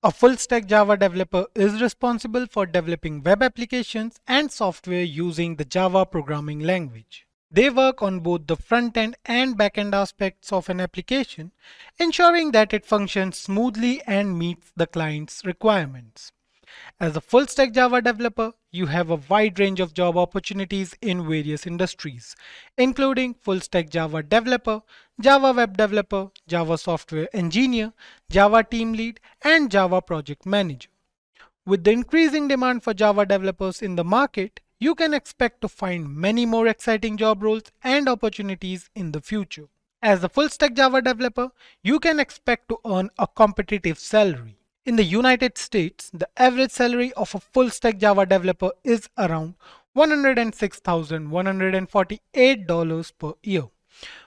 A full stack Java developer is responsible for developing web applications and software using the Java programming language. They work on both the front end and back end aspects of an application, ensuring that it functions smoothly and meets the client's requirements. As a full stack Java developer, you have a wide range of job opportunities in various industries, including full stack Java developer, Java web developer, Java software engineer, Java team lead, and Java project manager. With the increasing demand for Java developers in the market, you can expect to find many more exciting job roles and opportunities in the future. As a full stack Java developer, you can expect to earn a competitive salary. In the United States, the average salary of a full stack Java developer is around $106,148 per year,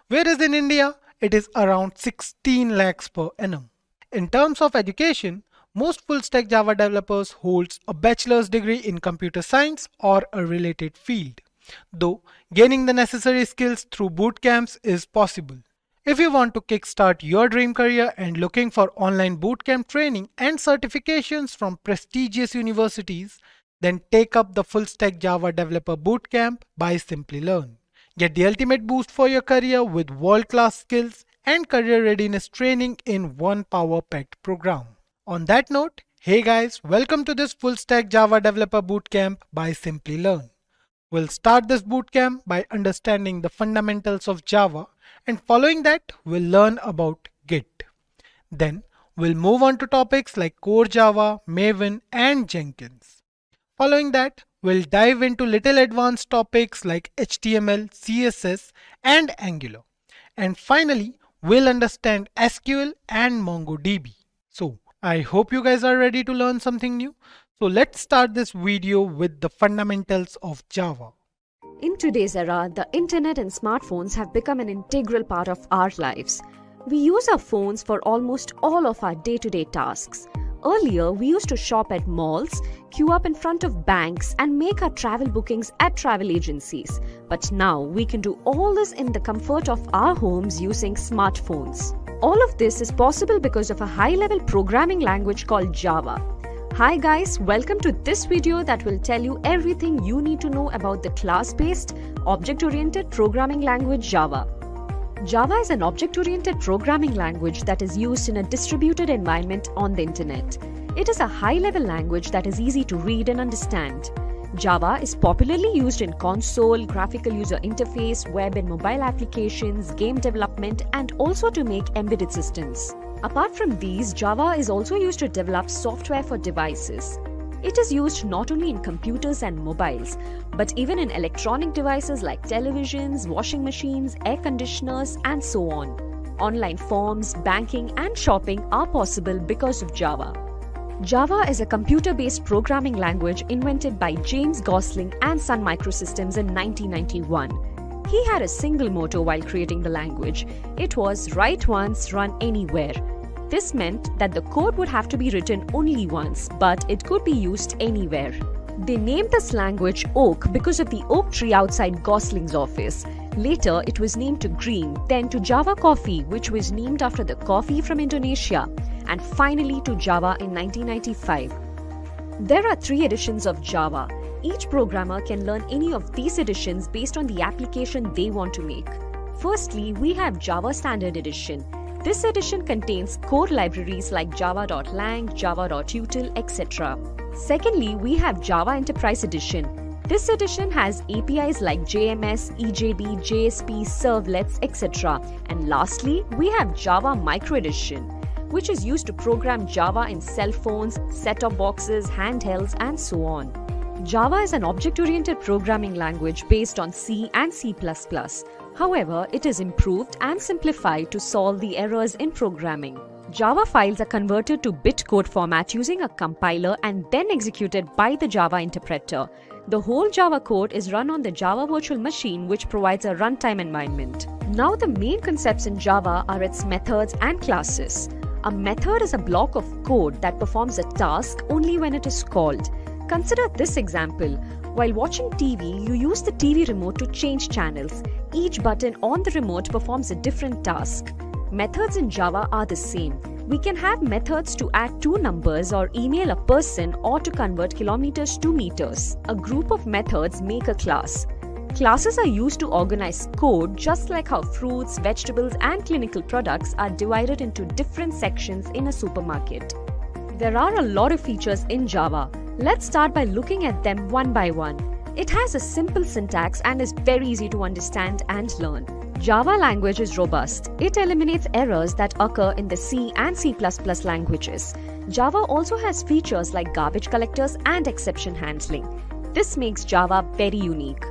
whereas in India, it is around 16 lakhs per annum. In terms of education, most full stack Java developers holds a bachelor's degree in computer science or a related field, though gaining the necessary skills through boot camps is possible. If you want to kickstart your dream career and looking for online bootcamp training and certifications from prestigious universities, then take up the Full Stack Java Developer Bootcamp by Simplilearn. Get the ultimate boost for your career with world-class skills and career readiness training in one power-packed program. On that note, hey guys, welcome to this Full Stack Java Developer Bootcamp by Simplilearn. We'll start this bootcamp by understanding the fundamentals of Java, and following that, we'll learn about Git. Then, we'll move on to topics like Core Java, Maven, and Jenkins. Following that, we'll dive into little advanced topics like HTML, CSS, and Angular. And finally, we'll understand SQL and MongoDB. So, I hope you guys are ready to learn something new. So let's start this video with the fundamentals of Java. In today's era, the internet and smartphones have become an integral part of our lives. We use our phones for almost all of our day-to-day tasks. Earlier, we used to shop at malls, queue up in front of banks, and make our travel bookings at travel agencies. But now, we can do all this in the comfort of our homes using smartphones. All of this is possible because of a high-level programming language called Java. Hi guys, welcome to this video that will tell you everything you need to know about the class-based, object-oriented programming language Java. Java is an object-oriented programming language that is used in a distributed environment on the internet. It is a high-level language that is easy to read and understand. Java is popularly used in console, graphical user interface, web and mobile applications, game development, and also to make embedded systems. Apart from these, Java is also used to develop software for devices. It is used not only in computers and mobiles, but even in electronic devices like televisions, washing machines, air conditioners, and so on. Online forms, banking, and shopping are possible because of Java. Java is a computer-based programming language invented by James Gosling and Sun Microsystems in 1991. He had a single motto while creating the language. It was write once, run anywhere. This meant that the code would have to be written only once, but it could be used anywhere. They named this language Oak because of the oak tree outside Gosling's office. Later, it was named to Green, then to Java Coffee, which was named after the coffee from Indonesia, and finally to Java in 1995. There are 3 editions of Java. Each programmer can learn any of these editions based on the application they want to make. Firstly, we have Java Standard Edition. This edition contains core libraries like java.lang, java.util, etc. Secondly, we have Java Enterprise Edition. This edition has APIs like JMS, EJB, JSP, servlets, etc. And lastly, we have Java Micro Edition, which is used to program Java in cell phones, set-top boxes, handhelds, and so on. Java is an object-oriented programming language based on C and C++. However, it is improved and simplified to solve the errors in programming. Java files are converted to bitcode format using a compiler and then executed by the Java interpreter. The whole Java code is run on the Java virtual machine, which provides a runtime environment. Now, the main concepts in Java are its methods and classes. A method is a block of code that performs a task only when it is called. Consider this example. While watching TV, you use the TV remote to change channels. Each button on the remote performs a different task. Methods in Java are the same. We can have methods to add two numbers or email a person or to convert kilometers to meters. A group of methods make a class. Classes are used to organize code just like how fruits, vegetables, and clinical products are divided into different sections in a supermarket. There are a lot of features in Java. Let's start by looking at them one by one. It has a simple syntax and is very easy to understand and learn. Java language is robust. It eliminates errors that occur in the C and C++ languages. Java also has features like garbage collectors and exception handling. This makes Java very unique.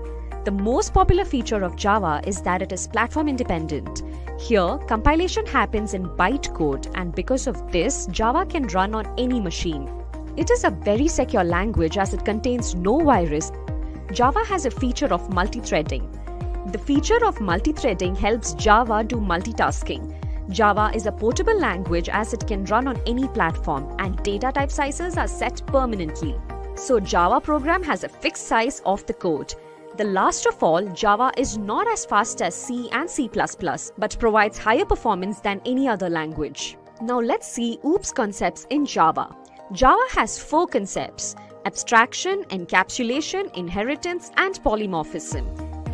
The most popular feature of Java is that it is platform independent. Here, compilation happens in bytecode, and because of this, Java can run on any machine. It is a very secure language as it contains no virus. Java has a feature of multi-threading. The feature of multi-threading helps Java do multitasking. Java is a portable language as it can run on any platform, and data type sizes are set permanently. So Java program has a fixed size of the code. The last of all, Java is not as fast as C and C++, but provides higher performance than any other language. Now let's see OOPS concepts in Java. Java has 4 concepts: abstraction, encapsulation, inheritance, and polymorphism.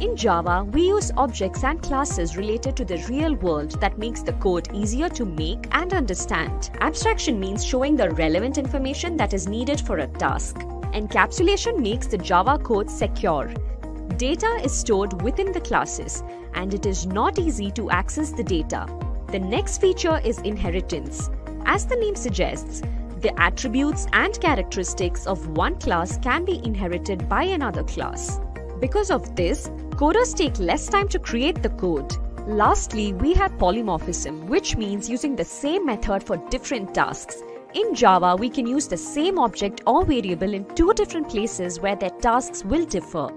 In Java, we use objects and classes related to the real world that makes the code easier to make and understand. Abstraction means showing the relevant information that is needed for a task. Encapsulation makes the Java code secure. Data is stored within the classes, and it is not easy to access the data. The next feature is inheritance. As the name suggests, the attributes and characteristics of one class can be inherited by another class. Because of this, coders take less time to create the code. Lastly, we have polymorphism, which means using the same method for different tasks. In Java, we can use the same object or variable in 2 different places where their tasks will differ.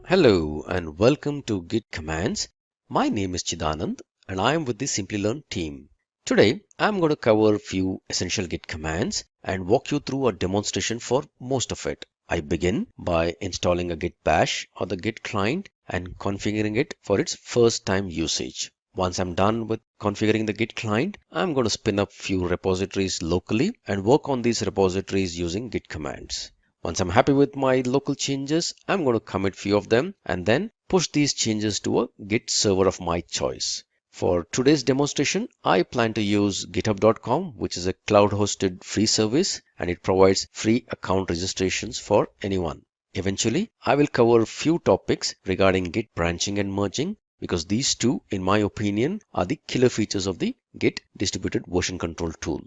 Hello and welcome to Git Commands. My name is Chidanand and I am with the Simplilearn team. Today I'm going to cover a few essential Git commands and walk you through a demonstration for most of it. I begin by installing a Git bash or the Git client and configuring it for its first time usage. Once I'm done with configuring the Git client, I'm going to spin up few repositories locally and work on these repositories using Git commands. Once I'm happy with my local changes, I'm going to commit few of them and then push these changes to a Git server of my choice. For today's demonstration, I plan to use github.com, which is a cloud-hosted free service, and it provides free account registrations for anyone. Eventually, I will cover a few topics regarding Git branching and merging, because these two, in my opinion, are the killer features of the Git distributed version control tool.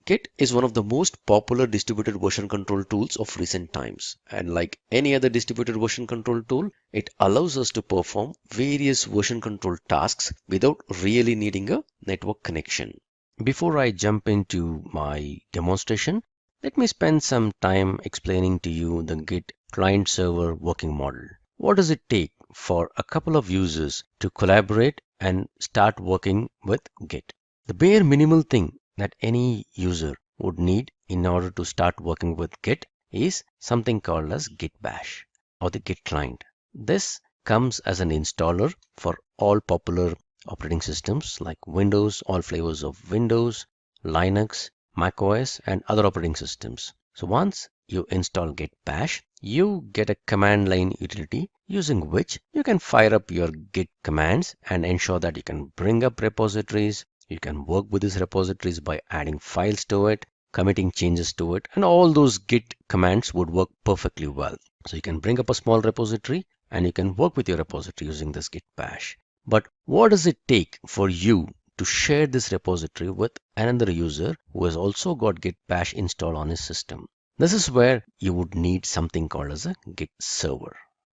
Git is one of the most popular distributed version control tools of recent times, and like any other distributed version control tool, it allows us to perform various version control tasks without really needing a network connection. Before I jump into my demonstration, let me spend some time explaining to you the Git client-server working model. What does it take for a couple of users to collaborate and start working with Git? The bare minimal thing that any user would need in order to start working with Git is something called as Git bash or the Git client. This comes as an installer for all popular operating systems like Windows, all flavors of Windows, Linux, macOS, and other operating systems. So once you install Git bash, you get a command line utility using which you can fire up your Git commands and ensure that you can bring up repositories. You can work with these repositories by adding files to it, committing changes to it, and all those Git commands would work perfectly well. So you can bring up a small repository and you can work with your repository using this Git bash. But what does it take for you to share this repository with another user who has also got Git bash installed on his system? This is where you would need something called as a Git server.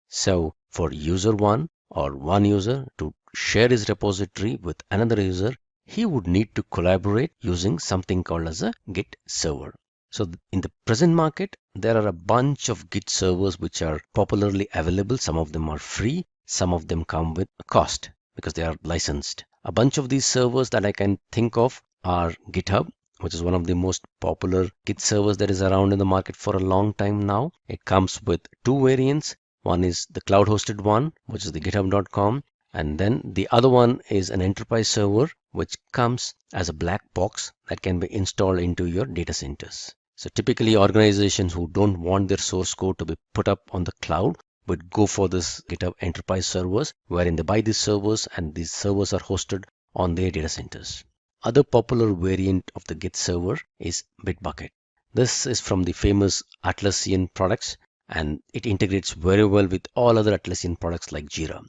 So for user 1 or one user to share his repository with another user, he would need to collaborate using something called as a Git server. So in the present market, there are a bunch of Git servers which are popularly available. Some of them are free, some of them come with a cost because they are licensed. A bunch of these servers that I can think of are GitHub, which is one of the most popular Git servers that is around in the market for a long time now. It comes with 2 variants. One is the cloud hosted one, which is the github.com, And then the other one is an enterprise server, which comes as a black box that can be installed into your data centers. So typically organizations who don't want their source code to be put up on the cloud would go for this GitHub enterprise servers, wherein they buy these servers and these servers are hosted on their data centers. Other popular variant of the Git server is Bitbucket. This is from the famous Atlassian products, and it integrates very well with all other Atlassian products like Jira.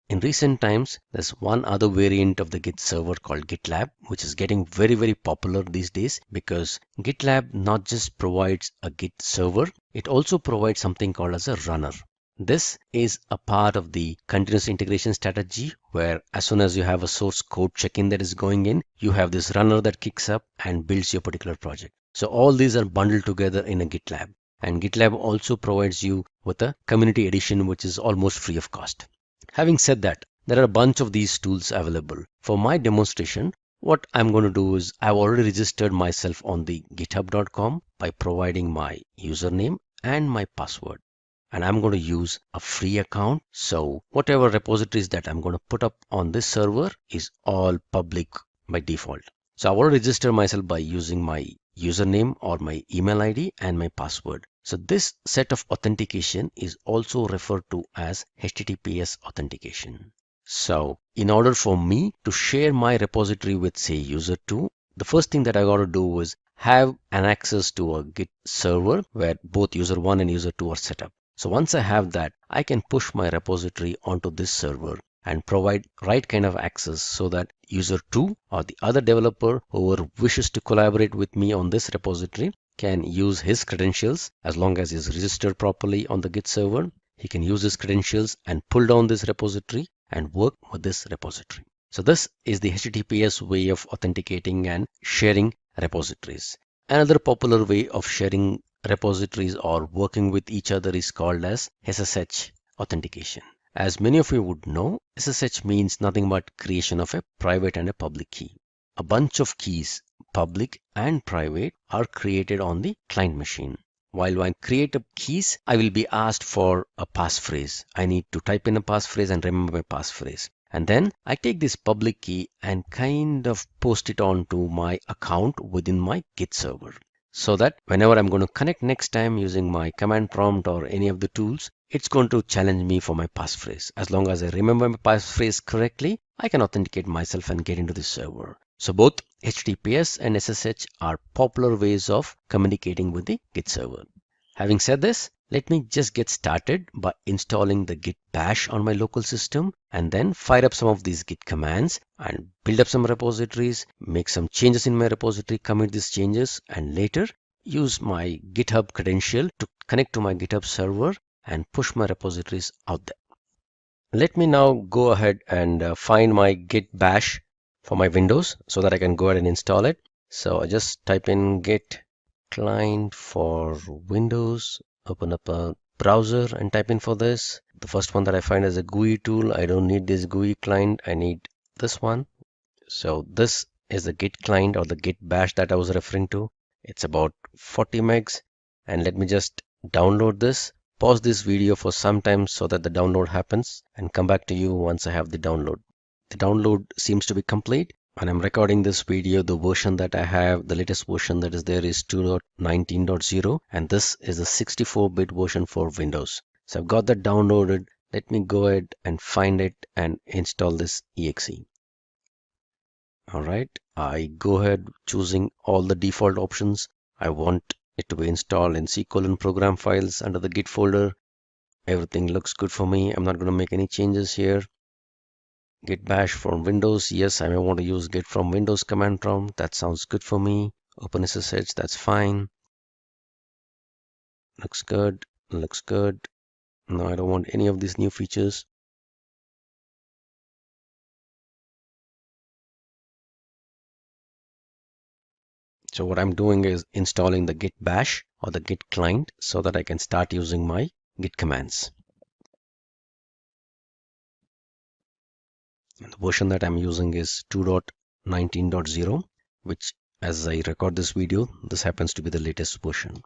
In recent times, there's one other variant of the Git server called GitLab, which is getting very popular these days because GitLab not just provides a Git server, it also provides something called as a runner. This is a part of the continuous integration strategy where as soon as you have a source code check-in that is going in, you have this runner that kicks up and builds your particular project. So all these are bundled together in a GitLab. And GitLab also provides you with a community edition, which is almost free of cost. Having said that, there are a bunch of these tools available. For my demonstration, what I'm going to do is I've already registered myself on the github.com by providing my username and my password. And I'm going to use a free account. So whatever repositories that I'm going to put up on this server is all public by default. So I will register myself by using my username or my email ID and my password. So this set of authentication is also referred to as HTTPS authentication. So in order for me to share my repository with say user2, the first thing that I got to do is have an access to a Git server where both user1 and user2 are set up. So once I have that, I can push my repository onto this server and provide right kind of access so that user 2 or the other developer who wishes to collaborate with me on this repository can use his credentials. As long as he's registered properly on the Git server, he can use his credentials and pull down this repository and work with this repository. So this is the HTTPS way of authenticating and sharing repositories. Another popular way of sharing repositories or working with each other is called as SSH authentication. As many of you would know, SSH means nothing but creation of a private and a public key. A bunch of keys, public and private, are created on the client machine. While I create keys, I will be asked for a passphrase. I need to type in a passphrase and remember my passphrase. And then I take this public key and kind of post it onto my account within my Git server, so that whenever I'm going to connect next time using my command prompt or any of the tools, it's going to challenge me for my passphrase. As long as I remember my passphrase correctly, I can authenticate myself and get into this server. So both HTTPS and SSH are popular ways of communicating with the Git server. Having said this, let me just get started by installing the Git bash on my local system and then fire up some of these Git commands and build up some repositories, make some changes in my repository, commit these changes, and later use my GitHub credential to connect to my GitHub server and push my repositories out there. Let me now go ahead and find my Git bash for my Windows so that I can go ahead and install it. So I just type in Git client for Windows, open up a browser and type in for this. The first one that I find is a GUI tool. I don't need this GUI client, I need this one. So this is the Git client or the Git bash that I was referring to. It's about 40 megs, and let me just download this. Pause this video for some time so that the download happens and come back to you once I have the download. The download seems to be complete. When I'm recording this video, the version that I have, the latest version that is there is 2.19.0, and this is a 64-bit version for Windows. So I've got that downloaded. Let me go ahead and find it and install this exe. All right, I go ahead choosing all the default options. I want it to be installed in SQL and program files under the Git folder. Everything looks good for me. I'm not going to make any changes here. Git bash from Windows. Yes, I may want to use git from Windows command prompt. That sounds good for me. OpenSSH, that's fine. Looks good. Looks good. No, I don't want any of these new features. So what I'm doing is installing the Git bash or the Git client so that I can start using my Git commands. And the version that I'm using is 2.19.0, which as I record this video, this happens to be the latest version.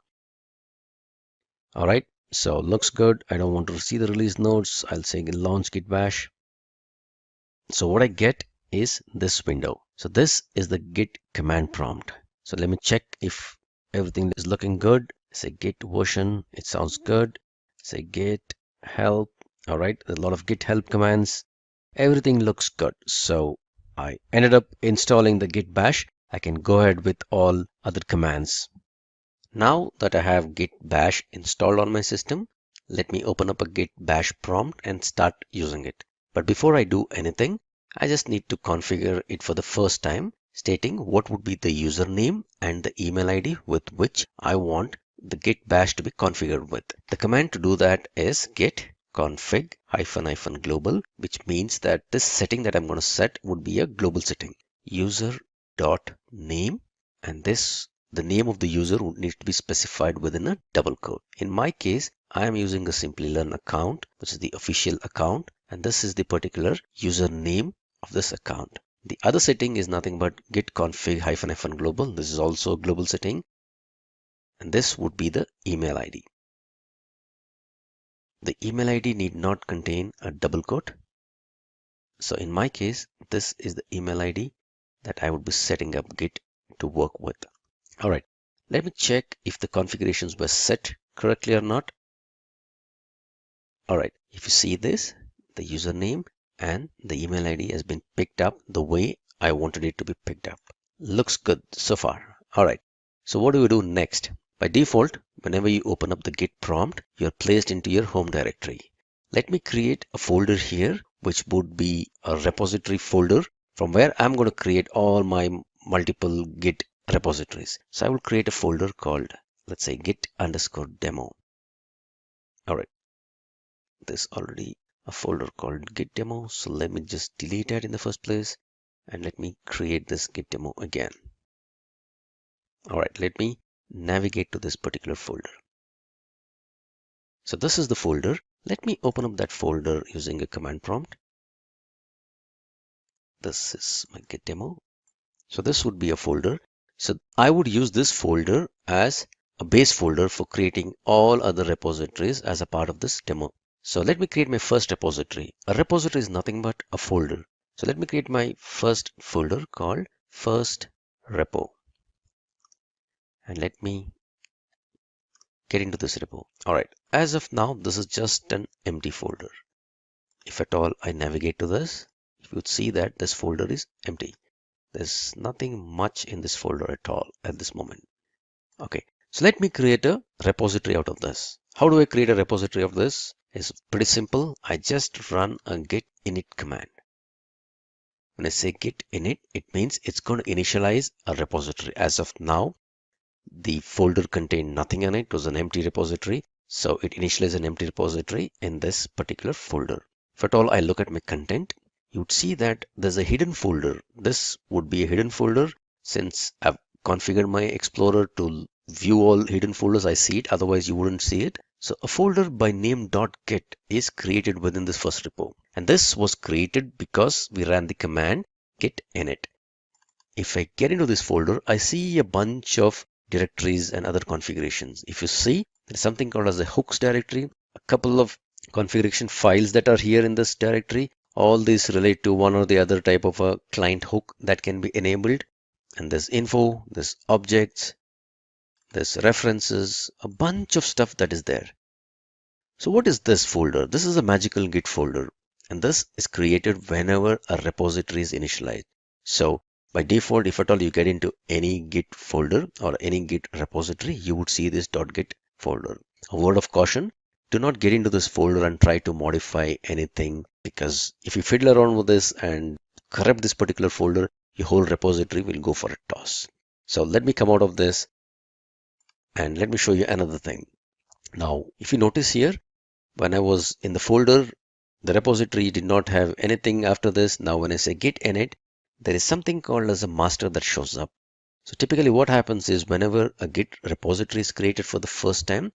All right, so looks good. I don't want to see the release notes. I'll say launch Git bash. So what I get is this window. So this is the git command prompt. So let me check if everything is looking good. Say git version, it sounds good. Say git help. All right, a lot of git help commands. Everything looks good. So I ended up installing the git bash. I can go ahead with all other commands. Now that I have git bash installed on my system, let me open up a git bash prompt and start using it. But before I do anything, I just need to configure it for the first time, stating what would be the username and the email ID with which I want the git bash to be configured with. The command to do that is git config -- global, which means that this setting that I'm going to set would be a global setting. User dot name, and the name of the user would need to be specified within a double quote. In my case, I am using a Simplilearn account, which is the official account, and this is the particular username of this account. The other setting is nothing but git config -- global. This is also a global setting, and this would be the email ID. The email ID need not contain a double quote. So in my case, this is the email ID that I would be setting up Git to work with. All right, let me check if the configurations were set correctly or not. All right, if you see this, the username and the email ID has been picked up the way I wanted it to be picked up. Looks good so far. All right, so what do we do next? By default, whenever you open up the Git prompt, you're placed into your home directory. Let me create a folder here, which would be a repository folder from where I'm going to create all my multiple Git repositories. So I will create a folder called, let's say, git_demo. All right, there's already a folder called git demo. So let me just delete it in the first place and let me create this git demo again. All right, let me navigate to this particular folder. So this is the folder. Let me open up that folder using a command prompt. This is my git demo. So this would be a folder. So I would use this folder as a base folder for creating all other repositories as a part of this demo. So let me create my first repository. A repository is nothing but a folder. So let me create my first folder called first repo. And let me get into this repo. All right, as of now, this is just an empty folder. If at all I navigate to this, you would see that this folder is empty. There's nothing much in this folder at all at this moment. Okay, so let me create a repository out of this. How do I create a repository of this? It's pretty simple. I just run a git init command. When I say git init, it means it's going to initialize a repository. As of now, the folder contained nothing in it. It was an empty repository. So it initializes an empty repository in this particular folder. If at all I look at my content, you would see that there's a hidden folder. This would be a hidden folder since I've configured my Explorer to view all hidden folders. I see it, otherwise you wouldn't see it. So a folder by name .git is created within this first repo. And this was created because we ran the command git init. If I get into this folder, I see a bunch of directories and other configurations. If you see, there's something called as a hooks directory, a couple of configuration files that are here in this directory. All these relate to one or the other type of a client hook that can be enabled. And there's info, there's objects, there's references, a bunch of stuff that is there. So what is this folder? This is a magical Git folder, and this is created whenever a repository is initialized. So by default, if at all you get into any Git folder or any Git repository, you would see this .git folder. A word of caution, do not get into this folder and try to modify anything, because if you fiddle around with this and corrupt this particular folder, your whole repository will go for a toss. So let me come out of this and let me show you another thing. Now, if you notice here, when I was in the folder, the repository did not have anything after this. Now, when I say git init, there is something called as a master that shows up. So typically what happens is whenever a Git repository is created for the first time,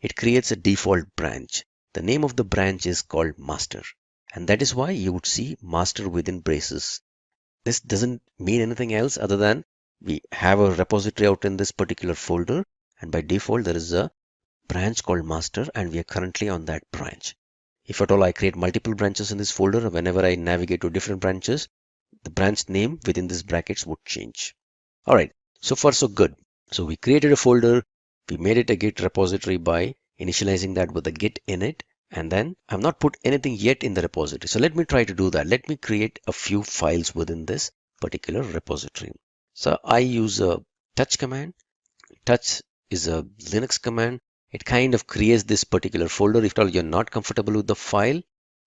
it creates a default branch. The name of the branch is called master. And that is why you would see master within braces. This doesn't mean anything else other than we have a repository out in this particular folder. And by default, there is a branch called master and we are currently on that branch. If at all I create multiple branches in this folder, whenever I navigate to different branches, the branch name within these brackets would change. All right, so far so good. So we created a folder, we made it a Git repository by initializing that with a Git init, and then I've not put anything yet in the repository. So let me try to do that. Let me create a few files within this particular repository. So I use a touch command. Touch is a Linux command. It kind of creates this particular folder. If at all you're not comfortable with the file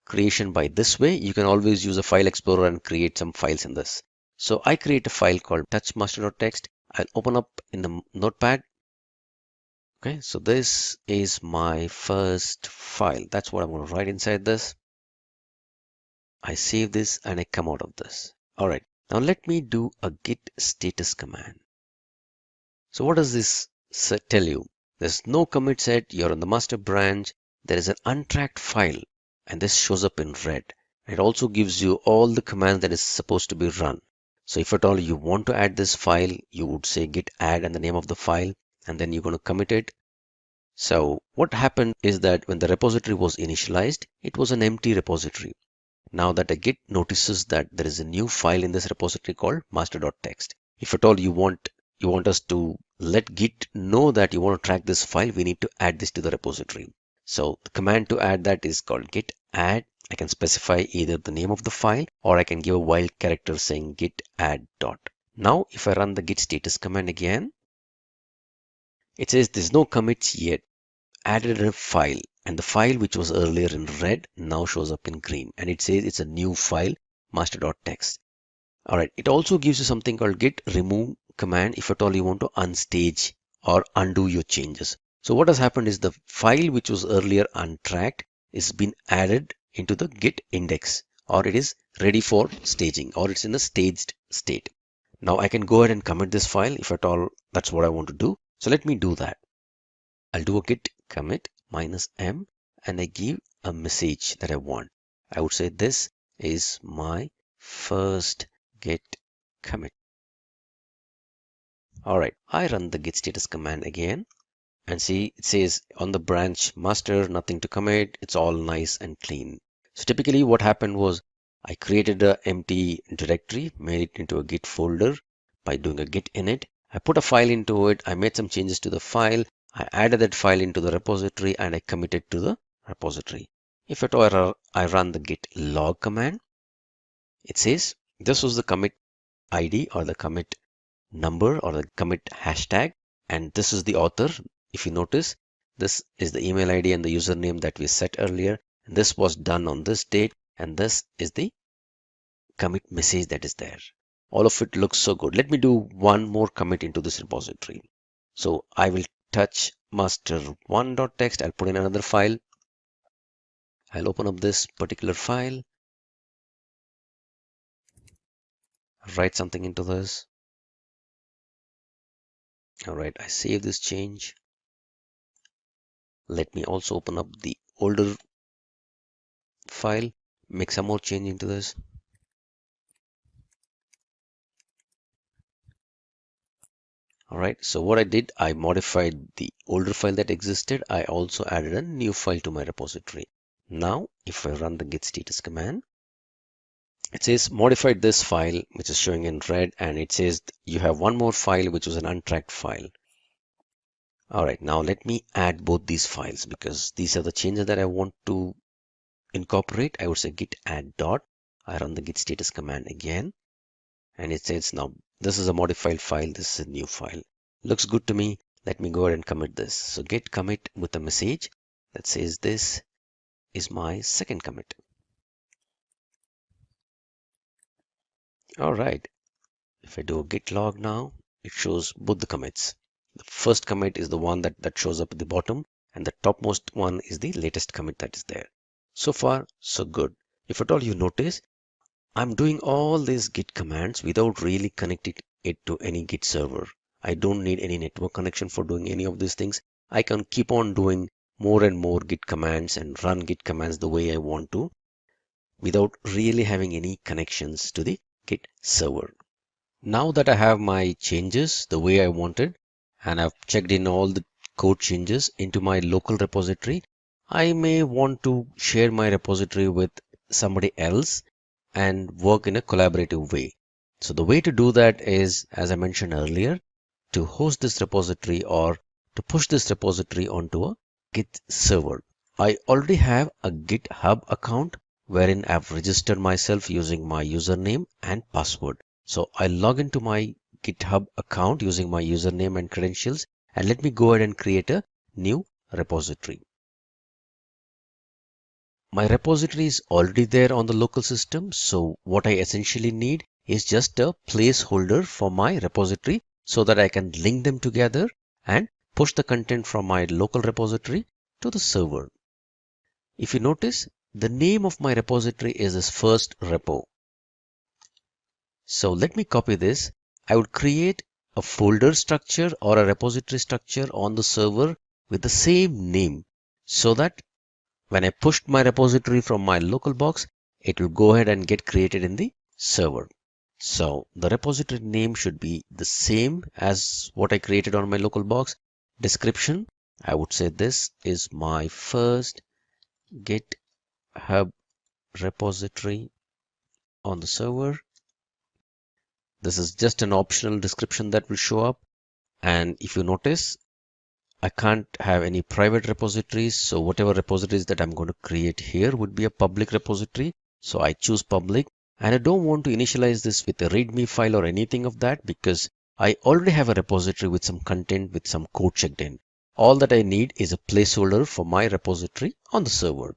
creation by this way, you can always use a file explorer and create some files in this. So I create a file called touchmaster.txt. I'll open up in the notepad. Okay, so this is my first file. That's what I'm going to write inside this. I save this and I come out of this. All right, now let me do a git status command. So what does this tell you? There's no commit set. You're on the master branch. There is an untracked file, and this shows up in red. It also gives you all the commands that is supposed to be run. So if at all you want to add this file, you would say git add and the name of the file, and then you're going to commit it. So what happened is that when the repository was initialized, it was an empty repository. Now that a git notices that there is a new file in this repository called master.txt. If at all you want us to let git know that you want to track this file, we need to add this to the repository. So the command to add that is called git add. I can specify either the name of the file or I can give a wild character saying git add dot. Now if I run the git status command again, it says there's no commits yet. Added a file, and the file which was earlier in red now shows up in green, and it says it's a new file, master.txt. All right, it also gives you something called git remove command if at all you want to unstage or undo your changes. So what has happened is the file which was earlier untracked is been added into the git index, or it is ready for staging, or it's in a staged state. Now I can go ahead and commit this file if at all that's what I want to do. So let me do that. I'll do a git commit -m and I give a message that I want. I would say this is my first git commit. All right, I run the git status command again and see it says on the branch master, nothing to commit. It's all nice and clean. So typically what happened was I created an empty directory, made it into a git folder by doing a git init. I put a file into it. I made some changes to the file. I added that file into the repository and I committed to the repository. If at all I run the git log command, it says this was the commit ID or the commit number or the commit hashtag, and this is the author. If you notice, this is the email ID and the username that we set earlier. And this was done on this date, and this is the commit message that is there. All of it looks so good. Let me do one more commit into this repository. So I will touch master1.txt. I'll put in another file. I'll open up this particular file, write something into this. All right, I save this change. Let me also open up the older file, make some more change into this. All right, so what I did, I modified the older file that existed. I also added a new file to my repository. Now, if I run the git status command, it says modified this file, which is showing in red, and it says you have one more file, which was an untracked file. All right, now let me add both these files because these are the changes that I want to incorporate. I would say git add dot. I run the git status command again, and it says now this is a modified file. This is a new file. Looks good to me. Let me go ahead and commit this. So git commit with a message that says this is my second commit. All right. If I do a git log now, it shows both the commits. The first commit is the one that shows up at the bottom, and the topmost one is the latest commit that is there. So far, so good. If at all you notice, I'm doing all these git commands without really connecting it to any git server. I don't need any network connection for doing any of these things. I can keep on doing more and more git commands and run git commands the way I want to without really having any connections to the git server. Now that I have my changes the way I wanted, and I've checked in all the code changes into my local repository, I may want to share my repository with somebody else and work in a collaborative way. So the way to do that is, as I mentioned earlier, to host this repository or to push this repository onto a Git server. I already have a GitHub account wherein I've registered myself using my username and password. So I log into my GitHub account using my username and credentials, and let me go ahead and create a new repository. My repository is already there on the local system, so what I essentially need is just a placeholder for my repository so that I can link them together and push the content from my local repository to the server. If you notice, the name of my repository is this first repo. So let me copy this. I would create a folder structure or a repository structure on the server with the same name so that when I pushed my repository from my local box, it will go ahead and get created in the server. So the repository name should be the same as what I created on my local box. Description, I would say this is my first GitHub repository on the server. This is just an optional description that will show up. And if you notice, I can't have any private repositories. So whatever repositories that I'm going to create here would be a public repository. So I choose public, and I don't want to initialize this with a README file or anything of that because I already have a repository with some content with some code checked in. All that I need is a placeholder for my repository on the server.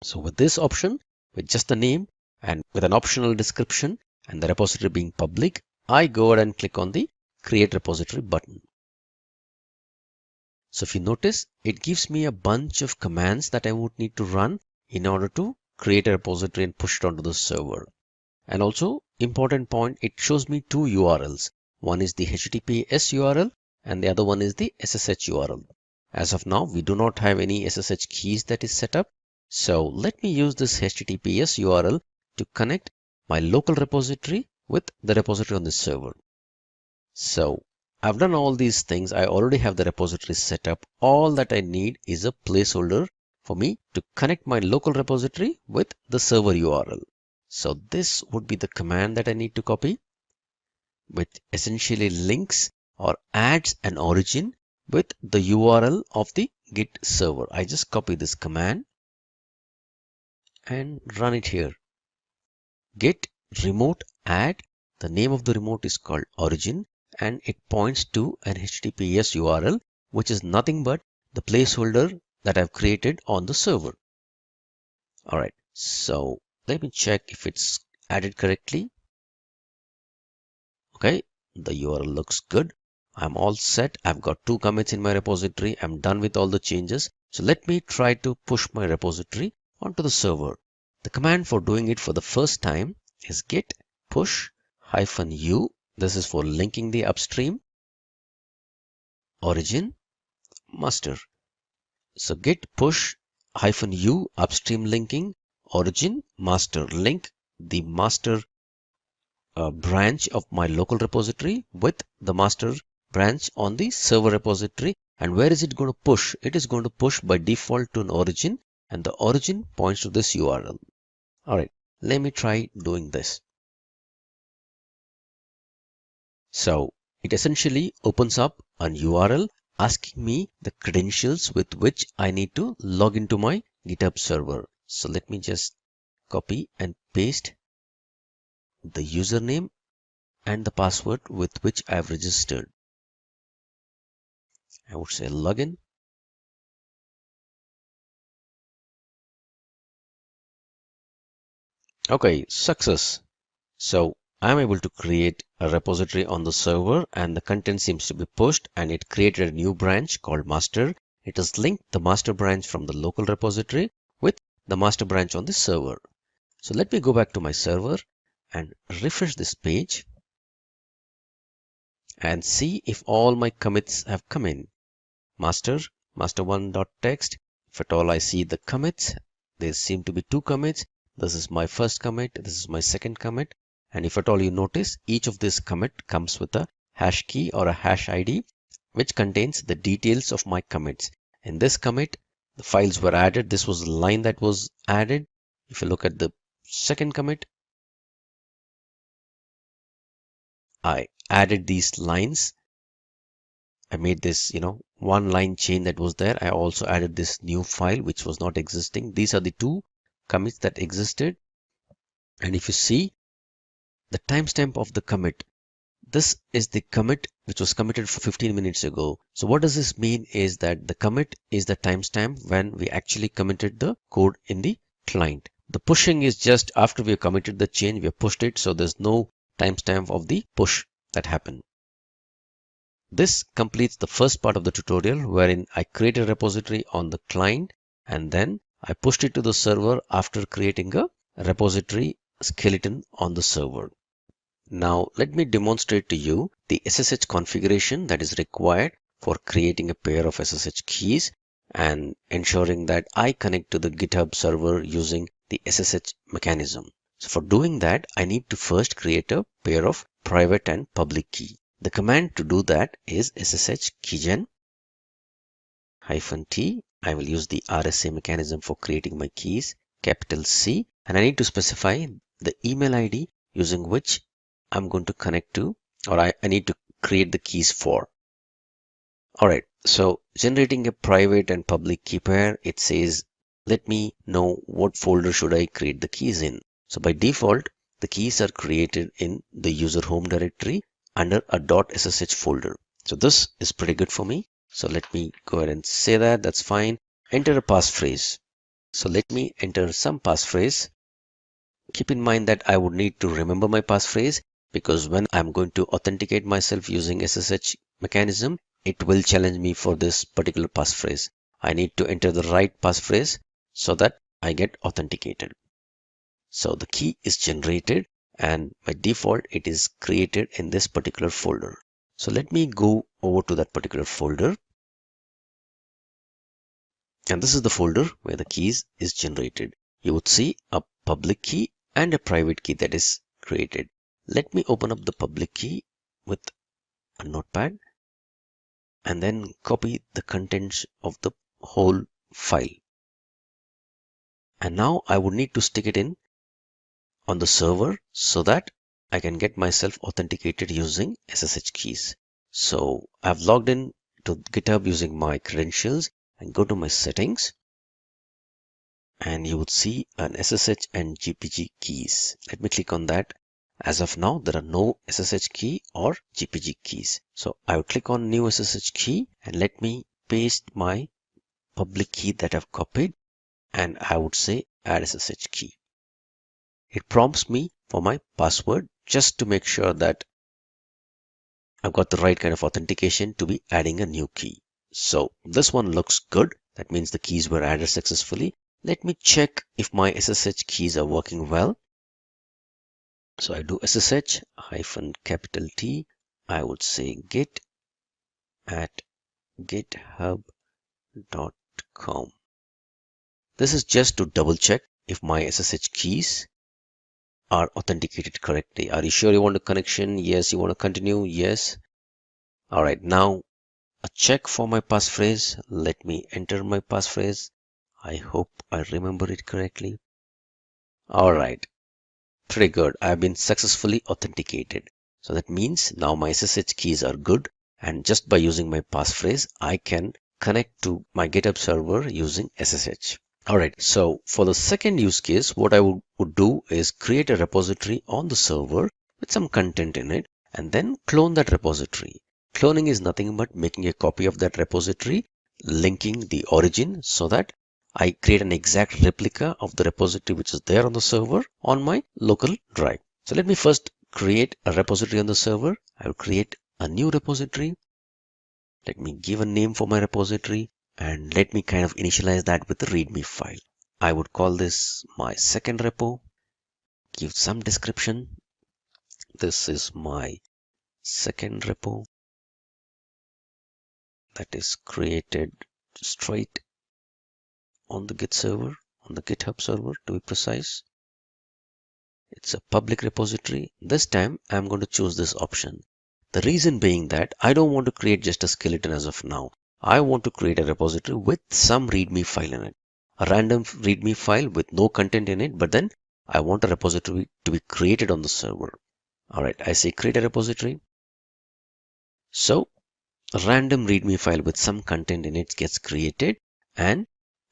So with this option, with just the name and with an optional description and the repository being public, I go ahead and click on the create repository button. So if you notice, it gives me a bunch of commands that I would need to run in order to create a repository and push it onto the server. And also, important point, it shows me two URLs. One is the HTTPS URL and the other one is the SSH URL. As of now, we do not have any SSH keys that is set up. So let me use this HTTPS URL to connect my local repository with the repository on the server. So I've done all these things. I already have the repository set up. All that I need is a placeholder for me to connect my local repository with the server URL. So this would be the command that I need to copy, which essentially links or adds an origin with the URL of the Git server. I just copy this command and run it here. Git remote add. The name of the remote is called origin, and it points to an HTTPS URL, which is nothing but the placeholder that I've created on the server. All right, so let me check if it's added correctly. Okay, the URL looks good. I'm all set. I've got 2 commits in my repository. I'm done with all the changes. So let me try to push my repository onto the server. The command for doing it for the first time is git push -u. This is for linking the upstream origin master. So git push -u upstream linking origin master, link the master branch of my local repository with the master branch on the server repository. And where is it going to push? It is going to push by default to an origin, and the origin points to this URL. All right, let me try doing this. So it essentially opens up an URL asking me the credentials with which I need to log into my GitHub server. So let me just copy and paste the username and the password with which I have registered. I would say login. Okay, success. So I'm able to create a repository on the server, and the content seems to be pushed, and it created a new branch called master. It has linked the master branch from the local repository with the master branch on the server. So let me go back to my server and refresh this page and see if all my commits have come in. master1.txt. If at all I see the commits, there seem to be 2 commits. This is my first commit, this is my second commit. And if at all you notice, each of this commit comes with a hash key or a hash ID, which contains the details of my commits. In this commit, the files were added. This was the line that was added. If you look at the second commit, I added these lines. I made this, one line chain that was there. I also added this new file which was not existing. These are the two commits that existed. And if you see the timestamp of the commit, this is the commit which was committed 15 minutes ago. So what does this mean is that the commit is the timestamp when we actually committed the code in the client. The pushing is just after we have committed the change, we have pushed it. So there's no timestamp of the push that happened. This completes the first part of the tutorial wherein I created a repository on the client and then I pushed it to the server after creating a repository skeleton on the server. Now let me demonstrate to you the SSH configuration that is required for creating a pair of SSH keys and ensuring that I connect to the GitHub server using the SSH mechanism. So for doing that, I need to first create a pair of private and public key. The command to do that is ssh keygen -t. I will use the RSA mechanism for creating my keys, capital C, and I need to specify the email ID using which I'm going to connect to, or I need to create the keys for. All right, so generating a private and public key pair, it says, let me know what folder should I create the keys in. So by default, the keys are created in the user home directory under a .ssh folder. So this is pretty good for me. So let me go ahead and say that, that's fine. Enter a passphrase. So let me enter some passphrase. Keep in mind that I would need to remember my passphrase because when I'm going to authenticate myself using SSH mechanism, it will challenge me for this particular passphrase. I need to enter the right passphrase so that I get authenticated. So the key is generated and by default it is created in this particular folder. So let me go over to that particular folder. And this is the folder where the keys is generated. You would see a public key and a private key that is created. Let me open up the public key with a notepad and then copy the contents of the whole file. And now I would need to stick it in on the server so that I can get myself authenticated using SSH keys. So I've logged in to GitHub using my credentials and go to my settings. And you would see an SSH and GPG keys. Let me click on that. As of now, there are no SSH key or GPG keys. So I will click on new SSH key and let me paste my public key that I've copied. And I would say add SSH key. It prompts me for my password just to make sure that I've got the right kind of authentication to be adding a new key. So this one looks good. That means the keys were added successfully. Let me check if my SSH keys are working well. So I do SSH -T. I would say git at github.com. This is just to double check if my SSH keys are authenticated correctly. Are you sure you want a connection? Yes. You want to continue? Yes. All right. Now a check for my passphrase. Let me enter my passphrase. I hope I remember it correctly. All right. Pretty good. I've been successfully authenticated. So that means now my SSH keys are good. And just by using my passphrase, I can connect to my GitHub server using SSH. All right. So for the second use case, what I would do is create a repository on the server with some content in it and then clone that repository. Cloning is nothing but making a copy of that repository, linking the origin so that I create an exact replica of the repository which is there on the server on my local drive. So let me first create a repository on the server. I will create a new repository. Let me give a name for my repository and let me kind of initialize that with the README file. I would call this my second repo. Give some description. This is my second repo that is created straight on the Git server, on the GitHub server to be precise. It's a public repository. This time I'm going to choose this option. The reason being that I don't want to create just a skeleton as of now. I want to create a repository with some README file in it, a random README file with no content in it, but then I want a repository to be created on the server. All right, I say create a repository. So a random README file with some content in it gets created, and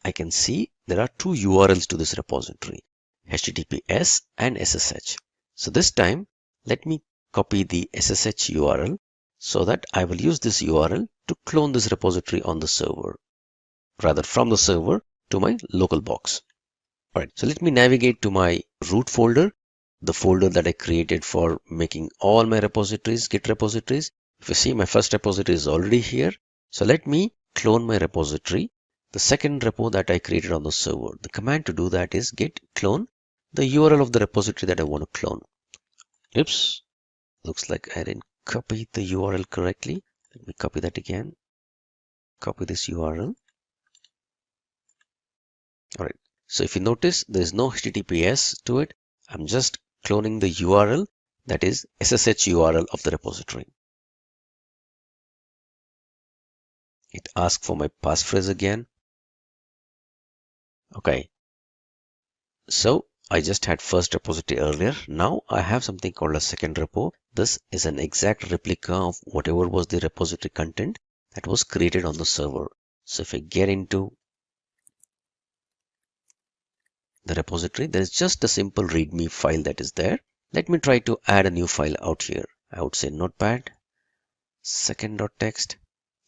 I can see there are two URLs to this repository, HTTPS and SSH. So this time, let me copy the SSH URL so that I will use this URL to clone this repository on the server, rather from the server to my local box. All right, so let me navigate to my root folder, the folder that I created for making all my repositories, Git repositories. If you see, my first repository is already here. So let me clone my repository, the second repo that I created on the server. The command to do that is git clone the URL of the repository that I want to clone. Oops, looks like I didn't copy the URL correctly. Let me copy that again. Copy this URL. All right. So if you notice, there is no HTTPS to it. I'm just cloning the URL, that is SSH URL of the repository. It asks for my passphrase again. Okay. So I just had first repository earlier. Now I have something called a second repo. This is an exact replica of whatever was the repository content that was created on the server. So if I get into the repository, there is just a simple README file that is there. Let me try to add a new file out here. I would say notepad, second.txt,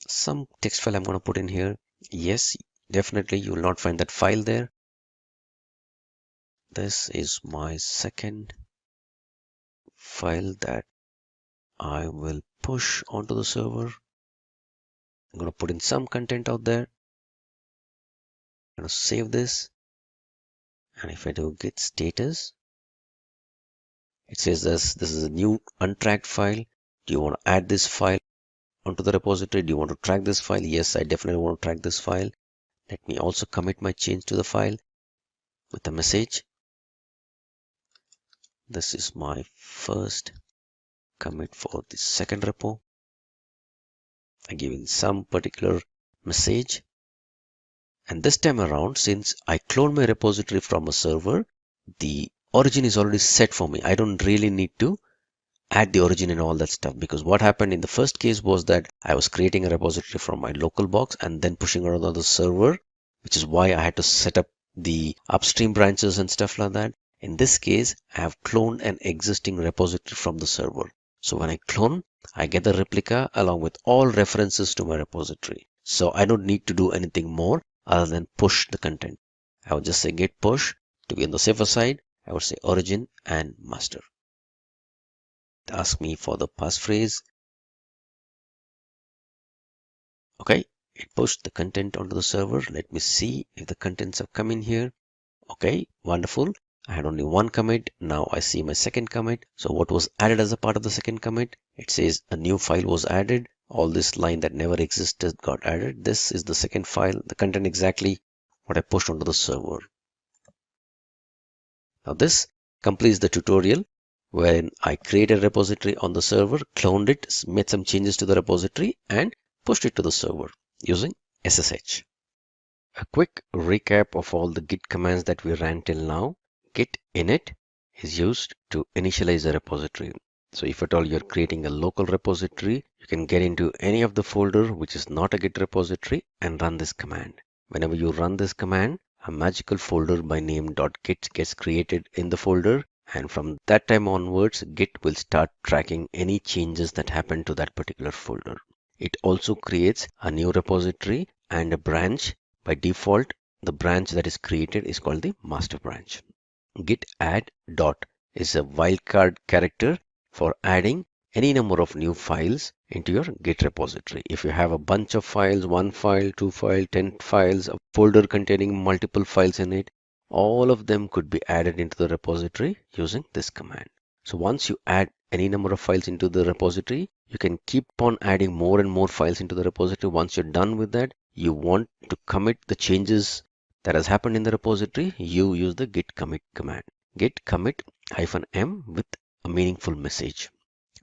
some text file I'm going to put in here. Yes, definitely you will not find that file there. This is my second file that I will push onto the server. I'm going to put in some content out there. I'm going to save this. And if I do git status, it says this is a new untracked file. Do you want to add this file onto the repository? Do you want to track this file? Yes, I definitely want to track this file. Let me also commit my change to the file with a message. This is my first commit for the second repo. I give in some particular message. And this time around, since I cloned my repository from a server, the origin is already set for me. I don't really need to add the origin and all that stuff, because what happened in the first case was that I was creating a repository from my local box and then pushing it on the server, which is why I had to set up the upstream branches and stuff like that. In this case, I have cloned an existing repository from the server. So when I clone, I get the replica along with all references to my repository. So I don't need to do anything more other than push the content. I would just say git push. To be on the safer side, I would say origin and master. Ask me for the passphrase. Okay, it pushed the content onto the server. Let me see if the contents have come in here. Okay, wonderful. I had only one commit. Now I see my second commit. So what was added as a part of the second commit? It says a new file was added. All this line that never existed got added. This is the second file, the content exactly what I pushed onto the server. Now this completes the tutorial wherein I created a repository on the server, cloned it, made some changes to the repository, and pushed it to the server using SSH. A quick recap of all the git commands that we ran till now. Git init is used to initialize a repository. So if at all you're creating a local repository, you can get into any of the folder which is not a git repository and run this command. Whenever you run this command, a magical folder by name .git gets created in the folder, and from that time onwards, Git will start tracking any changes that happen to that particular folder. It also creates a new repository and a branch. By default, the branch that is created is called the master branch. Git add dot is a wildcard character for adding any number of new files into your Git repository. If you have a bunch of files, 1 file, 2 file, 10 files, a folder containing multiple files in it, all of them could be added into the repository using this command. So once you add any number of files into the repository, you can keep on adding more and more files into the repository. Once you're done with that, you want to commit the changes that has happened in the repository, you use the git commit command. Git commit -m with a meaningful message.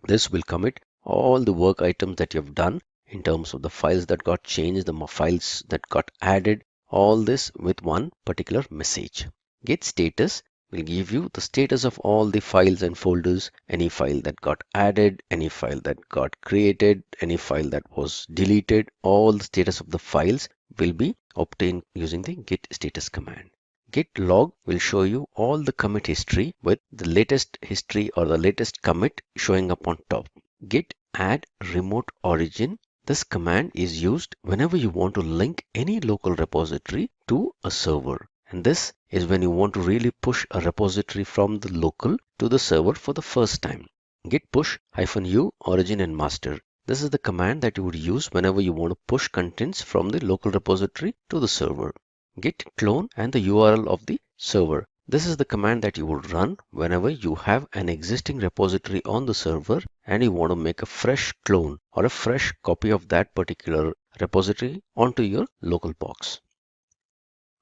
This will commit all the work items that you have done in terms of the files that got changed, the files that got added, all this with one particular message. Git status will give you the status of all the files and folders, any file that got added, any file that got created, any file that was deleted. All the status of the files will be obtained using the git status command. Git log will show you all the commit history with the latest history or the latest commit showing up on top. Git add remote origin. This command is used whenever you want to link any local repository to a server. And this is when you want to really push a repository from the local to the server for the first time. Git push -u origin and master. This is the command that you would use whenever you want to push contents from the local repository to the server. Git clone and the URL of the server. This is the command that you would run whenever you have an existing repository on the server and you want to make a fresh clone or a fresh copy of that particular repository onto your local box.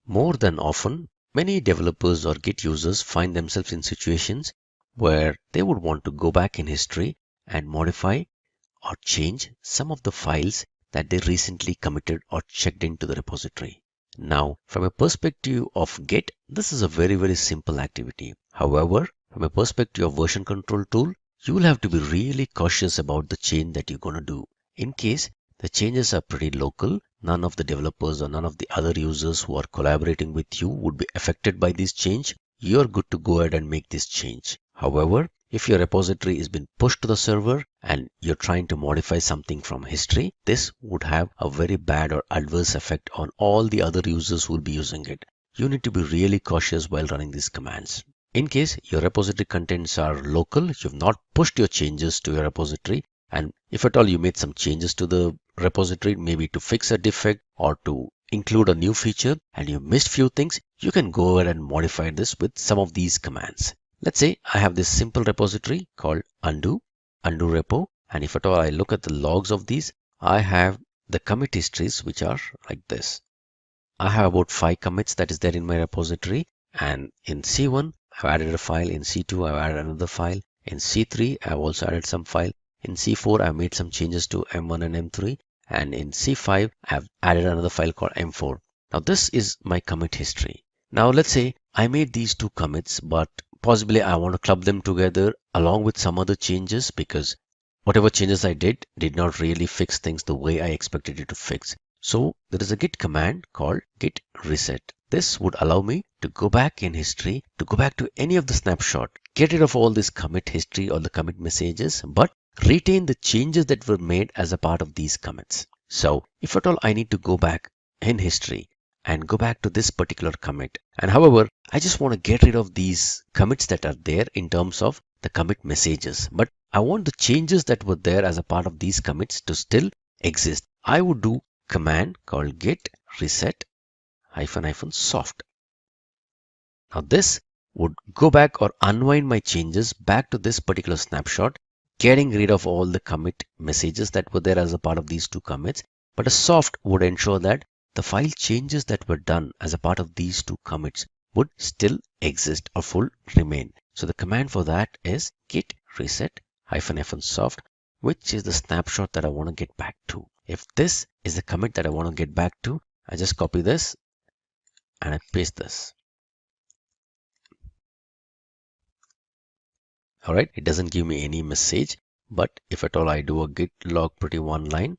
More than often, many developers or Git users find themselves in situations where they would want to go back in history and modify or change some of the files that they recently committed or checked into the repository. Now, from a perspective of Git, this is a very simple activity. However, from a perspective of version control tool, you will have to be really cautious about the change that you're going to do. In case the changes are pretty local, none of the developers or none of the other users who are collaborating with you would be affected by this change. You're good to go ahead and make this change. However, if your repository has been pushed to the server and you're trying to modify something from history, this would have a very bad or adverse effect on all the other users who will be using it. You need to be really cautious while running these commands. In case your repository contents are local, you've not pushed your changes to your repository, and if at all you made some changes to the repository, maybe to fix a defect or to include a new feature, and you missed few things, you can go ahead and modify this with some of these commands. Let's say I have this simple repository called undo repo, and if at all I look at the logs of these, I have the commit histories which are like this. I have about 5 commits that is there in my repository, and in C1 I've added a file, in C2 I've added another file, in C3 I've also added some file, in C4 I've made some changes to M1 and M3, and in C5 I've added another file called M4. Now this is my commit history. Now let's say I made these 2 commits, but possibly I want to club them together along with some other changes because whatever changes I did not really fix things the way I expected it to fix. So there is a git command called git reset. This would allow me to go back in history, to go back to any of the snapshot, get rid of all this commit history or the commit messages, but retain the changes that were made as a part of these commits. So if at all I need to go back in history and go back to this particular commit, and however I just want to get rid of these commits that are there in terms of the commit messages, but I want the changes that were there as a part of these commits to still exist, I would do command called git reset -soft. Now this would go back or unwind my changes back to this particular snapshot, getting rid of all the commit messages that were there as a part of these 2 commits, but a soft would ensure that the file changes that were done as a part of these 2 commits would still exist or would remain. So the command for that is git reset -soft, which is the snapshot that I want to get back to. If this is the commit that I want to get back to, I just copy this and I paste this. All right, it doesn't give me any message, but if at all I do a git log pretty one line,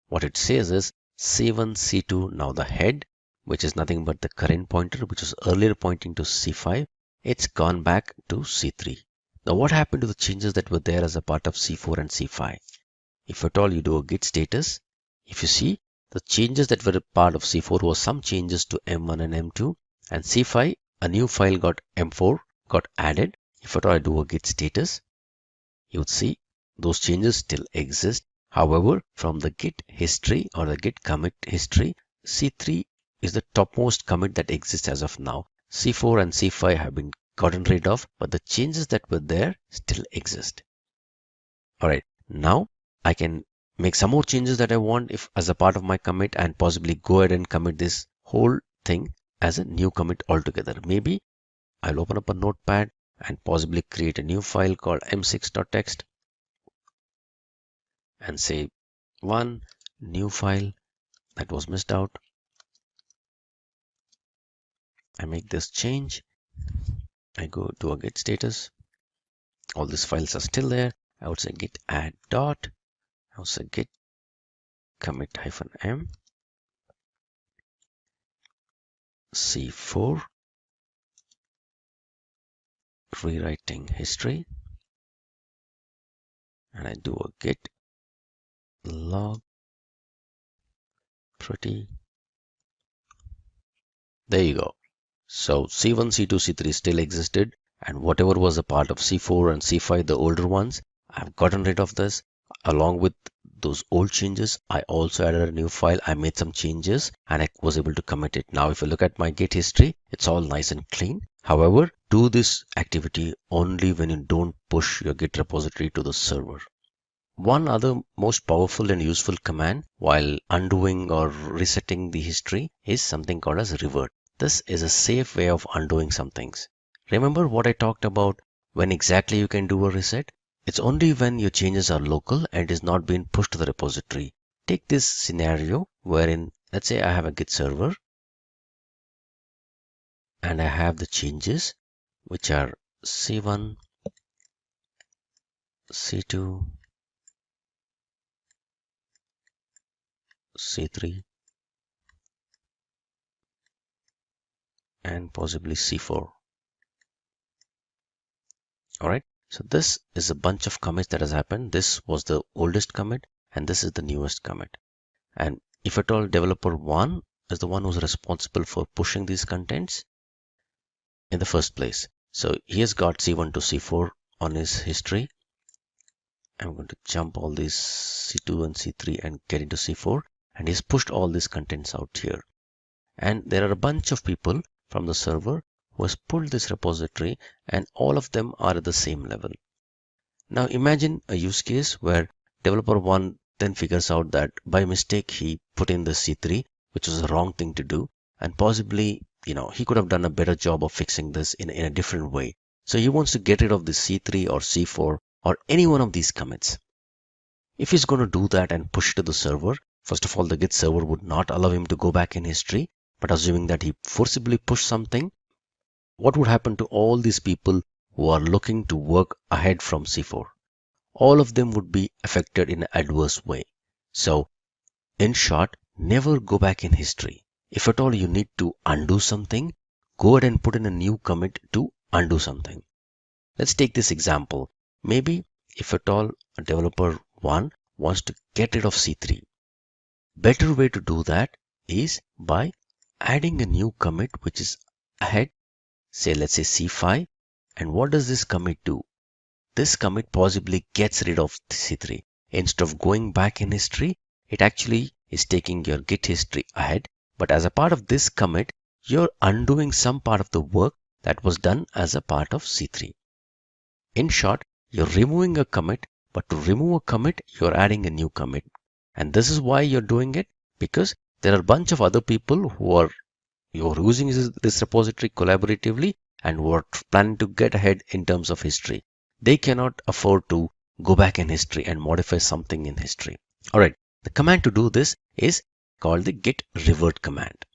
what it says is C1, C2, now the head, which is nothing but the current pointer, which was earlier pointing to C5, it's gone back to C3. Now what happened to the changes that were there as a part of C4 and C5? If at all you do a git status, if you see the changes that were a part of C4 was some changes to M1 and M2, and C5, a new file got M4 got added. If at all I do a git status, you would see those changes still exist. However, from the git history or the git commit history, C3 is the topmost commit that exists as of now. C4 and C5 have been gotten rid of, but the changes that were there still exist. All right, now I can make some more changes that I want if as a part of my commit and possibly go ahead and commit this whole thing as a new commit altogether. Maybe I'll open up a notepad and possibly create a new file called m6.txt and say 1 new file that was missed out. I make this change. I go to a git status. All these files are still there. I would say git add dot. I would say git commit -m c4 rewriting history, and I do a git log pretty. There you go. So C1, C2, C3 still existed, and whatever was a part of C4 and C5, the older ones, I've gotten rid of this. Along with those old changes, I also added a new file. I made some changes and I was able to commit it. Now if you look at my git history, it's all nice and clean. However, do this activity only when you don't push your git repository to the server. One other most powerful and useful command while undoing or resetting the history is something called as revert. This is a safe way of undoing some things. Remember what I talked about when exactly you can do a reset? It's only when your changes are local and is not being pushed to the repository. Take this scenario wherein, let's say I have a Git server and I have the changes which are C1, C2, C3, and possibly C4. All right. So this is a bunch of commits that has happened. This was the oldest commit and this is the newest commit. And if at all developer 1 is the one who's responsible for pushing these contents in the first place. So he has got C1 to C4 on his history. I'm going to jump all these C2 and C3 and get into C4, and he's pushed all these contents out here. And there are a bunch of people from the server who has pulled this repository, and all of them are at the same level. Now imagine a use case where developer 1 then figures out that by mistake he put in the C3, which was the wrong thing to do, and possibly he could have done a better job of fixing this in a different way. So he wants to get rid of the C3 or C4 or any one of these commits. If he's going to do that and push it to the server, first of all, the Git server would not allow him to go back in history. But assuming that he forcibly pushed something, what would happen to all these people who are looking to work ahead from C4? All of them would be affected in an adverse way. So in short, never go back in history. If at all you need to undo something, go ahead and put in a new commit to undo something. Let's take this example. Maybe if at all a developer 1 wants to get rid of C3, better way to do that is by adding a new commit which is ahead, say let's say C5. And what does this commit do? This commit possibly gets rid of C3. Instead of going back in history, it actually is taking your Git history ahead. But as a part of this commit, you're undoing some part of the work that was done as a part of C3. In short, you're removing a commit, but to remove a commit, you're adding a new commit. And this is why you're doing it, because there are a bunch of other people who are using this repository collaboratively and who are planning to get ahead in terms of history. They cannot afford to go back in history and modify something in history. All right, the command to do this is called the git revert command.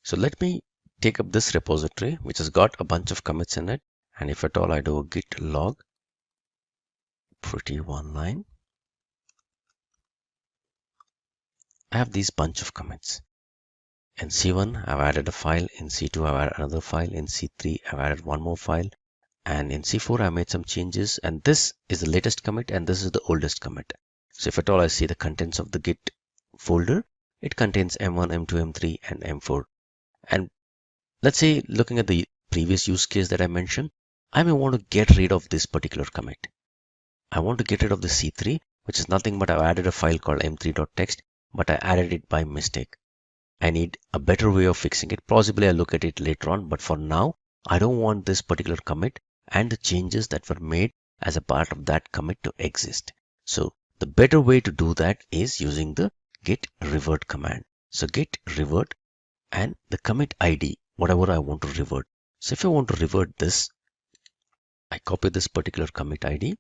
So let me take up this repository, which has got a bunch of commits in it. And if at all I do a git log, pretty one line, I have these bunch of commits. In C1, I've added a file. In C2, I've added another file. In C3, I've added one more file. And in C4, I made some changes. And this is the latest commit, and this is the oldest commit. So if at all I see the contents of the Git folder, it contains M1, M2, M3, and M4. And let's say, looking at the previous use case that I mentioned, I may want to get rid of this particular commit. I want to get rid of the C3, which is nothing but I've added a file called m3.txt, but I added it by mistake. I need a better way of fixing it. Possibly I'll look at it later on, but for now, I don't want this particular commit and the changes that were made as a part of that commit to exist. So the better way to do that is using the git revert command. So git revert and the commit ID, whatever I want to revert. So if I want to revert this, I copy this particular commit ID,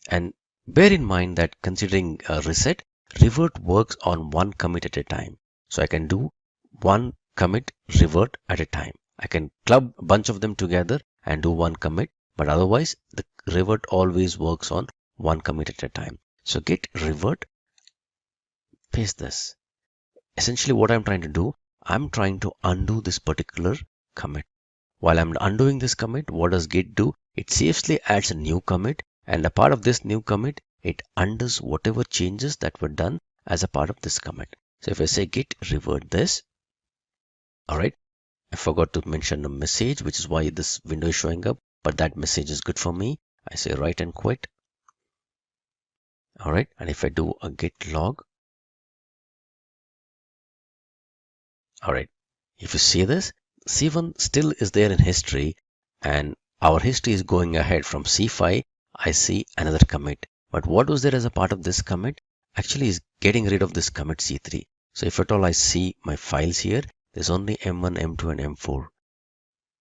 and bear in mind that considering a reset, Revert works on one commit at a time. So I can do one commit revert at a time. I can club a bunch of them together and do one commit, but otherwise the revert always works on one commit at a time. So git revert, paste this. Essentially what I'm trying to do, I'm trying to undo this particular commit. While I'm undoing this commit, what does git do? It safely adds a new commit, and a part of this new commit, it undoes whatever changes that were done as a part of this commit. So if I say git revert this, all right, I forgot to mention a message, which is why this window is showing up, but that message is good for me. I say write and quit. All right, and if I do a git log, all right, if you see this, C1 still is there in history, and our history is going ahead from C5. I see another commit, but what was there as a part of this commit actually is getting rid of this commit C3. So if at all I see my files here, there's only M1, M2 and M4.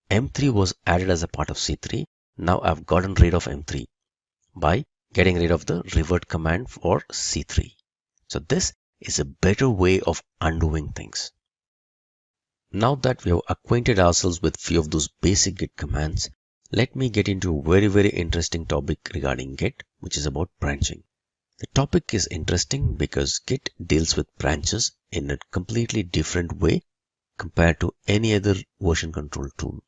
M3 was added as a part of C3. Now I've gotten rid of M3 by getting rid of the revert command for C3. So this is a better way of undoing things. Now that we have acquainted ourselves with few of those basic git commands, let me get into a very interesting topic regarding git, which is about branching. The topic is interesting because git deals with branches in a completely different way compared to any other version control tool.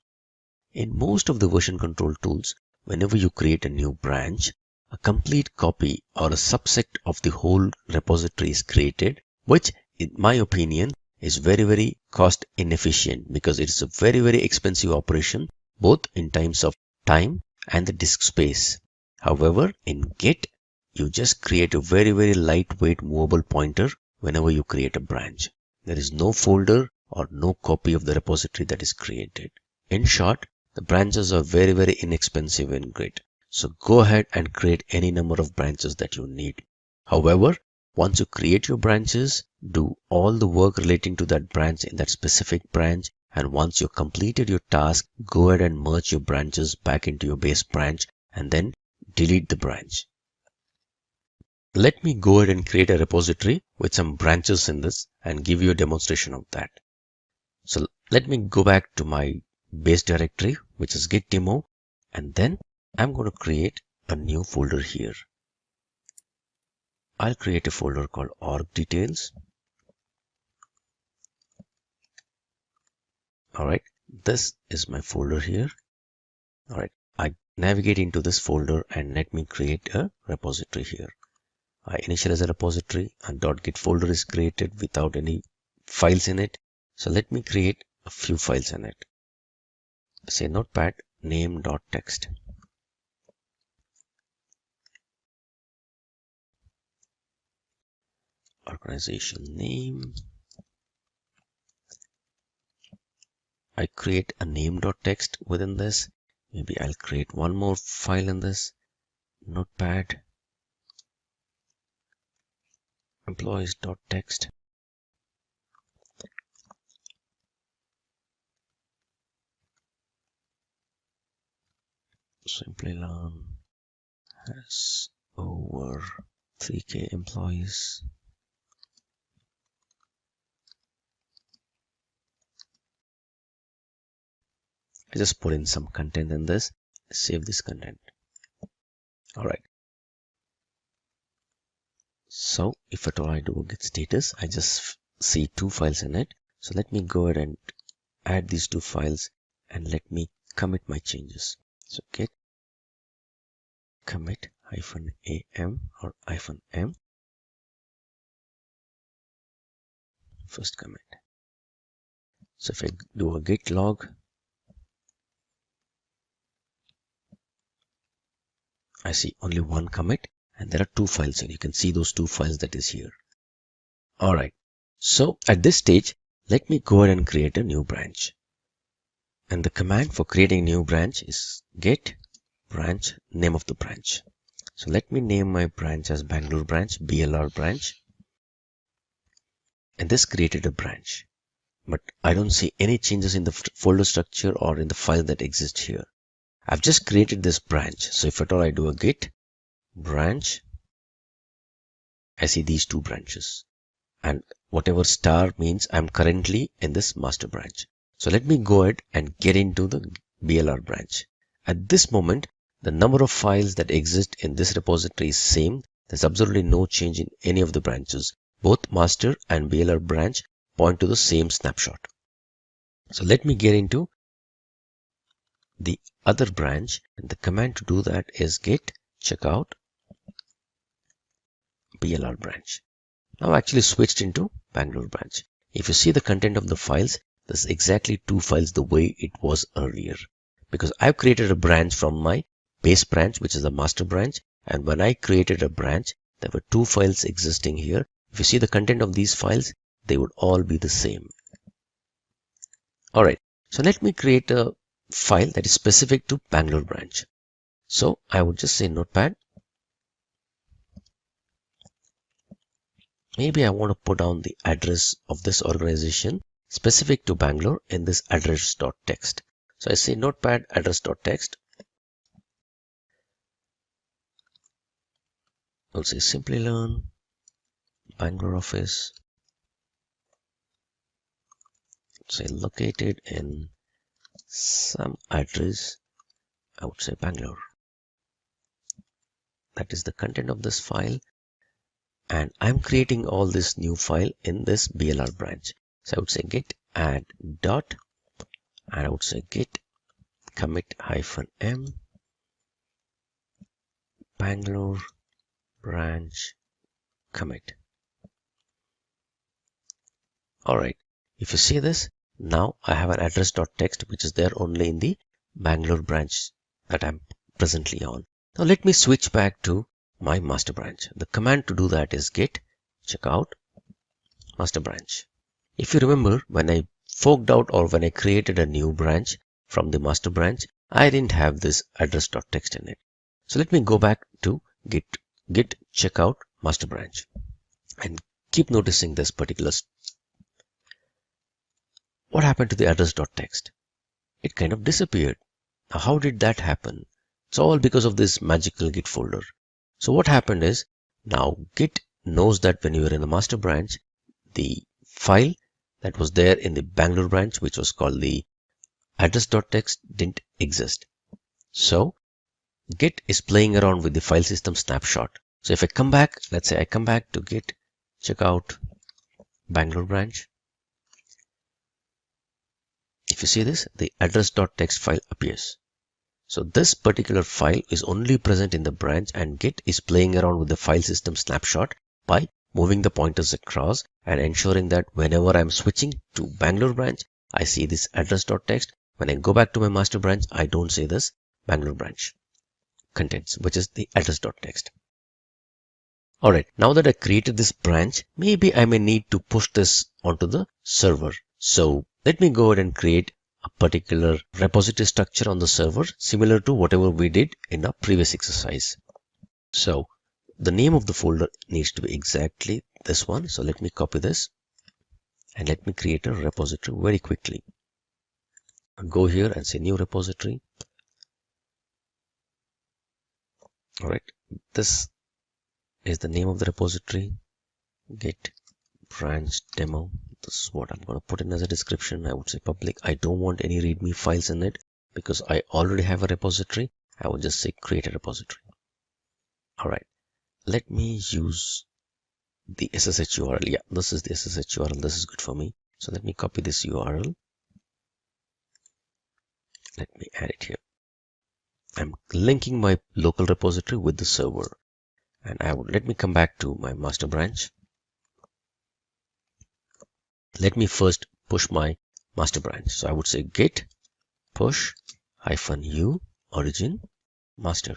In most of the version control tools, whenever you create a new branch, a complete copy or a subset of the whole repository is created, which in my opinion is very cost inefficient because it's a very expensive operation, both in terms of time and the disk space. However, in Git, you just create a very lightweight movable pointer whenever you create a branch. There is no folder or no copy of the repository that is created. In short, the branches are very inexpensive in Git. So go ahead and create any number of branches that you need. However, once you create your branches, do all the work relating to that branch in that specific branch. And once you've completed your task, go ahead and merge your branches back into your base branch and then delete the branch. Let me go ahead and create a repository with some branches in this and give you a demonstration of that. So let me go back to my base directory, which is git demo, and then I'm going to create a new folder here. I'll create a folder called org details. All right, this is my folder here. All right, I navigate into this folder and let me create a repository here. I initialize a repository and .git folder is created without any files in it. So let me create a few files in it. Say notepad name.txt. Organization name. I create a name.txt within this. Maybe I'll create one more file in this. Notepad employees.txt. Simplilearn has over 3K employees. I just put in some content in this. Save this content. All right. So if at all I do a git status, I just see two files in it. So let me go ahead and add these two files and let me commit my changes. So git commit -am or -m. First commit. So if I do a git log, I see only one commit and there are two files here. You can see those two files that is here. All right. So at this stage, let me go ahead and create a new branch. And the command for creating a new branch is git branch name of the branch. So let me name my branch as Bangalore branch, BLR branch. And this created a branch. But I don't see any changes in the folder structure or in the file that exists here. I've just created this branch. So if at all I do a git branch I see these two branches, and whatever star means I'm currently in this master branch. So let me go ahead and get into the BLR branch. At this moment, the number of files that exist in this repository is same. There's absolutely no change in any of the branches. Both master and BLR branch point to the same snapshot. So let me get into the other branch, and the command to do that is git checkout BLR branch. Now I actually switched into Bangalore branch. If you see the content of the files, there's exactly two files the way it was earlier, because I've created a branch from my base branch, which is the master branch, and when I created a branch, there were two files existing here. If you see the content of these files, they would all be the same. Alright, so let me create a file that is specific to Bangalore branch. So I would just say notepad. Maybe I want to put down the address of this organization specific to Bangalore in this address.txt. So I say notepad address.txt. I'll say Simplilearn Bangalore office. Say located in some address. I would say Bangalore. That is the content of this file. And I'm creating all this new file in this BLR branch. So I would say git add dot, and I would say git commit -m Bangalore branch commit. Alright, if you see this, now I have an address.txt which is there only in the Bangalore branch that I'm presently on. Now let me switch back to my master branch. The command to do that is git checkout master branch. If you remember, when I forked out or when I created a new branch from the master branch, I didn't have this address.txt in it. So let me go back to git checkout master branch and keep noticing this particular. What happened to the address.txt? It kind of disappeared. Now how did that happen? It's all because of this magical git folder. So what happened is, now git knows that when you are in the master branch, the file that was there in the Bangalore branch, which was called the address.txt, didn't exist. So git is playing around with the file system snapshot. So if I come back, let's say I come back to git checkout Bangalore branch. If you see this, the address.txt file appears. So this particular file is only present in the branch, and git is playing around with the file system snapshot by moving the pointers across and ensuring that whenever I'm switching to Bangalore branch, I see this address.txt. When I go back to my master branch, I don't see this Bangalore branch contents, which is the address.txt. Alright, now that I created this branch, maybe I may need to push this onto the server. So let me go ahead and create a particular repository structure on the server, similar to whatever we did in our previous exercise. So the name of the folder needs to be exactly this one. So let me copy this and let me create a repository very quickly. I'll go here and say new repository. All right, this is the name of the repository, git branch demo. This is what I'm going to put in as a description. I would say public. I don't want any readme files in it because I already have a repository. I would just say create a repository. All right, let me use the SSH URL. Yeah, this is the SSH URL. This is good for me. So let me copy this URL. Let me add it here. I'm linking my local repository with the server, and let me come back to my master branch. Let me first push my master branch. So I would say git push -u origin master.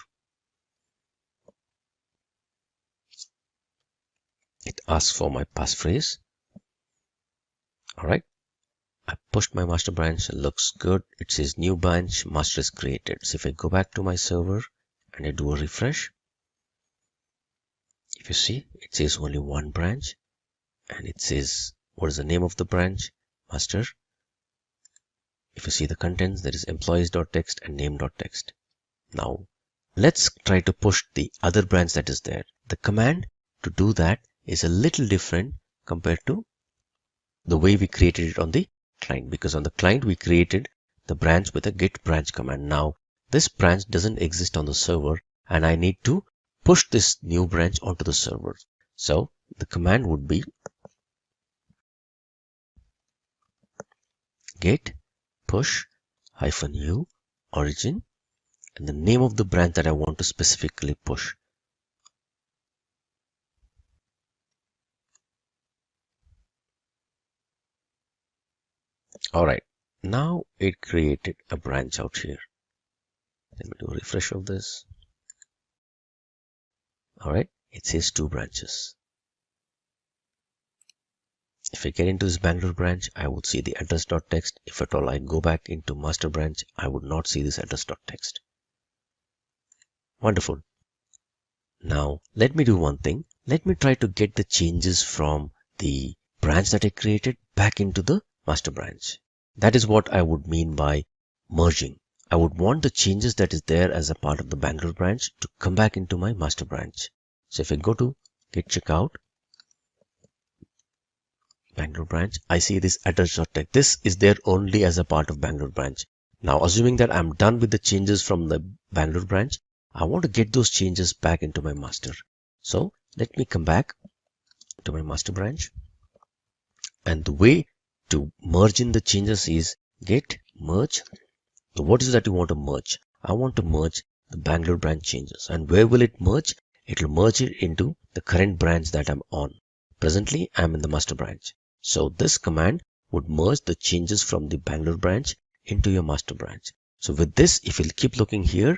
It asks for my passphrase. All right, I pushed my master branch. It looks good. It says new branch master is created. So if I go back to my server and I do a refresh, if you see, it says only one branch, and it says what is the name of the branch? Master. If you see the contents, there is employees.txt and name.txt. Now let's try to push the other branch that is there. The command to do that is a little different compared to the way we created it on the client, because on the client we created the branch with a git branch command. Now this branch doesn't exist on the server and I need to push this new branch onto the server. So the command would be git push -u origin and the name of the branch that I want to specifically push. Alright, now it created a branch out here. Let me do a refresh of this. Alright, it says 2 branches. If I get into this Bangalore branch, I would see the address.txt. If at all I go back into master branch, I would not see this address.txt. Wonderful. Now let me do one thing. Let me try to get the changes from the branch that I created back into the master branch. That is what I would mean by merging. I would want the changes that is there as a part of the Bangalore branch to come back into my master branch. So if I go to git checkout, Bangalore branch, I see this address.txt. This is there only as a part of Bangalore branch. Now assuming that I'm done with the changes from the Bangalore branch, I want to get those changes back into my master. So let me come back to my master branch. And the way to merge in the changes is git merge. So what is it that you want to merge? I want to merge the Bangalore branch changes. And where will it merge? It will merge it into the current branch that I'm on. Presently, I'm in the master branch. So this command would merge the changes from the Bangalore branch into your master branch. So with this, if you'll keep looking here,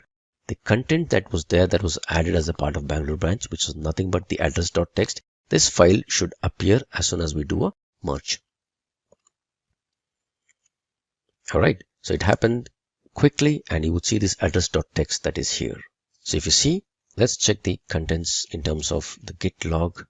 the content that was there that was added as a part of Bangalore branch, which was nothing but the address.txt, this file should appear as soon as we do a merge. Alright, so it happened quickly and you would see this address.txt that is here. So if you see, let's check the contents in terms of the git log.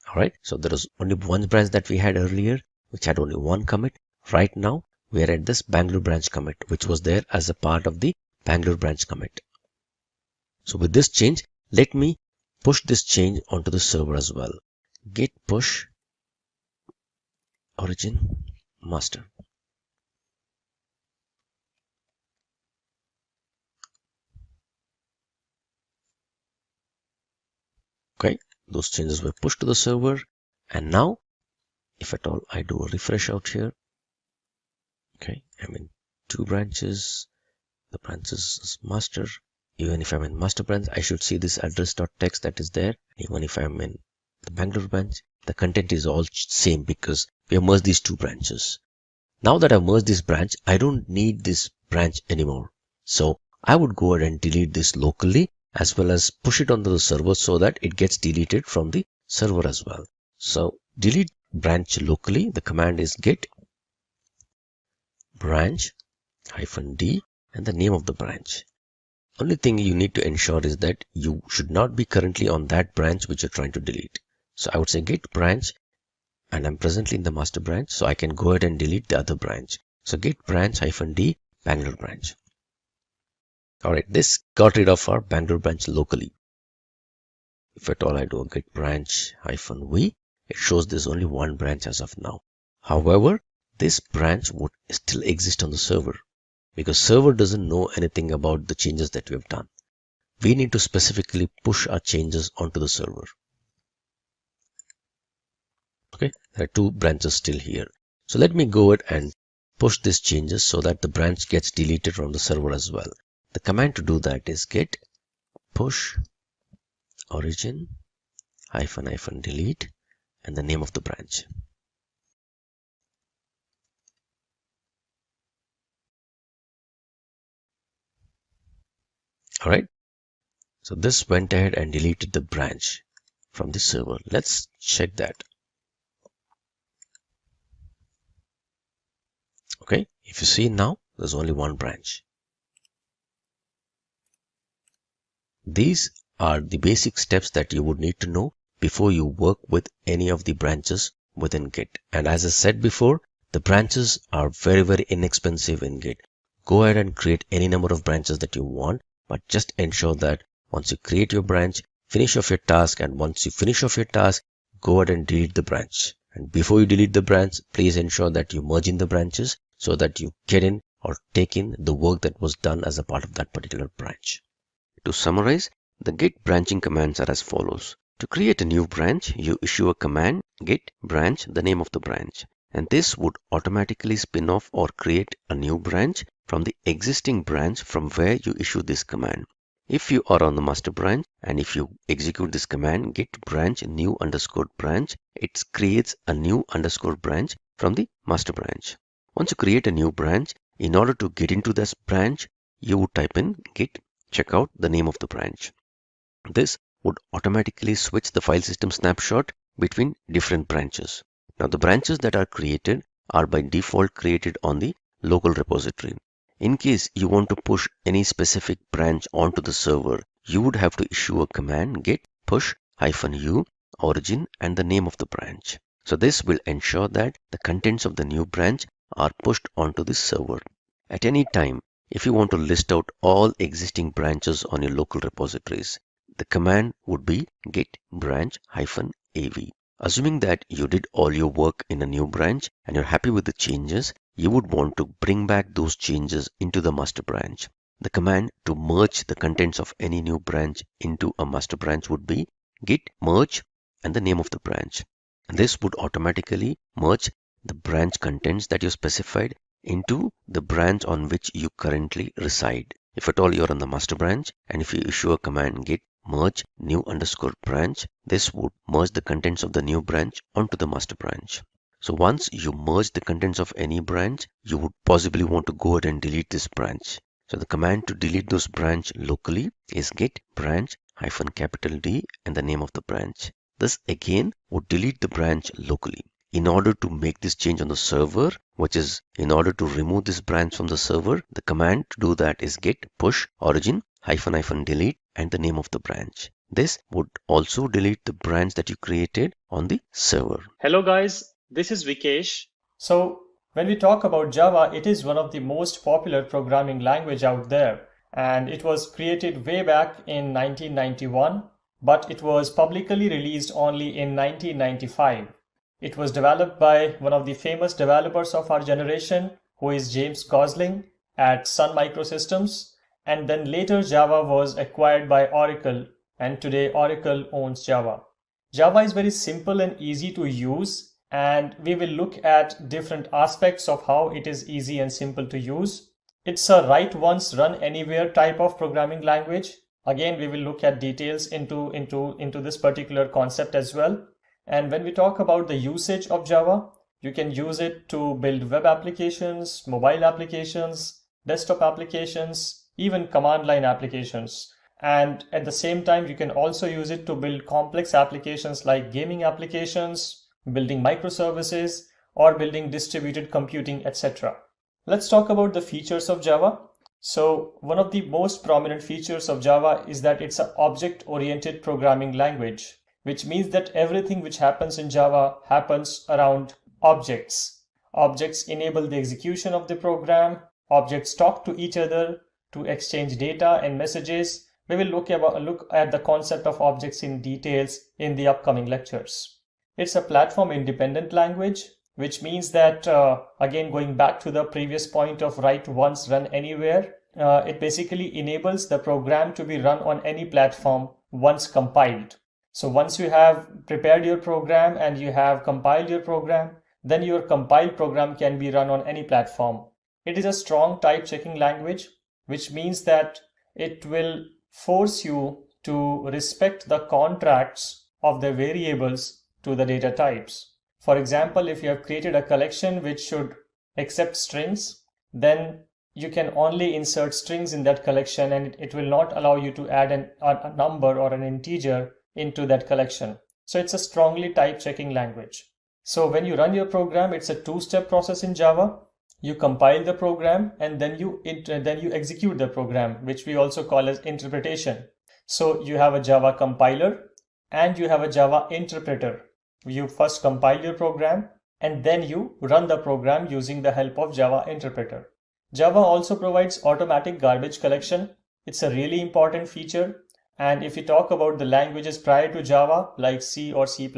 Alright, so there was only one branch that we had earlier, which had only one commit. Right now, we are at this Bangalore branch commit, which was there as a part of the Bangalore branch commit. So with this change, let me push this change onto the server as well. Git push origin master. Okay, those changes were pushed to the server. And now, if at all I do a refresh out here, okay, I'm in 2 branches. The branches is master. Even if I'm in master branch, I should see this address.txt that is there. Even if I'm in the Bangalore branch, the content is all same because we have merged these 2 branches. Now that I've merged this branch, I don't need this branch anymore. So I would go ahead and delete this locally as well as push it onto the server so that it gets deleted from the server as well. So delete branch locally. The command is git branch -d and the name of the branch. Only thing you need to ensure is that you should not be currently on that branch which you're trying to delete. So I would say git branch, and I'm presently in the master branch, so I can go ahead and delete the other branch. So git branch -d Bangalore branch. Alright, this got rid of our Bangalore branch locally. If at all I do a git branch -v, it shows there's only one branch as of now. However, this branch would still exist on the server because server doesn't know anything about the changes that we have done. We need to specifically push our changes onto the server. Okay, there are 2 branches still here. So let me go ahead and push these changes so that the branch gets deleted from the server as well. The command to do that is git push origin -delete and the name of the branch. Alright, so this went ahead and deleted the branch from the server. Let's check that. Okay, if you see now, there's only one branch. These are the basic steps that you would need to know before you work with any of the branches within Git. And as I said before, the branches are very, very inexpensive in Git. Go ahead and create any number of branches that you want, but just ensure that once you create your branch, finish off your task, and once you finish off your task, go ahead and delete the branch. And before you delete the branch, please ensure that you merge in the branches so that you get in or take in the work that was done as a part of that particular branch. To summarize, the git branching commands are as follows. To create a new branch, you issue a command git branch, the name of the branch, and this would automatically spin off or create a new branch from the existing branch from where you issue this command. If you are on the master branch and if you execute this command git branch new underscore branch, it creates a new underscore branch from the master branch. Once you create a new branch, in order to get into this branch, you would type in git checkout, the name of the branch. This would automatically switch the file system snapshot between different branches. Now the branches that are created are by default created on the local repository. In case you want to push any specific branch onto the server, you would have to issue a command git push -u origin and the name of the branch. So this will ensure that the contents of the new branch are pushed onto the server. At any time, if you want to list out all existing branches on your local repositories, the command would be git branch -av. Assuming that you did all your work in a new branch and you're happy with the changes, you would want to bring back those changes into the master branch. The command to merge the contents of any new branch into a master branch would be git merge and the name of the branch. And this would automatically merge the branch contents that you specified into the branch on which you currently reside. If at all you're on the master branch and if you issue a command git merge new underscore branch, this would merge the contents of the new branch onto the master branch. So once you merge the contents of any branch, you would possibly want to go ahead and delete this branch. So the command to delete those branch locally is git branch -D and the name of the branch. This again would delete the branch locally. In order to make this change on the server, which is in order to remove this branch from the server, the command to do that is git push origin -delete and the name of the branch. This would also delete the branch that you created on the server. Hello guys, this is Vikesh. So when we talk about Java, it is one of the most popular programming language out there, and it was created way back in 1991, but it was publicly released only in 1995. It was developed by one of the famous developers of our generation, who is James Gosling at Sun Microsystems. And then later Java was acquired by Oracle, and today Oracle owns Java. Java is very simple and easy to use, and we will look at different aspects of how it is easy and simple to use. It's a write once, run anywhere type of programming language. Again, we will look at details into this particular concept as well. And when we talk about the usage of Java, you can use it to build web applications, mobile applications, desktop applications, even command line applications. And at the same time, you can also use it to build complex applications like gaming applications, building microservices, or building distributed computing, etc. Let's talk about the features of Java. So one of the most prominent features of Java is that it's an object-oriented programming language, which means that everything which happens in Java happens around objects. Objects enable the execution of the program. Objects talk to each other to exchange data and messages. We will look at the concept of objects in details in the upcoming lectures. It's a platform-independent language, which means that, again, going back to the previous point of write once, run anywhere, it basically enables the program to be run on any platform once compiled. So once you have prepared your program and you have compiled your program, then your compiled program can be run on any platform. It is a strong type checking language, which means that it will force you to respect the contracts of the variables to the data types. For example, if you have created a collection which should accept strings, then you can only insert strings in that collection, and it will not allow you to add a number or an integer into that collection. So it's a strongly type checking language. So when you run your program, it's a two-step process in Java. You compile the program and then you execute the program, which we also call as interpretation. So you have a Java compiler and you have a Java interpreter. You first compile your program and then you run the program using the help of Java interpreter. Java also provides automatic garbage collection. It's a really important feature. And if we talk about the languages prior to Java, like C or C++,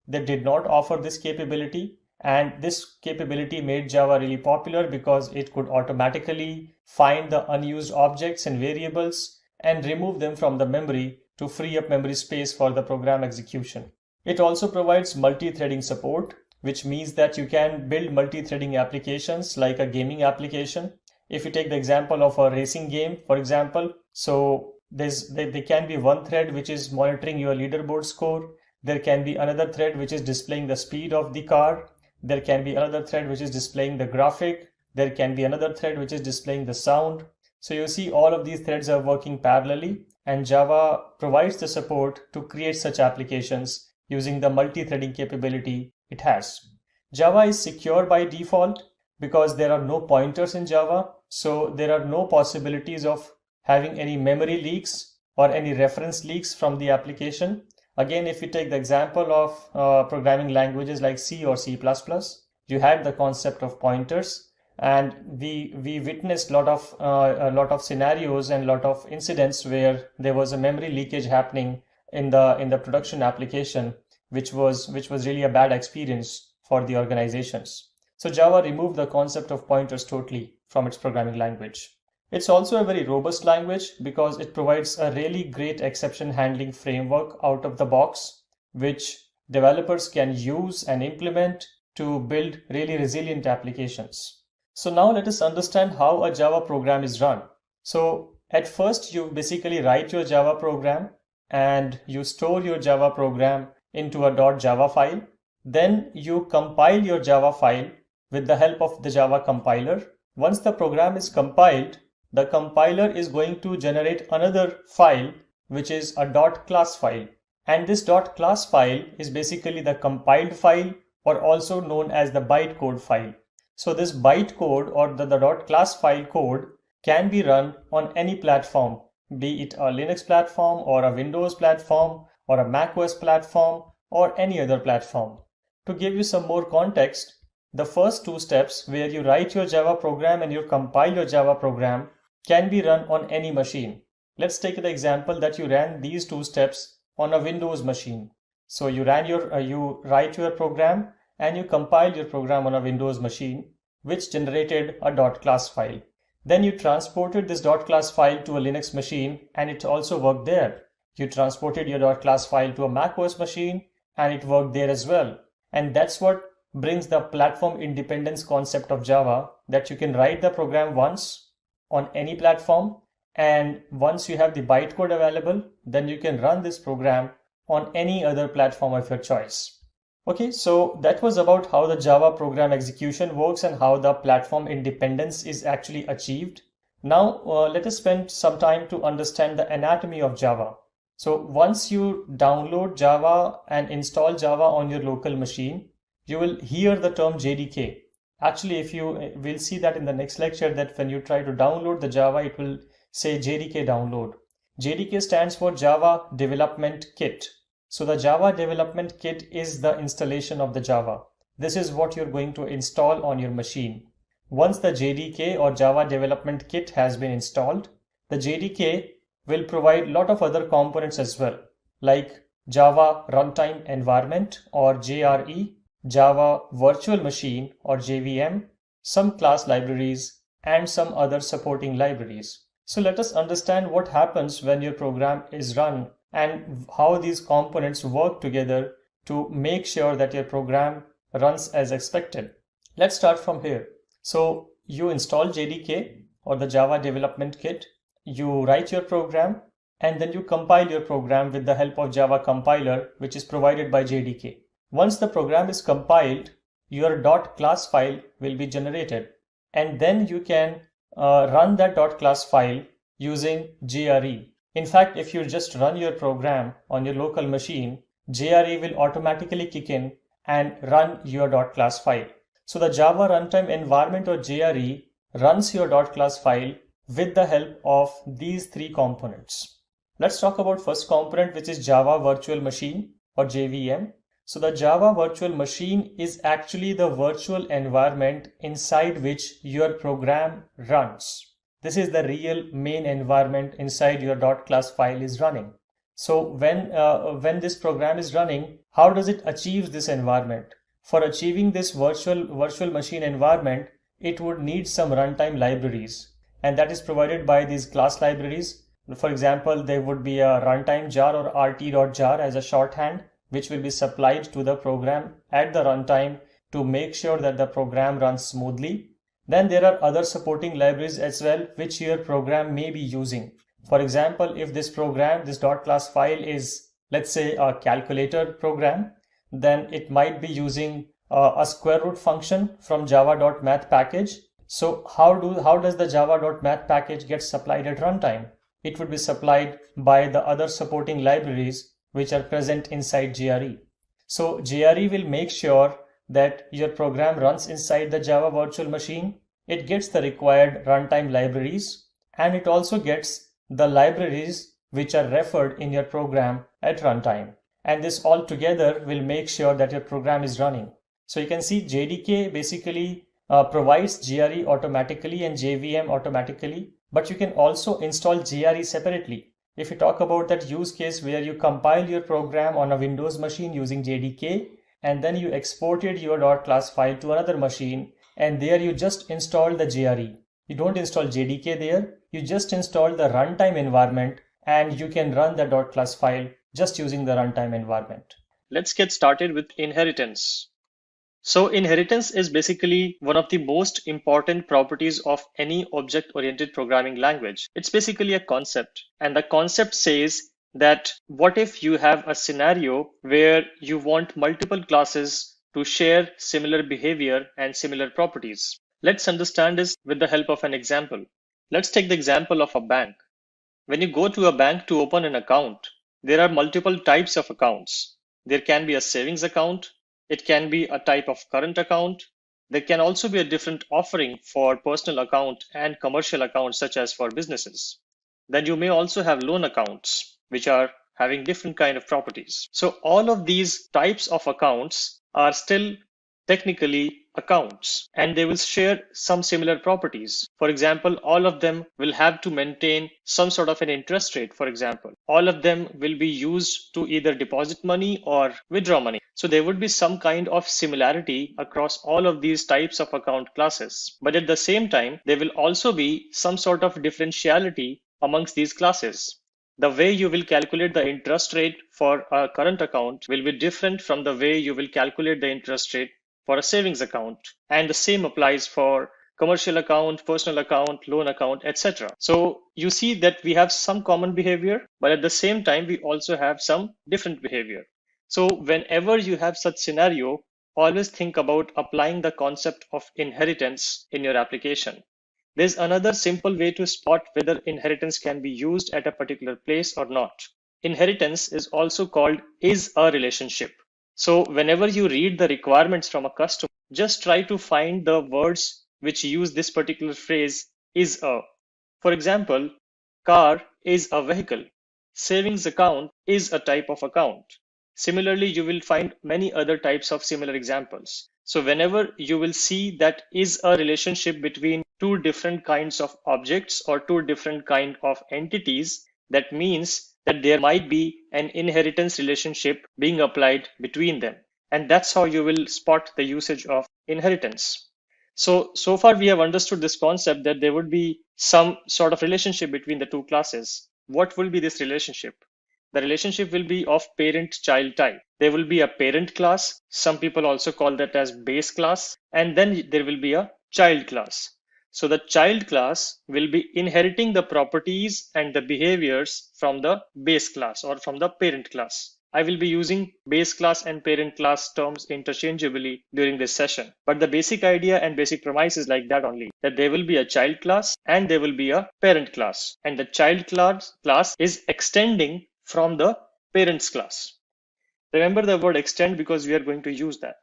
they did not offer this capability. And this capability made Java really popular because it could automatically find the unused objects and variables and remove them from the memory to free up memory space for the program execution. It also provides multi-threading support, which means that you can build multi-threading applications like a gaming application. If you take the example of a racing game, for example, so there can be one thread which is monitoring your leaderboard score. There can be another thread which is displaying the speed of the car. There can be another thread which is displaying the graphic. There can be another thread which is displaying the sound. So you see all of these threads are working parallelly, and Java provides the support to create such applications using the multi-threading capability it has. Java is secure by default because there are no pointers in Java, so there are no possibilities of having any memory leaks or any reference leaks from the application. Again, if you take the example of programming languages like C or C++, you had the concept of pointers, and we witnessed a lot of scenarios and a lot of incidents where there was a memory leakage happening in the production application, which was really a bad experience for the organizations. So Java removed the concept of pointers totally from its programming language. It's also a very robust language because it provides a really great exception handling framework out of the box, which developers can use and implement to build really resilient applications. So now let us understand how a Java program is run. So at first you basically write your Java program and you store your Java program into a .java file. Then you compile your Java file with the help of the Java compiler. Once the program is compiled, the compiler is going to generate another file, which is a .class file. And this .class file is basically the compiled file, or also known as the bytecode file. So this bytecode or the .class file code can be run on any platform, be it a Linux platform or a Windows platform or a macOS platform or any other platform. To give you some more context, the first two steps where you write your Java program and you compile your Java program can be run on any machine. Let's take the example that you ran these two steps on a Windows machine. So you write your program and you compile your program on a Windows machine, which generated a .class file. Then you transported this .class file to a Linux machine and it also worked there. You transported your .class file to a macOS machine and it worked there as well. And that's what brings the platform independence concept of Java, that you can write the program once on any platform, and once you have the bytecode available, then you can run this program on any other platform of your choice. Okay, so that was about how the Java program execution works and how the platform independence is actually achieved. Now let us spend some time to understand the anatomy of Java. So once you download Java and install Java on your local machine, you will hear the term JDK. Actually, we'll see that in the next lecture, that when you try to download the Java, it will say JDK download. JDK stands for Java Development Kit. So the Java Development Kit is the installation of the Java. This is what you're going to install on your machine. Once the JDK or Java Development Kit has been installed, the JDK will provide a lot of other components as well, like Java Runtime Environment or JRE, Java Virtual Machine or JVM, some class libraries, and some other supporting libraries. So let us understand what happens when your program is run and how these components work together to make sure that your program runs as expected. Let's start from here. So you install JDK or the Java Development Kit, you write your program, and then you compile your program with the help of Java compiler, which is provided by JDK. Once the program is compiled, your .class file will be generated, and then you can run that .class file using JRE. In fact, if you just run your program on your local machine, JRE will automatically kick in and run your .class file. So the Java Runtime Environment or JRE runs your .class file with the help of these three components. Let's talk about first component, which is Java Virtual Machine or JVM. So the Java Virtual Machine is actually the virtual environment inside which your program runs. This is the real main environment inside your .class file is running. So when this program is running, how does it achieve this environment? For achieving this virtual machine environment, it would need some runtime libraries, and that is provided by these class libraries. For example, there would be a runtime jar or rt.jar as a shorthand, which will be supplied to the program at the runtime to make sure that the program runs smoothly. Then there are other supporting libraries as well, which your program may be using. For example, if this program, this .class file is, let's say, a calculator program, then it might be using a square root function from java.math package. So how does the java.math package get supplied at runtime? It would be supplied by the other supporting libraries which are present inside JRE. So JRE will make sure that your program runs inside the Java virtual machine. It gets the required runtime libraries, and it also gets the libraries which are referred in your program at runtime. And this all together will make sure that your program is running. So you can see JDK basically provides JRE automatically and JVM automatically, but you can also install JRE separately. If you talk about that use case where you compile your program on a Windows machine using JDK, and then you exported your .class file to another machine, and there you just install the JRE. You don't install JDK there, you just install the runtime environment, and you can run the .class file just using the runtime environment. Let's get started with inheritance. So inheritance is basically one of the most important properties of any object-oriented programming language. It's basically a concept, and the concept says that what if you have a scenario where you want multiple classes to share similar behavior and similar properties. Let's understand this with the help of an example. Let's take the example of a bank. When you go to a bank to open an account, there are multiple types of accounts. There can be a savings account. It can be a type of current account. There can also be a different offering for personal account and commercial accounts, such as for businesses. Then you may also have loan accounts, which are having different kind of properties. So all of these types of accounts are still technically accounts, and they will share some similar properties. For example, all of them will have to maintain some sort of an interest rate, for example. All of them will be used to either deposit money or withdraw money. So there would be some kind of similarity across all of these types of account classes. But at the same time, there will also be some sort of differentiality amongst these classes. The way you will calculate the interest rate for a current account will be different from the way you will calculate the interest rate for a savings account. And the same applies for commercial account, personal account, loan account, etc. So you see that we have some common behavior, but at the same time, we also have some different behavior. So whenever you have such scenario, always think about applying the concept of inheritance in your application. There's another simple way to spot whether inheritance can be used at a particular place or not. Inheritance is also called is a relationship. So whenever you read the requirements from a customer, just try to find the words which use this particular phrase is a. For example, car is a vehicle. Savings account is a type of account. Similarly, you will find many other types of similar examples. So whenever you will see that is a relationship between two different kinds of objects or two different kind of entities, that means that there might be an inheritance relationship being applied between them. And that's how you will spot the usage of inheritance. So far we have understood this concept that there would be some sort of relationship between the two classes. What will be this relationship? The relationship will be of parent-child type. There will be a parent class. Some people also call that as base class. And then there will be a child class. So the child class will be inheriting the properties and the behaviors from the base class or from the parent class. I will be using base class and parent class terms interchangeably during this session. But the basic idea and basic premise is like that only, that there will be a child class and there will be a parent class. And the child class is extending from the parents class. Remember the word extend because we are going to use that.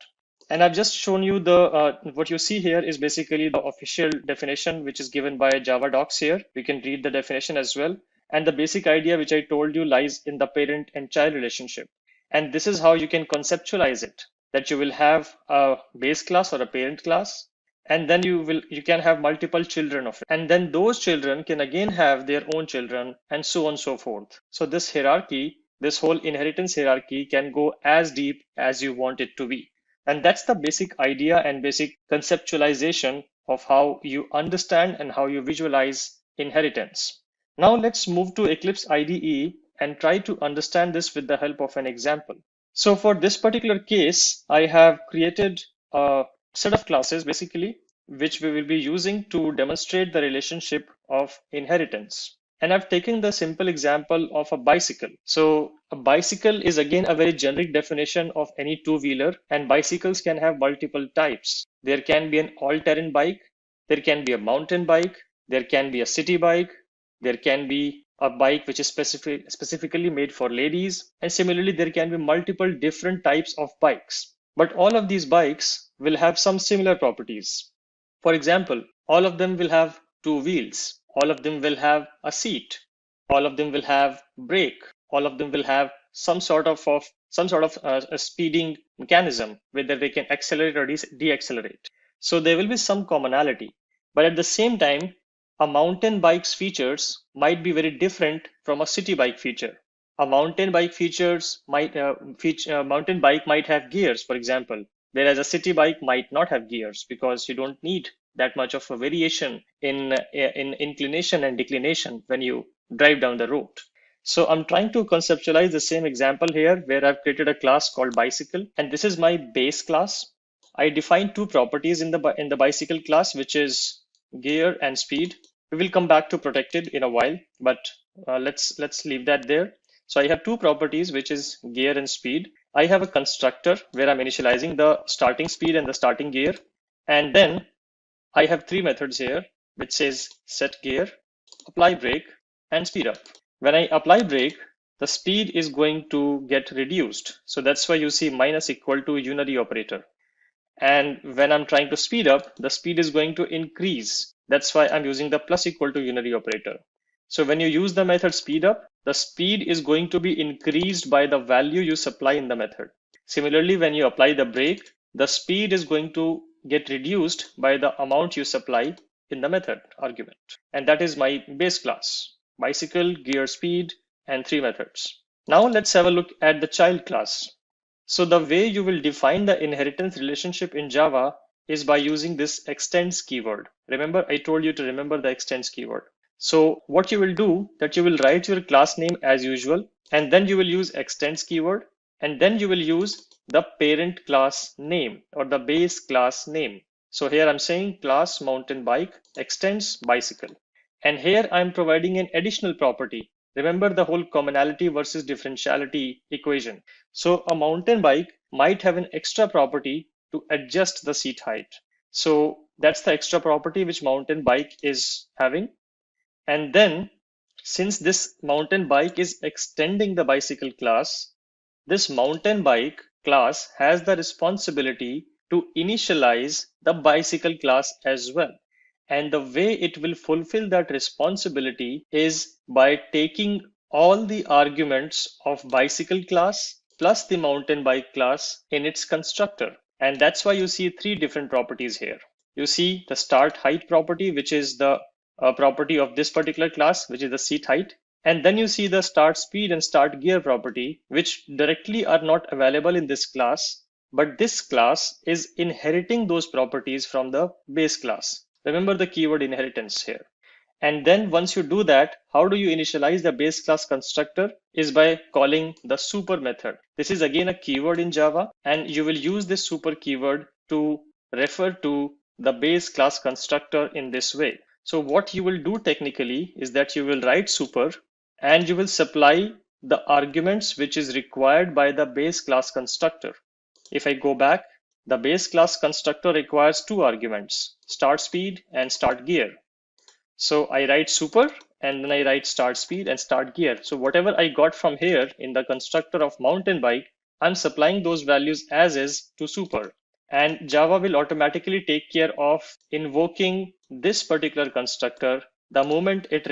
And I've just shown you the what you see here is basically the official definition which is given by Java docs here. We can read the definition as well. And the basic idea which I told you lies in the parent and child relationship. And this is how you can conceptualize it, that you will have a base class or a parent class. and then you can have multiple children of it, and then those children can again have their own children, and so on and so forth. So this hierarchy, this whole inheritance hierarchy, can go as deep as you want it to be. And that's the basic idea and basic conceptualization of how you understand and how you visualize inheritance. Now let's move to Eclipse IDE and try to understand this with the help of an example. So for this particular case, I have created a set of classes basically, which we will be using to demonstrate the relationship of inheritance. And I've taken the simple example of a bicycle. So a bicycle is again a very generic definition of any two-wheeler, and bicycles can have multiple types. There can be an all-terrain bike, there can be a mountain bike, there can be a city bike, there can be a bike which is specifically made for ladies, and similarly there can be multiple different types of bikes. But all of these bikes will have some similar properties. For example, all of them will have two wheels, all of them will have a seat, all of them will have brake, all of them will have some sort of a speeding mechanism, whether they can accelerate or deaccelerate. So there will be some commonality, but at the same time, a mountain bike's features might be very different from a city bike feature. A mountain bike mountain bike might have gears, for example, whereas a city bike might not have gears, because you don't need that much of a variation in inclination and declination when you drive down the road. So I'm trying to conceptualize the same example here, where I've created a class called bicycle, and this is my base class. I define two properties in the bicycle class, which is gear and speed. We will come back to protected in a while, but let's leave that there. So I have two properties, which is gear and speed. I have a constructor where I'm initializing the starting speed and the starting gear, and then I have three methods here, which says set gear, apply brake, and speed up. When I apply brake, the speed is going to get reduced. So that's why you see minus equal to unary operator. And when I'm trying to speed up, the speed is going to increase. That's why I'm using the plus equal to unary operator. So when you use the method speed up, the speed is going to be increased by the value you supply in the method. Similarly, when you apply the brake, the speed is going to get reduced by the amount you supply in the method argument. And that is my base class: bicycle, gear, speed, and three methods. Now let's have a look at the child class. So the way you will define the inheritance relationship in Java is by using this extends keyword. Remember, I told you to remember the extends keyword. So what you will do, that you will write your class name as usual, and then you will use extends keyword, and then you will use the parent class name or the base class name. So here I'm saying class mountain bike extends bicycle. And here I'm providing an additional property. Remember the whole commonality versus differentiality equation. So a mountain bike might have an extra property to adjust the seat height. So that's the extra property which mountain bike is having. And then since this mountain bike is extending the bicycle class, this mountain bike class has the responsibility to initialize the bicycle class as well. And the way it will fulfill that responsibility is by taking all the arguments of bicycle class plus the mountain bike class in its constructor. And that's why you see three different properties here. You see the start height property, which is the property of this particular class, which is the seat height. And then you see the start speed and start gear property, which directly are not available in this class, but this class is inheriting those properties from the base class. Remember the keyword inheritance here. And then once you do that, how do you initialize the base class constructor? Is by calling the super method. This is again a keyword in Java, and you will use this super keyword to refer to the base class constructor in this way. So what you will do technically is that you will write super and you will supply the arguments which is required by the base class constructor. If I go back, the base class constructor requires two arguments, start speed and start gear. So I write super and then I write start speed and start gear. So whatever I got from here in the constructor of mountain bike, I'm supplying those values as is to super. And Java will automatically take care of invoking this particular constructor the moment it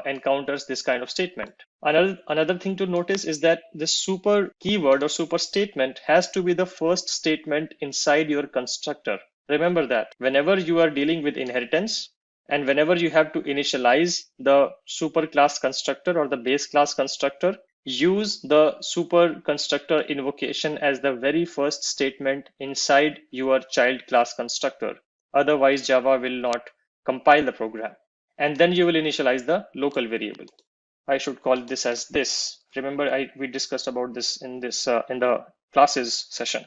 encounters this kind of statement. Another thing to notice is that this super keyword or super statement has to be the first statement inside your constructor. Remember that whenever you are dealing with inheritance and whenever you have to initialize the superclass constructor or the base class constructor, use the super constructor invocation as the very first statement inside your child class constructor. Otherwise, Java will not compile the program. And then you will initialize the local variable. I should call this as this. Remember, we discussed about this in the classes session.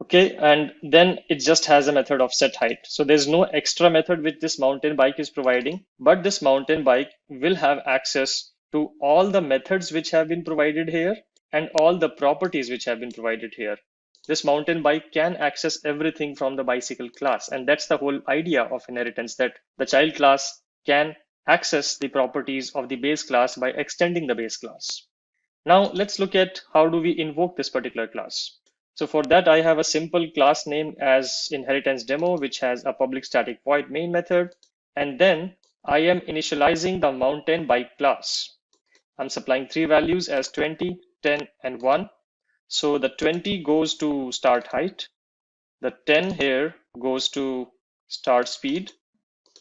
Okay, and then it just has a method of set height. So there's no extra method which this mountain bike is providing, but this mountain bike will have access to all the methods which have been provided here and all the properties which have been provided here. This mountain bike can access everything from the bicycle class. And that's the whole idea of inheritance, that the child class can access the properties of the base class by extending the base class. Now let's look at how do we invoke this particular class. So for that, I have a simple class name as inheritance demo, which has a public static void main method. And then I am initializing the mountain bike class. I'm supplying three values as 20, 10, and 1. So the 20 goes to start height. The 10 here goes to start speed.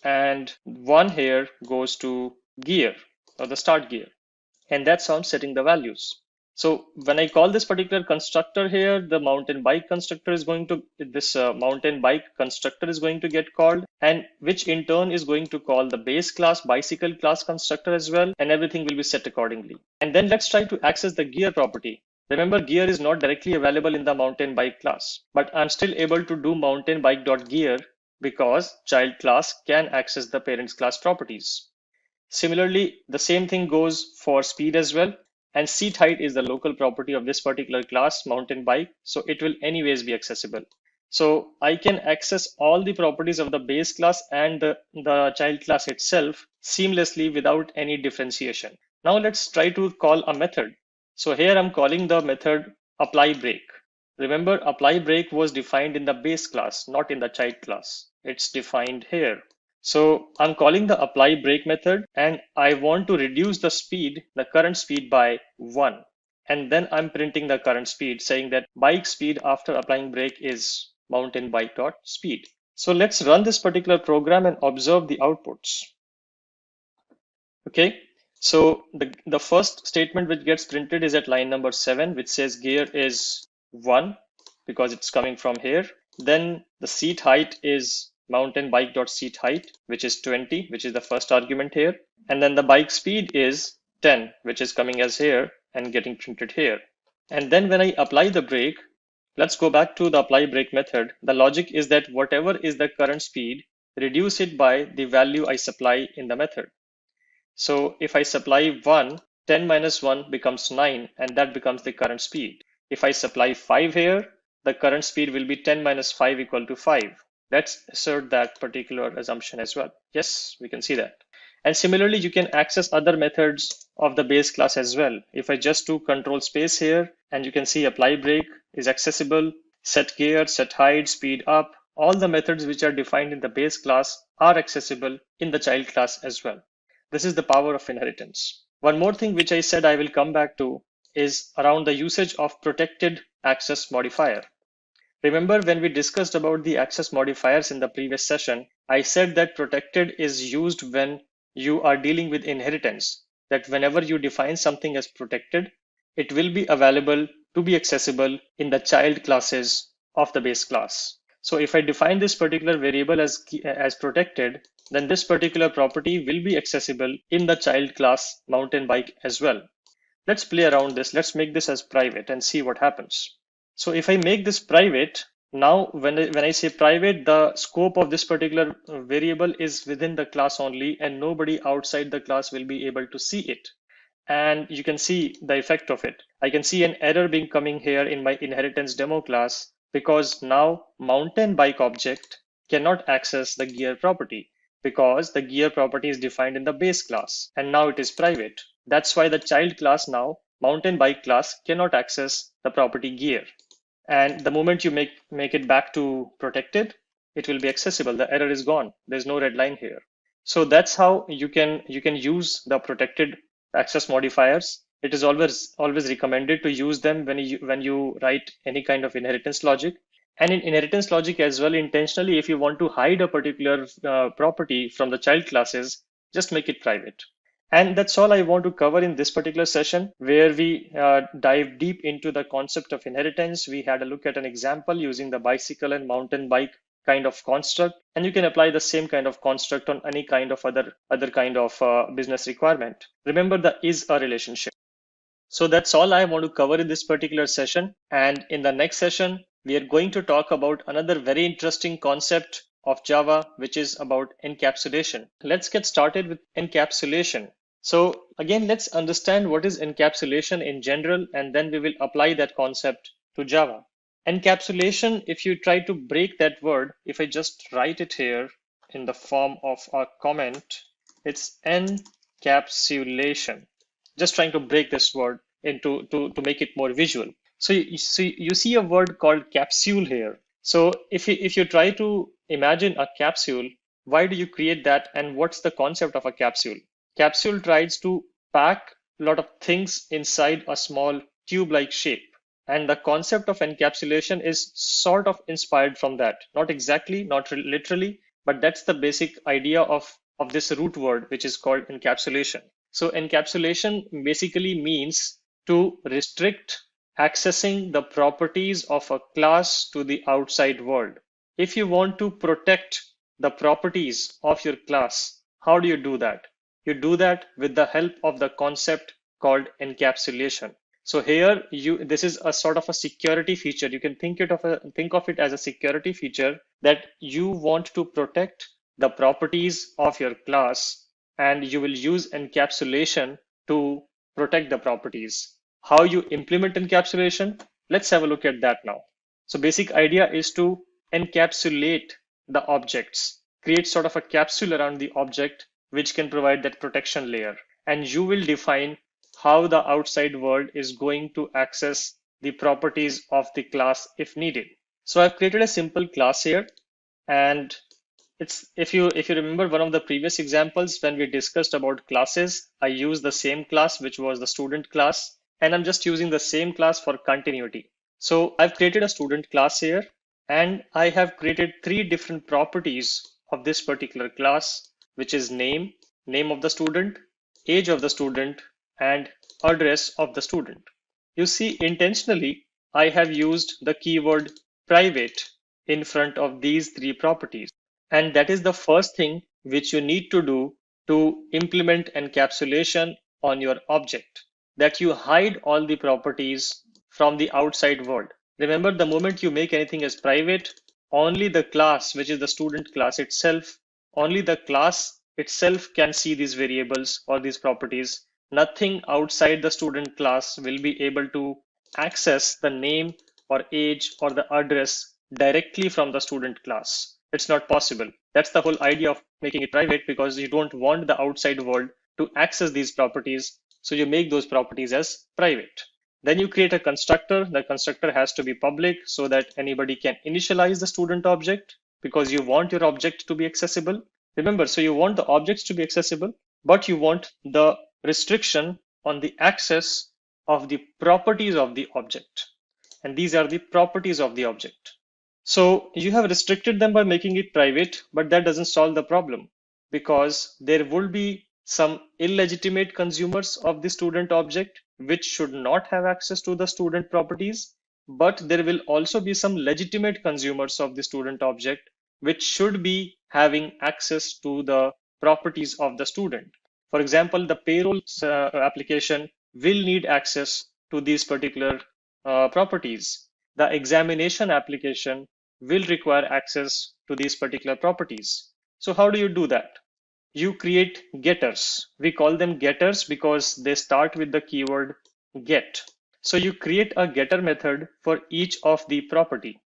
And 1 here goes to gear or the start gear. And that's how I'm setting the values. So when I call this particular constructor here, the mountain bike constructor is going to, mountain bike constructor is going to get called, and which in turn is going to call the base class bicycle class constructor as well, and everything will be set accordingly. And then let's try to access the gear property. Remember, gear is not directly available in the mountain bike class, but I'm still able to do mountain bike.gear because child class can access the parents class properties. Similarly, the same thing goes for speed as well. And seat height is the local property of this particular class, mountain bike. So it will anyways be accessible. So I can access all the properties of the base class and the child class itself seamlessly without any differentiation. Now let's try to call a method. So here I'm calling the method apply break. Remember, apply break was defined in the base class, not in the child class. It's defined here. So I'm calling the apply break method and I want to reduce the speed, the current speed by 1. And then I'm printing the current speed, saying that bike speed after applying break is mountain bike.speed. So let's run this particular program and observe the outputs. Okay, so the first statement which gets printed is at line number 7, which says gear is 1 because it's coming from here. Then the seat height is mountain bike.seat height, which is 20, which is the first argument here. And then the bike speed is 10, which is coming as here and getting printed here. And then when I apply the break, let's go back to the apply break method. The logic is that whatever is the current speed, reduce it by the value I supply in the method. So if I supply 1, 10 minus 1 becomes 9, and that becomes the current speed. If I supply 5 here, the current speed will be 10 minus 5 equal to 5. Let's assert that particular assumption as well. Yes, we can see that. And similarly, you can access other methods of the base class as well. If I just do control space here, and you can see apply break is accessible, set gear, set height, speed up, all the methods which are defined in the base class are accessible in the child class as well. This is the power of inheritance. One more thing which I said I will come back to is around the usage of protected access modifier. Remember when we discussed about the access modifiers in the previous session, I said that protected is used when you are dealing with inheritance, that whenever you define something as protected, it will be available to be accessible in the child classes of the base class. So if I define this particular variable as protected, then this particular property will be accessible in the child class mountain bike as well. Let's play around this. Let's make this as private and see what happens. So if I make this private, now when I say private, the scope of this particular variable is within the class only, and nobody outside the class will be able to see it. And you can see the effect of it. I can see an error being coming here in my inheritance demo class because now mountain bike object cannot access the gear property because the gear property is defined in the base class and now it is private. That's why the child class now, mountain bike class, cannot access the property gear. And the moment you make it back to protected, it will be accessible. The error is gone. There's no red line here. So that's how you can use the protected access modifiers. It is always recommended to use them when you write any kind of inheritance logic. And in inheritance logic as well, intentionally, if you want to hide a particular property from the child classes, just make it private. And that's all I want to cover in this particular session, where we dive deep into the concept of inheritance. We had a look at an example using the bicycle and mountain bike kind of construct, and you can apply the same kind of construct on any kind of other kind of business requirement. Remember, the is a relationship. So that's all I want to cover in this particular session. And in the next session, we are going to talk about another very interesting concept of Java, which is about encapsulation. Let's get started with encapsulation. So again, let's understand what is encapsulation in general, and then we will apply that concept to Java. Encapsulation, if you try to break that word, if I just write it here in the form of a comment, it's encapsulation. Just trying to break this word into to make it more visual. So you see a word called capsule here. So if you try to imagine a capsule, why do you create that, and what's the concept of a capsule? Capsule tries to pack a lot of things inside a small tube-like shape. And the concept of encapsulation is sort of inspired from that. Not exactly, not literally, but that's the basic idea of this root word, which is called encapsulation. So encapsulation basically means to restrict accessing the properties of a class to the outside world. If you want to protect the properties of your class, how do you do that? You do that with the help of the concept called encapsulation. So here, this is a sort of a security feature. You can think of it as a security feature that you want to protect the properties of your class, and you will use encapsulation to protect the properties. How you implement encapsulation? Let's have a look at that now. So basic idea is to encapsulate the objects, create sort of a capsule around the object, which can provide that protection layer. And you will define how the outside world is going to access the properties of the class if needed. So I've created a simple class here, and it's if you remember one of the previous examples when we discussed about classes, I used the same class, which was the student class, and I'm just using the same class for continuity. So I've created a student class here, and I have created 3 different properties of this particular class, which is name of the student, age of the student, and address of the student. You see, intentionally, I have used the keyword private in front of these 3 properties. And that is the first thing which you need to do to implement encapsulation on your object, that you hide all the properties from the outside world. Remember, the moment you make anything as private, only the class, which is the student class itself, only the class itself can see these variables or these properties. Nothing outside the student class will be able to access the name or age or the address directly from the student class. It's not possible. That's the whole idea of making it private, because you don't want the outside world to access these properties. So you make those properties as private. Then you create a constructor. The constructor has to be public so that anybody can initialize the student object, because you want your object to be accessible. Remember, so you want the objects to be accessible, but you want the restriction on the access of the properties of the object. And these are the properties of the object. So you have restricted them by making it private, but that doesn't solve the problem, because there will be some illegitimate consumers of the student object which should not have access to the student properties, but there will also be some legitimate consumers of the student object which should be having access to the properties of the student. For example, the payroll application will need access to these particular properties. The examination application will require access to these particular properties. So how do you do that? You create getters. We call them getters because they start with the keyword get. So you create a getter method for each of the property.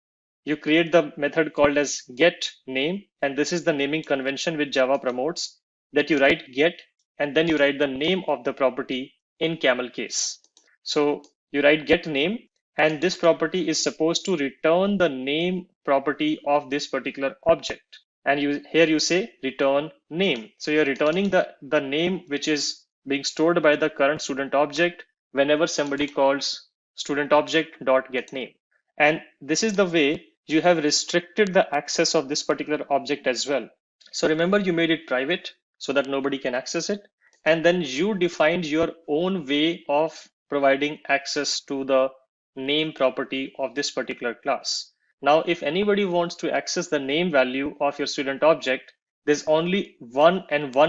You create the method called as get name, and this is the naming convention which Java promotes, that you write get and then you write the name of the property in camel case. So you write get name, and this property is supposed to return the name property of this particular object. And here you say return name. So you're returning the name which is being stored by the current student object whenever somebody calls student object dot get name. And this is the way you have restricted the access of this particular object as well. So remember, you made it private so that nobody can access it. And then you defined your own way of providing access to the name property of this particular class. Now, if anybody wants to access the name value of your student object, there's only one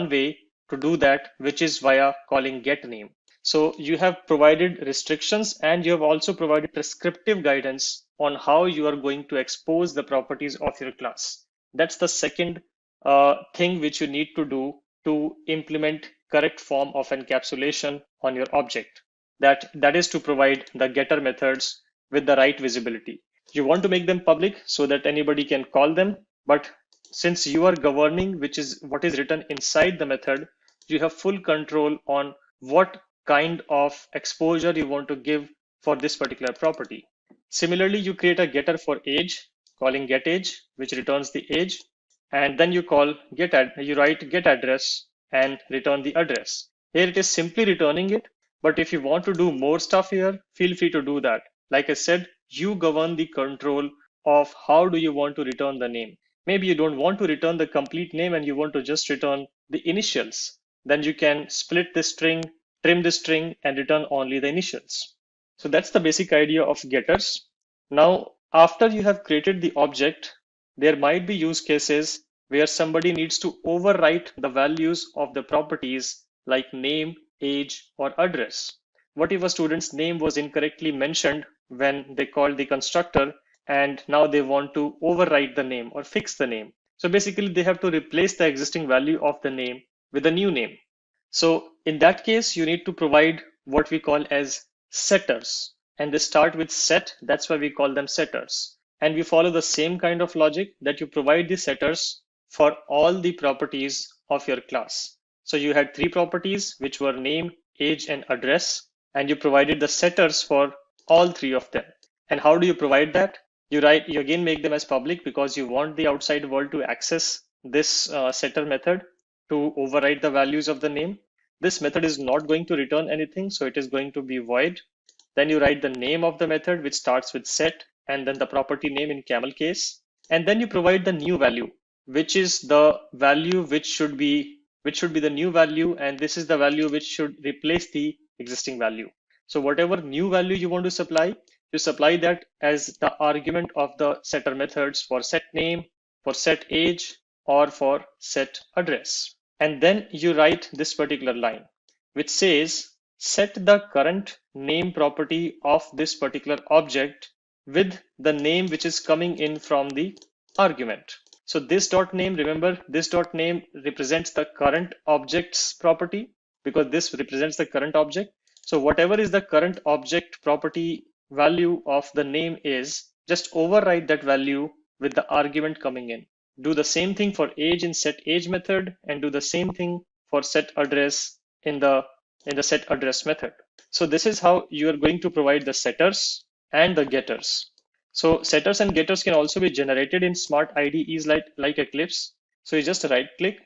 way to do that, which is via calling getName. So you have provided restrictions and you have also provided prescriptive guidance on how you are going to expose the properties of your class. That's the second thing which you need to do to implement correct form of encapsulation on your object. That is to provide the getter methods with the right visibility. You want to make them public so that anybody can call them, but since you are governing which is what is written inside the method, you have full control on what kind of exposure you want to give for this particular property. Similarly, you create a getter for age, calling getAge, which returns the age, and then you call you write getAddress and return the address. Here it is simply returning it, but if you want to do more stuff here, feel free to do that. Like I said, you govern the control of how do you want to return the name. Maybe you don't want to return the complete name and you want to just return the initials. Then you can split the string, trim the string, and return only the initials. So that's the basic idea of getters. Now, after you have created the object, there might be use cases where somebody needs to overwrite the values of the properties like name, age, or address. What if a student's name was incorrectly mentioned when they called the constructor and now they want to overwrite the name or fix the name? So basically they have to replace the existing value of the name with a new name. So in that case, you need to provide what we call as setters, and they start with set. That's why we call them setters. And we follow the same kind of logic that you provide the setters for all the properties of your class. So you had three properties, which were name, age, and address, and you provided the setters for all three of them. And how do you provide that? You again make them as public because you want the outside world to access this setter method to override the values of the name. This method is not going to return anything, so it is going to be void. Then you write the name of the method, which starts with set, and then the property name in camel case. And then you provide the new value, which is the value which should be the new value, and this is the value which should replace the existing value. So whatever new value you want to supply, you supply that as the argument of the setter methods for set name, for set age, or for set address. And then you write this particular line, which says set the current name property of this particular object with the name which is coming in from the argument. So this dot name, remember, this dot name represents the current object's property because this represents the current object. So whatever is the current object property value of the name is, just override that value with the argument coming in. Do the same thing for age in set age method, and do the same thing for set address in the set address method. So this is how you are going to provide the setters and the getters. So setters and getters can also be generated in smart IDEs like Eclipse. So you just right click,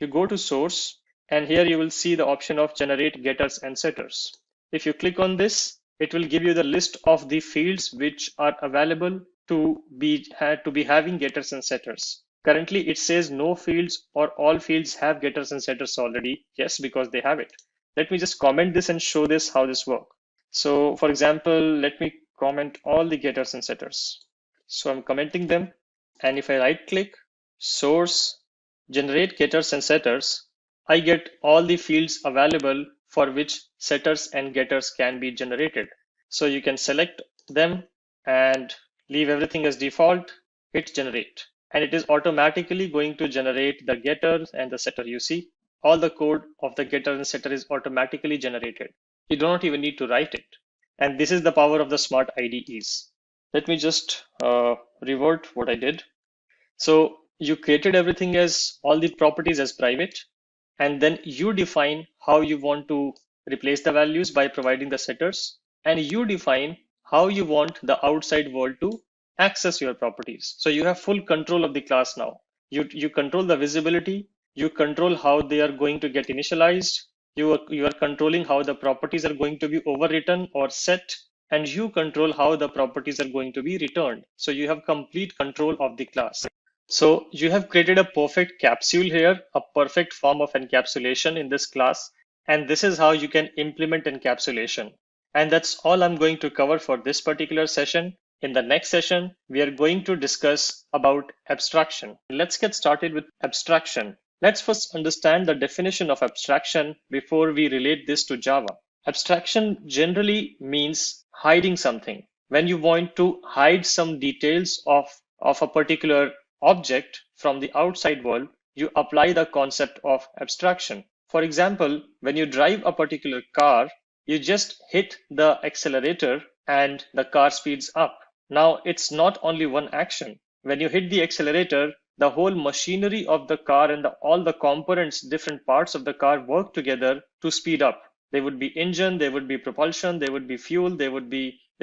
you go to source, and here you will see the option of generate getters and setters. If you click on this, it will give you the list of the fields which are available to be having getters and setters. Currently, it says no fields or all fields have getters and setters already. Yes, because they have it. Let me just comment this and show this how this works. So for example, let me comment all the getters and setters. So I'm commenting them. And if I right click, source, generate getters and setters, I get all the fields available for which setters and getters can be generated. So you can select them and leave everything as default, hit generate. And it is automatically going to generate the getter and the setter. You see, all the code of the getter and setter is automatically generated. You do not even need to write it. And this is the power of the smart IDEs. Let me just revert what I did. So you created everything as all the properties as private, and then you define how you want to replace the values by providing the setters, and you define how you want the outside world to access your properties. So you have full control of the class now. You control the visibility, you control how they are going to get initialized, you are controlling how the properties are going to be overwritten or set, and you control how the properties are going to be returned. So you have complete control of the class. So you have created a perfect capsule here, a perfect form of encapsulation in this class. And this is how you can implement encapsulation. And that's all I'm going to cover for this particular session. In the next session, we are going to discuss about abstraction. Let's get started with abstraction. Let's first understand the definition of abstraction before we relate this to Java. Abstraction generally means hiding something. When you want to hide some details of a particular object from the outside world, you apply the concept of abstraction. For example, when you drive a particular car, you just hit the accelerator and the car speeds up. Now, it's not only one action. When you hit the accelerator, the whole machinery of the car and all the components, different parts of the car work together to speed up. There would be engine, there would be propulsion, there would be fuel, there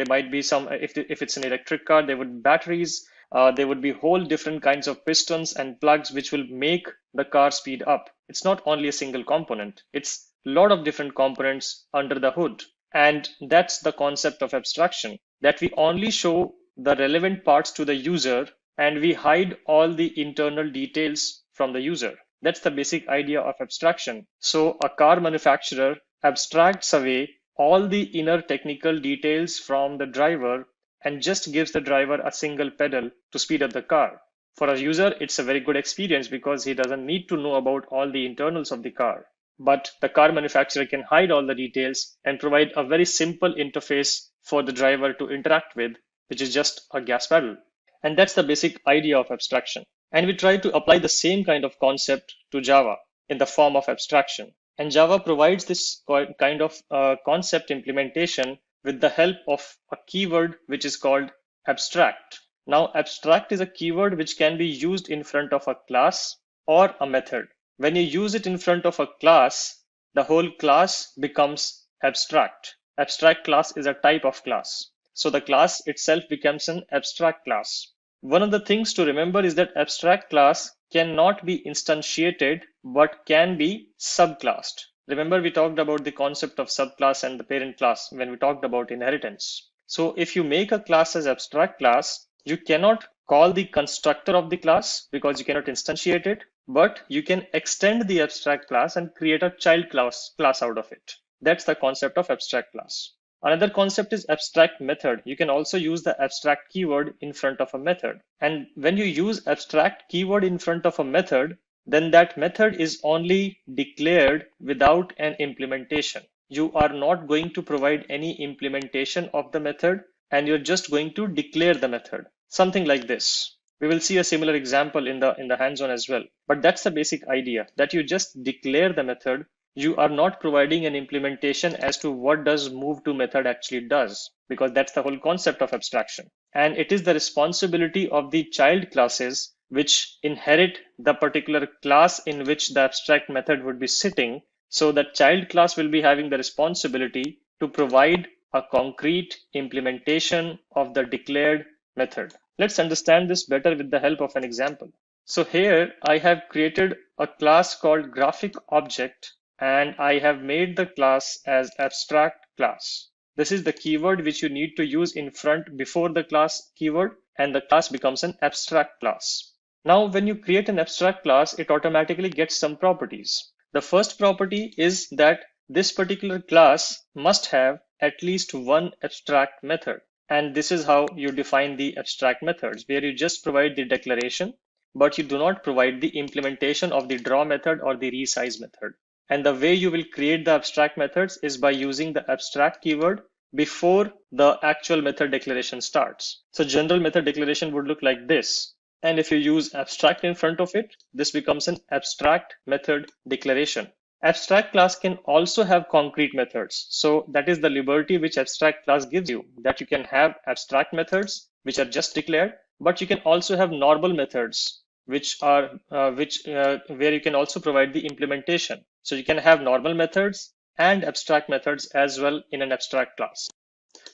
might be some, if it's an electric car, there would be batteries, there would be whole different kinds of pistons and plugs which will make the car speed up. It's not only a single component, it's a lot of different components under the hood. And that's the concept of abstraction, that we only show the relevant parts to the user and we hide all the internal details from the user. That's the basic idea of abstraction. So a car manufacturer abstracts away all the inner technical details from the driver and just gives the driver a single pedal to speed up the car. For a user, it's a very good experience because he doesn't need to know about all the internals of the car. But the car manufacturer can hide all the details and provide a very simple interface for the driver to interact with, which is just a gas pedal. And that's the basic idea of abstraction. And we try to apply the same kind of concept to Java in the form of abstraction. And Java provides this kind of concept implementation with the help of a keyword which is called abstract. Now, abstract is a keyword which can be used in front of a class or a method. When you use it in front of a class, the whole class becomes abstract. Abstract class is a type of class. So the class itself becomes an abstract class. One of the things to remember is that abstract class cannot be instantiated, but can be subclassed. Remember, we talked about the concept of subclass and the parent class when we talked about inheritance. So if you make a class as abstract class, you cannot call the constructor of the class because you cannot instantiate it, but you can extend the abstract class and create a child class out of it. That's the concept of abstract class. Another concept is abstract method. You can also use the abstract keyword in front of a method. And when you use abstract keyword in front of a method, then that method is only declared without an implementation. You are not going to provide any implementation of the method, and you're just going to declare the method. Something like this. We will see a similar example in the hands-on as well. But that's the basic idea, that you just declare the method. You are not providing an implementation as to what does move to method actually does, because that's the whole concept of abstraction. And it is the responsibility of the child classes which inherit the particular class in which the abstract method would be sitting. So that child class will be having the responsibility to provide a concrete implementation of the declared method. Let's understand this better with the help of an example. So here I have created a class called graphic object, and I have made the class as abstract class. This is the keyword which you need to use in front before the class keyword, and the class becomes an abstract class. Now, when you create an abstract class, it automatically gets some properties. The first property is that this particular class must have at least one abstract method. And this is how you define the abstract methods, where you just provide the declaration, but you do not provide the implementation of the draw method or the resize method. And the way you will create the abstract methods is by using the abstract keyword before the actual method declaration starts. So general method declaration would look like this. And if you use abstract in front of it, this becomes an abstract method declaration. Abstract class can also have concrete methods. So that is the liberty which abstract class gives you, that you can have abstract methods which are just declared, but you can also have normal methods which are where you can also provide the implementation. So you can have normal methods and abstract methods as well in an abstract class.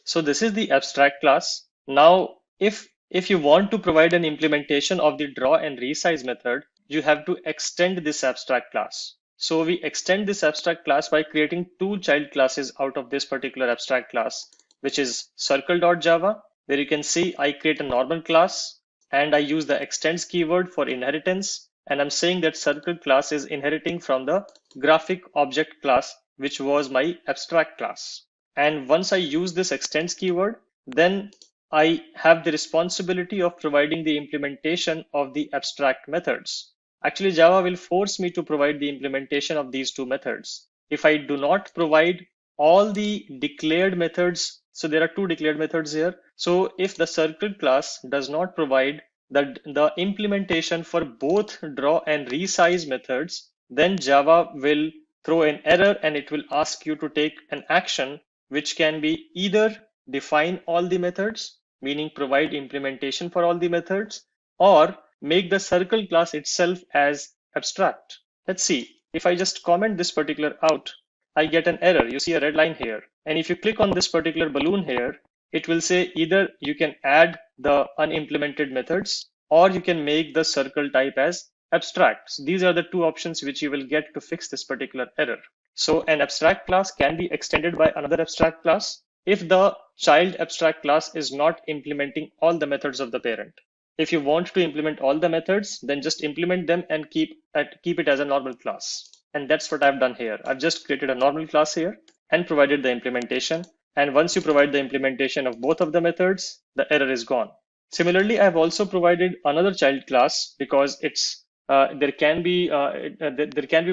So this is the abstract class. Now, if you want to provide an implementation of the draw and resize method, you have to extend this abstract class. So we extend this abstract class by creating two child classes out of this particular abstract class. which is circle.java, where you can see I create a normal class and I use the extends keyword for inheritance. And I'm saying that circle class is inheriting from the graphic object class, which was my abstract class. And once I use this extends keyword, then I have the responsibility of providing the implementation of the abstract methods. Actually, Java will force me to provide the implementation of these two methods. If I do not provide all the declared methods, so there are two declared methods here. So if the circle class does not provide the implementation for both draw and resize methods, then Java will throw an error and it will ask you to take an action, which can be either define all the methods, meaning provide implementation for all the methods, or make the circle class itself as abstract. Let's see, if I just comment this particular out, I get an error. You see a red line here. And if you click on this particular balloon here, it will say either you can add the unimplemented methods or you can make the circle type as abstract. So these are the two options which you will get to fix this particular error. So an abstract class can be extended by another abstract class if the child abstract class is not implementing all the methods of the parent. If you want to implement all the methods, then just implement them and keep it as a normal class. And that's what I've done here. I've just created a normal class here and provided the implementation. And once you provide the implementation of both of the methods, the error is gone. Similarly, I've also provided another child class because there can be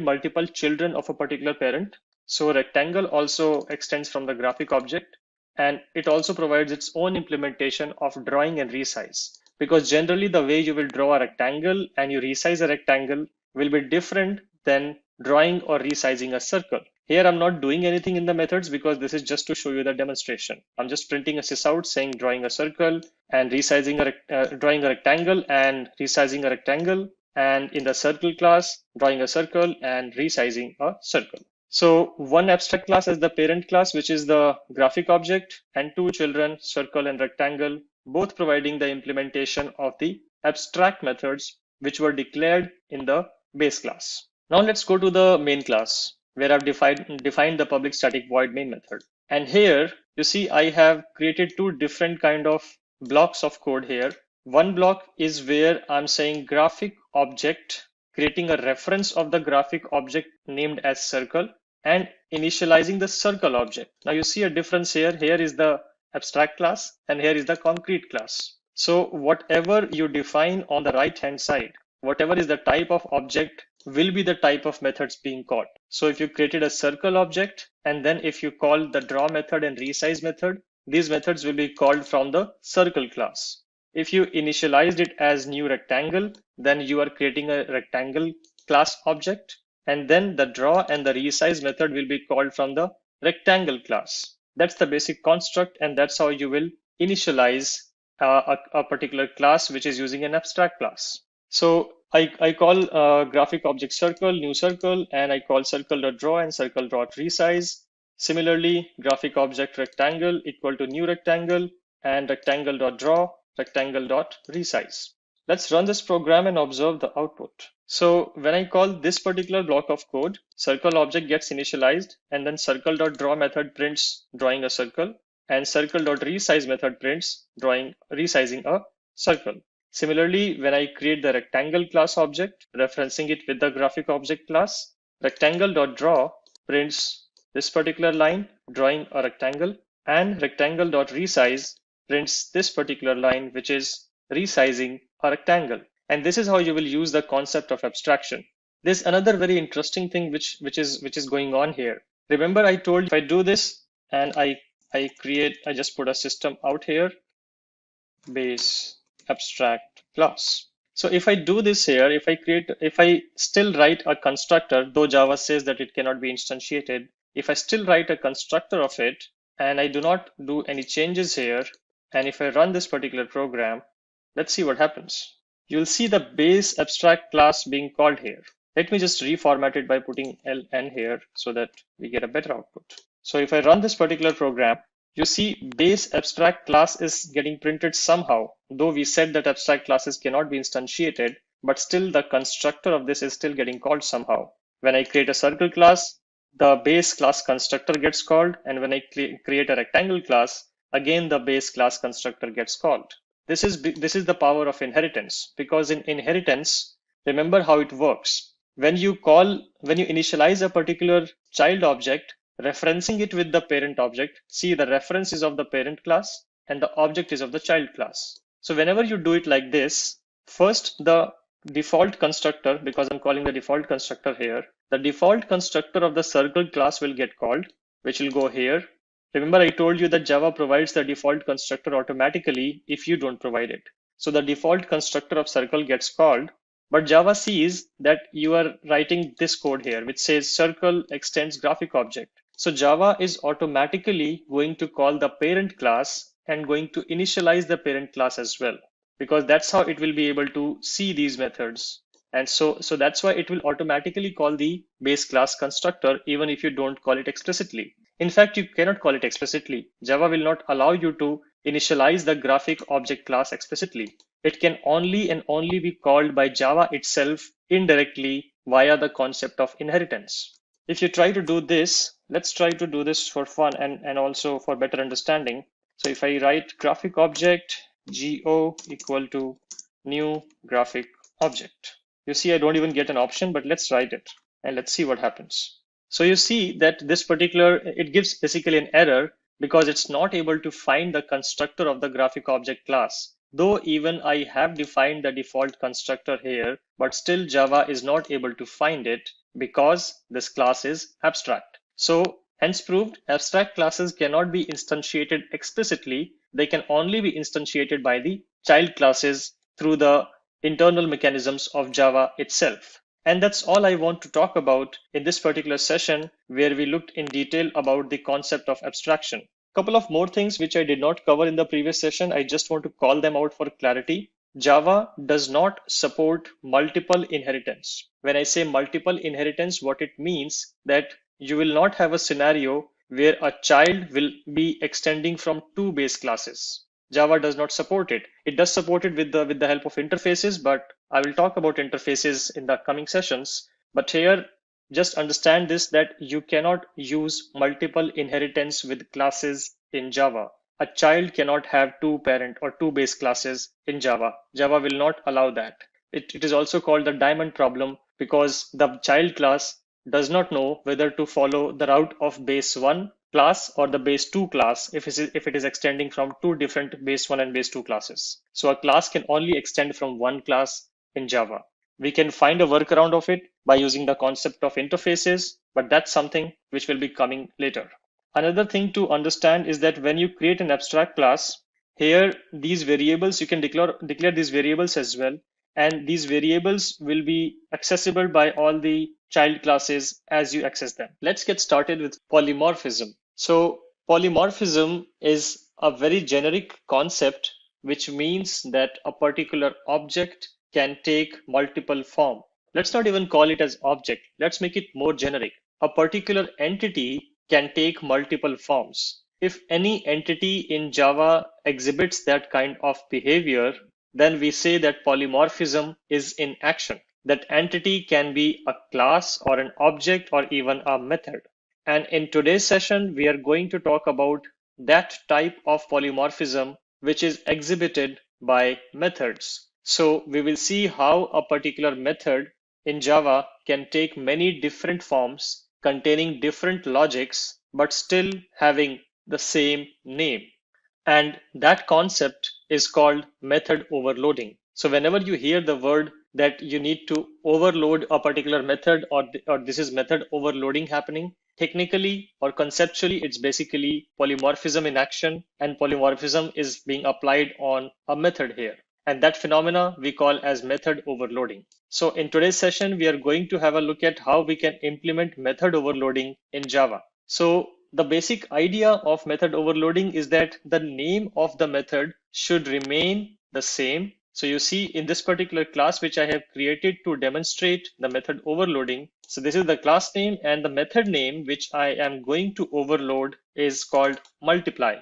multiple children of a particular parent. So rectangle also extends from the graphic object, and it also provides its own implementation of drawing and resize. Because generally the way you will draw a rectangle and you resize a rectangle will be different than drawing or resizing a circle. Here I'm not doing anything in the methods because this is just to show you the demonstration. I'm just printing a sysout saying drawing a circle and resizing drawing a rectangle and resizing a rectangle, and in the circle class drawing a circle and resizing a circle. So one abstract class as the parent class, which is the graphic object, and two children, circle and rectangle, both providing the implementation of the abstract methods which were declared in the base class. Now let's go to the main class where I've defined the public static void main method. And here you see I have created two different kind of blocks of code here. One block is where I'm saying graphic object, creating a reference of the graphic object named as circle and initializing the circle object. Now you see a difference here. Here is the abstract class and here is the concrete class. So whatever you define on the right hand side, whatever is the type of object will be the type of methods being called. So if you created a circle object and then if you call the draw method and resize method, these methods will be called from the circle class. If you initialized it as new rectangle, then you are creating a rectangle class object, and then the draw and the resize method will be called from the rectangle class. That's the basic construct, and that's how you will initialize a particular class which is using an abstract class. So I call graphic object circle, new circle, and I call circle.draw and circle.resize. Similarly, graphic object rectangle equal to new rectangle and rectangle.draw, rectangle.resize. Let's run this program and observe the output. So when I call this particular block of code, circle object gets initialized, and then circle.draw method prints drawing a circle, and circle.resize method prints resizing a circle. Similarly, when I create the rectangle class object, referencing it with the graphic object class, rectangle.draw prints this particular line, drawing a rectangle, and rectangle.resize prints this particular line, which is resizing a rectangle. And this is how you will use the concept of abstraction. There's another very interesting thing which is going on here. Remember, I told you if I do this and I just put a system out here, base abstract class. So if I do this here, if I still write a constructor, though Java says that it cannot be instantiated, if I still write a constructor of it and I do not do any changes here, and if I run this particular program, let's see what happens. You'll see the base abstract class being called here. Let me just reformat it by putting ln here so that we get a better output. So if I run this particular program, you see base abstract class is getting printed somehow, though we said that abstract classes cannot be instantiated, but still the constructor of this is still getting called somehow. When I create a circle class, the base class constructor gets called, and when I create a rectangle class, again the base class constructor gets called. This is the power of inheritance, because in inheritance, remember how it works. When you initialize a particular child object, referencing it with the parent object, see, the reference is of the parent class and the object is of the child class. So whenever you do it like this, first the default constructor, because I'm calling the default constructor here, the default constructor of the circle class will get called, which will go here. Remember, I told you that Java provides the default constructor automatically if you don't provide it. So the default constructor of circle gets called, but Java sees that you are writing this code here, which says circle extends graphic object. So Java is automatically going to call the parent class and going to initialize the parent class as well, because that's how it will be able to see these methods. And so that's why it will automatically call the base class constructor even if you don't call it explicitly. In fact, you cannot call it explicitly. Java will not allow you to initialize the graphic object class explicitly. It can only and only be called by Java itself indirectly via the concept of inheritance. If you try to do this, let's try to do this for fun and also for better understanding. So if I write graphic object go equal to new graphic object, you see I don't even get an option, but let's write it and let's see what happens. So you see that this particular, it gives basically an error because it's not able to find the constructor of the graphic object class. Though even I have defined the default constructor here, but still Java is not able to find it because this class is abstract. So hence proved, abstract classes cannot be instantiated explicitly. They can only be instantiated by the child classes through the internal mechanisms of Java itself. And that's all I want to talk about in this particular session, where we looked in detail about the concept of abstraction. Couple of more things which I did not cover in the previous session. I just want to call them out for clarity. Java does not support multiple inheritance. When I say multiple inheritance, what it means that you will not have a scenario where a child will be extending from two base classes. Java does not support it. It does support it with the help of interfaces, but I will talk about interfaces in the coming sessions. But here, just understand this, that you cannot use multiple inheritance with classes in Java. A child cannot have two parent or two base classes in Java. Java will not allow that. It is also called the diamond problem because the child class does not know whether to follow the route of base 1 class or the base 2 class if it is extending from two different base 1 and base 2 classes. So a class can only extend from one class in Java. We can find a workaround of it by using the concept of interfaces, but that's something which will be coming later. Another thing to understand is that when you create an abstract class, here these variables, you can declare these variables as well, and these variables will be accessible by all the child classes as you access them. Let's get started with polymorphism. So polymorphism is a very generic concept, which means that a particular object can take multiple form. Let's not even call it as object. Let's make it more generic. A particular entity can take multiple forms. If any entity in Java exhibits that kind of behavior, then we say that polymorphism is in action. That entity can be a class or an object or even a method. And in today's session, we are going to talk about that type of polymorphism which is exhibited by methods. So we will see how a particular method in Java can take many different forms containing different logics, but still having the same name. And that concept is called method overloading. So whenever you hear the word that you need to overload a particular method or this is method overloading happening, technically or conceptually, it's basically polymorphism in action, and polymorphism is being applied on a method here. And that phenomena we call as method overloading. So in today's session, we are going to have a look at how we can implement method overloading in Java. So the basic idea of method overloading is that the name of the method should remain the same. So you see in this particular class, which I have created to demonstrate the method overloading. So this is the class name, and the method name, which I am going to overload, is called multiply.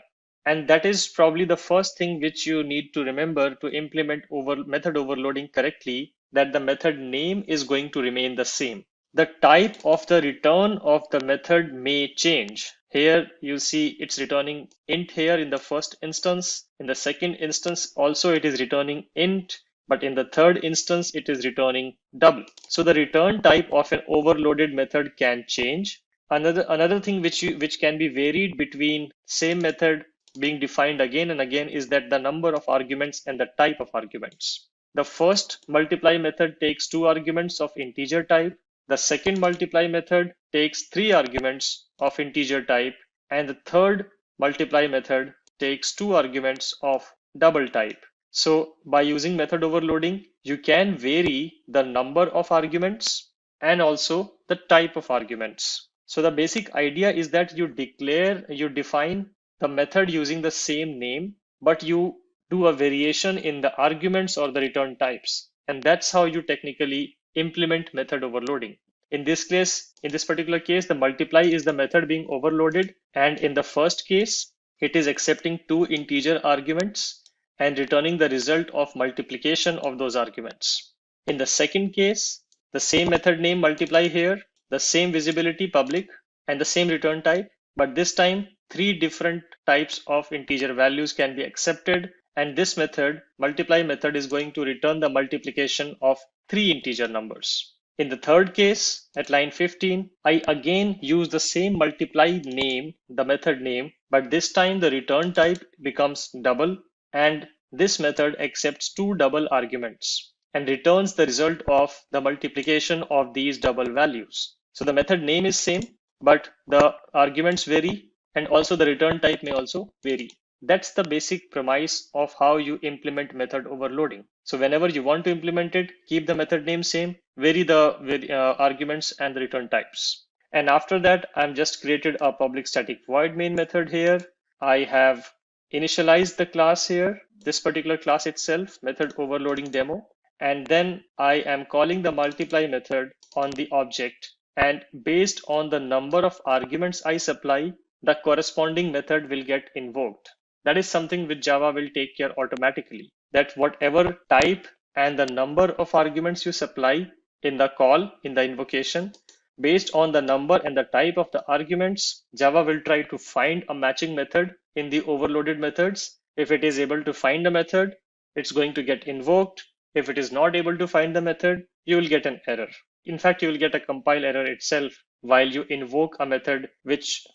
And that is probably the first thing which you need to remember to implement method overloading correctly, that the method name is going to remain the same. The type of the return of the method may change. Here you see it's returning int here in the first instance. In the second instance also it is returning int, but in the third instance it is returning double. So the return type of an overloaded method can change. Another thing which can be varied between same method being defined again and again is that the number of arguments and the type of arguments. The first multiply method takes 2 arguments of integer type. The second multiply method takes 3 arguments of integer type, and the third multiply method takes 2 arguments of double type. So by using method overloading, you can vary the number of arguments and also the type of arguments. So the basic idea is that you define the method using the same name, but you do a variation in the arguments or the return types. And that's how you technically implement method overloading. In this particular case, the multiply is the method being overloaded. And in the first case, it is accepting 2 integer arguments and returning the result of multiplication of those arguments. In the second case, the same method name multiply here, the same visibility public, and the same return type, but this time 3 different types of integer values can be accepted, and this method, multiply method, is going to return the multiplication of 3 integer numbers. In the third case, at line 15, I again use the same multiply name, the method name, but this time the return type becomes double, and this method accepts 2 double arguments and returns the result of the multiplication of these double values. So the method name is same, but the arguments vary, and also the return type may also vary. That's the basic premise of how you implement method overloading. So whenever you want to implement it, keep the method name same, vary the arguments and the return types. And after that, I'm just created a public static void main method here. I have initialized the class here, this particular class itself, method overloading demo. And then I am calling the multiply method on the object. And based on the number of arguments I supply, the corresponding method will get invoked. That is something which Java will take care automatically, that whatever type and the number of arguments you supply in the call, in the invocation, based on the number and the type of the arguments, Java will try to find a matching method in the overloaded methods. If it is able to find a method, it's going to get invoked. If it is not able to find the method, you will get an error. In fact, you will get a compile error itself while you invoke a method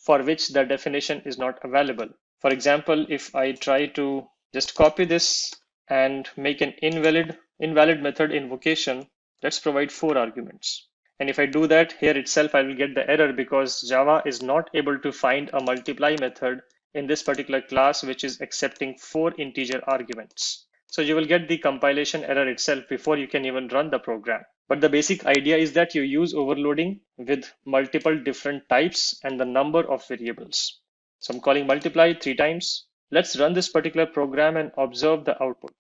for which the definition is not available. For example, if I try to just copy this and make an invalid method invocation, let's provide 4 arguments. And if I do that here itself, I will get the error because Java is not able to find a multiply method in this particular class, which is accepting 4 integer arguments. So you will get the compilation error itself before you can even run the program. But the basic idea is that you use overloading with multiple different types and the number of variables. So I'm calling multiply 3 times. Let's run this particular program and observe the output.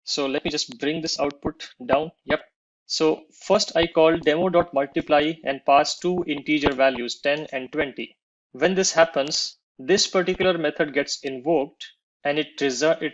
So let me just bring this output down. Yep. So first I call demo.multiply and pass 2 integer values 10 and 20. When this happens, this particular method gets invoked and it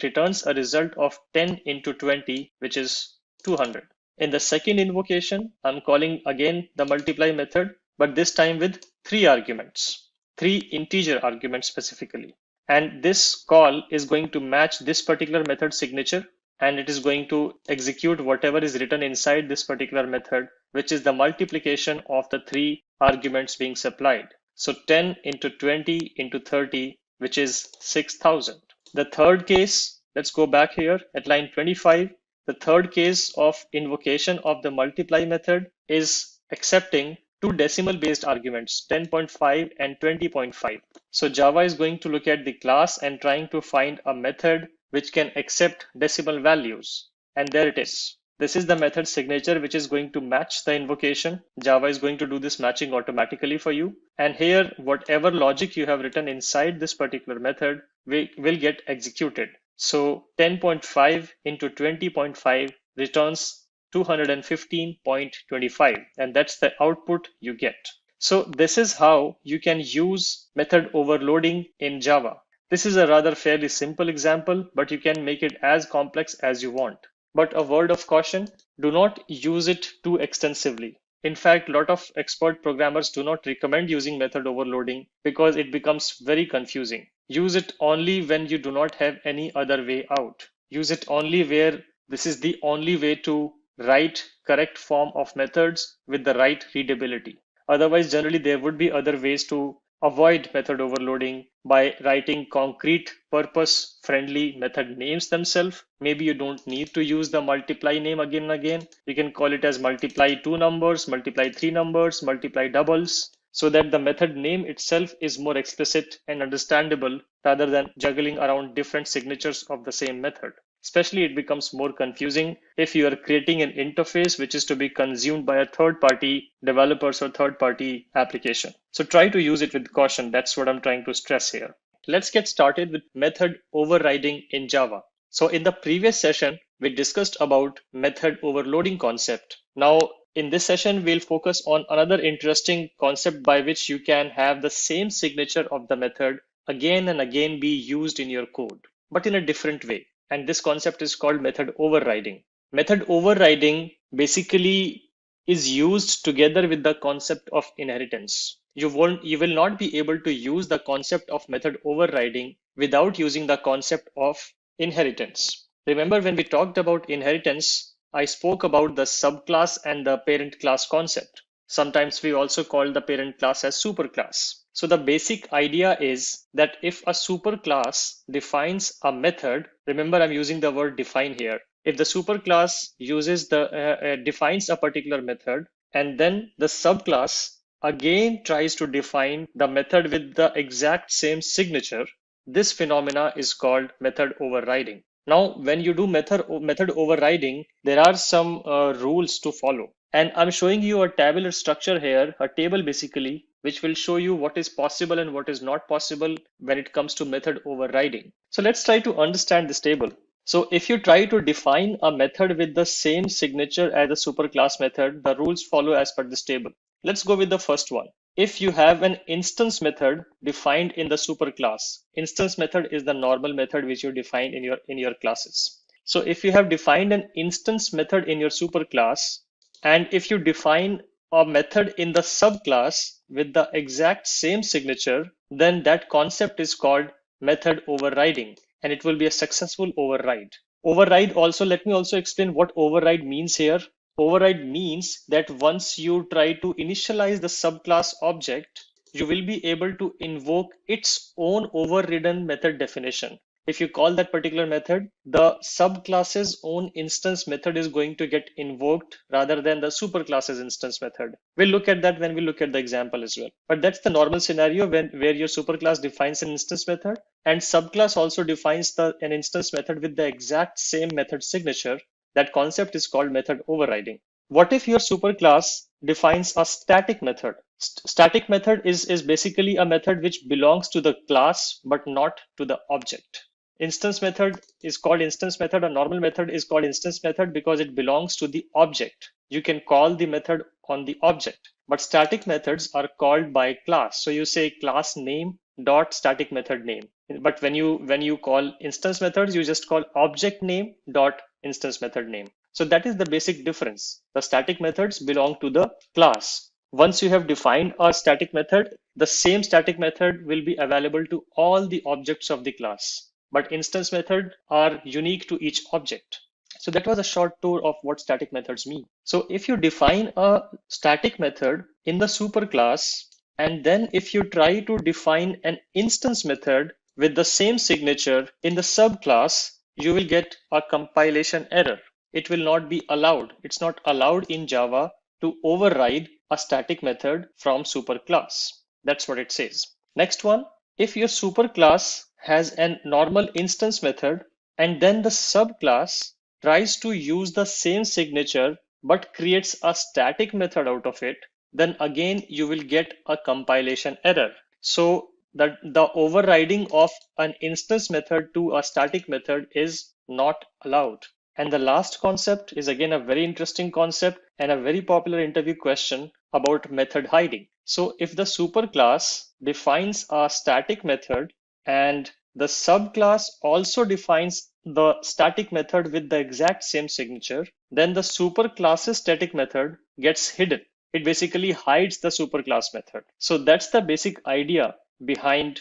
returns a result of 10 into 20, which is 200. In the second invocation, I'm calling again the multiply method, but this time with 3 arguments, 3 integer arguments specifically. And this call is going to match this particular method signature, and it is going to execute whatever is written inside this particular method, which is the multiplication of the 3 arguments being supplied. So 10 into 20 into 30, which is 6,000. The third case, let's go back here at line 25. The third case of invocation of the multiply method is accepting 2 decimal based arguments, 10.5 and 20.5. So Java is going to look at the class and trying to find a method which can accept decimal values. And there it is. This is the method signature which is going to match the invocation. Java is going to do this matching automatically for you. And here, whatever logic you have written inside this particular method will get executed. So 10.5 into 20.5 returns 215.25, and that's the output you get. So this is how you can use method overloading in Java. This is a rather fairly simple example, but you can make it as complex as you want. But a word of caution, do not use it too extensively. In fact, a lot of expert programmers do not recommend using method overloading because it becomes very confusing. Use it only when you do not have any other way out. Use it only where this is the only way to write correct form of methods with the right readability. Otherwise, generally, there would be other ways to avoid method overloading by writing concrete purpose friendly method names themselves. Maybe you don't need to use the multiply name again and again. You can call it as multiply two numbers, multiply three numbers, multiply doubles, so that the method name itself is more explicit and understandable rather than juggling around different signatures of the same method. Especially it becomes more confusing if you are creating an interface which is to be consumed by a third-party developers or third-party application. So try to use it with caution. That's what I'm trying to stress here. Let's get started with method overriding in Java. So in the previous session, we discussed about method overloading concept. Now, in this session, we'll focus on another interesting concept by which you can have the same signature of the method again and again be used in your code, but in a different way. And this concept is called method overriding. Method overriding basically is used together with the concept of inheritance. You will not be able to use the concept of method overriding without using the concept of inheritance. Remember when we talked about inheritance, I spoke about the subclass and the parent class concept. Sometimes we also call the parent class as superclass. So the basic idea is that if a superclass defines a method, remember I'm using the word define here. If the superclass uses defines a particular method, and then the subclass again tries to define the method with the exact same signature, this phenomena is called method overriding. Now, when you do method overriding, there are some rules to follow. And I'm showing you a tabular structure here, a table basically, which will show you what is possible and what is not possible when it comes to method overriding. So let's try to understand this table. So if you try to define a method with the same signature as a superclass method, the rules follow as per this table. Let's go with the first one. If you have an instance method defined in the superclass, instance method is the normal method which you define in your classes. So if you have defined an instance method in your superclass, and if you define a method in the subclass with the exact same signature, then that concept is called method overriding, and it will be a successful override. Override also, let me also explain what override means here. Override means that once you try to initialize the subclass object, you will be able to invoke its own overridden method definition. If you call that particular method, the subclass's own instance method is going to get invoked rather than the superclass's instance method. We'll look at that when we look at the example as well. But that's the normal scenario where your superclass defines an instance method and subclass also defines an instance method with the exact same method signature. That concept is called method overriding. What if your superclass defines a static method? Static method is basically a method which belongs to the class but not to the object. Instance method is called instance method. A normal method is called instance method because it belongs to the object. You can call the method on the object, but static methods are called by class. So you say class name dot static method name. But when you call instance methods, you just call object name dot instance method name. So that is the basic difference. The static methods belong to the class. Once you have defined a static method, the same static method will be available to all the objects of the class. But instance methods are unique to each object. So that was a short tour of what static methods mean. So if you define a static method in the superclass, and then if you try to define an instance method with the same signature in the subclass, you will get a compilation error. It will not be allowed. It's not allowed in Java to override a static method from superclass. That's what it says. Next one, if your superclass has a normal instance method and then the subclass tries to use the same signature but creates a static method out of it, then again you will get a compilation error. So the overriding of an instance method to a static method is not allowed. And the last concept is again a very interesting concept and a very popular interview question about method hiding. So if the superclass defines a static method and the subclass also defines the static method with the exact same signature, then the superclass's static method gets hidden. it basically hides the superclass method. So that's the basic idea behind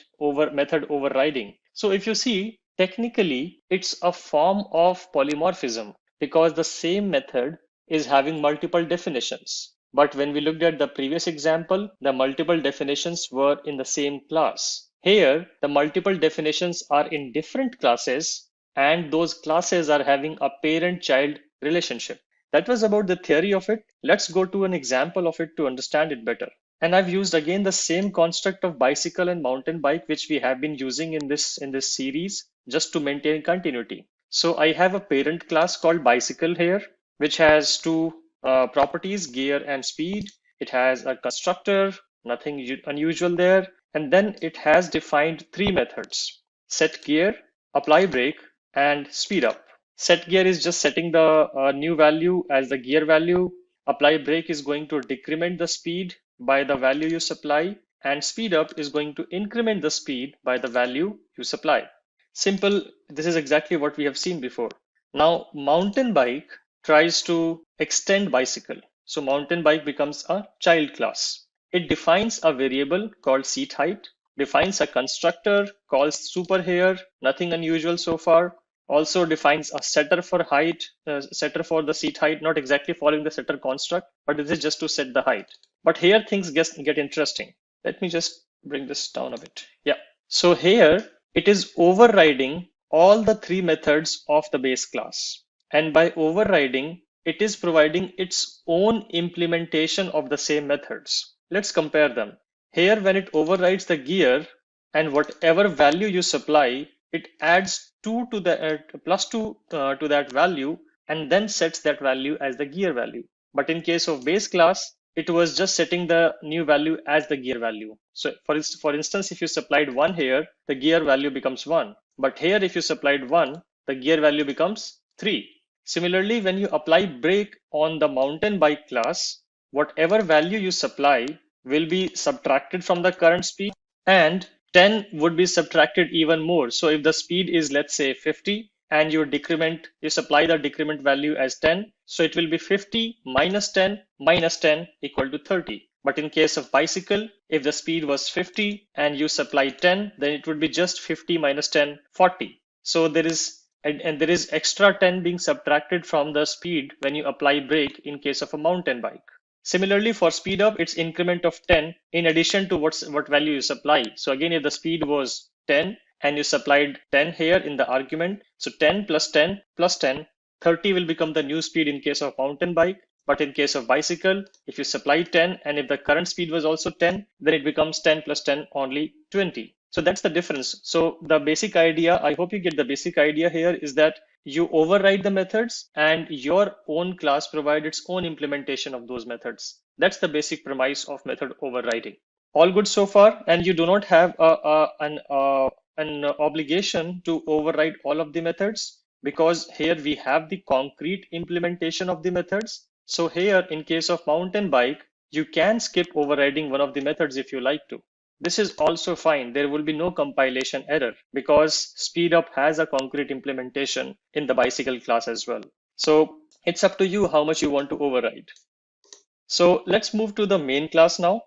method overriding. So if you see, technically, it's a form of polymorphism because the same method is having multiple definitions. But when we looked at the previous example, the multiple definitions were in the same class. Here, the multiple definitions are in different classes, and those classes are having a parent-child relationship. That was about the theory of it. Let's go to an example of it to understand it better. And I've used again the same construct of bicycle and mountain bike, which we have been using in this series just to maintain continuity. So I have a parent class called bicycle here, which has two properties, gear and speed. It has a constructor, nothing unusual there. And then it has defined three methods: set gear, apply brake, and speed up. Set gear is just setting the new value as the gear value. Apply brake is going to decrement the speed by the value you supply, and speed up is going to increment the speed by the value you supply. Simple. This is exactly what we have seen before. Now, mountain bike tries to extend bicycle. So mountain bike becomes a child class. It defines a variable called seat height, defines a constructor called super here, nothing unusual so far. Also defines a setter for height, setter for the seat height, not exactly following the setter construct, but this is just to set the height. But here things get interesting. Let me just bring this down a bit. Yeah. So here it is overriding all the three methods of the base class. And by overriding, it is providing its own implementation of the same methods. Let's compare them. Here, when it overrides the gear and whatever value you supply, it adds 2 to the plus 2 to that value and then sets that value as the gear value. But in case of base class, it was just setting the new value as the gear value. So for instance, if you supplied 1 here, the gear value becomes 1. But here, if you supplied 1, the gear value becomes 3. Similarly, when you apply brake on the mountain bike class, whatever value you supply will be subtracted from the current speed, and 10 would be subtracted even more. So if the speed is, let's say, 50 and you supply the decrement value as 10, so it will be 50 minus 10 equal to 30. But in case of bicycle, if the speed was 50 and you supply 10, then it would be just 50 minus 10, 40. So there is extra 10 being subtracted from the speed when you apply brake in case of a mountain bike. Similarly, for speed up, it's increment of 10 in addition to what value you supply. So again, if the speed was 10 and you supplied 10 here in the argument, so 10 plus 10 plus 10, 30 will become the new speed in case of mountain bike. But in case of bicycle, if you supply 10 and if the current speed was also 10, then it becomes 10 plus 10 only 20. So that's the difference. So the basic idea, I hope you get the basic idea here, is that you override the methods and your own class provides its own implementation of those methods. That's the basic premise of method overriding. All good so far, and you do not have an obligation to override all of the methods because here we have the concrete implementation of the methods. So here, in case of mountain bike, you can skip overriding one of the methods if you like to. This is also fine. There will be no compilation error because speed up has a concrete implementation in the bicycle class as well. So it's up to you how much you want to override. So let's move to the main class now.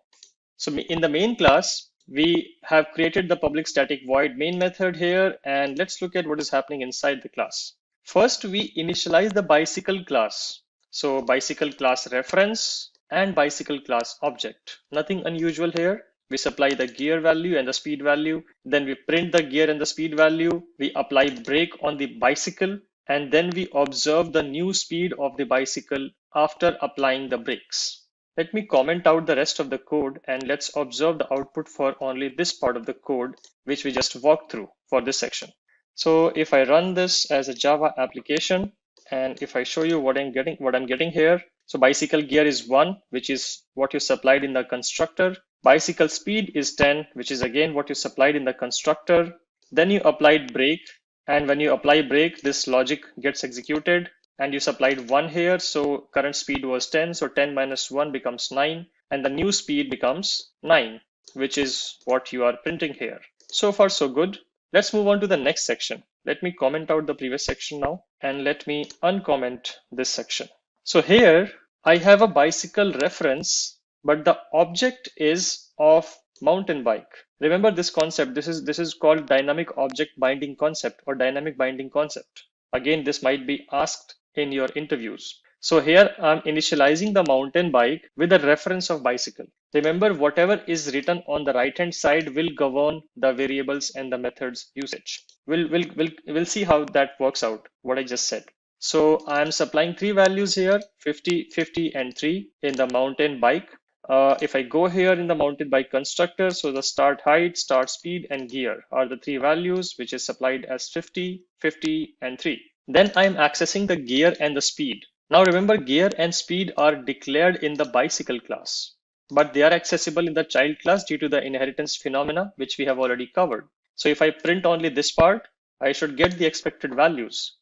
So in the main class, we have created the public static void main method here, and let's look at what is happening inside the class. First, we initialize the bicycle class. So bicycle class reference and bicycle class object. Nothing unusual here. We supply the gear value and the speed value. Then we print the gear and the speed value. We apply brake on the bicycle, and then we observe the new speed of the bicycle after applying the brakes. Let me comment out the rest of the code and let's observe the output for only this part of the code, which we just walked through for this section. So if I run this as a Java application, and if I show you what I'm getting here. So bicycle gear is 1, which is what you supplied in the constructor. Bicycle speed is 10, which is again what you supplied in the constructor. Then you applied brake, and when you apply brake, this logic gets executed, and you supplied 1 here. So current speed was 10, so 10 minus 1 becomes 9, and the new speed becomes 9, which is what you are printing here. So far, so good. Let's move on to the next section. Let me comment out the previous section now, and let me uncomment this section. So here I have a bicycle reference, but the object is of mountain bike. Remember this concept. This is called dynamic object binding concept or dynamic binding concept. Again, this might be asked in your interviews. So here I'm initializing the mountain bike with a reference of bicycle. Remember, whatever is written on the right hand side will govern the variables and the methods usage. We'll see how that works out, what I just said. So I'm supplying three values here, 50, 50, and 3 in the mountain bike. If I go here in the mountain bike constructor, so the start height, start speed, and gear are the three values, which is supplied as 50, 50, and 3. Then I'm accessing the gear and the speed. Now remember, gear and speed are declared in the bicycle class, but they are accessible in the child class due to the inheritance phenomena, which we have already covered. So if I print only this part, I should get the expected values.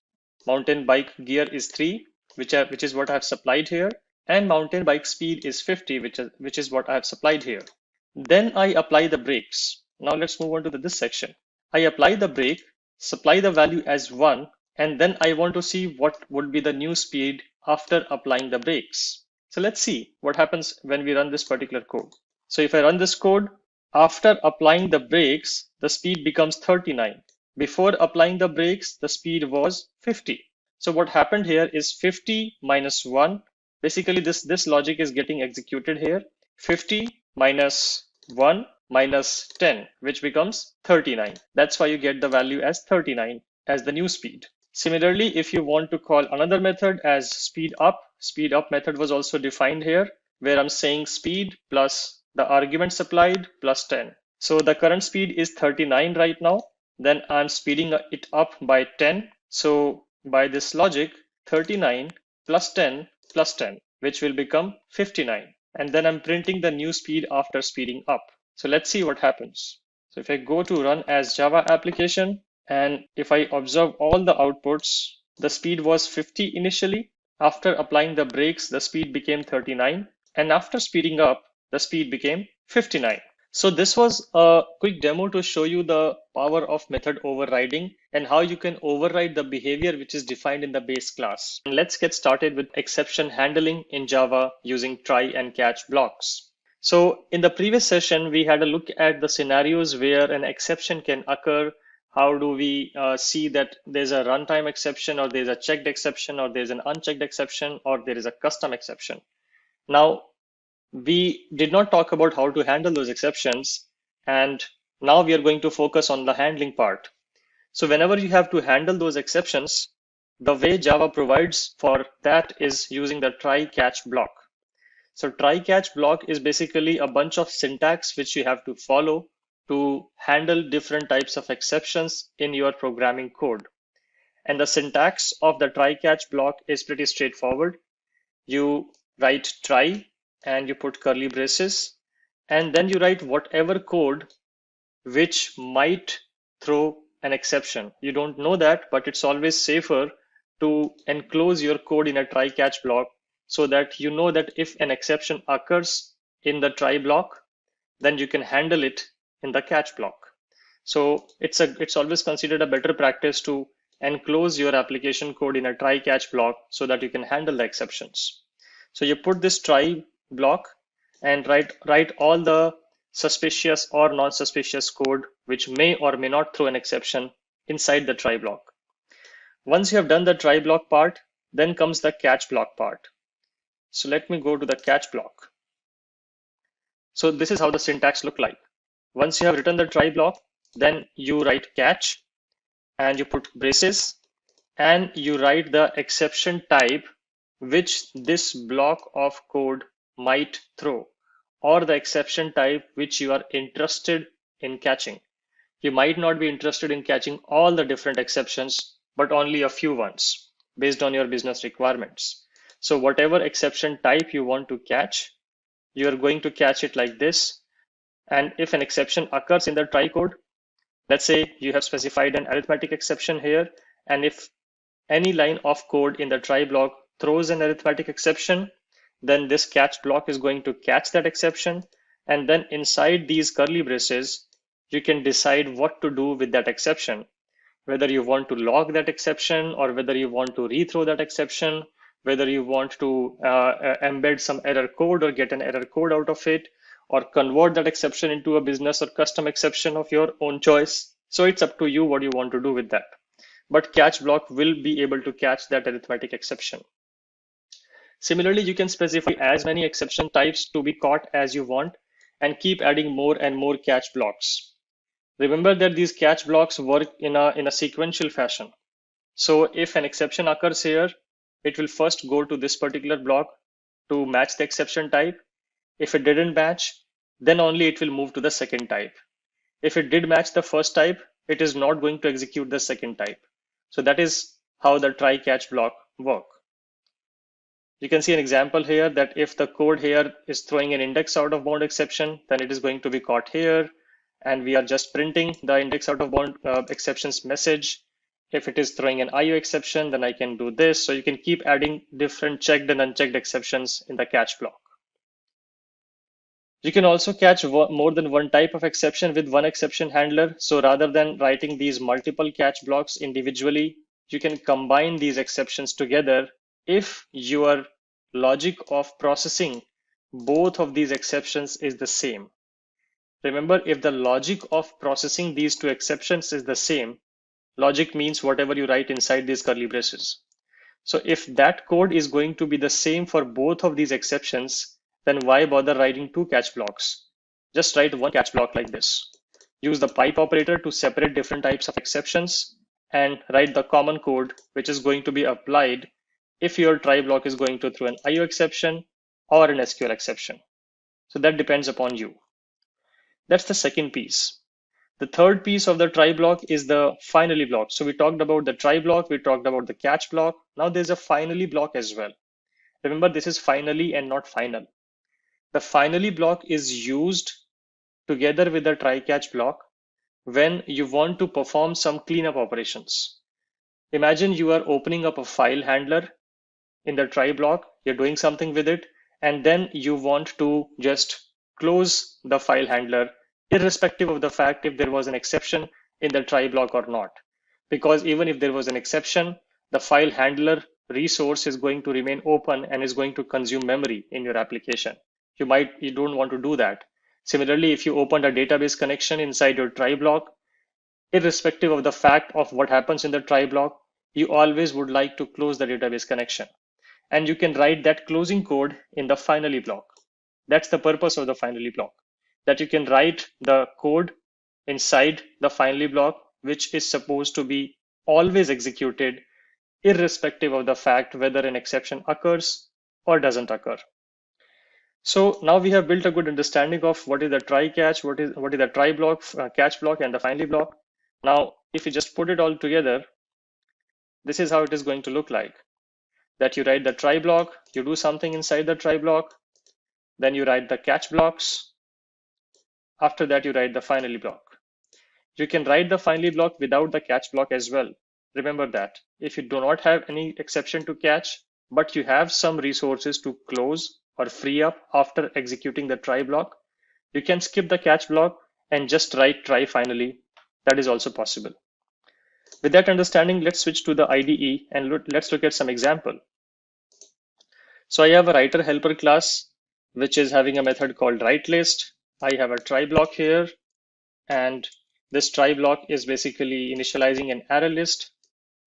Mountain bike gear is 3, which is what I have supplied here, and mountain bike speed is 50, which is what I have supplied here. Then I apply the brakes. Now let's move on to this section. I apply the brake, supply the value as 1, and then I want to see what would be the new speed after applying the brakes. So let's see what happens when we run this particular code. So if I run this code, after applying the brakes, the speed becomes 39. Before applying the brakes, the speed was 50. So what happened here is 50 minus 1. Basically, this logic is getting executed here. 50 minus 1 minus 10, which becomes 39. That's why you get the value as 39 as the new speed. Similarly, if you want to call another method as speed up method was also defined here, where I'm saying speed plus the argument supplied plus 10. So the current speed is 39 right now. Then I'm speeding it up by 10. So by this logic, 39 plus 10 plus 10, which will become 59. And then I'm printing the new speed after speeding up. So let's see what happens. So if I go to run as Java application, and if I observe all the outputs, the speed was 50 initially. After applying the brakes, the speed became 39. And after speeding up, the speed became 59. So this was a quick demo to show you the power of method overriding and how you can override the behavior which is defined in the base class. And let's get started with exception handling in Java using try and catch blocks. So in the previous session, we had a look at the scenarios where an exception can occur. How do we see that there's a runtime exception, or there's a checked exception, or there's an unchecked exception, or there is a custom exception. Now, we did not talk about how to handle those exceptions, and now we are going to focus on the handling part. So whenever you have to handle those exceptions, the way Java provides for that is using the try catch block. So try catch block is basically a bunch of syntax which you have to follow to handle different types of exceptions in your programming code. And the syntax of the try catch block is pretty straightforward. You write try and you put curly braces, and then you write whatever code which might throw an exception. You don't know that, but it's always safer to enclose your code in a try catch block so that you know that if an exception occurs in the try block, then you can handle it in the catch block. So it's always considered a better practice to enclose your application code in a try catch block so that you can handle the exceptions. So you put this try block and write all the suspicious or non-suspicious code which may or may not throw an exception inside the try block. Once you have done the try block part, then comes the catch block part. So let me go to the catch block. So this is how the syntax look like. Once you have written the try block, then you write catch and you put braces and you write the exception type which this block of code might throw, or the exception type which you are interested in catching. You might not be interested in catching all the different exceptions, but only a few ones based on your business requirements. So whatever exception type you want to catch, you are going to catch it like this. And if an exception occurs in the try code, let's say you have specified an arithmetic exception here, and if any line of code in the try block throws an arithmetic exception, then this catch block is going to catch that exception. And then inside these curly braces, you can decide what to do with that exception, whether you want to log that exception or whether you want to rethrow that exception, whether you want to embed some error code or get an error code out of it, or convert that exception into a business or custom exception of your own choice. So it's up to you what you want to do with that. But catch block will be able to catch that arithmetic exception. Similarly, you can specify as many exception types to be caught as you want and keep adding more and more catch blocks. Remember that these catch blocks work in a sequential fashion. So if an exception occurs here, it will first go to this particular block to match the exception type. If it didn't match, then only it will move to the second type. If it did match the first type, it is not going to execute the second type. So that is how the try catch block work. You can see an example here that if the code here is throwing an index out of bound exception, then it is going to be caught here. And we are just printing the index out of bound exceptions message. If it is throwing an IO exception, then I can do this. So you can keep adding different checked and unchecked exceptions in the catch block. You can also catch more than one type of exception with one exception handler. So rather than writing these multiple catch blocks individually, you can combine these exceptions together if your logic of processing both of these exceptions is the same. Remember, if the logic of processing these two exceptions is the same, logic means whatever you write inside these curly braces. So if that code is going to be the same for both of these exceptions, then why bother writing two catch blocks? Just write one catch block like this. Use the pipe operator to separate different types of exceptions and write the common code which is going to be applied if your try block is going to throw an IO exception or an SQL exception. So that depends upon you. That's the second piece. The third piece of the try block is the finally block. So we talked about the try block, we talked about the catch block. Now there's a finally block as well. Remember, this is finally and not final. The finally block is used together with the try catch block when you want to perform some cleanup operations. Imagine you are opening up a file handler in the try block, you're doing something with it, and then you want to just close the file handler irrespective of the fact if there was an exception in the try block or not. Because even if there was an exception, the file handler resource is going to remain open and is going to consume memory in your application. You don't want to do that. Similarly, if you opened a database connection inside your try block, irrespective of the fact of what happens in the try block, you always would like to close the database connection. And you can write that closing code in the finally block. That's the purpose of the finally block, that you can write the code inside the finally block, which is supposed to be always executed irrespective of the fact whether an exception occurs or doesn't occur. So now we have built a good understanding of what is the try catch, what is the try block, catch block, and the finally block. Now, if you just put it all together, this is how it is going to look like. That you write the try block, you do something inside the try block, then you write the catch blocks. After that, you write the finally block. You can write the finally block without the catch block as well. Remember that. If you do not have any exception to catch, but you have some resources to close or free up after executing the try block, you can skip the catch block and just write try finally. That is also possible. With that understanding, let's switch to the IDE and let's look at some example. So I have a writer helper class, which is having a method called writeList. I have a try block here, and this try block is basically initializing an array list,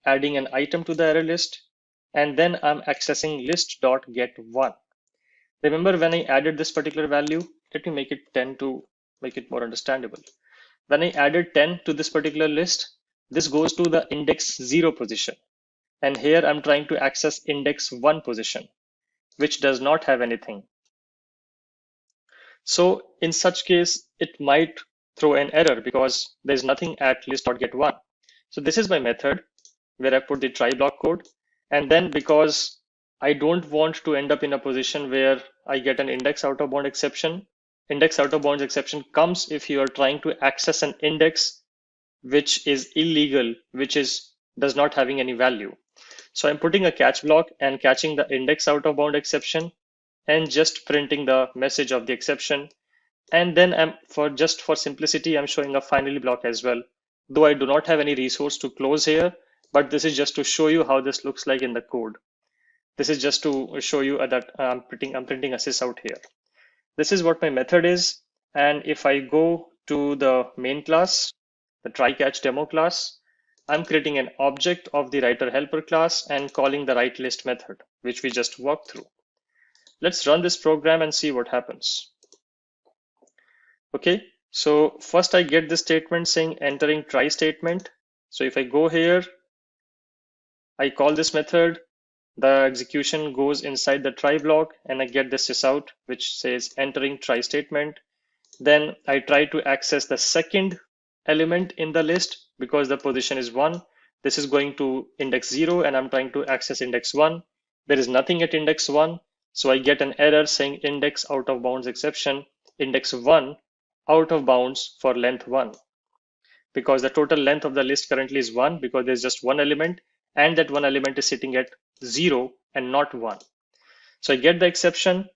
adding an item to the array list, and then I'm accessing list.get1. Remember when I added this particular value, let me make it 10 to make it more understandable. When I added 10 to this particular list, this goes to the index 0 position. And here I'm trying to access index 1 position, which does not have anything. So in such case, it might throw an error because there's nothing at list.get1. So this is my method where I put the try block code. And then because I don't want to end up in a position where I get an index out of bound exception. Index out of bounds exception comes if you are trying to access an index which is illegal, which does not having any value. So I'm putting a catch block and catching the index out of bound exception and just printing the message of the exception. And then for simplicity, I'm showing a finally block as well, though I do not have any resource to close here, but this is just to show you how this looks like in the code. This is just to show you that I'm printing a sysout here. This is what my method is. And if I go to the main class, the try-catch demo class, I'm creating an object of the writer helper class and calling the write list method, which we just walked through. Let's run this program and see what happens. Okay, so first I get this statement saying entering try statement. So if I go here, I call this method, the execution goes inside the try block, and I get this sysout which says entering try statement. Then I try to access the second element in the list because the position is 1. This is going to index 0 and I'm trying to access index 1. There is nothing at index 1. So I get an error saying index out of bounds exception, index 1 out of bounds for length 1. Because the total length of the list currently is 1 because there's just one element and that one element is sitting at 0 and not 1. So I get the exception,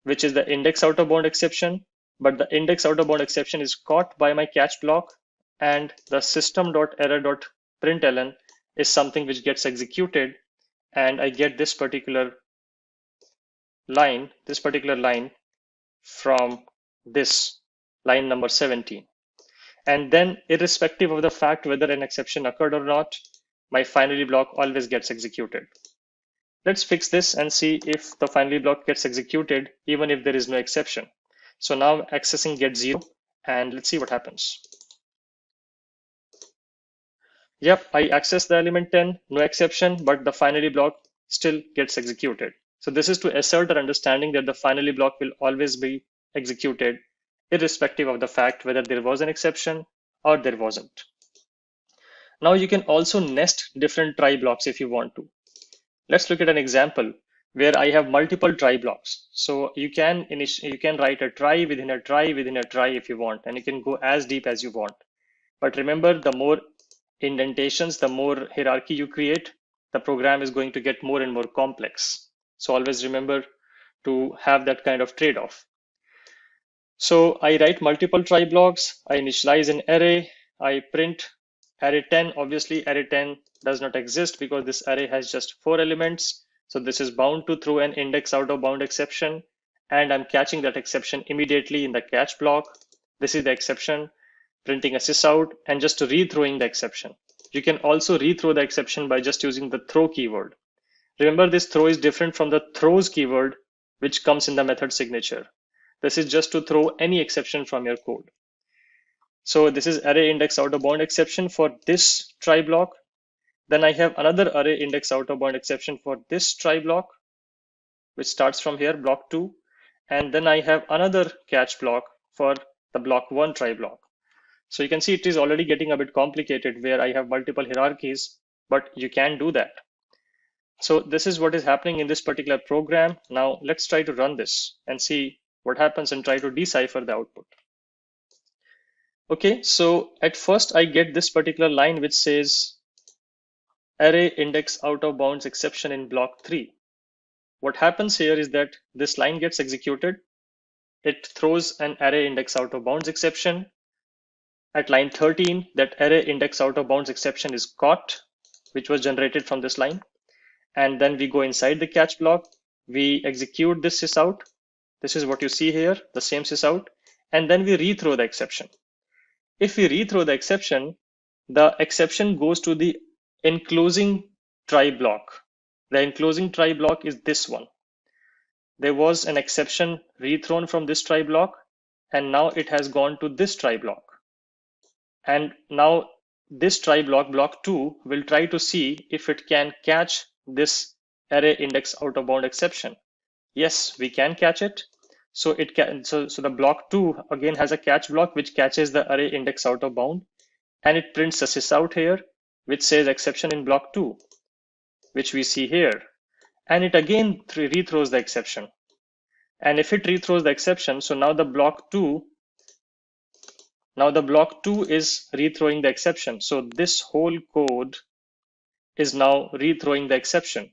which is the index out of bound exception, but the index out of bound exception is caught by my catch block, and the system.error.println is something which gets executed, and I get this particular line from this line number 17. And then irrespective of the fact whether an exception occurred or not, my finally block always gets executed. Let's fix this and see if the finally block gets executed even if there is no exception. So now accessing get 0 and let's see what happens. Yep, I access the element 10, no exception, but the finally block still gets executed. So this is to assert our understanding that the finally block will always be executed irrespective of the fact whether there was an exception or there wasn't. Now you can also nest different try blocks if you want to. Let's look at an example where I have multiple try blocks. So you can write a try within a try within a try if you want, and you can go as deep as you want. But remember, the more indentations, the more hierarchy you create, the program is going to get more and more complex. So always remember to have that kind of trade-off. So I write multiple try blocks, I initialize an array, I print array 10. Obviously array 10 does not exist because this array has just 4 elements. So this is bound to throw an index out of bound exception, and I'm catching that exception immediately in the catch block. This is the exception, printing a sysout and just rethrowing the exception. You can also rethrow the exception by just using the throw keyword. Remember, this throw is different from the throws keyword, which comes in the method signature. This is just to throw any exception from your code. So this is array index out of bound exception for this try block. Then I have another array index out of bound exception for this try block, which starts from here, block 2. And then I have another catch block for the block 1 try block. So you can see it is already getting a bit complicated where I have multiple hierarchies, but you can do that. So this is what is happening in this particular program. Now let's try to run this and see what happens and try to decipher the output. Okay, so at first I get this particular line which says array index out of bounds exception in block 3. What happens here is that this line gets executed. It throws an array index out of bounds exception. At line 13, that array index out of bounds exception is caught, which was generated from this line. And then we go inside the catch block. We execute this sysout. This is what you see here, the same sysout. And then we rethrow the exception. If we rethrow the exception goes to the enclosing try block. The enclosing try block is this one. There was an exception rethrown from this try block, and now it has gone to this try block. And now this try block, block 2, will try to see if it can catch this array index out of bound exception. Yes, we can catch it. So it can. So the block 2 again has a catch block which catches the array index out of bound, and it prints a sysout here which says exception in block 2, which we see here. And it again rethrows the exception. And if it rethrows the exception, so now the block 2 is rethrowing the exception. So this whole code is now rethrowing the exception.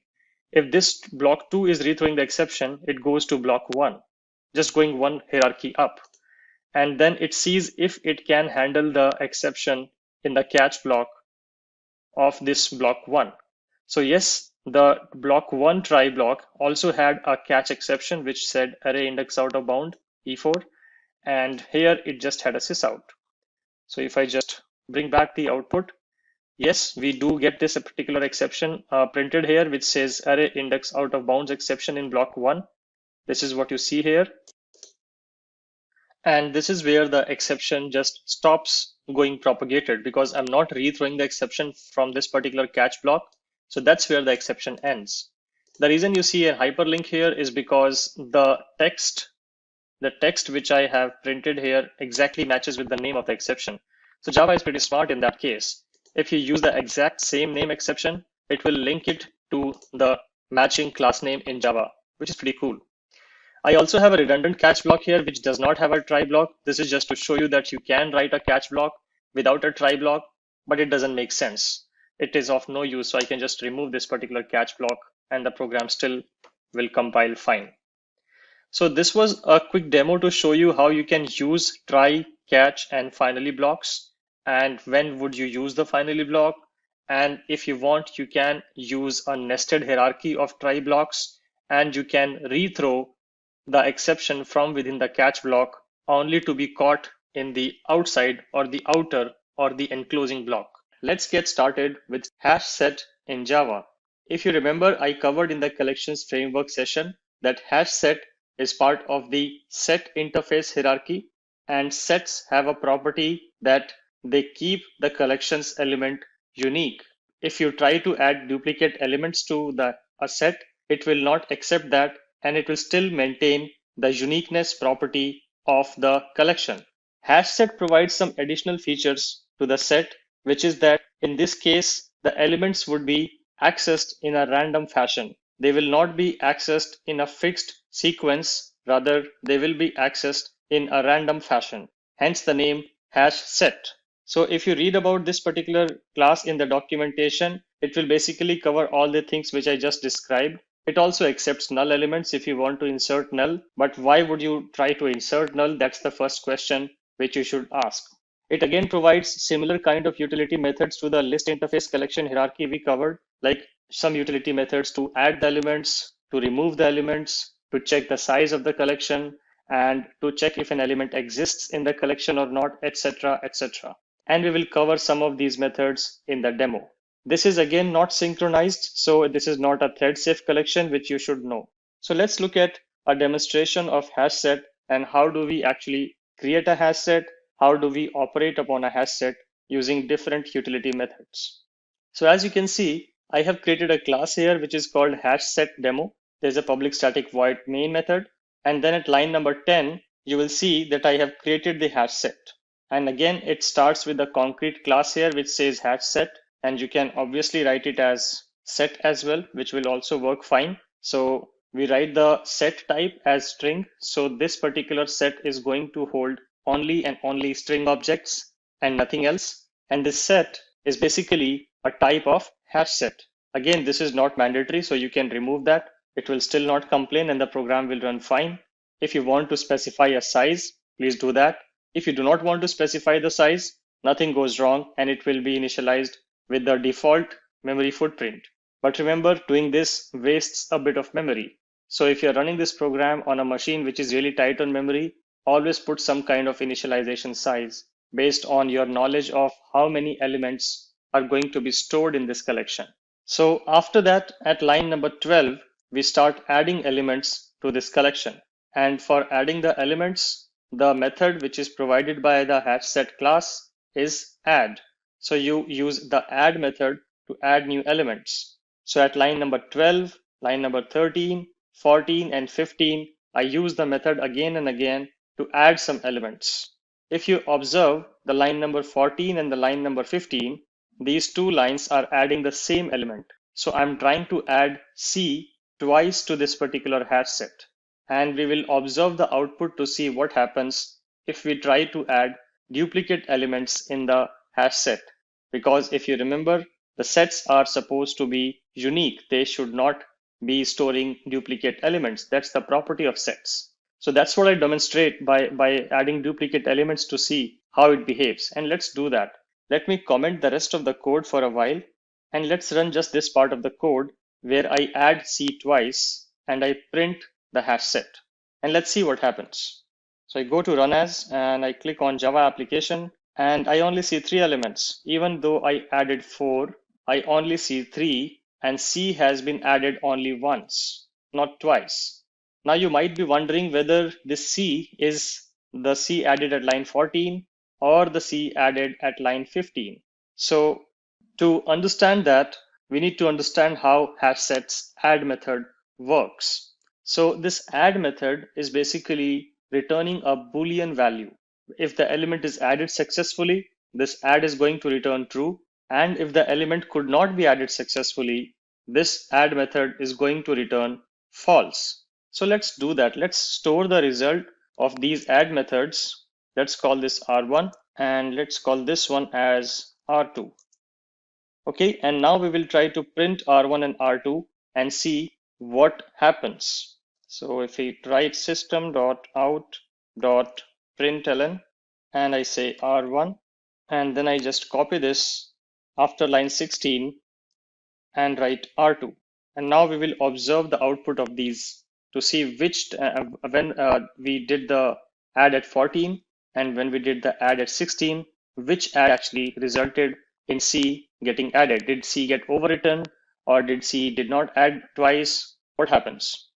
If this block 2 is rethrowing the exception, it goes to block 1, just going one hierarchy up. And then it sees if it can handle the exception in the catch block of this block 1. So yes, the block 1 try block also had a catch exception which said array index out of bound E4, and here it just had a sysout. So if I just bring back the output, yes, we do get this particular exception printed here, which says array index out of bounds exception in block 1. This is what you see here. And this is where the exception just stops going propagated, because I'm not rethrowing the exception from this particular catch block. So that's where the exception ends. The reason you see a hyperlink here is because the text which I have printed here exactly matches with the name of the exception. So Java is pretty smart in that case. If you use the exact same name exception, it will link it to the matching class name in Java, which is pretty cool. I also have a redundant catch block here, which does not have a try block. This is just to show you that you can write a catch block without a try block, but it doesn't make sense. It is of no use, so I can just remove this particular catch block and the program still will compile fine. So this was a quick demo to show you how you can use try, catch, and finally blocks, and when would you use the finally block. And if you want, you can use a nested hierarchy of try blocks, and you can rethrow the exception from within the catch block only to be caught in the outside or the outer or the enclosing block. Let's get started with hashset in Java. If you remember, I covered in the collections framework session that hashset is part of the set interface hierarchy, and sets have a property that they keep the collections element unique. If you try to add duplicate elements to a set, it will not accept that, and it will still maintain the uniqueness property of the collection. Hashset provides some additional features to the set, which is that in this case, the elements would be accessed in a random fashion. They will not be accessed in a fixed sequence, rather they will be accessed in a random fashion, hence the name hashset. So if you read about this particular class in the documentation, it will basically cover all the things which I just described. It also accepts null elements if you want to insert null, but why would you try to insert null? That's the first question which you should ask. It again provides similar kind of utility methods to the list interface collection hierarchy we covered, like some utility methods to add the elements, to remove the elements, to check the size of the collection, and to check if an element exists in the collection or not, etc., etc. And we will cover some of these methods in the demo. This is again not synchronized, so this is not a thread safe collection, which you should know. So let's look at a demonstration of hashset and how do we actually create a hashset, how do we operate upon a hashset using different utility methods. So as you can see, I have created a class here which is called hashsetDemo. There's a public static void main method, and then at line number 10, you will see that I have created the hashset. And again, it starts with a concrete class here which says hashset. And you can obviously write it as set as well, which will also work fine. So we write the set type as string. So this particular set is going to hold only and only string objects and nothing else. And this set is basically a type of hash set. Again, this is not mandatory, so you can remove that. It will still not complain and the program will run fine. If you want to specify a size, please do that. If you do not want to specify the size, nothing goes wrong and it will be initialized with the default memory footprint. But remember, doing this wastes a bit of memory. So if you're running this program on a machine which is really tight on memory, always put some kind of initialization size based on your knowledge of how many elements are going to be stored in this collection. So after that, at line number 12, we start adding elements to this collection. And for adding the elements, the method which is provided by the hashset class is add. So you use the add method to add new elements. So at line number 12, line number 13, 14, and 15, I use the method again and again to add some elements. If you observe the line number 14 and the line number 15, these two lines are adding the same element. So I'm trying to add C twice to this particular hash set. And we will observe the output to see what happens if we try to add duplicate elements in the hash set. Because if you remember, the sets are supposed to be unique. They should not be storing duplicate elements. That's the property of sets. So that's what I demonstrate by adding duplicate elements to see how it behaves. And let's do that. Let me comment the rest of the code for a while. And let's run just this part of the code where I add C twice and I print the hash set. And let's see what happens. So I go to run as and I click on Java application and I only see 3 elements. Even though I added 4, I only see 3 and C has been added only once, not twice. Now you might be wondering whether this C is the C added at line 14 or the C added at line 15. So to understand that, we need to understand how hashset's add method works. So this add method is basically returning a Boolean value. If the element is added successfully, this add is going to return true. And if the element could not be added successfully, this add method is going to return false. So let's do that. Let's store the result of these add methods. Let's call this R1 and let's call this one as R2. Okay, and now we will try to print R1 and R2 and see what happens. So if we write system.out.println and I say R1 and then I just copy this after line 16 and write R2. And now we will observe the output of these to see which when we did the add at 14 and when we did the add at 16, which add actually resulted in C getting added. Did C get overwritten or did C did not add twice? What happens?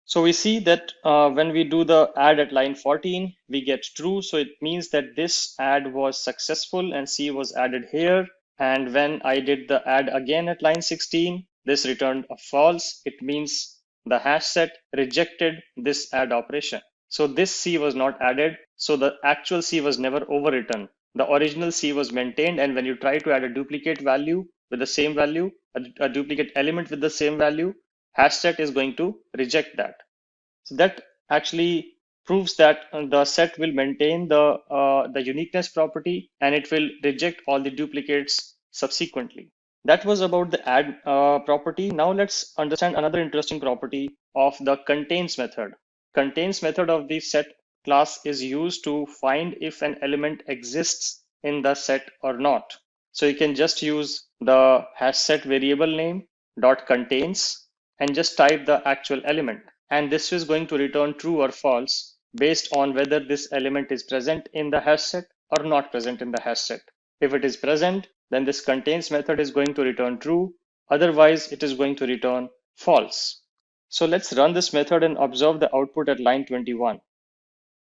So we see that when we do the add at line 14, we get true. So it means that this add was successful and C was added here. And when I did the add again at line 16, this returned a false. It means the hash set rejected this add operation. So this C was not added. So the actual C was never overwritten. The original C was maintained. And when you try to add a duplicate value with the same value, a duplicate element with the same value, hash set is going to reject that. So that actually proves that the set will maintain the uniqueness property and it will reject all the duplicates subsequently. That was about the add property. Now let's understand another interesting property of the contains method. Contains method of the set class is used to find if an element exists in the set or not. So you can just use the hash set variable name dot contains and just type the actual element. And this is going to return true or false based on whether this element is present in the hash set or not present in the hash set. If it is present, then this contains method is going to return true. Otherwise, it is going to return false. So let's run this method and observe the output at line 21.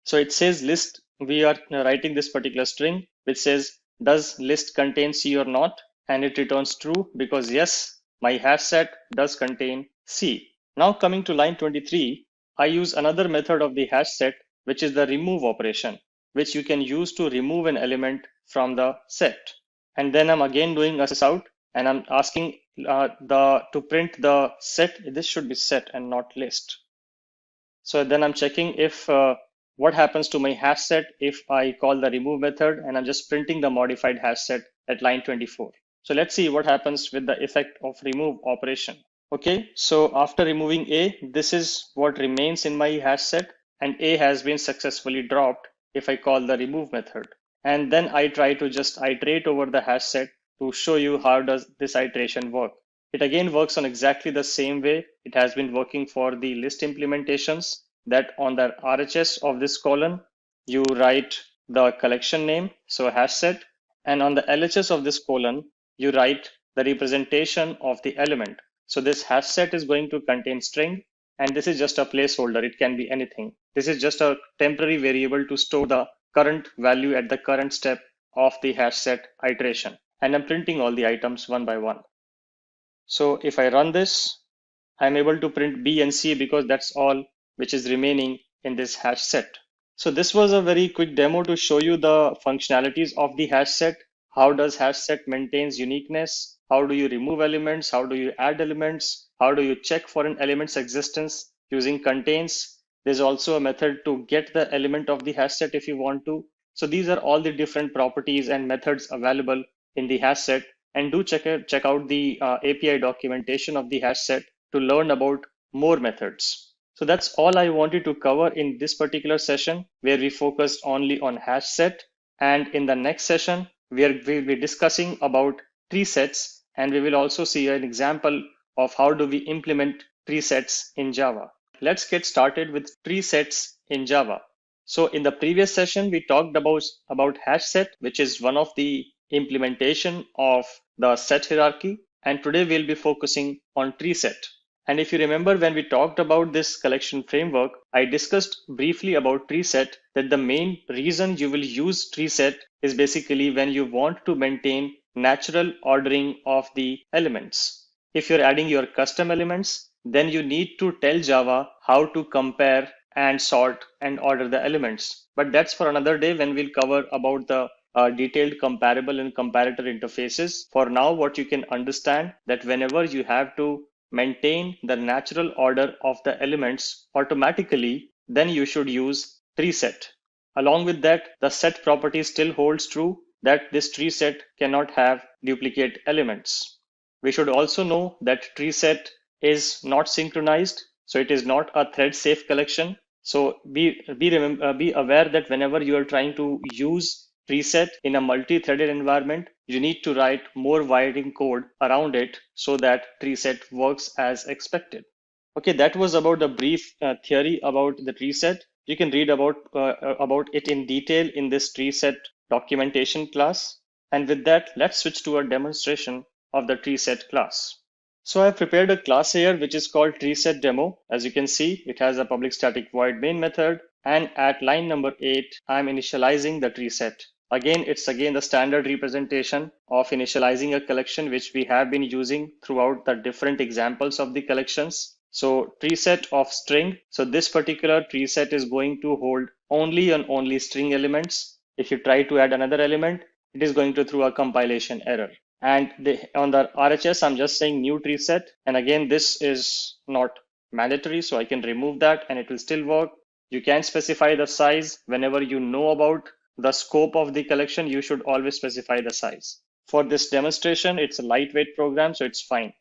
So it says list, we are writing this particular string, which says, does list contain C or not? And it returns true because yes, my hash set does contain C. Now coming to line 23, I use another method of the hash set, which is the remove operation, which you can use to remove an element from the set. And then I'm again doing a sysout and I'm asking to print the set. This should be set and not list. So then I'm checking if what happens to my hash set if I call the remove method, and I'm just printing the modified hash set at line 24. So let's see what happens with the effect of remove operation. Okay, so after removing A, this is what remains in my hash set, and A has been successfully dropped if I call the remove method. And then I try to just iterate over the hash set to show you how does this iteration work. It again works on exactly the same way it has been working for the list implementations, that on the RHS of this column, you write the collection name, so hash set, and on the LHS of this column, you write the representation of the element. So this hash set is going to contain string, and this is just a placeholder. It can be anything. This is just a temporary variable to store the current value at the current step of the hash set iteration. And I'm printing all the items one by one. So if I run this, I'm able to print B and C because that's all which is remaining in this hash set. So this was a very quick demo to show you the functionalities of the hash set. How does hash set maintains uniqueness? How do you remove elements? How do you add elements? How do you check for an element's existence using contains? There's also a method to get the element of the hash set if you want to. So these are all the different properties and methods available in the hash set. And do check out the API documentation of the hash set to learn about more methods. So that's all I wanted to cover in this particular session, where we focused only on hash set. And in the next session, we'll be discussing about tree sets, and we will also see an example of how do we implement tree sets in Java. Let's get started with tree sets in Java. So in the previous session, we talked about hashset, which is one of the implementation of the set hierarchy. And today we'll be focusing on tree set. And if you remember when we talked about this collection framework, I discussed briefly about tree set that the main reason you will use tree set is basically when you want to maintain natural ordering of the elements. If you're adding your custom elements, then you need to tell Java how to compare and sort and order the elements. But that's for another day when we'll cover about the detailed comparable and comparator interfaces. For now, what you can understand that whenever you have to maintain the natural order of the elements automatically, then you should use tree set. Along with that, the set property still holds true that this tree set cannot have duplicate elements. We should also know that tree set is not synchronized, so it is not a thread safe collection. So be aware that whenever you are trying to use tree set in a multi-threaded environment, you need to write more wiring code around it so that tree set works as expected. Okay, that was about the brief theory about the tree set. You can read about it in detail in this tree set documentation class. And with that, let's switch to a demonstration of the tree set class. So I've prepared a class here which is called treeset demo. As you can see, it has a public static void main method. And at line number 8, I'm initializing the treeset. Again, it's the standard representation of initializing a collection which we have been using throughout the different examples of the collections. So treeset of string. So this particular treeset is going to hold only and only string elements. If you try to add another element, it is going to throw a compilation error. And on the RHS, I'm just saying new tree set. And again, this is not mandatory, so I can remove that and it will still work. You can specify the size. Whenever you know about the scope of the collection, you should always specify the size. For this demonstration, it's a lightweight program, so it's fine.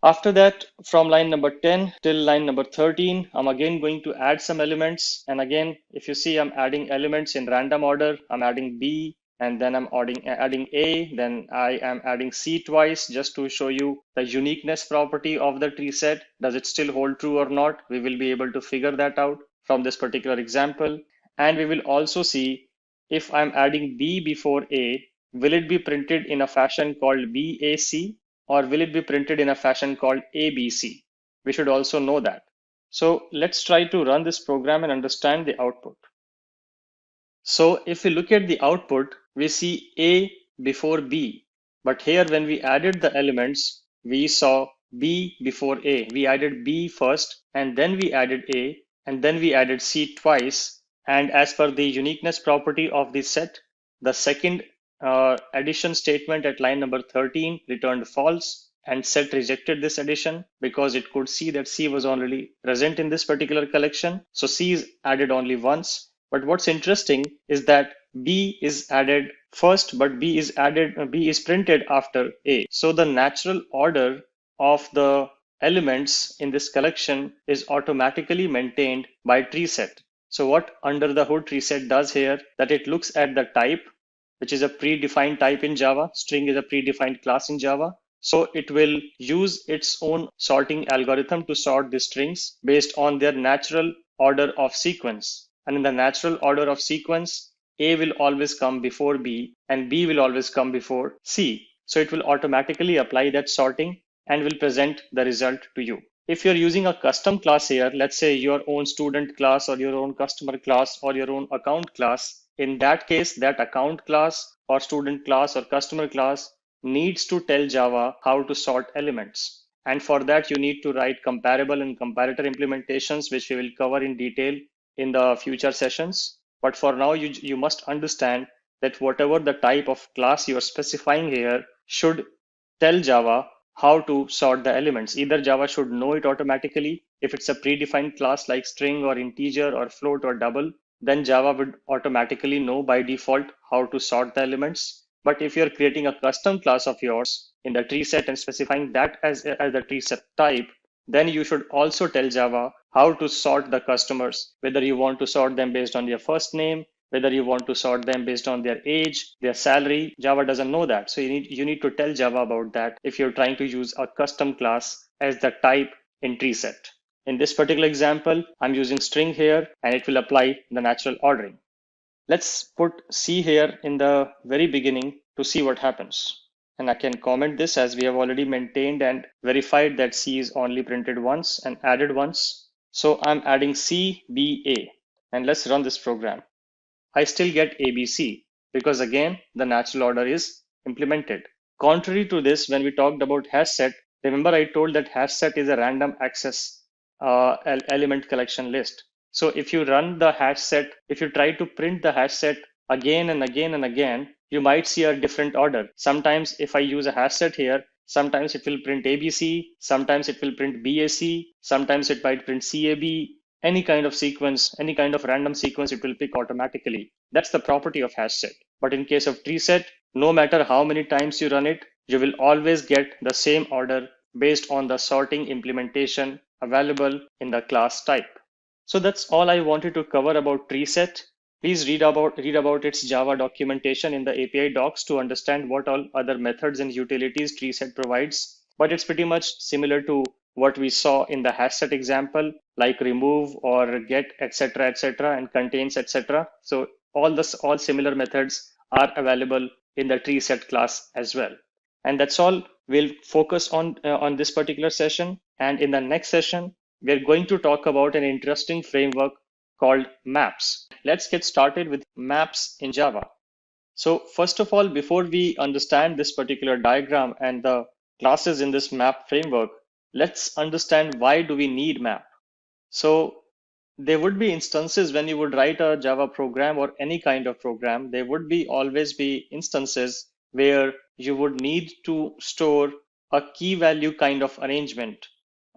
After that, from line number 10 till line number 13, I'm again going to add some elements. And again, if you see, I'm adding elements in random order. I'm adding B, and then I'm adding A, then I am adding C twice just to show you the uniqueness property of the tree set. Does it still hold true or not? We will be able to figure that out from this particular example. And we will also see if I'm adding B before A, will it be printed in a fashion called BAC or will it be printed in a fashion called ABC? We should also know that. So let's try to run this program and understand the output. So if we look at the output, we see A before B. But here when we added the elements, we saw B before A. We added B first and then we added A and then we added C twice. And as per the uniqueness property of the set, the second addition statement at line number 13 returned false, and set rejected this addition because it could see that C was already present in this particular collection. So C is added only once. But what's interesting is that B is added first, but B is printed after A. So the natural order of the elements in this collection is automatically maintained by treeset. So what under the hood treeset does here, that it looks at the type, which is a predefined type in Java. String is a predefined class in Java. So it will use its own sorting algorithm to sort the strings based on their natural order of sequence. And in the natural order of sequence, A will always come before B and B will always come before C. So it will automatically apply that sorting and will present the result to you. If you're using a custom class here, let's say your own student class or your own customer class or your own account class, in that case, that account class or student class or customer class needs to tell Java how to sort elements. And for that, you need to write comparable and comparator implementations, which we will cover in detail in the future sessions. But for now, you must understand that whatever the type of class you are specifying here should tell Java how to sort the elements. Either Java should know it automatically. If it's a predefined class like string or integer or float or double, then Java would automatically know by default how to sort the elements. But if you're creating a custom class of yours in the tree set and specifying that as the tree set type, then you should also tell Java how to sort the customers, whether you want to sort them based on their first name, whether you want to sort them based on their age, their salary. Java doesn't know that. So you need to tell Java about that if you're trying to use a custom class as the type in treeset. In this particular example, I'm using string here and it will apply the natural ordering. Let's put C here in the very beginning to see what happens. And I can comment this as we have already maintained and verified that C is only printed once and added once. So I'm adding C, B, A. And let's run this program. I still get ABC because again, the natural order is implemented. Contrary to this, when we talked about hashset, remember I told that hashset is a random access element collection list. So if you run the hashset, if you try to print the hashset again and again and again, you might see a different order. Sometimes if I use a hashset here, sometimes it will print ABC, sometimes it will print BAC, sometimes it might print CAB, any kind of sequence, any kind of random sequence, it will pick automatically. That's the property of hashset. But in case of treeset, no matter how many times you run it, you will always get the same order based on the sorting implementation available in the class type. So that's all I wanted to cover about treeset. Please read about its Java documentation in the API docs to understand what all other methods and utilities treeset provides. But it's pretty much similar to what we saw in the hashset example, like remove or get, etc., and contains, etc. So all similar methods are available in the treeset class as well. And that's all we'll focus on this particular session. And in the next session, we're going to talk about an interesting framework called maps. Let's get started with maps in Java. So first of all, before we understand this particular diagram and the classes in this map framework, let's understand why do we need map. So there would be instances when you would write a Java program or any kind of program, there would always be instances where you would need to store a key value kind of arrangement.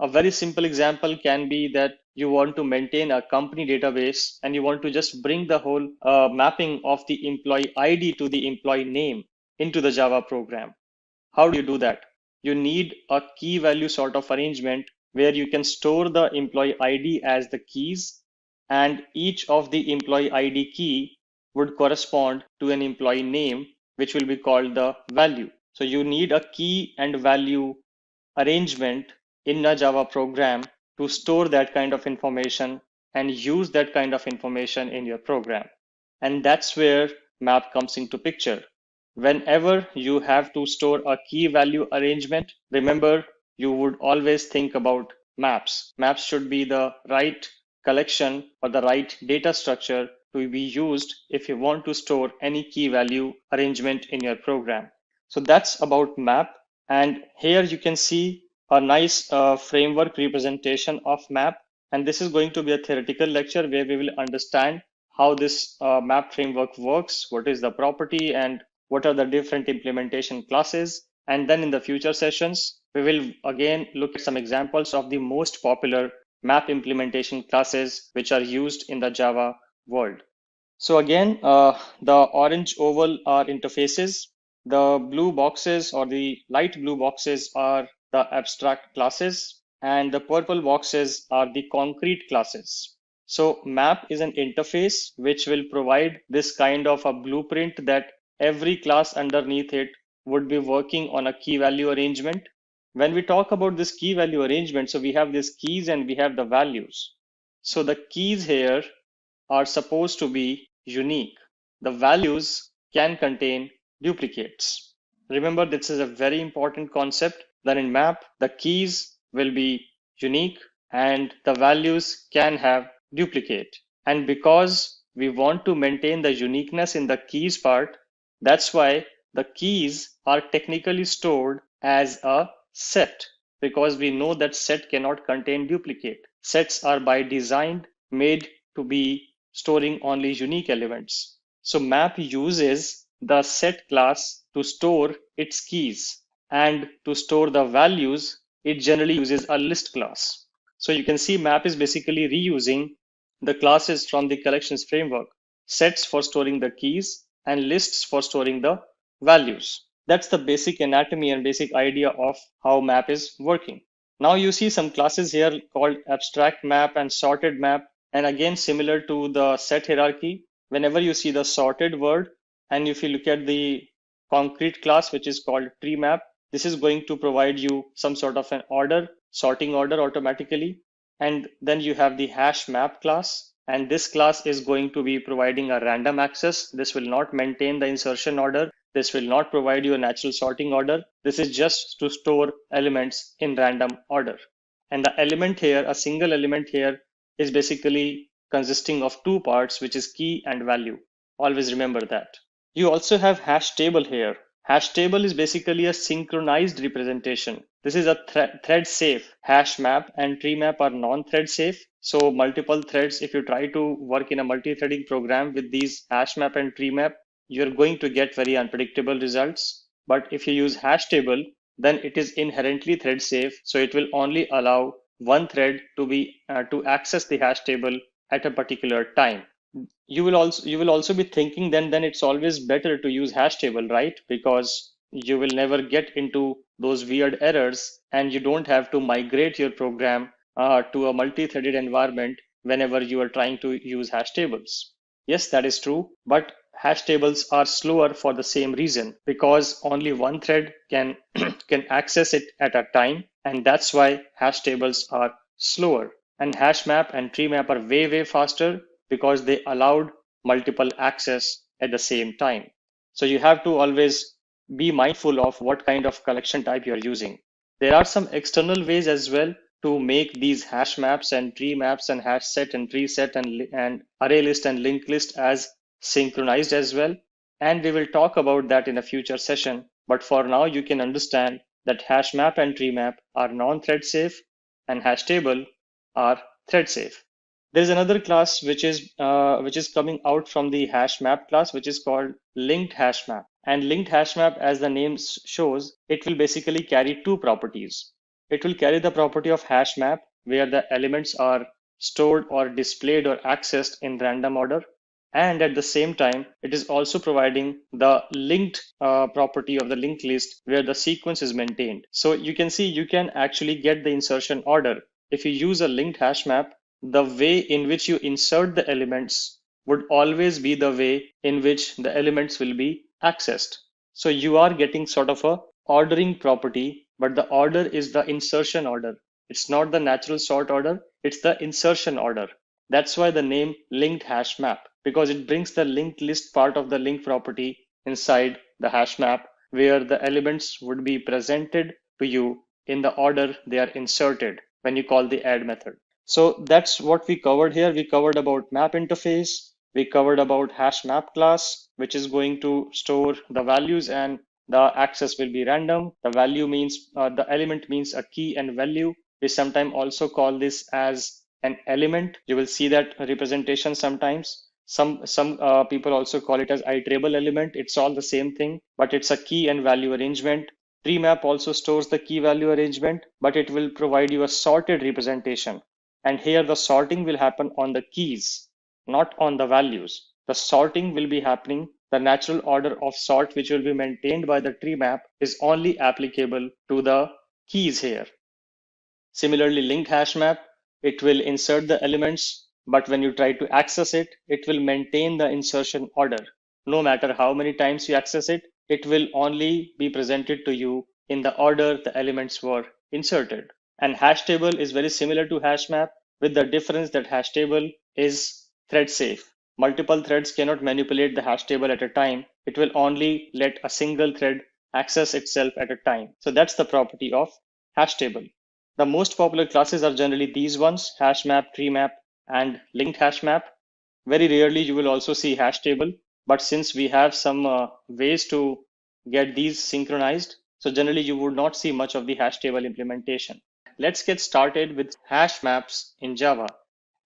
A very simple example can be that you want to maintain a company database and you want to just bring the whole mapping of the employee ID to the employee name into the Java program. How do you do that? You need a key value sort of arrangement where you can store the employee ID as the keys, and each of the employee ID key would correspond to an employee name, which will be called the value. So you need a key and value arrangement in a Java program to store that kind of information and use that kind of information in your program. And that's where map comes into picture. Whenever you have to store a key value arrangement, remember, you would always think about maps. Maps should be the right collection or the right data structure to be used if you want to store any key value arrangement in your program. So that's about map. And here you can see a nice framework representation of map. And this is going to be a theoretical lecture where we will understand how this map framework works, what is the property, and what are the different implementation classes. And then in the future sessions, we will again look at some examples of the most popular map implementation classes which are used in the Java world. So again, the orange oval are interfaces. The blue boxes or the light blue boxes are the abstract classes, and the purple boxes are the concrete classes. So map is an interface which will provide this kind of a blueprint that every class underneath it would be working on a key value arrangement. When we talk about this key value arrangement, so we have these keys and we have the values. So the keys here are supposed to be unique. The values can contain duplicates. Remember, this is a very important concept that in map, the keys will be unique and the values can have duplicate. And because we want to maintain the uniqueness in the keys part, that's why the keys are technically stored as a set, because we know that set cannot contain duplicate. Sets are by design made to be storing only unique elements. So map uses the set class to store its keys, and to store the values, it generally uses a list class. So you can see map is basically reusing the classes from the collections framework, sets for storing the keys and lists for storing the values. That's the basic anatomy and basic idea of how map is working. Now you see some classes here called abstract map and sorted map. And again, similar to the set hierarchy, whenever you see the sorted word, and if you look at the concrete class, which is called TreeMap, this is going to provide you some sort of an order. sorting order automatically. And then you have the HashMap class. And this class is going to be providing a random access. This will not maintain the insertion order. This will not provide you a natural sorting order. This is just to store elements in random order. And the element here, a single element here, is basically consisting of two parts, which is key and value. Always remember that. You also have hash table here. Hash table is basically a synchronized representation. This is a thread safe. HashMap and TreeMap are non-thread safe. So multiple threads, if you try to work in a multi-threading program with these HashMap and TreeMap, you're going to get very unpredictable results. But if you use hash table, then it is inherently thread safe. So it will only allow one thread to access the hash table at a particular time. You will also be thinking then it's always better to use hash table, right? Because you will never get into those weird errors and you don't have to migrate your program to a multi-threaded environment whenever you are trying to use hash tables. Yes, that is true, but hash tables are slower for the same reason, because only one thread can can access it at a time, and that's why hash tables are slower. And HashMap and TreeMap are way faster because they allowed multiple access at the same time. So you have to always be mindful of what kind of collection type you're using. There are some external ways as well to make these hash maps and tree maps and hash set and tree set and array list and linked list as synchronized as well. And we will talk about that in a future session. But for now, you can understand that hash map and tree map are non-thread safe and hash table are thread safe. There's another class which is coming out from the HashMap class, which is called linked HashMap. And linked HashMap, as the name shows, it will basically carry two properties. It will carry the property of HashMap, where the elements are stored or displayed or accessed in random order. And at the same time, it is also providing the linked property of the linked list, where the sequence is maintained. So you can see you can actually get the insertion order. If you use a linked HashMap, the way in which you insert the elements would always be the way in which the elements will be accessed. So you are getting sort of a ordering property, but the order is the insertion order. It's not the natural sort order, it's the insertion order. That's why the name linked hash map, because it brings the linked list part of the link property inside the hash map, where the elements would be presented to you in the order they are inserted when you call the add method. So that's what we covered here. We covered about map interface. We covered about hash map class, which is going to store the values and the access will be random. The value means the element means a key and value. We sometimes also call this as an element. You will see that representation sometimes. Some people also call it as iterable element. It's all the same thing, but it's a key and value arrangement. TreeMap also stores the key value arrangement, but it will provide you a sorted representation. And here the sorting will happen on the keys, not on the values. The sorting will be happening. The natural order of sort, which will be maintained by the tree map, is only applicable to the keys here. Similarly, linked hash map, it will insert the elements, but when you try to access it, it will maintain the insertion order. No matter how many times you access it, it will only be presented to you in the order the elements were inserted. And hash table is very similar to hash map, with the difference that hash table is thread safe. Multiple threads cannot manipulate the hash table at a time. It will only let a single thread access itself at a time. So that's the property of hash table. The most popular classes are generally these ones: hash map, tree map, and linked hash map. Very rarely you will also see hash table, but since we have some ways to get these synchronized, so generally you would not see much of the hash table implementation. Let's get started with hash maps in Java.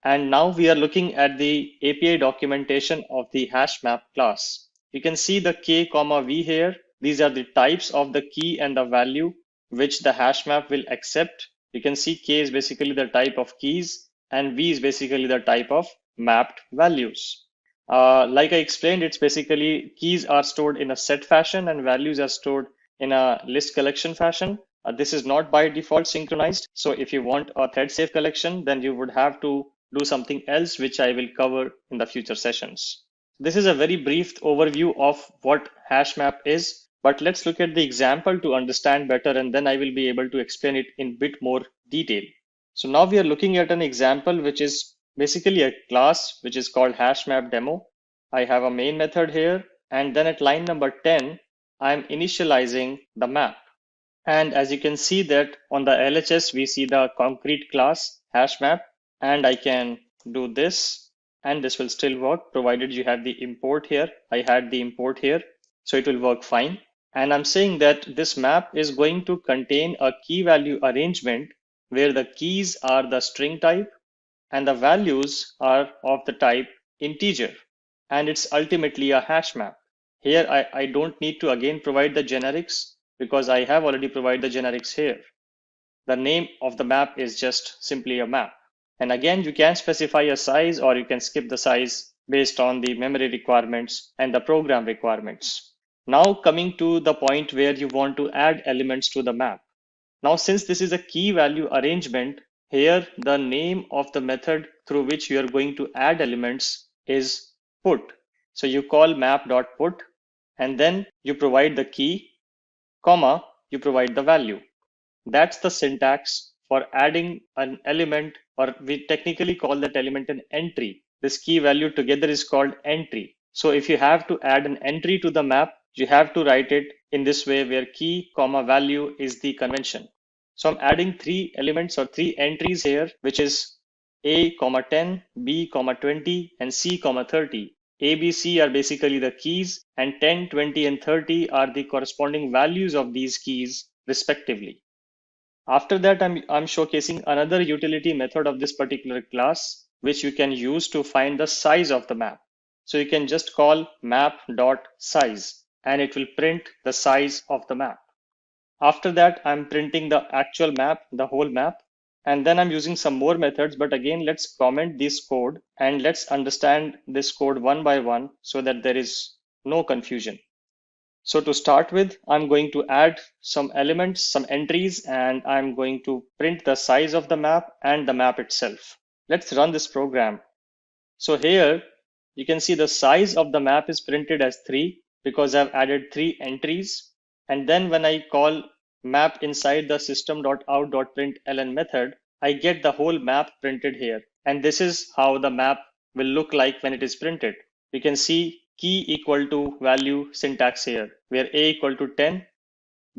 And now we are looking at the API documentation of the hash map class. You can see the k, v here. These are the types of the key and the value which the hash map will accept. You can see k is basically the type of keys and v is basically the type of mapped values. Like I explained, it's basically keys are stored in a set fashion and values are stored in a list collection fashion. This is not by default synchronized. So if you want a thread safe collection, then you would have to do something else, which I will cover in the future sessions. This is a very brief overview of what HashMap is. But let's look at the example to understand better, and then I will be able to explain it in bit more detail. So now we are looking at an example which is basically a class which is called HashMap demo. I have a main method here, and then at line number 10, I'm initializing the map. And as you can see that on the LHS, we see the concrete class HashMap, and I can do this, and this will still work provided you have the import here. I had the import here, so it will work fine. And I'm saying that this map is going to contain a key value arrangement where the keys are the string type and the values are of the type integer. And it's ultimately a hash map. Here, I don't need to again provide the generics because I have already provided the generics here. The name of the map is just simply a map. And again, you can specify a size or you can skip the size based on the memory requirements and the program requirements. Now coming to the point where you want to add elements to the map. Now, since this is a key value arrangement, here the name of the method through which you are going to add elements is put. So you call map.put and then you provide the key, comma, you provide the value. That's the syntax for adding an element, or we technically call that element an entry. This key value together is called entry. So if you have to add an entry to the map, you have to write it in this way where key, comma, value is the convention. So I'm adding 3 elements or 3 entries here, which is A, 10, B, 20, and C, 30. A, B, C are basically the keys, and 10, 20, and 30 are the corresponding values of these keys respectively. After that, I'm showcasing another utility method of this particular class, which you can use to find the size of the map. So you can just call map.size and it will print the size of the map. After that, I'm printing the actual map, the whole map. And then I'm using some more methods, but again, let's comment this code and let's understand this code one by one so that there is no confusion. So to start with, I'm going to add some elements, some entries, and I'm going to print the size of the map and the map itself. Let's run this program. So here you can see the size of the map is printed as 3 because I've added 3 entries. And then when I call map inside the system.out.println method, I get the whole map printed here. And this is how the map will look like when it is printed. You can see key equal to value syntax here, where A equal to 10,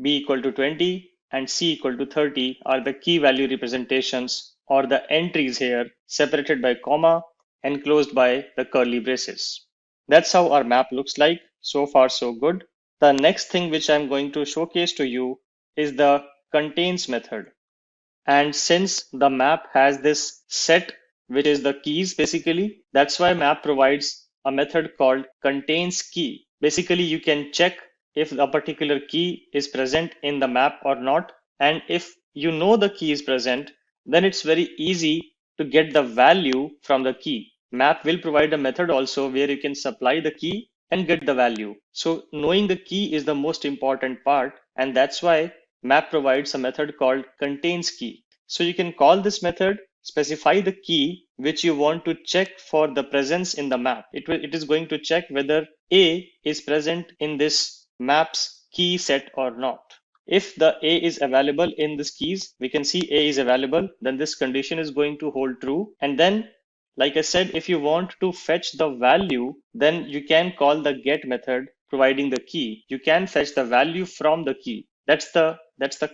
B equal to 20, and C equal to 30 are the key value representations or the entries here, separated by comma, enclosed by the curly braces. That's how our map looks like. So far, so good. The next thing which I'm going to showcase to you is the contains method. And since the map has this set, which is the keys basically, that's why map provides a method called contains key. Basically, you can check if a particular key is present in the map or not. And if you know the key is present, then it's very easy to get the value from the key. Map will provide a method also where you can supply the key and get the value. So knowing the key is the most important part, and that's why map provides a method called contains key. So you can call this method, specify the key which you want to check for the presence in the map. It is going to check whether A is present in this map's key set or not. If the A is available in this keys, we can see A is available, then this condition is going to hold true. And then, like I said, if you want to fetch the value, then you can call the get method providing the key. You can fetch the value from the key. That's the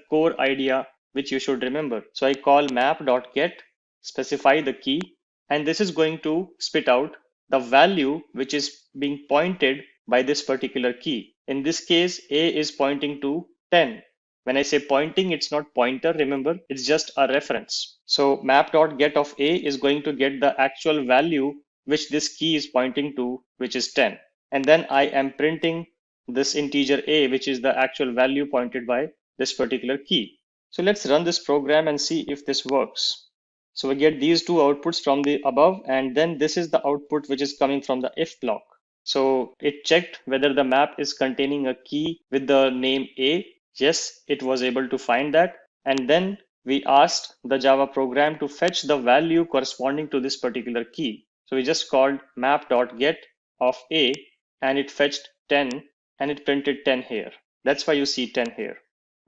core idea which you should remember. So I call map.get, specify the key, and this is going to spit out the value which is being pointed by this particular key. In this case, A is pointing to 10. When I say pointing, it's not pointer, remember, it's just a reference. So map.get of A is going to get the actual value which this key is pointing to, which is 10. And then I am printing this integer A, which is the actual value pointed by this particular key. So let's run this program and see if this works. So we get these two outputs from the above, and then this is the output which is coming from the if block. So it checked whether the map is containing a key with the name A. Yes, it was able to find that. And then we asked the Java program to fetch the value corresponding to this particular key. So we just called map.get of A, and it fetched 10 and it printed 10 here. That's why you see 10 here.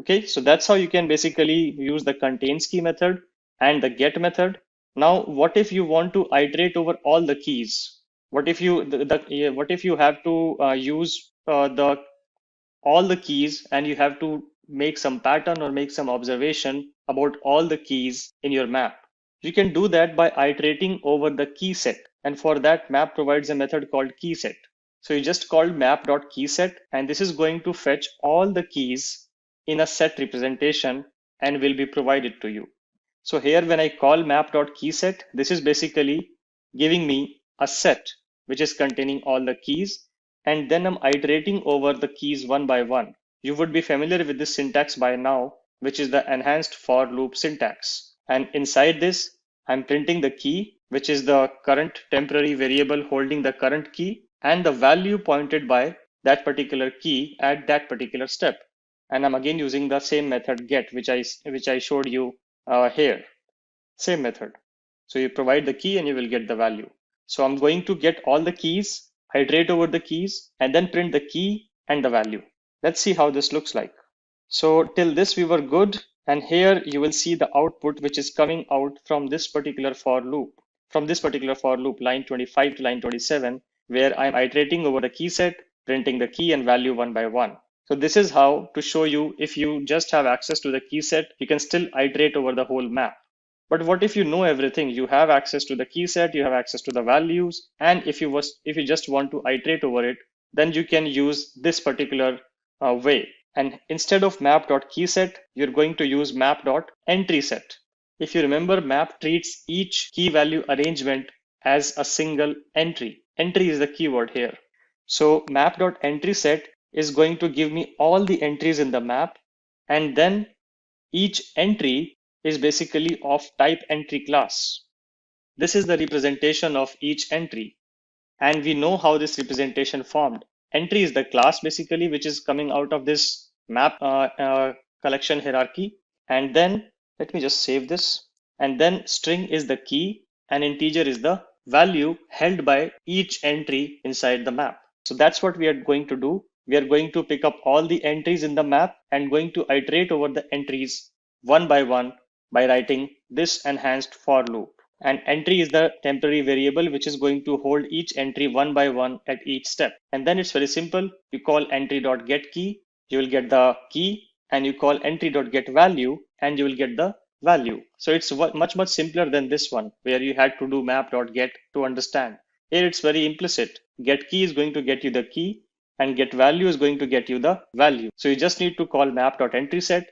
Okay, so that's how you can basically use the contains key method and the get method. Now, what if you want to iterate over all the keys? What if you what if you have to use the all the keys and you have to make some pattern or make some observation about all the keys in your map? You can do that by iterating over the key set. And for that, map provides a method called key set. So you just call map.keyset, and this is going to fetch all the keys in a set representation and will be provided to you. So here, when I call map.keyset, this is basically giving me a set which is containing all the keys, and then I'm iterating over the keys one by one. You would be familiar with this syntax by now, which is the enhanced for loop syntax. And inside this, I'm printing the key, which is the current temporary variable holding the current key, and the value pointed by that particular key at that particular step. And I'm again using the same method get, which I showed you here. Same method. So you provide the key and you will get the value. So I'm going to get all the keys, iterate over the keys, and then print the key and the value. Let's see how this looks like. So till this we were good. And here you will see the output which is coming out from this particular for loop. From this particular for loop, line 25 to line 27, where I'm iterating over the key set, printing the key and value one by one. So this is how to show you, if you just have access to the key set, you can still iterate over the whole map. But what if you know everything? You have access to the key set, you have access to the values, and if you just want to iterate over it, then you can use this particular way. And instead of map.keyset, you're going to use map.entryset. If you remember, map treats each key value arrangement as a single entry. Entry is the keyword here. So map.entryset is going to give me all the entries in the map, and then each entry is basically of type entry class. This is the representation of each entry. And we know how this representation formed. Entry is the class basically, which is coming out of this map collection hierarchy. And then let me just save this. And then string is the key and integer is the value held by each entry inside the map. So that's what we are going to do. We are going to pick up all the entries in the map and going to iterate over the entries one by one by writing this enhanced for loop. And entry is the temporary variable which is going to hold each entry one by one at each step. And then it's very simple. You call entry.getKey, you will get the key, and you call entry.getValue, and you will get the value. So it's much simpler than this one where you had to do map.get to understand. Here it's very implicit. Get key is going to get you the key, and get value is going to get you the value. So you just need to call map.entryset,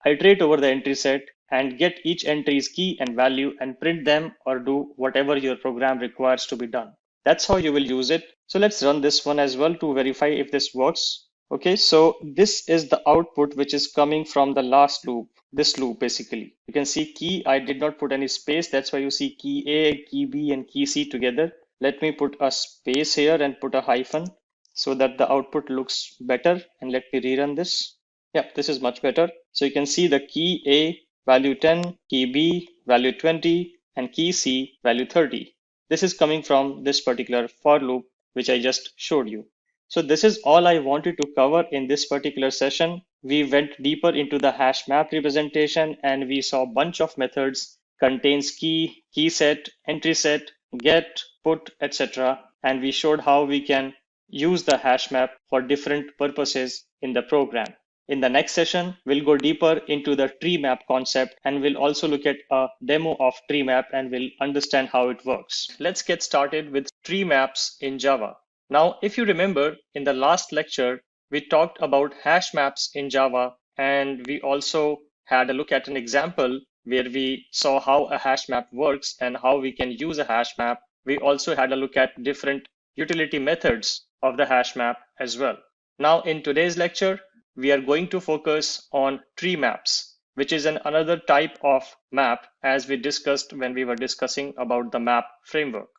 iterate over the entry set, and get each entry's key and value and print them or do whatever your program requires to be done. That's how you will use it. So let's run this one as well to verify if this works. Okay, so this is the output which is coming from the last loop, this loop basically. You can see key, I did not put any space. That's why you see key A, key B, and key C together. Let me put a space here and put a hyphen so that the output looks better. And let me rerun this. Yeah, this is much better. So you can see the key A, value 10, key B, value 20, and key C, value 30. This is coming from this particular for loop, which I just showed you. So this is all I wanted to cover in this particular session. We went deeper into the hash map representation and we saw a bunch of methods, contains key, key set, entry set, get, put, etc. And we showed how we can use the hash map for different purposes in the program. In the next session, we'll go deeper into the TreeMap concept and we'll also look at a demo of TreeMap and we'll understand how it works. Let's get started with TreeMaps in Java. Now, if you remember, in the last lecture, we talked about hash maps in Java, and we also had a look at an example where we saw how a hash map works and how we can use a hash map. We also had a look at different utility methods of the hash map as well. Now, in today's lecture, we are going to focus on tree maps, which is another type of map as we discussed when we were discussing about the map framework.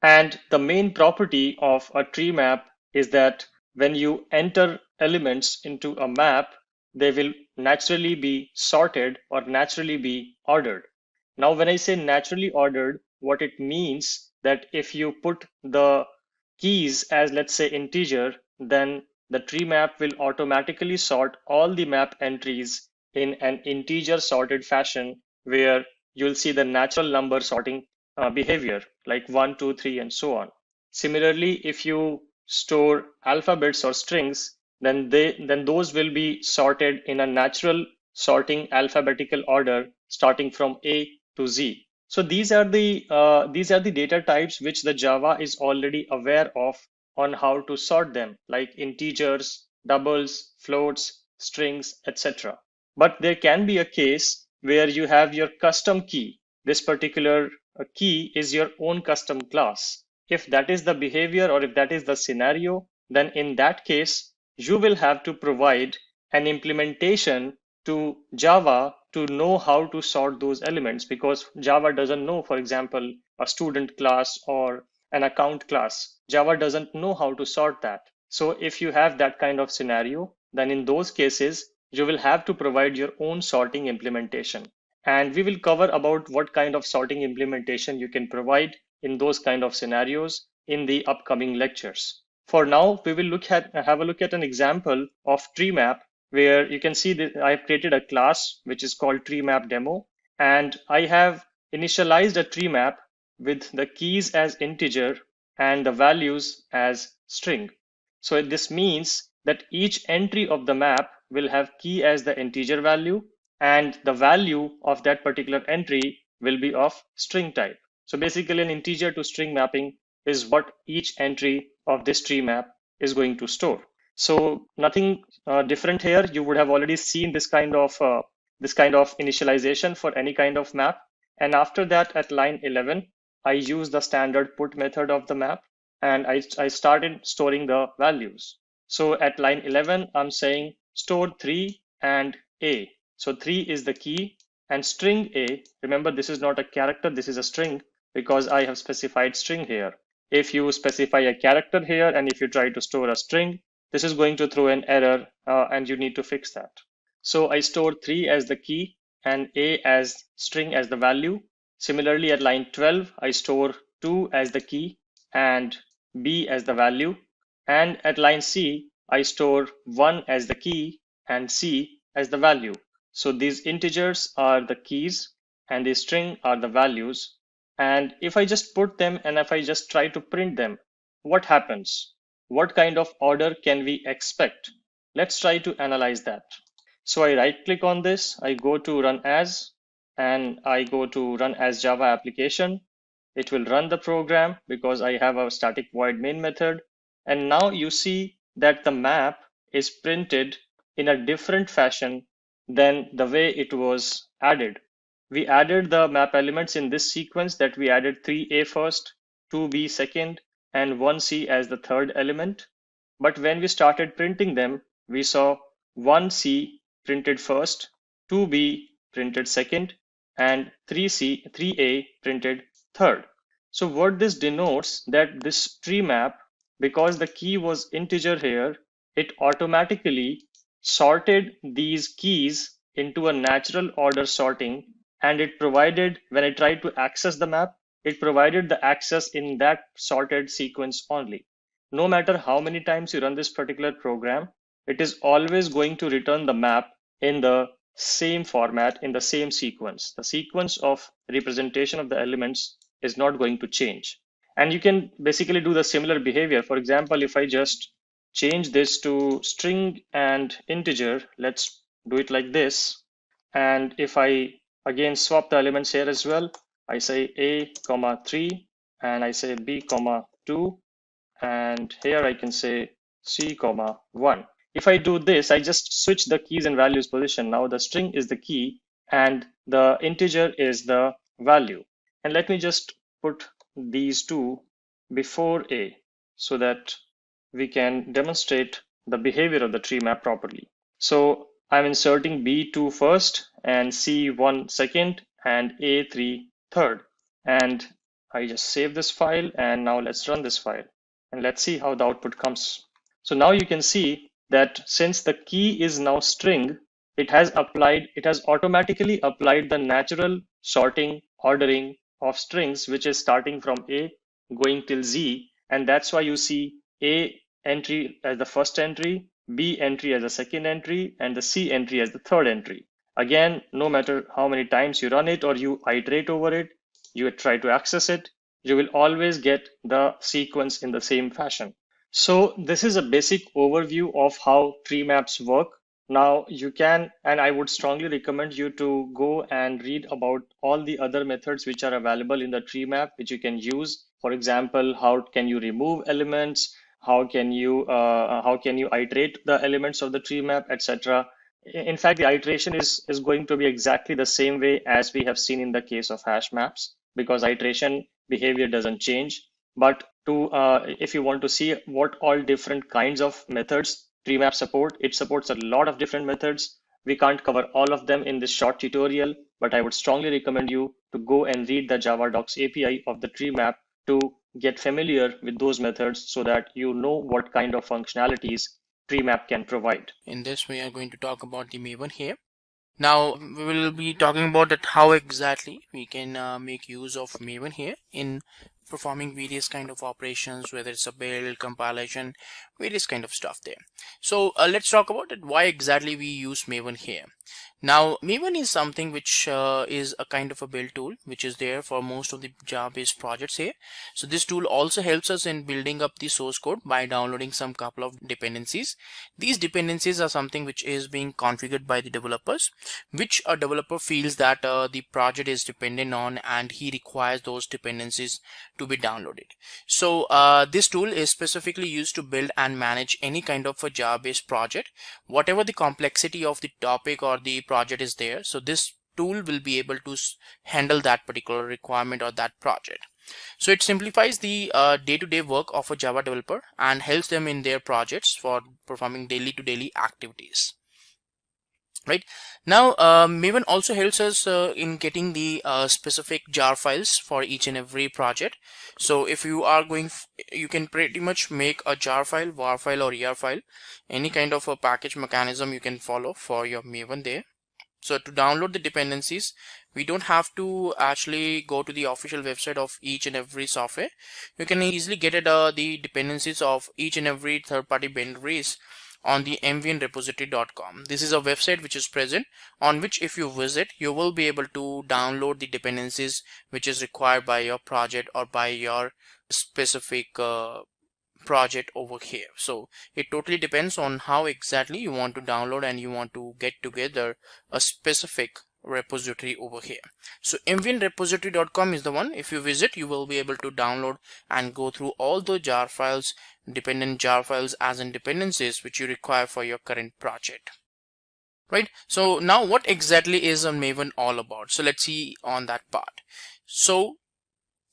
And the main property of a tree map is that when you enter elements into a map, they will naturally be sorted or naturally be ordered. Now, when I say naturally ordered, what it means that if you put the keys as, let's say, integer, then the tree map will automatically sort all the map entries in an integer sorted fashion, where you'll see the natural number sorting behavior like 1, 2, 3, and so on. Similarly, if you store alphabets or strings, then those will be sorted in a natural sorting alphabetical order starting from A to Z. So these are the data types which the Java is already aware of on how to sort them, like integers, doubles, floats, strings, etc. But there can be a case where you have your custom key. This particular key is your own custom class. If that is the behavior, or if that is the scenario, then in that case, you will have to provide an implementation to Java to know how to sort those elements, because Java doesn't know, for example, a student class or an account class. Java doesn't know how to sort that. So if you have that kind of scenario, then in those cases, you will have to provide your own sorting implementation. And we will cover about what kind of sorting implementation you can provide in those kind of scenarios in the upcoming lectures. For now, we will have a look at an example of TreeMap, where you can see that I've created a class which is called TreeMap demo, and I have initialized a TreeMap with the keys as integer and the values as string. So this means that each entry of the map will have key as the integer value, and the value of that particular entry will be of string type. So basically, an integer to string mapping is what each entry of this tree map is going to store. So nothing different here. You would have already seen this kind of initialization for any kind of map. And after that, at line 11, I use the standard put method of the map, and I started storing the values. So at line 11, I'm saying store 3 and A. So 3 is the key, and string A, remember this is not a character, this is a string, because I have specified string here. If you specify a character here and if you try to store a string, this is going to throw an error and you need to fix that. So I store 3 as the key and A as string as the value. Similarly, at line 12, I store 2 as the key and B as the value. And at line C, I store 1 as the key and C as the value. So these integers are the keys and the string are the values. And if I just put them and if I just try to print them, what happens? What kind of order can we expect? Let's try to analyze that. So I right click on this, I go to run as, and I go to run as Java application. It will run the program because I have a static void main method. And now you see that the map is printed in a different fashion than the way it was added. We added the map elements in this sequence, that we added 3A first, 2B second, and 1C as the third element. But when we started printing them, we saw 1C printed first, 2B printed second, and 3A printed third. So what this denotes, that this tree map, because the key was integer here, it automatically sorted these keys into a natural order sorting, and it provided, when I tried to access the map, it provided the access in that sorted sequence only. No matter how many times you run this particular program, it is always going to return the map in the same format, in the same sequence. The sequence of representation of the elements is not going to change. And you can basically do the similar behavior. For example, if I just change this to string and integer, let's do it like this. And if I again swap the elements here as well, I say A, 3, and I say B, 2, and here I can say C, 1. If I do this, I just switch the keys and values position. Now the string is the key and the integer is the value. And let me just put these two before A so that we can demonstrate the behavior of the tree map properly. So I'm inserting B2 first and C1 second and A3 third. And I just save this file, and now let's run this file and let's see how the output comes. So now you can see that since the key is now string, it has automatically applied the natural sorting ordering of strings, which is starting from A going till Z. And that's why you see A entry as the first entry, B entry as the second entry, and the C entry as the third entry. Again, no matter how many times you run it or you iterate over it, you try to access it, you will always get the sequence in the same fashion. So this is a basic overview of how tree maps work. Now you can, and I would strongly recommend you to go and read about all the other methods which are available in the tree map, which you can use. For example, how can you remove elements? How can you iterate the elements of the tree map, etc. In fact, the iteration is going to be exactly the same way as we have seen in the case of hash maps, because iteration behavior doesn't change. But if you want to see what all different kinds of methods TreeMap support, it supports a lot of different methods. We can't cover all of them in this short tutorial, but I would strongly recommend you to go and read the Java Docs API of the TreeMap to get familiar with those methods so that you know what kind of functionalities TreeMap can provide. In this, we are going to talk about the Maven here. Now we will be talking about that how exactly we can make use of Maven here in performing various kind of operations, whether it's a build, compilation, various kind of stuff there. So let's talk about it, why exactly we use Maven here. Now Maven is something which is a kind of a build tool which is there for most of the Java based projects here. So this tool also helps us in building up the source code by downloading some couple of dependencies. These dependencies are something which is being configured by the developers, which a developer feels that the project is dependent on, and he requires those dependencies to be downloaded. So this tool is specifically used to build and manage any kind of a Java based project, whatever the complexity of the topic or the project is there. So this tool will be able to handle that particular requirement or that project. So it simplifies the day-to-day work of a Java developer and helps them in their projects for performing daily to daily activities. Right now, Maven also helps us in getting the specific jar files for each and every project. So if you are going, you can pretty much make a jar file, var file, or ER file, any kind of a package mechanism you can follow for your Maven there. So to download the dependencies, we don't have to actually go to the official website of each and every software. You can easily get it, the dependencies of each and every third-party binaries on the mvnrepository.com. This is a website which is present, on which if you visit, you will be able to download the dependencies which is required by your project or by your specific project over here. So it totally depends on how exactly you want to download and you want to get together a specific repository over here. So mvnrepository.com is the one. If you visit, you will be able to download and go through all the jar files, dependent jar files as in dependencies which you require for your current project. Right, so now what exactly is a Maven all about? So let's see on that part. So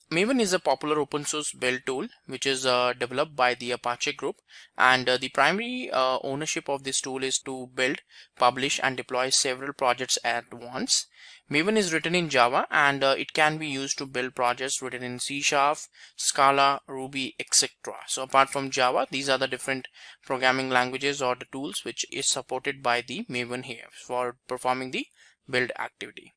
Maven is a popular open source build tool which is developed by the Apache group, and the primary ownership of this tool is to build, publish, and deploy several projects at once. Maven is written in Java, and it can be used to build projects written in C#, Scala, Ruby, etc. So apart from Java, these are the different programming languages or the tools which is supported by the Maven here for performing the build activity.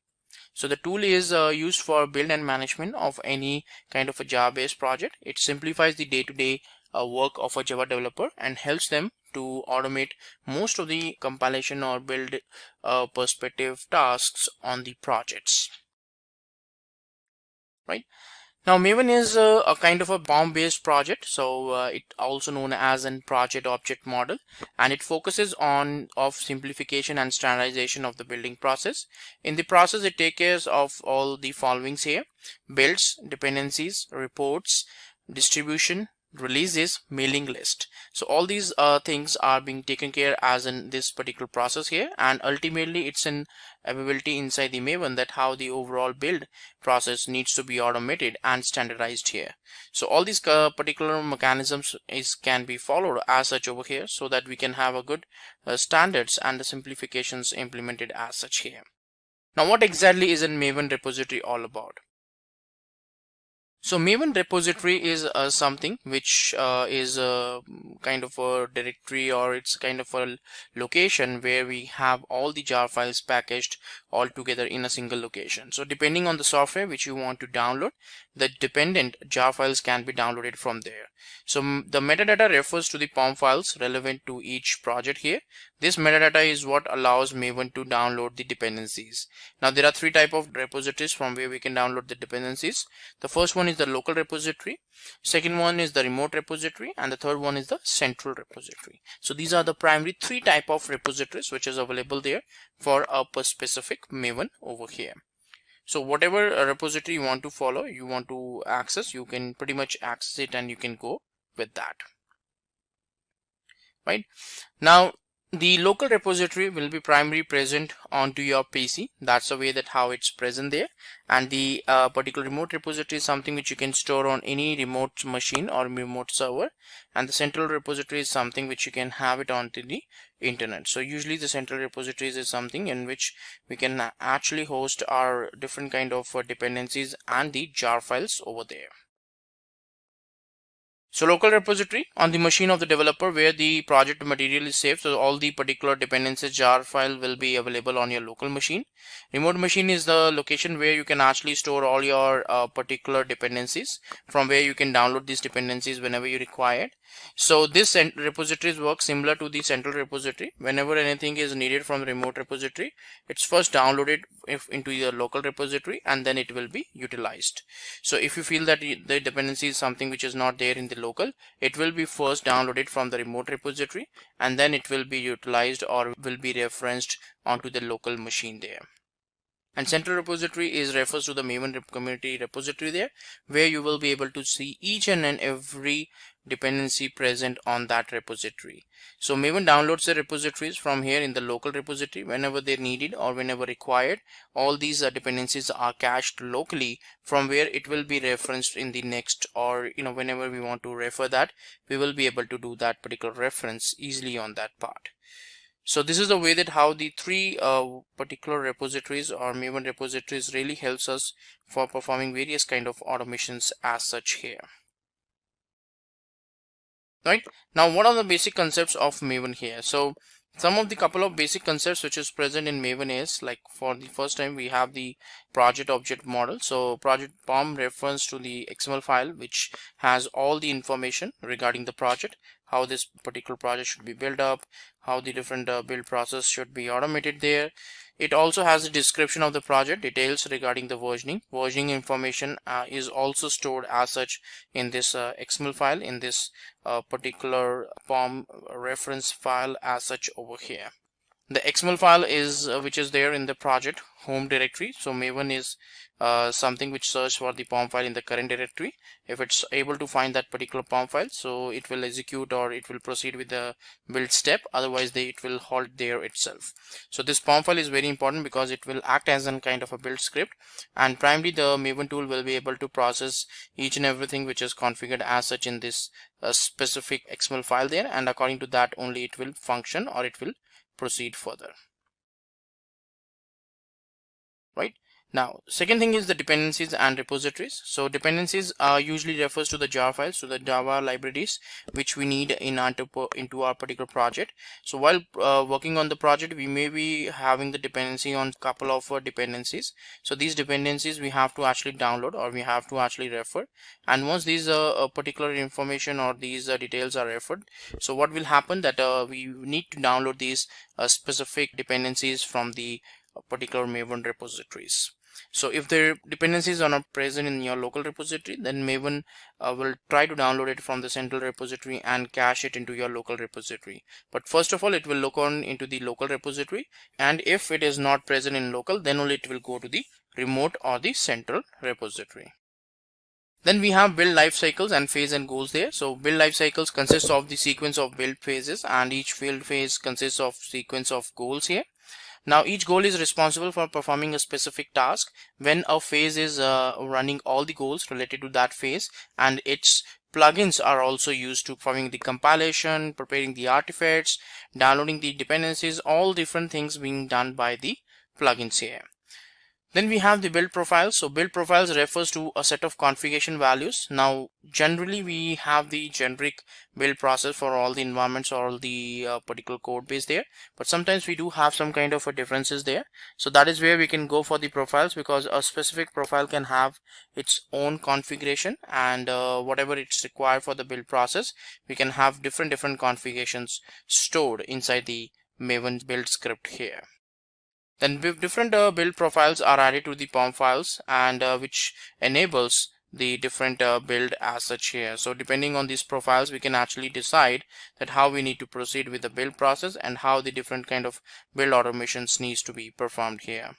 So the tool is used for build and management of any kind of a Java based project. It simplifies the day-to-day work of a Java developer and helps them to automate most of the compilation or build perspective tasks on the projects. Right. Now Maven is a kind of a BOM based project, so it also known as a project object model, and it focuses on simplification and standardization of the building process. In the process, it takes care of all the followings here: builds, dependencies, reports, distribution, releases, mailing list. So all these things are being taken care as in this particular process here, and ultimately it's an availability inside the Maven that how the overall build process needs to be automated and standardized here. So all these particular mechanisms can be followed as such over here, so that we can have a good standards and the simplifications implemented as such here. Now what exactly is a Maven repository all about? So Maven repository is something which is kind of a directory, or it's kind of a location where we have all the jar files packaged all together in a single location. So depending on the software which you want to download, the dependent jar files can be downloaded from there. So the metadata refers to the POM files relevant to each project here. This metadata is what allows Maven to download the dependencies. Now there are three types of repositories from where we can download the dependencies. The first one is the local repository, second one is the remote repository, and the third one is the central repository. So these are the primary three type of repositories which is available there for a specific Maven over here. So whatever repository you want to follow, you want to access, you can pretty much access it and you can go with that. Right now, the local repository will be primarily present onto your PC. That's the way that how it's present there. And the particular remote repository is something which you can store on any remote machine or remote server. And the central repository is something which you can have it onto the internet. So usually the central repositories is something in which we can actually host our different kind of dependencies and the jar files over there. So local repository on the machine of the developer where the project material is saved. So all the particular dependencies jar file will be available on your local machine. Remote machine is the location where you can actually store all your particular dependencies, from where you can download these dependencies whenever you require it. So this repositories work similar to the central repository. Whenever anything is needed from the remote repository, it's first downloaded into your local repository and then it will be utilized. So if you feel that the dependency is something which is not there in the local, it will be first downloaded from the remote repository and then it will be utilized or will be referenced onto the local machine there. And central repository is refers to the Maven community repository there, where you will be able to see each and every dependency present on that repository. So Maven downloads the repositories from here in the local repository whenever they're needed or whenever required. All these dependencies are cached locally, from where it will be referenced in the next, or whenever we want to refer that, we will be able to do that particular reference easily on that part. So this is the way that how the three particular repositories or Maven repositories really helps us for performing various kind of automations as such here. Right now, what are the basic concepts of Maven here? So some of the couple of basic concepts which is present in Maven is, like, for the first time we have the project object model. So project POM refers to the XML file which has all the information regarding the project, how this particular project should be built up, how the different build process should be automated there. It also has a description of the project, details regarding the versioning. Versioning information is also stored as such in this XML file, in this particular POM reference file as such over here. The XML file is which is there in the project home directory. So Maven is something which searches for the POM file in the current directory. If it's able to find that particular POM file, so it will execute or it will proceed with the build step. Otherwise it will halt there itself. So this POM file is very important because it will act as a kind of a build script, and primarily the Maven tool will be able to process each and everything which is configured as such in this specific XML file there, and according to that only it will function or it will proceed further. Right now, second thing is the dependencies and repositories. So dependencies usually refers to the jar files, so the Java libraries which we need in into our particular project. So while working on the project, we may be having the dependency on couple of dependencies. So these dependencies we have to actually download or we have to actually refer, and once these particular information or these details are referred, so what will happen that we need to download these specific dependencies from the particular Maven repositories. So if the dependencies are not present in your local repository, then Maven will try to download it from the central repository and cache it into your local repository. But first of all, it will look on into the local repository, and if it is not present in local, then only it will go to the remote or the central repository. Then we have build life cycles and phase and goals there. So build life cycles consists of the sequence of build phases, and each build phase consists of sequence of goals here. Now each goal is responsible for performing a specific task. When a phase is running all the goals related to that phase, and its plugins are also used to performing the compilation, preparing the artifacts, downloading the dependencies, all different things being done by the plugins here. Then we have the build profiles. So build profiles refers to a set of configuration values. Now generally we have the generic build process for all the environments or all the particular code base there, but sometimes we do have some kind of a differences there. So that is where we can go for the profiles, because a specific profile can have its own configuration, and whatever it's required for the build process, we can have different configurations stored inside the Maven build script here. Then different build profiles are added to the POM files, and which enables the different build as such here. So depending on these profiles, we can actually decide that how we need to proceed with the build process and how the different kind of build automations needs to be performed here.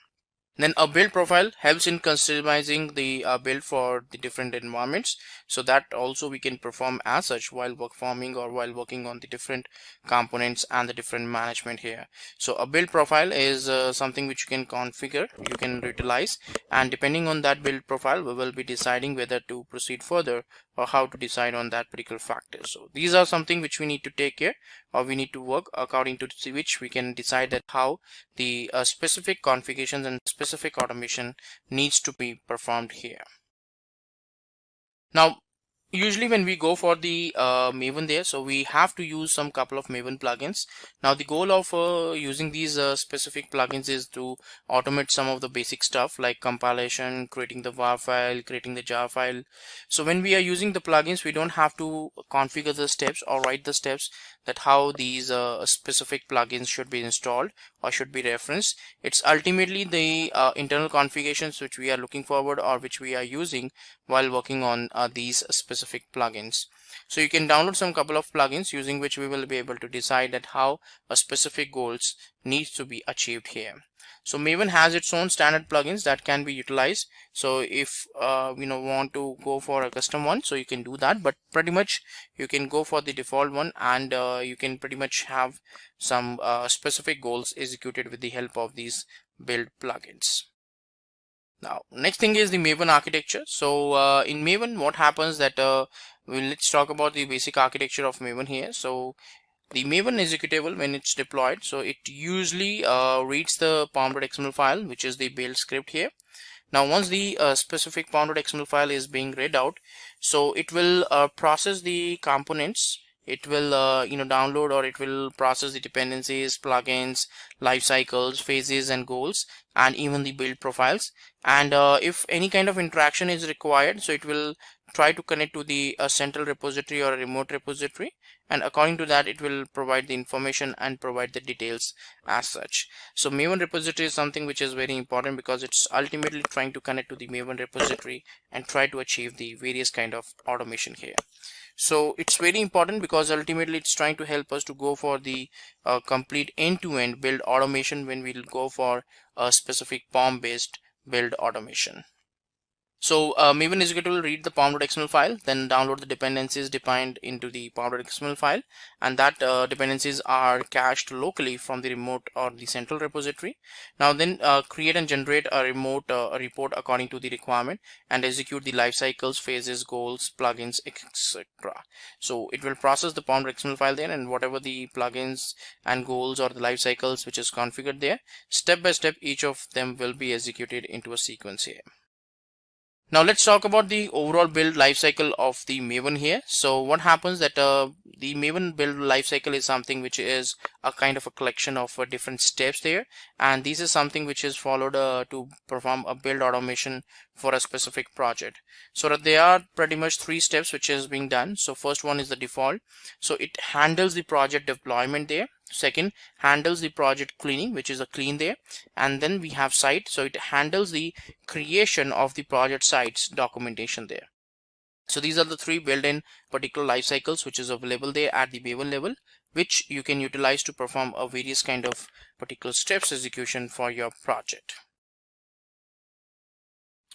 Then a build profile helps in customizing the build for the different environments, so that also we can perform as such while performing or while working on the different components and the different management here. So a build profile is something which you can configure, you can utilize, and depending on that build profile, we will be deciding whether to proceed further or how to decide on that particular factor. So these are something which we need to take care, or we need to work according to which we can decide that how the specific configurations and specific automation needs to be performed here. Now usually when we go for the Maven there, so we have to use some couple of Maven plugins. Now the goal of using these specific plugins is to automate some of the basic stuff like compilation, creating the var file, creating the jar file. So when we are using the plugins, we don't have to configure the steps or write the steps that how these specific plugins should be installed or should be referenced. It's ultimately the internal configurations which we are looking forward or which we are using while working on these specific plugins. So you can download some couple of plugins using which we will be able to decide that how a specific goals needs to be achieved here. So Maven has its own standard plugins that can be utilized. So if want to go for a custom one, so you can do that, but pretty much you can go for the default one, and you can pretty much have some specific goals executed with the help of these build plugins. Now next thing is the Maven architecture. So in Maven, what happens that let's talk about the basic architecture of Maven here. So the Maven executable, when it's deployed, so it usually reads the pom.xml file, which is the build script here. Now once the specific pom.xml file is being read out, so it will process the components. It will download, or it will process the dependencies, plugins, life cycles, phases and goals, and even the build profiles. And if any kind of interaction is required, so it will try to connect to the central repository or a remote repository, and according to that it will provide the information and provide the details as such. So Maven repository is something which is very important, because it's ultimately trying to connect to the Maven repository and try to achieve the various kind of automation here. So it's very important because ultimately it's trying to help us to go for the complete end-to-end build automation when we'll go for a specific POM based build automation. So Maven executable will read the pom.xml file, then download the dependencies defined into the pom.xml file, and that dependencies are cached locally from the remote or the central repository. Now then create and generate a remote report according to the requirement, and execute the life cycles, phases, goals, plugins, etc. So it will process the pom.xml file there, and whatever the plugins and goals or the life cycles which is configured there, step by step each of them will be executed into a sequence here. Now let's talk about the overall build lifecycle of the Maven here. So what happens that the Maven build lifecycle is something which is a kind of a collection of different steps there, and this is something which is followed to perform a build automation for a specific project. So that there are pretty much 3 steps which is being done. So first one is the default. So it handles the project deployment there. Second, handles the project cleaning, which is a clean there, and then we have site. So it handles the creation of the project sites documentation there. So these are the 3 built-in particular life cycles which is available there at the Maven level, which you can utilize to perform a various kind of particular steps execution for your project.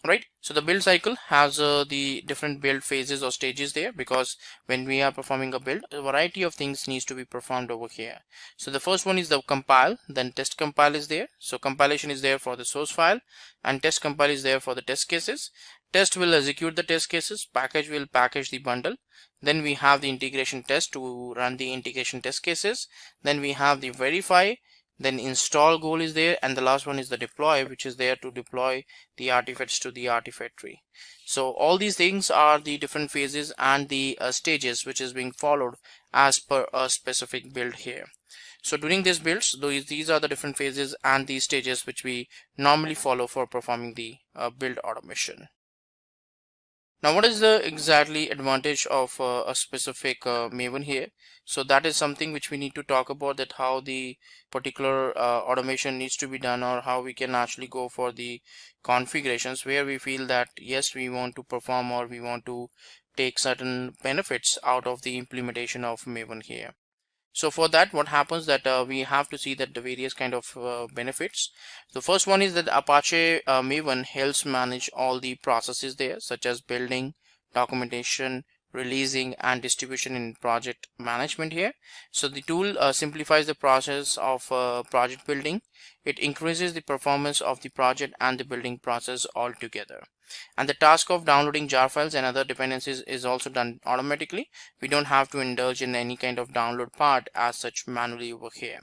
Right, so the build cycle has the different build phases or stages there, because when we are performing a build, a variety of things needs to be performed over here. So the first one is the compile, then test compile is there. So compilation is there for the source file, and test compile is there for the test cases. Test will execute the test cases, package will package the bundle. Then we have the integration test to run the integration test cases. Then we have the verify, then install goal is there, and the last one is the deploy, which is there to deploy the artifacts to the artifact tree. So all these things are the different phases and the stages which is being followed as per a specific build here. So during these builds, these are the different phases and the stages which we normally follow for performing the build automation. Now, what is the exactly advantage of a specific Maven here? So that is something which we need to talk about, that how the particular automation needs to be done, or how we can actually go for the configurations where we feel that yes, we want to perform or we want to take certain benefits out of the implementation of Maven here. So for that, what happens that we have to see that the various kind of benefits. The first one is that Apache Maven helps manage all the processes there, such as building, documentation, releasing, and distribution in project management here. So the tool simplifies the process of project building. It increases the performance of the project and the building process altogether. And the task of downloading jar files and other dependencies is also done automatically. We don't have to indulge in any kind of download part as such manually over here,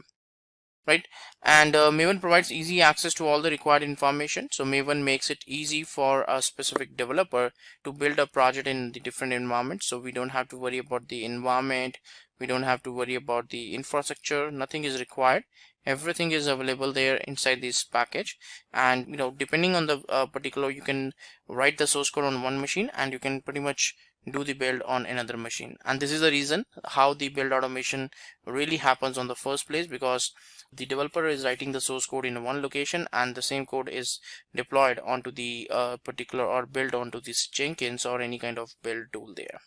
right? And Maven provides easy access to all the required information. So Maven makes it easy for a specific developer to build a project in the different environments. So we don't have to worry about the environment, we don't have to worry about the infrastructure, nothing is required. Everything is available there inside this package. And depending on the particular, you can write the source code on one machine and you can pretty much do the build on another machine. And this is the reason how the build automation really happens on the first place, because the developer is writing the source code in one location and the same code is deployed onto the particular, or built onto this Jenkins or any kind of build tool there.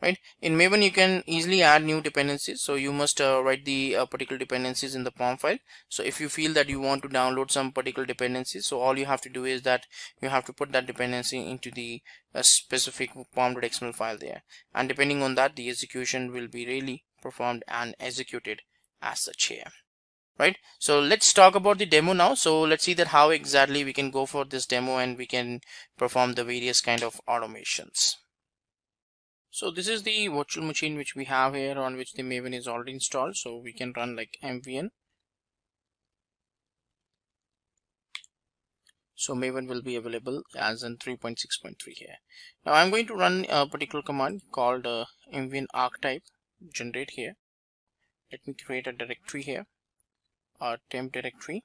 Right? In Maven, you can easily add new dependencies. So you must write the particular dependencies in the POM file. So if you feel that you want to download some particular dependencies, so all you have to do is that you have to put that dependency into the specific pom.xml file there. And depending on that, the execution will be really performed and executed as such here. Right? So let's talk about the demo now. So let's see that how exactly we can go for this demo and we can perform the various kind of automations. So this is the virtual machine which we have here, on which the Maven is already installed. So we can run like mvn. So Maven will be available as in 3.6.3 here. Now I'm going to run a particular command called mvn archetype generate here. Let me create a directory here, a temp directory,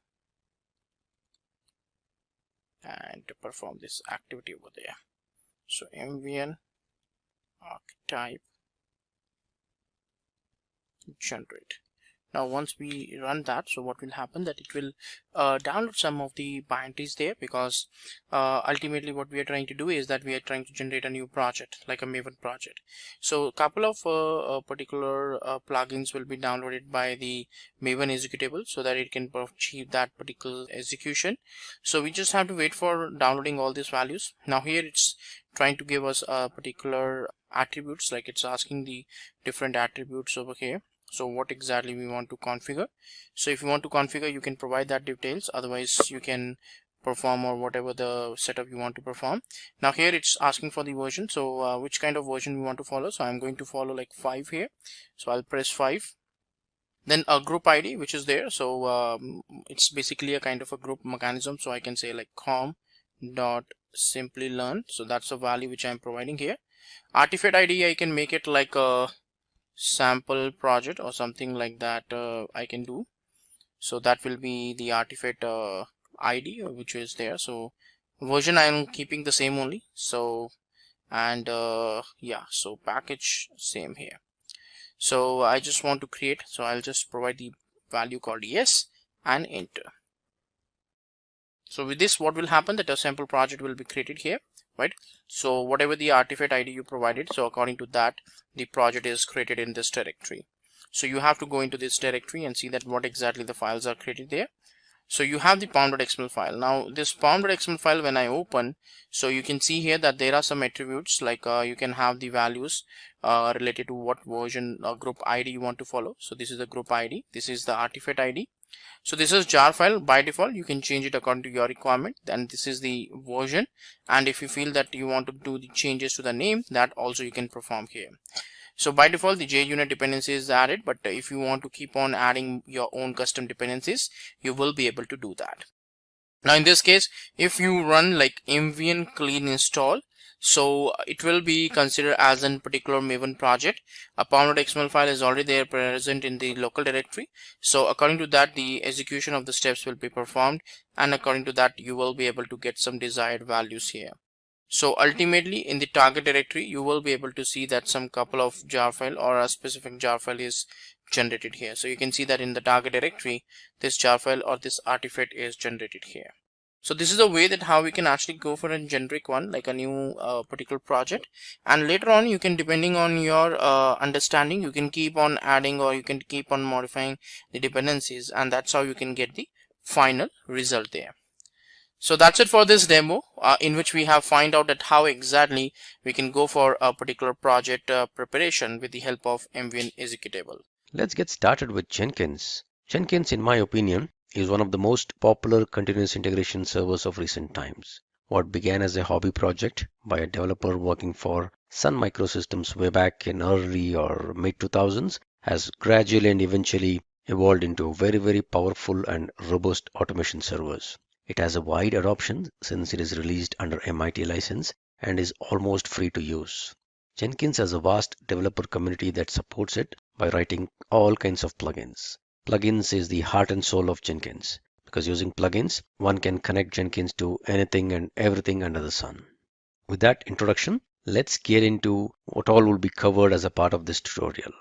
and to perform this activity over there. So mvn archetype generate. Now once we run that, so what will happen that it will download some of the binaries there, because ultimately what we are trying to do is that we are trying to generate a new project, like a Maven project. So a couple of particular plugins will be downloaded by the Maven executable so that it can achieve that particular execution. So we just have to wait for downloading all these values. Now here it's trying to give us a particular attributes, like it's asking the different attributes over here. So what exactly we want to configure. So if you want to configure, you can provide that details, otherwise you can perform or whatever the setup you want to perform. Now here it's asking for the version, so which kind of version we want to follow. So I'm going to follow like 5 here, so I'll press 5. Then a group ID which is there, so it's basically a kind of a group mechanism, so I can say like com.Simplilearn. So that's the value which I'm providing here. Artifact ID, I can make it like a sample project or something like that. I can do, so that will be the artifact ID which is there. So version I am keeping the same only. So and yeah, so package same here. So I just want to create, so I'll just provide the value called yes and enter. So with this, what will happen that a sample project will be created here, right? So whatever the artifact ID you provided, so according to that the project is created in this directory. So you have to go into this directory and see that what exactly the files are created there. So you have the pom.xml file. Now this pom.xml file, when I open, so you can see here that there are some attributes, like you can have the values related to what version or group ID you want to follow. So this is the group ID, this is the artifact ID. So this is jar file by default, you can change it according to your requirement. Then this is the version, and if you feel that you want to do the changes to the name, that also you can perform here. So by default, the JUnit dependency is added, but if you want to keep on adding your own custom dependencies, you will be able to do that. Now in this case, if you run like mvn clean install, so it will be considered as a particular Maven project. A .xml file is already there present in the local directory. So according to that, the execution of the steps will be performed, and according to that, you will be able to get some desired values here. So ultimately in the target directory, you will be able to see that some couple of jar file or a specific jar file is generated here. So you can see that in the target directory, this jar file or this artifact is generated here. So this is a way that how we can actually go for a generic one, like a new particular project, and later on you can, depending on your understanding, you can keep on adding or you can keep on modifying the dependencies, and that's how you can get the final result there. So that's it for this demo, in which we have find out that how exactly we can go for a particular project preparation with the help of mvn executable. Let's get started with Jenkins. Jenkins, in my opinion, is one of the most popular continuous integration servers of recent times. What began as a hobby project by a developer working for Sun Microsystems way back in early or mid 2000s has gradually and eventually evolved into very powerful and robust automation servers. It has a wide adoption since it is released under MIT license and is almost free to use. Jenkins has a vast developer community that supports it by writing all kinds of plugins. Plugins is the heart and soul of Jenkins, because using plugins, one can connect Jenkins to anything and everything under the sun. With that introduction, let's get into what all will be covered as a part of this tutorial.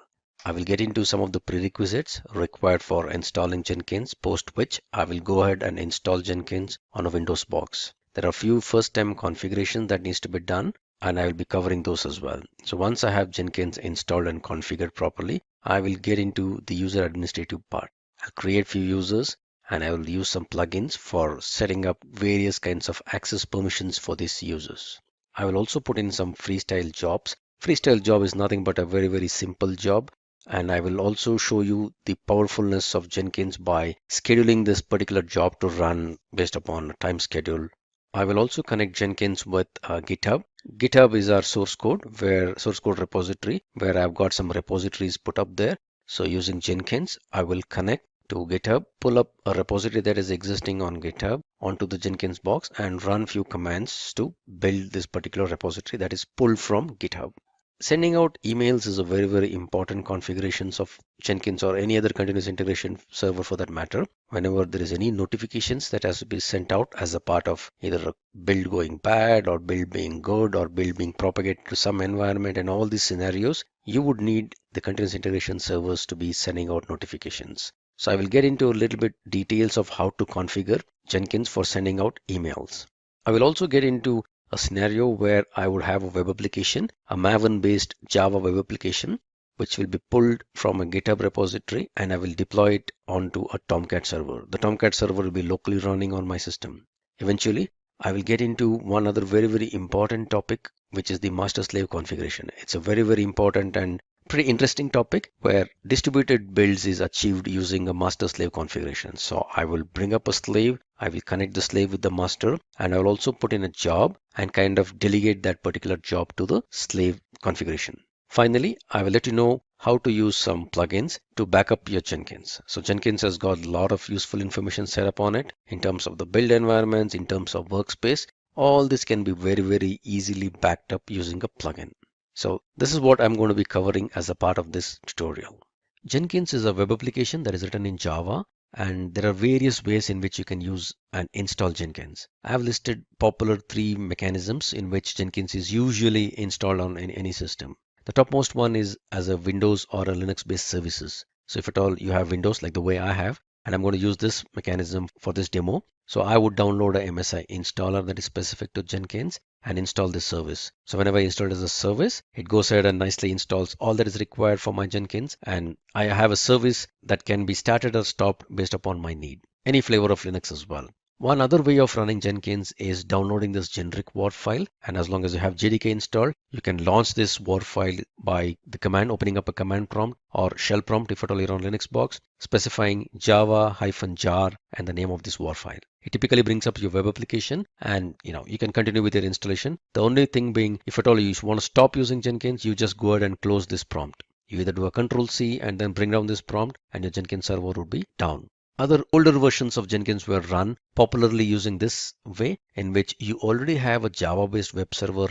I will get into some of the prerequisites required for installing Jenkins, post which I will go ahead and install Jenkins on a Windows box. There are a few first-time configurations that needs to be done, and I will be covering those as well. So once I have Jenkins installed and configured properly, I will get into the user administrative part. I'll create few users and I will use some plugins for setting up various kinds of access permissions for these users. I will also put in some freestyle jobs. Freestyle job is nothing but a very simple job, and I will also show you the powerfulness of Jenkins by scheduling this particular job to run based upon a time schedule. I will also connect Jenkins with GitHub. GitHub is our source code repository where I've got some repositories put up there. So using Jenkins, I will connect to GitHub, pull up a repository that is existing on GitHub onto the Jenkins box and run few commands to build this particular repository that is pulled from GitHub. Sending out emails is a very important configurations of Jenkins or any other continuous integration server for that matter. Whenever there is any notifications that has to be sent out as a part of either a build going bad or build being good or build being propagated to some environment, and all these scenarios, you would need the continuous integration servers to be sending out notifications. So I will get into a little bit details of how to configure Jenkins for sending out emails. I will also get into a scenario where I would have a web application, a Maven based Java web application, which will be pulled from a GitHub repository, and I will deploy it onto a Tomcat server. The Tomcat server will be locally running on my system. Eventually, I will get into one other very important topic, which is the master slave configuration. It's a very important and pretty interesting topic where distributed builds is achieved using a master slave configuration. So I will bring up a slave, I will connect the slave with the master, and I will also put in a job and kind of delegate that particular job to the slave configuration. Finally, I will let you know how to use some plugins to back up your Jenkins. So Jenkins has got a lot of useful information set up on it in terms of the build environments, in terms of workspace. All this can be very easily backed up using a plugin. So this is what I'm going to be covering as a part of this tutorial. Jenkins is a web application that is written in Java, and there are various ways in which you can use and install Jenkins. I have listed popular 3 mechanisms in which Jenkins is usually installed on any system. The topmost one is as a Windows or a Linux based services. So if at all you have Windows like the way I have, and I'm going to use this mechanism for this demo. So I would download a MSI installer that is specific to Jenkins and install this service. So whenever I install it as a service, it goes ahead and nicely installs all that is required for my Jenkins. And I have a service that can be started or stopped based upon my need. Any flavor of Linux as well. One other way of running Jenkins is downloading this generic war file, and as long as you have JDK installed, you can launch this war file by the command, opening up a command prompt or shell prompt if at all you're on Linux box, specifying java-jar and the name of this war file. It typically brings up your web application, and you can continue with your installation. The only thing being, if at all you want to stop using Jenkins, you just go ahead and close this prompt. You either do a Control C and then bring down this prompt, and your Jenkins server would be down. Other older versions of Jenkins were run popularly using this way, in which you already have a Java-based web server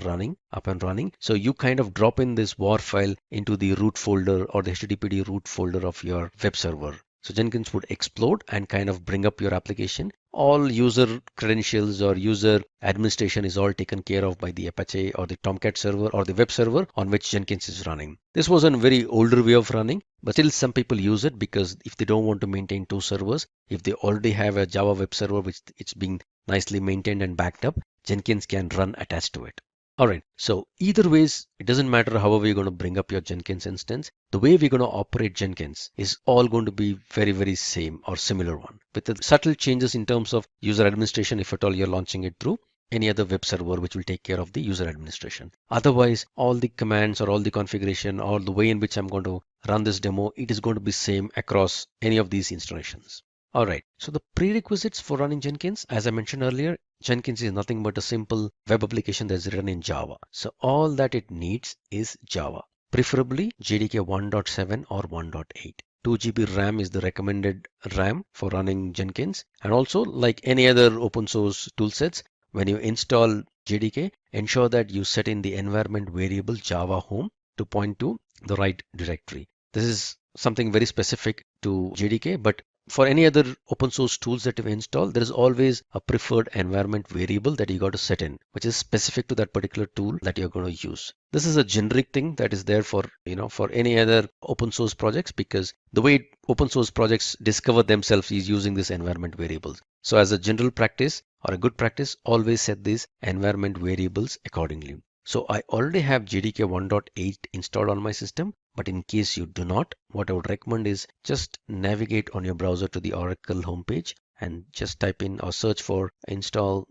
up and running. So you kind of drop in this war file into the root folder or the HTTPD root folder of your web server. So Jenkins would explode and kind of bring up your application. All user credentials or user administration is all taken care of by the Apache or the Tomcat server or the web server on which Jenkins is running. This was a very older way of running, but still some people use it because if they don't want to maintain two servers, if they already have a Java web server which it's being nicely maintained and backed up, Jenkins can run attached to it. Alright, so either ways, it doesn't matter however you're going to bring up your Jenkins instance. The way we're going to operate Jenkins is all going to be very, very same or similar one, with the subtle changes in terms of user administration if at all you're launching it through any other web server which will take care of the user administration. Otherwise, all the commands or all the configuration or the way in which I'm going to run this demo, it is going to be same across any of these installations. Alright, so the prerequisites for running Jenkins, as I mentioned earlier, Jenkins is nothing but a simple web application that's written in Java. So all that it needs is Java, preferably JDK 1.7 or 1.8. 2 GB RAM is the recommended RAM for running Jenkins. And also, like any other open source toolsets, when you install JDK, ensure that you set in the environment variable Java home to point to the right directory. This is something very specific to JDK, but for any other open source tools that you install, there is always a preferred environment variable that you got to set in, which is specific to that particular tool that you're going to use. This is a generic thing that is there for, for any other open source projects, because the way open source projects discover themselves is using this environment variables. So as a general practice or a good practice, always set these environment variables accordingly. So I already have JDK 1.8 installed on my system, but in case you do not, what I would recommend is just navigate on your browser to the Oracle homepage and just type in or search for install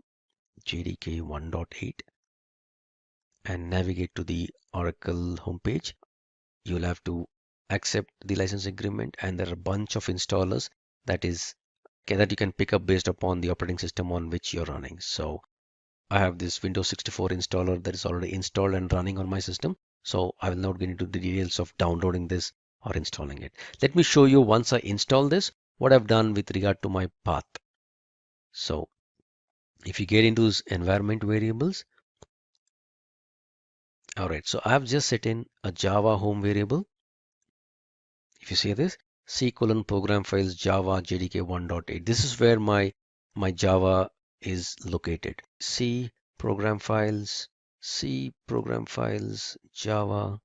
JDK 1.8 and navigate to the Oracle homepage. You'll have to accept the license agreement, and there are a bunch of installers that you can pick up based upon the operating system on which you're running. So I have this Windows 64 installer that is already installed and running on my system. So I will not get into the details of downloading this or installing it. Let me show you once I install this, what I've done with regard to my path. So if you get into this environment variables, all right, so I've just set in a Java home variable. If you see this, C:\, program files, Java, JDK 1.8. This is where my Java is located. C program files, Java.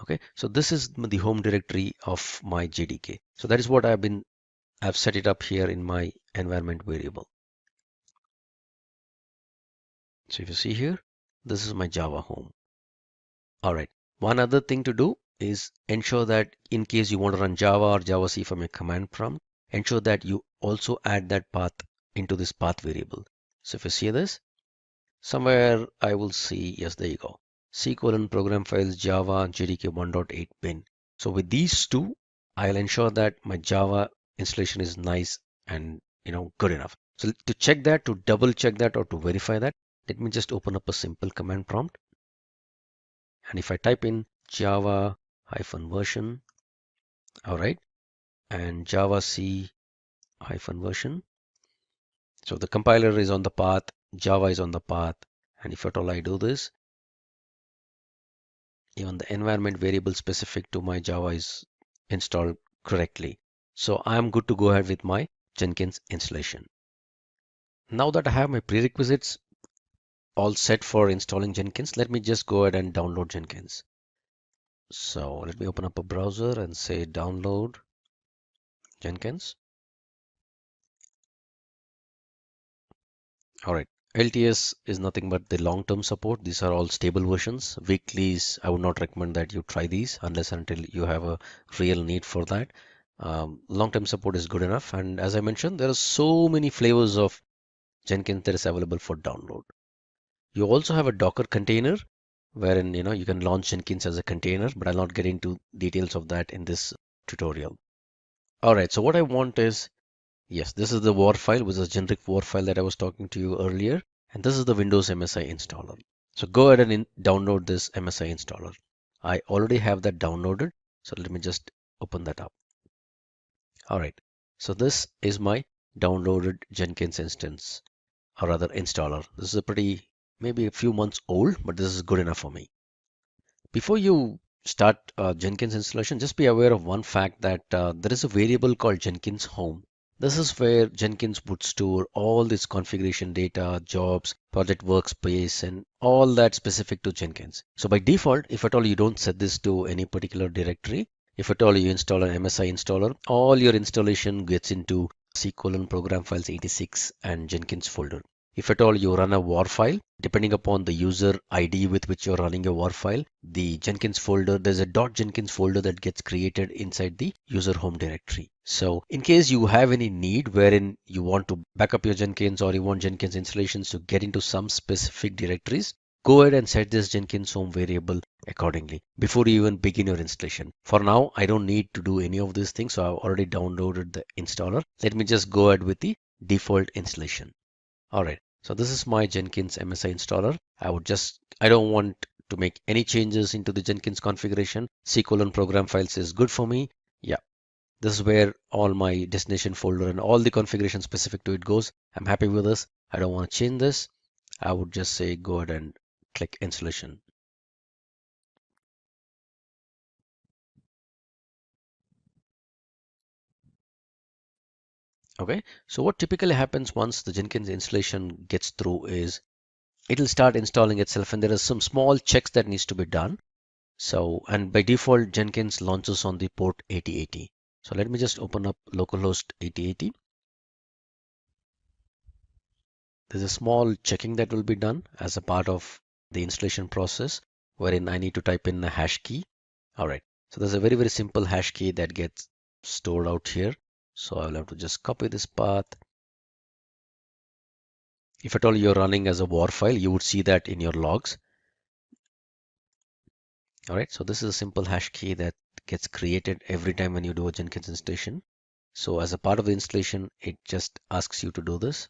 Okay, so this is the home directory of my JDK. So that is what I've set it up here in my environment variable. So if you see here, this is my Java home. All right, one other thing to do is ensure that in case you want to run Java or JavaC from a command prompt, ensure that you also add that path into this path variable. So if you see this, somewhere I will see, yes, there you go. C:, program files, Java, JDK 1.8 bin. So with these two, I'll ensure that my Java installation is nice and good enough. So to check that, to double check that, or to verify that, let me just open up a simple command prompt. And if I type in Java -version, all right, and Java C -version. So the compiler is on the path, Java is on the path, and if at all I do this, even the environment variable specific to my Java is installed correctly. So I'm good to go ahead with my Jenkins installation. Now that I have my prerequisites all set for installing Jenkins, let me just go ahead and download Jenkins. So let me open up a browser and say download Jenkins. All right, LTS is nothing but the long-term support. These are all stable versions. Weeklies, I would not recommend that you try these unless until you have a real need for that. Long-term support is good enough. And as I mentioned, there are so many flavors of Jenkins that is available for download. You also have a Docker container wherein you can launch Jenkins as a container, but I'll not get into details of that in this tutorial. All right, so what I want is, yes, this is the WAR file, which is a generic WAR file that I was talking to you earlier, and this is the Windows MSI installer. So go ahead and download this MSI installer. I already have that downloaded, so let me just open that up. All right, so this is my downloaded Jenkins instance, or rather installer. This is a maybe a few months old, but this is good enough for me. Before you start Jenkins installation, just be aware of one fact that there is a variable called Jenkins Home. This is where Jenkins would store all this configuration data, jobs, project workspace, and all that specific to Jenkins. So by default, if at all you don't set this to any particular directory, if at all you install an MSI installer, all your installation gets into SQL and program files 86 and Jenkins folder. If at all you run a WAR file, depending upon the user ID with which you're running your WAR file, the Jenkins folder, there's a .jenkins folder that gets created inside the user home directory. So in case you have any need wherein you want to back up your Jenkins or you want Jenkins installations to get into some specific directories, go ahead and set this Jenkins home variable accordingly before you even begin your installation. For now, I don't need to do any of these things, so I've already downloaded the installer. Let me just go ahead with the default installation. All right, so this is my Jenkins MSI installer. I don't want to make any changes into the Jenkins configuration. SQL and program files is good for me. Yeah, this is where all my destination folder and all the configuration specific to it goes. I'm happy with this. I don't want to change this. I would just say go ahead and click installation. Okay, so what typically happens once the Jenkins installation gets through is it'll start installing itself, and there are some small checks that needs to be done. So, and by default, Jenkins launches on the port 8080. So let me just open up localhost 8080. There's a small checking that will be done as a part of the installation process, wherein I need to type in a hash key. All right. So there's a very, very simple hash key that gets stored out here. So I'll have to just copy this path. If at all you're running as a WAR file, you would see that in your logs. All right. So this is a simple hash key that gets created every time when you do a Jenkins installation. So as a part of the installation, it just asks you to do this.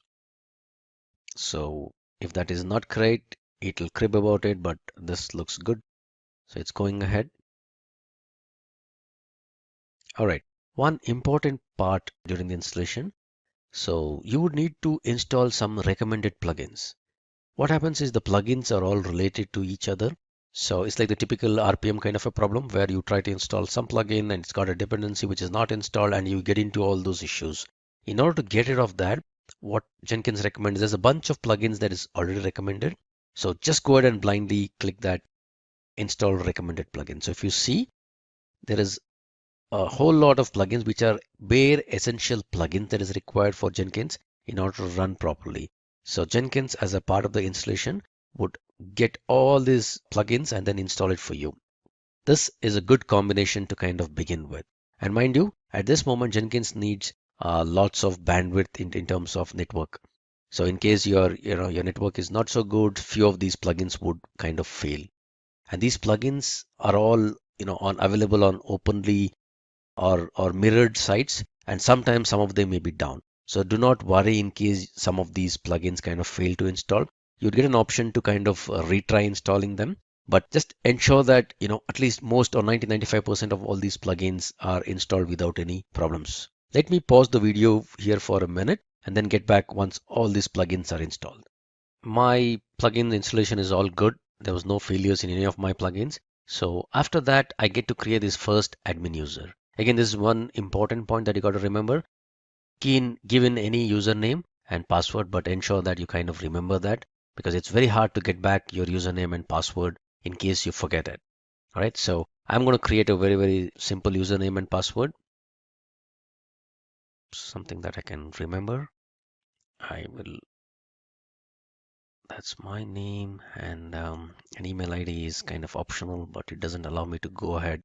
So if that is not correct, it'll crib about it, but this looks good. So it's going ahead. All right. One important part during the installation. So you would need to install some recommended plugins. What happens is the plugins are all related to each other. So it's like the typical RPM kind of a problem where you try to install some plugin and it's got a dependency which is not installed and you get into all those issues. In order to get rid of that, what Jenkins recommends, there's a bunch of plugins that is already recommended. So just go ahead and blindly click that install recommended plugin. So if you see, there is a whole lot of plugins which are bare essential plugins that is required for Jenkins in order to run properly. So Jenkins as a part of the installation would get all these plugins and then install it for you. This is a good combination to kind of begin with. And mind you, at this moment, Jenkins needs lots of bandwidth in terms of network. So in case your network is not so good, few of these plugins would kind of fail. And these plugins are all available on openly or mirrored sites, and sometimes some of them may be down. So do not worry in case some of these plugins kind of fail to install. You'd get an option to kind of retry installing them, but just ensure that at least most or 90-95% of all these plugins are installed without any problems. Let me pause the video here for a minute and then get back once all these plugins are installed. My plugin installation is all good. There was no failures in any of my plugins. So after that, I get to create this first admin user. Again, this is one important point that you got to remember. Give in any username and password, but ensure that you kind of remember that, because it's very hard to get back your username and password in case you forget it. All right, so I'm going to create a very, very simple username and password. Something that I can remember. That's my name, and an email ID is kind of optional, but it doesn't allow me to go ahead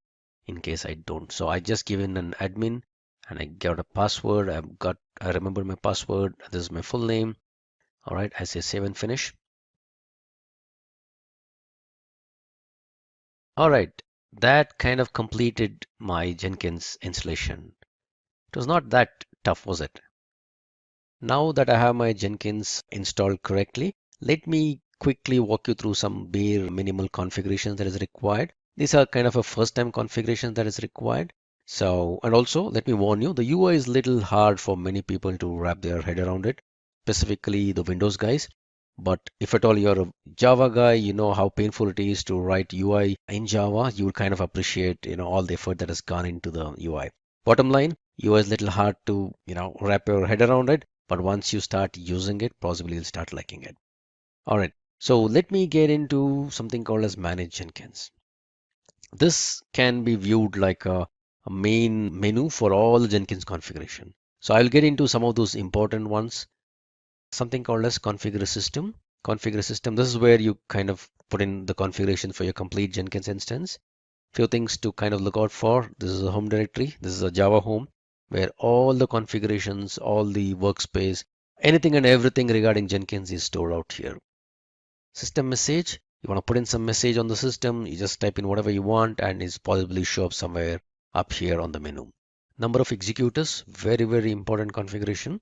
in case I don't. So I just give in an admin and I got a password. I remember my password. This is my full name. All right, I say save and finish. All right, that kind of completed my Jenkins installation. It was not that tough, was it? Now that I have my Jenkins installed correctly, let me quickly walk you through some bare minimal configurations that is required. These are kind of a first time configuration that is required. So, and also let me warn you, the UI is little hard for many people to wrap their head around it, specifically the Windows guys. But if at all you're a Java guy, you know how painful it is to write UI in Java, you will kind of appreciate, all the effort that has gone into the UI. Bottom line, UI is little hard to, wrap your head around it, but once you start using it, possibly you'll start liking it. All right, so let me get into something called as Manage Jenkins. This can be viewed like a main menu for all the Jenkins configuration. So I'll get into some of those important ones. Something called as Configure System. Configure System, this is where you kind of put in the configuration for your complete Jenkins instance. Few things to kind of look out for. This is a home directory. This is a Java home where all the configurations, all the workspace, anything and everything regarding Jenkins is stored out here. System message, you want to put in some message on the system, you just type in whatever you want and it's possibly show up somewhere up here on the menu. Number of executors, very, very important configuration.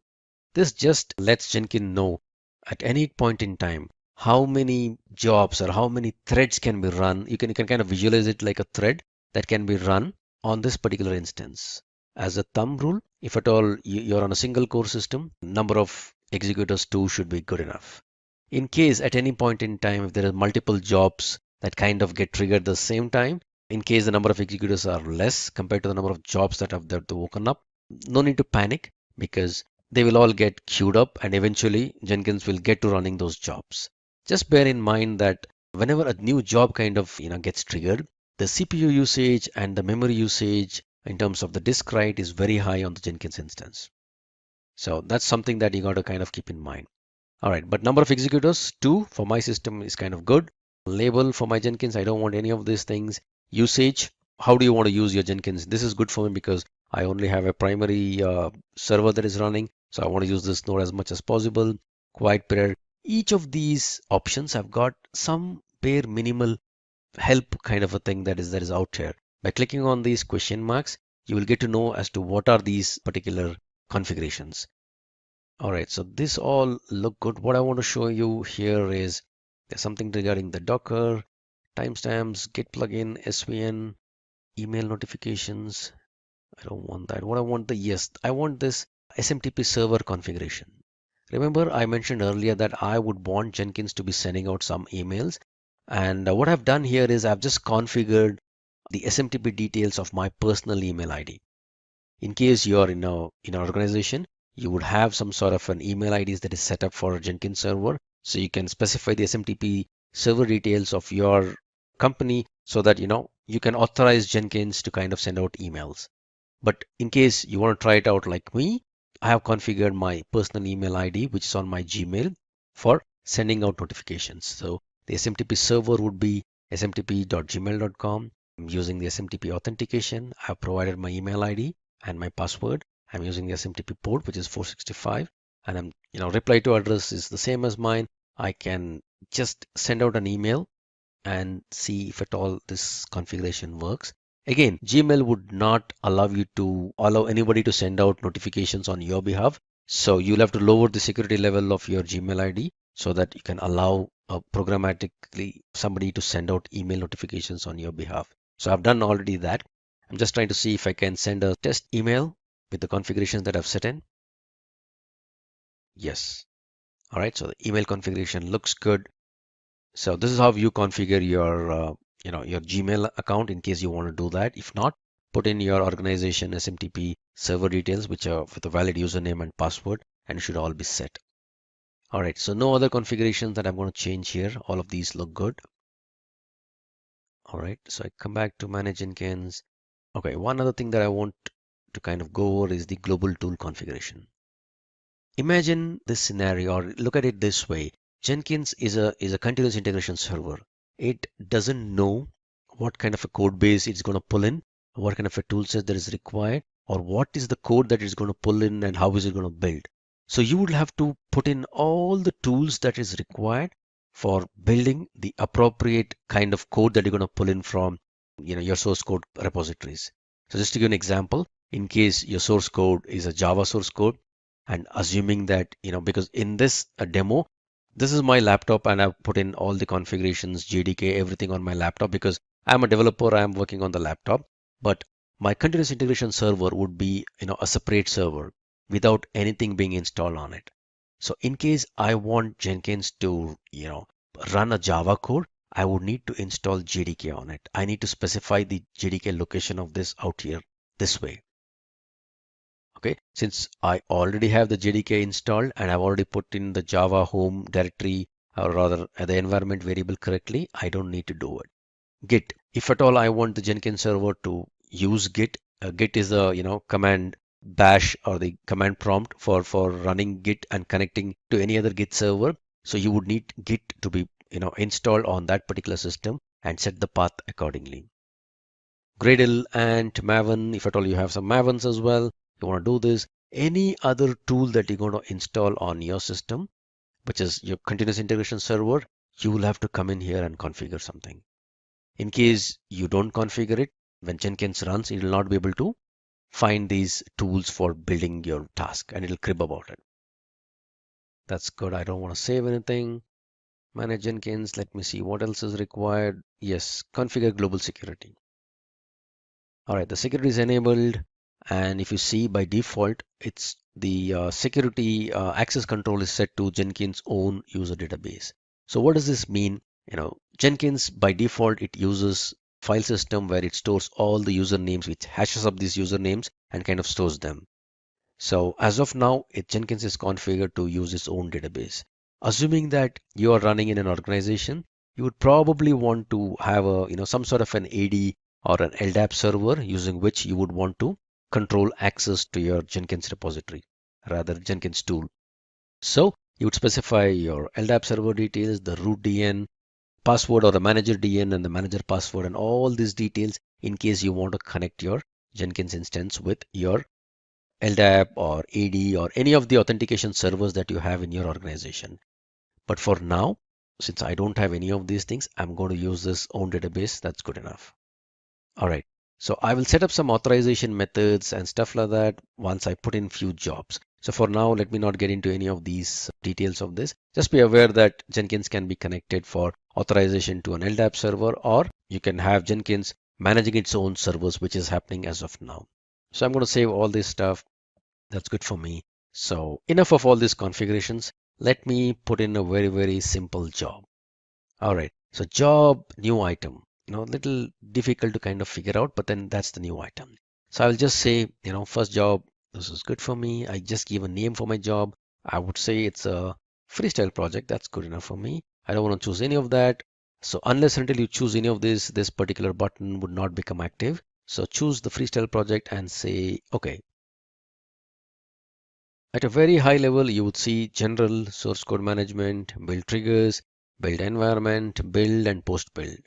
This just lets Jenkins know at any point in time how many jobs or how many threads can be run. You can kind of visualize it like a thread that can be run on this particular instance. As a thumb rule, if at all you're on a single core system, number of executors 2 should be good enough. In case at any point in time, if there are multiple jobs that kind of get triggered at the same time, in case the number of executors are less compared to the number of jobs that have woken up, no need to panic because they will all get queued up and eventually Jenkins will get to running those jobs. Just bear in mind that whenever a new job kind of gets triggered, the CPU usage and the memory usage in terms of the disk write is very high on the Jenkins instance. So that's something that you got to kind of keep in mind. All right, but number of executors, 2 for my system is kind of good. Label for my Jenkins, I don't want any of these things. Usage, how do you want to use your Jenkins? This is good for me because I only have a primary server that is running. So I want to use this node as much as possible. Quiet period. Each of these options have got some bare minimal help kind of a thing that is out here. By clicking on these question marks, you will get to know as to what are these particular configurations. All right, so this all look good. What I want to show you here is there's something regarding the Docker, timestamps, Git plugin, SVN, email notifications. I don't want that. What I want I want this SMTP server configuration. Remember, I mentioned earlier that I would want Jenkins to be sending out some emails. And what I've done here is I've just configured the SMTP details of my personal email ID. In case you're in an organization, you would have some sort of an email IDs that is set up for a Jenkins server. So you can specify the SMTP server details of your company so that you can authorize Jenkins to kind of send out emails. But in case you want to try it out like me, I have configured my personal email ID, which is on my Gmail, for sending out notifications. So the SMTP server would be smtp.gmail.com. I'm using the SMTP authentication. I have provided my email ID and my password. I'm using the SMTP port, which is 465, and reply to address is the same as mine. I can just send out an email and see if at all this configuration works. Again, Gmail would not allow anybody to send out notifications on your behalf. So you'll have to lower the security level of your Gmail ID so that you can allow programmatically somebody to send out email notifications on your behalf. So I've done already that. I'm just trying to see if I can send a test email with the configurations that I've set in. Yes. All right. So the email configuration looks good. So this is how you configure your your Gmail account in case you want to do that. If not, put in your organization SMTP server details, which are with a valid username and password, and it should all be set. All right. So no other configurations that I'm going to change here. All of these look good. All right. So I come back to Manage Jenkins. Okay. One other thing that I want to kind of go over is the global tool configuration. Imagine this scenario, or look at it this way. Jenkins is a continuous integration server. It doesn't know what kind of a code base it's going to pull in, what kind of a tool set that is required, or what is the code that is going to pull in and how is it going to build. So you would have to put in all the tools that is required for building the appropriate kind of code that you're going to pull in from your source code repositories. So just to give an example, in case your source code is a Java source code, and assuming that because in this demo, this is my laptop and I've put in all the configurations, JDK, everything on my laptop because I'm a developer, I'm working on the laptop, but my continuous integration server would be a separate server without anything being installed on it. So in case I want Jenkins to run a Java code, I would need to install JDK on it. I need to specify the JDK location of this out here this way. Okay, since I already have the JDK installed and I've already put in the Java home directory, or rather the environment variable correctly, I don't need to do it. Git, if at all I want the Jenkins server to use Git, Git is a command bash or the command prompt for running Git and connecting to any other Git server. So you would need Git to be installed on that particular system and set the path accordingly. Gradle and Maven, if at all you have some Mavens as well, you want to do this. Any other tool that you're going to install on your system, which is your continuous integration server, you will have to come in here and configure something. In case you don't configure it, when Jenkins runs, it will not be able to find these tools for building your task and it'll crib about it. That's good. I don't want to save anything. Manage Jenkins. Let me see what else is required. Yes, configure global security. All right, the security is enabled. And if you see by default, it's the security access control is set to Jenkins own user database. So what does this mean? Jenkins by default, it uses file system where it stores all the usernames, which hashes up these usernames and kind of stores them. So as of now, Jenkins is configured to use its own database. Assuming that you are running in an organization, you would probably want to have some sort of an AD or an LDAP server using which you would want to control access to your Jenkins repository, rather Jenkins tool. So you would specify your LDAP server details, the root DN, password or the manager DN and the manager password and all these details in case you want to connect your Jenkins instance with your LDAP or AD or any of the authentication servers that you have in your organization. But for now, since I don't have any of these things, I'm going to use this own database. That's good enough. All right. So I will set up some authorization methods and stuff like that once I put in few jobs. So for now, let me not get into any of these details of this. Just be aware that Jenkins can be connected for authorization to an LDAP server, or you can have Jenkins managing its own servers, which is happening as of now. So I'm going to save all this stuff. That's good for me. So enough of all these configurations. Let me put in a very, very simple job. All right. So job, new item, little difficult to kind of figure out, but then that's the new item. So I'll just say, first job, this is good for me. I just give a name for my job. I would say it's a freestyle project. That's good enough for me. I don't want to choose any of that. So unless until you choose any of this particular button would not become active. So choose the freestyle project and say, okay. At a very high level, you would see general, source code management, build triggers, build environment, build and post build.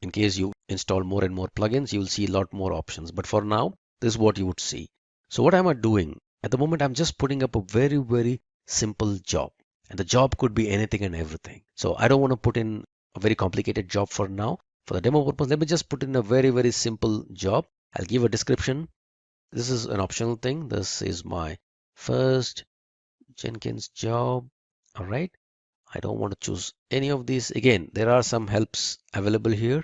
In case you install more and more plugins, you will see a lot more options. But for now, this is what you would see. So what am I doing? At the moment, I'm just putting up a very, very simple job. And the job could be anything and everything. So I don't want to put in a very complicated job for now. For the demo purpose, let me just put in a very, very simple job. I'll give a description. This is an optional thing. This is my first Jenkins job. All right. I don't want to choose any of these. Again, there are some helps available here.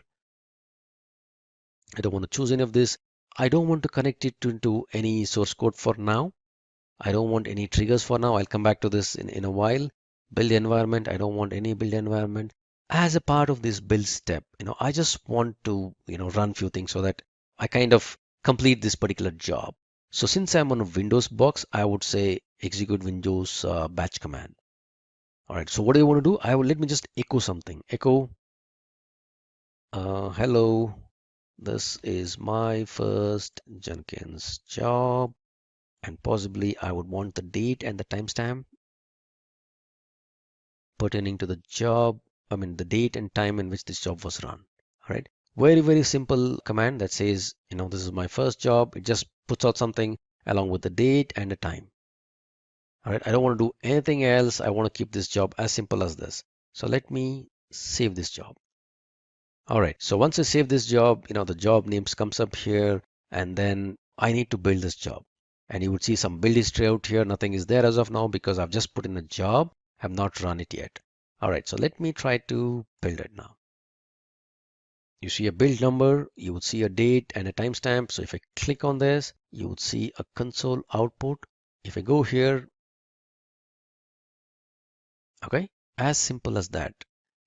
I don't want to choose any of this. I don't want to connect it into any source code for now. I don't want any triggers for now. I'll come back to this in a while. Build environment. I don't want any build environment. As a part of this build step, I just want to, run few things so that I kind of complete this particular job. So since I'm on a Windows box, I would say execute Windows batch command. All right. So what do you want to do? Let me just echo something. Echo. Hello. This is my first Jenkins job, and possibly I would want the date and the timestamp pertaining to the job. I mean, the date and time in which this job was run. All right. Very, very simple command that says, this is my first job. It just puts out something along with the date and the time. All right, I don't want to do anything else. I want to keep this job as simple as this. So let me save this job. All right, so once I save this job, the job names comes up here, and then I need to build this job. And you would see some build history out here. Nothing is there as of now because I've just put in a job. I've not run it yet. All right, so let me try to build it now. You see a build number, you would see a date and a timestamp. So if I click on this, you would see a console output. If I go here, okay, as simple as that.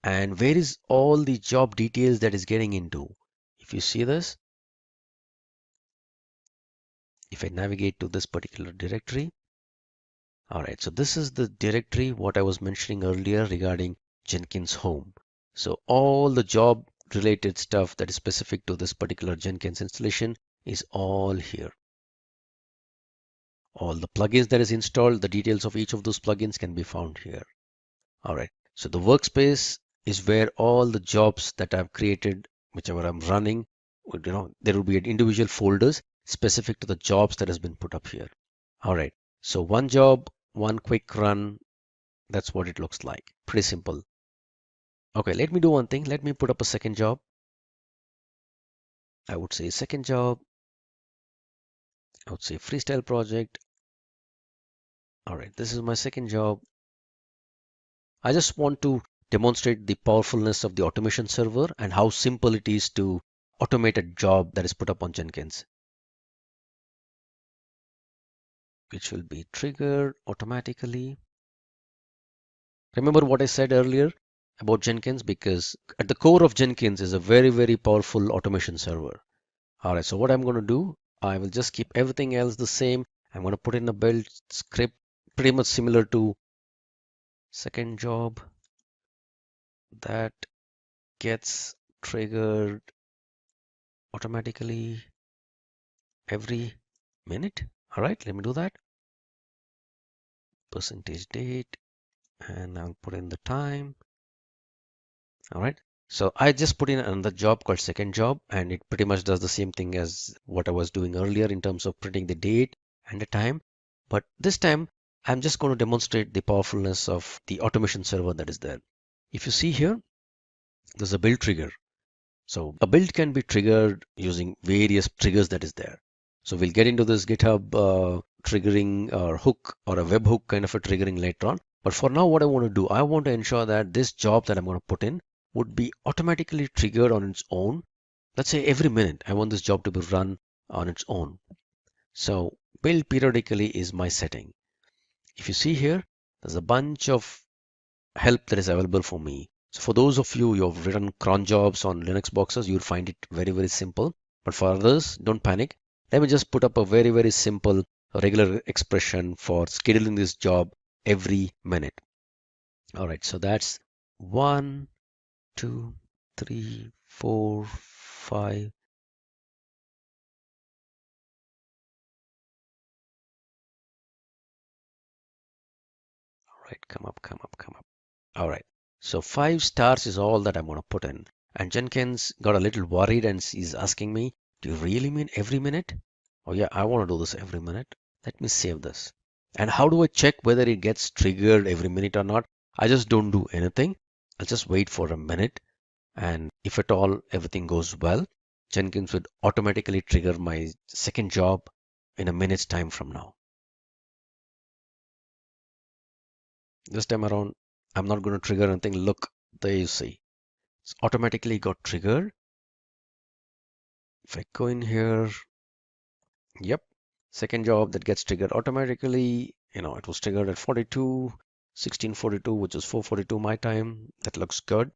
And where is all the job details that is getting into? If you see this, if I navigate to this particular directory, all right, so this is the directory what I was mentioning earlier regarding Jenkins home. So all the job related stuff that is specific to this particular Jenkins installation is all here. All the plugins that is installed, the details of each of those plugins can be found here. All right, so the workspace is where all the jobs that I've created, whichever I'm running, there will be individual folders specific to the jobs that has been put up here. All right, so one job, one quick run, that's what it looks like. Pretty simple. Okay, let me do one thing. Let me put up a second job. I would say second job. I would say freestyle project. All right, this is my second job. I just want to demonstrate the powerfulness of the automation server and how simple it is to automate a job that is put up on Jenkins, which will be triggered automatically. Remember what I said earlier about Jenkins, because at the core of Jenkins is a very, very powerful automation server. All right, so what I'm going to do, I will just keep everything else the same. I'm going to put in a build script pretty much similar to second job that gets triggered automatically every minute. All right, let me do that. Percentage date, and I'll put in the time. All right, so I just put in another job called second job, and it pretty much does the same thing as what I was doing earlier in terms of printing the date and the time. But this time I'm just going to demonstrate the powerfulness of the automation server that is there. If you see here, there's a build trigger. So a build can be triggered using various triggers that is there. So we'll get into this GitHub triggering or hook or a webhook kind of a triggering later on. But for now, what I want to do, I want to ensure that this job that I'm going to put in would be automatically triggered on its own. Let's say every minute, I want this job to be run on its own. So build periodically is my setting. If you see here, there's a bunch of help that is available for me. So for those of you who have written cron jobs on Linux boxes, you'll find it very, very simple. But for others, don't panic. Let me just put up a very, very simple regular expression for scheduling this job every minute. All right, so that's 1, 2, 3, 4, 5. All right, come up, come up, come up. All right, so 5 stars is all that I'm going to put in. And Jenkins got a little worried and he's asking me, do you really mean every minute? Oh yeah, I want to do this every minute. Let me save this. And how do I check whether it gets triggered every minute or not? I just don't do anything. I'll just wait for a minute. And if at all everything goes well, Jenkins would automatically trigger my second job in a minute's time from now. This time around, I'm not going to trigger anything. Look, there you see. It's automatically got triggered. If I go in here, yep, second job that gets triggered automatically. It was triggered at 1642, which is 4:42 my time. That looks good.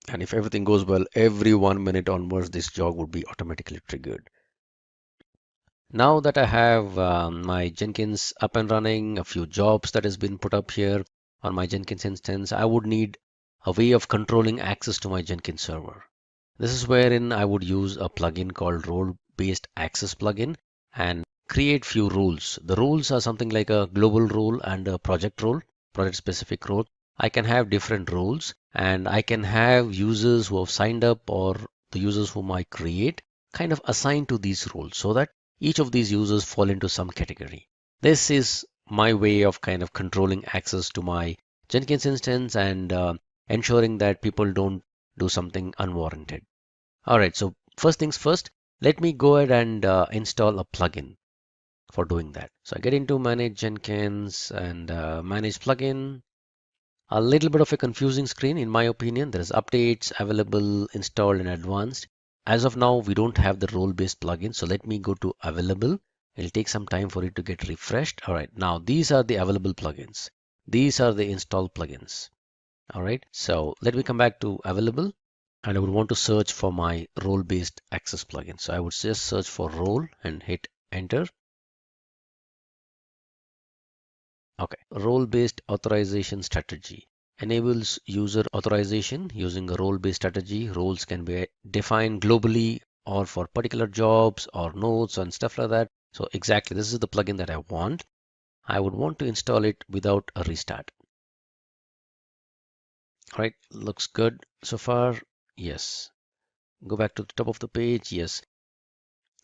And if everything goes well, every 1 minute onwards, this job would be automatically triggered. Now that I have my Jenkins up and running, a few jobs that has been put up here on my Jenkins instance, I would need a way of controlling access to my Jenkins server. This is wherein I would use a plugin called role-based access plugin and create few rules. The rules are something like a global role and a project role, project specific role. I can have different roles and I can have users who have signed up or the users whom I create kind of assigned to these roles so that each of these users fall into some category. This is my way of kind of controlling access to my Jenkins instance and ensuring that people don't do something unwarranted. All right, so first things first, let me go ahead and install a plugin for doing that. So I get into Manage Jenkins and Manage Plugin. A little bit of a confusing screen in my opinion. There is updates available, installed and advanced. As of now, we don't have the role-based plugin. So let me go to available. It'll take some time for it to get refreshed. All right, now these are the available plugins. These are the installed plugins. All right, so let me come back to available and I would want to search for my role-based access plugin. So I would just search for role and hit enter. Okay, role-based authorization strategy enables user authorization using a role-based strategy. Roles can be defined globally or for particular jobs or nodes and stuff like that. So exactly, this is the plugin that I want. I would want to install it without a restart. All right, looks good so far. Yes. Go back to the top of the page. Yes.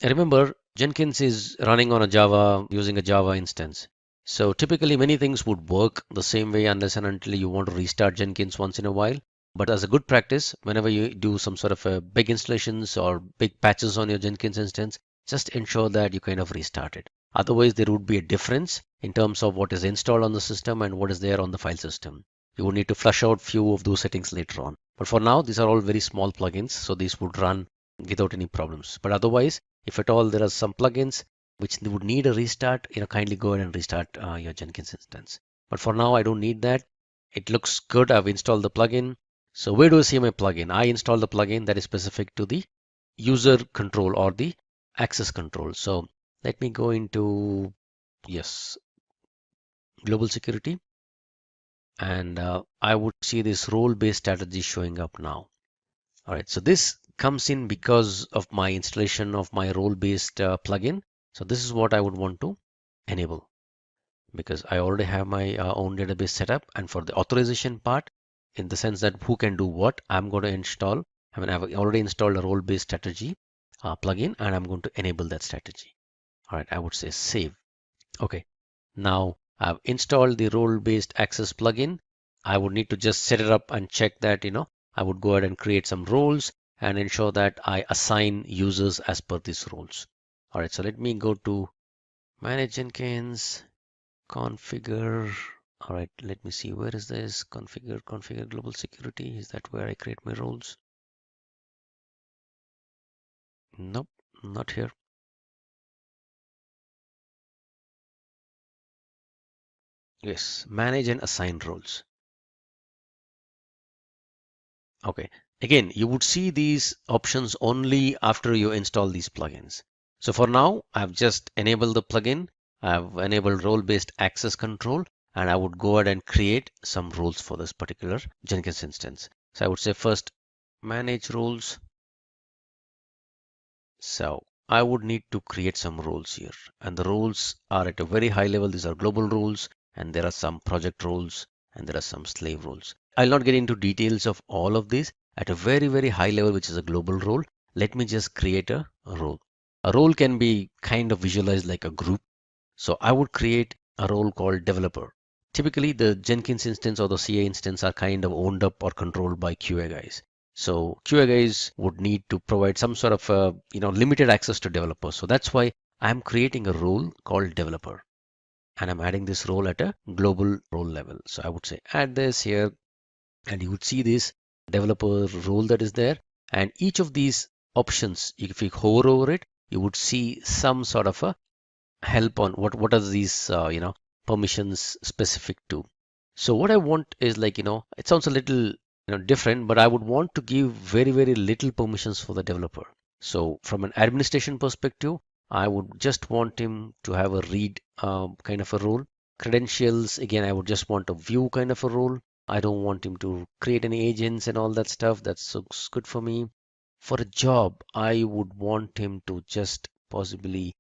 Remember, Jenkins is running on a Java using a Java instance. So typically many things would work the same way unless and until you want to restart Jenkins once in a while. But as a good practice, whenever you do some sort of a big installations or big patches on your Jenkins instance, just ensure that you kind of restart it. Otherwise, there would be a difference in terms of what is installed on the system and what is there on the file system. You would need to flush out few of those settings later on. But for now, these are all very small plugins, so these would run without any problems. But otherwise, if at all there are some plugins which would need a restart, kindly go ahead and restart your Jenkins instance. But for now, I don't need that. It looks good. I've installed the plugin. So where do I see my plugin? I installed the plugin that is specific to the user control or the access control. So let me go into, yes, global security. And I would see this role-based strategy showing up now. All right, so this comes in because of my installation of my role-based plugin. So this is what I would want to enable because I already have my own database set up. And for the authorization part, in the sense that who can do what, I'm going to install. I've already installed a role-based strategy plugin, and I'm going to enable that strategy. All right, I would say save. Okay, now I've installed the role-based access plugin. I would need to just set it up and check that, I would go ahead and create some roles and ensure that I assign users as per these roles. All right, so let me go to Manage Jenkins, configure. All right, let me see, where is this? Configure global security. Is that where I create my roles? Nope, not here. Yes, manage and assign roles. Okay, again, you would see these options only after you install these plugins. So for now, I've just enabled the plugin. I've enabled role-based access control, and I would go ahead and create some roles for this particular Jenkins instance. So I would say first, manage roles. So I would need to create some roles here, and the roles are at a very high level. These are global roles, and there are some project roles, and there are some slave roles. I'll not get into details of all of these. At a very, very high level, which is a global role, let me just create a role. A role can be kind of visualized like a group. So I would create a role called developer. Typically, the Jenkins instance or the CA instance are kind of owned up or controlled by QA guys. So QA guys would need to provide some sort of limited access to developers. So that's why I'm creating a role called developer, and I'm adding this role at a global role level. So I would say add this here, and you would see this developer role that is there. And each of these options, if you hover over it, you would see some sort of a help on what are these permissions specific to. So what I want is it sounds a little different, but I would want to give very, very little permissions for the developer. So from an administration perspective, I would just want him to have a read kind of a role. Credentials, again, I would just want a view kind of a role. I don't want him to create any agents and all that stuff. That looks good for me. For a job, I would want him to just possibly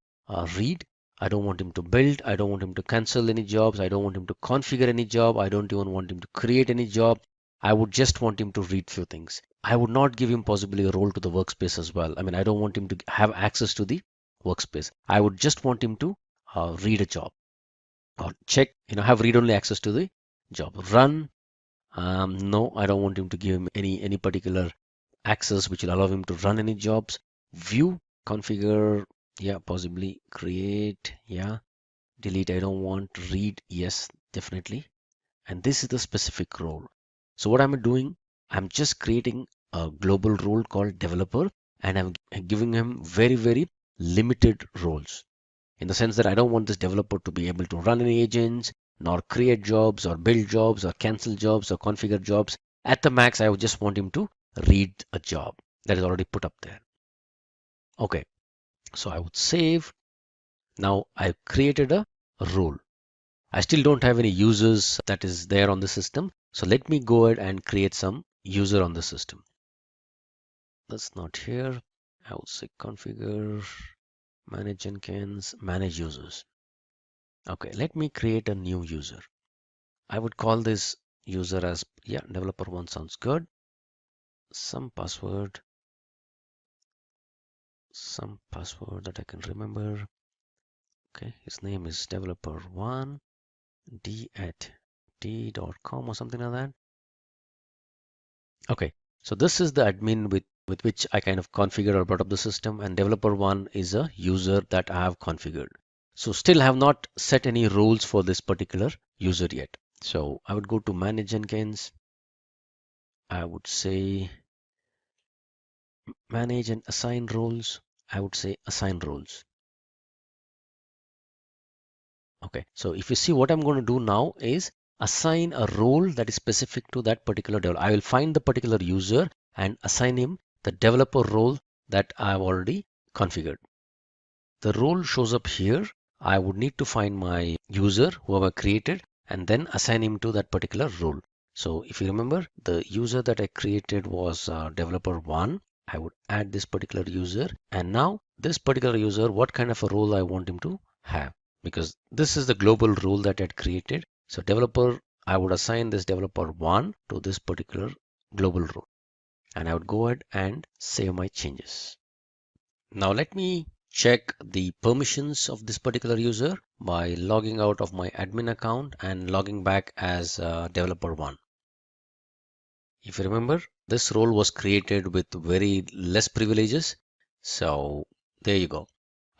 read. I don't want him to build. I don't want him to cancel any jobs. I don't want him to configure any job. I don't even want him to create any job. I would just want him to read few things. I would not give him possibly a role to the workspace as well. I mean, I don't want him to have access to the workspace. I would just want him to read a job or check, have read-only access to the job. Run. No, I don't want him to give him any particular access which will allow him to run any jobs. View, configure, yeah, possibly create, yeah, delete. I don't want to read, yes, definitely. And this is the specific role. So what I'm doing, I'm just creating a global role called developer, and I'm giving him very limited roles, in the sense that I don't want this developer to be able to run any agents, nor create jobs, or build jobs, or cancel jobs, or configure jobs. At the max, I would just want him to read a job that is already put up there. Okay, so I would save. Now I've created a role. I still don't have any users that is there on the system. So let me go ahead and create some user on the system. That's not here. I would say configure, manage Jenkins, manage users. Okay, let me create a new user. I would call this user as, yeah, developer one sounds good. Some password that I can remember. Okay, his name is developer one, d@d.com or something like that. Okay, so this is the admin with which I kind of configured or brought up the system, and developer one is a user that I have configured. So still have not set any roles for this particular user yet. So I would go to manage Jenkins. I would say manage and assign roles. I would say assign roles. Okay, so if you see, what I'm going to do now is assign a role that is specific to that particular developer. I will find the particular user and assign him the developer role that I've already configured. The role shows up here. I would need to find my user, whoever created, and then assign him to that particular role. So if you remember, the user that I created was developer one. I would add this particular user, and now this particular user, what kind of a role I want him to have, because this is the global role that I had created. So developer, I would assign this developer one to this particular global role, and I would go ahead and save my changes. Now let me check the permissions of this particular user by logging out of my admin account and logging back as developer one. If you remember, this role was created with very less privileges. So there you go.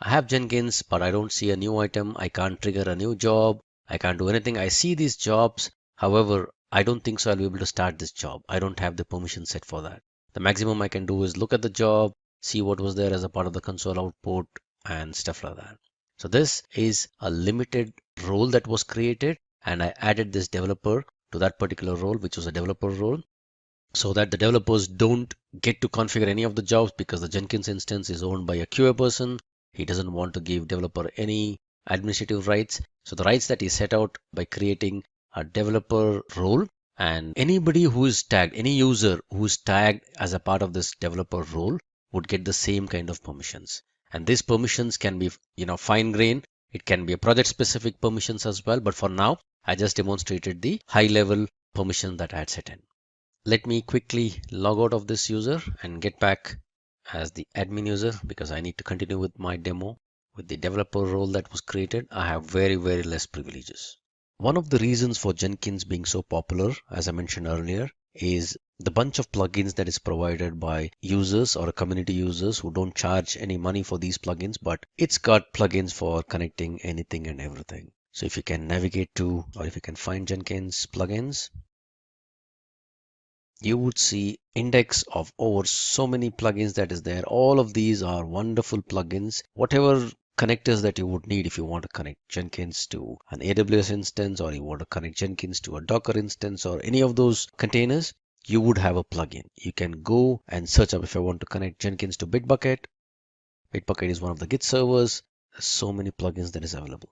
I have Jenkins, but I don't see a new item. I can't trigger a new job. I can't do anything. I see these jobs. However, I don't think so I'll be able to start this job. I don't have the permission set for that. The maximum I can do is look at the job, see what was there as a part of the console output and stuff like that. So this is a limited role that was created, and I added this developer to that particular role, which was a developer role, so that the developers don't get to configure any of the jobs, because the Jenkins instance is owned by a QA person. He doesn't want to give developer any administrative rights. So the rights that he set out by creating a developer role, and anybody who is tagged, any user who is tagged as a part of this developer role would get the same kind of permissions. And these permissions can be, fine grained. It can be a project specific permissions as well. But for now, I just demonstrated the high level permission that I had set in. Let me quickly log out of this user and get back as the admin user, because I need to continue with my demo. With the developer role that was created, I have very less privileges. One of the reasons for Jenkins being so popular, as I mentioned earlier, is the bunch of plugins that is provided by users or community users who don't charge any money for these plugins, but it's got plugins for connecting anything and everything. So if you can navigate to, or if you can find Jenkins plugins, you would see index of over so many plugins that is there. All of these are wonderful plugins. Whatever connectors that you would need, if you want to connect Jenkins to an AWS instance, or you want to connect Jenkins to a Docker instance, or any of those containers, you would have a plugin. You can go and search up. If I want to connect Jenkins to Bitbucket, Bitbucket is one of the Git servers. There's so many plugins that is available.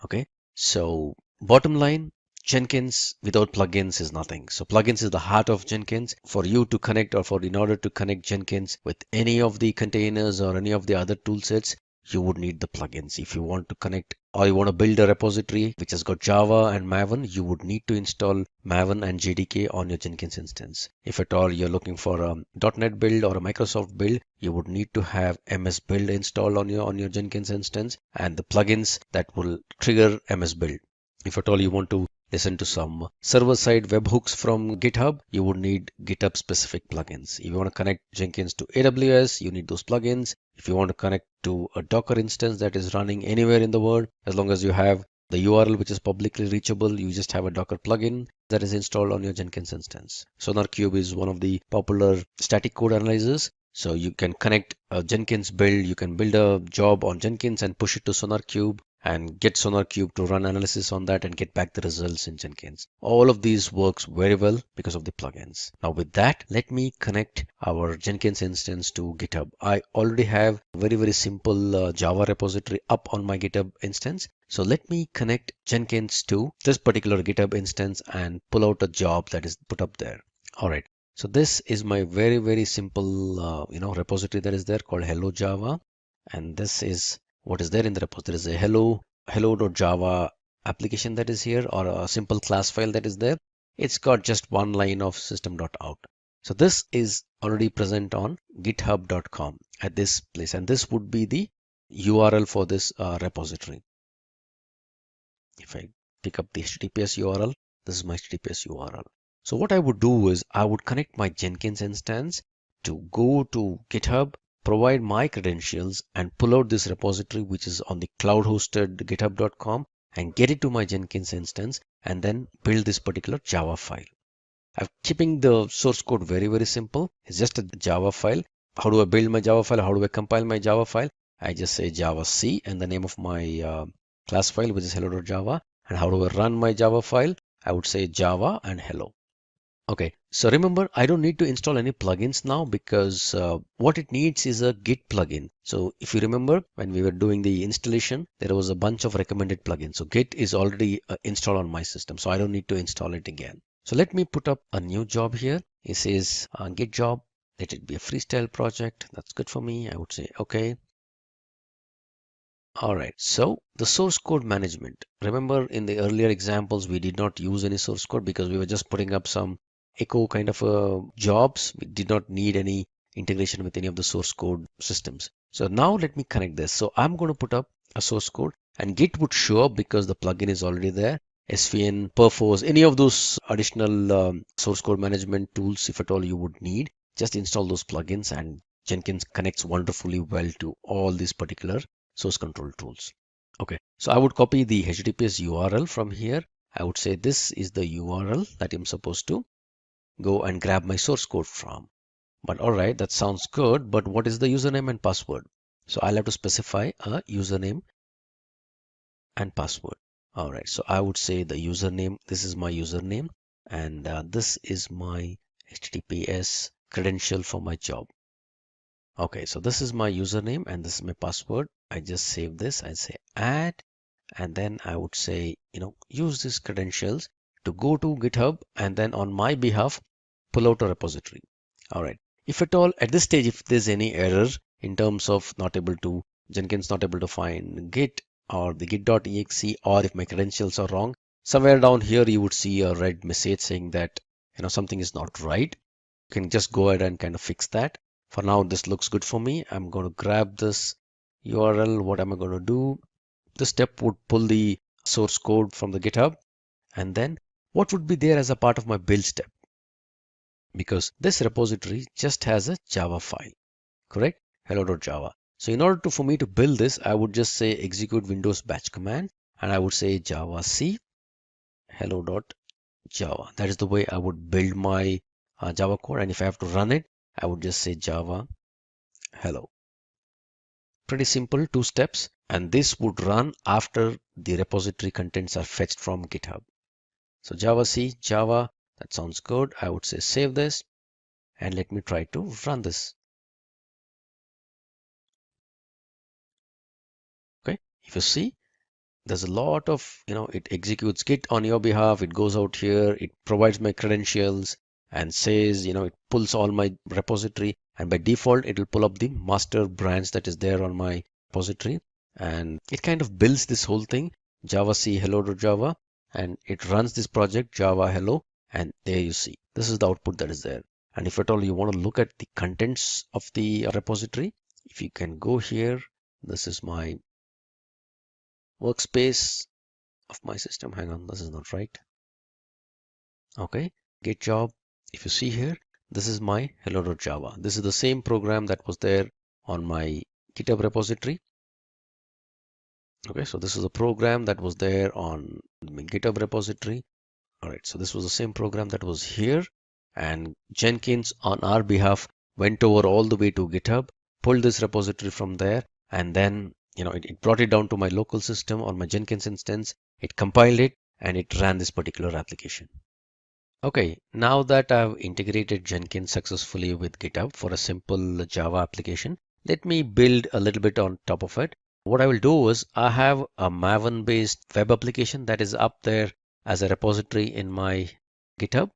Okay, so bottom line, Jenkins without plugins is nothing. So plugins is the heart of Jenkins. For you to connect, or in order to connect Jenkins with any of the containers or any of the other tool sets, you would need the plugins. If you want to connect or you want to build a repository which has got Java and Maven, you would need to install Maven and JDK on your Jenkins instance. If at all you're looking for a .NET build or a Microsoft build, you would need to have MS Build installed on your Jenkins instance and the plugins that will trigger MS Build. If at all you want to listen to some server-side webhooks from GitHub, you would need GitHub specific plugins. If you want to connect Jenkins to AWS, you need those plugins. If you want to connect to a Docker instance that is running anywhere in the world, as long as you have the URL which is publicly reachable, you just have a Docker plugin that is installed on your Jenkins instance. SonarQube is one of the popular static code analyzers. So you can connect a Jenkins build, you can build a job on Jenkins and push it to SonarQube and get SonarQube to run analysis on that and get back the results in Jenkins. All of these works very well because of the plugins. Now with that, let me connect our Jenkins instance to GitHub. I already have a very simple Java repository up on my GitHub instance. So let me connect Jenkins to this particular GitHub instance and pull out a job that is put up there. All right. So this is my very simple repository that is there called Hello Java, and this is what is there in the repository. There is a hello.java application that is here, or a simple class file that is there. It's got just one line of system.out. So this is already present on github.com at this place, and this would be the URL for this repository. If I pick up the HTTPS URL, this is my HTTPS URL. So what I would do is I would connect my Jenkins instance to go to GitHub, provide my credentials and pull out this repository which is on the cloud hosted github.com and get it to my Jenkins instance and then build this particular Java file. I'm keeping the source code very simple. It's just a Java file. How do I build my Java file? How do I compile my Java file? I just say Java C and the name of my class file, which is hello.java. And how do I run my Java file? I would say Java and hello. Okay, so remember, I don't need to install any plugins now because what it needs is a Git plugin. So if you remember when we were doing the installation, there was a bunch of recommended plugins. So Git is already installed on my system, so I don't need to install it again. So let me put up a new job here. It says Git job. Let it be a freestyle project. That's good for me. I would say okay. All right, so the source code management. Remember in the earlier examples, we did not use any source code because we were just putting up some echo kind of jobs. We did not need any integration with any of the source code systems. So now let me connect this. So I'm going to put up a source code and Git would show up because the plugin is already there. SVN, Perforce, any of those additional source code management tools, if at all you would need, just install those plugins and Jenkins connects wonderfully well to all these particular source control tools. Okay, so I would copy the HTTPS URL from here. I would say this is the URL that I'm supposed to go and grab my source code from. But all right, that sounds good. But what is the username and password? So I'll have to specify a username and password. All right, so I would say the username, this is my username, and this is my HTTPS credential for my job. Okay, so this is my username and this is my password. I just save this. I say add, and then I would say, use these credentials to go to GitHub and then on my behalf, pull out a repository. All right. If at all at this stage, if there's any error in terms of Jenkins not able to find Git or the git.exe, or if my credentials are wrong, somewhere down here, you would see a red message saying that, something is not right. You can just go ahead and kind of fix that. For now, this looks good for me. I'm going to grab this URL. What am I going to do? This step would pull the source code from the GitHub. And then what would be there as a part of my build step? Because this repository just has a Java file, correct? Hello.java. So in order for me to build this, I would just say execute Windows batch command. And I would say Java C hello.java. That is the way I would build my Java code. And if I have to run it, I would just say Java hello. Pretty simple, 2 steps, and this would run after the repository contents are fetched from GitHub. So Java C, Java, that sounds good. I would say save this and let me try to run this. Okay, if you see, there's a lot of, it executes Git on your behalf. It goes out here, it provides my credentials and says, it pulls all my repository, and by default, it will pull up the master branch that is there on my repository, and it kind of builds this whole thing, Java C hello.java, and it runs this project Java hello, and there you see, this is the output that is there. And if at all you want to look at the contents of the repository, if you can go here, this is my workspace of my system. Hang on, this is not right. Okay, git job. If you see here, this is my hello.java. This is the same program that was there on my GitHub repository. Okay, so this is a program that was there on my GitHub repository. All right, so this was the same program that was here, and Jenkins on our behalf went over all the way to GitHub, pulled this repository from there, and then it brought it down to my local system on my Jenkins instance. It compiled it and it ran this particular application. Okay, now that I've integrated Jenkins successfully with GitHub for a simple Java application, let me build a little bit on top of it. What I will do is I have a Maven based web application that is up there as a repository in my GitHub.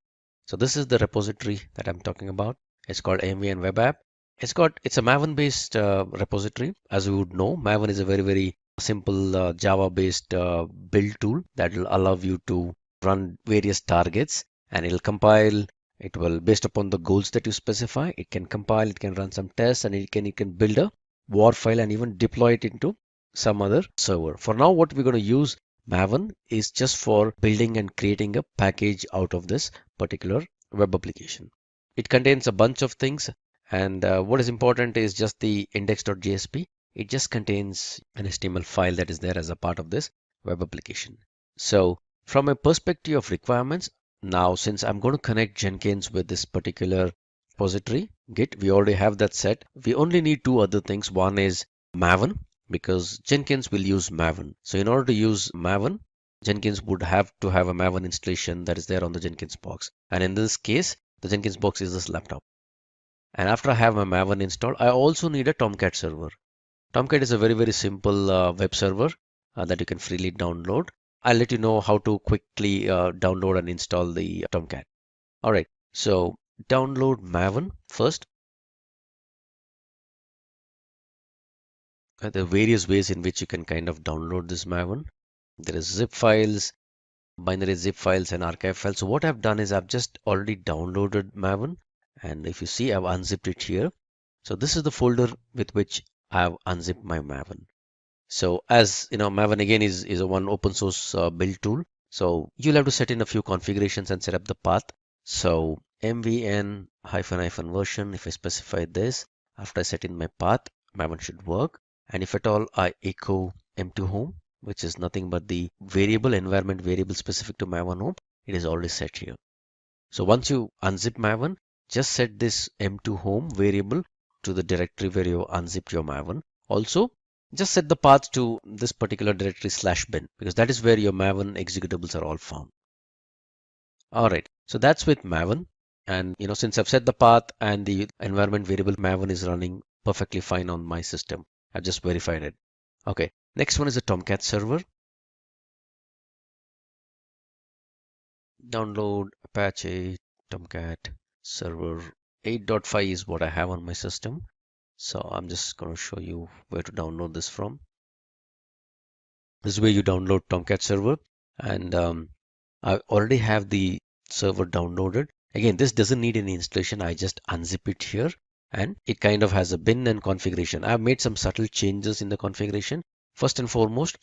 So this is the repository that I'm talking about. It's called MVN Web App. It's a Maven based repository. As you would know, Maven is a very simple Java based build tool that will allow you to run various targets, and it'll compile. It will, based upon the goals that you specify, it can compile, it can run some tests, and it can build a WAR file and even deploy it into some other server. For now, what we're going to use Maven is just for building and creating a package out of this particular web application. It contains a bunch of things, and what is important is just the index.jsp. It just contains an HTML file that is there as a part of this web application. So from a perspective of requirements, now since I'm going to connect Jenkins with this particular repository, Git, we already have that set. We only need two other things. One is Maven, because Jenkins will use Maven. So in order to use Maven, Jenkins would have to have a Maven installation that is there on the Jenkins box. And in this case, the Jenkins box is this laptop. And after I have my Maven installed, I also need a Tomcat server. Tomcat is a very simple web server that you can freely download. I'll let you know how to quickly download and install the Tomcat. All right, so download Maven first. There are various ways in which you can kind of download this Maven. There is zip files, binary zip files, and archive files. So what I've done is I've just already downloaded Maven, and if you see, I've unzipped it here. So this is the folder with which I've unzipped my Maven. So as you know, Maven again is a one open source build tool. So you'll have to set in a few configurations and set up the path. So mvn -- version, if I specify this, after I set in my path, Maven should work. And if at all I echo m2 home, which is nothing but the environment variable specific to Maven home, it is already set here. So once you unzip Maven, just set this m2 home variable to the directory where you unzipped your Maven. Also, just set the path to this particular directory /bin, because that is where your Maven executables are all found. All right, so that's with Maven. And since I've set the path and the environment variable Maven is running perfectly fine on my system, I've just verified it. Okay, next one is the Tomcat server. Download Apache Tomcat server 8.5 is what I have on my system. So I'm just going to show you where to download this from. This is where you download Tomcat server, and I already have the server downloaded. Again, this doesn't need any installation. I just unzip it here, and it kind of has a bin and configuration. I've made some subtle changes in the configuration. First and foremost,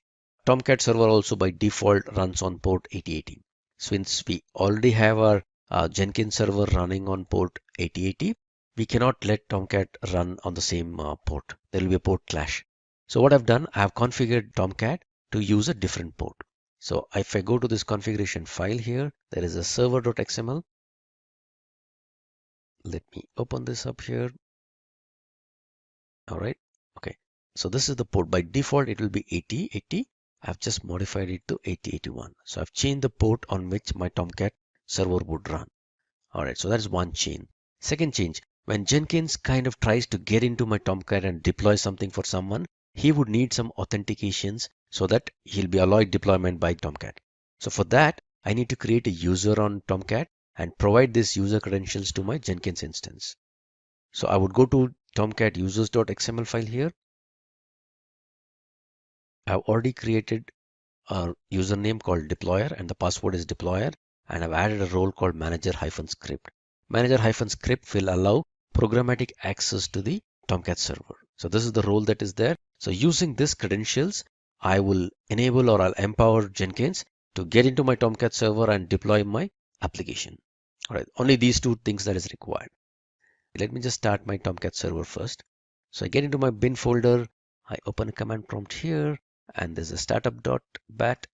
Tomcat server also by default runs on port 8080. Since we already have our Jenkins server running on port 8080, we cannot let Tomcat run on the same port. There will be a port clash. So what I've done, I've configured Tomcat to use a different port. So if I go to this configuration file here, there is a server.xml. Let me open this up here. All right. Okay. So this is the port. By default, it will be 8080. I've just modified it to 8081. So I've changed the port on which my Tomcat server would run. All right. So that's one change. Second change, when Jenkins kind of tries to get into my Tomcat and deploy something for someone, he would need some authentications so that he'll be allowed deployment by Tomcat. So for that, I need to create a user on Tomcat and provide this user credentials to my Jenkins instance. So I would go to Tomcat users.xml file here. I've already created a username called deployer and the password is deployer, and I've added a role called manager-script. Manager-script will allow programmatic access to the Tomcat server. So this is the role that is there. So using this credentials, I will enable or I'll empower Jenkins to get into my Tomcat server and deploy my application. All right, only these two things that is required. Let me just start my Tomcat server first. So I get into my bin folder, I open a command prompt here, and there's a startup.bat.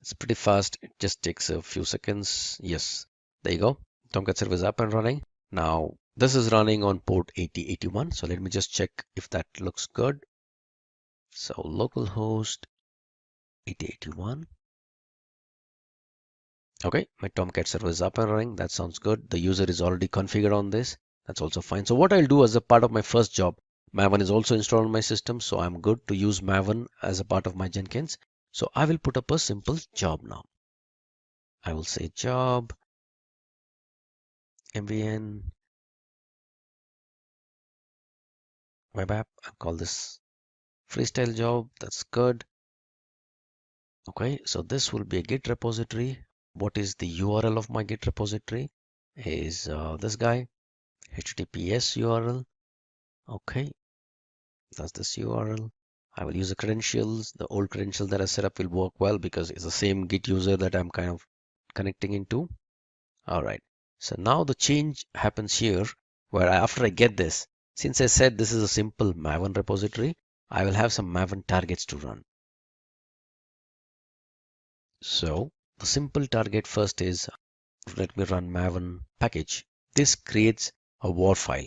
It's pretty fast. It just takes a few seconds. Yes, there you go. Tomcat server is up and running. Now this is running on port 8081. So let me just check if that looks good. So localhost 8081. Okay, my Tomcat server is up and running. That sounds good. The user is already configured on this. That's also fine. So what I'll do as a part of my first job, Maven is also installed on my system. So I'm good to use Maven as a part of my Jenkins. So I will put up a simple job now. I will say job MVN web app. I'll call this freestyle job. That's good. Okay, so this will be a Git repository. What is the URL of my Git repository? Is this guy, HTTPS URL. Okay, that's this URL. I will use the credentials. The old credential that I set up will work well because it's the same Git user that I'm kind of connecting into. All right, so now the change happens here where after I get this, since I said this is a simple Maven repository, I will have some Maven targets to run. So the simple target first is, let me run Maven package. This creates a war file.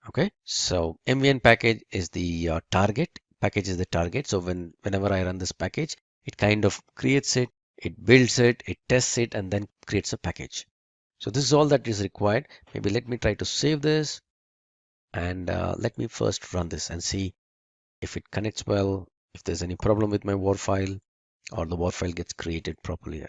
Okay, so MVN package is the target. Package is the target. So whenever I run this package, it kind of creates it, it builds it, it tests it, and then creates a package. So this is all that is required. Maybe let me try to save this and let me first run this and see if it connects well, if there's any problem with my war file or the war file gets created properly.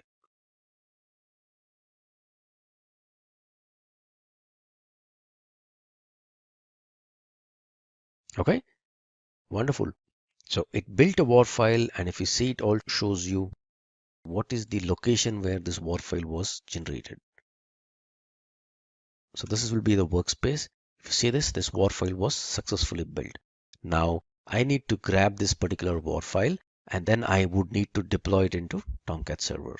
Okay, wonderful. So it built a war file, and if you see, it all shows you what is the location where this war file was generated. So this will be the workspace. If you see this war file was successfully built. Now I need to grab this particular war file and then I would need to deploy it into Tomcat server.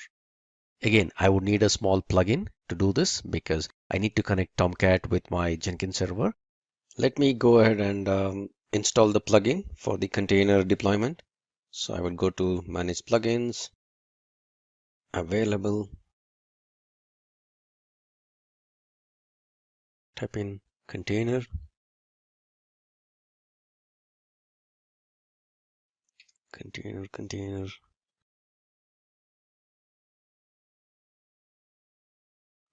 Again, I would need a small plugin to do this because I need to connect Tomcat with my Jenkins server. Let me go ahead and install the plugin for the container deployment. So I would go to manage plugins, available, type in container, container,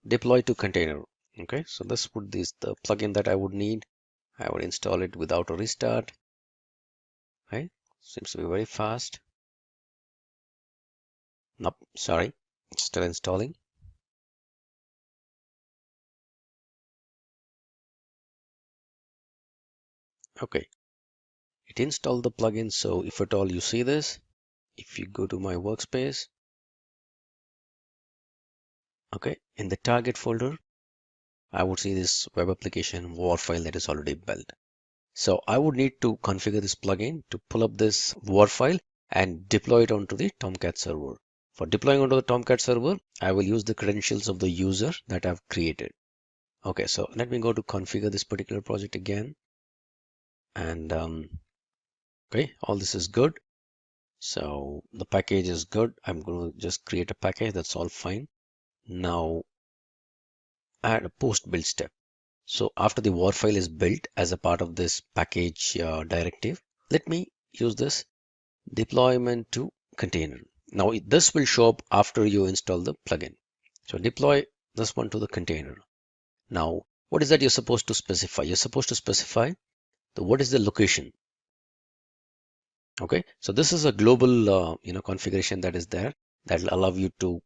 deploy to container. Okay, so this would is the plugin that I would need. I would install it without a restart. Right, seems to be very fast. Nope, sorry, it's still installing. Okay, it installed the plugin. So if at all you see this, if you go to my workspace, okay, in the target folder, I would see this web application war file that is already built. So I would need to configure this plugin to pull up this war file and deploy it onto the Tomcat server. For deploying onto the Tomcat server, I will use the credentials of the user that I've created. Okay, so let me go to configure this particular project again. And okay, all this is good. So the package is good. I'm going to just create a package. That's all fine. Now add a post build step. So after the war file is built as a part of this package directive, let me use this deployment to container. Now this will show up after you install the plugin. So deploy this one to the container. Now what is that you're supposed to specify? You're supposed to specify what is the location. Okay, so this is a global configuration that is there that will allow you to,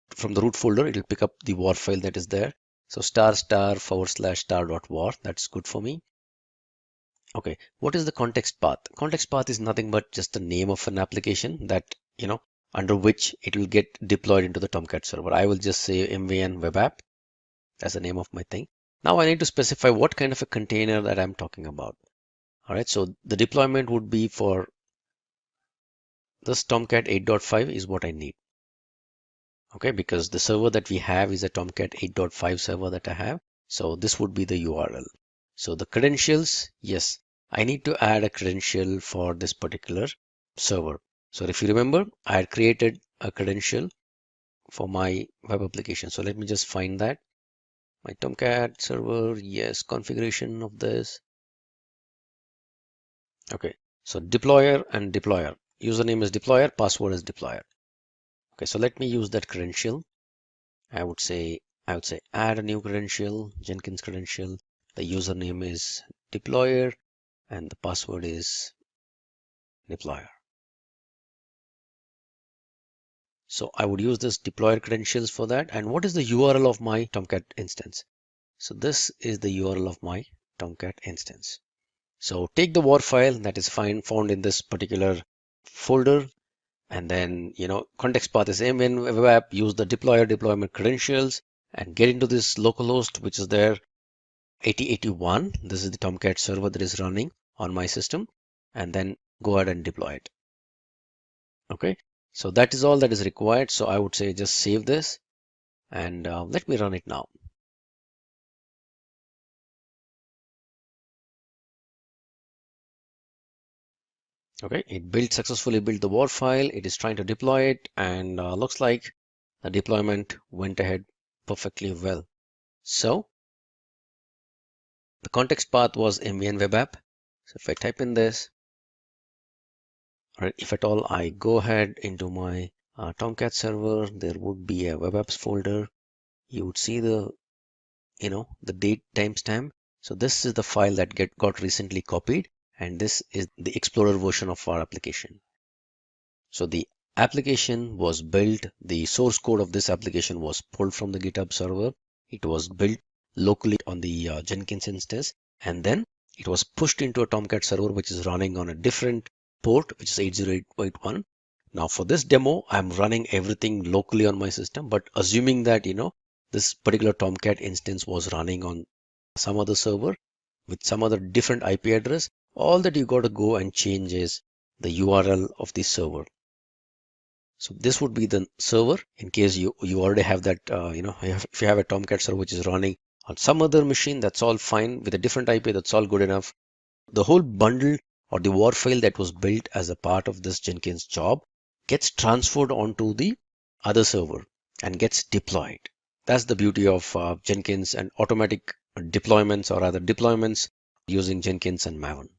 from the root folder, it will pick up the war file that is there. So ***/star.var, that's good for me. Okay, what is the context path? Context path is nothing but just the name of an application that, under which it will get deployed into the Tomcat server. I will just say MVN web app. That's the name of my thing. Now I need to specify what kind of a container that I'm talking about. All right, so the deployment would be for this Tomcat 8.5 is what I need. Okay, because the server that we have is a Tomcat 8.5 server that I have. So this would be the URL. So the credentials, yes, I need to add a credential for this particular server. So if you remember, I had created a credential for my web application. So let me just find that. My Tomcat server, yes, configuration of this. Okay, so deployer and deployer. Username is deployer, password is deployer. Okay, so let me use that credential. I would say add a new credential, Jenkins credential. The username is deployer and the password is deployer. So I would use this deployer credentials for that. And what is the URL of my Tomcat instance? So this is the URL of my Tomcat instance. So take the WAR file that is found in this particular folder, and then context path is mvn web app. Use the deployer deployment credentials and get into this localhost which is there 8081. This is the Tomcat server that is running on my system, and then go ahead and deploy it. Okay, so that is all that is required. So I would say just save this and let me run it now. Okay, it successfully built the WAR file. It is trying to deploy it, and looks like the deployment went ahead perfectly well. So the context path was mvn web app. So if I type in this, all right, if at all I go ahead into my Tomcat server, there would be a web apps folder. You would see the the date timestamp. So this is the file that got recently copied, and this is the Explorer version of our application. So the application was built, the source code of this application was pulled from the GitHub server. It was built locally on the Jenkins instance, and then it was pushed into a Tomcat server which is running on a different port, which is 8081. Now for this demo, I'm running everything locally on my system, but assuming that this particular Tomcat instance was running on some other server with some other different IP address, all that you got to go and change is the URL of the server. So this would be the server in case you already have that, if you have a Tomcat server which is running on some other machine, that's all fine. With a different IP, that's all good enough. The whole bundle or the WAR file that was built as a part of this Jenkins job gets transferred onto the other server and gets deployed. That's the beauty of Jenkins and automatic deployments, or rather deployments using Jenkins and Maven.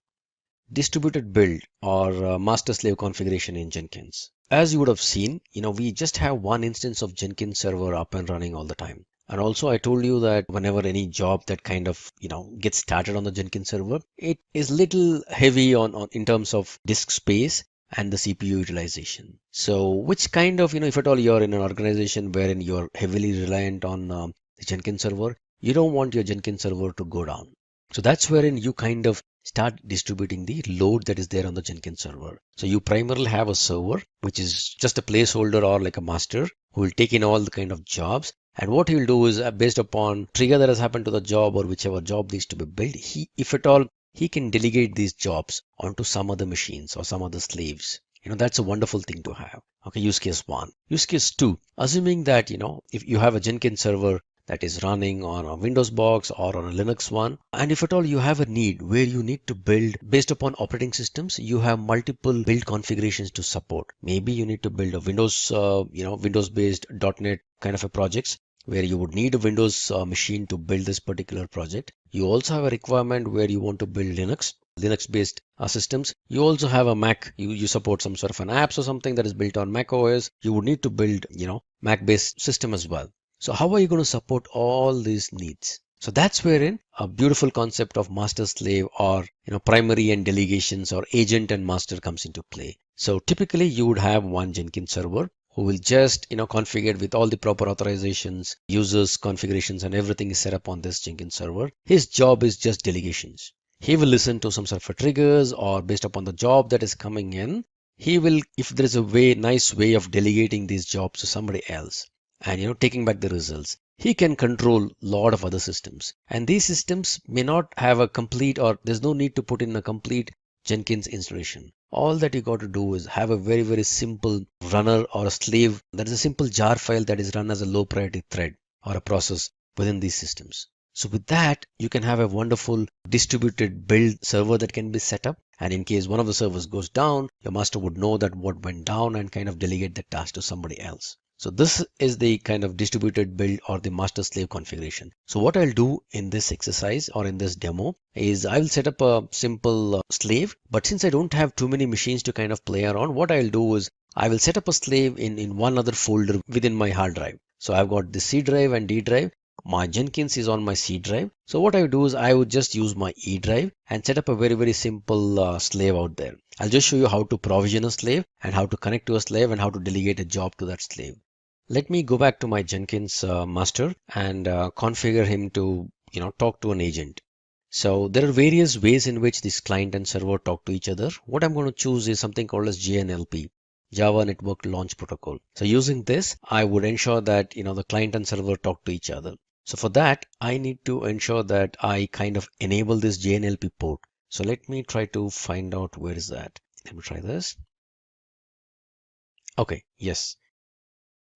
Distributed build or master slave configuration in Jenkins. As you would have seen, we just have one instance of Jenkins server up and running all the time. And also I told you that whenever any job that kind of, gets started on the Jenkins server, it is little heavy on in terms of disk space and the CPU utilization. So which kind of, if at all you're in an organization wherein you're heavily reliant on the Jenkins server, you don't want your Jenkins server to go down. So that's wherein you kind of start distributing the load that is there on the Jenkins server. So you primarily have a server, which is just a placeholder or like a master who will take in all the kind of jobs. And what he'll do is based upon trigger that has happened to the job or whichever job needs to be built, if at all, he can delegate these jobs onto some other machines or some other slaves. That's a wonderful thing to have. Okay, use case 1. Use case 2, assuming that, if you have a Jenkins server that is running on a Windows box or on a Linux one, and if at all you have a need where you need to build based upon operating systems, you have multiple build configurations to support. Maybe you need to build a Windows, Windows based .NET kind of a projects where you would need a Windows machine to build this particular project. You also have a requirement where you want to build Linux based systems. You also have a Mac, you support some sort of an apps or something that is built on Mac OS. You would need to build, Mac based system as well. So how are you going to support all these needs? So that's wherein a beautiful concept of master slave or primary and delegations or agent and master comes into play. So typically you would have one Jenkins server who will just, configure it with all the proper authorizations, users, configurations, and everything is set up on this Jenkins server. His job is just delegations. He will listen to some sort of triggers, or based upon the job that is coming in, he will, if there is a nice way of delegating these jobs to somebody else and taking back the results, he can control a lot of other systems. And these systems may not have a complete, or there's no need to put in a complete Jenkins installation. All that you got to do is have a very, very simple runner or a slave that is a simple jar file that is run as a low priority thread or a process within these systems. So with that, you can have a wonderful distributed build server that can be set up. And in case one of the servers goes down, your master would know that what went down and kind of delegate the task to somebody else. So this is the kind of distributed build or the master slave configuration. So what I'll do in this exercise or in this demo is I will set up a simple slave. But since I don't have too many machines to kind of play around, what I'll do is I will set up a slave in one other folder within my hard drive. So I've got the C drive and D drive. My Jenkins is on my C drive. So what I would do is I would just use my E drive and set up a very, very simple slave out there. I'll just show you how to provision a slave and how to connect to a slave and how to delegate a job to that slave. Let me go back to my Jenkins master and configure him to, talk to an agent. So there are various ways in which this client and server talk to each other. What I'm going to choose is something called as JNLP. Java Network Launch Protocol. So using this, I would ensure that, the client and server talk to each other. So for that, I need to ensure that I kind of enable this JNLP port. So let me try to find out where is that. Let me try this. Okay, yes.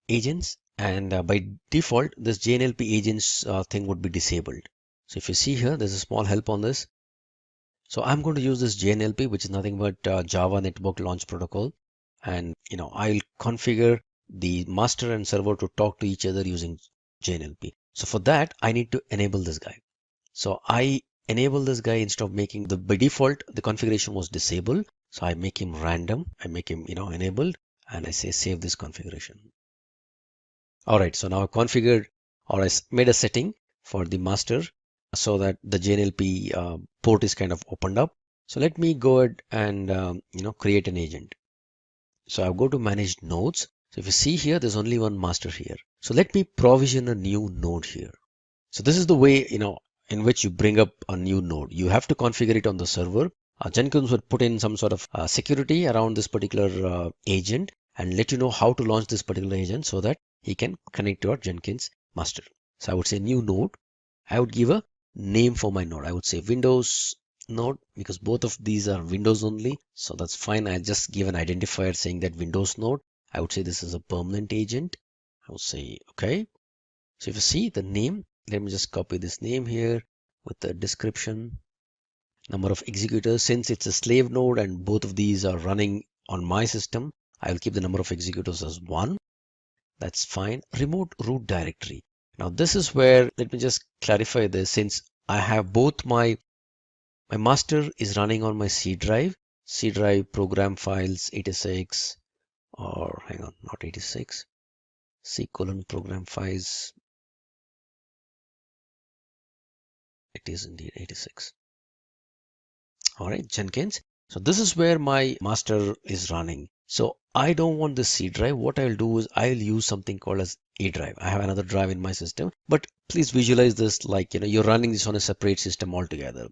Agents, and by default, this JNLP agents thing would be disabled. So if you see here, there's a small help on this. So I'm going to use this JNLP, which is nothing but Java Network Launch Protocol. And, I'll configure the master and server to talk to each other using JNLP. So for that, I need to enable this guy. So I enable this guy instead of making by default, the configuration was disabled. So I make him random. I make him, enabled, and I say save this configuration. All right. So now I configured, or I made a setting for the master so that the JNLP port is kind of opened up. So let me go ahead and, create an agent. So I'll go to manage nodes. So if you see here, there's only one master here. So let me provision a new node here. So this is the way, in which you bring up a new node. You have to configure it on the server. Jenkins would put in some sort of security around this particular agent and let you know how to launch this particular agent so that he can connect to your Jenkins master. So I would say new node. I would give a name for my node. I would say Windows node because both of these are Windows only. So that's fine. I'll just give an identifier saying that Windows node. I would say this is a permanent agent. I would say, okay. So if you see the name, let me just copy this name here with the description, number of executors. Since it's a slave node and both of these are running on my system, I will keep the number of executors as 1. That's fine. Remote root directory. Now this is where, let me just clarify this, since I have both my master is running on my C drive program files 86, or hang on, not 86, C:" program files. It is indeed 86. All right, Jenkins. So this is where my master is running. So I don't want the C drive. What I'll do is I'll use something called as A drive. I have another drive in my system, but please visualize this like, you're running this on a separate system altogether.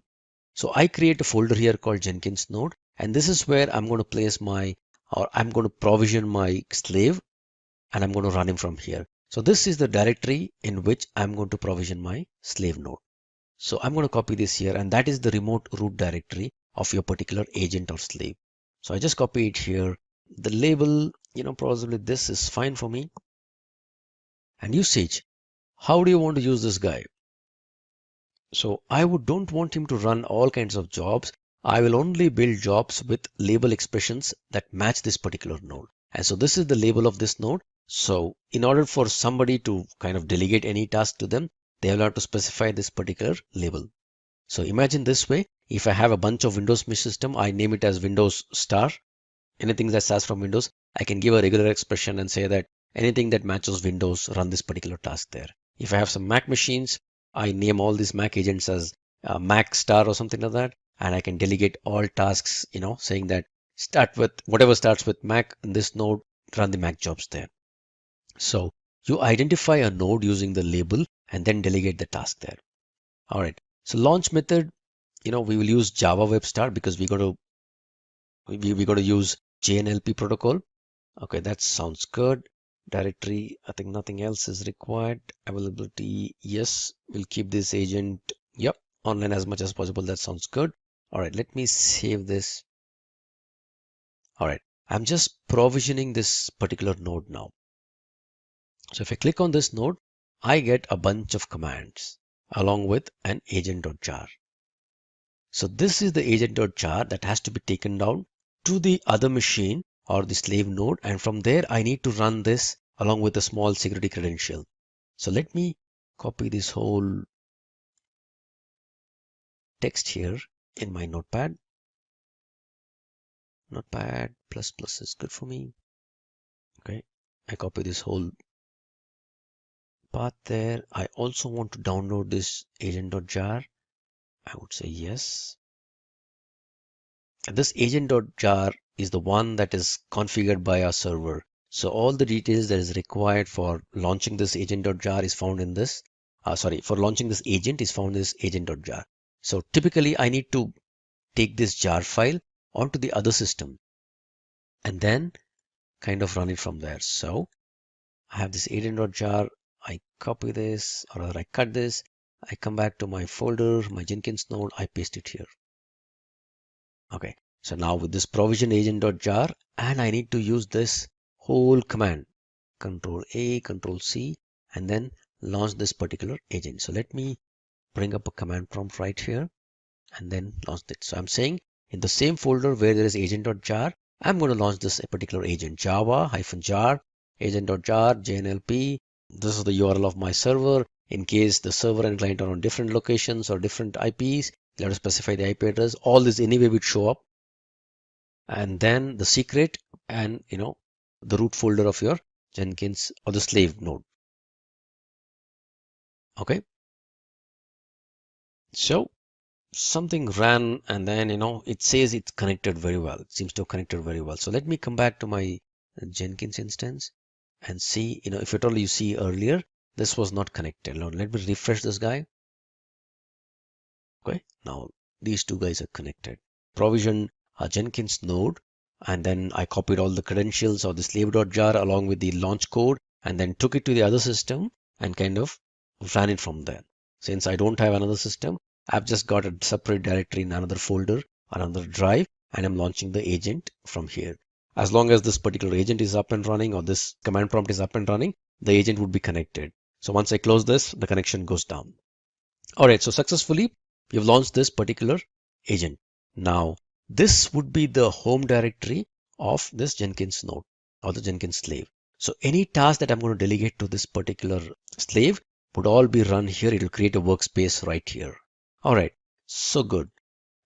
So I create a folder here called Jenkins node, and this is where I'm going to place I'm going to provision my slave, and I'm going to run him from here. So this is the directory in which I'm going to provision my slave node. So I'm going to copy this here, and that is the remote root directory of your particular agent or slave. So I just copy it here. The label, probably this is fine for me. And usage, how do you want to use this guy? So I don't want him to run all kinds of jobs. I will only build jobs with label expressions that match this particular node. And so this is the label of this node. So in order for somebody to kind of delegate any task to them, they will have to specify this particular label. So imagine this way, if I have a bunch of Windows mesh system, I name it as Windows star. Anything that starts from Windows, I can give a regular expression and say that anything that matches Windows, run this particular task there. If I have some Mac machines, I name all these Mac agents as Mac star or something like that. And I can delegate all tasks, saying that start with whatever starts with Mac in this node, run the Mac jobs there. So you identify a node using the label and then delegate the task there. All right. So launch method, we will use Java Web Start because we're going to use JNLP protocol. Okay, that sounds good. Directory, I think nothing else is required. Availability, yes, we'll keep this agent, yep, online as much as possible. That sounds good. All right, let me save this. All right, I'm just provisioning this particular node now. So if I click on this node, I get a bunch of commands along with an agent.jar. So this is the agent.jar that has to be taken down to the other machine or the slave node, and from there I need to run this along with a small security credential. So let me copy this whole text here in my notepad. Notepad plus plus is good for me. Okay, I copy this whole path there. I also want to download this agent.jar. I would say yes. And this agent.jar is the one that is configured by our server. So all the details that is required for launching this agent.jar is found in this. For launching this agent is found in this agent.jar. So typically I need to take this jar file onto the other system and then kind of run it from there. So I have this agent.jar. I copy this, or rather I cut this. I come back to my folder, my Jenkins node. I paste it here. Okay. So now with this provision agent.jar, and I need to use this whole command, Control A, Control C, and then launch this particular agent. So let me bring up a command prompt right here and then launch it. So I'm saying in the same folder where there is agent.jar, I'm going to launch this particular agent, java-jar, agent.jar, JNLP. This is the URL of my server. In case the server and client are on different locations or different IPs, let us specify the IP address. All this anyway would show up. And then the secret and the root folder of your Jenkins or the slave node. Okay. So something ran and then it says it's connected very well. It seems to have connected very well. So let me come back to my Jenkins instance and see, if at all you see earlier, this was not connected. Now let me refresh this guy. Okay, now these two guys are connected. Provision a Jenkins node, and then I copied all the credentials of the slave.jar along with the launch code and then took it to the other system and kind of ran it from there. Since I don't have another system, I've just got a separate directory in another folder, another drive, and I'm launching the agent from here. As long as this particular agent is up and running or this command prompt is up and running, the agent would be connected. So once I close this, the connection goes down. All right, so successfully we've launched this particular agent. Now this would be the home directory of this Jenkins node or the Jenkins slave. So any task that I'm going to delegate to this particular slave would all be run here. It will create a workspace right here. All right, so good.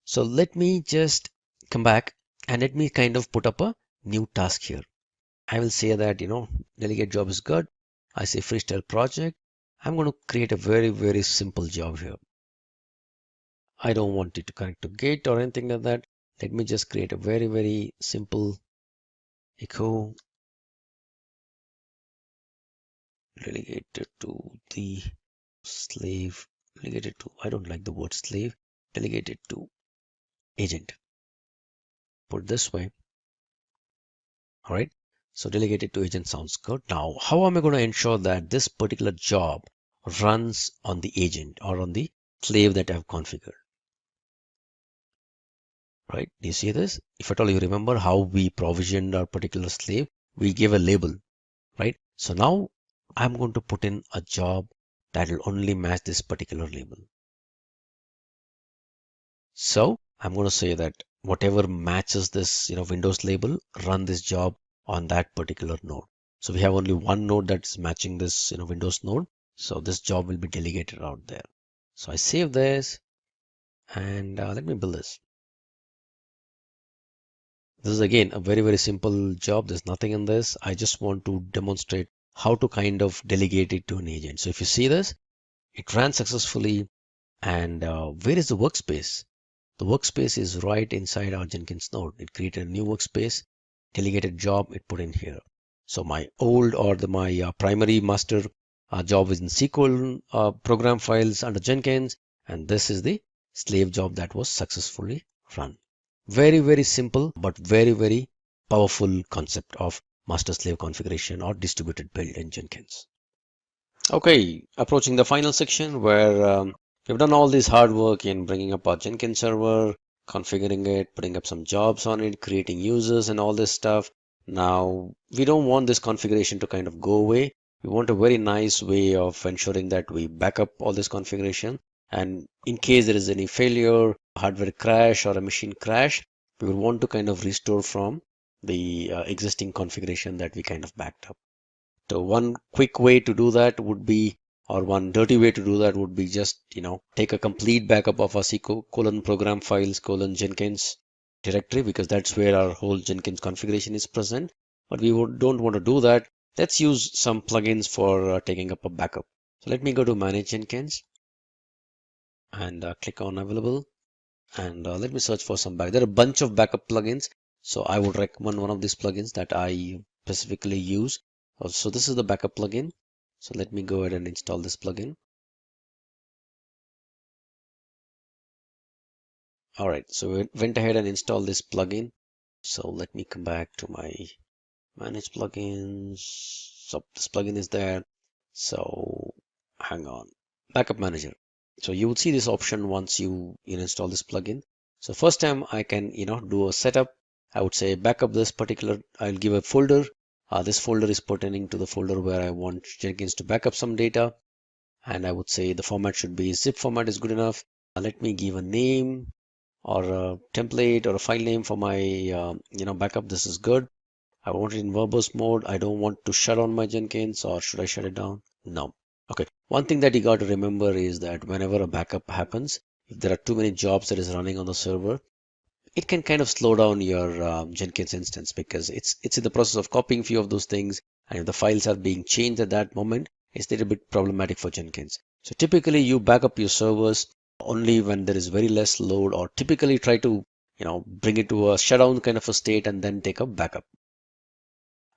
So let me just come back and let me kind of put up a new task here. I will say that, delegate job is good. I say freestyle project. I'm going to create a very, very simple job here. I don't want it to connect to Git or anything like that. Let me just create a very, very simple echo delegated to the slave, delegated to, I don't like the word slave, delegated to agent. Put this way. All right. So delegated to agent sounds good. Now, how am I going to ensure that this particular job runs on the agent or on the slave that I've configured? Right? Do you see this? If at all you remember how we provisioned our particular slave, we gave a label, right? So now I'm going to put in a job that will only match this particular label. So I'm going to say that whatever matches this, Windows label, run this job on that particular node. So we have only one node that's matching this, Windows node. So this job will be delegated out there. So I save this and let me build this. This is again a very, very simple job. There's nothing in this. I just want to demonstrate how to kind of delegate it to an agent. So if you see this, it ran successfully. And where is the workspace? The workspace is right inside our Jenkins node. It created a new workspace, delegated job, it put in here. So my old or my primary master job is in SQL program files under Jenkins, and this is the slave job that was successfully run. Very, very simple, but very, very powerful concept of master slave configuration or distributed build in Jenkins. Okay, approaching the final section where we've done all this hard work in bringing up our Jenkins server, configuring it, putting up some jobs on it, creating users and all this stuff. Now, we don't want this configuration to kind of go away. We want a very nice way of ensuring that we back up all this configuration. And in case there is any failure, hardware crash or a machine crash, we will want to kind of restore from the existing configuration that we kind of backed up. So one quick way to do that would be, or one dirty way to do that would be just, take a complete backup of our C:\, program files, Jenkins directory, because that's where our whole Jenkins configuration is present. But we don't want to do that. Let's use some plugins for taking up a backup. So let me go to Manage Jenkins and click on Available. And let me search for some backup. There are a bunch of backup plugins. So I would recommend one of these plugins that I specifically use. So this is the backup plugin. So let me go ahead and install this plugin. All right, so we went ahead and installed this plugin. So let me come back to my manage plugins. So this plugin is there. So hang on, backup manager. So you will see this option once you install this plugin. So first time I can do a setup. I would say backup this particular. I'll give a folder. This folder is pertaining to the folder where I want Jenkins to back up some data. And I would say the format should be zip format is good enough. Let me give a name or a template or a file name for my backup. This is good. I want it in verbose mode. I don't want to shut down my Jenkins, or should I shut it down? No. Okay. One thing that you got to remember is that whenever a backup happens, if there are too many jobs that is running on the server, it can kind of slow down your Jenkins instance, because it's in the process of copying few of those things, and if the files are being changed at that moment, it's a little bit problematic for Jenkins. So typically you back up your servers only when there is very less load, or typically try to bring it to a shutdown kind of a state and then take a backup.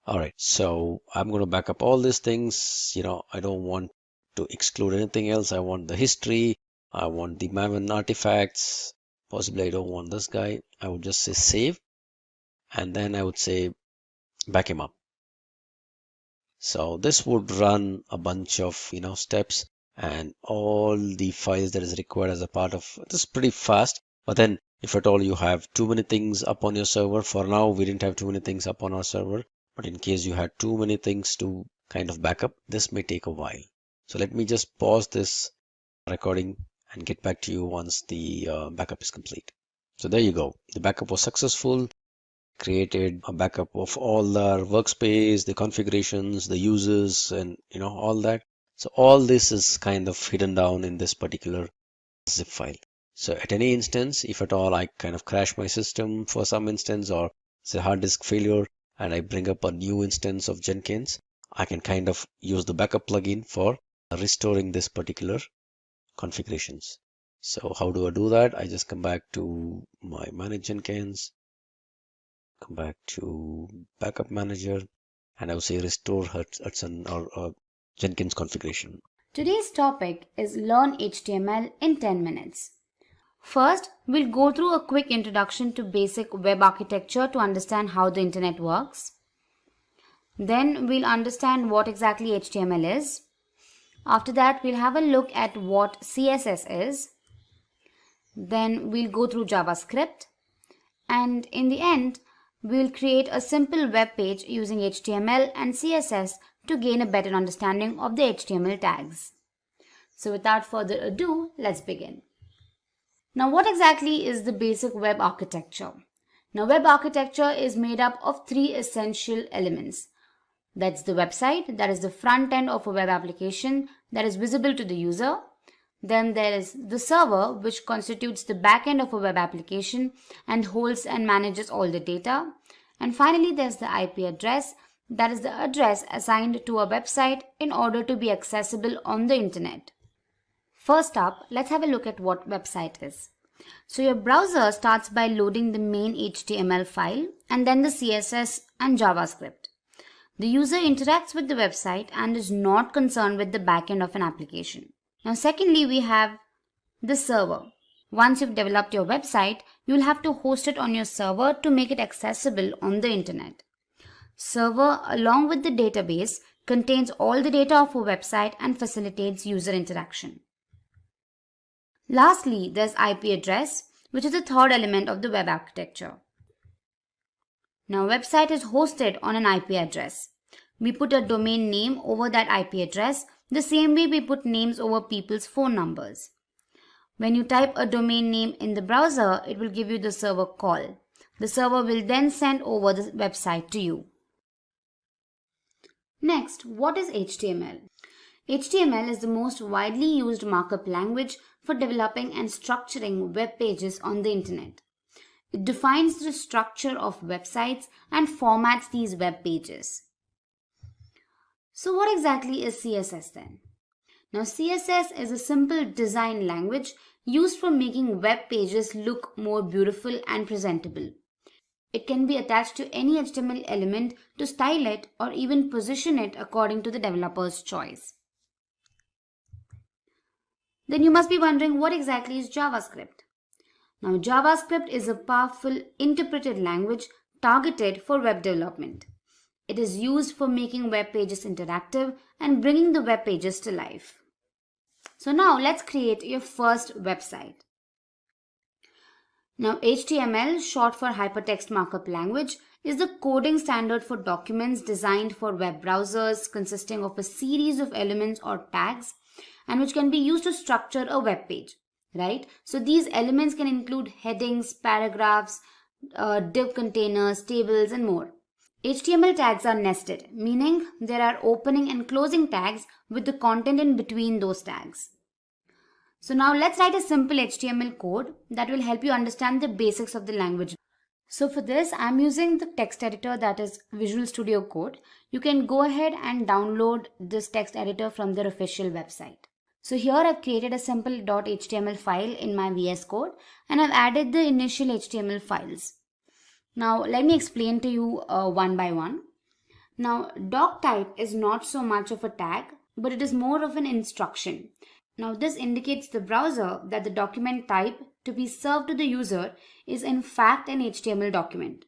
All right, so I'm going to back up all these things. I don't want to exclude anything else. I want the history. I want the Maven artifacts. Possibly I don't want this guy. I would just say save, and then I would say back him up. So this would run a bunch of steps, and all the files that is required as a part of this is pretty fast. But then if at all you have too many things up on your server, for now we didn't have too many things up on our server, but in case you had too many things to kind of back up, this may take a while. So let me just pause this recording and get back to you once the backup is complete. So there you go. The backup was successful. Created a backup of all our workspace, the configurations, the users, and all that. So all this is kind of hidden down in this particular zip file. So at any instance, if at all I kind of crash my system for some instance, or say hard disk failure, and I bring up a new instance of Jenkins, I can kind of use the backup plugin for restoring this particular configurations. So how do I do that? I just come back to my manage Jenkins, come back to backup manager, and I will say restore Hudson or Jenkins configuration. Today's topic is Learn HTML in 10 minutes. First, we'll go through a quick introduction to basic web architecture to understand how the internet works. Then we'll understand what exactly HTML is. After that, we'll have a look at what CSS is. Then we'll go through JavaScript. And in the end, we'll create a simple web page using HTML and CSS to gain a better understanding of the HTML tags. So without further ado, let's begin. Now, what exactly is the basic web architecture? Now, web architecture is made up of three essential elements. That's the website, that is the front end of a web application that is visible to the user. Then there is the server, which constitutes the back end of a web application and holds and manages all the data. And finally, there's the IP address, that is the address assigned to a website in order to be accessible on the internet. First up, let's have a look at what website is. So your browser starts by loading the main HTML file and then the CSS and JavaScript. The user interacts with the website and is not concerned with the backend of an application. Now, secondly, we have the server. Once you've developed your website, you'll have to host it on your server to make it accessible on the internet. Server, along with the database, contains all the data of a website and facilitates user interaction. Lastly, there's IP address, which is the third element of the web architecture. Now, website is hosted on an IP address. We put a domain name over that IP address, the same way we put names over people's phone numbers. When you type a domain name in the browser, it will give you the server call. The server will then send over the website to you. Next, what is HTML? HTML is the most widely used markup language for developing and structuring web pages on the internet. It defines the structure of websites and formats these web pages. So what exactly is CSS then? Now, CSS is a simple design language used for making web pages look more beautiful and presentable. It can be attached to any HTML element to style it or even position it according to the developer's choice. Then you must be wondering, what exactly is JavaScript? Now, JavaScript is a powerful interpreted language targeted for web development. It is used for making web pages interactive and bringing the web pages to life. So now let's create your first website. Now, HTML, short for Hypertext Markup Language, is the coding standard for documents designed for web browsers, consisting of a series of elements or tags and which can be used to structure a web page, right? So these elements can include headings, paragraphs, div containers, tables, and more. HTML tags are nested, meaning there are opening and closing tags with the content in between those tags. So now let's write a simple HTML code that will help you understand the basics of the language. So for this, I'm using the text editor, that is Visual Studio Code. You can go ahead and download this text editor from their official website. So here I've created a simple .html file in my VS Code and I've added the initial HTML files. Now let me explain to you one by one. Now, doc type is not so much of a tag, but it is more of an instruction. Now this indicates the browser that the document type to be served to the user is in fact an HTML document.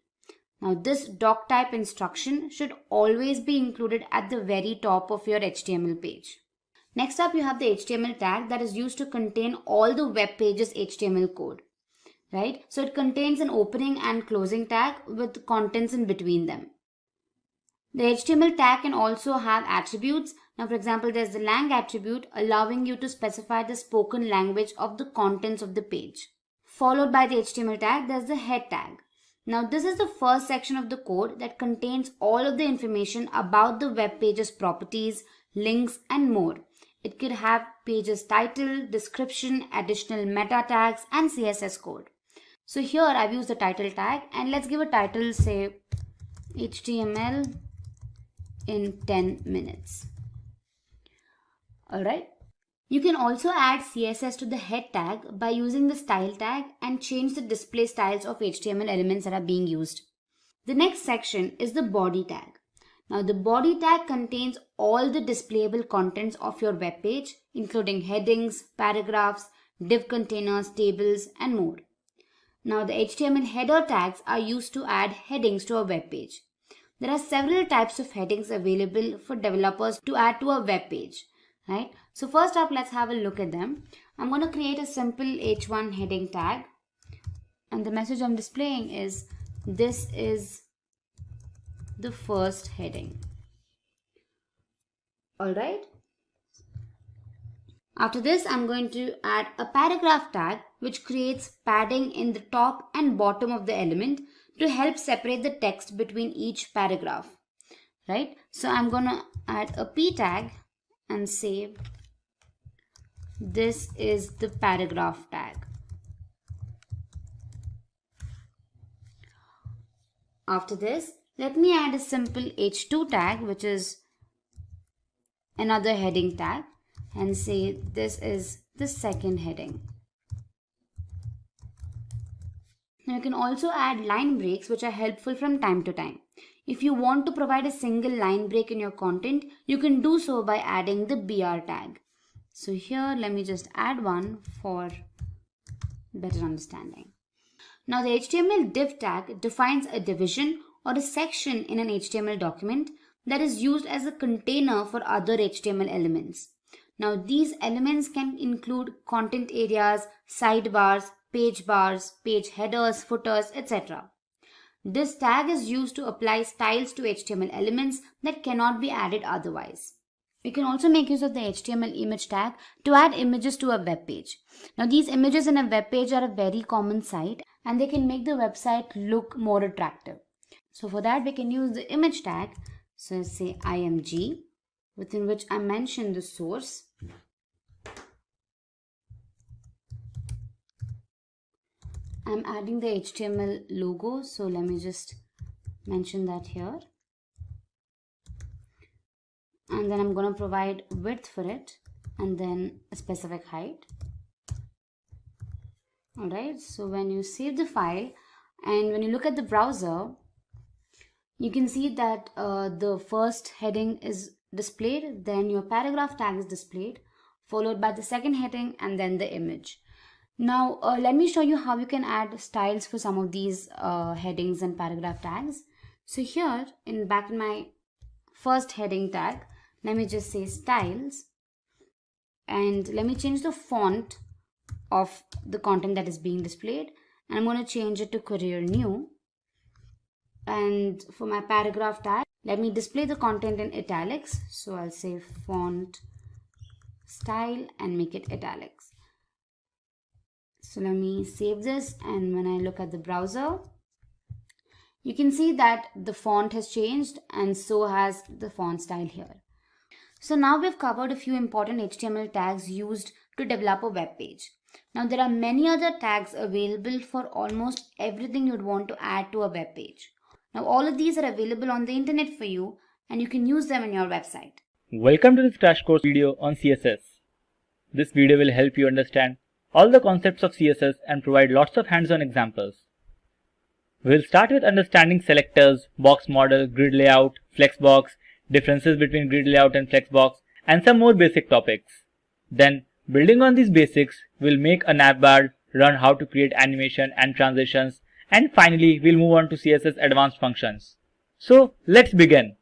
Now this doc type instruction should always be included at the very top of your HTML page. Next up, you have the HTML tag that is used to contain all the web page's HTML code, right? So it contains an opening and closing tag with contents in between them. The HTML tag can also have attributes. Now, for example, there's the lang attribute allowing you to specify the spoken language of the contents of the page. Followed by the HTML tag, there's the head tag. Now, this is the first section of the code that contains all of the information about the web page's properties, links, and more. It could have page's title, description, additional meta tags, and CSS code. So here I've used the title tag, and let's give a title, say HTML in 10 minutes. Alright. You can also add CSS to the head tag by using the style tag and change the display styles of HTML elements that are being used. The next section is the body tag. Now the body tag contains all the displayable contents of your web page, including headings, paragraphs, div containers, tables, and more. Now the HTML header tags are used to add headings to a web page. There are several types of headings available for developers to add to a web page, right? So first up, let's have a look at them. I'm going to create a simple h1 heading tag, and the message I'm displaying is this is the first heading. Alright. After this, I'm going to add a paragraph tag which creates padding in the top and bottom of the element to help separate the text between each paragraph. Right? So I'm going to add a p tag and say this is the paragraph tag. After this, let me add a simple h2 tag, which is another heading tag, and say this is the second heading. Now you can also add line breaks which are helpful from time to time. If you want to provide a single line break in your content, you can do so by adding the BR tag. So here, let me just add one for better understanding. Now the HTML div tag defines a division or a section in an HTML document that is used as a container for other HTML elements. Now these elements can include content areas, sidebars, page bars, page headers, footers, etc. This tag is used to apply styles to HTML elements that cannot be added otherwise. We can also make use of the HTML image tag to add images to a web page. Now these images in a web page are a very common sight and they can make the website look more attractive. So for that we can use the image tag. So say img, within which I mention the source. I'm adding the HTML logo, so let me just mention that here. And then I'm going to provide width for it and then a specific height. Alright, so when you save the file and when you look at the browser, you can see that the first heading is displayed, then your paragraph tag is displayed, followed by the second heading and then the image. Now let me show you how you can add styles for some of these headings and paragraph tags. So here back in my first heading tag, let me just say styles and let me change the font of the content that is being displayed, and I'm going to change it to Career New. And for my paragraph tag, let me display the content in italics, so I'll say font style and make it italics. So let me save this, and when I look at the browser, you can see that the font has changed and so has the font style here. So now we've covered a few important HTML tags used to develop a web page. Now there are many other tags available for almost everything you'd want to add to a web page. Now all of these are available on the internet for you and you can use them in your website. Welcome to this crash course video on CSS. This video will help you understand all the concepts of CSS and provide lots of hands-on examples. We'll start with understanding selectors, box model, grid layout, flexbox, differences between grid layout and flexbox, and some more basic topics. Then, building on these basics, we'll make a navbar, learn how to create animation and transitions, and finally, we'll move on to CSS advanced functions. So, let's begin.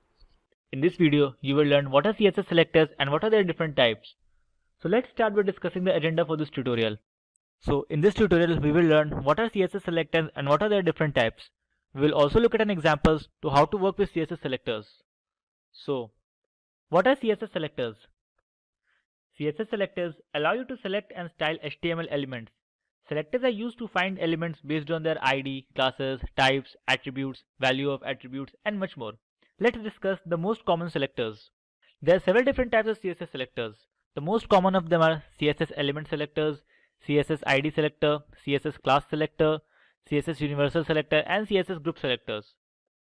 In this video, you will learn what are CSS selectors and what are their different types. So let's start by discussing the agenda for this tutorial. So in this tutorial, we will learn what are CSS selectors and what are their different types. We will also look at an examples to how to work with CSS selectors. So, what are CSS selectors? CSS selectors allow you to select and style HTML elements. Selectors are used to find elements based on their ID, classes, types, attributes, value of attributes, and much more. Let's discuss the most common selectors. There are several different types of CSS selectors. The most common of them are CSS element selectors, CSS ID selector, CSS class selector, CSS universal selector, and CSS group selectors.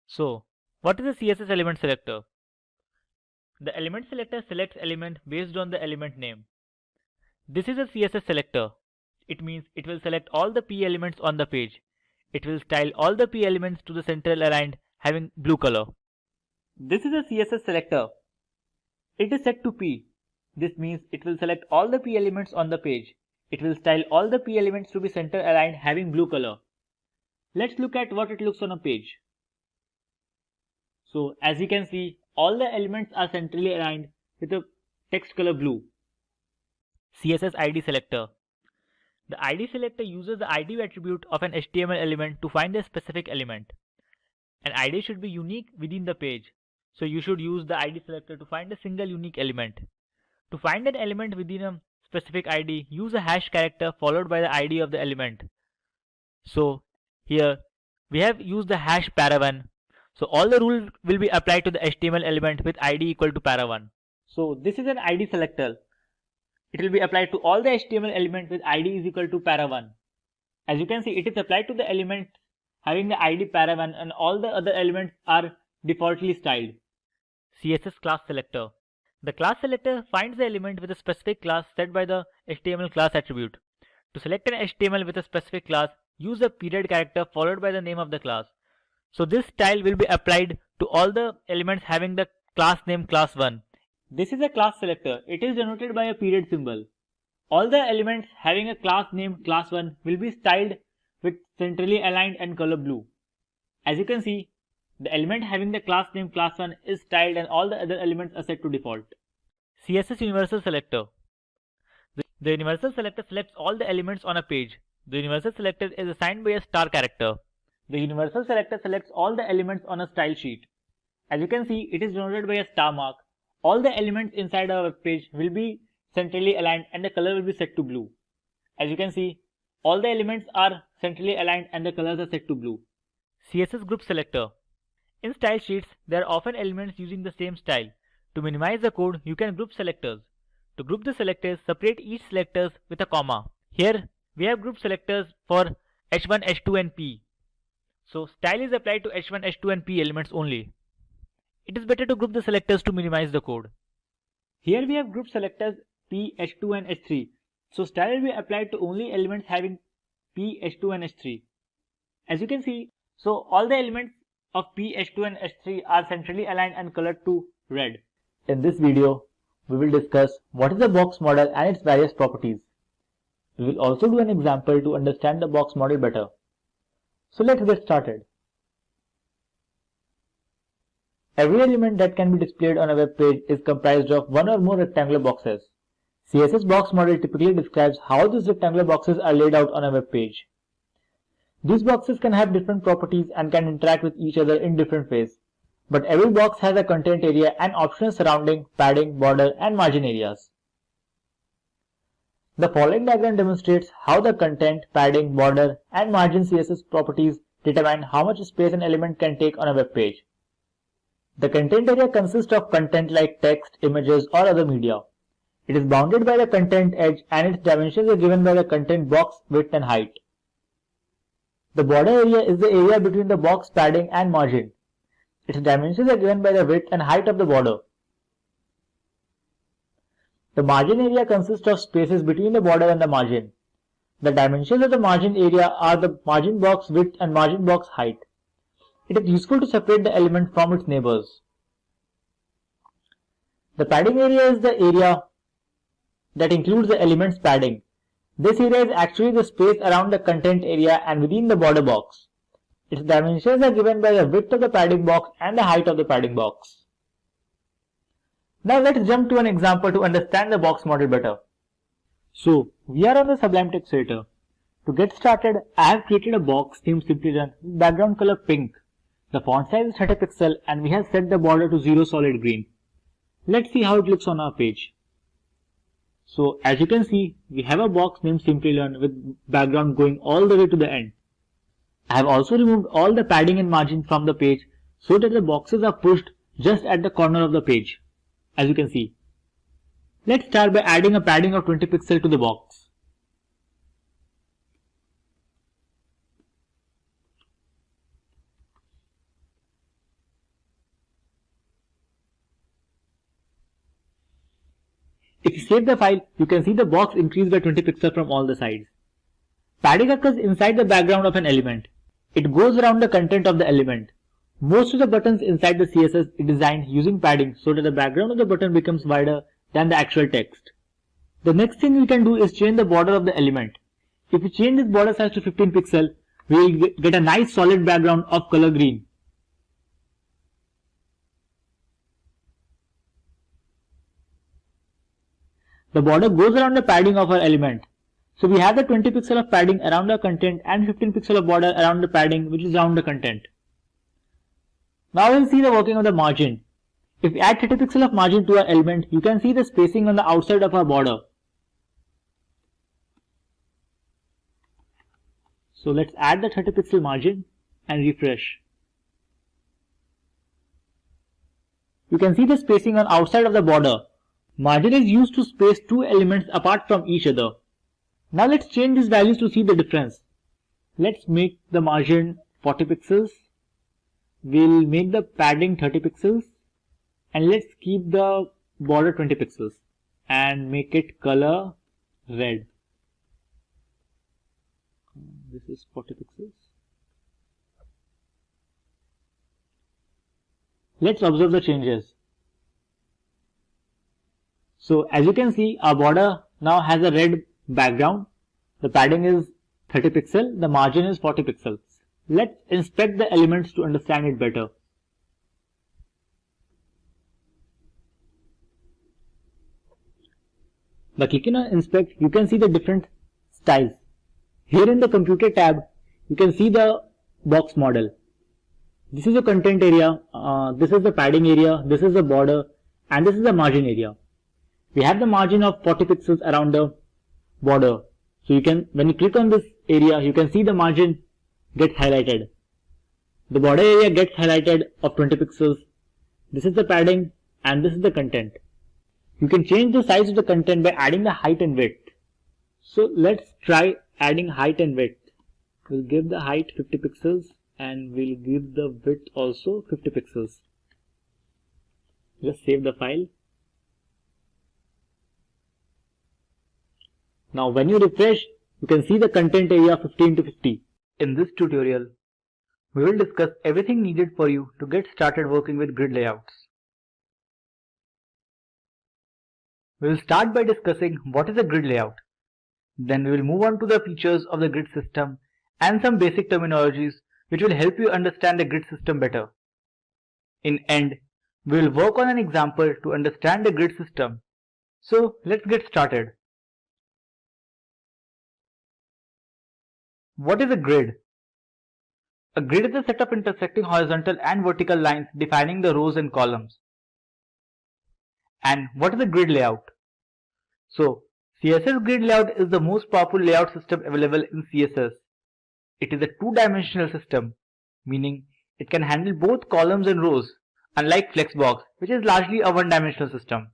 So, what is a CSS element selector? The element selector selects element based on the element name. This is a CSS selector. It means it will select all the P elements on the page. It will style all the P elements to the central aligned having blue color. This is a CSS selector. It is set to P. This means it will select all the P elements on the page. It will style all the P elements to be center aligned having blue color. Let's look at what it looks on a page. So as you can see, all the elements are centrally aligned with a text color blue. CSS ID selector. The ID selector uses the ID attribute of an HTML element to find a specific element. An ID should be unique within the page. So you should use the ID selector to find a single unique element. To find an element within a specific ID, use a hash character followed by the ID of the element. So here we have used the hash para1. So all the rules will be applied to the HTML element with ID equal to para1. So this is an ID selector. It will be applied to all the HTML element with ID is equal to para1. As you can see, it is applied to the element having the ID para1 and all the other elements are defaultly styled. CSS class selector. The class selector finds the element with a specific class set by the HTML class attribute. To select an HTML with a specific class, use a period character followed by the name of the class. So this style will be applied to all the elements having the class name class1. This is a class selector. It is denoted by a period symbol. All the elements having a class name class1 will be styled with centrally aligned and color blue. As you can see, the element having the class name class1 is styled and all the other elements are set to default. CSS Universal Selector. The Universal Selector selects all the elements on a page. The Universal Selector is assigned by a star character. The Universal Selector selects all the elements on a style sheet. As you can see, it is denoted by a star mark. All the elements inside our web page will be centrally aligned and the color will be set to blue. As you can see, all the elements are centrally aligned and the colors are set to blue. CSS Group Selector. In style sheets, there are often elements using the same style. To minimize the code, you can group selectors. To group the selectors, separate each selectors with a comma. Here, we have group selectors for H1, H2 and P. So, style is applied to H1, H2 and P elements only. It is better to group the selectors to minimize the code. Here we have group selectors P, H2 and H3. So, style will be applied to only elements having P, H2 and H3. As you can see, so all the elements of P, H2 and H3 are centrally aligned and colored to red. In this video, we will discuss what is the box model and its various properties. We will also do an example to understand the box model better. So let's get started. Every element that can be displayed on a web page is comprised of one or more rectangular boxes. CSS box model typically describes how these rectangular boxes are laid out on a web page. These boxes can have different properties and can interact with each other in different ways. But every box has a content area and optional surrounding, padding, border and margin areas. The following diagram demonstrates how the content, padding, border and margin CSS properties determine how much space an element can take on a web page. The content area consists of content like text, images or other media. It is bounded by the content edge and its dimensions are given by the content box width and height. The border area is the area between the box padding and margin. Its dimensions are given by the width and height of the border. The margin area consists of spaces between the border and the margin. The dimensions of the margin area are the margin box width and margin box height. It is useful to separate the element from its neighbors. The padding area is the area that includes the element's padding. This area is actually the space around the content area and within the border box. Its dimensions are given by the width of the padding box and the height of the padding box. Now let's jump to an example to understand the box model better. So, we are on the Sublime Text Editor. To get started, I have created a box named Simplilearn with background color pink. The font size is 30 pixels and we have set the border to 0 solid green. Let's see how it looks on our page. So, as you can see, we have a box named Simplilearn with background going all the way to the end. I have also removed all the padding and margin from the page so that the boxes are pushed just at the corner of the page. As you can see. Let's start by adding a padding of 20 pixels to the box. If you save the file, you can see the box increased by 20 pixels from all the sides. Padding occurs inside the background of an element. It goes around the content of the element. Most of the buttons inside the CSS is designed using padding so that the background of the button becomes wider than the actual text. The next thing we can do is change the border of the element. If we change this border size to 15 pixels, we will get a nice solid background of color green. The border goes around the padding of our element. So we have the 20 pixels of padding around the content and 15 pixels of border around the padding which is around the content. Now we'll see the working of the margin. If we add 30 pixels of margin to our element, you can see the spacing on the outside of our border. So let's add the 30 pixel margin and refresh. You can see the spacing on outside of the border. Margin is used to space two elements apart from each other. Now let's change these values to see the difference. Let's make the margin 40 pixels. We'll make the padding 30 pixels. And let's keep the border 20 pixels. And make it color red. This is 40 pixels. Let's observe the changes. So as you can see, our border now has a red background. The padding is 30 pixels, the margin is 40 pixels. Let's inspect the elements to understand it better. By clicking on inspect, you can see the different styles. Here in the computer tab, you can see the box model. This is the content area, this is the padding area, this is the border, and this is the margin area. We have the margin of 40 pixels around the border. So you can, when you click on this area, you can see the margin gets highlighted. The border area gets highlighted of 20 pixels. This is the padding and this is the content. You can change the size of the content by adding the height and width. So let's try adding height and width. We'll give the height 50 pixels and we'll give the width also 50 pixels. Just save the file. Now when you refresh, you can see the content area 15 to 50. In this tutorial, we will discuss everything needed for you to get started working with grid layouts. We will start by discussing what is a grid layout. Then we will move on to the features of the grid system and some basic terminologies which will help you understand the grid system better. In end, we will work on an example to understand the grid system. So let's get started. What is a grid? A grid is a set of intersecting horizontal and vertical lines defining the rows and columns. And what is a grid layout? So, CSS grid layout is the most powerful layout system available in CSS. It is a two-dimensional system, meaning it can handle both columns and rows, unlike Flexbox, which is largely a one-dimensional system.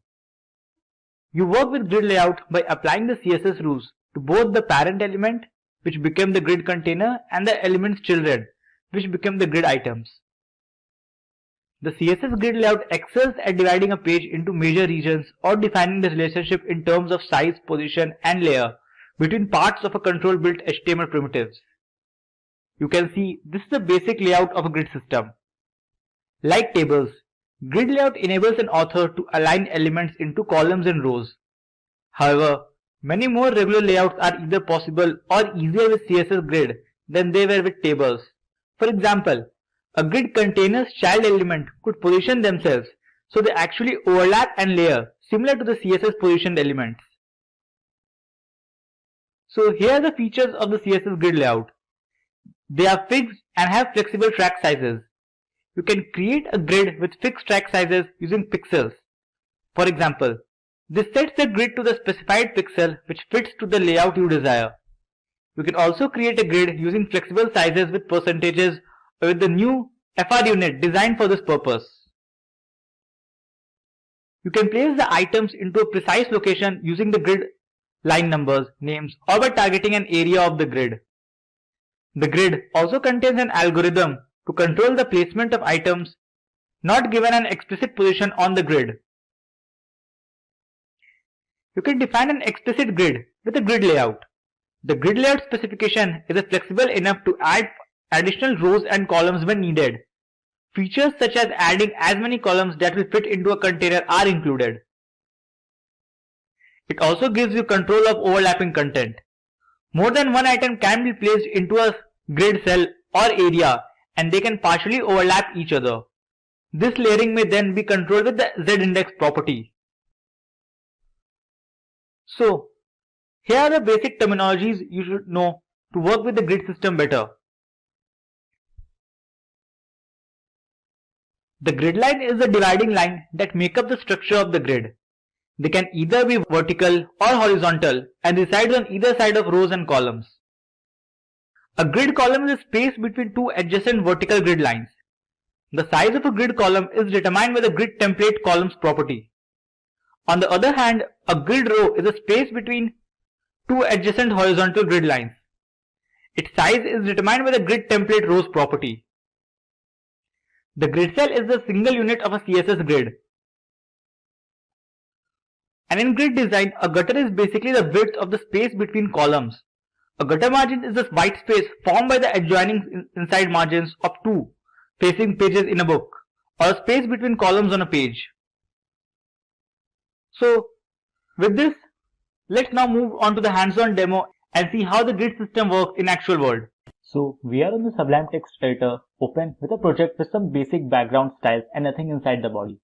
You work with grid layout by applying the CSS rules to both the parent element, which became the grid container, and the element's children, which become the grid items. The CSS grid layout excels at dividing a page into major regions or defining the relationship in terms of size, position, and layer between parts of a control-built HTML primitives. You can see this is the basic layout of a grid system. Like tables, grid layout enables an author to align elements into columns and rows. However, many more regular layouts are either possible or easier with CSS grid than they were with tables. For example, a grid container's child element could position themselves so they actually overlap and layer, similar to the CSS positioned elements. So here are the features of the CSS grid layout. They are fixed and have flexible track sizes. You can create a grid with fixed track sizes using pixels. For example, this sets the grid to the specified pixel which fits to the layout you desire. You can also create a grid using flexible sizes with percentages or with the new FR unit designed for this purpose. You can place the items into a precise location using the grid line numbers, names, or by targeting an area of the grid. The grid also contains an algorithm to control the placement of items not given an explicit position on the grid. You can define an explicit grid with a grid layout. The grid layout specification is flexible enough to add additional rows and columns when needed. Features such as adding as many columns that will fit into a container are included. It also gives you control of overlapping content. More than one item can be placed into a grid cell or area and they can partially overlap each other. This layering may then be controlled with the z-index property. So, here are the basic terminologies you should know to work with the grid system better. The grid line is the dividing line that make up the structure of the grid. They can either be vertical or horizontal and reside on either side of rows and columns. A grid column is a space between two adjacent vertical grid lines. The size of a grid column is determined by the grid template columns property. On the other hand, a grid row is a space between two adjacent horizontal grid lines. Its size is determined by the grid template rows property. The grid cell is the single unit of a CSS grid. And in grid design, a gutter is basically the width of the space between columns. A gutter margin is the white space formed by the adjoining inside margins of two facing pages in a book, or space between columns on a page. So with this, let's now move on to the hands-on demo and see how the grid system works in actual world. So we are on the Sublime Text Editor open with a project with some basic background styles and nothing inside the body.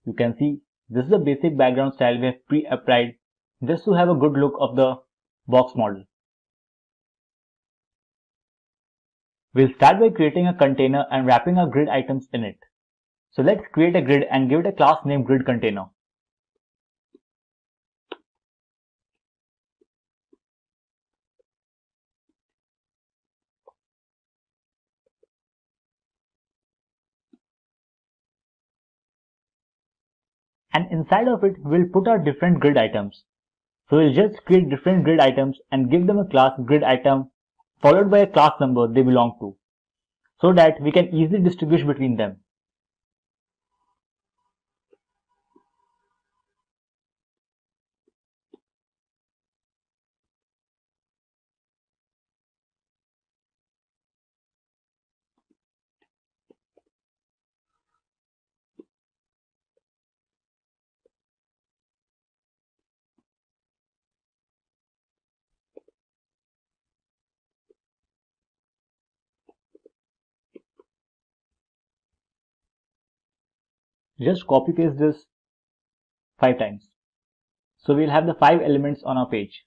You can see this is the basic background style we have pre-applied just to have a good look of the box model. We'll start by creating a container and wrapping our grid items in it. So let's create a grid and give it a class named grid container. And inside of it, we'll put our different grid items. So we'll just create different grid items and give them a class grid item followed by a class number they belong to, so that we can easily distinguish between them. Just copy paste this 5 times. So we'll have the 5 elements on our page.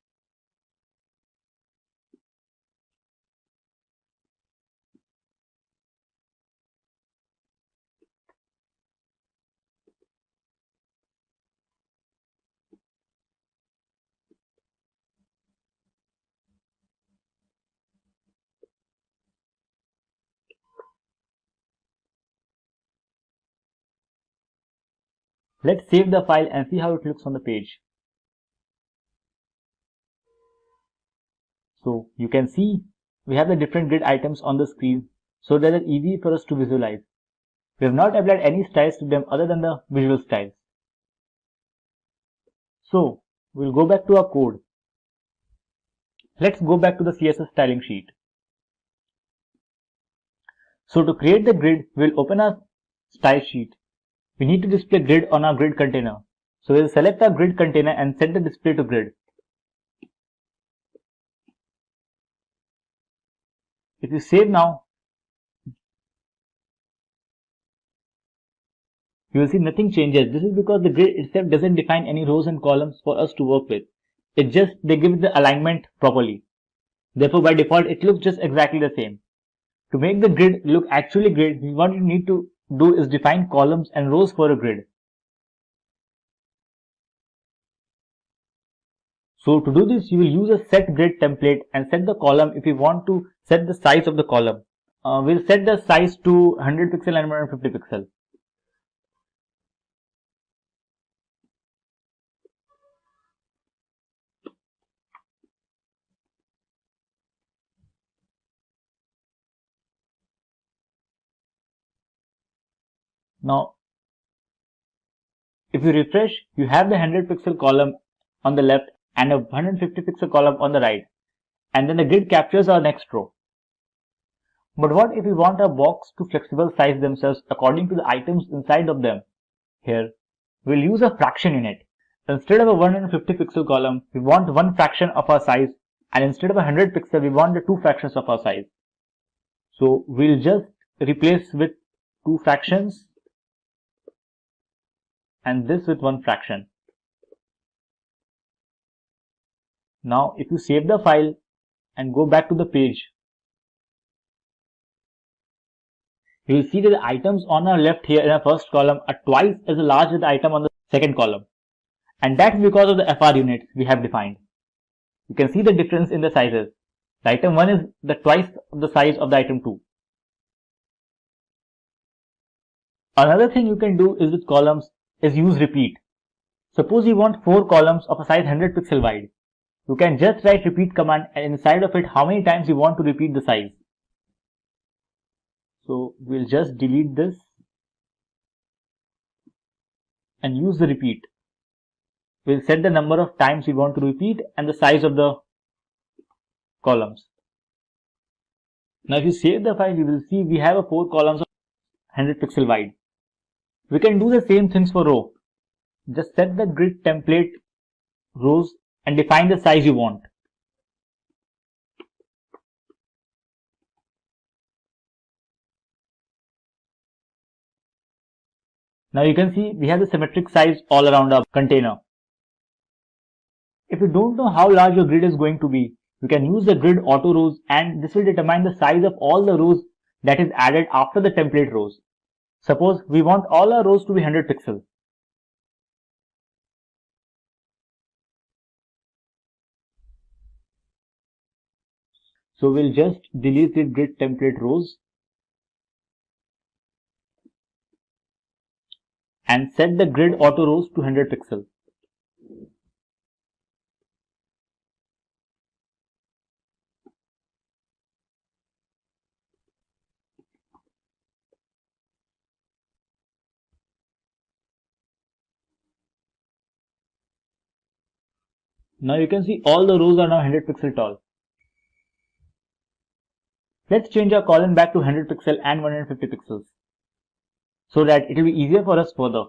Let's save the file and see how it looks on the page. So you can see we have the different grid items on the screen, so that it's easy for us to visualize. We have not applied any styles to them other than the visual styles. So we'll go back to our code. Let's go back to the CSS styling sheet. So to create the grid, we'll open our style sheet. We need to display grid on our grid container. So we'll select our grid container and set the display to grid. If you save now, you will see nothing changes. This is because the grid itself doesn't define any rows and columns for us to work with. It just, they give the alignment properly. Therefore, by default, it looks just exactly the same. To make the grid look actually grid, what we need to do is define columns and rows for a grid. So to do this, you will use a set grid template and set the column if you want to set the size of the column. We'll set the size to 100 pixel and 150 pixel. Now, if you refresh, you have the 100 pixel column on the left and a 150 pixel column on the right, and then the grid captures our next row. But what if we want our box to flexible size themselves according to the items inside of them? Here, we'll use a fraction in it. Instead of a 150 pixel column, we want one fraction of our size, and instead of a 100 pixel, we want the 2 fractions of our size. So we'll just replace with 2 fractions and this with 1 fraction. Now if you save the file and go back to the page, you will see that the items on our left here in our first column are twice as large as the item on the second column. And that's because of the FR units we have defined. You can see the difference in the sizes. The item 1 is the twice of the size of the item 2. Another thing you can do is with columns is use repeat. Suppose you want 4 columns of a size 100 pixel wide. You can just write repeat command and inside of it how many times you want to repeat the size. So we'll just delete this and use the repeat. We'll set the number of times we want to repeat and the size of the columns. Now if you save the file, you will see we have a 4 columns 100 pixel wide. We can do the same things for row. Just set the grid template rows and define the size you want. Now you can see we have the symmetric size all around our container. If you don't know how large your grid is going to be, you can use the grid auto rows, and this will determine the size of all the rows that is added after the template rows. Suppose we want all our rows to be 100 pixels. So we'll just delete the grid template rows and set the grid auto rows to 100 pixels. Now you can see all the rows are now 100 pixel tall. Let's change our column back to 100 pixel and 150 pixels so that it will be easier for us further.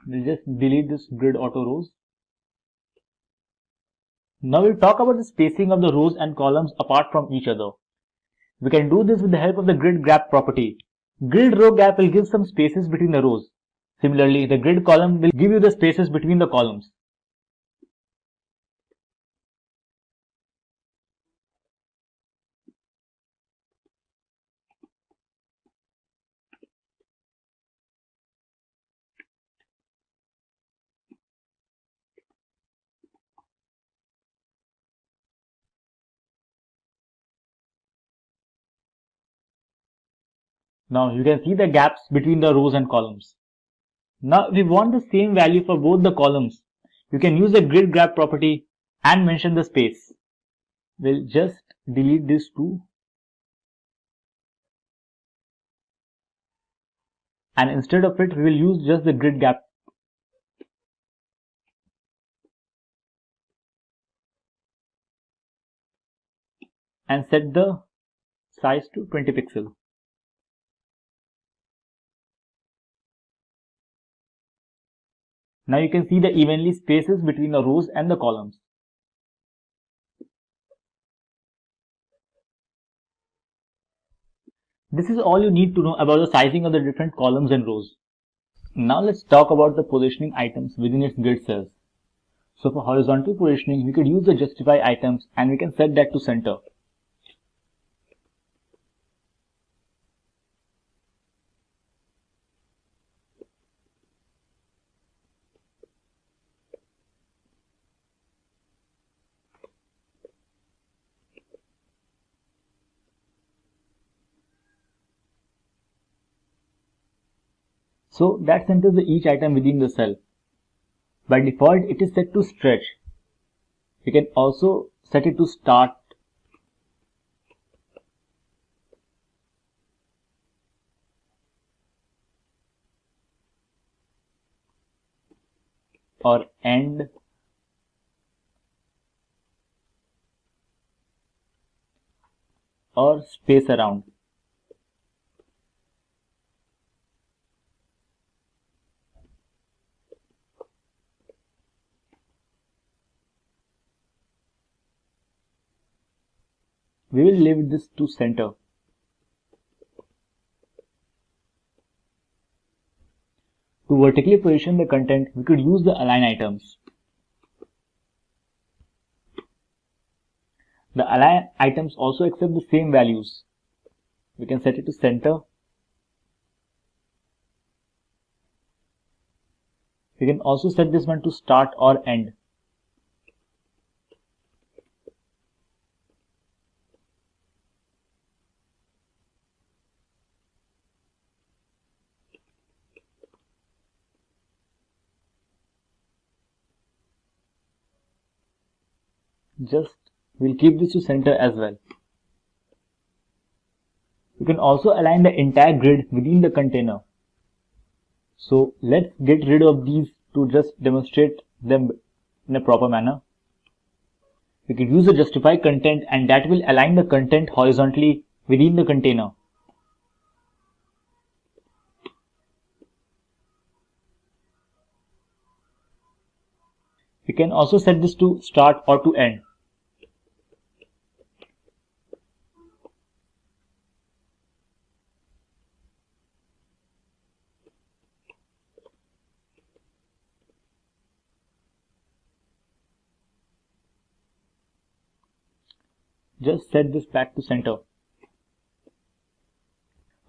We'll just delete this grid auto rows. Now we'll talk about the spacing of the rows and columns apart from each other. We can do this with the help of the grid gap property. Grid row gap will give some spaces between the rows. Similarly, the grid column will give you the spaces between the columns. Now you can see the gaps between the rows and columns. Now if we want the same value for both the columns, you can use the grid gap property and mention the space. We'll just delete this too. And instead of it, we will use just the grid gap. And set the size to 20 pixels. Now you can see the evenly spaces between the rows and the columns. This is all you need to know about the sizing of the different columns and rows. Now let's talk about the positioning items within its grid cells. So for horizontal positioning, we could use the justify items and we can set that to center. So that centers each item within the cell. By default, it is set to stretch. You can also set it to start. Or end. Or space around. We will leave this to center. To vertically position the content, we could use the align items. The align items also accept the same values. We can set it to center. We can also set this one to start or end. We'll keep this to center as well. You can also align the entire grid within the container. So let's get rid of these to just demonstrate them in a proper manner. we could use the justify content, and that will align the content horizontally within the container. We can also set this to start or to end. Just set this back to center.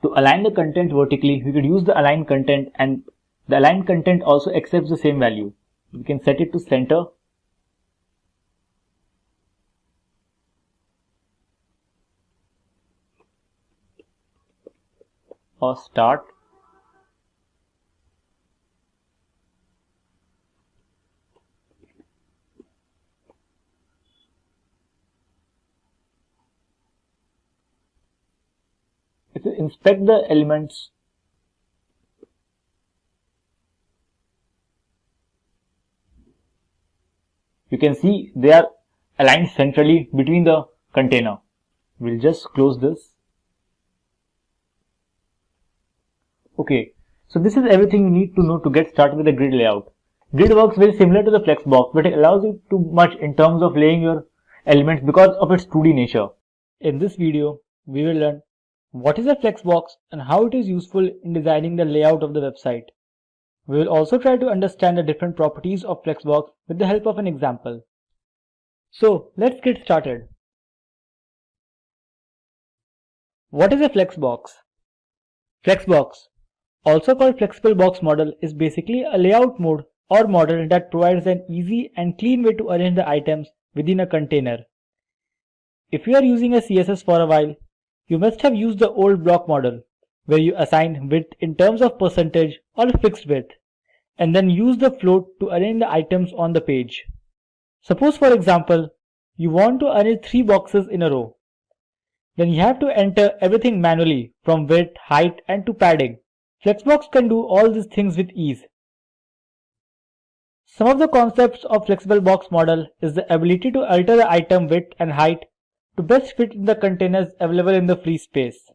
To align the content vertically, we could use the align content, and the align content also accepts the same value. We can set it to center or start. If you inspect the elements, you can see they are aligned centrally between the container. We'll just close this. Okay, so this is everything you need to know to get started with the grid layout. Grid works very similar to the flexbox, but it allows you too much in terms of laying your elements because of its 2D nature. In this video, we will learn what is a flexbox and how it is useful in designing the layout of the website. We will also try to understand the different properties of flexbox with the help of an example. So let's get started. What is a flexbox? Flexbox, also called flexible box model, is basically a layout mode or model that provides an easy and clean way to arrange the items within a container. If you are using a CSS for a while, you must have used the old block model, where you assign width in terms of percentage or fixed width, and then use the float to arrange the items on the page. Suppose, for example, you want to arrange 3 boxes in a row. Then you have to enter everything manually, from width, height, and to padding. Flexbox can do all these things with ease. Some of the concepts of flexible box model is the ability to alter the item width and height to best fit in the containers available in the free space.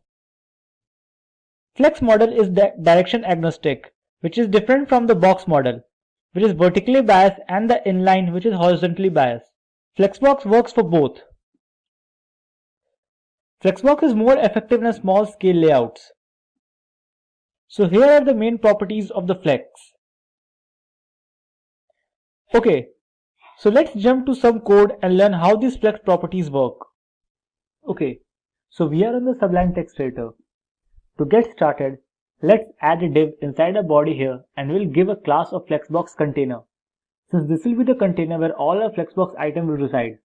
Flex model is direction agnostic, which is different from the box model, which is vertically biased, and the inline, which is horizontally biased. Flexbox works for both. Flexbox is more effective in a small scale layouts. So here are the main properties of the flex. Okay, so let's jump to some code and learn how these flex properties work. Okay, so we are on the Sublime text editor. To get started, let's add a div inside a body here, and we'll give a class of flexbox container, since this will be the container where all our flexbox items will reside.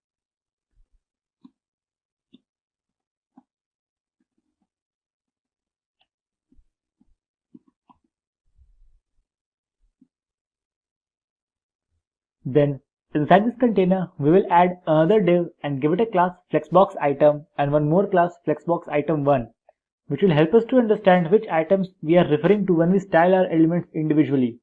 Then inside this container, we will add another div and give it a class flexbox item and one more class flexbox item 1, which will help us to understand which items we are referring to when we style our elements individually.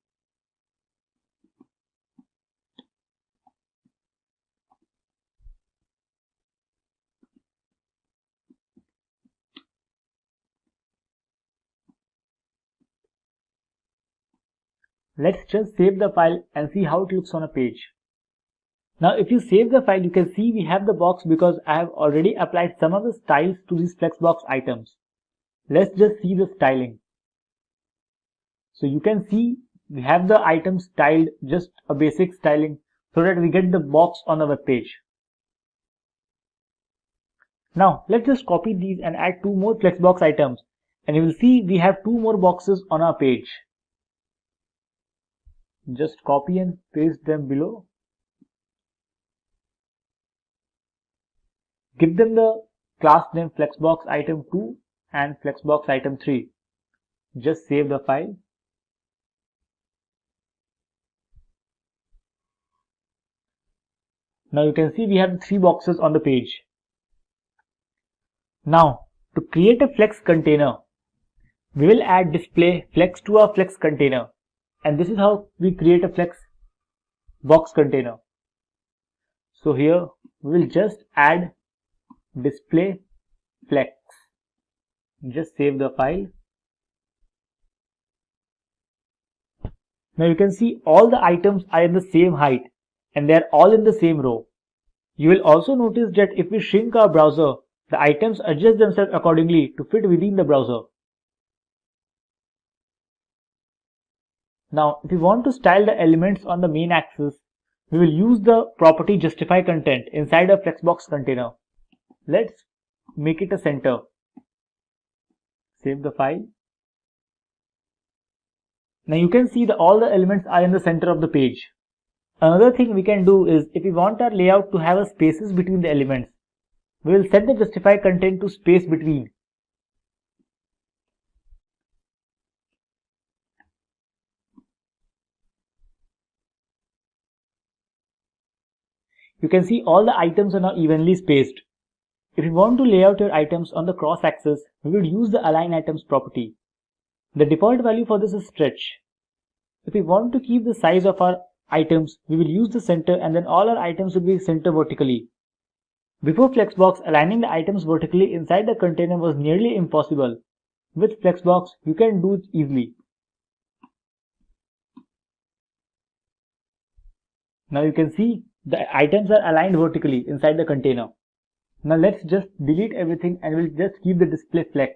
Let's just save the file and see how it looks on a page. Now if you save the file, you can see we have the box because I have already applied some of the styles to these flexbox items. Let's just see the styling. So you can see we have the items styled, just a basic styling, so that we get the box on the web page. Now let's just copy these and add 2 more flexbox items, and you will see we have 2 more boxes on our page. Just copy and paste them below. Give them the class name flexbox item 2 and flexbox item 3. Just save the file. Now you can see we have 3 boxes on the page. Now to create a flex container, we will add display flex to our flex container, and this is how we create a flex box container. So here we will just add display flex. Just save the file. Now you can see all the items are in the same height and they are all in the same row. You will also notice that if we shrink our browser, the items adjust themselves accordingly to fit within the browser. Now, if we want to style the elements on the main axis, we will use the property justify content inside a flexbox container. Let's make it a center. Save the file. Now you can see that all the elements are in the center of the page. Another thing we can do is, if we want our layout to have a spaces between the elements, we will set the justify content to space between. You can see all the items are now evenly spaced. If you want to lay out your items on the cross axis, we will use the align items property. The default value for this is stretch. If we want to keep the size of our items, we will use the center, and then all our items will be center vertically. Before Flexbox, aligning the items vertically inside the container was nearly impossible. With Flexbox, you can do it easily. Now you can see the items are aligned vertically inside the container. Now let's just delete everything and we'll just keep the display flex.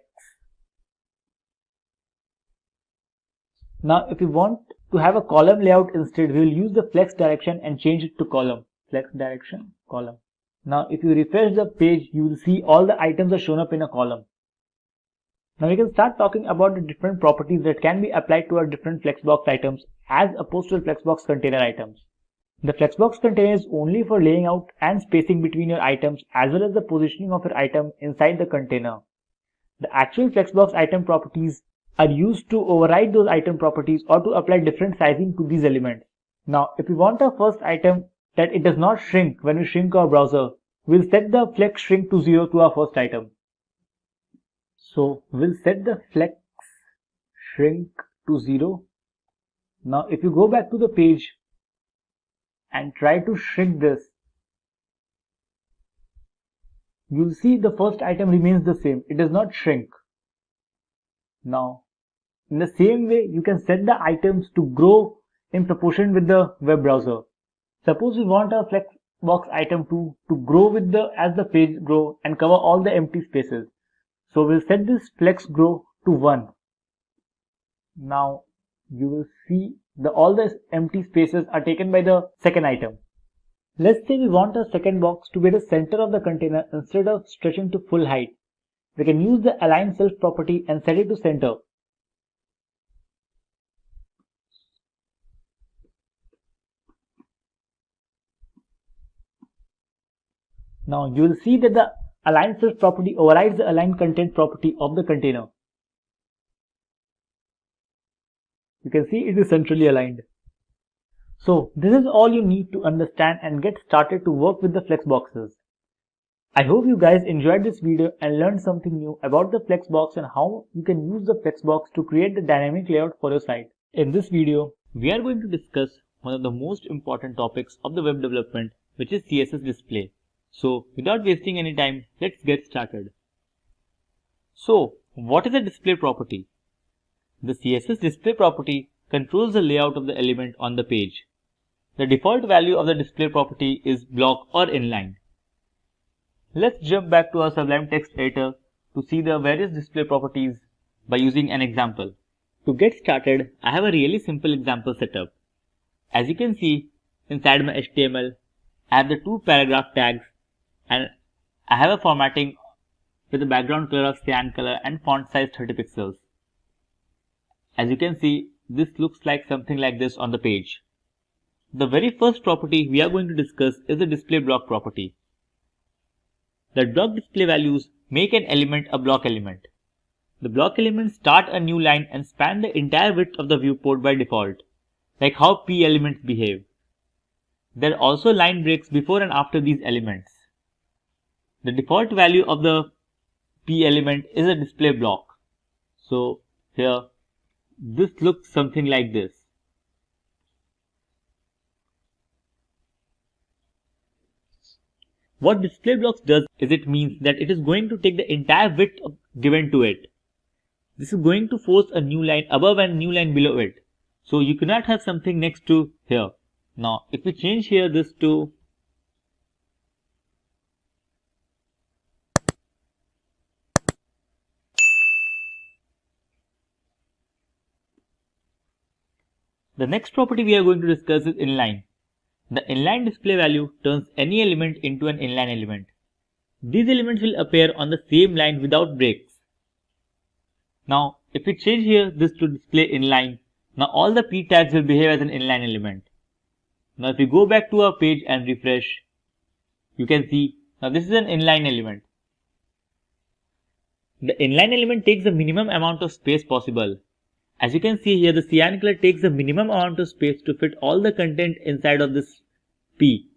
Now if we want to have a column layout instead, we will use the flex direction and change it to column. Flex direction, column. Now if you refresh the page, you will see all the items are shown up in a column. Now we can start talking about the different properties that can be applied to our different Flexbox items as opposed to the Flexbox container items. The Flexbox container is only for laying out and spacing between your items as well as the positioning of your item inside the container. The actual Flexbox item properties are used to override those item properties or to apply different sizing to these elements. Now, if we want our first item that it does not shrink when we shrink our browser, we'll set the flex shrink to 0 to our first item. So, we'll set the flex shrink to 0. Now, if you go back to the page and try to shrink this, you'll see the first item remains the same. It does not shrink. Now, in the same way, you can set the items to grow in proportion with the web browser. Suppose we want our Flexbox item to grow with as the page grow and cover all the empty spaces. So we'll set this flex grow to 1. Now you will see all the empty spaces are taken by the second item. Let's say we want our second box to be the center of the container instead of stretching to full height. We can use the align self property and set it to center. Now you will see that the align self property overrides the align content property of the container. You can see it is centrally aligned. So this is all you need to understand and get started to work with the Flexboxes. I hope you guys enjoyed this video and learned something new about the Flexbox and how you can use the Flexbox to create the dynamic layout for your site. In this video, we are going to discuss one of the most important topics of the web development, which is CSS display. So without wasting any time, let's get started. So what is a display property? The CSS display property controls the layout of the element on the page. The default value of the display property is block or inline. Let's jump back to our Sublime Text Editor to see the various display properties by using an example. To get started, I have a really simple example setup. As you can see, inside my HTML, I have the 2 paragraph tags and I have a formatting with a background color of cyan color and font size 30 pixels. As you can see, this looks like something like this on the page. The very first property we are going to discuss is the display block property. The block display values make an element a block element. The block elements start a new line and span the entire width of the viewport by default, like how P elements behave. There are also line breaks before and after these elements. The default value of the P element is a display block. So here, this looks something like this. What display blocks does is it means that it is going to take the entire width given to it. This is going to force a new line above and a new line below it. So you cannot have something next to here. Now if we change here this to the next property we are going to discuss is inline. The inline display value turns any element into an inline element. These elements will appear on the same line without breaks. Now if we change here this to display inline, now all the p tags will behave as an inline element. Now if we go back to our page and refresh, you can see now this is an inline element. The inline element takes the minimum amount of space possible. As you can see here, the cyan color takes the minimum amount of space to fit all the content inside of this P.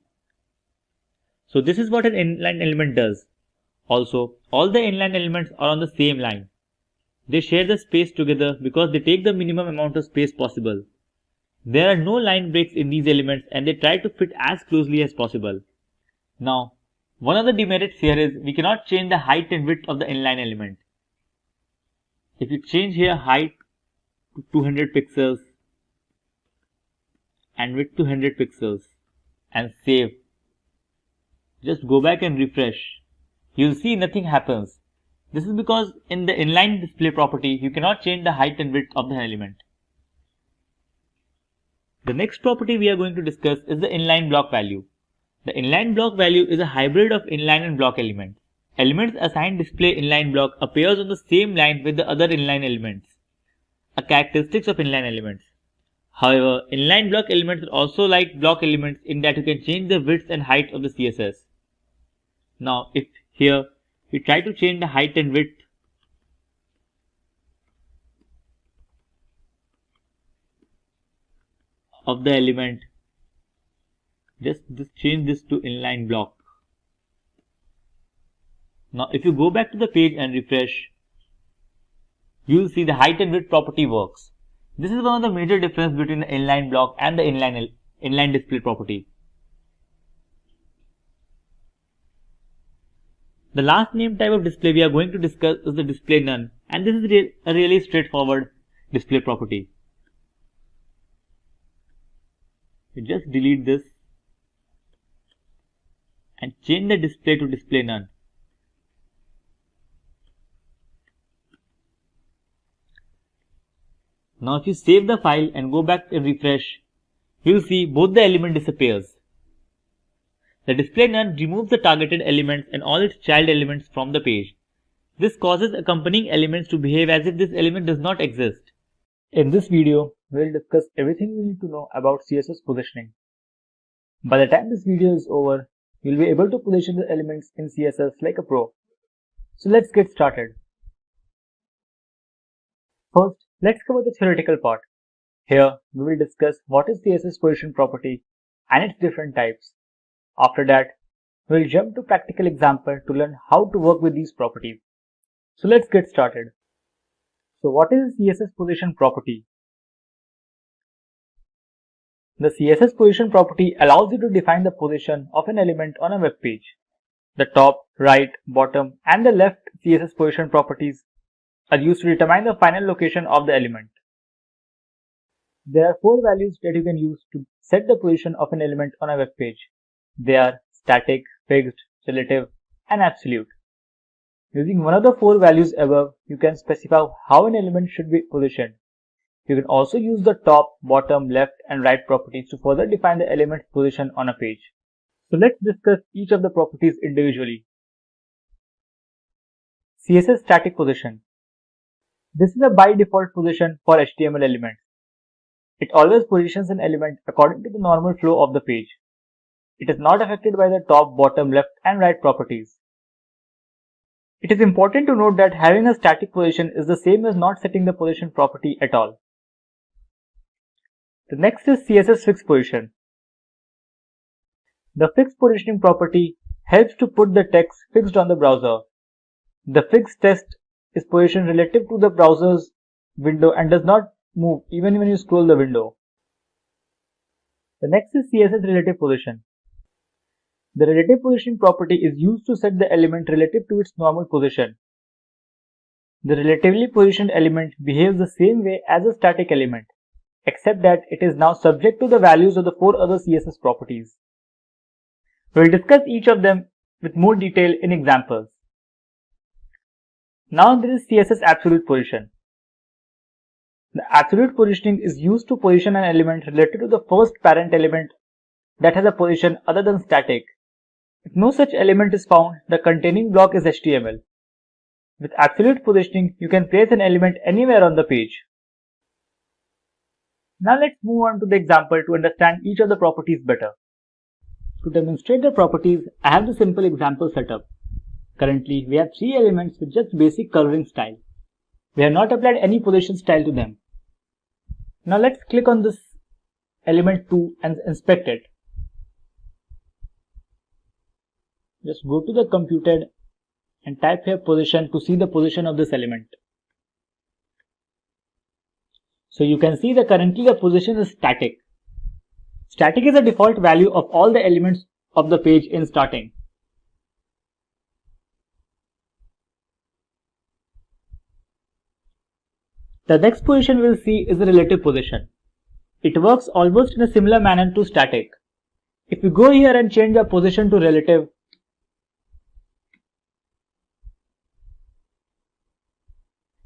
So this is what an inline element does. Also, all the inline elements are on the same line. They share the space together because they take the minimum amount of space possible. There are no line breaks in these elements and they try to fit as closely as possible. Now, one of the demerits here is we cannot change the height and width of the inline element. If you change here height to 200 pixels and width to 100 pixels and save, just go back and refresh, you'll see nothing happens. This is because in the inline display property, you cannot change the height and width of the element. The next property we are going to discuss is the inline block value. The inline block value is a hybrid of inline and block elements. Elements assigned display inline block appears on the same line with the other inline elements, a characteristic of inline elements. However, inline block elements are also like block elements in that you can change the width and height of the CSS. Now, if here we try to change the height and width of the element, just change this to inline block. Now, if you go back to the page and refresh, you will see the height and width property works. This is one of the major difference between the inline block and the inline display property. The last name type of display we are going to discuss is the display none, and this is a really straightforward display property. You just delete this and change the display to display none. Now if you save the file and go back and refresh, you will see both the element disappears. The display none removes the targeted elements and all its child elements from the page. This causes accompanying elements to behave as if this element does not exist. In this video, we will discuss everything you need to know about CSS positioning. By the time this video is over, you will be able to position the elements in CSS like a pro. So let's get started. First, let's cover the theoretical part. Here, we will discuss what is CSS position property and its different types. After that, we will jump to practical example to learn how to work with these properties. So let's get started. So what is a CSS position property? The CSS position property allows you to define the position of an element on a web page. The top, right, bottom, and the left CSS position properties are used to determine the final location of the element. There are 4 values that you can use to set the position of an element on a web page. They are static, fixed, relative, and absolute. Using one of the 4 values above, you can specify how an element should be positioned. You can also use the top, bottom, left, and right properties to further define the element's position on a page. So let's discuss each of the properties individually. CSS static position. This is a by default position for HTML elements. It always positions an element according to the normal flow of the page. It is not affected by the top, bottom, left, and right properties. It is important to note that having a static position is the same as not setting the position property at all. The next is CSS fixed position. The fixed positioning property helps to put the text fixed on the browser. The fixed text is positioned relative to the browser's window and does not move even when you scroll the window. The next is CSS relative position. The relative positioning property is used to set the element relative to its normal position. The relatively positioned element behaves the same way as a static element, except that it is now subject to the values of the 4 other CSS properties. We will discuss each of them with more detail in examples. Now there is CSS absolute position. The absolute positioning is used to position an element related to the first parent element that has a position other than static. If no such element is found, the containing block is HTML. With absolute positioning, you can place an element anywhere on the page. Now let's move on to the example to understand each of the properties better. To demonstrate the properties, I have the simple example set up. Currently, we have 3 elements with just basic coloring style. We have not applied any position style to them. Now let's click on this element 2 and inspect it. Just go to the computed and type here position to see the position of this element. So you can see that currently the position is static. Static is the default value of all the elements of the page in starting. The next position we'll see is the relative position. It works almost in a similar manner to static. If we go here and change the position to relative,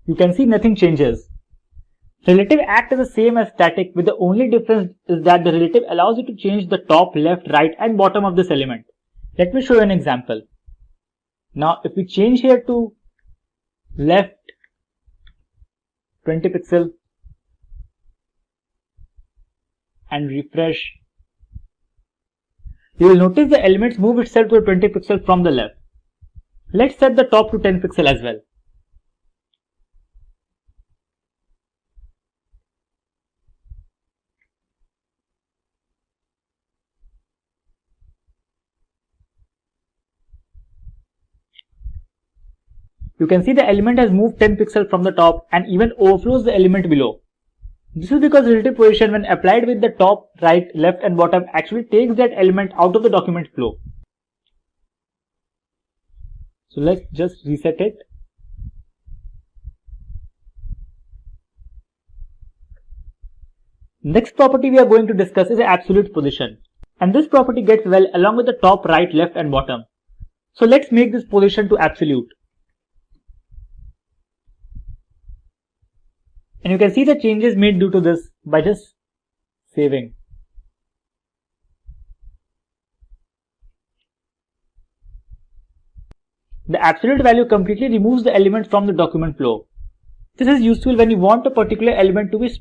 you can see nothing changes. Relative acts as the same as static, with the only difference is that the relative allows you to change the top, left, right and bottom of this element. Let me show you an example. Now if we change here to left 20 pixel and refresh, you will notice the elements move itself to a 20 pixel from the left. Let's set the top to 10 pixel as well. You can see the element has moved 10 pixels from the top and even overflows the element below. This is because relative position when applied with the top, right, left and bottom actually takes that element out of the document flow. So let's just reset it. Next property we are going to discuss is absolute position. And this property gets well along with the top, right, left and bottom. So let's make this position to absolute. And you can see the changes made due to this by just saving. The absolute value completely removes the element from the document flow. This is useful when you want a particular element to be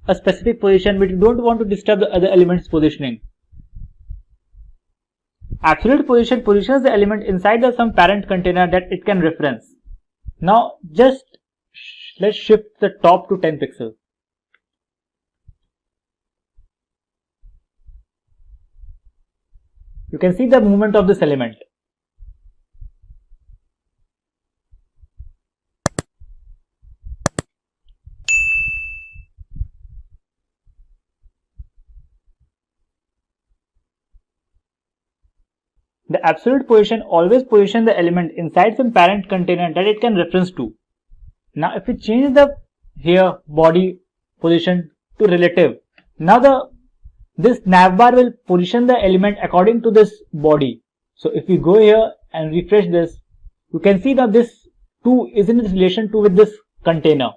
a specific position but you don't want to disturb the other element's positioning. Absolute position positions the element inside some parent container that it can reference. Now just let's shift the top to 10 pixels. You can see the movement of this element. The absolute position always positions the element inside some parent container that it can reference to. Now if we change the here body position to relative, now this navbar will position the element according to this body. So if we go here and refresh this, you can see that this 2 is in relation to with this container.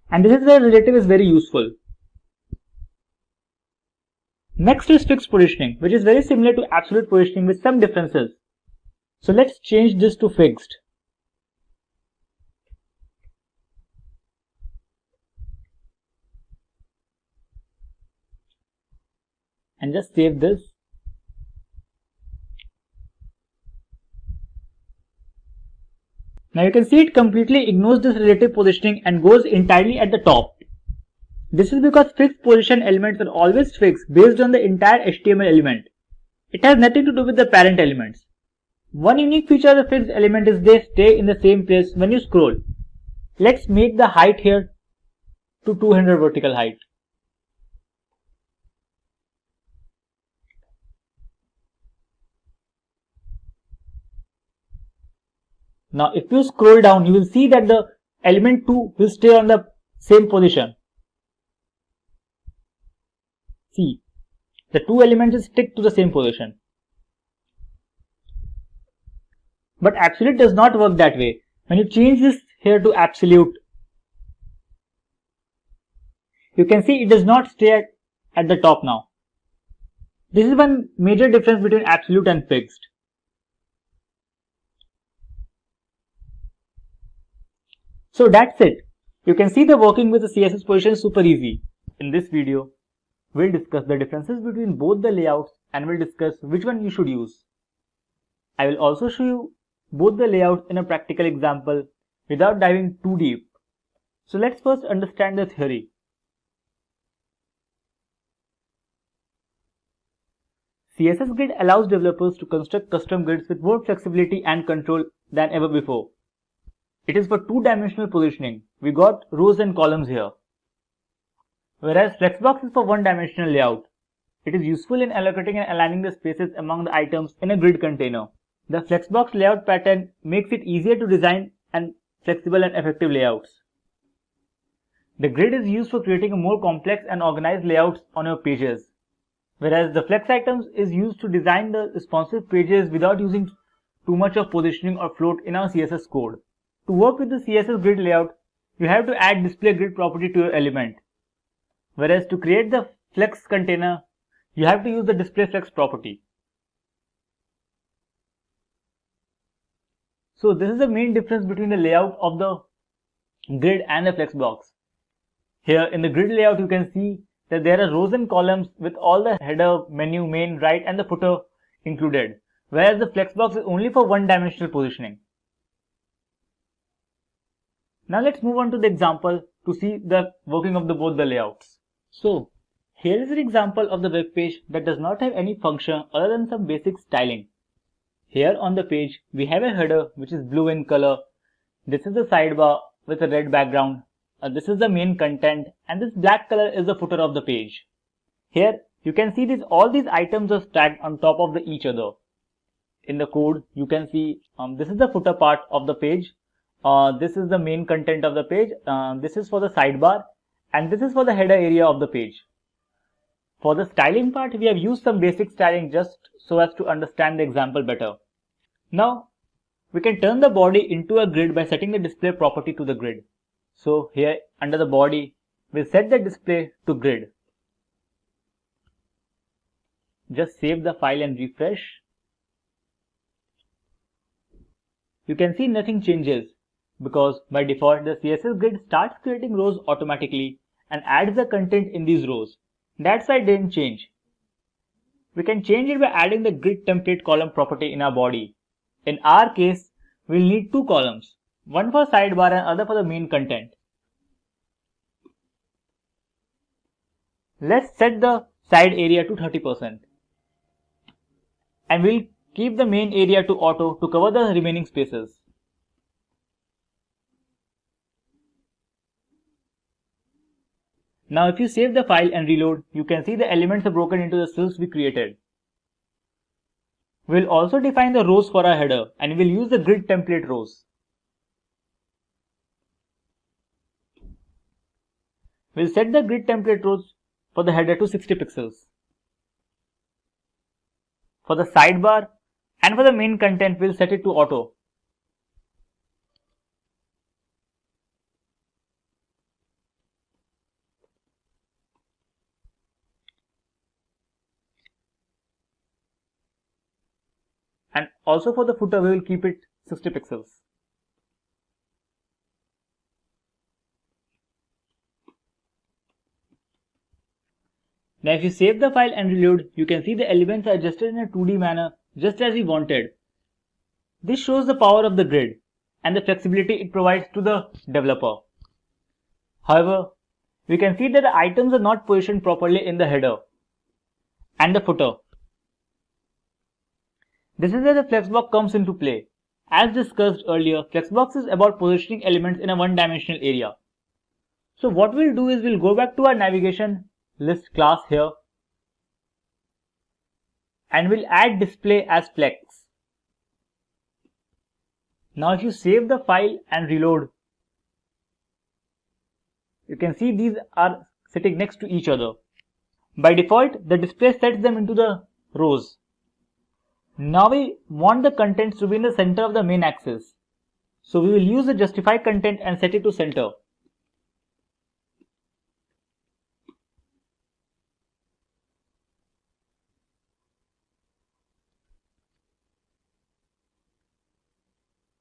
And this is where relative is very useful. Next is fixed positioning, which is very similar to absolute positioning with some differences. So let's change this to fixed. And just save this. Now you can see it completely ignores this relative positioning and goes entirely at the top. This is because fixed position elements are always fixed based on the entire HTML element. It has nothing to do with the parent elements. One unique feature of the fixed element is they stay in the same place when you scroll. Let's make the height here to 200 vertical height. Now if you scroll down, you will see that the element 2 will stay on the same position. See, the two elements stick to the same position. But absolute does not work that way. When you change this here to absolute, you can see it does not stay at the top now. This is one major difference between absolute and fixed. So that's it. You can see the working with the CSS position is super easy. In this video, we'll discuss the differences between both the layouts and we'll discuss which one you should use. I will also show you both the layouts in a practical example without diving too deep. So let's first understand the theory. CSS Grid allows developers to construct custom grids with more flexibility and control than ever before. It is for two-dimensional positioning. We got rows and columns here. Whereas Flexbox is for one-dimensional layout. It is useful in allocating and aligning the spaces among the items in a grid container. The Flexbox layout pattern makes it easier to design and flexible and effective layouts. The grid is used for creating a more complex and organized layouts on your pages. Whereas the flex items is used to design the responsive pages without using too much of positioning or float in our CSS code. To work with the CSS grid layout, you have to add display grid property to your element. Whereas to create the flex container, you have to use the display flex property. So this is the main difference between the layout of the grid and the Flexbox. Here in the grid layout, you can see that there are rows and columns with all the header, menu, main, right and the footer included. Whereas the Flexbox is only for one-dimensional positioning. Now let's move on to the example to see the working of both the layouts. So here is an example of the web page that does not have any function other than some basic styling. Here on the page we have a header which is blue in color. This is the sidebar with a red background. This is the main content and this black color is the footer of the page. Here you can see all these items are stacked on top of each other. In the code you can see this is the footer part of the page. This is the main content of the page. This is for the sidebar and this is for the header area of the page. For the styling part, we have used some basic styling just so as to understand the example better. Now we can turn the body into a grid by setting the display property to the grid. So here under the body, we'll set the display to grid. Just save the file and refresh. You can see nothing changes because by default the CSS grid starts creating rows automatically and adds the content in these rows. That's why it didn't change. We can change it by adding the grid template column property in our body. In our case, we'll need two columns, one for sidebar and other for the main content. Let's set the side area to 30% and we'll keep the main area to auto to cover the remaining spaces. Now if you save the file and reload, you can see the elements are broken into the cells we created. We'll also define the rows for our header and we'll use the grid template rows. We'll set the grid template rows for the header to 60 pixels. For the sidebar and for the main content, we'll set it to auto. And also for the footer, we will keep it 60 pixels. Now if you save the file and reload, you can see the elements are adjusted in a 2D manner just as we wanted. This shows the power of the grid and the flexibility it provides to the developer. However, we can see that the items are not positioned properly in the header and the footer. This is where the Flexbox comes into play. As discussed earlier, Flexbox is about positioning elements in a one-dimensional area. So what we'll do is we'll go back to our navigation list class here and we'll add display as flex. Now if you save the file and reload, you can see these are sitting next to each other. By default, the display sets them into the rows. Now we want the contents to be in the center of the main axis. So we will use the justify content and set it to center.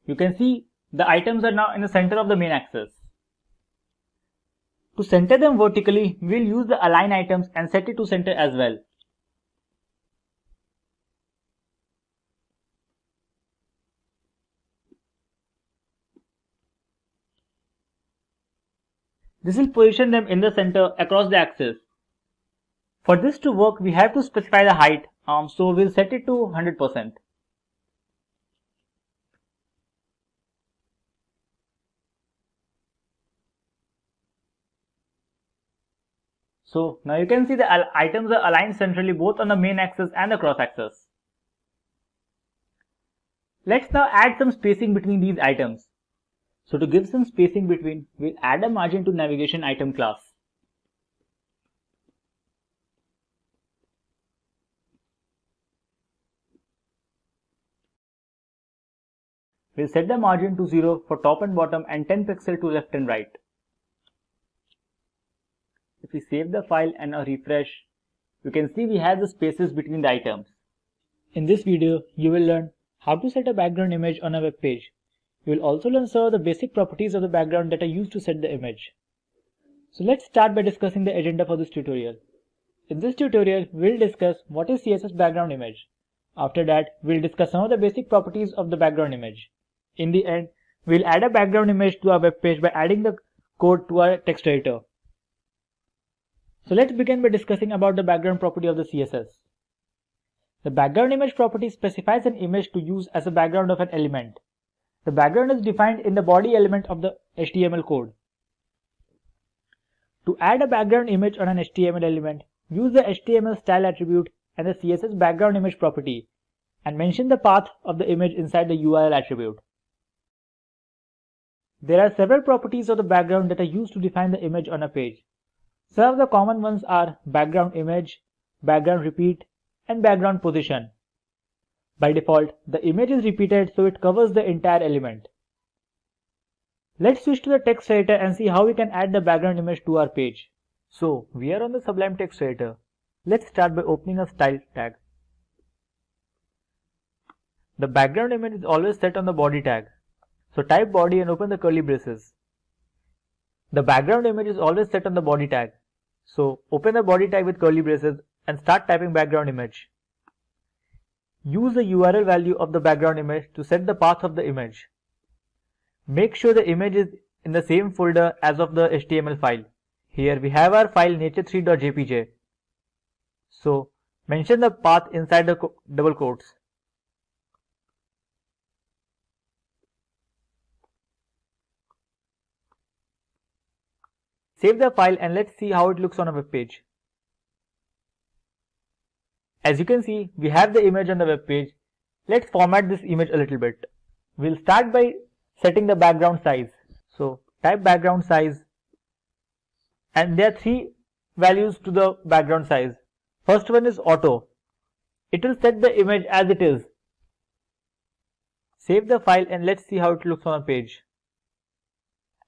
You can see the items are now in the center of the main axis. To center them vertically, we will use the align items and set it to center as well. This will position them in the center across the axis. For this to work, we have to specify the height, so we'll set it to 100%. So now you can see the items are aligned centrally both on the main axis and the cross axis. Let's now add some spacing between these items. So to give some spacing between, we'll add a margin to navigation item class. We'll set the margin to 0 for top and bottom and 10 pixels to left and right. If we save the file and refresh, you can see we have the spaces between the items. In this video, you will learn how to set a background image on a web page. You will also learn some of the basic properties of the background that are used to set the image. So let's start by discussing the agenda for this tutorial. In this tutorial, we'll discuss what is CSS background image. After that, we'll discuss some of the basic properties of the background image. In the end, we'll add a background image to our web page by adding the code to our text editor. So let's begin by discussing about the background property of the CSS. The background image property specifies an image to use as a background of an element. The background is defined in the body element of the HTML code. To add a background image on an HTML element, use the HTML style attribute and the CSS background image property and mention the path of the image inside the URL attribute. There are several properties of the background that are used to define the image on a page. Some of the common ones are background image, background repeat, and background position. By default, the image is repeated so it covers the entire element. Let's switch to the text editor and see how we can add the background image to our page. So, we are on the Sublime text editor. Let's start by opening a style tag. The background image is always set on the body tag. So type body and open the curly braces. The background image is always set on the body tag. So open the body tag with curly braces and start typing background image. Use the URL value of the background image to set the path of the image. Make sure the image is in the same folder as of the HTML file. Here we have our file nature3.jpg. So mention the path inside the double quotes. Save the file and let's see how it looks on a web page. As you can see, we have the image on the web page. Let's format this image a little bit. We'll start by setting the background size. So type background size and there are three values to the background size. First one is auto. It will set the image as it is. Save the file and let's see how it looks on a page.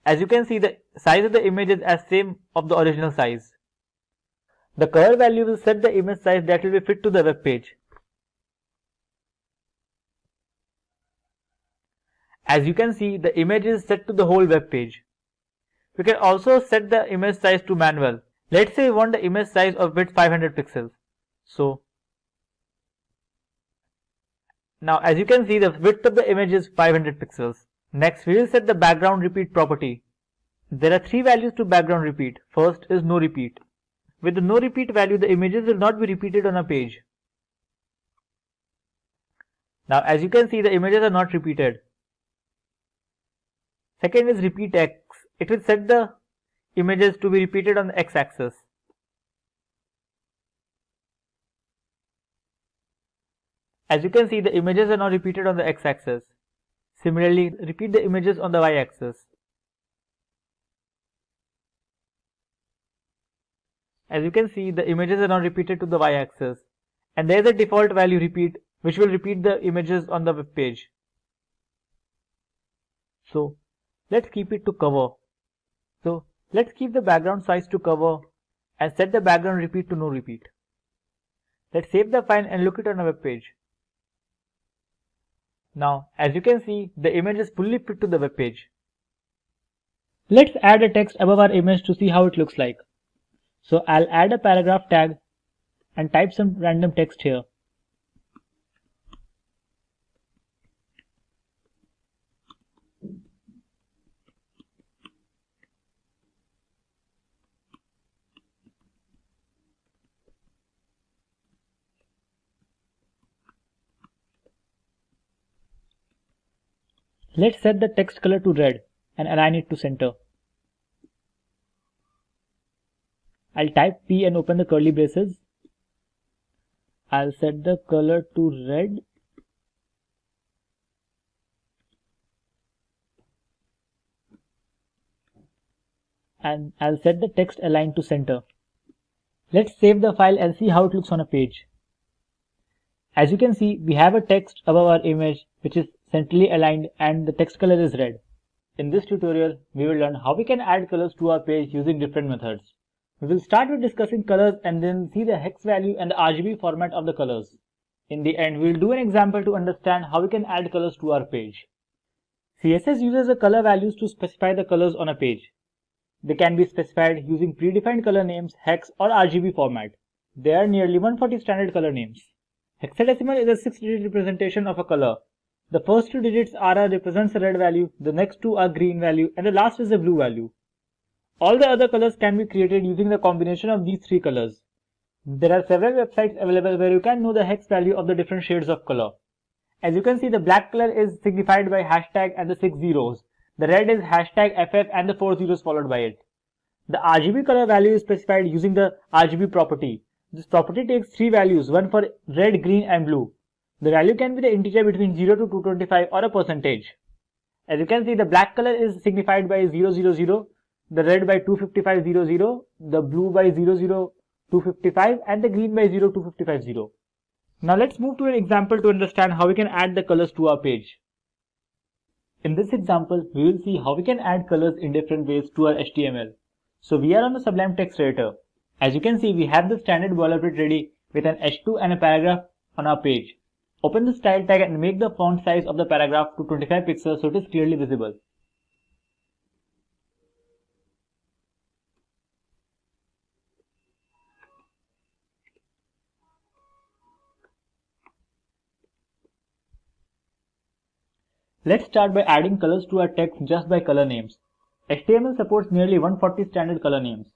As you can see, the size of the image is as same of the original size. The color value will set the image size that will be fit to the web page. As you can see, the image is set to the whole web page. We can also set the image size to manual. Let's say we want the image size of width 500 pixels. So now as you can see, the width of the image is 500 pixels. Next, we will set the background repeat property. There are three values to background repeat. First is no repeat. With the no repeat value, the images will not be repeated on a page. Now as you can see, the images are not repeated. Second is repeat x. It will set the images to be repeated on the x-axis. As you can see, the images are not repeated on the x-axis. Similarly, repeat the images on the y-axis. As you can see, the images are now repeated to the y-axis, and there is a default value repeat which will repeat the images on the web page. So let's keep it to cover. So let's keep the background size to cover and set the background repeat to no repeat. Let's save the file and look it on a web page. Now, as you can see, the image is fully fit to the web page. Let's add a text above our image to see how it looks like. So I'll add a paragraph tag and type some random text here. Let's set the text color to red and align it to center. I'll type P and open the curly braces. I'll set the color to red. And I'll set the text aligned to center. Let's save the file and see how it looks on a page. As you can see, we have a text above our image which is centrally aligned and the text color is red. In this tutorial, we will learn how we can add colors to our page using different methods. We will start with discussing colors and then see the hex value and the RGB format of the colors. In the end, we will do an example to understand how we can add colors to our page. CSS uses the color values to specify the colors on a page. They can be specified using predefined color names, hex or RGB format. There are nearly 140 standard color names. Hexadecimal is a 6-digit representation of a color. The first 2 digits RR represents the red value, the next 2 are green value, and the last is the blue value. All the other colors can be created using the combination of these 3 colors. There are several websites available where you can know the hex value of the different shades of color. As you can see, the black color is signified by hashtag and the 6 zeros. The red is hashtag FF and the 4 zeros followed by it. The RGB color value is specified using the RGB property. This property takes 3 values, one for red, green and blue. The value can be the integer between 0 to 225 or a percentage. As you can see, the black color is signified by 000, the red by 25500, the blue by 00255 and the green by 02550. Now let's move to an example to understand how we can add the colors to our page. In this example, we will see how we can add colors in different ways to our HTML. So we are on the Sublime Text Editor. As you can see, we have the standard boilerplate ready with an H2 and a paragraph on our page. Open the style tag and make the font size of the paragraph to 25 pixels so it is clearly visible. Let's start by adding colors to our text just by color names. HTML supports nearly 140 standard color names.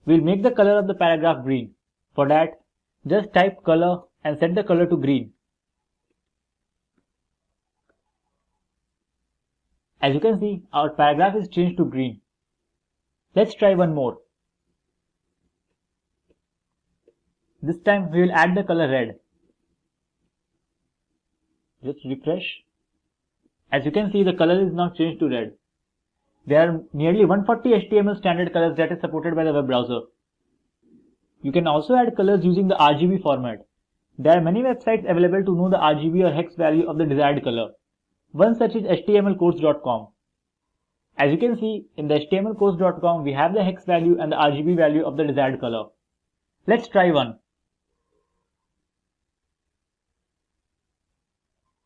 We'll make the color of the paragraph green. For that, just type color and set the color to green. As you can see, our paragraph is changed to green. Let's try one more. This time we will add the color red. Just refresh. As you can see, the color is now changed to red. There are nearly 140 HTML standard colors that is supported by the web browser. You can also add colors using the RGB format. There are many websites available to know the RGB or hex value of the desired color. One such is htmlcodes.com. As you can see, in the htmlcodes.com we have the hex value and the RGB value of the desired color. Let's try one.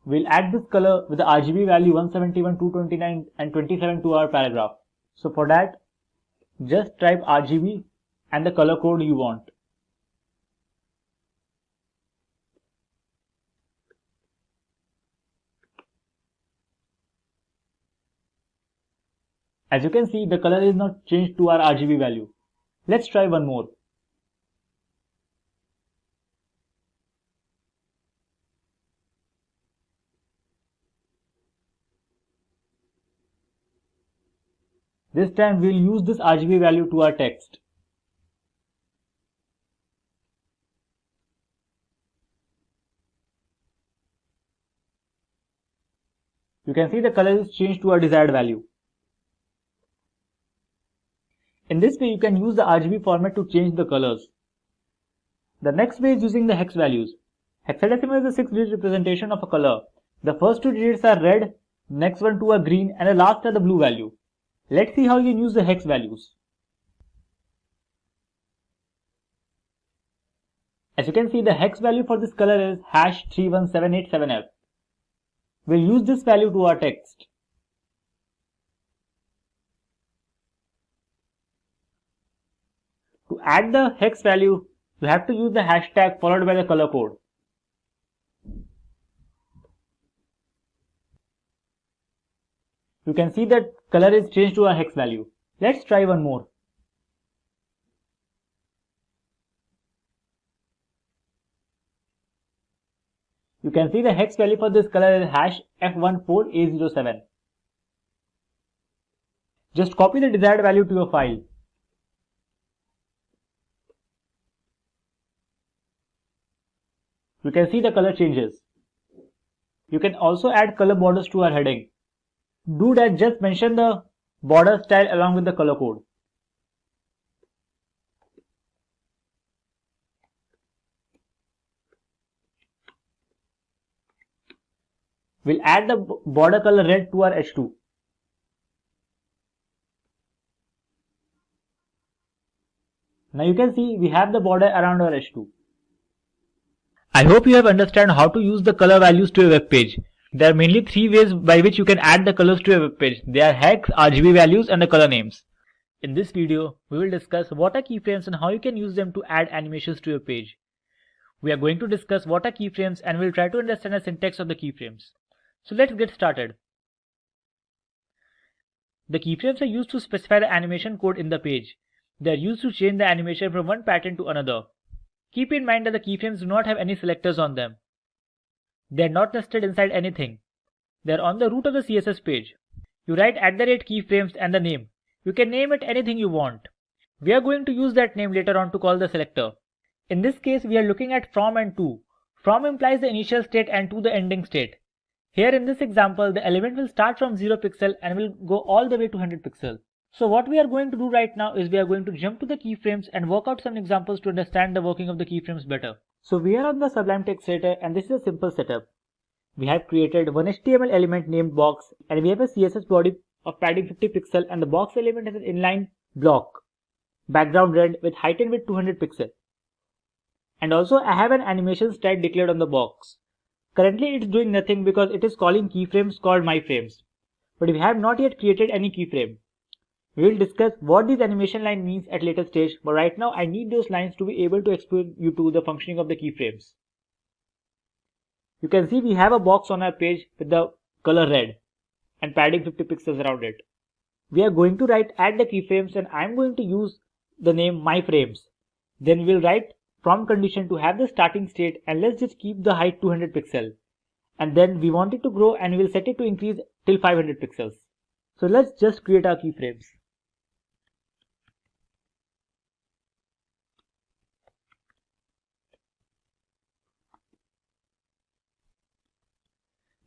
We'll add this color with the RGB value 171, 229 and 27 to our paragraph. So for that, just type RGB and the color code you want. As you can see, the color is not changed to our RGB value. Let's try one more. This time we'll use this RGB value to our text. You can see the color is changed to a desired value. In this way, you can use the RGB format to change the colors. The next way is using the hex values. Hexadecimal is a 6-digit representation of a color. The first 2 digits are red, next one 2 are green, and the last are the blue value. Let's see how you can use the hex values. As you can see, the hex value for this color is #31787F. We'll use this value to our text. To add the hex value, you have to use the hashtag followed by the color code. You can see that color is changed to a hex value. Let's try one more. You can see the hex value for this color is #F14A07. Just copy the desired value to your file. You can see the color changes. You can also add color borders to our heading. Do that, just mention the border style along with the color code. We'll add the border color red to our H2. Now you can see we have the border around our H2. I hope you have understood how to use the color values to a web page. There are mainly 3 ways by which you can add the colors to a web page. They are hex, RGB values, and the color names. In this video, we will discuss what are keyframes and how you can use them to add animations to your page. We are going to discuss what are keyframes and we'll try to understand the syntax of the keyframes. So let's get started. The keyframes are used to specify the animation code in the page. They are used to change the animation from one pattern to another. Keep in mind that the keyframes do not have any selectors on them. They are not nested inside anything. They are on the root of the CSS page. You write @keyframes and the name. You can name it anything you want. We are going to use that name later on to call the selector. In this case, we are looking at from and to. From implies the initial state and to the ending state. Here in this example, the element will start from 0 pixel and will go all the way to 100 pixel. So what we are going to do right now is we are going to jump to the keyframes and work out some examples to understand the working of the keyframes better. So we are on the Sublime Text Editor and this is a simple setup. We have created one HTML element named box and we have a CSS body of padding 50 pixel and the box element has an inline block, background red with height and width 200 pixel. And also I have an animation style declared on the box. Currently it's doing nothing because it is calling keyframes called myFrames. But we have not yet created any keyframe. We will discuss what this animation line means at later stage, but right now I need those lines to be able to explain you to the functioning of the keyframes. You can see we have a box on our page with the color red and padding 50 pixels around it. We are going to write add the keyframes and I am going to use the name myFrames. Then we will write from condition to have the starting state and let's just keep the height 200 pixel. And then we want it to grow and we will set it to increase till 500 pixels. So let's just create our keyframes.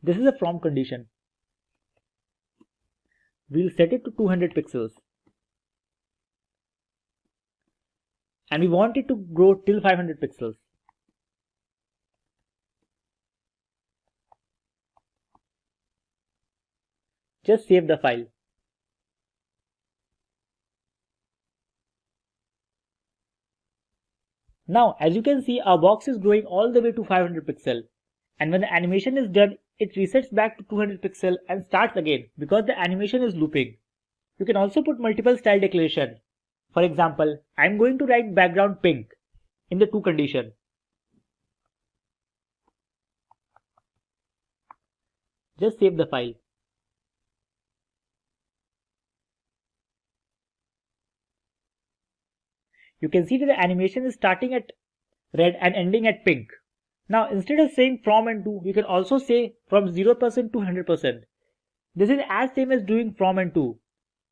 This is a from condition. We'll set it to 200 pixels. And we want it to grow till 500 pixels. Just save the file. Now, as you can see, our box is growing all the way to 500 pixel. And when the animation is done, it resets back to 200 pixel and starts again because the animation is looping. You can also put multiple style declaration. For example, I am going to write background pink in the to condition. Just save the file. You can see that the animation is starting at red and ending at pink. Now instead of saying from and to, you can also say from 0% to 100%. This is as same as doing from and to.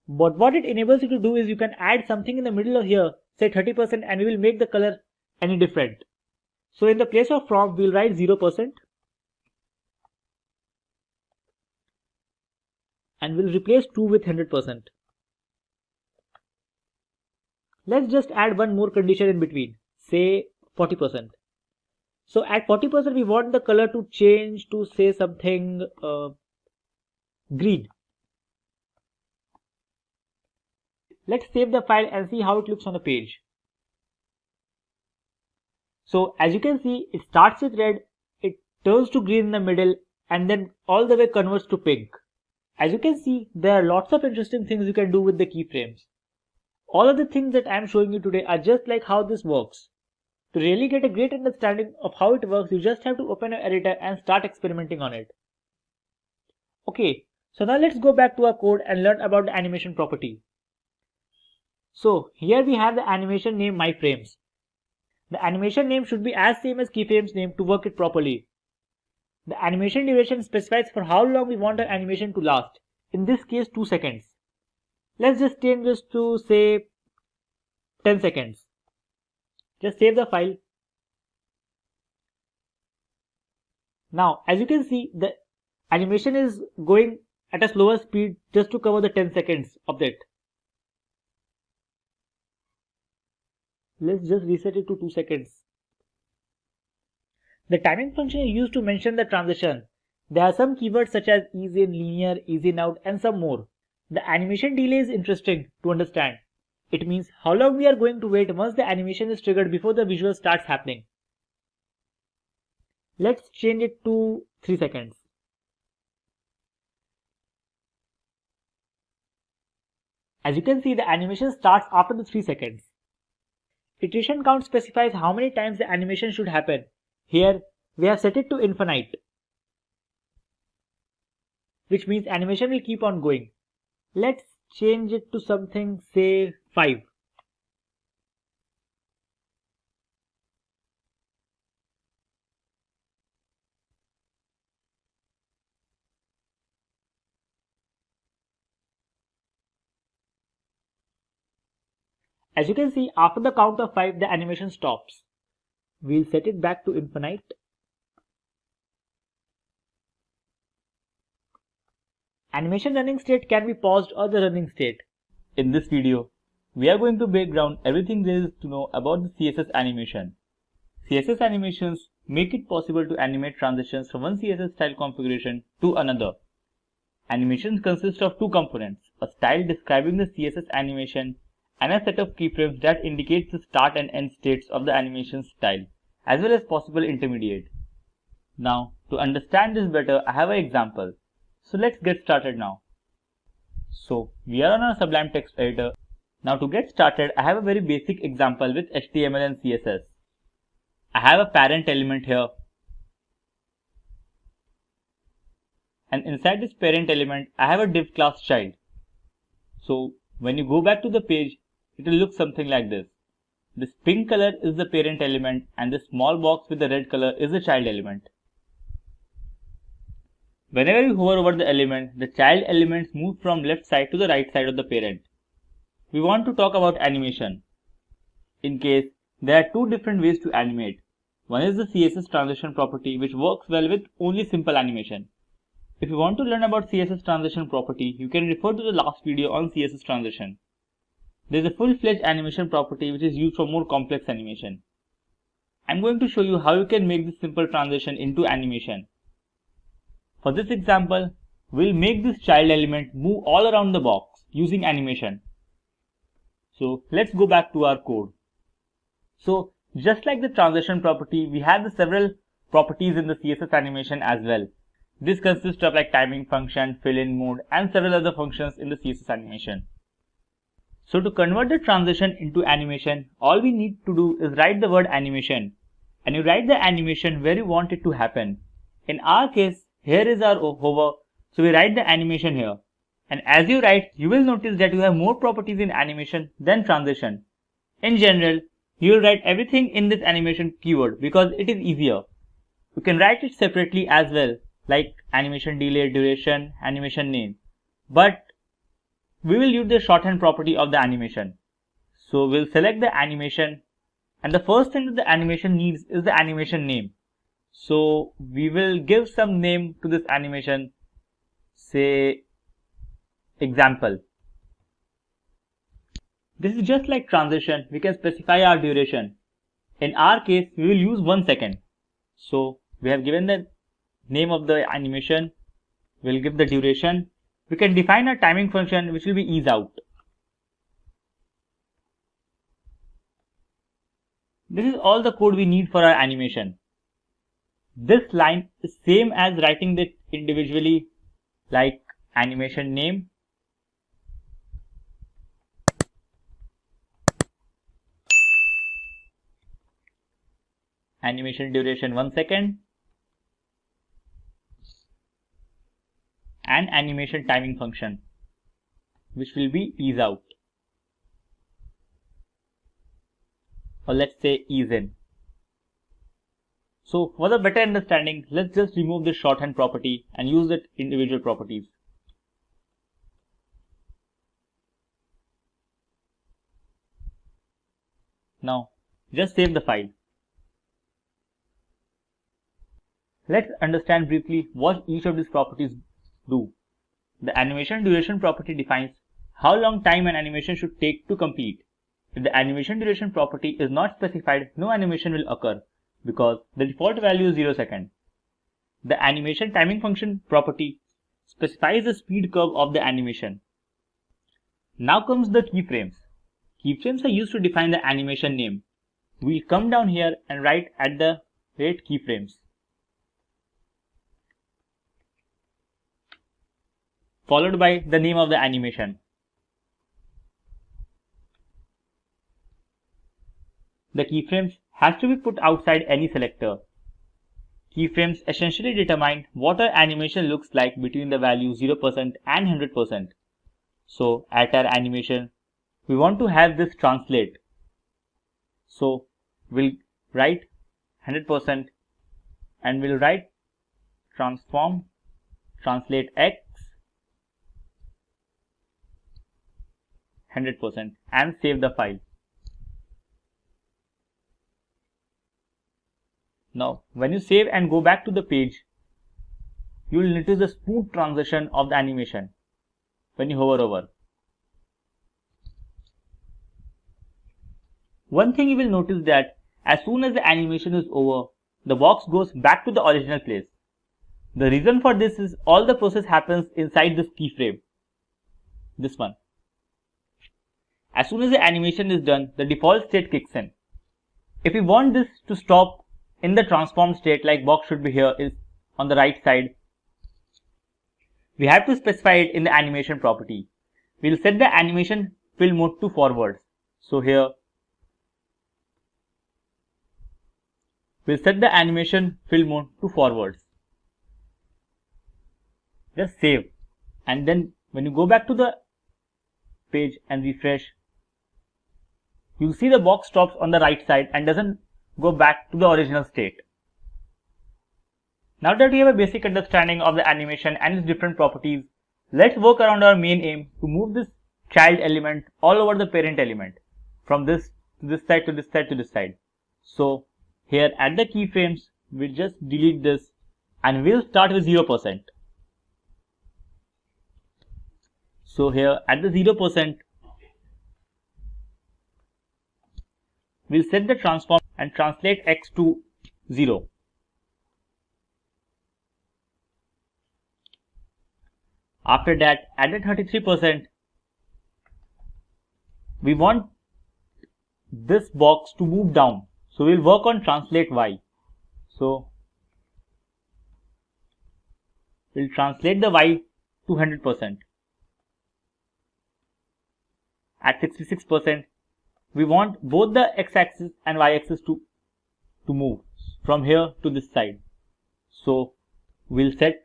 But what it enables you to do is you can add something in the middle of here, say 30%, and we will make the color any different. So in the place of from, we will write 0%. and we'll replace true with 100%. Let's just add one more condition in between, say 40%. So at 40% we want the color to change to say something green. Let's save the file and see how it looks on the page. So as you can see, it starts with red, it turns to green in the middle, and then all the way converts to pink. As you can see, there are lots of interesting things you can do with the keyframes. All of the things that I am showing you today are just like how this works. To really get a great understanding of how it works, you just have to open your editor and start experimenting on it. Okay, so now let's go back to our code and learn about the animation property. So here we have the animation name myFrames. The animation name should be as same as keyframes name to work it properly. The animation duration specifies for how long we want our animation to last. In this case 2 seconds. Let's just change this to say 10 seconds. Just save the file. Now as you can see, the animation is going at a slower speed just to cover the 10 seconds of it. Let's just reset it to 2 seconds. The timing function is used to mention the transition. There are some keywords such as ease in, linear, ease in out, and some more. The animation delay is interesting to understand. It means how long we are going to wait once the animation is triggered before the visual starts happening. Let's change it to 3 seconds. As you can see, the animation starts after the 3 seconds. Iteration count specifies how many times the animation should happen. Here we have set it to infinite, which means animation will keep on going. Let's change it to something, say 5. As you can see, after the count of 5, the animation stops. We'll set it back to infinite. Animation running state can be paused or the running state. In this video, we are going to break down everything there is to know about the CSS animation. CSS animations make it possible to animate transitions from one CSS style configuration to another. Animations consist of two components, a style describing the CSS animation and a set of keyframes that indicates the start and end states of the animation style, as well as possible intermediate. Now, to understand this better, I have an example. So let's get started now. So we are on a Sublime text editor. Now to get started, I have a very basic example with HTML and CSS. I have a parent element here. And inside this parent element, I have a div class child. So when you go back to the page, it will look something like this. This pink color is the parent element and this small box with the red color is the child element. Whenever you hover over the element, the child elements move from left side to the right side of the parent. We want to talk about animation. In case, there are two different ways to animate. One is the CSS transition property, which works well with only simple animation. If you want to learn about CSS transition property, you can refer to the last video on CSS transition. There is a full-fledged animation property which is used for more complex animation. I'm going to show you how you can make this simple transition into animation. For this example, we'll make this child element move all around the box using animation. So let's go back to our code. So just like the transition property, we have the several properties in the CSS animation as well. This consists of like timing function, fill-in mode, and several other functions in the CSS animation. So to convert the transition into animation, all we need to do is write the word animation. And you write the animation where you want it to happen. In our case, here is our hover, so we write the animation here. And as you write, you will notice that you have more properties in animation than transition. In general, you will write everything in this animation keyword because it is easier. You can write it separately as well, like animation delay, duration, animation name. But we will use the shorthand property of the animation. So we'll select the animation, and the first thing that the animation needs is the animation name. So we will give some name to this animation, say example. This is just like transition. We can specify our duration. In our case, we will use 1 second. So we have given the name of the animation. We'll give the duration. We can define a timing function which will be ease out. This is all the code we need for our animation. This line is same as writing it individually, like animation name, animation duration 1 second, and animation timing function, which will be ease out, or let's say ease in. So for the better understanding, let's just remove this shorthand property and use the individual properties. Now just save the file. Let's understand briefly what each of these properties do. The animation duration property defines how long time an animation should take to complete. If the animation duration property is not specified, no animation will occur because the default value is 0 second. The animation timing function property specifies the speed curve of the animation. Now comes the keyframes. Keyframes are used to define the animation name. We'll come down here and write at the rate keyframes, followed by the name of the animation. The keyframes has to be put outside any selector. Keyframes essentially determine what our animation looks like between the value 0% and 100%. So at our animation, we want to have this translate. So we'll write 100% and we'll write transform translate x 100% and save the file. Now, when you save and go back to the page, you will notice the smooth transition of the animation when you hover over. One thing you will notice that as soon as the animation is over, the box goes back to the original place. The reason for this is all the process happens inside this keyframe, this one. As soon as the animation is done, the default state kicks in. If we want this to stop in the transform state, like box should be here, is on the right side, we have to specify it in the animation property. We'll set the animation fill mode to forwards. So here, we'll set the animation fill mode to forwards. Just save, and then when you go back to the page and refresh, you'll see the box stops on the right side and doesn't go back to the original state. Now that we have a basic understanding of the animation and its different properties, let's work around our main aim to move this child element all over the parent element, from this to this side to this side to this side. So here at the keyframes, we'll just delete this and we'll start with 0%. So here at the 0%, we'll set the transform and translate x to 0. After that, at the 33%, we want this box to move down. So we'll work on translate y. So we'll translate the y to 100%. At 66%, we want both the x-axis and y-axis to move from here to this side. So we'll set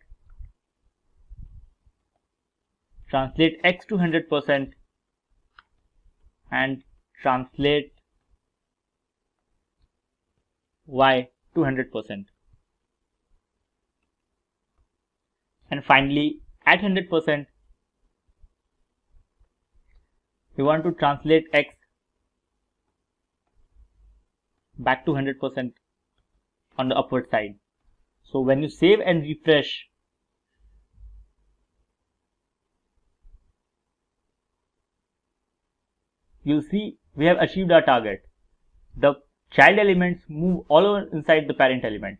translate x to 100% and translate y to 100%. And finally, at 100%, we want to translate x back to 100% on the upward side. So when you save and refresh, you'll see we have achieved our target. The child elements move all over inside the parent element.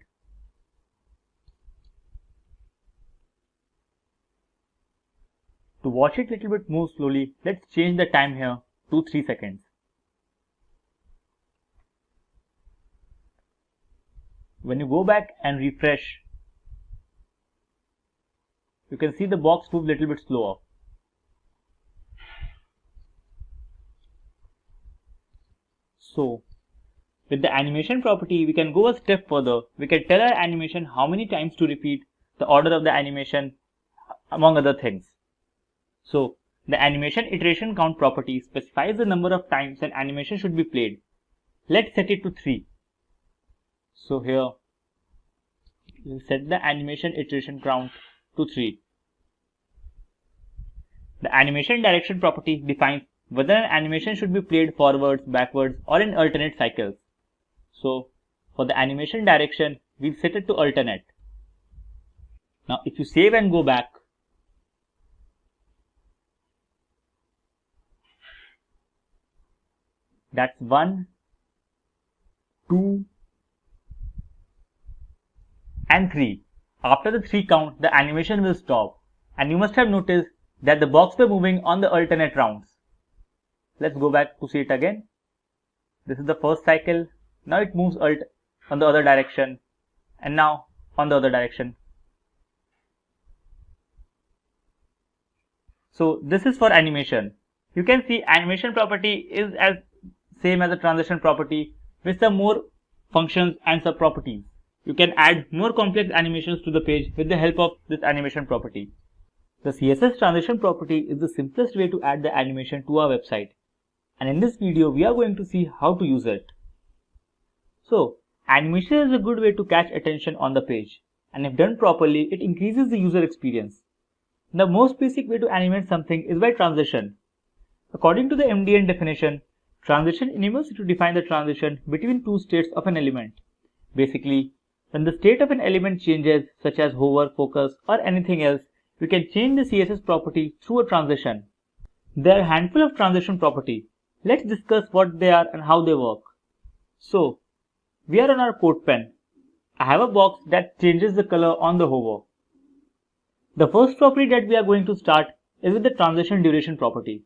To watch it a little bit more slowly, let's change the time here to 3 seconds. When you go back and refresh, you can see the box move a little bit slower. So, with the animation property, we can go a step further. We can tell our animation how many times to repeat, the order of the animation, among other things. So, the animation iteration count property specifies the number of times an animation should be played. Let's set it to 3. So here, we'll set the animation iteration count to 3. The animation direction property defines whether an animation should be played forwards, backwards, or in alternate cycles. So, for the animation direction, we'll set it to alternate. Now, if you save and go back, that's 1, 2, and 3. After the 3 count, the animation will stop. And you must have noticed that the box were moving on the alternate rounds. Let's go back to see it again. This is the first cycle. Now it moves on the other direction. And now on the other direction. So this is for animation. You can see animation property is as same as a transition property with some more functions and sub-properties. You can add more complex animations to the page with the help of this animation property. The CSS transition property is the simplest way to add the animation to our website. And in this video, we are going to see how to use it. So, animation is a good way to catch attention on the page. And if done properly, it increases the user experience. The most basic way to animate something is by transition. According to the MDN definition, transition enables you to define the transition between two states of an element. Basically, when the state of an element changes, such as hover, focus, or anything else, we can change the CSS property through a transition. There are a handful of transition properties. Let's discuss what they are and how they work. So, we are on our code pen. I have a box that changes the color on the hover. The first property that we are going to start is with the transition duration property.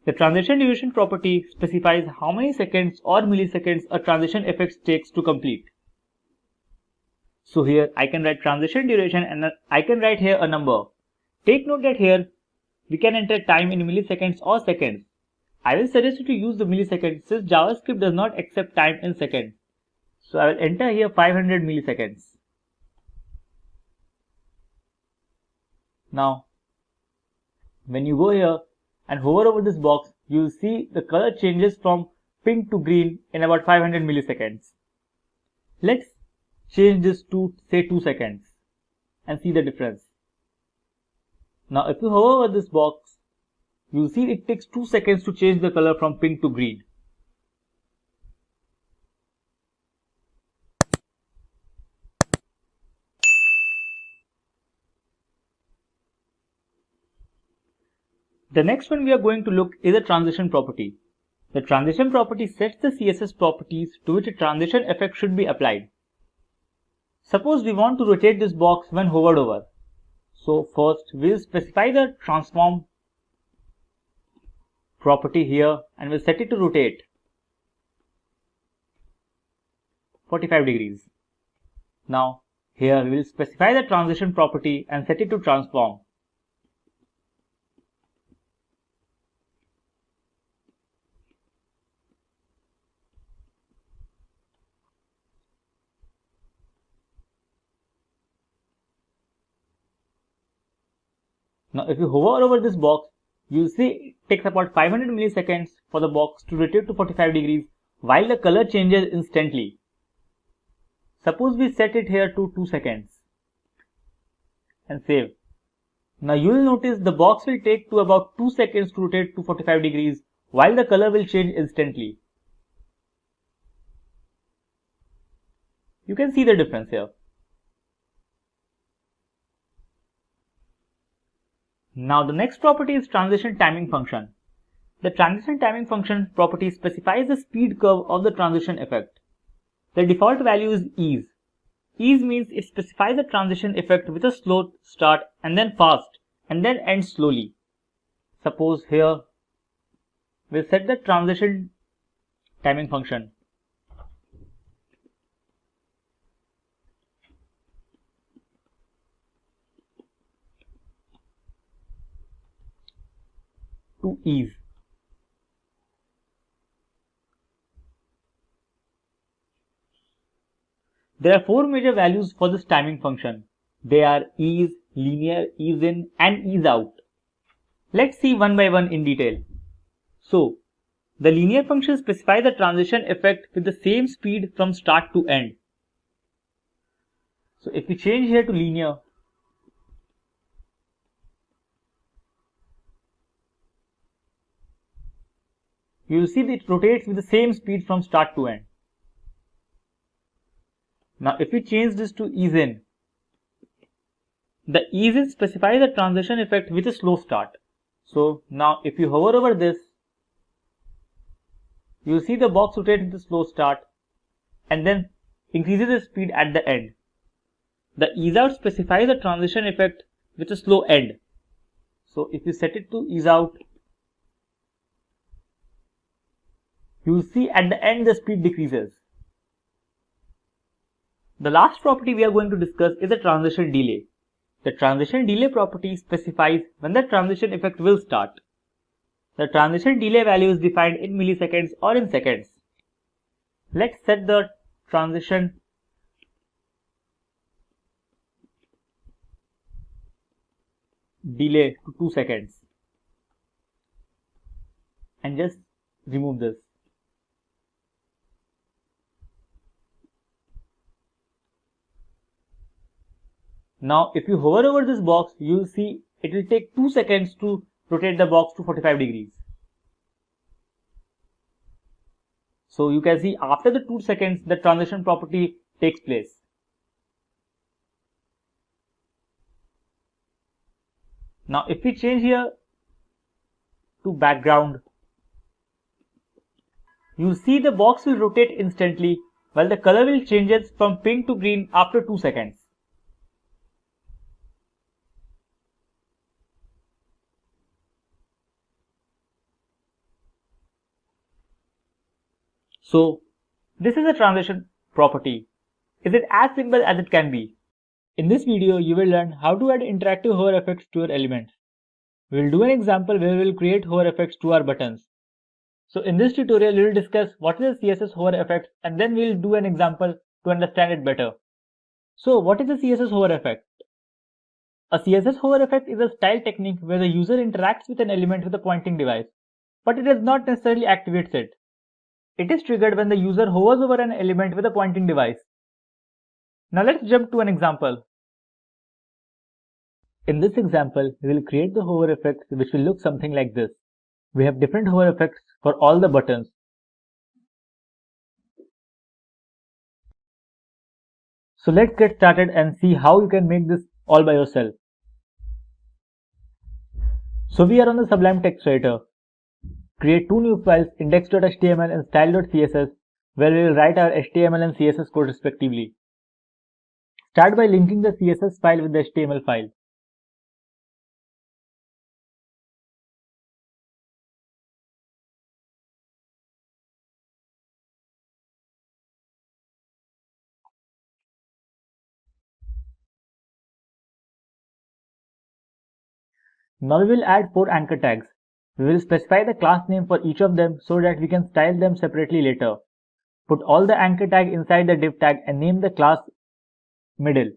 The transition duration property specifies how many seconds or milliseconds a transition effect takes to complete. So here I can write transition duration and I can write here a number. Take note that here we can enter time in milliseconds or seconds. I will suggest you to use the milliseconds since JavaScript does not accept time in seconds. So I will enter here 500 milliseconds. Now, when you go here and hover over this box, you will see the color changes from pink to green in about 500 milliseconds. Let's change this to say 2 seconds and see the difference. Now if you hover over this box, you will see it takes 2 seconds to change the color from pink to green. The next one we are going to look is a transition property. The transition property sets the CSS properties to which a transition effect should be applied. Suppose we want to rotate this box when hovered over. So first we will specify the transform property here and we'll set it to rotate 45 degrees. Now here we will specify the transition property and set it to transform. Now if you hover over this box, you will see it takes about 500 milliseconds for the box to rotate to 45 degrees while the color changes instantly. Suppose we set it here to 2 seconds and save. Now you will notice the box will take to about 2 seconds to rotate to 45 degrees while the color will change instantly. You can see the difference here. Now the next property is transition timing function. The transition timing function property specifies the speed curve of the transition effect. The default value is ease. Ease means it specifies the transition effect with a slow start and then fast and then ends slowly. Suppose here we'll set the transition timing function to ease. There are four major values for this timing function. They are ease, linear, ease in, and ease out. Let's see one by one in detail. So, the linear function specifies the transition effect with the same speed from start to end. So, if we change here to linear, you will see that it rotates with the same speed from start to end. Now, if we change this to ease in, the ease in specifies the transition effect with a slow start. So, now if you hover over this, you will see the box rotate with a slow start and then increases the speed at the end. The ease out specifies the transition effect with a slow end. So, if you set it to ease out, you will see at the end the speed decreases. The last property we are going to discuss is the transition delay. The transition delay property specifies when the transition effect will start. The transition delay value is defined in milliseconds or in seconds. Let's set the transition delay to 2 seconds and just remove this. Now, if you hover over this box, you will see it will take 2 seconds to rotate the box to 45 degrees. So, you can see after the 2 seconds, the transition property takes place. Now, if we change here to background, you will see the box will rotate instantly while the color will changes from pink to green after 2 seconds. So, this is a transition property. Is it as simple as it can be? In this video, you will learn how to add interactive hover effects to your elements. We will do an example where we will create hover effects to our buttons. So in this tutorial, we will discuss what is a CSS hover effect and then we will do an example to understand it better. So what is a CSS hover effect? A CSS hover effect is a style technique where the user interacts with an element with a pointing device, but it does not necessarily activate it. It is triggered when the user hovers over an element with a pointing device. Now let's jump to an example. In this example, we will create the hover effect which will look something like this. We have different hover effects for all the buttons. So let's get started and see how you can make this all by yourself. So we are on the Sublime text editor. Create two new files, index.html and style.css, where we will write our HTML and CSS code respectively. Start by linking the CSS file with the HTML file. Now we will add 4 anchor tags. We will specify the class name for each of them so that we can style them separately later. Put all the anchor tag inside the div tag and name the class middle.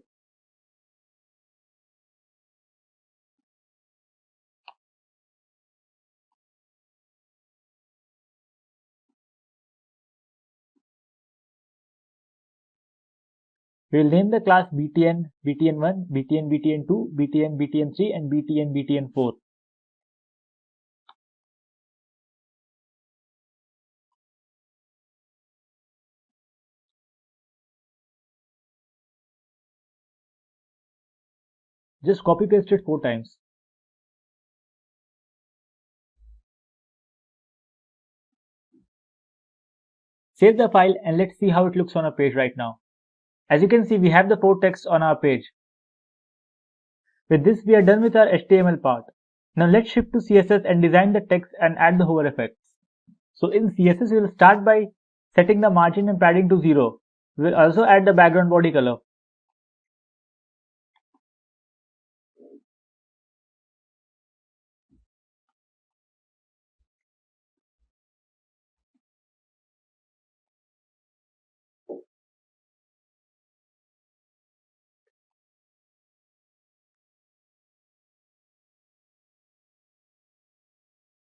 We will name the class btn, btn1, btn, btn2, btn, btn3 and btn, btn4. Just copy paste it 4 times. Save the file and let's see how it looks on a page right now. As you can see, we have the 4 text on our page. With this, we are done with our HTML part. Now let's shift to CSS and design the text and add the hover effects. So in CSS, we will start by setting the margin and padding to 0. We will also add the background body color.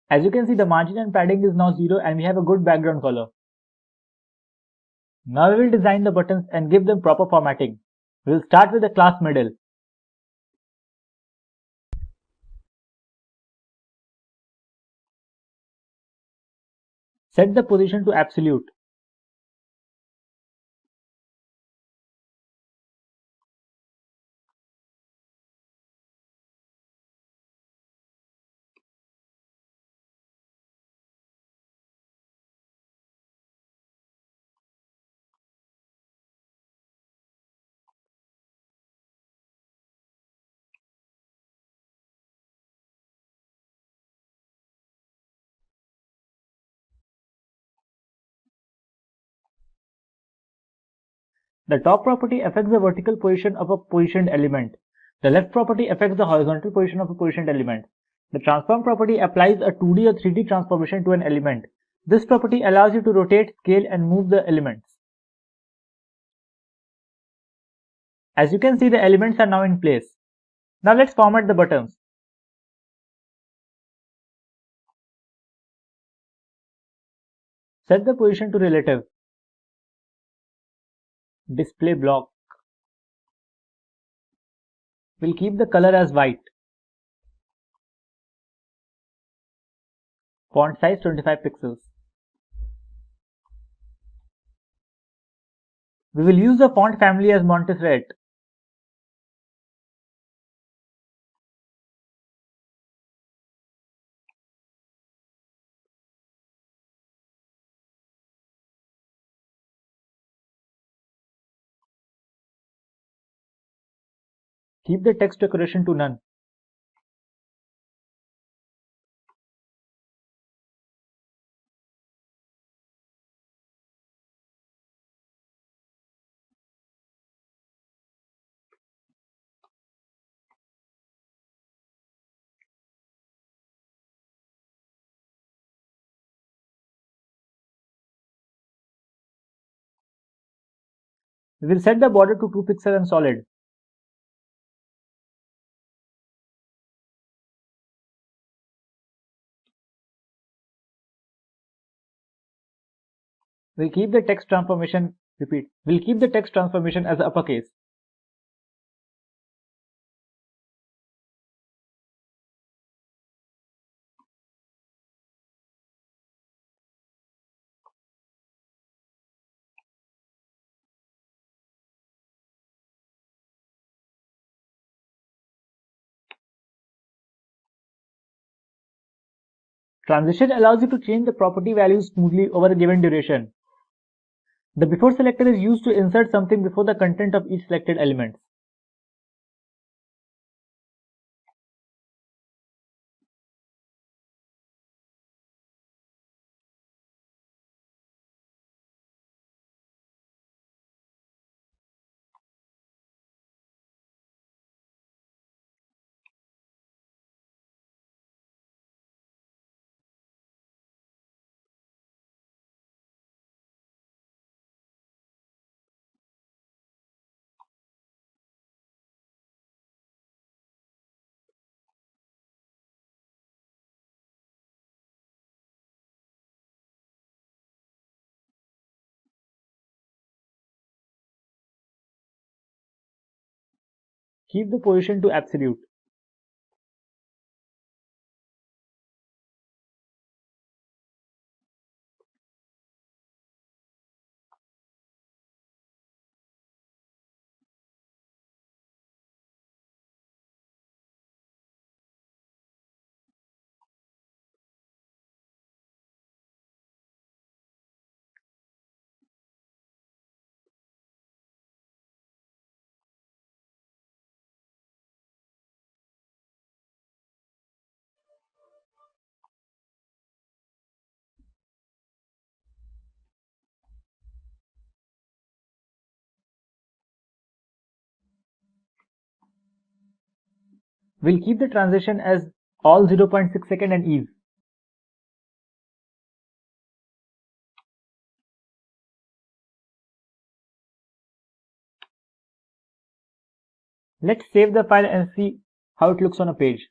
As you can see, the margin and padding is now 0 and we have a good background color. Now we will design the buttons and give them proper formatting. We will start with the class middle. Set the position to absolute. The top property affects the vertical position of a positioned element. The left property affects the horizontal position of a positioned element. The transform property applies a 2D or 3D transformation to an element. This property allows you to rotate, scale, and move the elements. As you can see, the elements are now in place. Now let's format the buttons. Set the position to relative. Display block. We'll keep the color as white. Font size 25 pixels. We will use the font family as Montserrat. Keep the text decoration to none. We will set the border to 2 pixels and solid. We'll keep the text transformation as uppercase. Transition allows you to change the property values smoothly over a given duration. The before selector is used to insert something before the content of each selected element. Keep the position to absolute. We'll keep the transition as all 0.6 second and ease. Let's save the file and see how it looks on a page.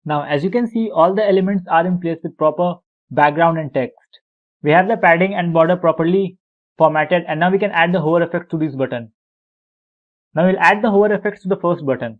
Now, as you can see, all the elements are in place with proper background and text. We have the padding and border properly formatted, and now we can add the hover effects to this button. Now we'll add the hover effects to the first button.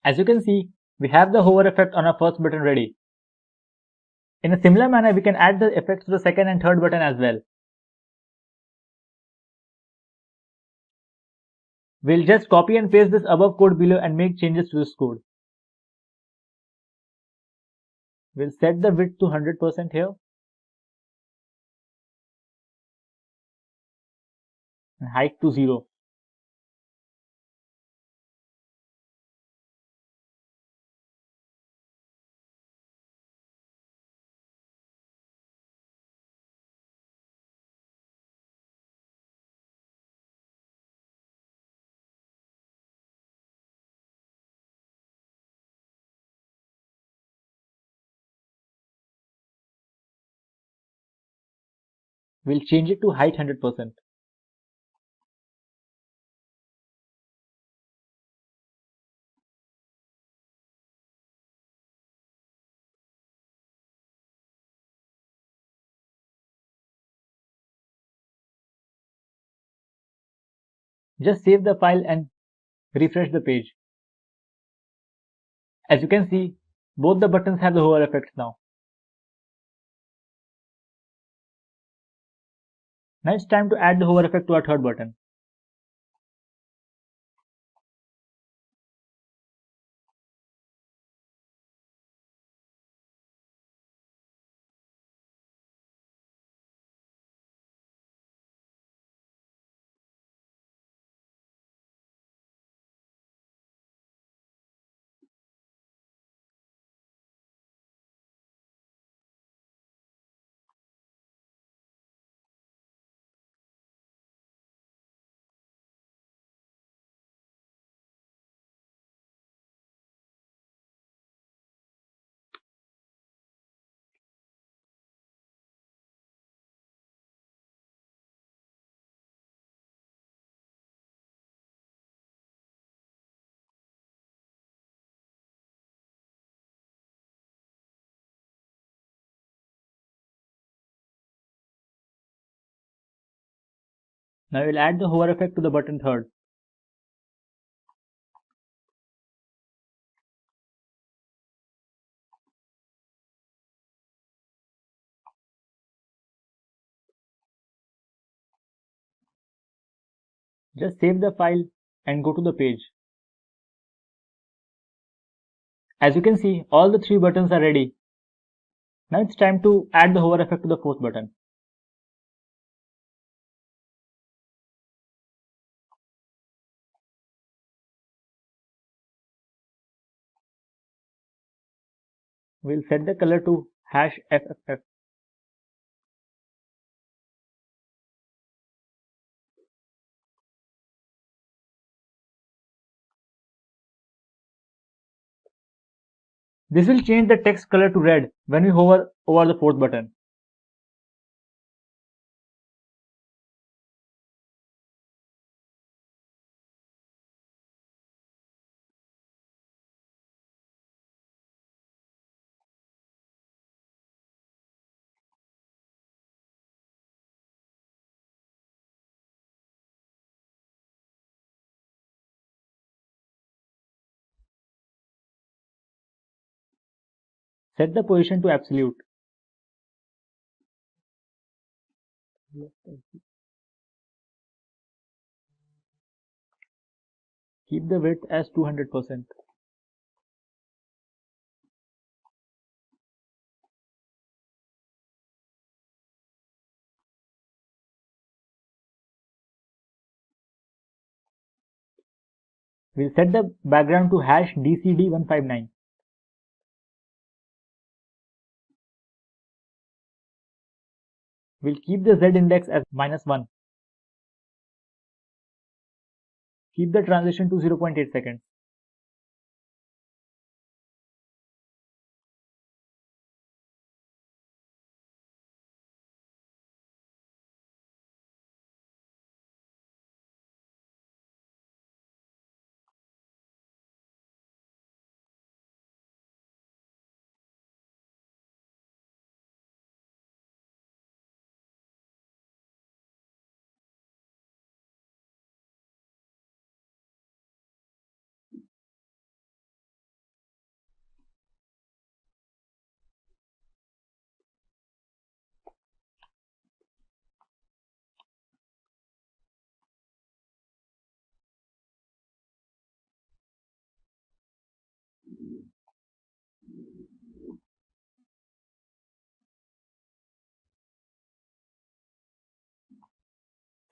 As you can see, we have the hover effect on our first button ready. In a similar manner, we can add the effects to the second and third button as well. We'll just copy and paste this above code below and make changes to this code. We'll set the width to 100% here and height to 0. We'll change it to height 100%. Just save the file and refresh the page. As you can see, both the buttons have the hover effects now. Now it's time to add the hover effect to our third button. Now we'll add the hover effect to the button third. Just save the file and go to the page. As you can see, all the three buttons are ready. Now it's time to add the hover effect to the fourth button. We'll set the color to #FFF. This will change the text color to red when we hover over the fourth button. Set the position to absolute. Keep the width as 200%. We'll set the background to hash DCD159. We'll keep the Z index as -1. Keep the transition to 0.8 seconds.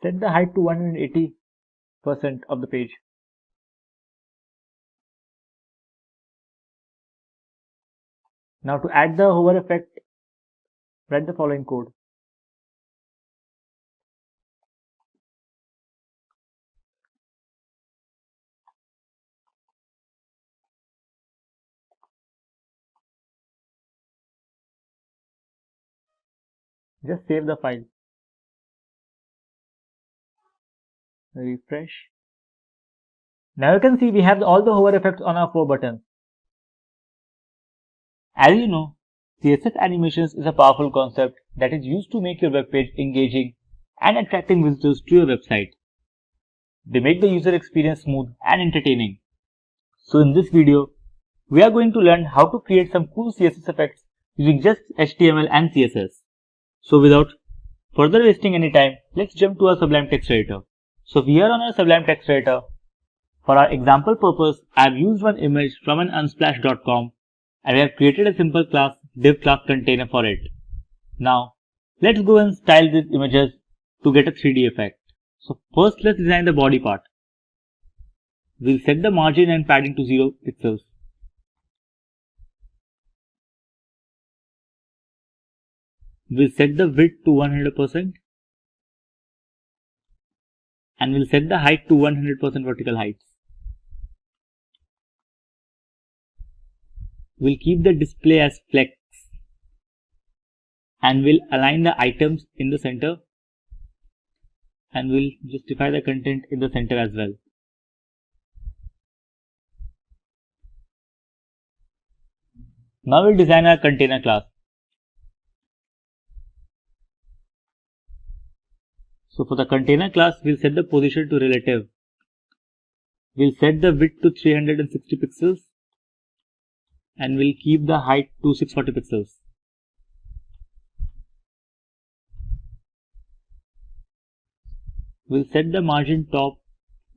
Set the height to 180% of the page. Now to add the hover effect, write the following code. Just save the file. Refresh. Now you can see we have all the hover effects on our 4 buttons. As you know, CSS animations is a powerful concept that is used to make your web page engaging and attracting visitors to your website. They make the user experience smooth and entertaining. So in this video, we are going to learn how to create some cool CSS effects using just HTML and CSS. So without further wasting any time, let's jump to our Sublime Text Editor. So here on our Sublime Text Editor, for our example purpose, I have used one image from an unsplash.com and we have created a simple class, div class container for it. Now, let's go and style these images to get a 3D effect. So first let's design the body part. We'll set the margin and padding to 0 pixels. We'll set the width to 100% and we'll set the height to 100% vertical heights. We'll keep the display as flex and we'll align the items in the center and we'll justify the content in the center as well. Now we'll design our container class. So for the container class, we'll set the position to relative. We'll set the width to 360 pixels and we'll keep the height to 640 pixels. We'll set the margin top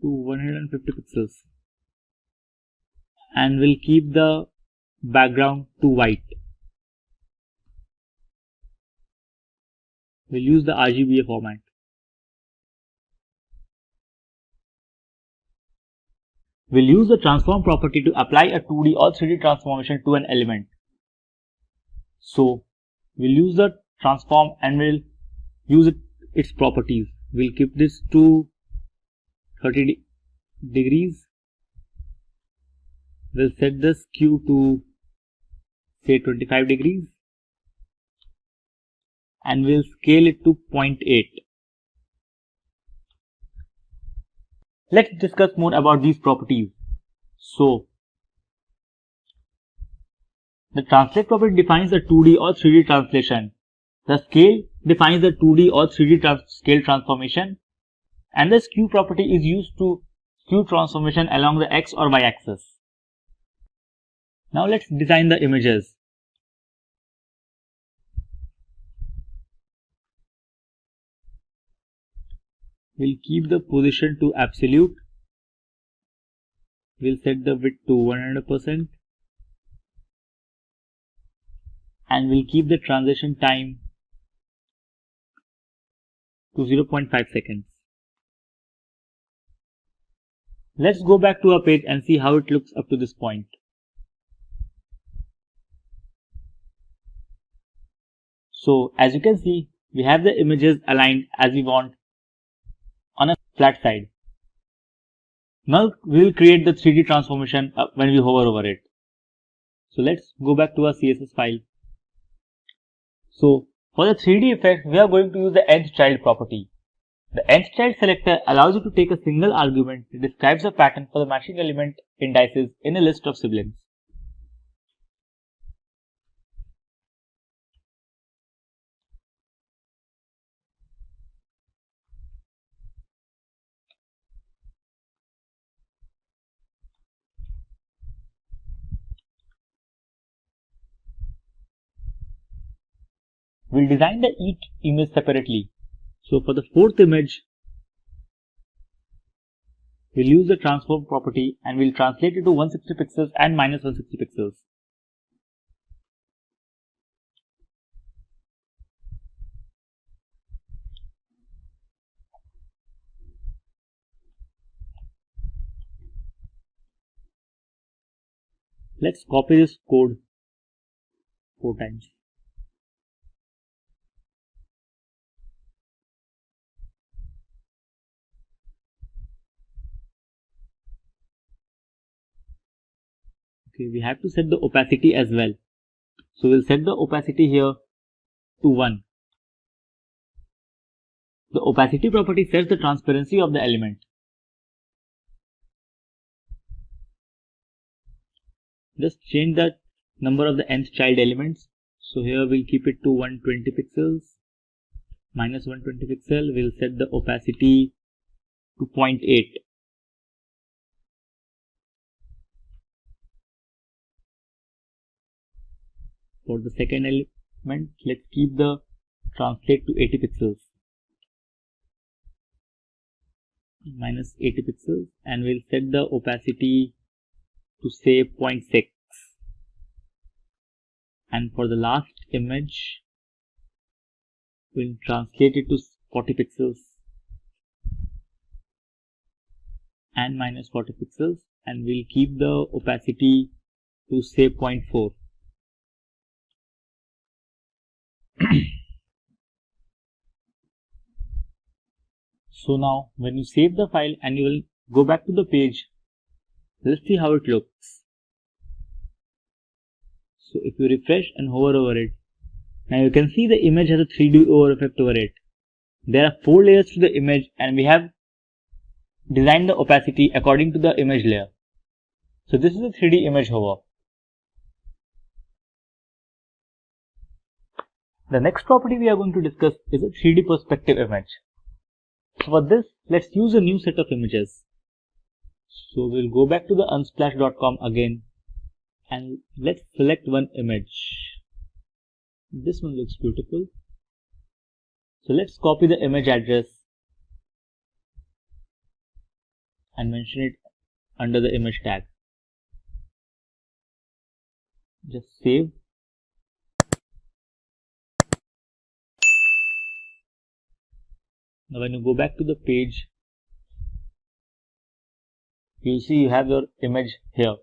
to 150 pixels and we'll keep the background to white. We'll use the RGBA format. We'll use the transform property to apply a 2D or 3D transformation to an element. So we'll use the transform and we'll use its properties. We'll keep this to 30 degrees. We'll set the skew to say 25 degrees and we'll scale it to 0.8. Let's discuss more about these properties. So, the translate property defines the 2D or 3D translation. The scale defines the 2D or 3D scale transformation. And the skew property is used to skew transformation along the X or Y axis. Now let's design the images. We'll keep the position to absolute. We'll set the width to 100%. And we'll keep the transition time to 0.5 seconds. Let's go back to our page and see how it looks up to this point. So as you can see, we have the images aligned as we want on a flat side. Now we will create the 3D transformation when we hover over it. So let's go back to our CSS file. So for the 3D effect, we are going to use the nth child property. The nth child selector allows you to take a single argument that describes a pattern for the matching element indices in a list of siblings. We'll design each image separately. So for the fourth image, we'll use the transform property and we'll translate it to 160 pixels and minus 160 pixels. Let's copy this code 4 times. Okay, we have to set the opacity as well. So we'll set the opacity here to 1. The opacity property sets the transparency of the element. Just change the number of the nth child elements. So here we'll keep it to 120 pixels. Minus 120 pixel, we'll set the opacity to 0.8. For the second element, let's keep the translate to 80 pixels. Minus 80 pixels, and we'll set the opacity to say 0.6. And for the last image, we'll translate it to 40 pixels and minus 40 pixels, and we'll keep the opacity to say 0.4. So now when you save the file and you will go back to the page, let's see how it looks. So if you refresh and hover over it, now you can see the image has a 3D over effect over it. There are 4 layers to the image and we have designed the opacity according to the image layer. So this is a 3D image hover. The next property we are going to discuss is a 3D perspective image. For this, let's use a new set of images. So we'll go back to the unsplash.com again and let's select one image. This one looks beautiful. So let's copy the image address and mention it under the image tag. Just save. Now when you go back to the page, you'll see you have your image here.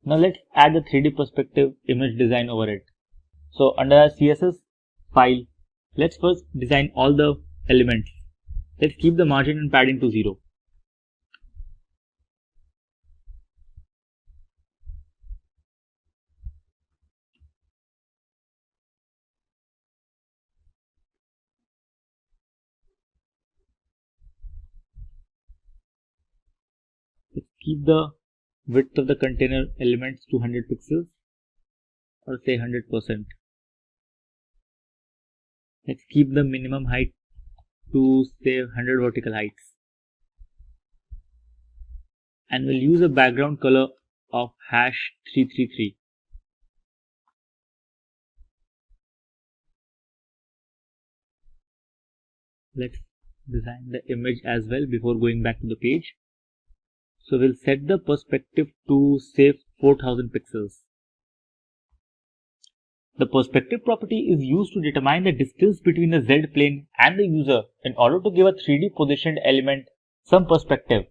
Now let's add the 3D perspective image design over it. So under our CSS file, let's first design all the elements. Let's keep the margin and padding to 0. Let's keep the width of the container elements to 100 pixels or say 100%. Let's keep the minimum height to say 100 vertical heights. And we'll use a background color of #333. Let's design the image as well before going back to the page. So we'll set the perspective to say 4000 pixels. The perspective property is used to determine the distance between the Z plane and the user in order to give a 3D positioned element some perspective.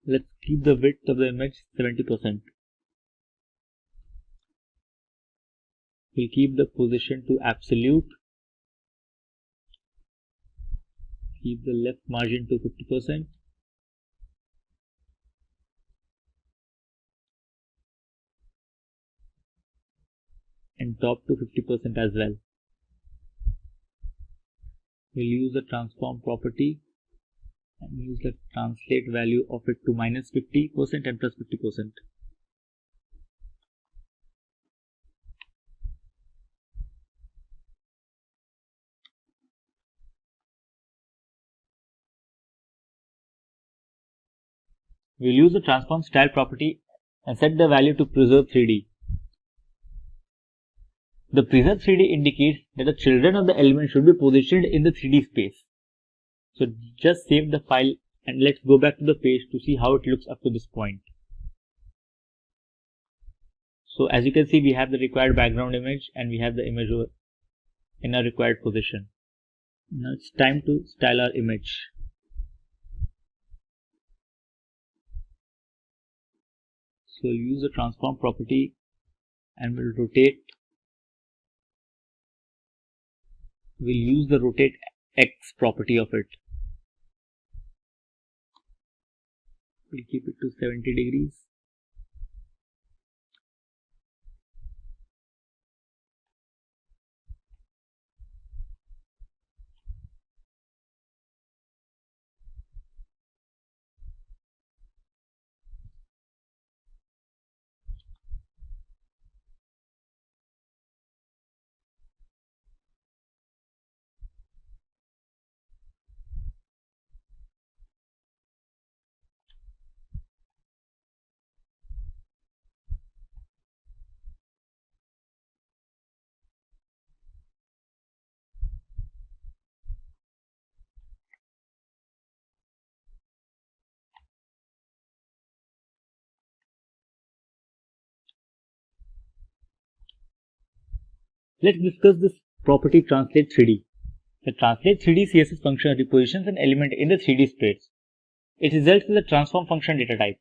Let's keep the width of the image 70%. We'll keep the position to absolute. Keep the left margin to 50%. And top to 50% as well. We'll use the transform property and use the translate value of it to minus 50% and plus 50%. We'll use the transform style property and set the value to preserve 3D. The preserve 3D indicates that the children of the element should be positioned in the 3D space. So just save the file and let's go back to the page to see how it looks up to this point. So as you can see, we have the required background image and we have the image in a required position. Now it's time to style our image. So we'll use the transform property and we'll rotate. We'll use the rotate X property of it. We'll keep it to 70 degrees. Let's discuss this property translate 3D. The translate 3D CSS function repositions an element in the 3D space. It results in the transform function data type.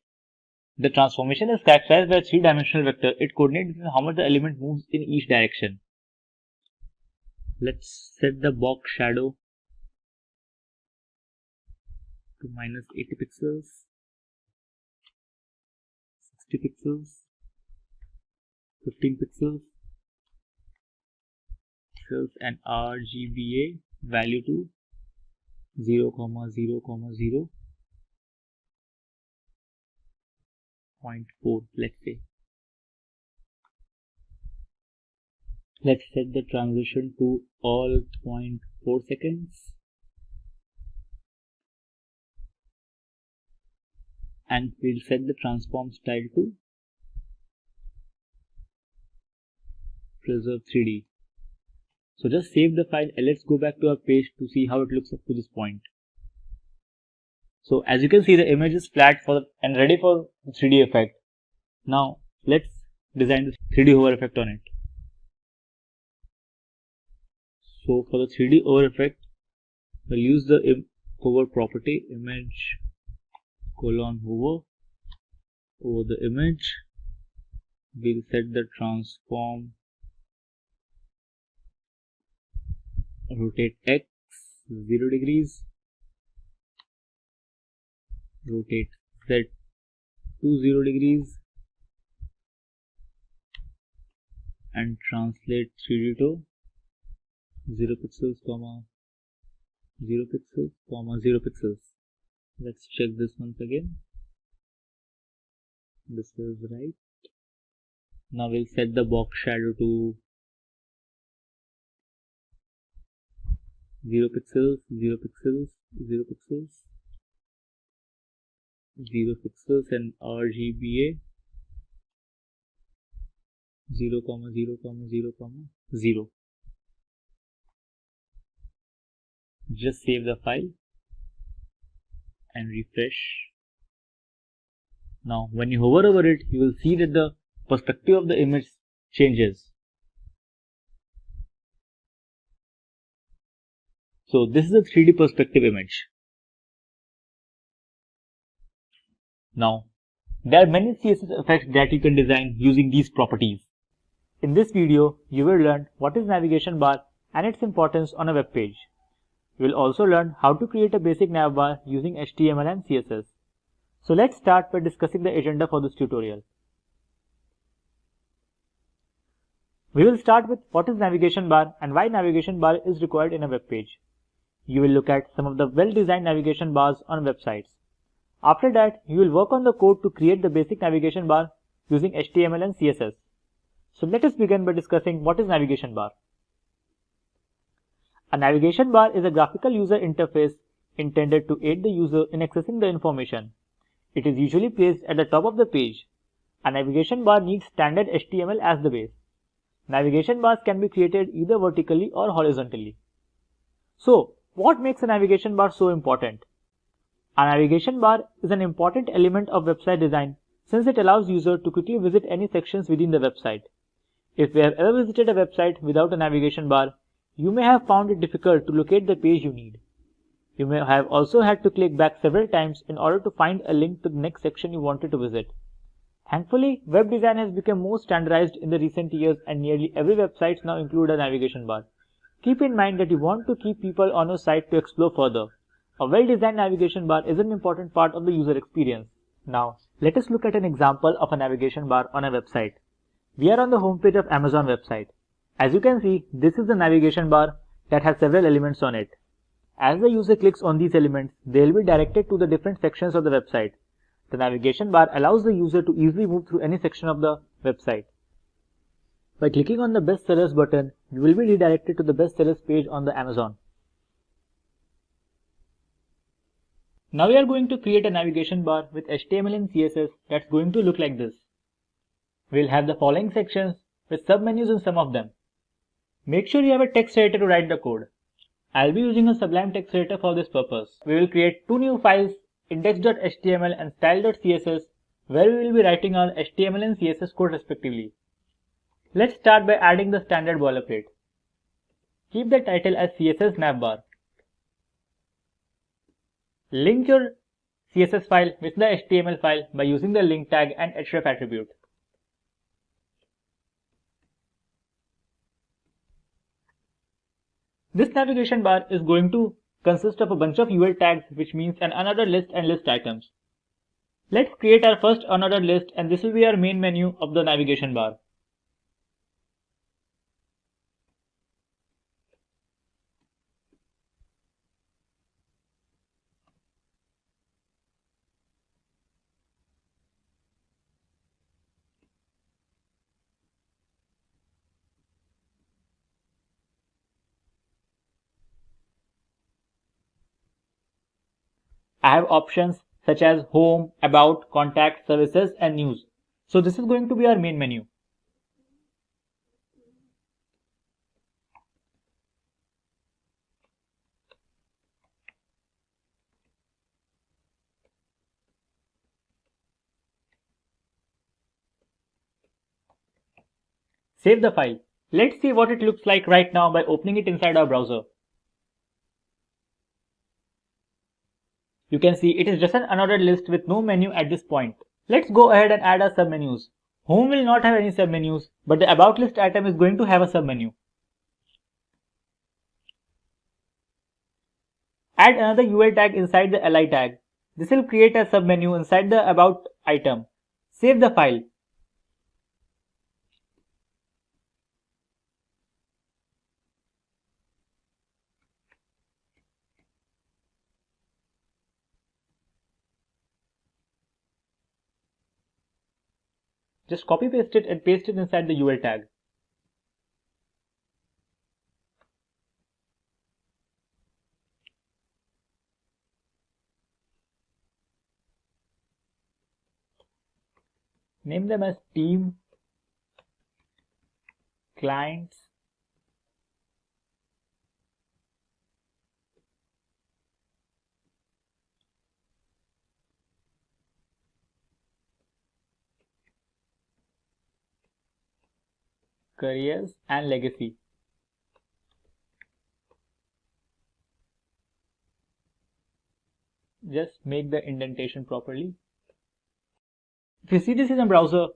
The transformation is characterized by a 3-dimensional vector. It coordinates how much the element moves in each direction. Let's set the box shadow to minus 80 pixels, 60 pixels, 15 pixels, and RGBA value to 0, 0, 0, 0.4, let's say. Let's set the transition to all 0.4 seconds. And we'll set the transform style to preserve 3D. So just save the file and let's go back to our page to see how it looks up to this point. So as you can see, the image is flat and ready for the 3D effect. Now let's design the 3D hover effect on it. So for the 3D hover effect, we'll use the hover property image :hover over the image. We'll set the transform rotate X 0 degrees, rotate Z to 0 degrees, and translate 3D to 0 pixels, 0 pixels, 0 pixels. Let's check this once again. This is right. Now we'll set the box shadow to 0 pixels, 0 pixels, 0 pixels, 0 pixels, and RGBA 0, 0, 0, 0. Just save the file and refresh. Now when you hover over it, you will see that the perspective of the image changes. So this is a 3D perspective image. Now there are many CSS effects that you can design using these properties. In this video, you will learn what is navigation bar and its importance on a web page. You will also learn how to create a basic nav bar using HTML and CSS. So let's start by discussing the agenda for this tutorial. We will start with what is navigation bar and why navigation bar is required in a web page. You will look at some of the well-designed navigation bars on websites. After that, you will work on the code to create the basic navigation bar using HTML and CSS. So let us begin by discussing what is navigation bar. A navigation bar is a graphical user interface intended to aid the user in accessing the information. It is usually placed at the top of the page. A navigation bar needs standard HTML as the base. Navigation bars can be created either vertically or horizontally. So, what makes a navigation bar so important? A navigation bar is an important element of website design since it allows users to quickly visit any sections within the website. If you have ever visited a website without a navigation bar, you may have found it difficult to locate the page you need. You may have also had to click back several times in order to find a link to the next section you wanted to visit. Thankfully, web design has become more standardized in the recent years and nearly every website now includes a navigation bar. Keep in mind that you want to keep people on your site to explore further. A well-designed navigation bar is an important part of the user experience. Now, let us look at an example of a navigation bar on a website. We are on the homepage of Amazon website. As you can see, this is the navigation bar that has several elements on it. As the user clicks on these elements, they will be directed to the different sections of the website. The navigation bar allows the user to easily move through any section of the website. By clicking on the Best Sellers button, you will be redirected to the Best Sellers page on the Amazon. Now we are going to create a navigation bar with HTML and CSS that's going to look like this. We'll have the following sections with submenus in some of them. Make sure you have a text editor to write the code. I'll be using a Sublime text editor for this purpose. We will create two new files, index.html and style.css, where we will be writing our HTML and CSS code respectively. Let's start by adding the standard boilerplate. Keep the title as CSS navbar. Link your CSS file with the HTML file by using the link tag and href attribute. This navigation bar is going to consist of a bunch of UL tags, which means an unordered list and list items. Let's create our first unordered list, and this will be our main menu of the navigation bar. I have options such as home, about, contact, services and news. So this is going to be our main menu. Save the file. Let's see what it looks like right now by opening it inside our browser. You can see it is just an unordered list with no menu at this point. Let's go ahead and add our submenus. Home will not have any submenus, but the about list item is going to have a submenu. Add another UL tag inside the li tag. This will create a submenu inside the about item. Save the file. Just copy paste it and paste it inside the UL tag. Name them as team, clients, careers and legacy. Just make the indentation properly. If you see this in a browser,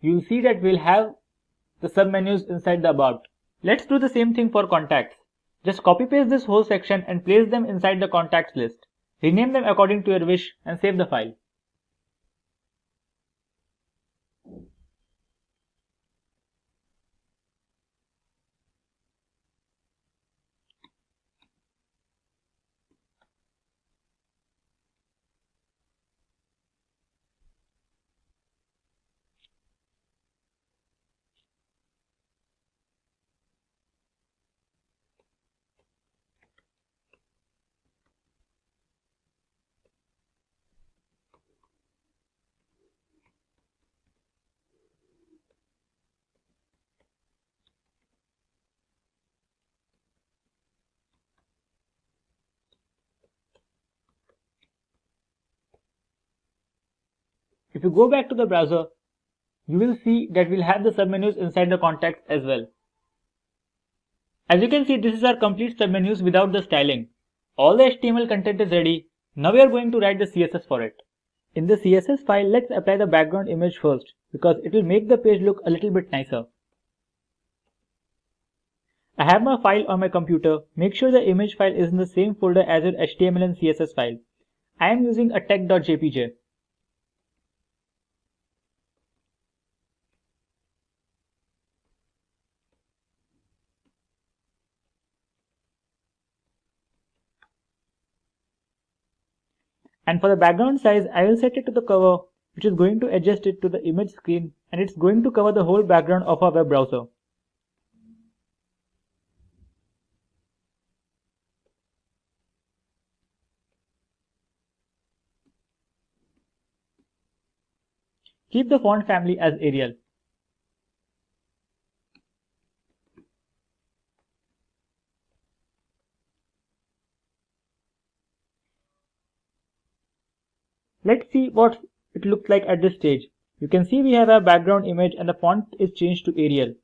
you will see that we'll have the submenus inside the about. Let's do the same thing for contacts. Just copy paste this whole section and place them inside the contacts list. Rename them according to your wish and save the file. If you go back to the browser, you will see that we'll have the submenus inside the contacts as well. As you can see, this is our complete submenus without the styling. All the HTML content is ready. Now we are going to write the CSS for it. In the CSS file, let's apply the background image first because it will make the page look a little bit nicer. I have my file on my computer. Make sure the image file is in the same folder as your HTML and CSS file. I am using a tech.jpg. And for the background size, I will set it to the cover, which is going to adjust it to the image screen, and it's going to cover the whole background of our web browser. Keep the font family as Arial. Let's see what it looks like at this stage. You can see we have our background image and the font is changed to Arial.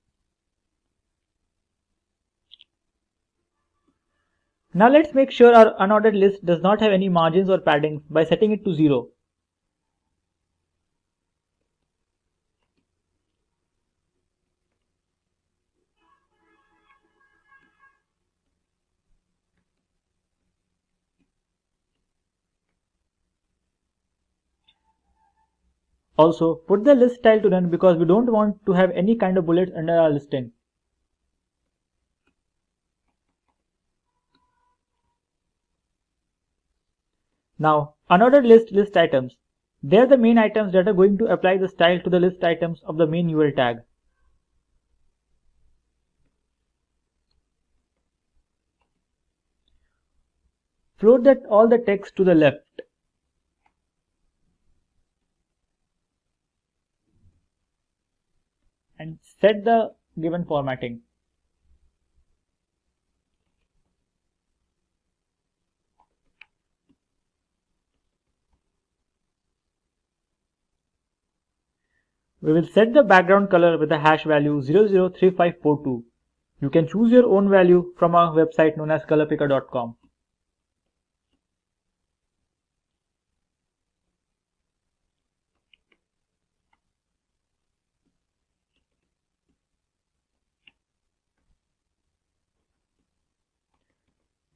Now let's make sure our unordered list does not have any margins or padding by setting it to 0. Also, put the list style to none because we don't want to have any kind of bullets under our listing. Now, unordered list items. They are the main items that are going to apply the style to the list items of the main URL tag. Float all the text to the left. And set the given formatting. We will set the background color with the hash value 003542. You can choose your own value from our website known as colorpicker.com.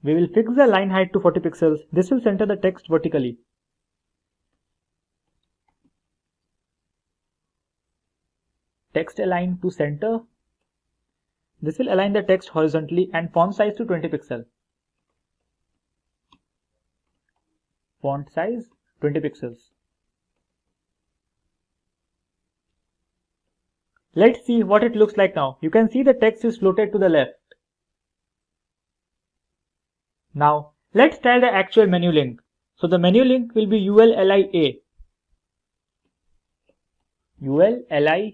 We will fix the line height to 40 pixels. This will center the text vertically. Text align to center. This will align the text horizontally and font size to 20 pixels. Font size 20 pixels. Let's see what it looks like now. You can see the text is floated to the left. Now, let's style the actual menu link. So the menu link will be ULLIA. ULLIA.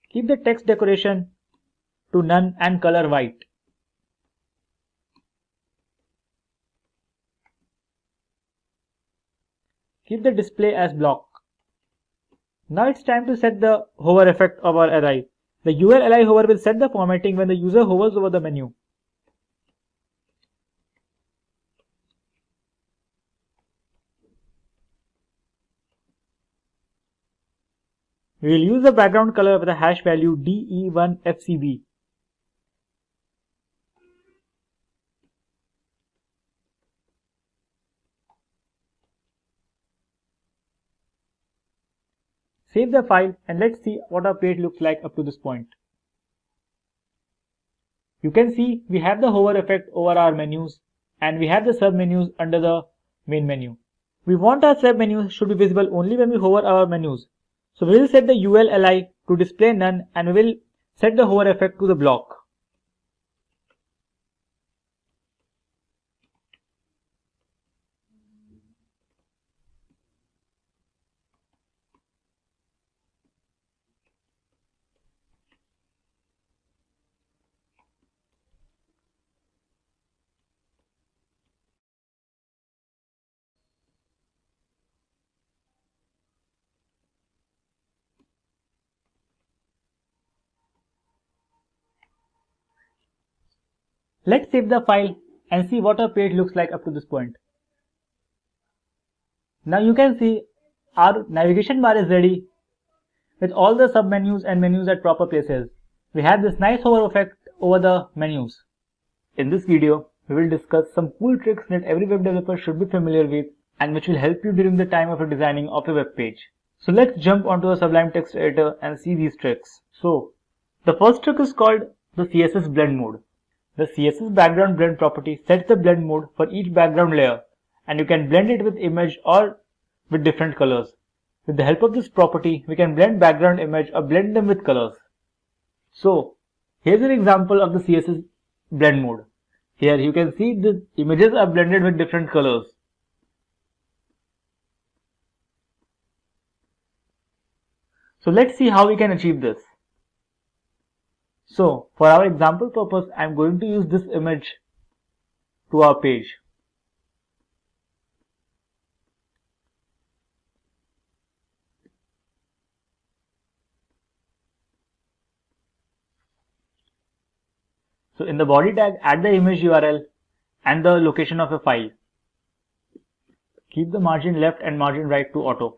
Keep the text decoration to none and color white. Keep the display as block. Now it's time to set the hover effect of our array. The UL-li hover will set the formatting when the user hovers over the menu. We will use the background color with a hash value DE1FCB. Save the file and let's see what our page looks like up to this point. You can see we have the hover effect over our menus and we have the sub-menus under the main menu. We want our sub-menus should be visible only when we hover our menus. So we will set the UL-li to display none and we will set the hover effect to the block. Let's save the file and see what our page looks like up to this point. Now you can see our navigation bar is ready with all the sub-menus and menus at proper places. We have this nice hover effect over the menus. In this video, we will discuss some cool tricks that every web developer should be familiar with and which will help you during the time of designing of a web page. So let's jump onto the Sublime Text Editor and see these tricks. So the first trick is called the CSS blend mode. The CSS background blend property sets the blend mode for each background layer and you can blend it with image or with different colors. With the help of this property, we can blend background image or blend them with colors. So here's an example of the CSS blend mode. Here you can see the images are blended with different colors. So let's see how we can achieve this. So for our example purpose, I am going to use this image to our page. So in the body tag, add the image URL and the location of a file. Keep the margin left and margin right to auto.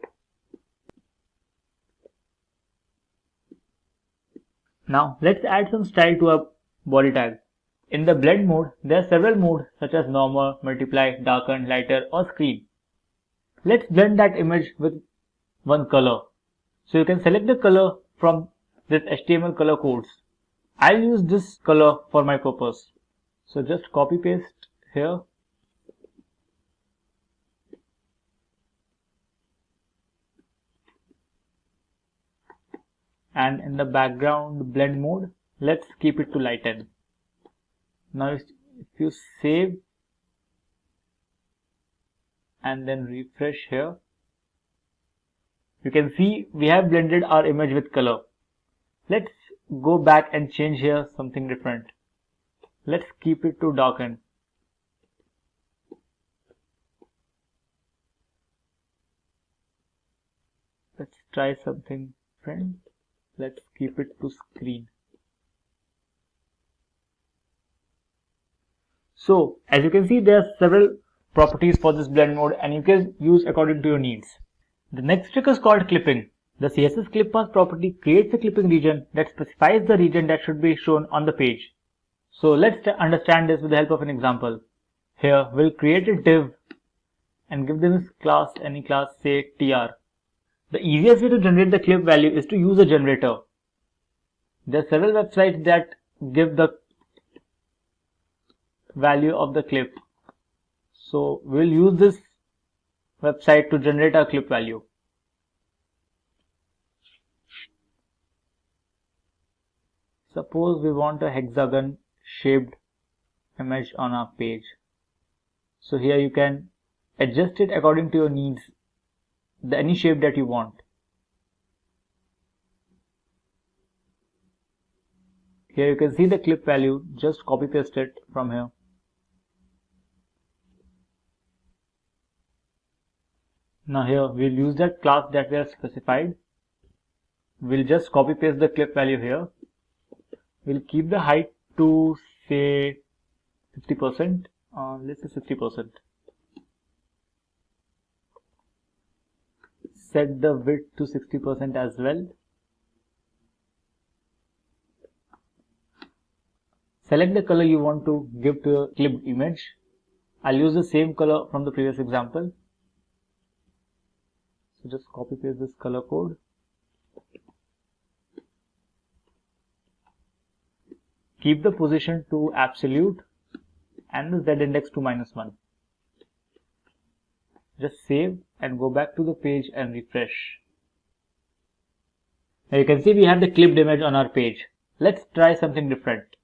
Now let's add some style to our body tag. In the blend mode, there are several modes such as normal, multiply, darken, lighter or screen. Let's blend that image with one color. So you can select the color from this HTML color codes. I'll use this color for my purpose. So just copy paste here. And in the background blend mode, let's keep it to lighten. Now if you save and then refresh here, you can see we have blended our image with color. Let's go back and change here something different. Let's keep it to darken. Let's try something different. Let's keep it to screen. So as you can see, there are several properties for this blend mode and you can use according to your needs. The next trick is called clipping. The CSS clip path property creates a clipping region that specifies the region that should be shown on the page. So let's understand this with the help of an example. Here we'll create a div and give them this class, any class, say tr. The easiest way to generate the clip value is to use a generator. There are several websites that give the value of the clip. So we'll use this website to generate our clip value. Suppose we want a hexagon shaped image on our page. So here you can adjust it according to your needs, any shape that you want. Here you can see the clip value, just copy paste it from here. Now here we'll use that class that we have specified we'll just copy paste the clip value here. We'll keep the height to say 50%, let's say 60%. Set the width to 60% as well. Select the color you want to give to your clipped image. I'll use the same color from the previous example. So just copy paste this color code. Keep the position to absolute and the Z index to -1. Just save and go back to the page and refresh. Now you can see we have the clipped image on our page. Let's try something different.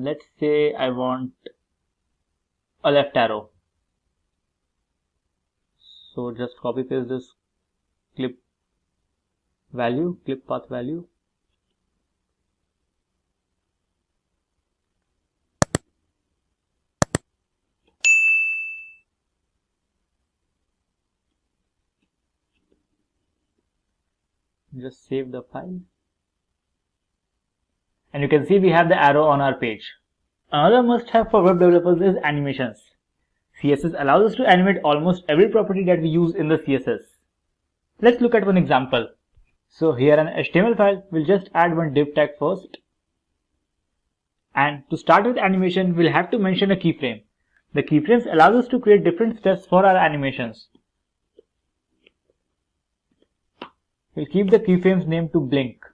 Let's say I want a left arrow. So just copy paste this clip path value. Just save the file. And you can see we have the arrow on our page. Another must-have for web developers is animations. CSS allows us to animate almost every property that we use in the CSS. Let's look at one example. So here an HTML file, we'll just add one div tag first. And to start with animation, we'll have to mention a keyframe. The keyframes allows us to create different steps for our animations. We'll keep the keyframes name to blink.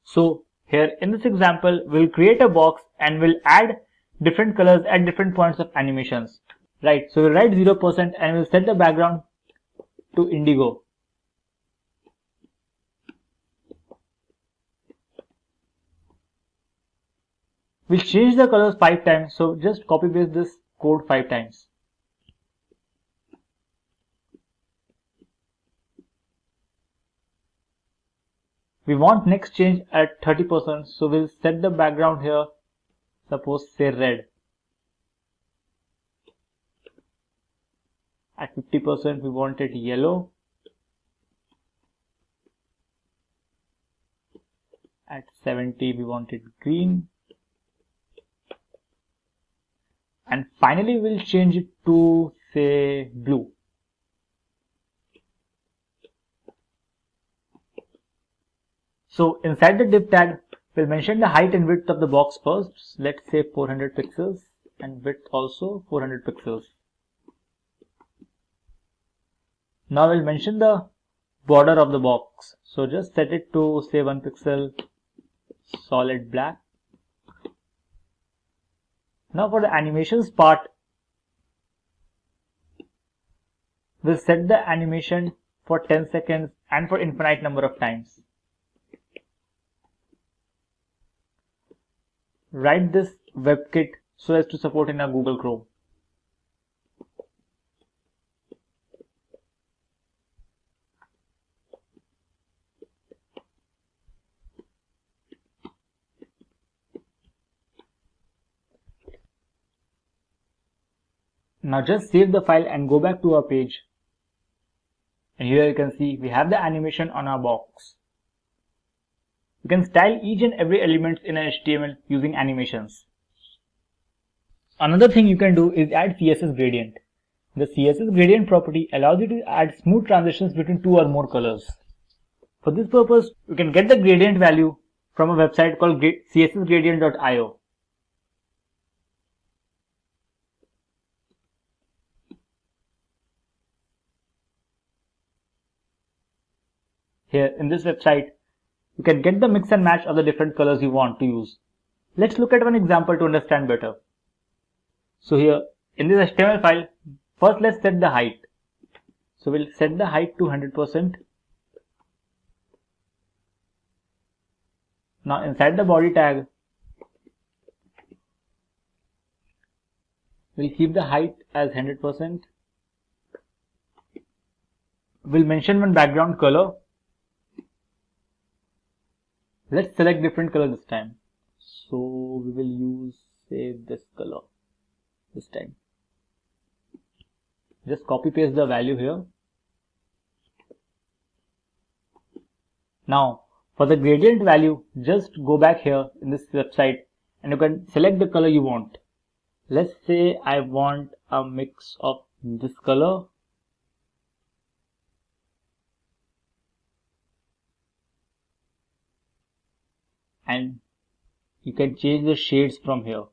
So here in this example, we'll create a box and we'll add different colors at different points of animations. Right, so we'll write 0% and we'll set the background to indigo. We'll change the colors 5 times, so just copy paste this code 5 times. We want next change at 30%, so we'll set the background here, suppose say red. At 50% we want it yellow. At 70 we want it green. And finally we'll change it to say blue. So inside the div tag, we'll mention the height and width of the box first. Let's say 400 pixels and width also 400 pixels. Now we'll mention the border of the box. So just set it to say 1 pixel solid black. Now for the animations part, we'll set the animation for 10 seconds and for infinite number of times. Write this WebKit so as to support in our Google Chrome. Now just save the file and go back to our page. And here you can see we have the animation on our box. You can style each and every element in an HTML using animations. Another thing you can do is add CSS gradient. The CSS gradient property allows you to add smooth transitions between two or more colors. For this purpose, you can get the gradient value from a website called cssgradient.io. Here in this website, you can get the mix and match of the different colors you want to use. Let's look at one example to understand better. So here in this HTML file, first let's set the height. So we'll set the height to 100%. Now inside the body tag, we'll keep the height as 100%. We'll mention one background color. Let's select different color this time. So we will use say this color this time. Just copy paste the value here. Now, for the gradient value, just go back here in this website and you can select the color you want. Let's say I want a mix of this color and you can change the shades from here.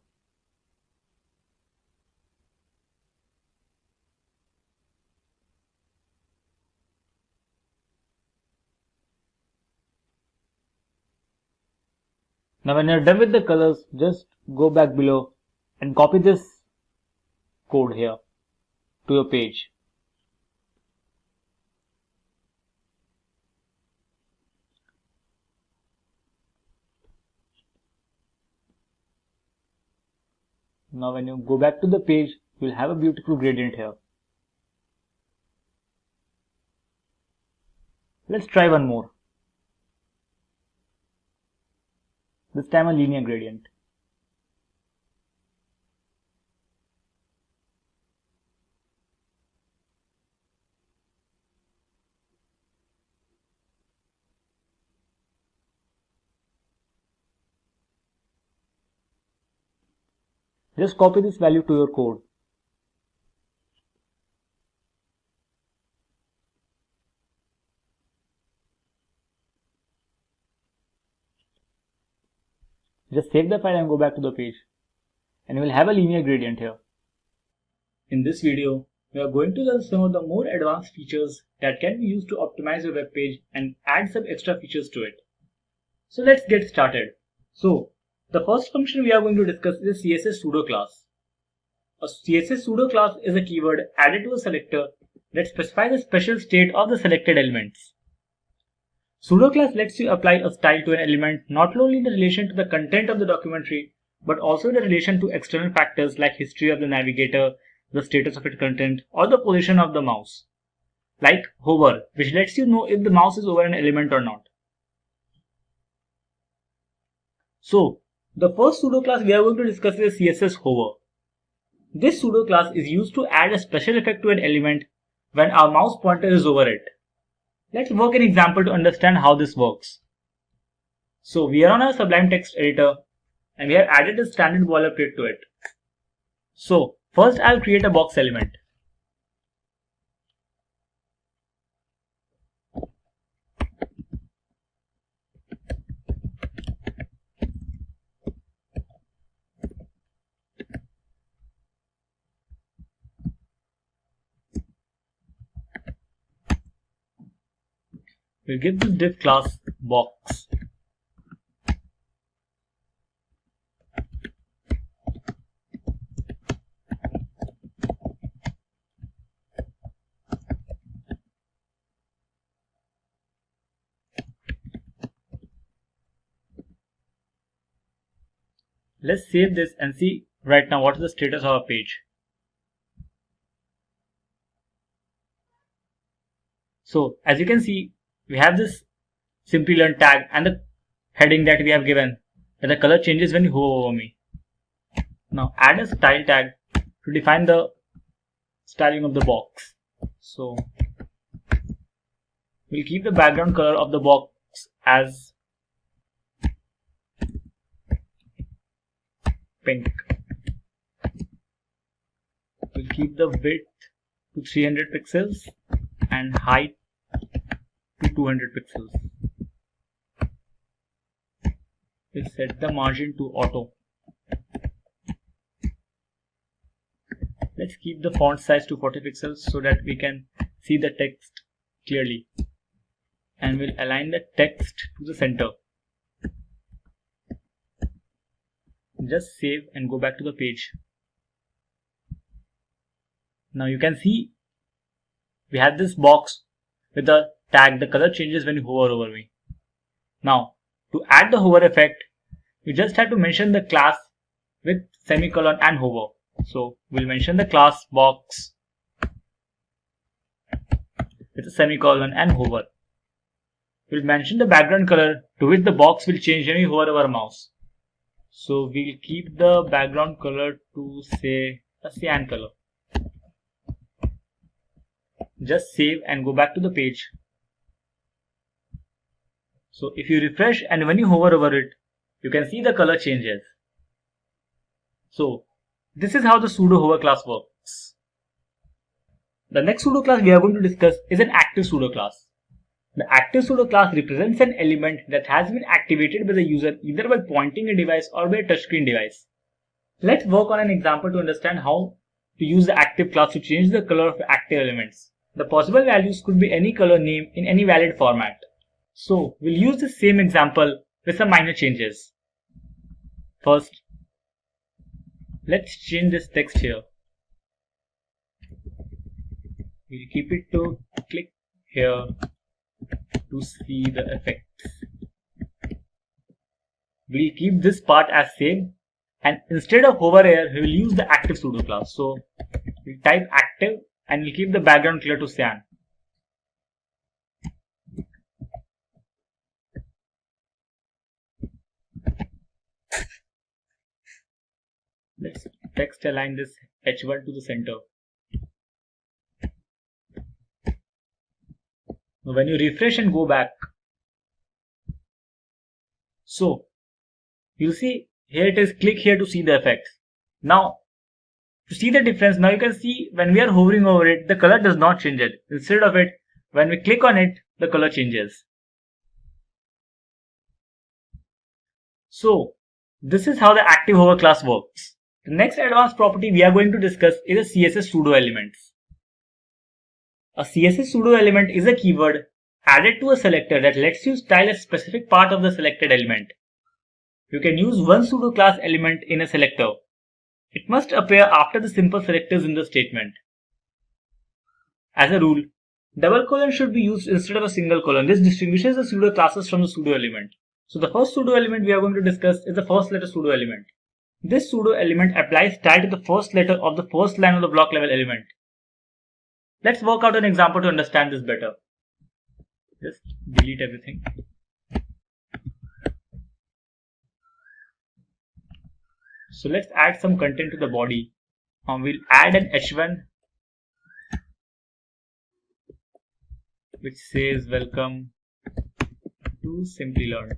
Now when you're done with the colors, just go back below and copy this code here to your page. Now when you go back to the page, you'll have a beautiful gradient here. Let's try one more. This time a linear gradient. Just copy this value to your code. Just save the file and go back to the page. And you will have a linear gradient here. In this video, we are going to learn some of the more advanced features that can be used to optimize your web page and add some extra features to it. So let's get started. So, the first function we are going to discuss is a CSS pseudo class. A CSS pseudo class is a keyword added to a selector that specifies the special state of the selected elements. Pseudo class lets you apply a style to an element not only in relation to the content of the documentary, but also in relation to external factors like history of the navigator, the status of its content, or the position of the mouse. Like hover, which lets you know if the mouse is over an element or not. So, the first pseudo class we are going to discuss is CSS hover. This pseudo class is used to add a special effect to an element when our mouse pointer is over it. Let's work an example to understand how this works. So we are on our Sublime text editor and we have added a standard boilerplate to it. So first I'll create a box element. We'll give this div class box. Let's save this and see right now what is the status of our page. So as you can see, we have this Simplilearn tag and the heading that we have given that the color changes when you hover over me. Now add a style tag to define the styling of the box. So we'll keep the background color of the box as pink. We'll keep the width to 300 pixels and height to 200 pixels. We'll set the margin to auto. Let's keep the font size to 40 pixels so that we can see the text clearly. And we'll align the text to the center. Just save and go back to the page. Now you can see we have this box with the tag, the color changes when you hover over me. Now to add the hover effect, you just have to mention the class with semicolon and hover. So we'll mention the class box with a semicolon and hover. We'll mention the background color to which the box will change when we hover over our mouse. So we'll keep the background color to say a cyan color. Just save and go back to the page. So if you refresh and when you hover over it, you can see the color changes. So this is how the pseudo hover class works. The next pseudo class we are going to discuss is an active pseudo class. The active pseudo class represents an element that has been activated by the user either by pointing a device or by a touchscreen device. Let's work on an example to understand how to use the active class to change the color of active elements. The possible values could be any color name in any valid format. So we'll use the same example with some minor changes. First, let's change this text here. We'll keep it to click here to see the effects. We'll keep this part as same, and instead of hover here, we will use the active pseudo class. So we'll type active and we'll keep the background clear to cyan. Let's text align this H1 to the center. Now when you refresh and go back, so you'll see here it is click here to see the effects. Now to see the difference, now you can see when we are hovering over it, the color does not change it. Instead of it, when we click on it, the color changes. So this is how the active hover class works. The next advanced property we are going to discuss is a CSS pseudo elements. A CSS pseudo element is a keyword added to a selector that lets you style a specific part of the selected element. You can use one pseudo class element in a selector. It must appear after the simple selectors in the statement. As a rule, double colon should be used instead of a single colon. This distinguishes the pseudo classes from the pseudo element. So the first pseudo element we are going to discuss is the first letter pseudo element. This pseudo element applies style to the first letter of the first line of the block level element. Let's work out an example to understand this better. Just delete everything. So let's add some content to the body. We'll add an H1 which says welcome to Simplilearn.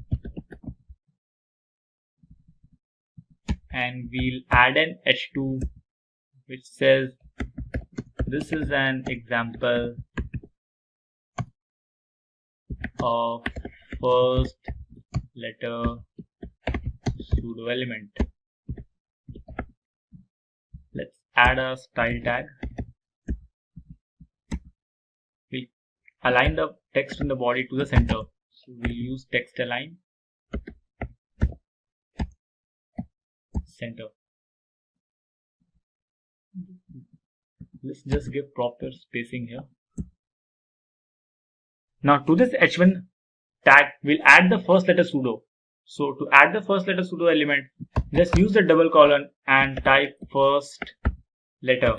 And we'll add an H2 which says this is an example of first letter pseudo element. Let's add a style tag. We'll align the text in the body to the center. So we'll use text align center. Let's just give proper spacing here. Now to this H1 tag, we'll add the first letter pseudo. So to add the first letter pseudo element, just use the double colon and type first letter.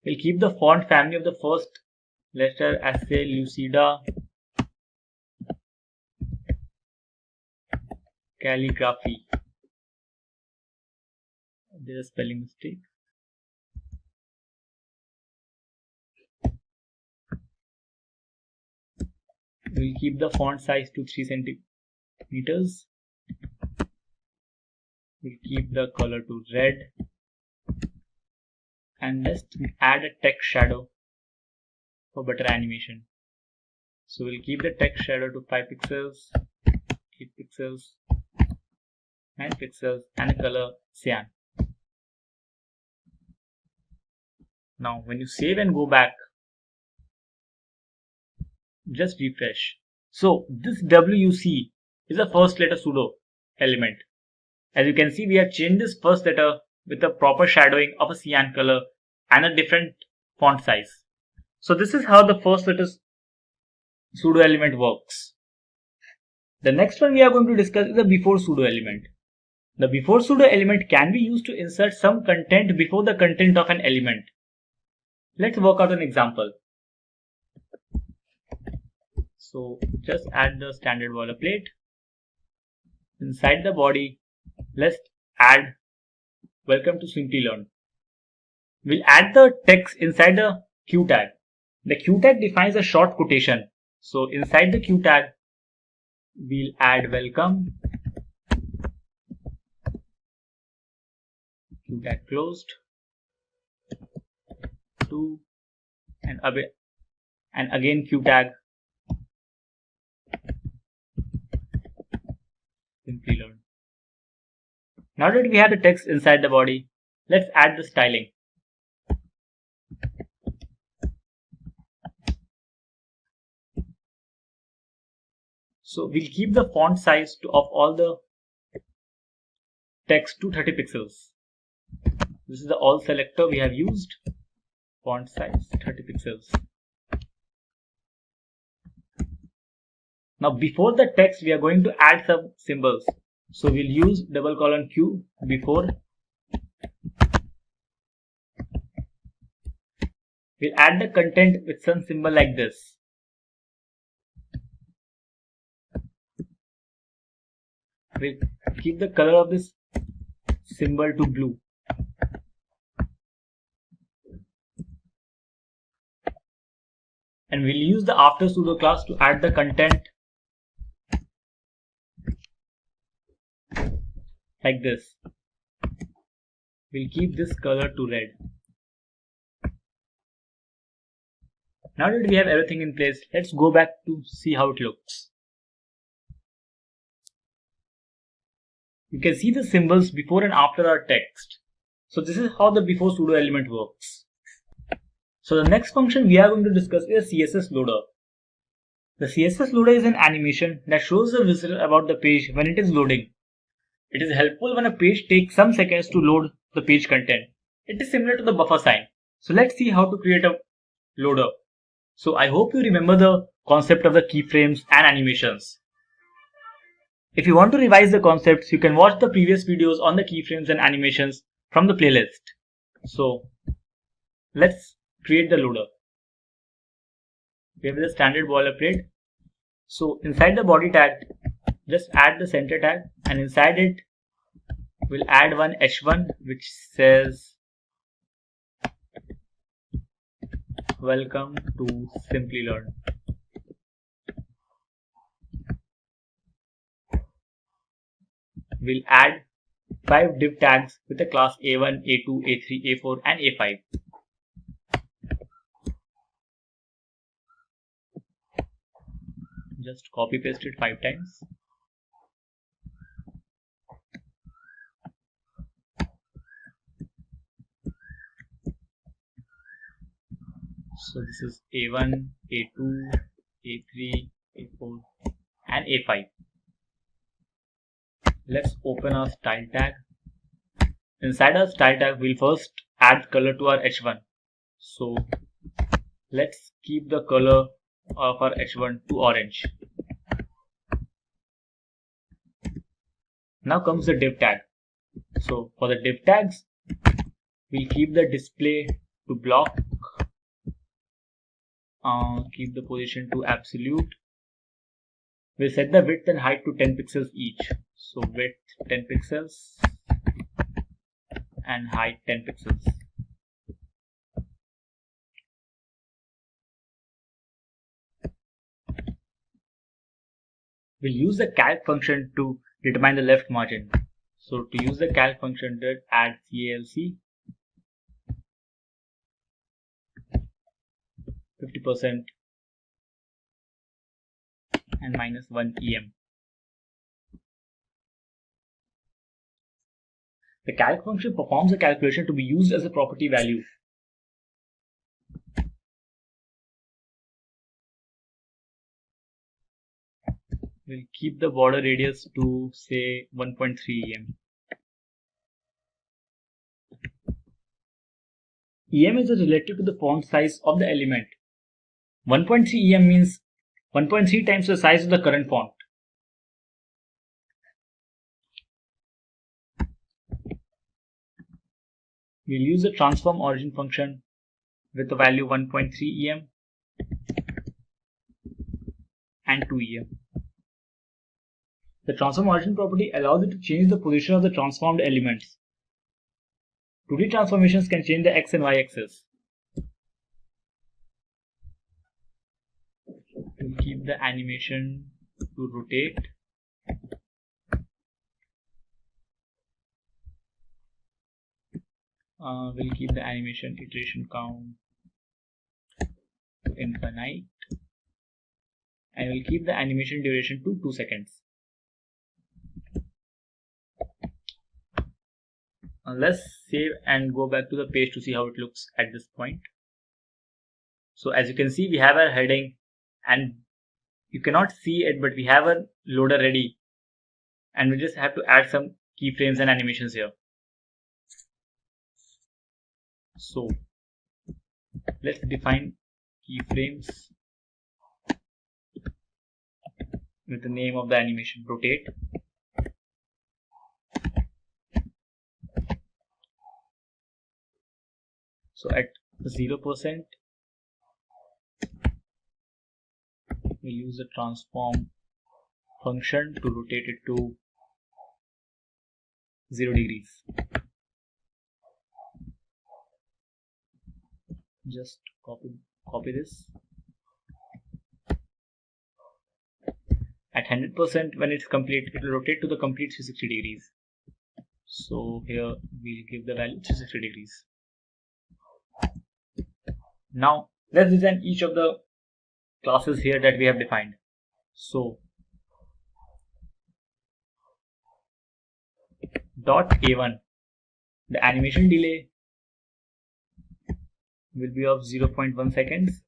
We'll keep the font family of the first letter as say Lucida Calligraphy. There's a spelling mistake. We'll keep the font size to 3 centimeters. We'll keep the color to red. And let's add a text shadow for better animation. So we'll keep the text shadow to 5 pixels, 8 pixels, 9 pixels, and a color cyan. Now when you save and go back, just refresh. So this WUC is a first letter pseudo element. As you can see, we have changed this first letter with a proper shadowing of a cyan color and a different font size. So this is how the first letter pseudo element works. The next one we are going to discuss is the before pseudo element. The before pseudo element can be used to insert some content before the content of an element. Let's work out an example. So just add the standard boilerplate. Inside the body, let's add welcome to Simplilearn. we'll add the text inside the Q tag. The Q tag defines a short quotation. So inside the Q tag, we'll add welcome, Q tag closed, to, and again Q tag, Simplilearn. Now that we have the text inside the body, let's add the styling. So we'll keep the font size of all the text to 30 pixels. This is the all selector we have used. Font size 30 pixels. Now before the text we are going to add some symbols. So we'll use :Q before. We'll add the content with some symbol like this. We'll keep the color of this symbol to blue. And we'll use the after pseudo class to add the content like this. We'll keep this color to red. Now that we have everything in place, let's go back to see how it looks. You can see the symbols before and after our text. So this is how the before pseudo element works. So the next function we are going to discuss is CSS loader. The CSS loader is an animation that shows the visitor about the page when it is loading. It is helpful when a page takes some seconds to load the page content. It is similar to the buffer sign. So let's see how to create a loader. So I hope you remember the concept of the keyframes and animations. If you want to revise the concepts, you can watch the previous videos on the keyframes and animations from the playlist. So let's create the loader. We have the standard boilerplate. So inside the body tag, just add the center tag, and inside it we'll add one h1 which says welcome to Simplilearn. We'll add 5 div tags with the class A1, A2, A3, A4 and A5. Just copy paste it 5 times. So this is A1, A2, A3, A4 and A5. Let's open our style tag. Inside our style tag, we'll first add color to our h1. So let's keep the color of our h1 to orange. Now comes the div tag. So for the div tags, we'll keep the display to block, keep the position to absolute. We'll set the width and height to 10 pixels each. So width 10 pixels and height 10 pixels. We'll use the calc function to determine the left margin. So to use the calc function, add calc 50% and -1 em. The calc function performs a calculation to be used as a property value. We'll keep the border radius to say 1.3 em. Em is relative to the font size of the element. 1.3 em means 1.3 times the size of the current font. We'll use the transform origin function with the value 1.3 em and 2 em. The transform origin property allows it to change the position of the transformed elements. 2D transformations can change the X and Y axis. We'll keep the animation to rotate. We'll keep the animation iteration count to infinite. And we'll keep the animation duration to 2 seconds. Let's save and go back to the page to see how it looks at this point. So as you can see, we have our heading and you cannot see it, but we have a loader ready and we just have to add some keyframes and animations here. So let's define keyframes with the name of the animation, rotate. So at 0%, we'll use the transform function to rotate it to 0 degrees. Just copy this. At 100%, when it's complete, it will rotate to the complete 360 degrees. So here we'll give the value 360 degrees. Now let's design each of the classes here that we have defined. So dot A1, the animation delay will be of 0.1 seconds.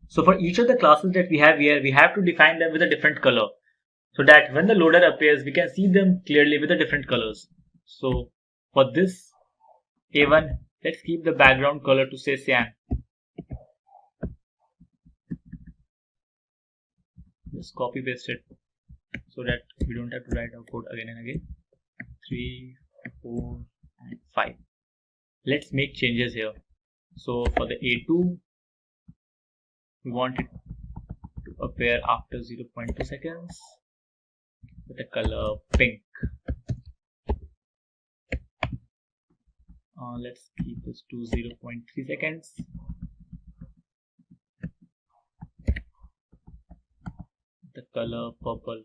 So for each of the classes that we have here, we have to define them with a different color so that when the loader appears, we can see them clearly with the different colors. So for this A1, let's keep the background color to say cyan. Just copy paste it so that we don't have to write our code again and again. 3, 4, and 5. Let's make changes here. So for the A2, we want it to appear after 0.2 seconds with the color pink. Let's keep this to 0.3 seconds. The color purple.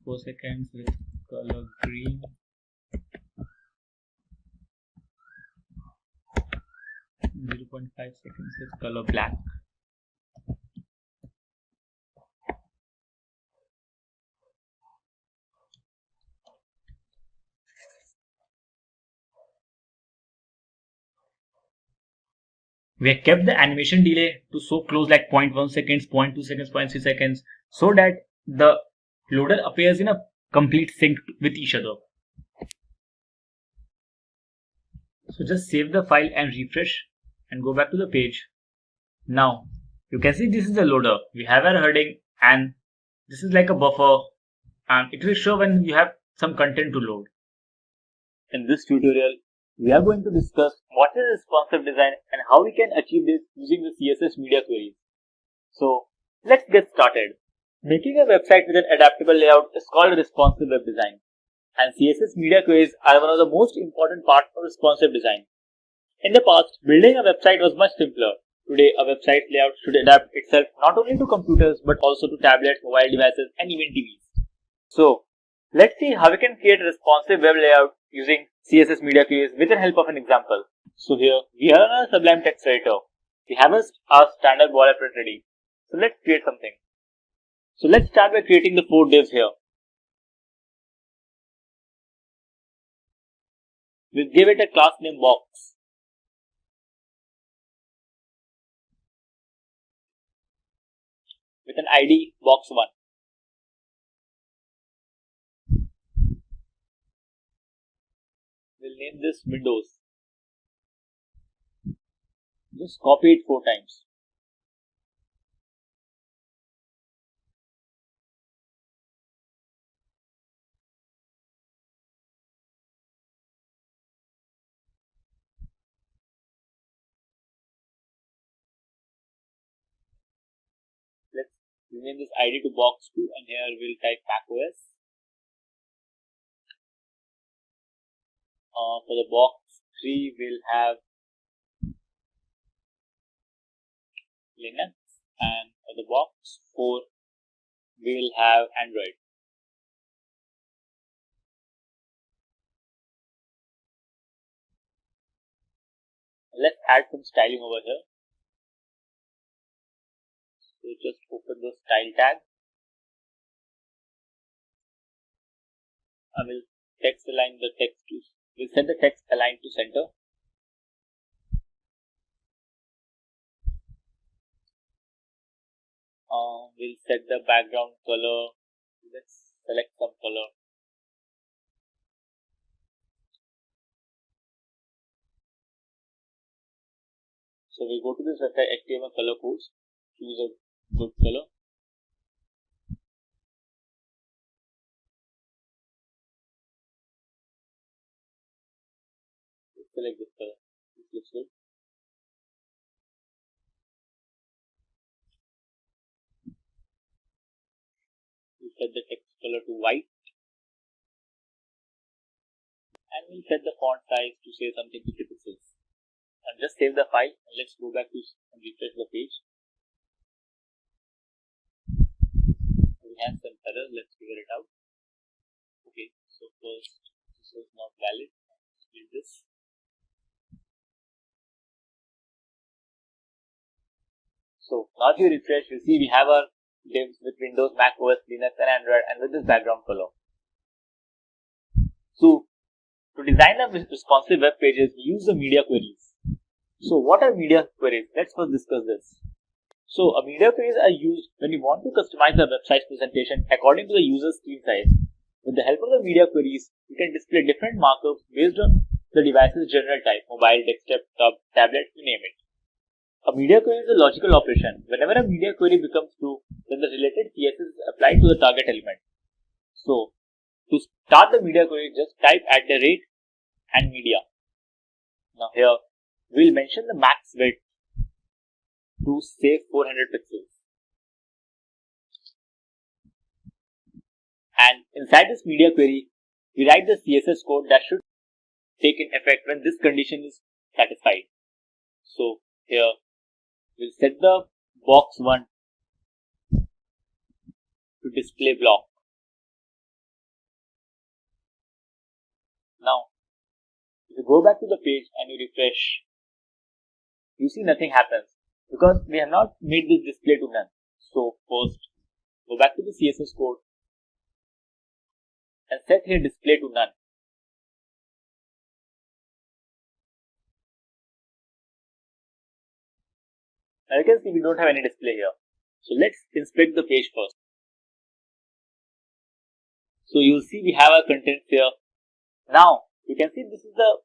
.4 seconds with color green. 0.5 seconds with color black. We have kept the animation delay to so close like 0.1 seconds, 0.2 seconds, 0.3 seconds so that the loader appears in a complete sync with each other. So just save the file and refresh and go back to the page. Now you can see this is the loader. We have our heading and this is like a buffer and it will show when you have some content to load. In this tutorial, we are going to discuss what is responsive design and how we can achieve this using the CSS media queries. So let's get started. Making a website with an adaptable layout is called responsive web design, and CSS media queries are one of the most important parts of responsive design. In the past, building a website was much simpler. Today, a website layout should adapt itself not only to computers but also to tablets, mobile devices, and even TVs. So let's see how we can create a responsive web layout using CSS media queries with the help of an example. So here we are on a Sublime text editor. We have our standard boilerplate ready. So let's create something. So let's start by creating the 4 divs here. We'll give it a class name box. With an ID box1. We'll name this Windows. Just copy it 4 times. rename this ID to box2, and here we'll type macOS. For the box 3, we'll have Linux, and for the box 4, we'll have Android. Let's add some styling over here. So just open the style tag. I will text align the text to, we'll set the text align to center. We'll set the background color. Let's select some color. So we'll go to this website HTML color codes, choose a good color. Select this color. This looks good. We'll set the text color to white. And we'll set the font size to say something 50 pixels. And just save the file and let's go back to and refresh the page. We have some error, let's figure it out. Okay, so first this is not valid. Split this. So now if you refresh, you see we have our divs with Windows, Mac OS, Linux and Android, and with this background color. So to design a responsive web pages, we use the media queries. So what are media queries? Let's first discuss this. So a media queries are used when we want to customize the website's presentation according to the user's screen size. With the help of the media queries, we can display different markups based on the device's general type, mobile, desktop, tablet, you name it. A media query is a logical operation. Whenever a media query becomes true, then the related CSS is applied to the target element. So to start the media query, just type @ and media. Now here, we'll mention the max width to say 400 pixels. And inside this media query, we write the CSS code that should take in effect when this condition is satisfied. So here, we'll set the box 1 to display block. Now, if you go back to the page and you refresh, you see nothing happens because we have not made this display to none. So first, go back to the CSS code and set here display to none. Now you can see we don't have any display here. So let's inspect the page first. So you'll see we have our contents here. Now you can see this is the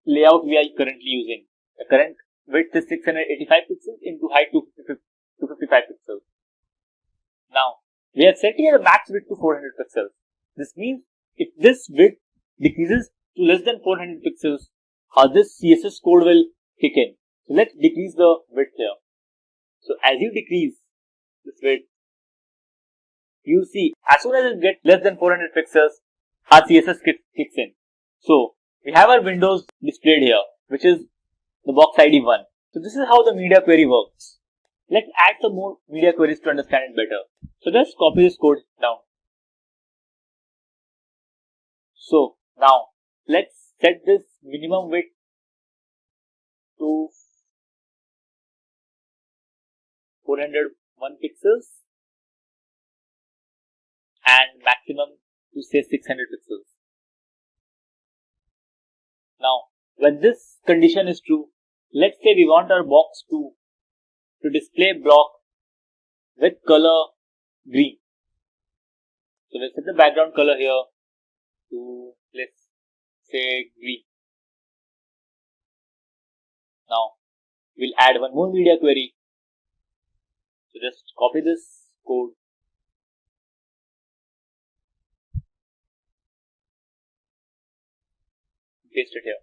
layout we are currently using. The current width is 685 pixels into height 255 pixels. Now we have set here the max width to 400 pixels. This means if this width decreases to less than 400 pixels, this CSS code will kick in. So let's decrease the width here. So as you decrease this width, you see as soon as it gets less than 400 pixels, our CSS kicks in. So we have our windows displayed here, which is the box ID 1. So this is how the media query works. Let's add some more media queries to understand it better. So let's copy this code down. So now let's set this minimum width to 401 pixels and maximum to say 600 pixels. Now when this condition is true, let's say we want our box to display block with color green. So let's set the background color here to, let's say, green. Now we'll add one more media query. So just copy this code, paste it here.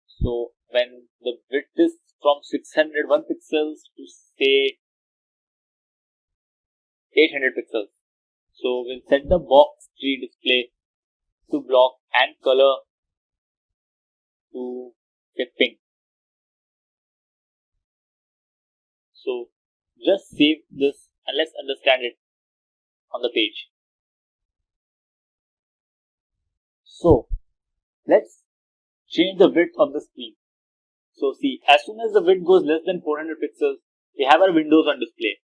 So when the width is from 601 pixels to say 800 pixels. So we'll set the box tree display to block and color to get pink. So just save this and let's understand it on the page. So let's change the width of the screen. So see, as soon as the width goes less than 400 pixels, we have our windows on display.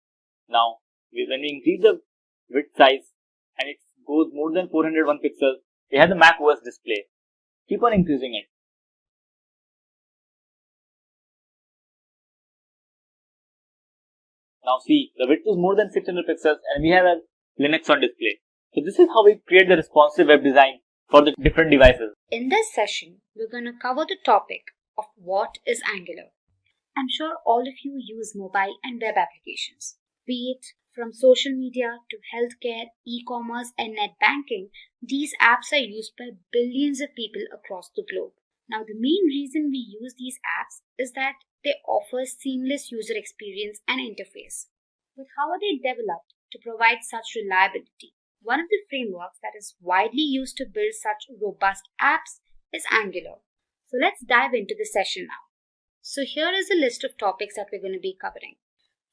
Now, when we increase the width size and it goes more than 401 pixels, we have the Mac OS display. Keep on increasing it. Now see, the width is more than 600 pixels and we have a Linux on display. So this is how we create the responsive web design for the different devices. In this session, we're going to cover the topic of what is Angular. I'm sure all of you use mobile and web applications. Be it from social media to healthcare, e-commerce and net banking, these apps are used by billions of people across the globe. Now, the main reason we use these apps is that they offer seamless user experience and interface. But how are they developed to provide such reliability? One of the frameworks that is widely used to build such robust apps is Angular. So let's dive into the session now. So here is a list of topics that we're going to be covering.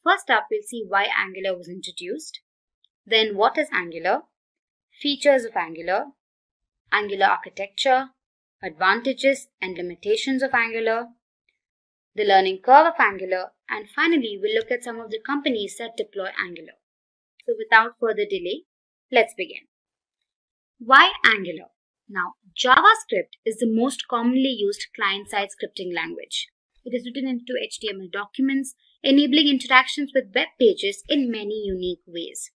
First up, we'll see why Angular was introduced. Then what is Angular? Features of Angular, Angular architecture, advantages and limitations of Angular, the learning curve of Angular, and finally we'll look at some of the companies that deploy Angular. So without further delay, let's begin. Why Angular? Now, JavaScript is the most commonly used client-side scripting language. It is written into HTML documents, enabling interactions with web pages in many unique ways.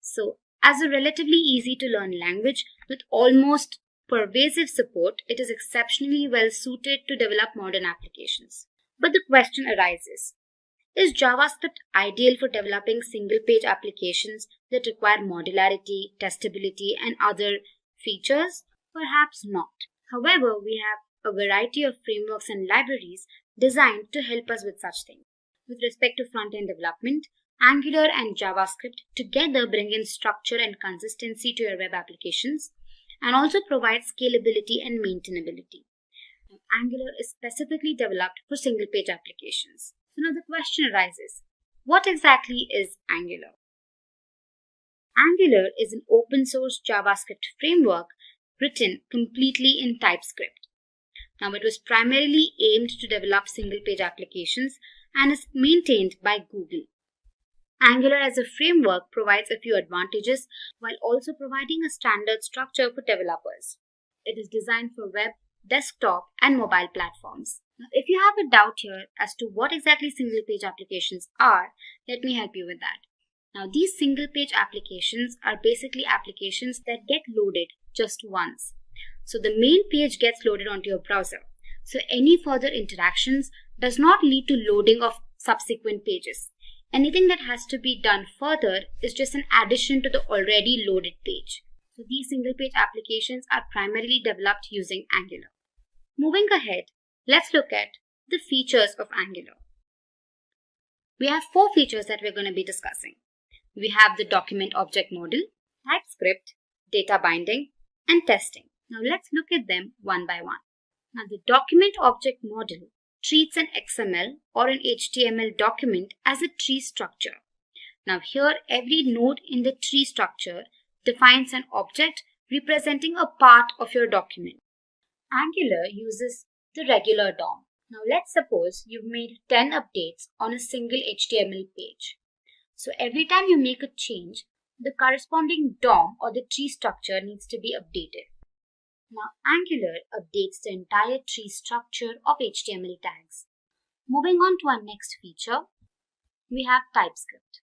So, as a relatively easy to learn language with almost pervasive support, it is exceptionally well suited to develop modern applications. But the question arises, is JavaScript ideal for developing single-page applications that require modularity, testability, and other features? Perhaps not. However, we have a variety of frameworks and libraries designed to help us with such things. With respect to front-end development, Angular and JavaScript together bring in structure and consistency to your web applications and also provide scalability and maintainability. Angular is specifically developed for single-page applications. So now the question arises, what exactly is Angular? Angular is an open-source JavaScript framework written completely in TypeScript. Now it was primarily aimed to develop single-page applications and is maintained by Google. Angular as a framework provides a few advantages while also providing a standard structure for developers. It is designed for web, desktop, and mobile platforms. Now, if you have a doubt here as to what exactly single-page applications are, let me help you with that. Now, these single-page applications are basically applications that get loaded just once. So the main page gets loaded onto your browser. So any further interactions does not lead to loading of subsequent pages. Anything that has to be done further is just an addition to the already loaded page. So these single-page applications are primarily developed using Angular. Moving ahead, let's look at the features of Angular. We have 4 features that we're going to be discussing. We have the document object model, TypeScript, data binding, and testing. Now let's look at them one by one. Now the document object model treats an XML or an HTML document as a tree structure. Now here every node in the tree structure defines an object representing a part of your document. Angular uses the regular DOM. Now let's suppose you've made 10 updates on a single HTML page. So every time you make a change, the corresponding DOM or the tree structure needs to be updated. Now Angular updates the entire tree structure of HTML tags. Moving on to our next feature, we have TypeScript.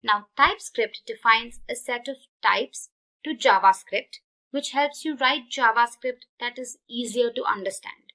Now TypeScript defines a set of types to JavaScript, which helps you write JavaScript that is easier to understand.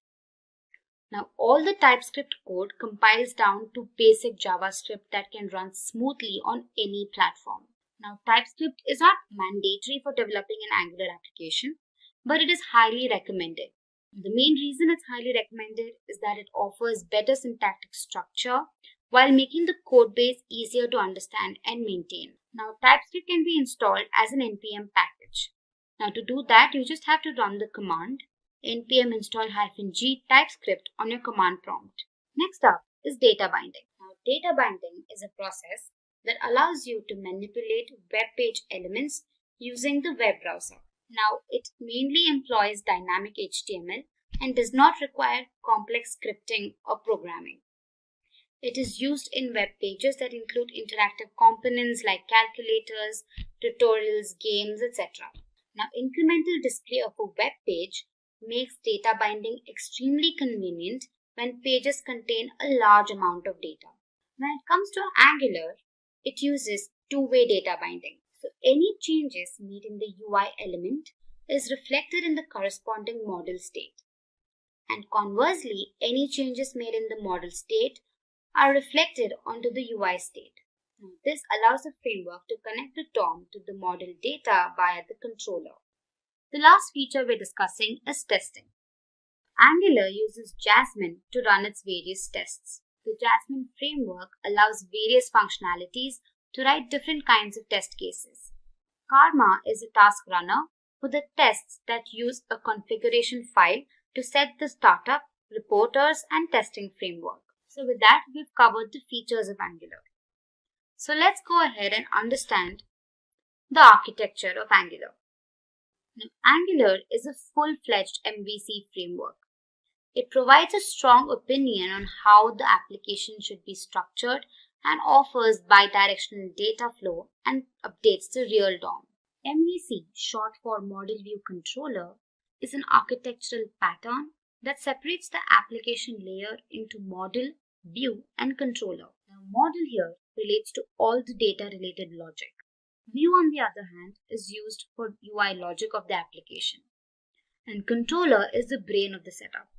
Now all the TypeScript code compiles down to basic JavaScript that can run smoothly on any platform. Now TypeScript is not mandatory for developing an Angular application, but it is highly recommended. The main reason it's highly recommended is that it offers better syntactic structure, while making the code base easier to understand and maintain. Now, TypeScript can be installed as an npm package. Now, to do that, you just have to run the command npm install-g TypeScript on your command prompt. Next up is data binding. Now, data binding is a process that allows you to manipulate web page elements using the web browser. Now, it mainly employs dynamic HTML and does not require complex scripting or programming. It is used in web pages that include interactive components like calculators, tutorials, games, etc. Now, incremental display of a web page makes data binding extremely convenient when pages contain a large amount of data. When it comes to Angular, it uses two-way data binding. So any changes made in the UI element is reflected in the corresponding model state. And conversely, any changes made in the model state are reflected onto the UI state. Now, this allows the framework to connect the DOM to the model data via the controller. The last feature we're discussing is testing. Angular uses Jasmine to run its various tests. The Jasmine framework allows various functionalities to write different kinds of test cases. Karma is a task runner for the tests that use a configuration file to set the startup, reporters, and testing framework. So with that, we've covered the features of Angular. So let's go ahead and understand the architecture of Angular. Now, Angular is a full-fledged MVC framework. It provides a strong opinion on how the application should be structured and offers bidirectional data flow and updates the real DOM. MVC, short for Model View Controller, is an architectural pattern that separates the application layer into model, view, and controller. Now, model here relates to all the data-related logic. View, on the other hand, is used for UI logic of the application. And controller is the brain of the setup.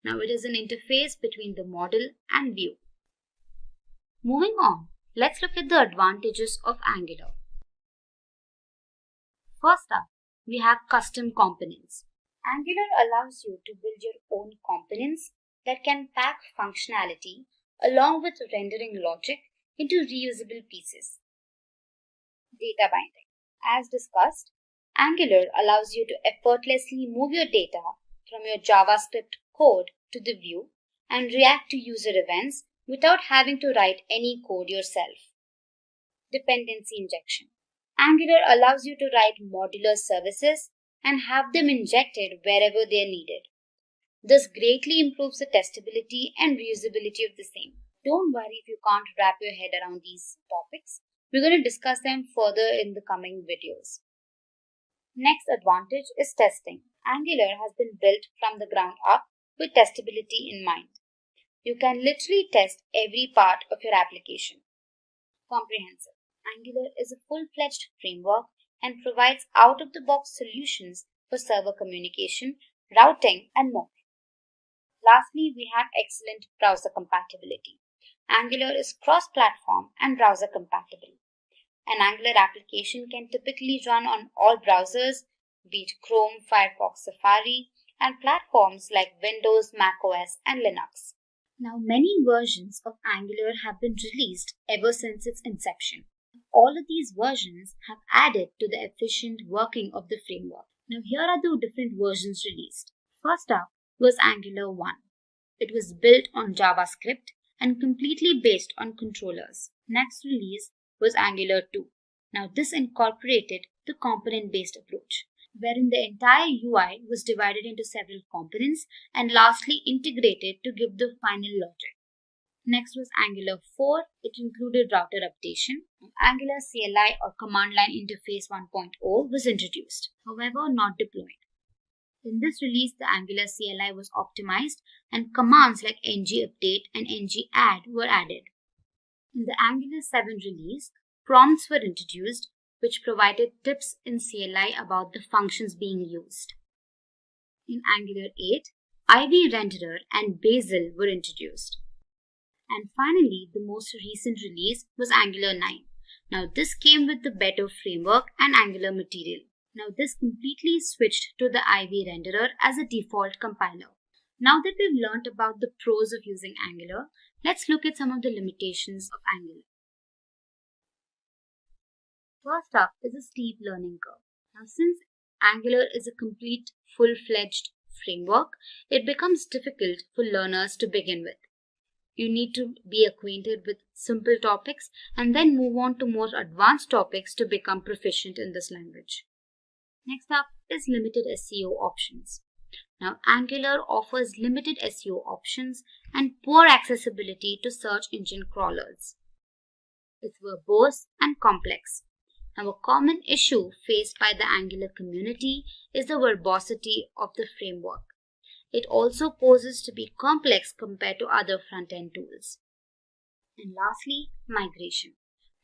Now, it is an interface between the model and view. Moving on, let's look at the advantages of Angular. First up, we have custom components. Angular allows you to build your own components that can pack functionality along with rendering logic into reusable pieces. Data binding. As discussed, Angular allows you to effortlessly move your data from your JavaScript code to the view and react to user events without having to write any code yourself. Dependency injection. Angular allows you to write modular services and have them injected wherever they are needed. This greatly improves the testability and reusability of the same. Don't worry if you can't wrap your head around these topics. We're going to discuss them further in the coming videos. Next advantage is testing. Angular has been built from the ground up with testability in mind. You can literally test every part of your application. Comprehensive. Angular is a full-fledged framework and provides out-of-the-box solutions for server communication, routing, and more. Lastly, we have excellent browser compatibility. Angular is cross-platform and browser compatible. An Angular application can typically run on all browsers, be it Chrome, Firefox, Safari, and platforms like Windows, macOS, and Linux. Now, many versions of Angular have been released ever since its inception. All of these versions have added to the efficient working of the framework. Now, here are the different versions released. First up was Angular 1. It was built on JavaScript and completely based on controllers. Next release was Angular 2. Now, this incorporated the component-based approach, wherein the entire UI was divided into several components and lastly integrated to give the final logic. Next was Angular 4. It included router updation. Angular CLI or Command Line Interface 1.0 was introduced, however not deployed. In this release, the Angular CLI was optimized and commands like ngupdate and ngadd were added. In the Angular 7 release, prompts were introduced which provided tips in CLI about the functions being used. In Angular 8, Ivy Renderer and Bazel were introduced. And finally, the most recent release was Angular 9. Now this came with the better framework and Angular material. Now this completely switched to the Ivy renderer as a default compiler. Now that we've learned about the pros of using Angular, let's look at some of the limitations of Angular. First up is a steep learning curve. Now, since Angular is a complete full-fledged framework, it becomes difficult for learners to begin with. You need to be acquainted with simple topics and then move on to more advanced topics to become proficient in this language. Next up is limited SEO options. Now, Angular offers limited SEO options and poor accessibility to search engine crawlers. It's verbose and complex. Now, a common issue faced by the Angular community is the verbosity of the framework. It also poses to be complex compared to other front-end tools. And lastly, migration.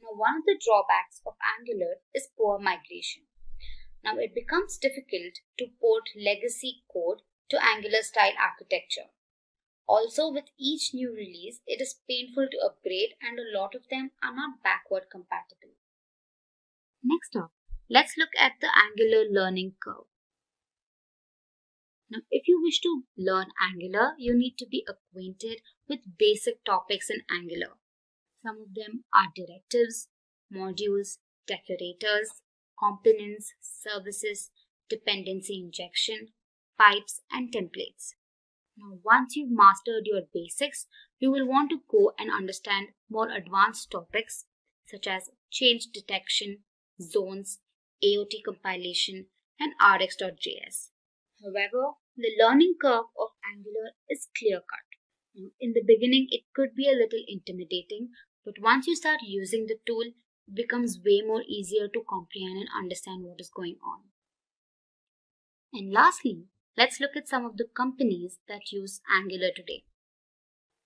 Now, one of the drawbacks of Angular is poor migration. Now, it becomes difficult to port legacy code to Angular-style architecture. Also, with each new release, it is painful to upgrade and a lot of them are not backward compatible. Next up, let's look at the Angular learning curve. Now, if you wish to learn Angular, you need to be acquainted with basic topics in Angular. Some of them are directives, modules, decorators, components, services, dependency injection, pipes, and templates. Now, once you've mastered your basics, you will want to go and understand more advanced topics such as change detection, zones, AOT compilation, and rx.js. However, the learning curve of Angular is clear-cut. In the beginning, it could be a little intimidating, but once you start using the tool, it becomes way more easier to comprehend and understand what is going on. And lastly, let's look at some of the companies that use Angular today.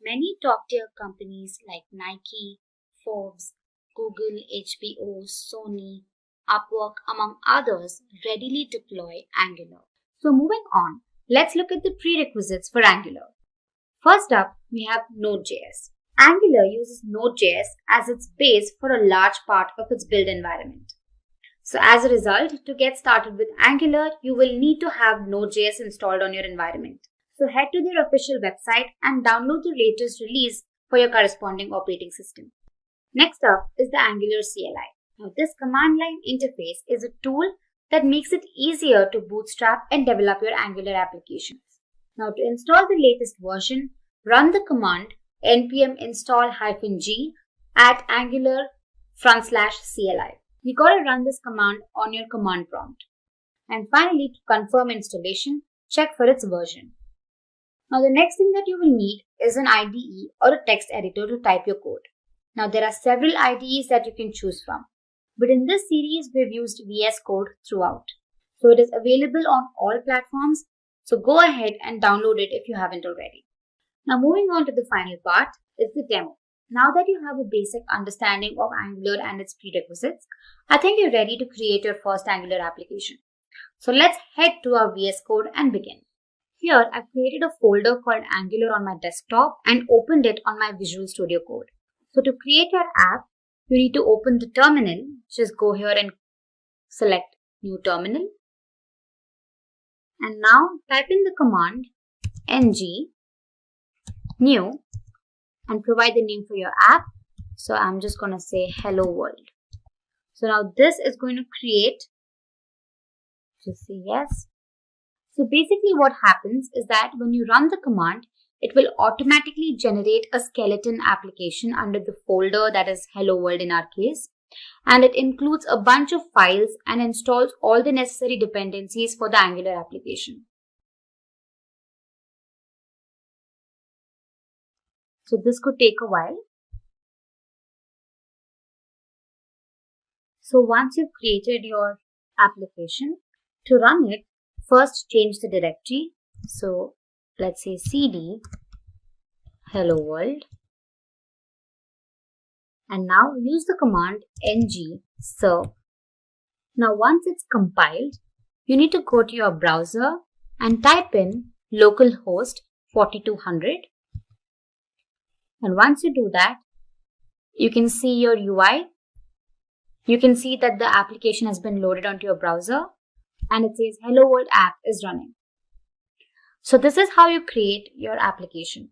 Many top-tier companies like Nike, Forbes, Google, HBO, Sony, Upwork, among others, readily deploy Angular. So moving on, let's look at the prerequisites for Angular. First up, we have Node.js. Angular uses Node.js as its base for a large part of its build environment. So as a result, to get started with Angular, you will need to have Node.js installed on your environment. So head to their official website and download the latest release for your corresponding operating system. Next up is the Angular CLI. Now, this command line interface is a tool that makes it easier to bootstrap and develop your Angular applications. Now, to install the latest version, run the command npm install-g at angular/CLI. You gotta run this command on your command prompt. And finally, to confirm installation, check for its version. Now, the next thing that you will need is an IDE or a text editor to type your code. Now, there are several IDEs that you can choose from. But in this series, we've used VS Code throughout. So it is available on all platforms. So go ahead and download it if you haven't already. Now moving on to the final part is the demo. Now that you have a basic understanding of Angular and its prerequisites, I think you're ready to create your first Angular application. So let's head to our VS Code and begin. Here, I've created a folder called Angular on my desktop and opened it on my Visual Studio Code. So to create your app, you need to open the terminal. Just go here and select New Terminal. And now type in the command ng new and provide the name for your app. So I'm just going to say hello world. So now this is going to create, just say yes. So basically what happens is that when you run the command, it will automatically generate a skeleton application under the folder that is hello world in our case. And it includes a bunch of files and installs all the necessary dependencies for the Angular application. So this could take a while. So once you've created your application, to run it, first change the directory. So let's say cd hello world. And now use the command ng serve. Now once it's compiled, you need to go to your browser and type in localhost 4200. And once you do that, you can see your UI. You can see that the application has been loaded onto your browser and it says hello world app is running. So this is how you create your application.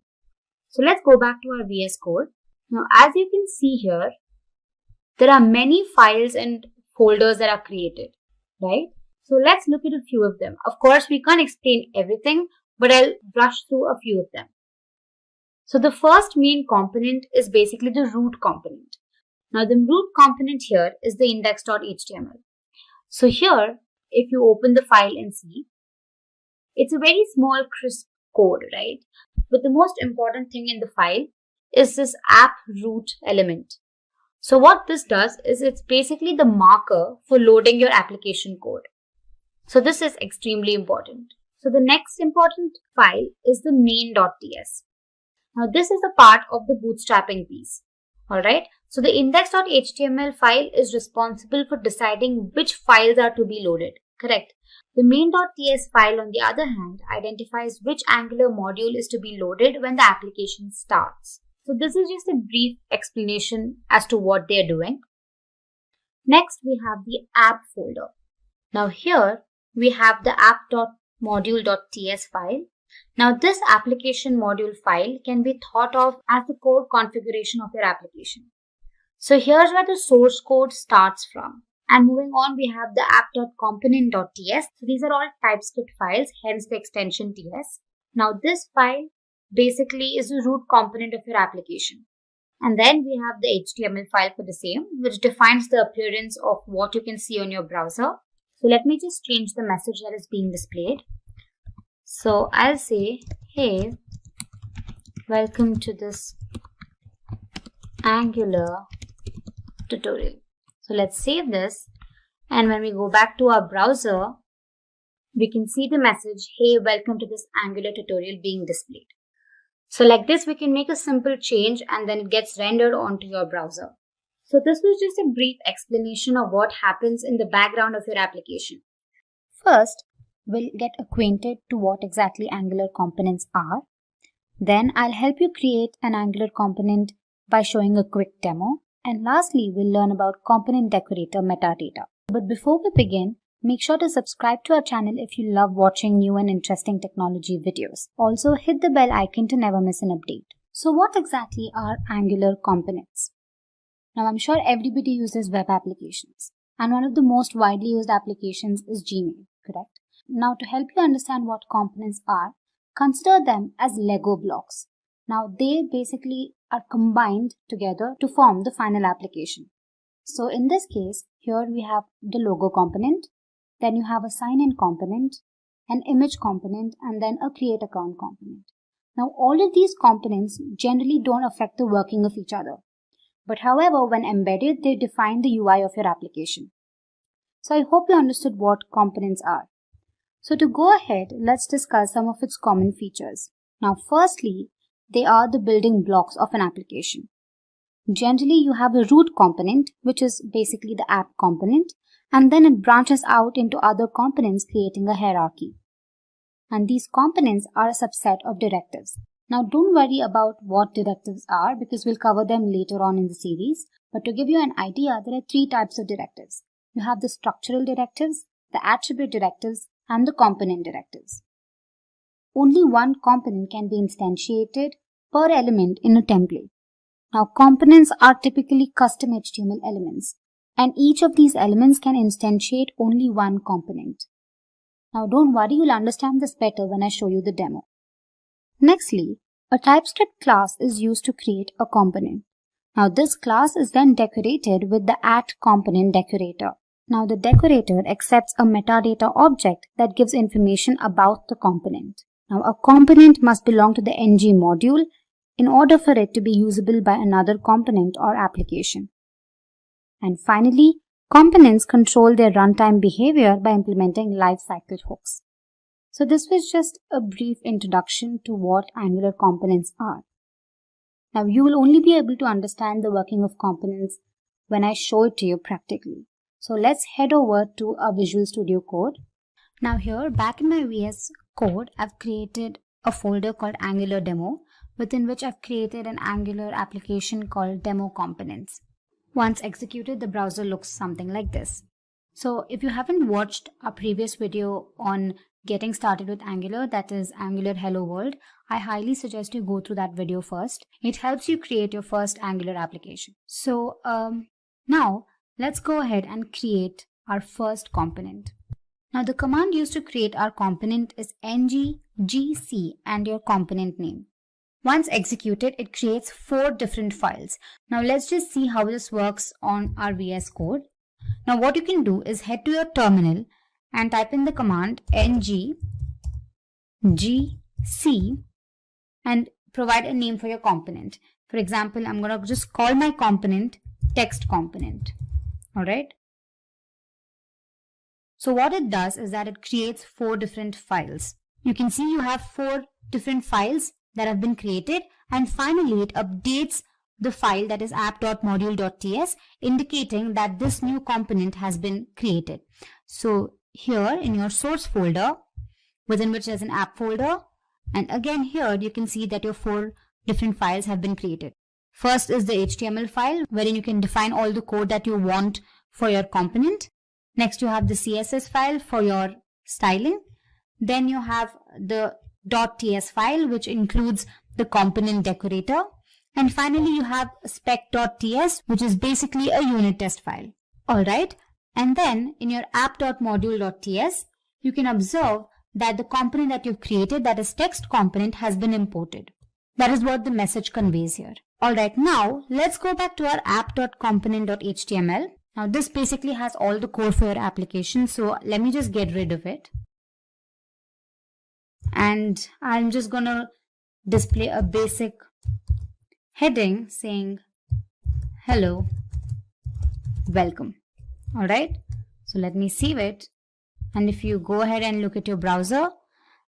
So let's go back to our VS Code. Now, as you can see here, there are many files and folders that are created, right? So let's look at a few of them. Of course, we can't explain everything, but I'll brush through a few of them. So the first main component is basically the root component. Now the root component here is the index.html. So here, if you open the file and see, it's a very small crisp code, right? But the most important thing in the file is this app root element. So what this does is it's basically the marker for loading your application code. So this is extremely important. So the next important file is the main.ts. Now this is a part of the bootstrapping piece. Alright, so the index.html file is responsible for deciding which files are to be loaded, correct? The main.ts file, on the other hand, identifies which Angular module is to be loaded when the application starts. So this is just a brief explanation as to what they are doing. Next, we have the app folder. Now here, we have the app.module.ts file. Now this application module file can be thought of as the core configuration of your application. So here's where the source code starts from. And moving on, we have the app.component.ts. So these are all TypeScript files, hence the extension TS. Now this file basically is the root component of your application. And then we have the HTML file for the same, which defines the appearance of what you can see on your browser. So let me just change the message that is being displayed. So I'll say, hey, welcome to this Angular tutorial. So let's save this. And when we go back to our browser, we can see the message, hey, welcome to this Angular tutorial being displayed. So like this, we can make a simple change and then it gets rendered onto your browser. So this was just a brief explanation of what happens in the background of your application. First, we'll get acquainted to what exactly Angular components are. Then I'll help you create an Angular component by showing a quick demo. And lastly, we'll learn about component decorator metadata. But before we begin, make sure to subscribe to our channel if you love watching new and interesting technology videos. Also, hit the bell icon to never miss an update. So what exactly are Angular components? Now, I'm sure everybody uses web applications. And one of the most widely used applications is Gmail, correct? Now, to help you understand what components are, consider them as Lego blocks. Now, they basically are combined together to form the final application. So, in this case, here we have the logo component, then you have a sign-in component, an image component, and then a create account component. Now, all of these components generally don't affect the working of each other. But however, when embedded, they define the UI of your application. So, I hope you understood what components are. So to go ahead, let's discuss some of its common features. Now, firstly, they are the building blocks of an application. Generally, you have a root component, which is basically the app component, and then it branches out into other components, creating a hierarchy. And these components are a subset of directives. Now, don't worry about what directives are because we'll cover them later on in the series. But to give you an idea, there are three types of directives. You have the structural directives, the attribute directives, and the component directives. Only one component can be instantiated per element in a template. Now, components are typically custom HTML elements, and each of these elements can instantiate only one component. Now, don't worry, you'll understand this better when I show you the demo. Nextly, a TypeScript class is used to create a component. Now, this class is then decorated with the @component decorator. Now, the decorator accepts a metadata object that gives information about the component. Now, a component must belong to the ng module in order for it to be usable by another component or application. And finally, components control their runtime behavior by implementing lifecycle hooks. So this was just a brief introduction to what Angular components are. Now, you will only be able to understand the working of components when I show it to you practically. So let's head over to our Visual Studio Code. Now here, back in my VS Code, I've created a folder called Angular Demo, within which I've created an Angular application called Demo Components. Once executed, the browser looks something like this. So if you haven't watched our previous video on getting started with Angular, that is Angular Hello World, I highly suggest you go through that video first. It helps you create your first Angular application. So now let's go ahead and create our first component. Now the command used to create our component is ng-gc and your component name. Once executed, it creates 4 different files. Now let's just see how this works on our VS Code. Now what you can do is head to your terminal and type in the command ng-gc and provide a name for your component. For example, I'm going to just call my component text component. Alright. So what it does is that it creates 4 different files. You can see you have 4 different files that have been created, and finally it updates the file that is app.module.ts, indicating that this new component has been created. So here in your source folder, within which there's an app folder, and again here you can see that your 4 different files have been created. First is the HTML file, wherein you can define all the code that you want for your component. Next you have the CSS file for your styling. Then you have the .ts file, which includes the component decorator. And finally you have spec.ts, which is basically a unit test file. Alright. And then in your app.module.ts, you can observe that the component that you've created, that is text component, has been imported. That is what the message conveys here. Alright, now let's go back to our app.component.html. Now this basically has all the code for your application, so let me just get rid of it. And I'm just gonna display a basic heading saying hello, welcome. Alright, so let me save it. And if you go ahead and look at your browser,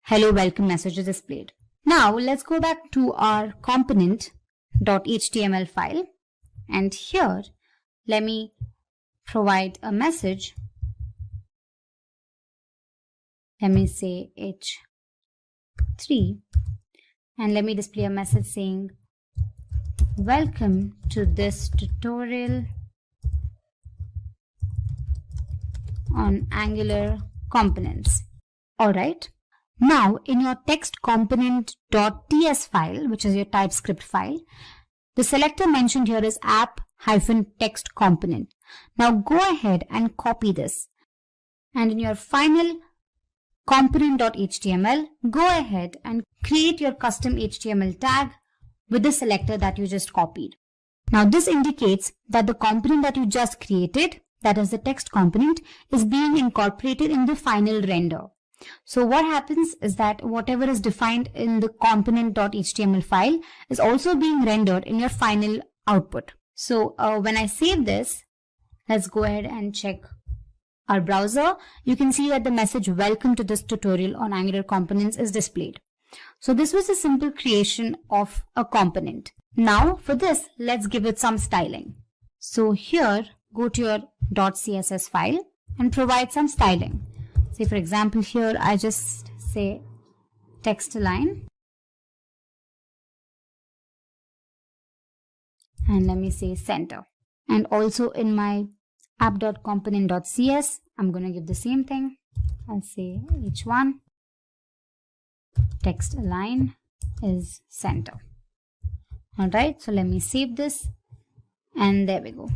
hello, welcome message is displayed. Now let's go back to our component.html file. And here, let me provide a message. Let me say H3 and let me display a message saying welcome to this tutorial on Angular components. Alright. Now in your text component.ts file, which is your TypeScript file, the selector mentioned here is app-text component. Now go ahead and copy this. And in your final component.html, go ahead and create your custom HTML tag with the selector that you just copied. Now this indicates that the component that you just created, that is the text component, is being incorporated in the final render. So what happens is that whatever is defined in the component.html file is also being rendered in your final output. So when I save this, let's go ahead and check our browser. You can see that the message welcome to this tutorial on Angular components is displayed. So this was a simple creation of a component. Now for this, let's give it some styling. So here, go to your .css file and provide some styling. Say for example here, I just say text align. And let me say center. And also in my app.component.cs, I'm going to give the same thing. I'll say h1 text align is center. Alright, so let me save this and there we go.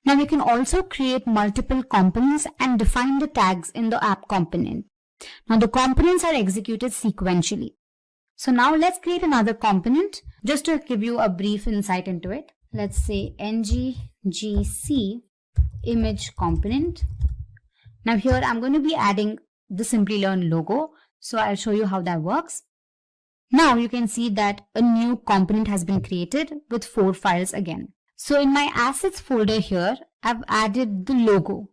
Now we can also create multiple components and define the tags in the app component. Now the components are executed sequentially. So now let's create another component just to give you a brief insight into it. Let's say ng-gc image component. Now here I'm going to be adding the Simplilearn logo. So I'll show you how that works. Now you can see that a new component has been created with 4 files again. So in my assets folder here, I've added the logo.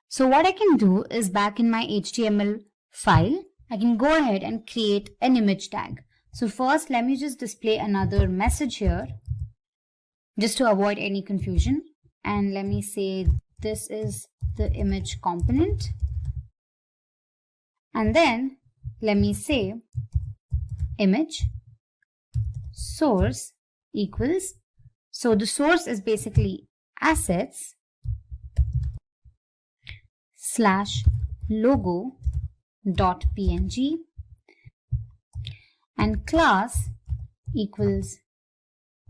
So what I can do is back in my HTML file, I can go ahead and create an image tag. So first, let me just display another message here just to avoid any confusion. And let me say this is the image component. And then let me say image source equals, so the source is basically assets / logo .png and class equals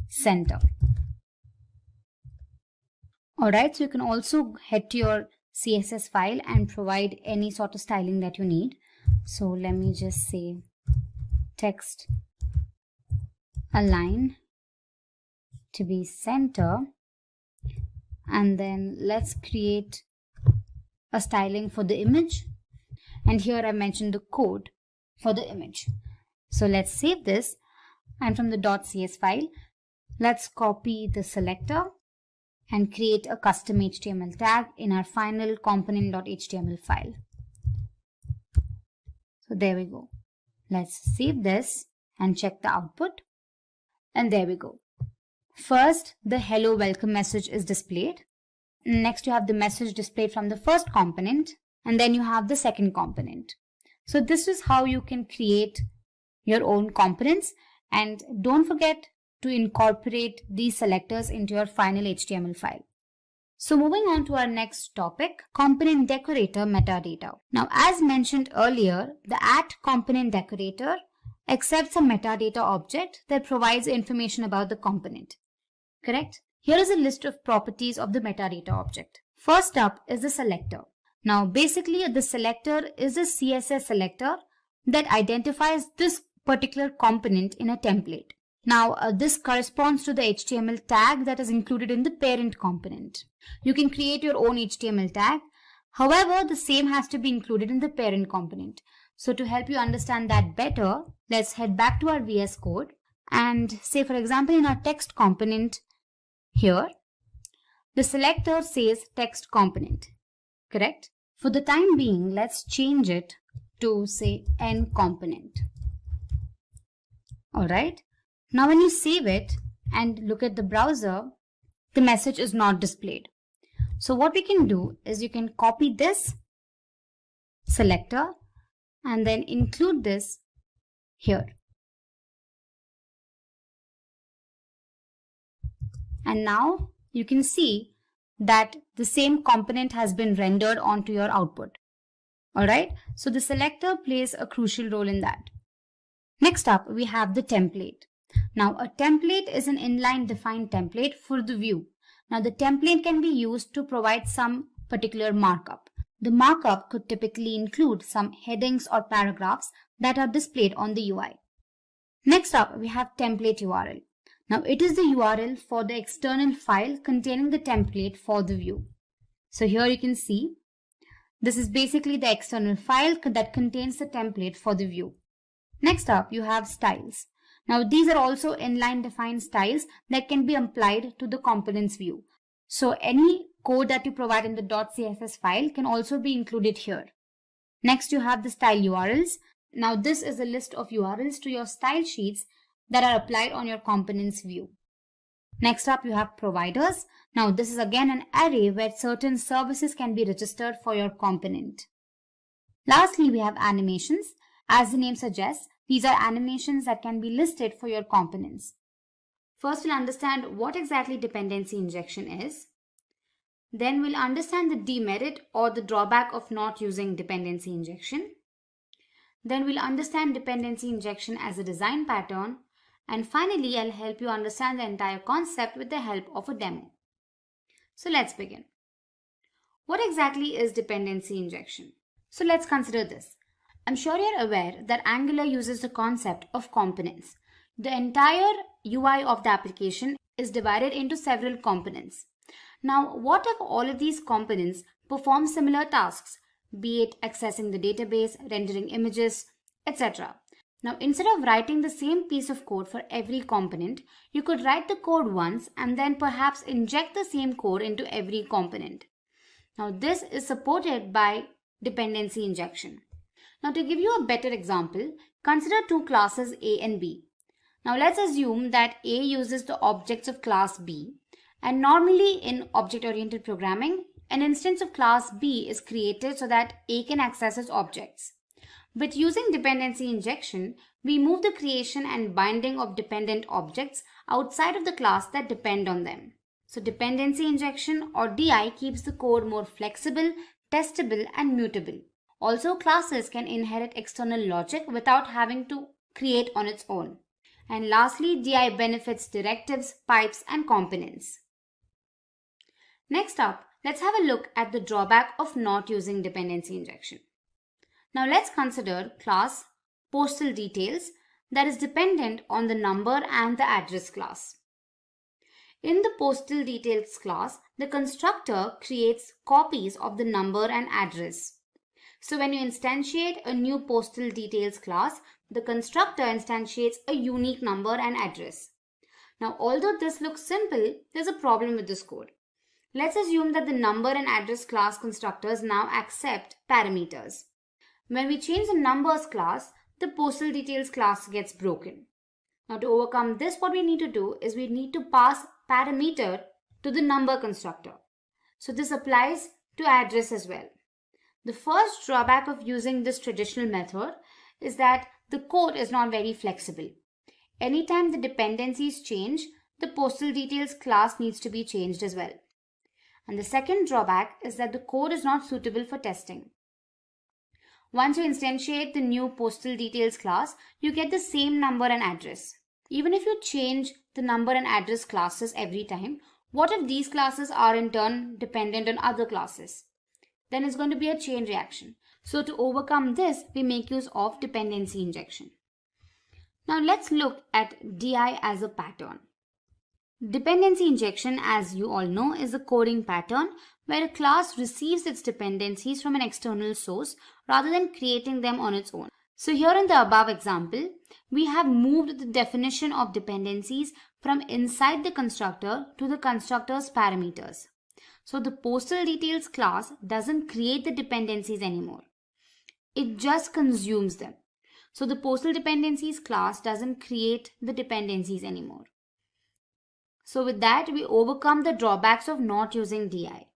center. Alright, so you can also head to your CSS file and provide any sort of styling that you need. So let me just say text align to be center, and then let's create a styling for the image, and here I mentioned the code for the image. So let's save this, and from the .cs file let's copy the selector and create a custom HTML tag in our final component.html file. So there we go. Let's save this and check the output, and there we go. First, the hello welcome message is displayed. Next, you have the message displayed from the first component, and then you have the second component. So this is how you can create your own components, and don't forget to incorporate these selectors into your final HTML file. So moving on to our next topic, component decorator metadata. Now, as mentioned earlier, the @component decorator accepts a metadata object that provides information about the component. Correct? Here is a list of properties of the metadata object. First up is the selector. Now, basically, the selector is a CSS selector that identifies this particular component in a template. Now, this corresponds to the HTML tag that is included in the parent component. You can create your own HTML tag. However, the same has to be included in the parent component. So to help you understand that better, let's head back to our VS Code and say, for example, in our text component here, the selector says text component, correct? For the time being, let's change it to say n component. All right. Now, when you save it and look at the browser, the message is not displayed. So what we can do is you can copy this selector and then include this here. And now you can see that the same component has been rendered onto your output. Alright, so the selector plays a crucial role in that. Next up, we have the template. Now, a template is an inline defined template for the view. Now, the template can be used to provide some particular markup. The markup could typically include some headings or paragraphs that are displayed on the UI. Next up, we have template URL. Now, it is the URL for the external file containing the template for the view. So here you can see, this is basically the external file that contains the template for the view. Next up, you have styles. Now, these are also inline defined styles that can be applied to the components view. So any code that you provide in the .css file can also be included here. Next, you have the style URLs. Now, this is a list of URLs to your style sheets that are applied on your components view. Next up, you have providers. Now, this is again an array where certain services can be registered for your component. Lastly, we have animations. As the name suggests, these are animations that can be listed for your components. First, we'll understand what exactly dependency injection is. Then we'll understand the demerit or the drawback of not using dependency injection. Then we'll understand dependency injection as a design pattern. And finally, I'll help you understand the entire concept with the help of a demo. So let's begin. What exactly is dependency injection? So let's consider this. I'm sure you're aware that Angular uses the concept of components. The entire UI of the application is divided into several components. Now, what if all of these components perform similar tasks, be it accessing the database, rendering images, etc.? Now, instead of writing the same piece of code for every component, you could write the code once and then perhaps inject the same code into every component. Now, this is supported by dependency injection. Now, to give you a better example, consider two classes A and B. Now, let's assume that A uses the objects of class B, and normally in object-oriented programming, an instance of class B is created so that A can access its objects. With using dependency injection, we move the creation and binding of dependent objects outside of the class that depend on them. So dependency injection or DI keeps the code more flexible, testable, and mutable. Also, classes can inherit external logic without having to create on its own. And lastly, DI benefits directives, pipes, and components. Next up, let's have a look at the drawback of not using dependency injection. Now let's consider class postal details that is dependent on the number and the address class. In the postal details class, the constructor creates copies of the number and address. So when you instantiate a new postal details class, the constructor instantiates a unique number and address. Now, although this looks simple, there's a problem with this code. Let's assume that the number and address class constructors now accept parameters. When we change the numbers class, the postal details class gets broken. Now, to overcome this, what we need to do is we need to pass parameter to the number constructor. So this applies to address as well. The first drawback of using this traditional method is that the code is not very flexible. Anytime the dependencies change, the postal details class needs to be changed as well. And the second drawback is that the code is not suitable for testing. Once you instantiate the new postal details class, you get the same number and address. Even if you change the number and address classes every time, what if these classes are in turn dependent on other classes? Then it's going to be a chain reaction. So to overcome this, we make use of dependency injection. Now let's look at DI as a pattern. Dependency injection, as you all know, is a coding pattern where a class receives its dependencies from an external source rather than creating them on its own. So here in the above example, we have moved the definition of dependencies from inside the constructor to the constructor's parameters. So the postal details class doesn't create the dependencies anymore. It just consumes them. So the postal dependencies class doesn't create the dependencies anymore. So with that, we overcome the drawbacks of not using DI.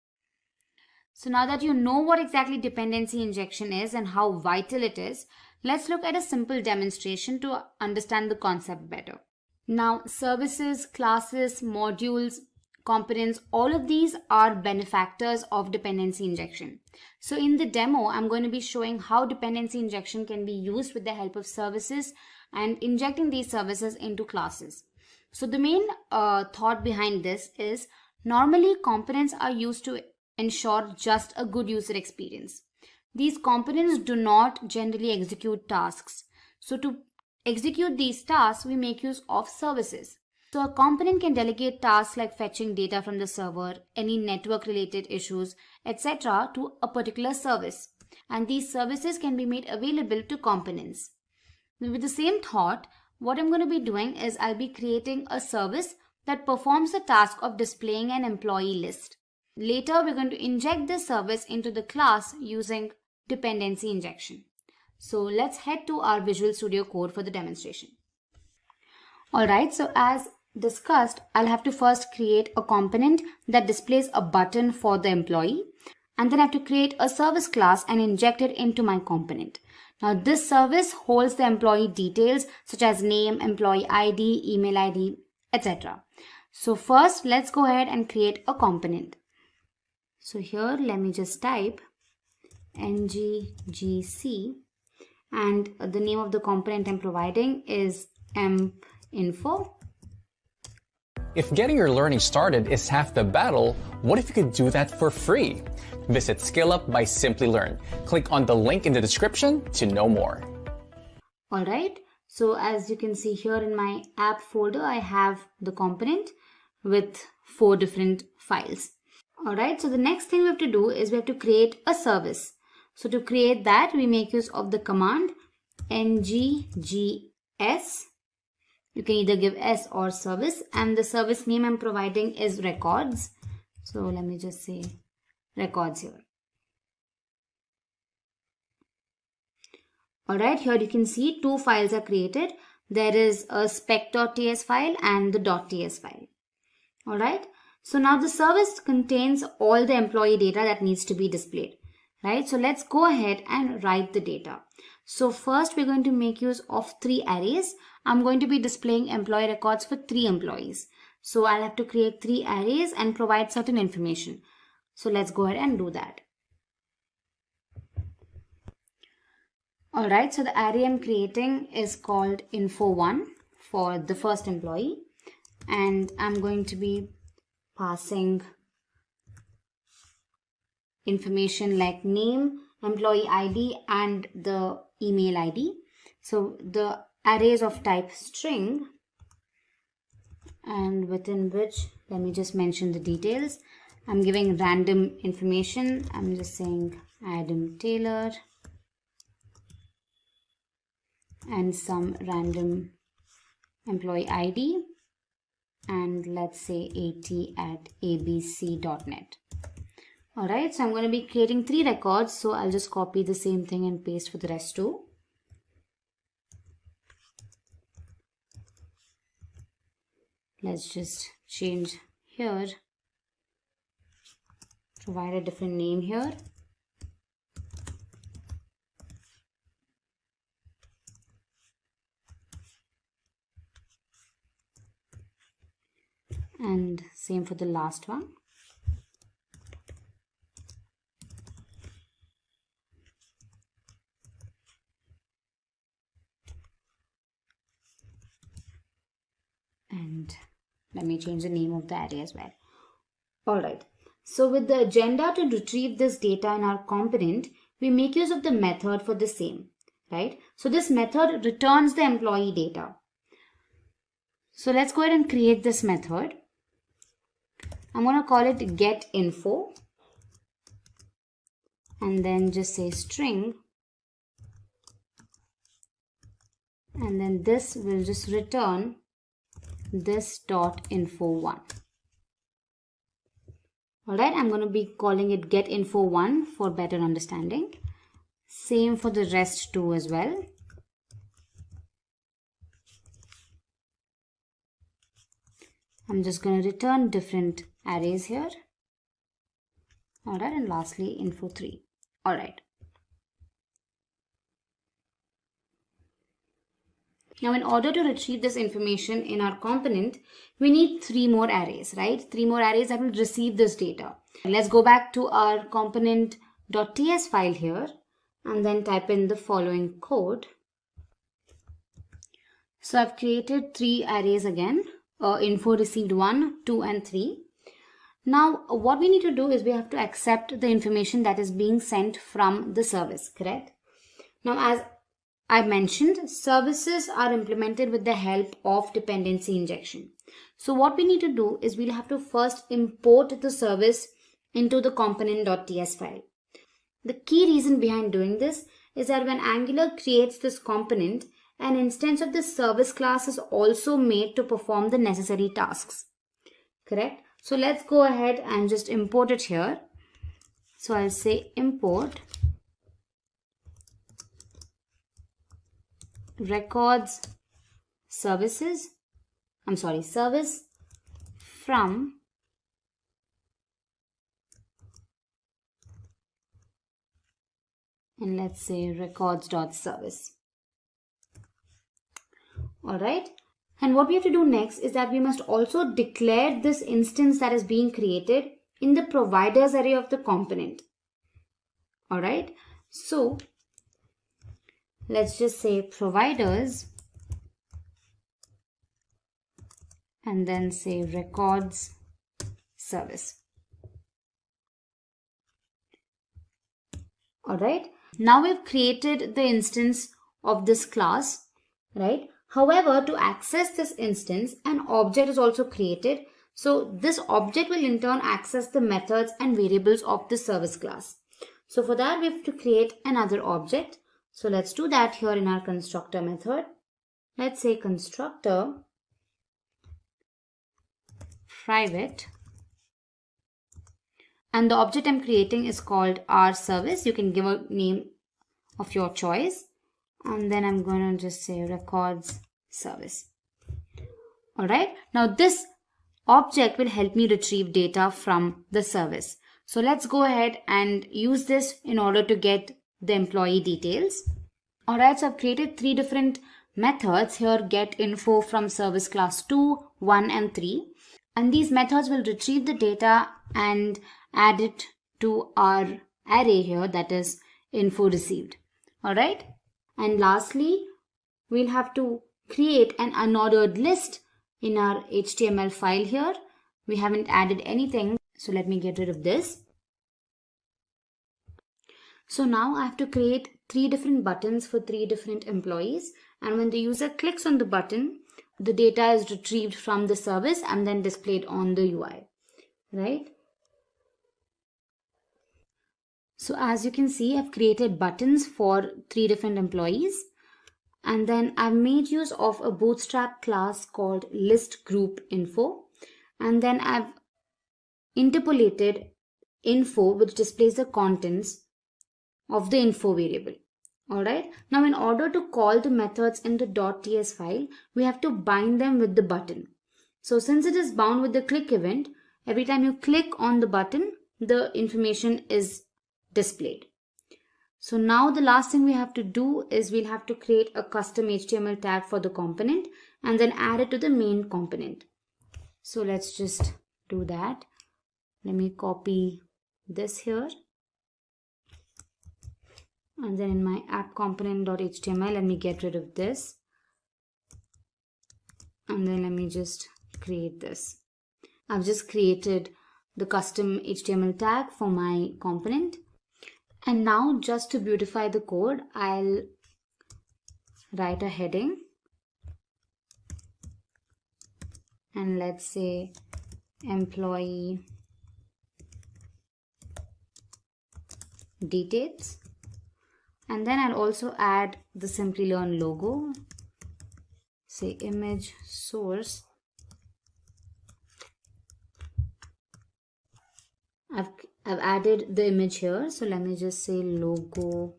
So now that you know what exactly dependency injection is and how vital it is, let's look at a simple demonstration to understand the concept better. Now, services, classes, modules, components, all of these are benefactors of dependency injection. So in the demo, I'm going to be showing how dependency injection can be used with the help of services and injecting these services into classes. So the main thought behind this is normally components are used to ensure just a good user experience. These components do not generally execute tasks. So to execute these tasks, we make use of services. So a component can delegate tasks like fetching data from the server, any network related issues, etc. to a particular service. And these services can be made available to components. With the same thought, what I'm going to be doing is I'll be creating a service that performs the task of displaying an employee list. Later, we're going to inject this service into the class using dependency injection. So let's head to our Visual Studio Code for the demonstration. Alright, so as discussed, I'll have to first create a component that displays a button for the employee, and then I have to create a service class and inject it into my component. Now this service holds the employee details such as name, employee ID, email ID, etc. So first, let's go ahead and create a component. So here, let me just type ngGC, and the name of the component I'm providing is info. If getting your learning started is half the battle, what if you could do that for free? Visit SkillUp by Simplilearn. Click on the link in the description to know more. Alright, so as you can see here in my app folder, I have the component with 4 different files. Alright, so the next thing we have to do is we have to create a service. So to create that, we make use of the command ngGS. You can either give S or service, and the service name I'm providing is records. So let me just say records here. Alright, here you can see 2 files are created. There is a spec.ts file and the .ts file. Alright, so now the service contains all the employee data that needs to be displayed. Right, so let's go ahead and write the data. So first we're going to make use of 3 arrays. I'm going to be displaying employee records for 3 employees. So I'll have to create 3 arrays and provide certain information. So let's go ahead and do that. Alright, so the array I'm creating is called info1 for the first employee, and I'm going to be passing information like name, employee ID, and the email ID. So the array is of type string, and within which, let me just mention the details. I'm giving random information. I'm just saying Adam Taylor and some random employee ID, and let's say at@abc.net. Alright, so I'm going to be creating 3 records, so I'll just copy the same thing and paste for the rest too. Let's just change here, provide a different name here. And same for the last one. And let me change the name of the array as well. Alright, so with the agenda to retrieve this data in our component, we make use of the method for the same, right? So this method returns the employee data. So let's go ahead and create this method. I'm going to call it getInfo, and then just say string, and then this will just return this dot info1. Alright, I'm going to be calling it getInfo1 for better understanding. Same for the rest too as well. I'm just going to return different arrays here. Alright, and lastly info3. Alright. Now in order to retrieve this information in our component, we need 3 more arrays, right? 3 more arrays that will receive this data. Let's go back to our component.ts file here and then type in the following code. So I've created 3 arrays again. Info received 1, 2 and 3. Now what we need to do is we have to accept the information that is being sent from the service, correct? Now as I mentioned, services are implemented with the help of dependency injection. So what we need to do is we'll have to first import the service into the component.ts file. The key reason behind doing this is that when Angular creates this component, an instance of the service class is also made to perform the necessary tasks. Correct? So let's go ahead and just import it here. So I'll say import records service from and let's say records.service. Alright, and what we have to do next is that we must also declare this instance that is being created in the providers array of the component. Alright, so let's just say providers and then say records service. Alright, now we've created the instance of this class, right? However, to access this instance, an object is also created. So this object will in turn access the methods and variables of the service class. So for that, we have to create another object. So let's do that here in our constructor method. Let's say constructor private. And the object I'm creating is called our service. You can give a name of your choice. And then I'm going to just say records service. Alright, now this object will help me retrieve data from the service. So let's go ahead and use this in order to get the employee details. Alright, so I've created 3 different methods here: get info from service class 2, 1 and 3. And these methods will retrieve the data and add it to our array here, that is info received. Alright. And lastly, we'll have to create an unordered list in our HTML file here. We haven't added anything, so let me get rid of this. So now I have to create 3 different buttons for 3 different employees, and when the user clicks on the button, the data is retrieved from the service and then displayed on the UI, right? So as you can see, I've created buttons for 3 different employees, and then I've made use of a bootstrap class called list group info, and then I've interpolated info which displays the contents of the info variable. Alright, now in order to call the methods in the .ts file, we have to bind them with the button. So since it is bound with the click event, every time you click on the button, the information is displayed. So now the last thing we have to do is we'll have to create a custom HTML tag for the component and then add it to the main component. So let's just do that. Let me copy this here. And then in my app component.html, let me get rid of this. And then let me just create this. I've just created the custom HTML tag for my component. And now just to beautify the code, I'll write a heading. And let's say employee details. And then I'll also add the Simplilearn logo, say image source. I've added the image here, so let me just say logo.png.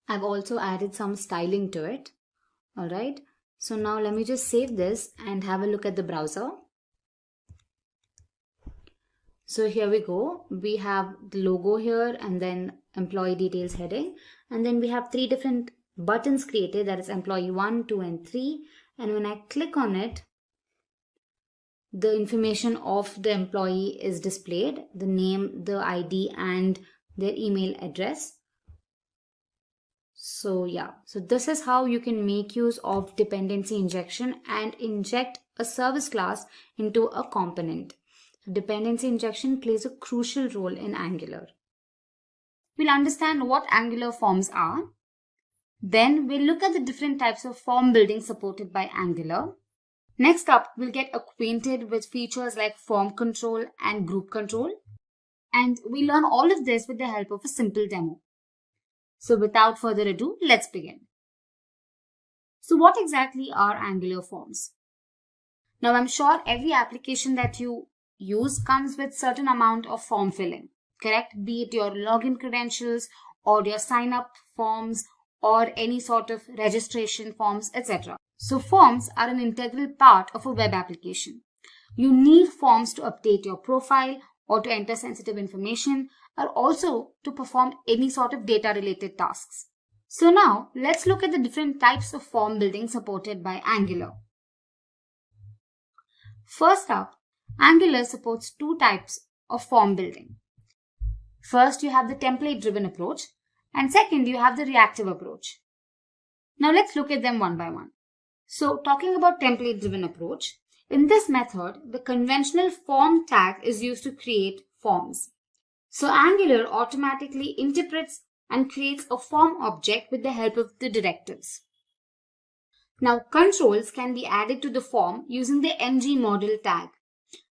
I've also added some styling to it. All right. So now let me just save this and have a look at the browser. So here we go. We have the logo here and then employee details heading. And then we have 3 different buttons created, that is employee 1, 2 and 3. And when I click on it, the information of the employee is displayed, the name, the ID and their email address. So yeah, so this is how you can make use of dependency injection and inject a service class into a component. Dependency injection plays a crucial role in Angular. We'll understand what Angular forms are. Then we'll look at the different types of form building supported by Angular. Next up, we'll get acquainted with features like form control and group control. And we'll learn all of this with the help of a simple demo. So without further ado, let's begin. So what exactly are Angular forms? Now I'm sure every application that you use comes with certain amount of form filling, correct? Be it your login credentials or your sign up forms or any sort of registration forms, etc. So forms are an integral part of a web application. You need forms to update your profile or to enter sensitive information, or also to perform any sort of data related tasks. So now let's look at the different types of form building supported by Angular. First up, Angular supports 2 types of form building. First, you have the template driven approach, and second, you have the reactive approach. Now let's look at them one by one. So talking about template driven approach, in this method, the conventional form tag is used to create forms. So Angular automatically interprets and creates a form object with the help of the directives. Now controls can be added to the form using the ng-model tag.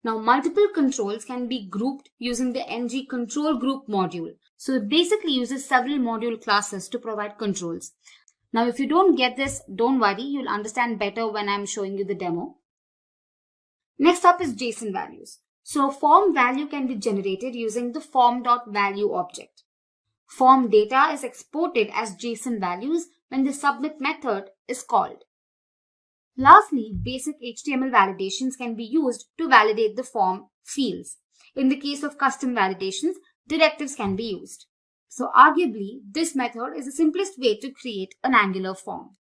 Now multiple controls can be grouped using the ng control group module. So it basically uses several module classes to provide controls. Now if you don't get this, don't worry, you'll understand better when I'm showing you the demo. Next up is JSON values. So form value can be generated using the form.value object. Form data is exported as JSON values when the submit method is called. Lastly, basic HTML validations can be used to validate the form fields. In the case of custom validations, directives can be used. So arguably, this method is the simplest way to create an Angular form.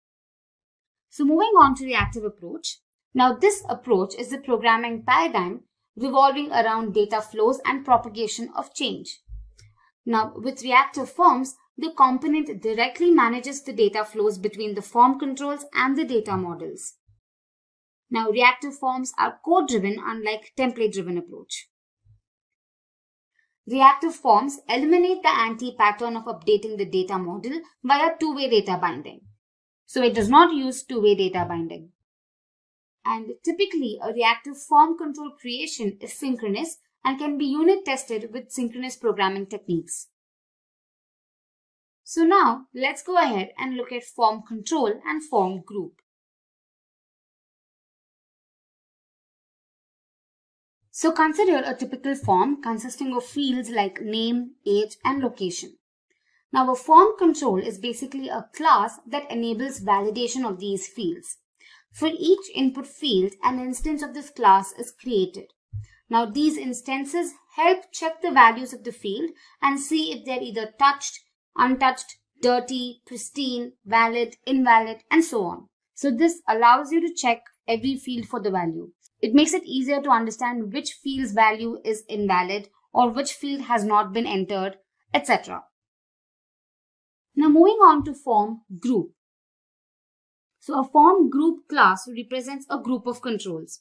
So moving on to reactive approach. Now this approach is the programming paradigm revolving around data flows and propagation of change. Now with reactive forms, the component directly manages the data flows between the form controls and the data models. Now reactive forms are code-driven unlike template-driven approach. Reactive forms eliminate the anti-pattern of updating the data model via two-way data binding. So it does not use two-way data binding. And typically a reactive form control creation is synchronous and can be unit tested with synchronous programming techniques. So now let's go ahead and look at form control and form group. So consider a typical form consisting of fields like name, age, and location. Now a form control is basically a class that enables validation of these fields. For each input field, an instance of this class is created. Now these instances help check the values of the field and see if they're either touched, untouched, dirty, pristine, valid, invalid, and so on. So this allows you to check every field for the value. It makes it easier to understand which field's value is invalid or which field has not been entered, etc. Now moving on to form group. So a form group class represents a group of controls.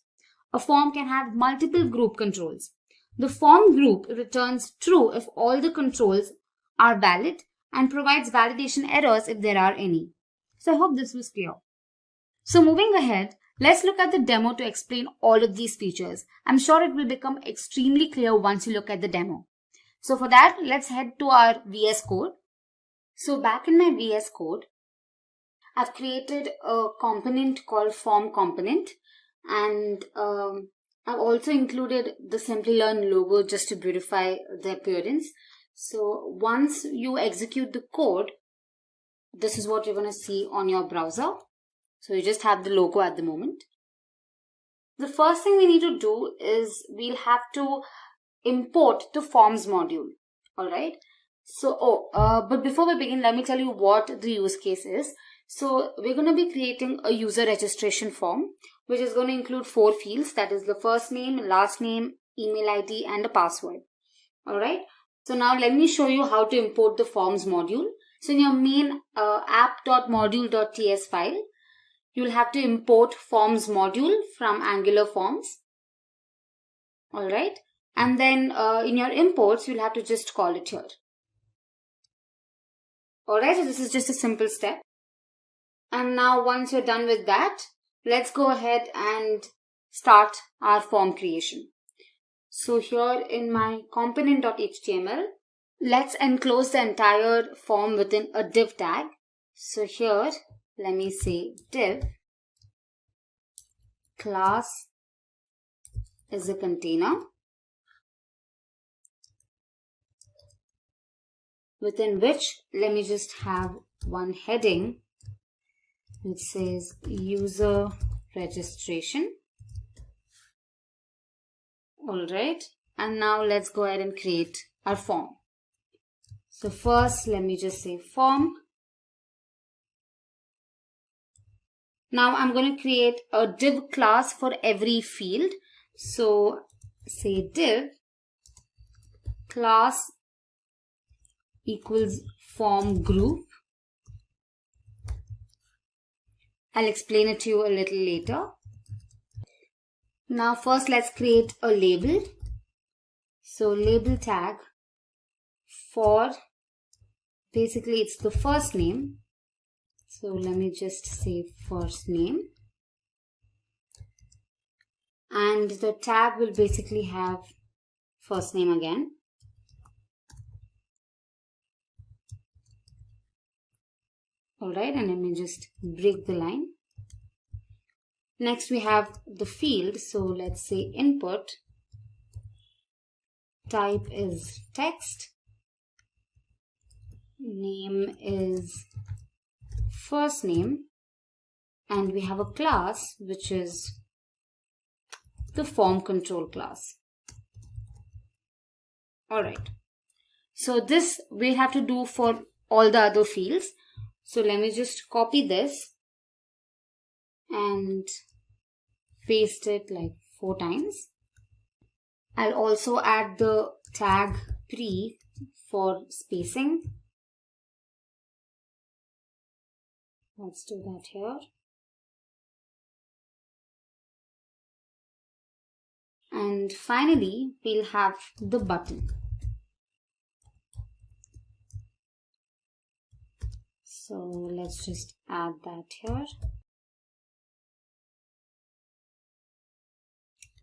A form can have multiple group controls. The form group returns true if all the controls are valid and provides validation errors if there are any. So I hope this was clear. So moving ahead, let's look at the demo to explain all of these features. I'm sure it will become extremely clear once you look at the demo. So for that, let's head to our VS Code. So back in my VS Code, I've created a component called form component, and I've also included the Simplilearn logo just to beautify the appearance. So once you execute the code, this is what you're going to see on your browser. So you just have the logo at the moment. The first thing we need to do is we'll have to import the forms module. Alright. So, but before we begin, let me tell you what the use case is. So we're going to be creating a user registration form, which is going to include 4 fields. That is the first name, last name, email ID, and a password. Alright. So now let me show you how to import the forms module. So in your main app.module.ts file, you'll have to import forms module from Angular Forms. Alright. And then in your imports, you'll have to just call it here. Alright, so this is just a simple step. And now once you're done with that, let's go ahead and start our form creation. So here in my component.html, let's enclose the entire form within a div tag. So here, let me say div class is a container within which let me just have one heading which says user registration. Alright, and now let's go ahead and create our form. So first let me just say form. Now I'm going to create a div class for every field. So say div class equals form group. I'll explain it to you a little later. Now first let's create a label. So label tag for, basically it's the first name. So let me just say first name. And the tag will basically have first name again. Alright, and let me just break the line. Next we have the field. So let's say input. Type is text. Name is first name. And we have a class which is the form control class. Alright. So this we'll have to do for all the other fields. So let me just copy this and paste it like 4 times. I'll also add the tag pre for spacing. Let's do that here. And finally, we'll have the button. So let's just add that here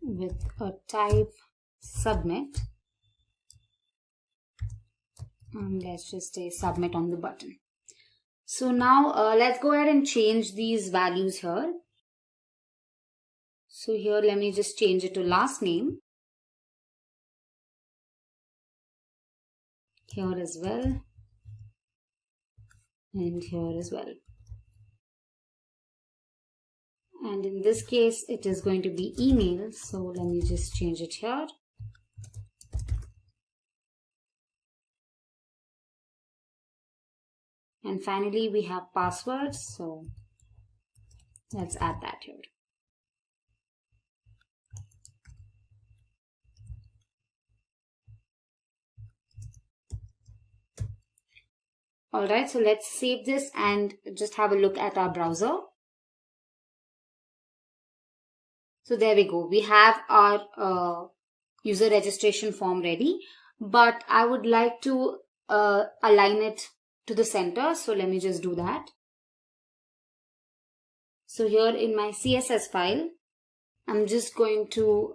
with a type submit. And let's just say submit on the button. So now let's go ahead and change these values here. So here let me just change it to last name. Here as well. And here as well. And in this case it is going to be email. So let me just change it here. And finally we have passwords, so let's add that here. Alright, so let's save this and just have a look at our browser. So there we go. We have our user registration form ready, but I would like to align it to the center. So let me just do that. So here in my CSS file, I'm just going to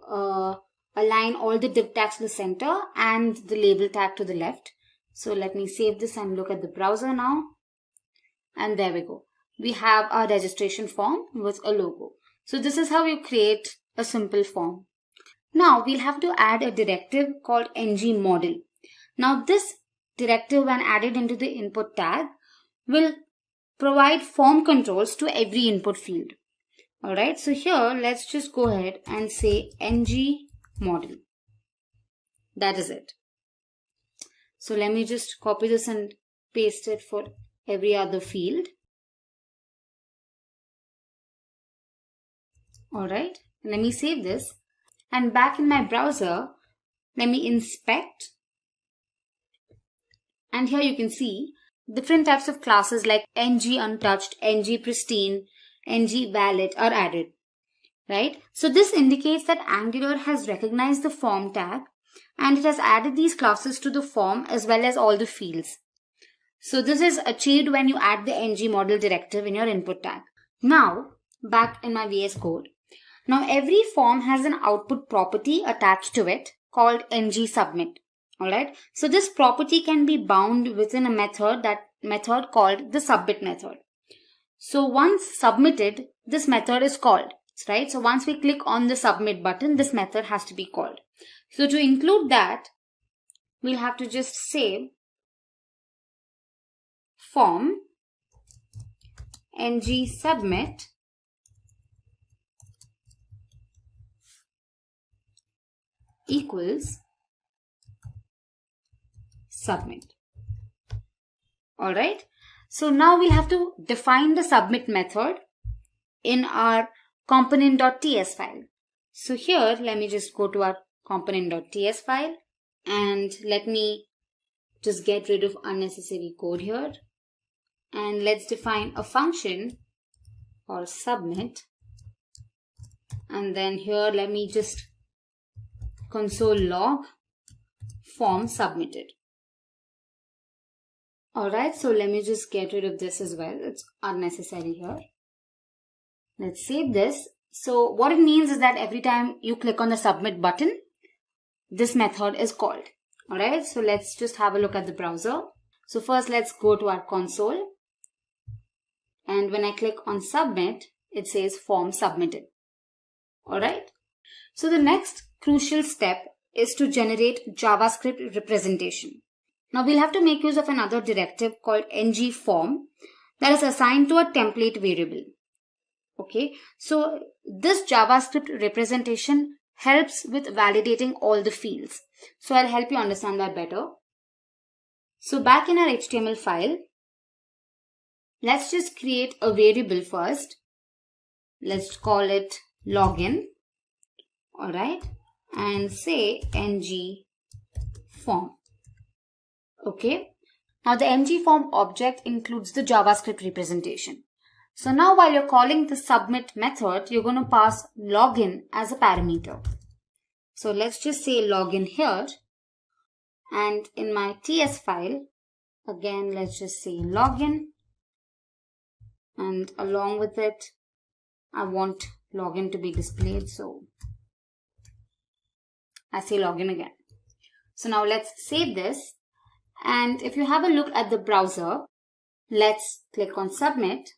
align all the div tags to the center and the label tag to the left. So let me save this and look at the browser now. And there we go. We have our registration form with a logo. So this is how you create a simple form. Now we'll have to add a directive called ngModel. Now this directive, when added into the input tag, will provide form controls to every input field. Alright, so here let's just go ahead and say ngModel. That is it. So let me just copy this and paste it for every other field. Alright, let me save this. And back in my browser, let me inspect. And here you can see different types of classes like ngUntouched, ngPristine, ngValid are added. Right? So this indicates that Angular has recognized the form tag and it has added these classes to the form as well as all the fields. So this is achieved when you add the ngModel directive in your input tag. Now, back in my VS Code. Now every form has an output property attached to it called ngSubmit. Alright, so this property can be bound within a method called the submit method. So once submitted, this method is called, right? So once we click on the submit button, this method has to be called. So to include that, we'll have to just say form ngSubmit equals submit. Alright, so now we'll have to define the submit method in our component.ts file. So here, let me just go to our component.ts file and let me just get rid of unnecessary code here. And let's define a function called submit. And then here, let me just console log form submitted. Alright, so let me just get rid of this as well. It's unnecessary here. Let's save this. So what it means is that every time you click on the submit button, this method is called. Alright, so let's just have a look at the browser. So first let's go to our console. And when I click on submit, it says form submitted. Alright. So the next crucial step is to generate JavaScript representation. Now we'll have to make use of another directive called ngForm that is assigned to a template variable. Okay, so this JavaScript representation helps with validating all the fields. So I'll help you understand that better. So back in our HTML file, let's just create a variable first. Let's call it login, alright, and say ng form. Okay. Now the ng form object includes the JavaScript representation. So now while you're calling the submit method, you're going to pass login as a parameter. So let's just say login here, and in my TS file, again let's just say login, and along with it I want login to be displayed, so I say login again. So now let's save this, and if you have a look at the browser, let's click on submit,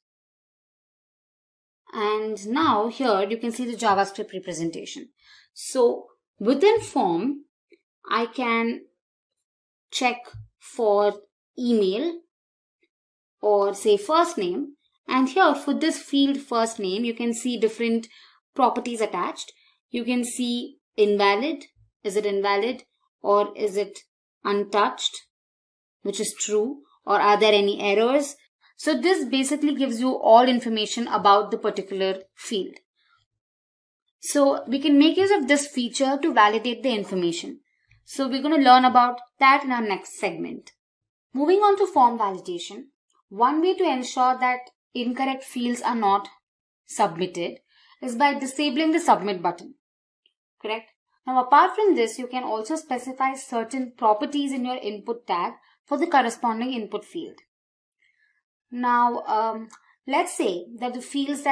and now here you can see the JavaScript representation. So within form, I can check for email or say first name, and here for this field first name, you can see different properties attached. You can see invalid, is it invalid, or is it untouched, which is true, or are there any errors? So this basically gives you all information about the particular field. So we can make use of this feature to validate the information. So we're going to learn about that in our next segment. Moving on to form validation, one way to ensure that incorrect fields are not submitted is by disabling the submit button. Correct? Now apart from this, you can also specify certain properties in your input tag for the corresponding input field. Now let's say that the fields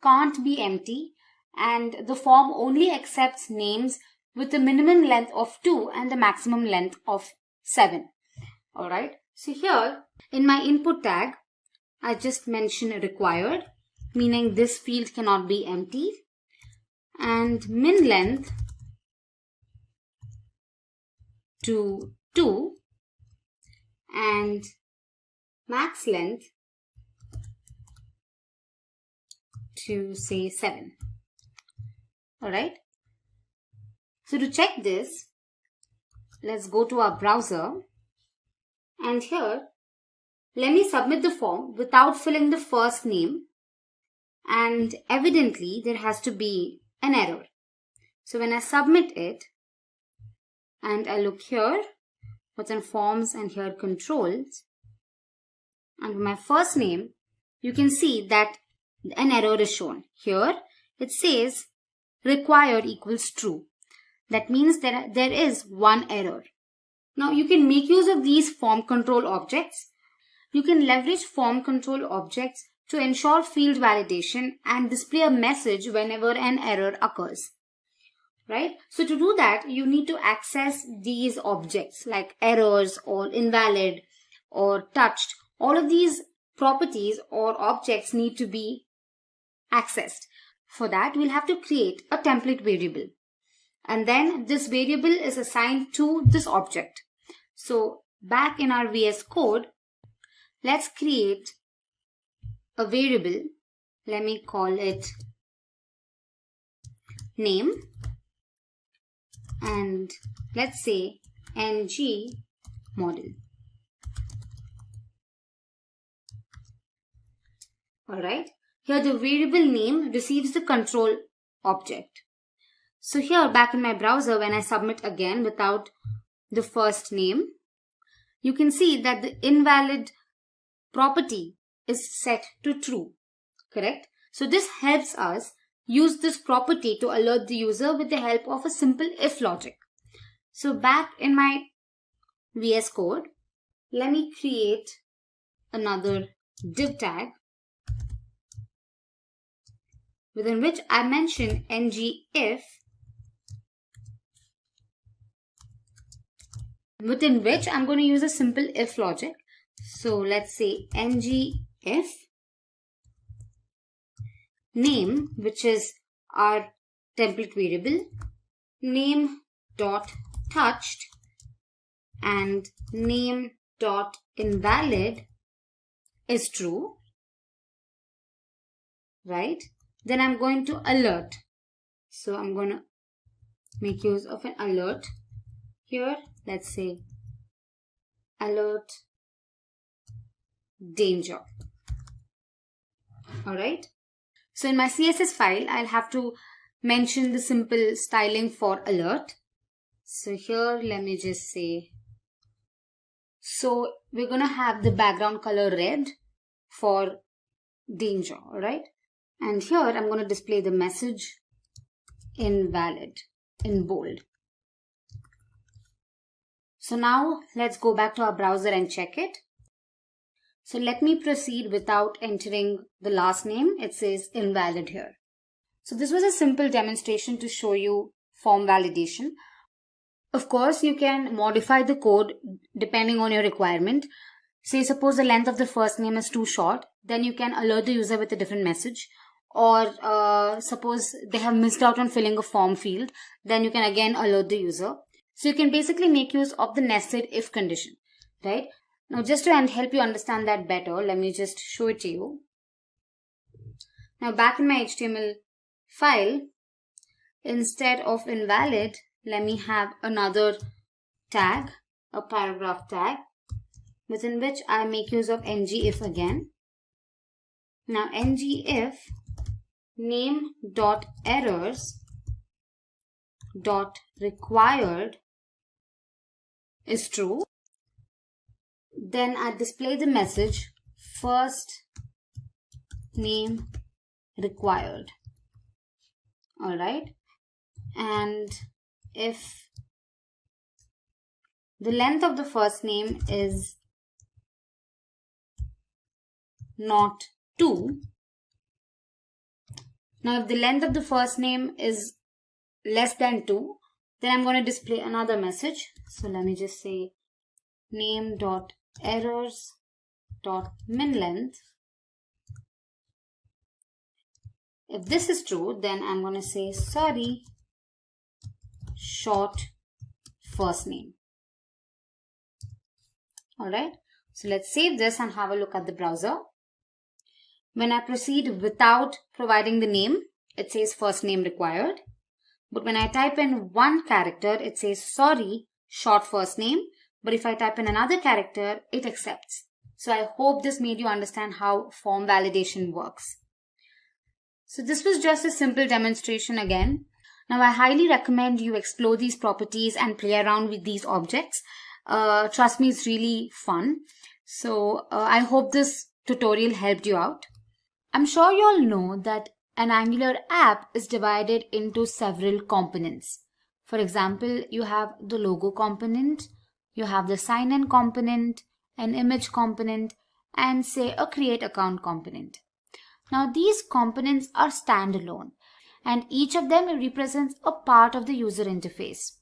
can't be empty, and the form only accepts names with a minimum length of 2 and the maximum length of 7. Alright, so here in my input tag, I just mention required, meaning this field cannot be empty, and min length to 2 and max length to say 7. Alright. So to check this, let's go to our browser, and here let me submit the form without filling the first name, and evidently there has to be an error. So when I submit it and I look here within forms and here controls, and my first name, you can see that an error is shown. Here it says required equals true. That means that there is one error. Now you can make use of these form control objects. You can leverage form control objects to ensure field validation and display a message whenever an error occurs. Right? So to do that, you need to access these objects like errors or invalid or touched. All of these properties or objects need to be accessed. For that, we'll have to create a template variable. And then this variable is assigned to this object. So back in our VS Code, let's create a variable. Let me call it name. And let's say ng model. Alright. Here the variable name receives the control object. So here back in my browser, when I submit again without the first name, you can see that the invalid property is set to true. Correct? So this helps us use this property to alert the user with the help of a simple if logic. So back in my VS Code, let me create another div tag within which I mention ng if, within which I'm going to use a simple if logic. So let's say ng if name, which is our template variable, name dot touched and name dot invalid is true, right? Then I'm going to alert. So I'm going to make use of an alert here. Let's say alert danger. Alright. So in my CSS file, I'll have to mention the simple styling for alert. So here, let me just say, so we're going to have the background color red for danger, alright? And here I'm going to display the message invalid in bold. So now let's go back to our browser and check it. So let me proceed without entering the last name. It says invalid here. So this was a simple demonstration to show you form validation. Of course, you can modify the code depending on your requirement. Say suppose the length of the first name is too short, then you can alert the user with a different message. Or suppose they have missed out on filling a form field, then you can again alert the user. So you can basically make use of the nested if condition, right? Now just to help you understand that better, let me just show it to you. Now back in my HTML file, instead of invalid, let me have another tag, a paragraph tag, within which I make use of ngIf again. Now ngIf name.errors.required is true. Then I display the message first name required. Alright. And if the length of the first name is not 2, now if the length of the first name is less than 2, then I'm going to display another message. So let me just say name.errors.minLength. If this is true, then I'm going to say sorry, short first name. Alright, so let's save this and have a look at the browser. When I proceed without providing the name, it says first name required. But when I type in one character, it says sorry, short first name. But if I type in another character, it accepts. So I hope this made you understand how form validation works. So this was just a simple demonstration again. Now I highly recommend you explore these properties and play around with these objects. Trust me, it's really fun. So I hope this tutorial helped you out. I'm sure you all know that an Angular app is divided into several components. For example, you have the logo component, you have the sign-in component, an image component, and say a create account component. Now these components are standalone and each of them represents a part of the user interface.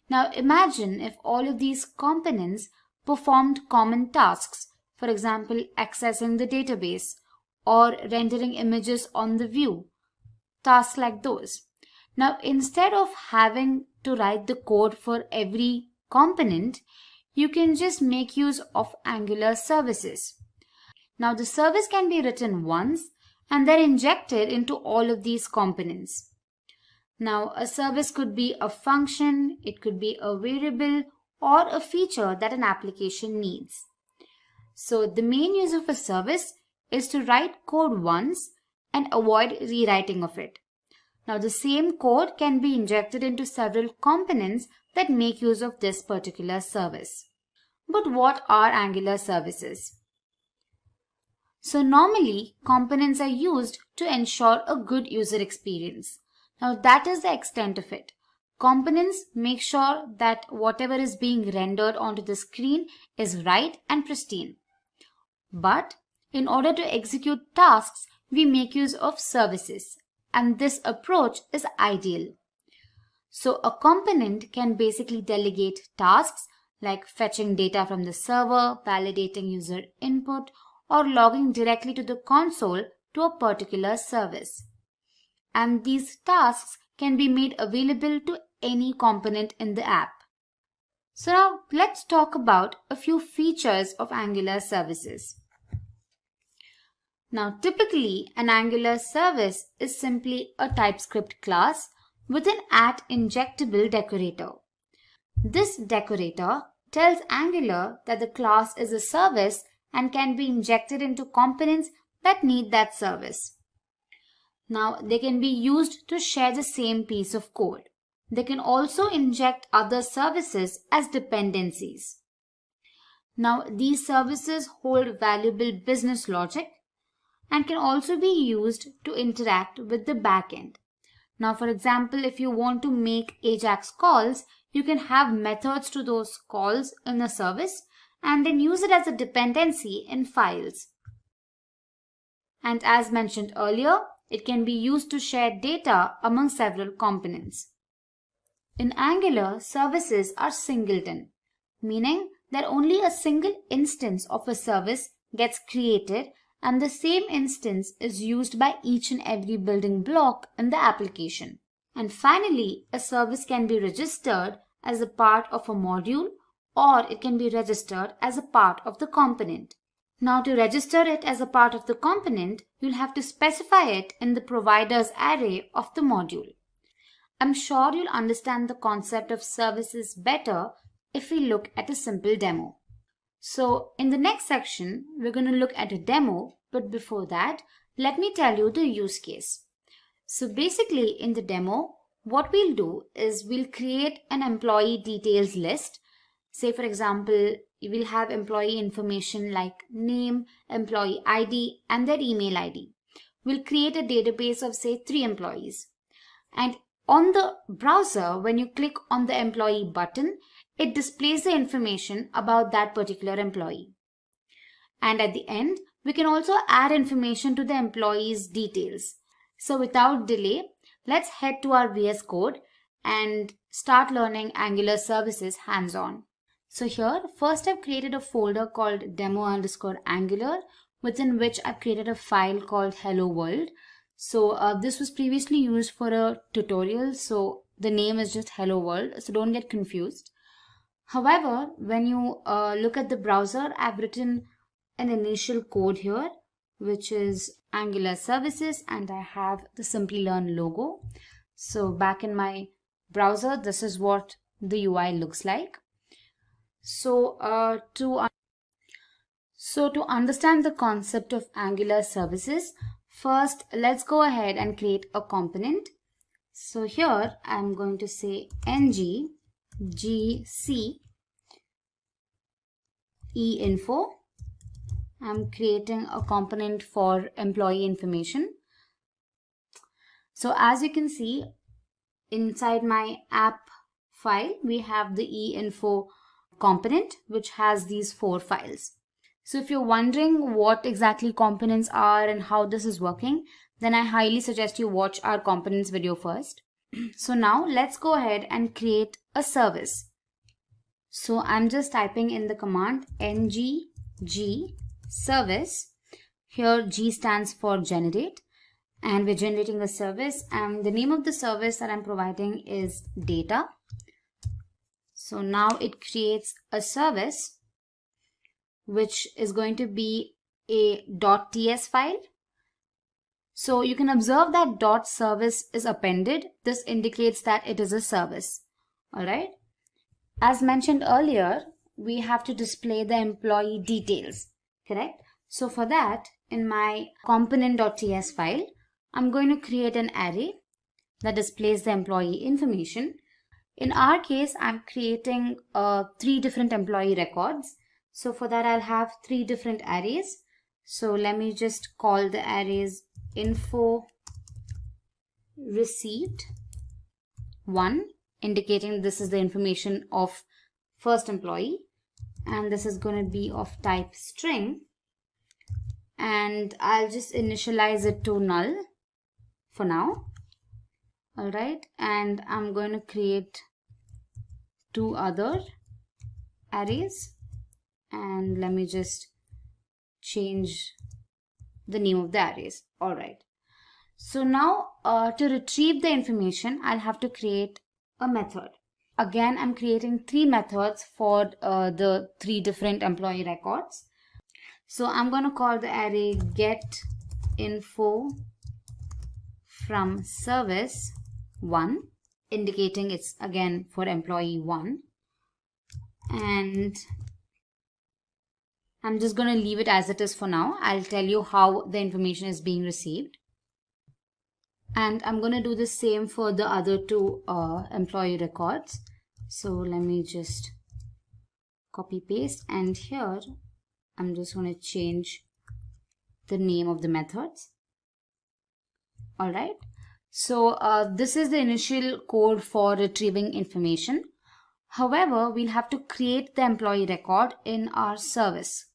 Now imagine if all of these components performed common tasks, for example, accessing the database or rendering images on the view, tasks like those. Now instead of having to write the code for every component, you can just make use of Angular services. Now the service can be written once and then injected into all of these components. Now a service could be a function, it could be a variable or a feature that an application needs. So the main use of a service is to write code once and avoid rewriting of it. Now the same code can be injected into several components that make use of this particular service. But what are Angular services? So normally components are used to ensure a good user experience. Now that is the extent of it. Components make sure that whatever is being rendered onto the screen is right and pristine. But in order to execute tasks, we make use of services, and this approach is ideal. So a component can basically delegate tasks like fetching data from the server, validating user input, or logging directly to the console to a particular service. And these tasks can be made available to any component in the app. So now let's talk about a few features of Angular services. Now typically an Angular service is simply a TypeScript class with an @injectable decorator. This decorator tells Angular that the class is a service and can be injected into components that need that service. Now, they can be used to share the same piece of code. They can also inject other services as dependencies. Now, these services hold valuable business logic and can also be used to interact with the backend. Now, for example, if you want to make AJAX calls, you can have methods to those calls in a service and then use it as a dependency in files. And as mentioned earlier, it can be used to share data among several components. In Angular, services are singleton, meaning that only a single instance of a service gets created and the same instance is used by each and every building block in the application. And finally, a service can be registered as a part of a module or it can be registered as a part of the component. Now, to register it as a part of the component, you'll have to specify it in the provider's array of the module. I'm sure you'll understand the concept of services better if we look at a simple demo. So in the next section, we're going to look at a demo, but before that, let me tell you the use case. So basically in the demo, what we'll do is we'll create an employee details list. Say for example, you will have employee information like name, employee ID and their email ID. We'll create a database of say 3 employees. And on the browser, when you click on the employee button, it displays the information about that particular employee. And at the end, we can also add information to the employee's details. So without delay, let's head to our VS Code and start learning Angular services hands-on. So here, first I've created a folder called demo_Angular, within which I've created a file called hello world. So this was previously used for a tutorial, so the name is just hello world, so don't get confused. However, when you look at the browser, I've written an initial code here, which is Angular services, and I have the Simplilearn logo. So back in my browser, this is what the UI looks like. So to understand the concept of Angular services, first let's go ahead and create a component. So here I'm going to say ng gc einfo. I'm creating a component for employee information. So as you can see, inside my app file, we have the einfo component, which has these 4 files. So if you're wondering what exactly components are and how this is working, then I highly suggest you watch our components video first. So now let's go ahead and create a service. So I'm just typing in the command ng g service. Here G stands for generate, and we're generating a service, and the name of the service that I'm providing is data. So now it creates a service which is going to be a .ts file. So you can observe that .service is appended. This indicates that it is a service. Alright. As mentioned earlier, we have to display the employee details. Correct? So for that, in my component.ts file, I'm going to create an array that displays the employee information. In our case, I'm creating 3 different employee records. So for that, I'll have 3 different arrays. So let me just call the arrays info receipt 1, indicating this is the information of first employee. And this is going to be of type string. And I'll just initialize it to null for now. Alright, and I'm going to create 2 other arrays, and let me just change the name of the arrays. Alright, so now to retrieve the information, I'll have to create a method. Again, I'm creating 3 methods for the 3 different employee records. So I'm going to call the array get info from service 1, indicating it's again for employee 1, and I'm just going to leave it as it is for now. I'll tell you how the information is being received. And I'm going to do the same for the other two employee records. So let me just copy paste, and here I'm just going to change the name of the methods. Alright, so this is the initial code for retrieving information. However, we'll have to create the employee record in our service.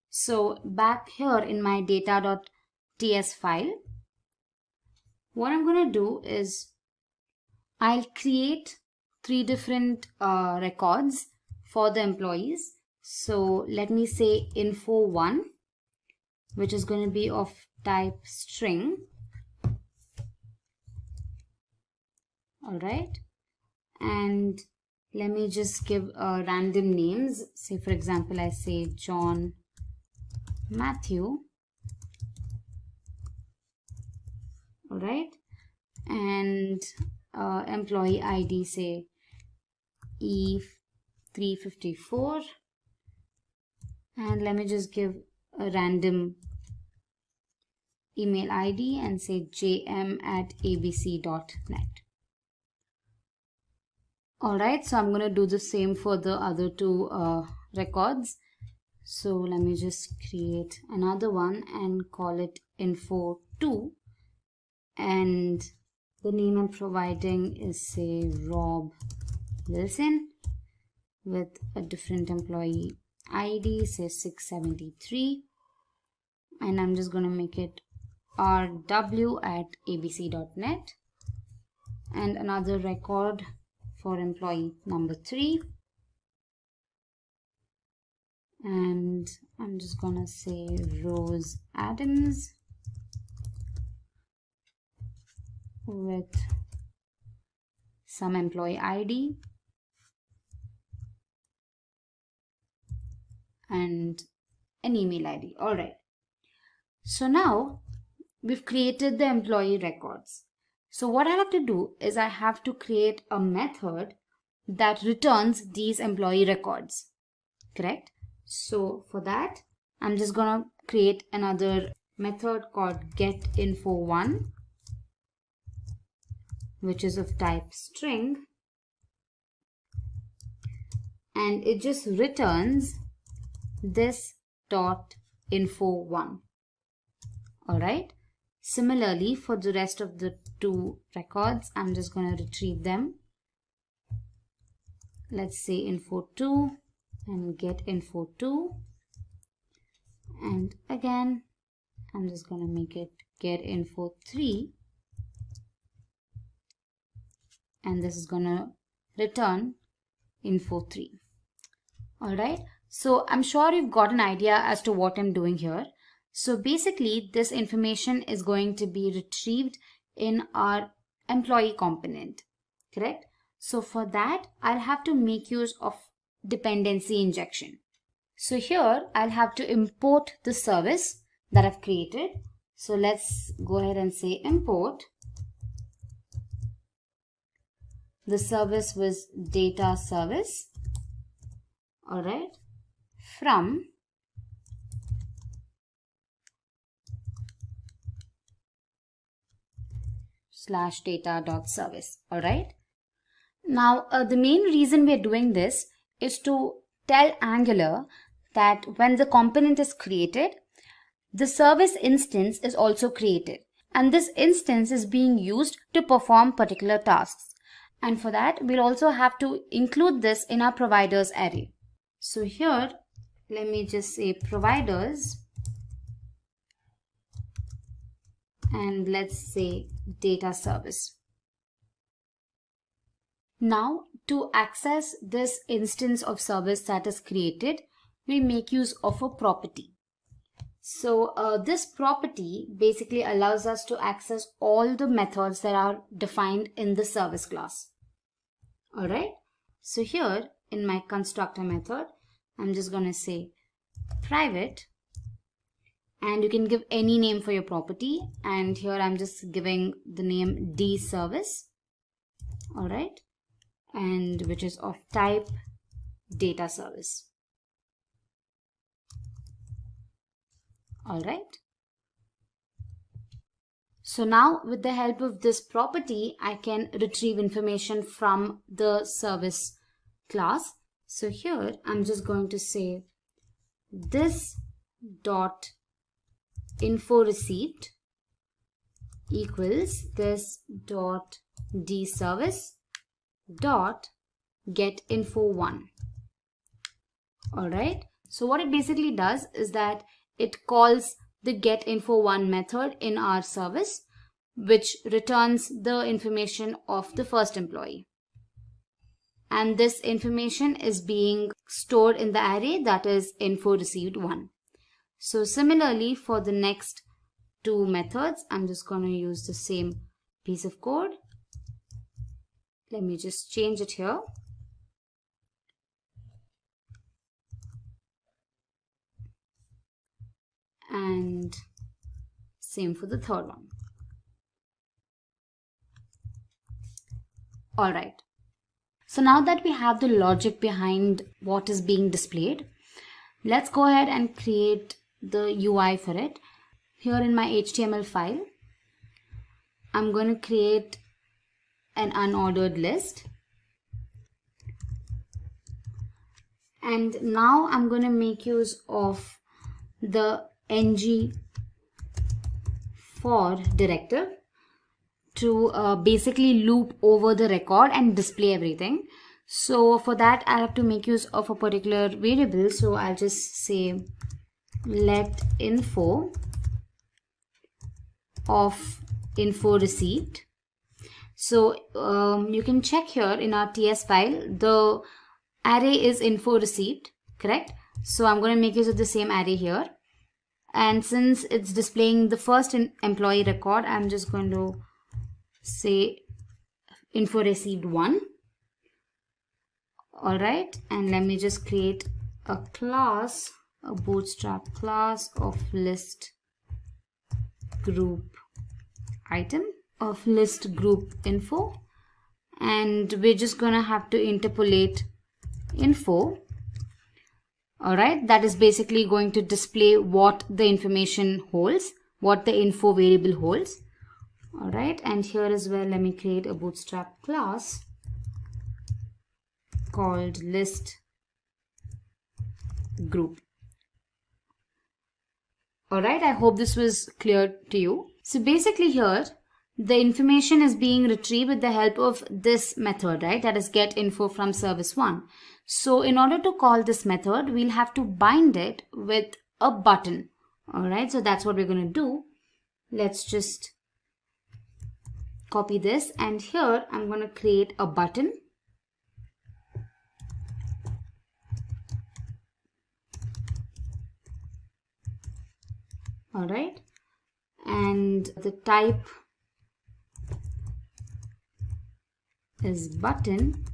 So back here in my data.ts file, what I'm going to do is I'll create 3 different records for the employees. So let me say info1, which is going to be of type string. Alright, and let me just give random names. Say for example, I say John Matthew. Alright, and employee ID say E354, and let me just give a random email ID and say jm@abc.net. Alright, so I'm going to do the same for the other two records. So let me just create another one and call it info2, and the name I'm providing is say Rob Wilson with a different employee ID, say 673, and I'm just going to make it rw@abc.net, and another record for employee number 3, and I'm just gonna say Rose Adams with some employee ID and an email ID. Alright, so now we've created the employee records. So what I have to do is I have to create a method that returns these employee records, correct? So for that, I'm just gonna create another method called getInfo1, which is of type string, and it just returns this dot info1. Alright, similarly for the rest of the 2 records, I'm just going to retrieve them. Let's say info2 and get info2, and again I'm just going to make it get info3, and this is going to return info3. Alright, so I'm sure you've got an idea as to what I'm doing here. So basically this information is going to be retrieved in our employee component, correct? So for that, I'll have to make use of dependency injection. So here I'll have to import the service that I've created. So let's go ahead and say import. The service was data service, alright, from /data.service. Alright. Now the main reason we're doing this is to tell Angular that when the component is created, the service instance is also created, and this instance is being used to perform particular tasks. And for that, we'll also have to include this in our providers array. So here, let me just say providers, and let's say data service. Now to access this instance of service that is created, we make use of a property. So this property basically allows us to access all the methods that are defined in the service class. Alright, so here in my constructor method, I'm just going to say private, and you can give any name for your property, and here I'm just giving the name dService, alright, and which is of type data service. All right. So now with the help of this property, I can retrieve information from the service class. So here I'm just going to say this dot info received equals this dot d service dot get info 1. All right. So what it basically does is that it calls the get info 1 method in our service, which returns the information of the first employee. And this information is being stored in the array that is info received 1. So similarly for the next two methods, I'm just going to use the same piece of code. Let me just change it here. And same for the third one. All right. So now that we have the logic behind what is being displayed, let's go ahead and create the UI for it. Here in my HTML file, I'm going to create an unordered list. And now I'm going to make use of the ng for directive to basically loop over the record and display everything. So for that, I have to make use of a particular variable. So I'll just say let info of info received. So you can check here in our TS file, the array is info received, correct? So I'm going to make use of the same array here. And since it's displaying the first employee record, I'm just going to say info received 1. All right. And let me just create a class, a bootstrap class of list group item of list group info. And we're just going to have to interpolate info. All right, that is basically going to display what the information holds, what the info variable holds. All right, and here as well, let me create a bootstrap class called list group. All right, I hope this was clear to you. So basically here, the information is being retrieved with the help of this method, right? That is get info from service 1. So in order to call this method, we'll have to bind it with a button. All right, so that's what we're going to do. Let's just copy this, and here I'm going to create a button. All right, and the type is button.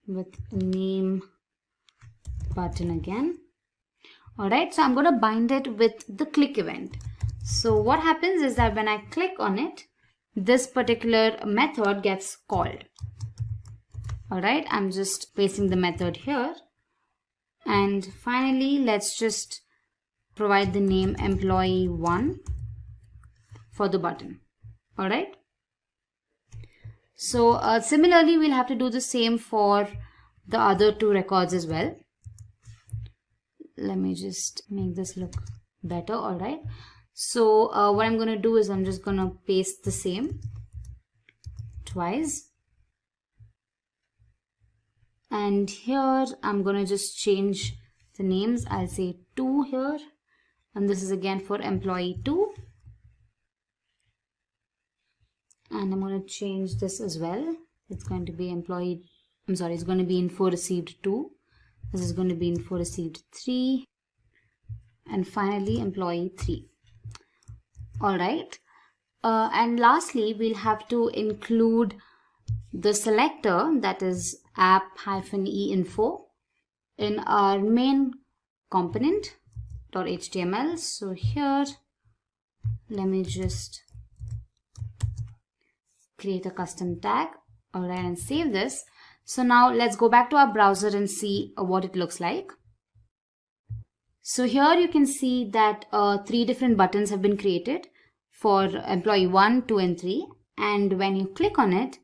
With name button again. All right, so I'm going to bind it with the click event. So what happens is that when I click on it, this particular method gets called. All right, I'm just pasting the method here. And finally, let's just provide the name employee1 for the button. All right. So similarly, we'll have to do the same for the other two records as well. Let me just make this look better. All right. So what I'm going to do is I'm just going to paste the same twice. And here I'm going to just change the names. I'll say 2 here. And this is again for employee 2. And I'm going to change this as well. It's going to be it's going to be info received 2. This is going to be info received 3. And finally, employee 3. All right. And lastly, we'll have to include the selector, that is app-e-info, in our main component.html. So here, let me just create a custom tag. All right, and save this. So now let's go back to our browser and see what it looks like. So here you can see that 3 different buttons have been created for employee 1, 2 and 3. And when you click on it,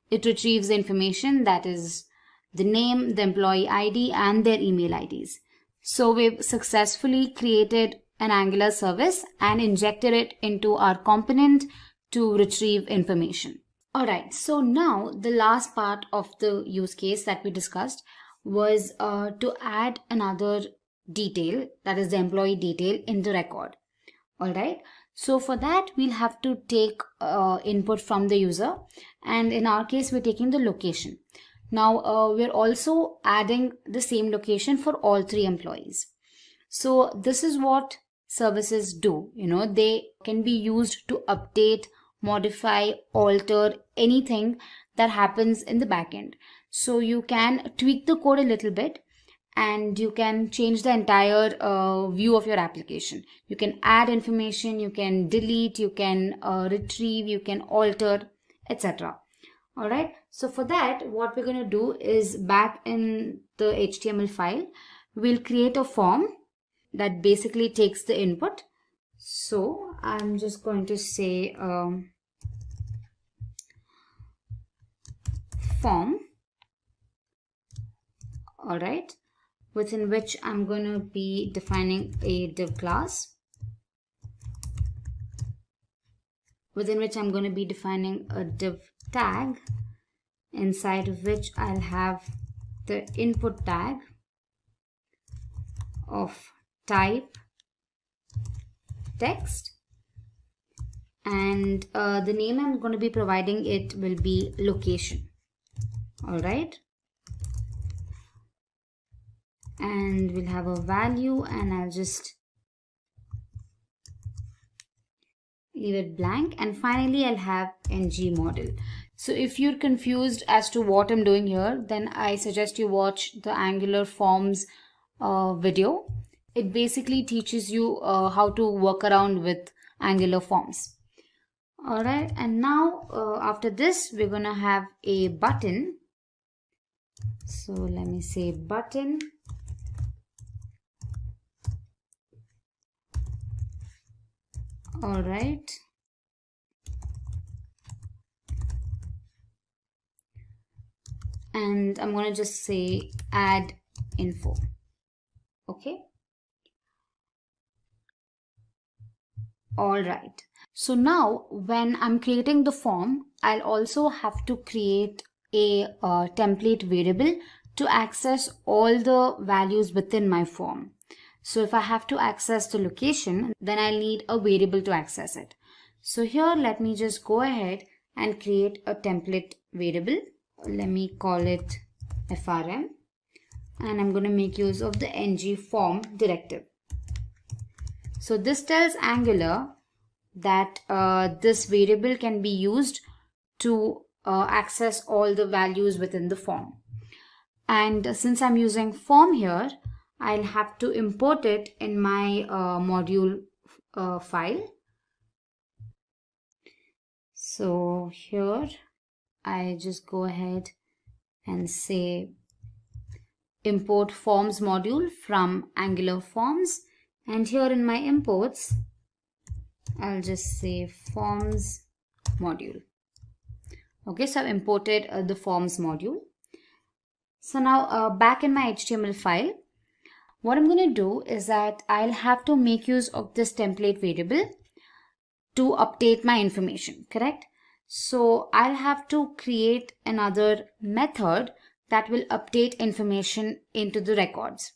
it retrieves the information, that is the name, the employee ID and their email IDs. So we've successfully created an Angular service and injected it into our component to retrieve information. Alright, so now the last part of the use case that we discussed was to add another detail, that is the employee detail, in the record. Alright, so for that we'll have to take input from the user, and in our case we're taking the location. Now we're also adding the same location for all 3 employees. So this is what services do. They can be used to update, modify, alter anything that happens in the backend. So you can tweak the code a little bit and you can change the entire view of your application. You can add information, you can delete, you can retrieve, you can alter, etc. Alright, so for that what we're going to do is, back in the HTML file, we'll create a form that basically takes the input. So I'm just going to say form, alright, within which I'm going to be defining a div class, within which I'm going to be defining a div tag, inside of which I'll have the input tag of type text, and the name I'm going to be providing it will be location. Alright, and we'll have a value, and I'll just leave it blank, and finally I'll have ng model. So if you're confused as to what I'm doing here, then I suggest you watch the Angular Forms video. It basically teaches you how to work around with Angular Forms. Alright, and now after this we're gonna have a button. So let me say button. Alright, and I'm going to just say add info. Okay. Alright, so now when I'm creating the form, I'll also have to create a template variable to access all the values within my form. So if I have to access the location, then I'll need a variable to access it. So here let me just go ahead and create a template variable. Let me call it frm, and I'm going to make use of the ng form directive. So this tells Angular that this variable can be used to access all the values within the form. And since I'm using form here, I'll have to import it in my module file. So here I just go ahead and say import forms module from Angular Forms, and here in my imports I'll just say forms module. Okay, so I've imported the forms module. So now back in my HTML file, what I'm going to do is that I'll have to make use of this template variable to update my information, correct? So I'll have to create another method that will update information into the records.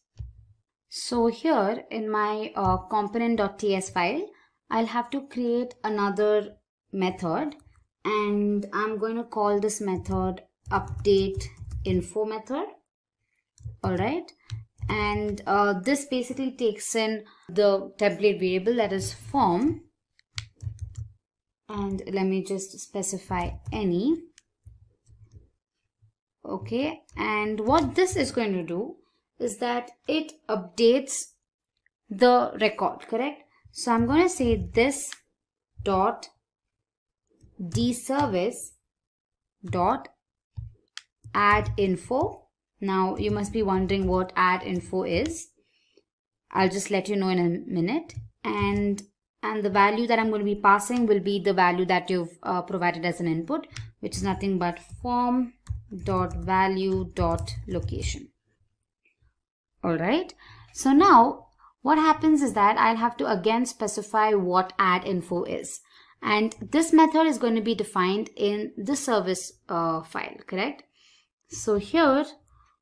So here in my component.ts file, I'll have to create another method, and I'm going to call this method update info method. Alright, and this basically takes in the template variable, that is form, and let me just specify any. Okay, and what this is going to do is that it updates the record, correct? So I'm going to say this dot dservice dot add info. Now you must be wondering what add info is. I'll just let you know in a minute. And the value that I'm going to be passing will be the value that you've provided as an input, which is nothing but form.value.location. All right. So now what happens is that I'll have to again specify what add info is. And this method is going to be defined in the service file, correct? So here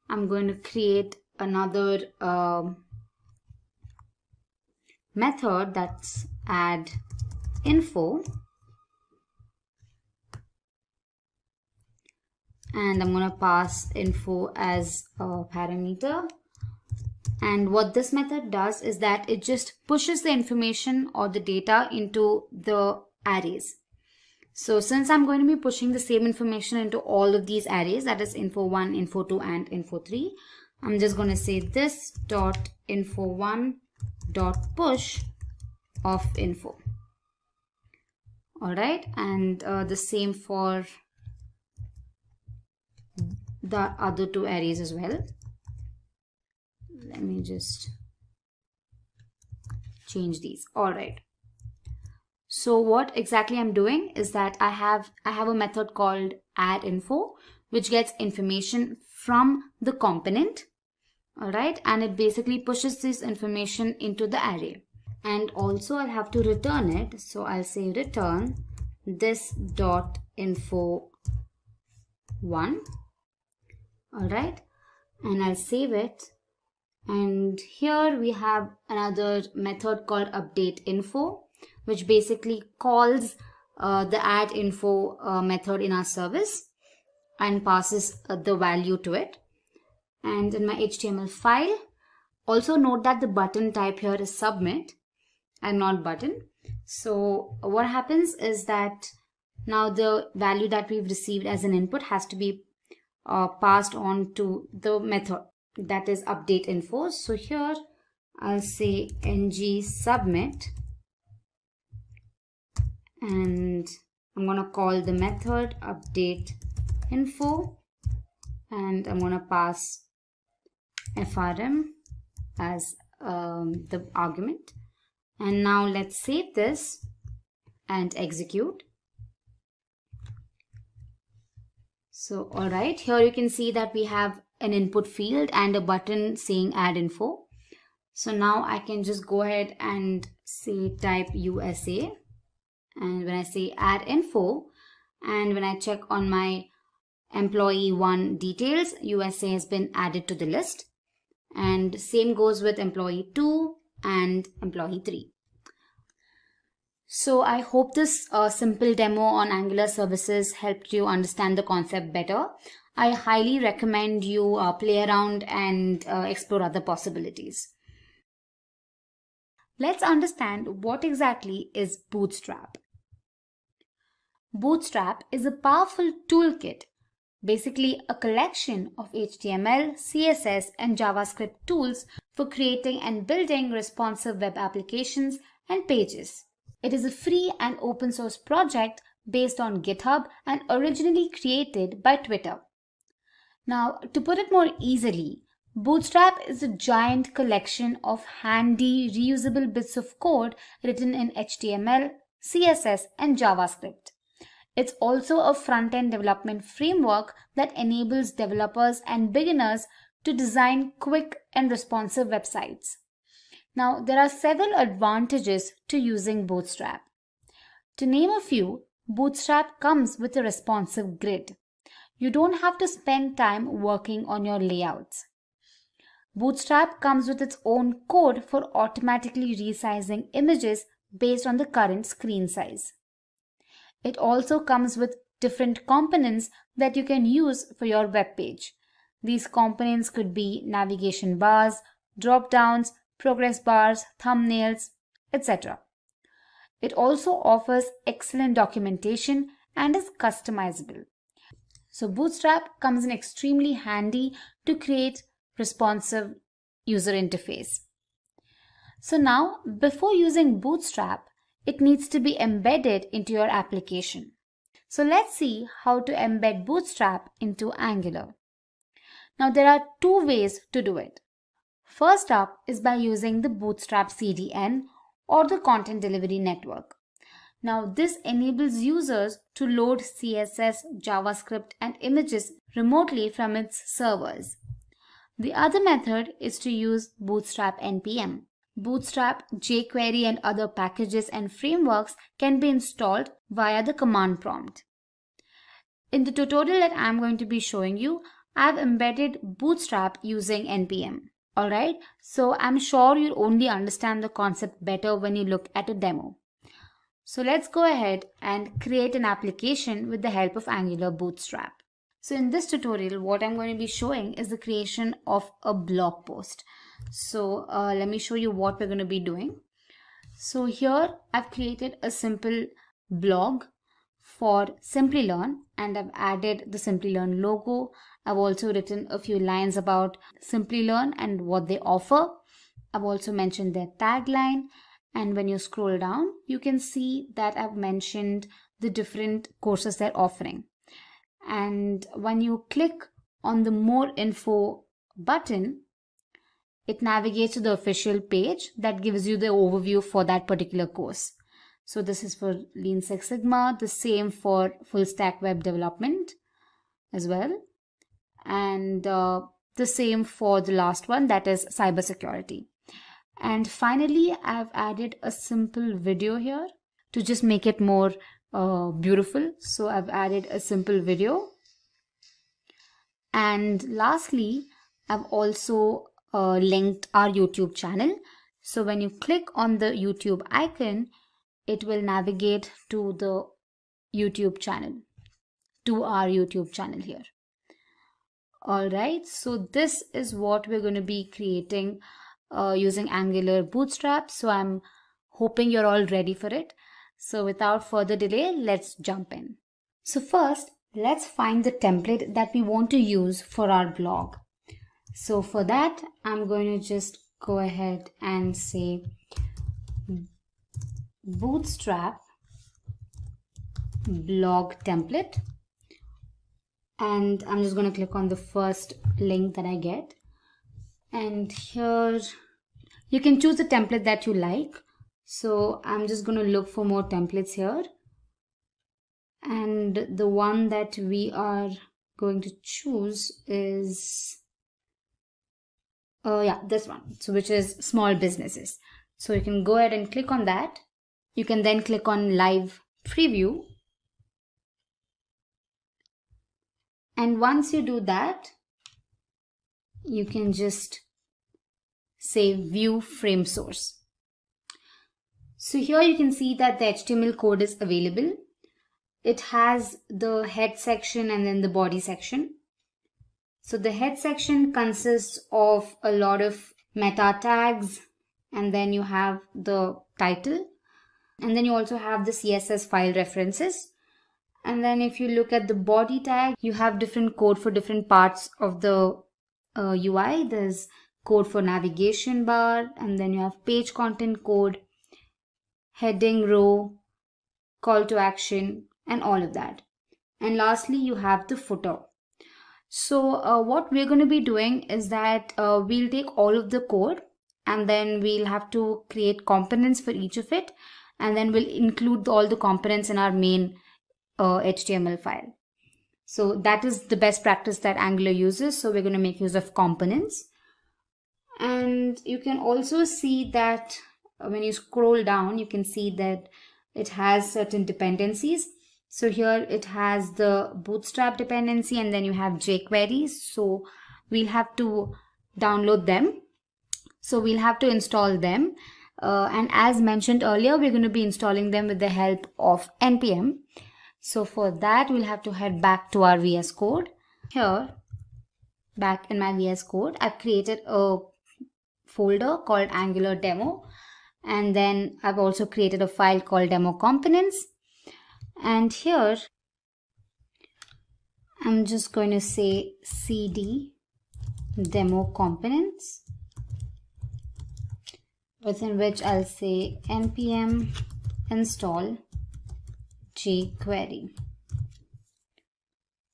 I'm going to create another method that's add info. And I'm going to pass info as a parameter. And what this method does is that it just pushes the information or the data into the arrays. So since I'm going to be pushing the same information into all of these arrays, that is info1, info2 and info3, I'm just going to say this dot info1 dot push of info. All right, and the same for the other two arrays as well. Let me just change these. All right. So what exactly I'm doing is that I have a method called add info, which gets information from the component. All right, and it basically pushes this information into the array. And also I'll have to return it. So I'll say return this dot info1. All right, and I'll save it. And here we have another method called update info, which basically calls the add info method in our service and passes the value to it. And in my HTML file, also note that the button type here is submit and not button. So what happens is that now the value that we've received as an input has to be passed on to the method, that is update info. So here I'll say ng submit, and I'm going to call the method update info, and I'm going to pass frm as the argument. And now let's save this and execute. So all right, here you can see that we have an input field and a button saying add info. So now I can just go ahead and say type USA, and when I say add info, and when I check on my employee 1 details, USA has been added to the list, and same goes with employee 2 and employee 3. So I hope this simple demo on Angular services helped you understand the concept better. I highly recommend you play around and explore other possibilities. Let's understand what exactly is Bootstrap. Bootstrap is a powerful toolkit, basically a collection of HTML, CSS, and JavaScript tools for creating and building responsive web applications and pages. It is a free and open source project based on GitHub and originally created by Twitter. Now, to put it more easily, Bootstrap is a giant collection of handy, reusable bits of code written in HTML, CSS, and JavaScript. It's also a front-end development framework that enables developers and beginners to design quick and responsive websites. Now, there are several advantages to using Bootstrap. To name a few, Bootstrap comes with a responsive grid. You don't have to spend time working on your layouts. Bootstrap comes with its own code for automatically resizing images based on the current screen size. It also comes with different components that you can use for your web page. These components could be navigation bars, drop-downs, progress bars, thumbnails, etc. It also offers excellent documentation and is customizable. So Bootstrap comes in extremely handy to create responsive user interface. So now, before using Bootstrap, it needs to be embedded into your application. So let's see how to embed Bootstrap into Angular. Now there are two ways to do it. First up is by using the Bootstrap CDN or the Content Delivery Network. Now this enables users to load CSS, JavaScript and images remotely from its servers. The other method is to use Bootstrap NPM. Bootstrap, jQuery and other packages and frameworks can be installed via the command prompt. In the tutorial that I'm going to be showing you, I've embedded Bootstrap using NPM. Alright, so I'm sure you'll only understand the concept better when you look at a demo. So let's go ahead and create an application with the help of Angular Bootstrap. So in this tutorial, what I'm going to be showing is the creation of a blog post. So let me show you what we're going to be doing. So here I've created a simple blog for Simplilearn and I've added the Simplilearn logo. I've also written a few lines about Simplilearn and what they offer. I've also mentioned their tagline, and when you scroll down, you can see that I've mentioned the different courses they're offering. And when you click on the More Info button, it navigates to the official page that gives you the overview for that particular course. So this is for Lean Six Sigma, the same for full stack web development as well. And the same for the last one, that is cybersecurity. And finally, I've added a simple video here to just make it more beautiful. So I've added a simple video. And lastly, I've also linked our YouTube channel. So when you click on the YouTube icon, it will navigate to the YouTube channel, to our YouTube channel here. Alright, so this is what we're going to be creating using Angular Bootstrap. So I'm hoping you're all ready for it. So without further delay, let's jump in. So first, let's find the template that we want to use for our blog. So for that, I'm going to just go ahead and say Bootstrap blog template. And I'm just going to click on the first link that I get. And here you can choose the template that you like. So I'm just going to look for more templates here. And the one that we are going to choose is, this one. So which is small businesses. So you can go ahead and click on that. You can then click on live preview. And once you do that, you can just say view frame source. So here you can see that the HTML code is available. It has the head section and then the body section. So the head section consists of a lot of meta tags, and then you have the title, and then you also have the CSS file references. And then if you look at the body tag, you have different code for different parts of the UI. There's code for navigation bar, and then you have page content code, heading row, call to action, and all of that. And lastly, you have the footer. So what we're going to be doing is that we'll take all of the code, and then we'll have to create components for each of it, and then we'll include all the components in our main HTML file. So that is the best practice that Angular uses. So we're going to make use of components. And you can also see that when you scroll down, you can see that it has certain dependencies. So here it has the Bootstrap dependency, and then you have jQuery. So we'll have to download them. So we'll have to install them. And as mentioned earlier, we're going to be installing them with the help of NPM. So for that, we'll have to head back to our VS Code. Here, back in my VS Code, I've created a folder called Angular Demo. And then I've also created a file called Demo Components. And here, I'm just going to say cd demo components, within which I'll say npm install jQuery.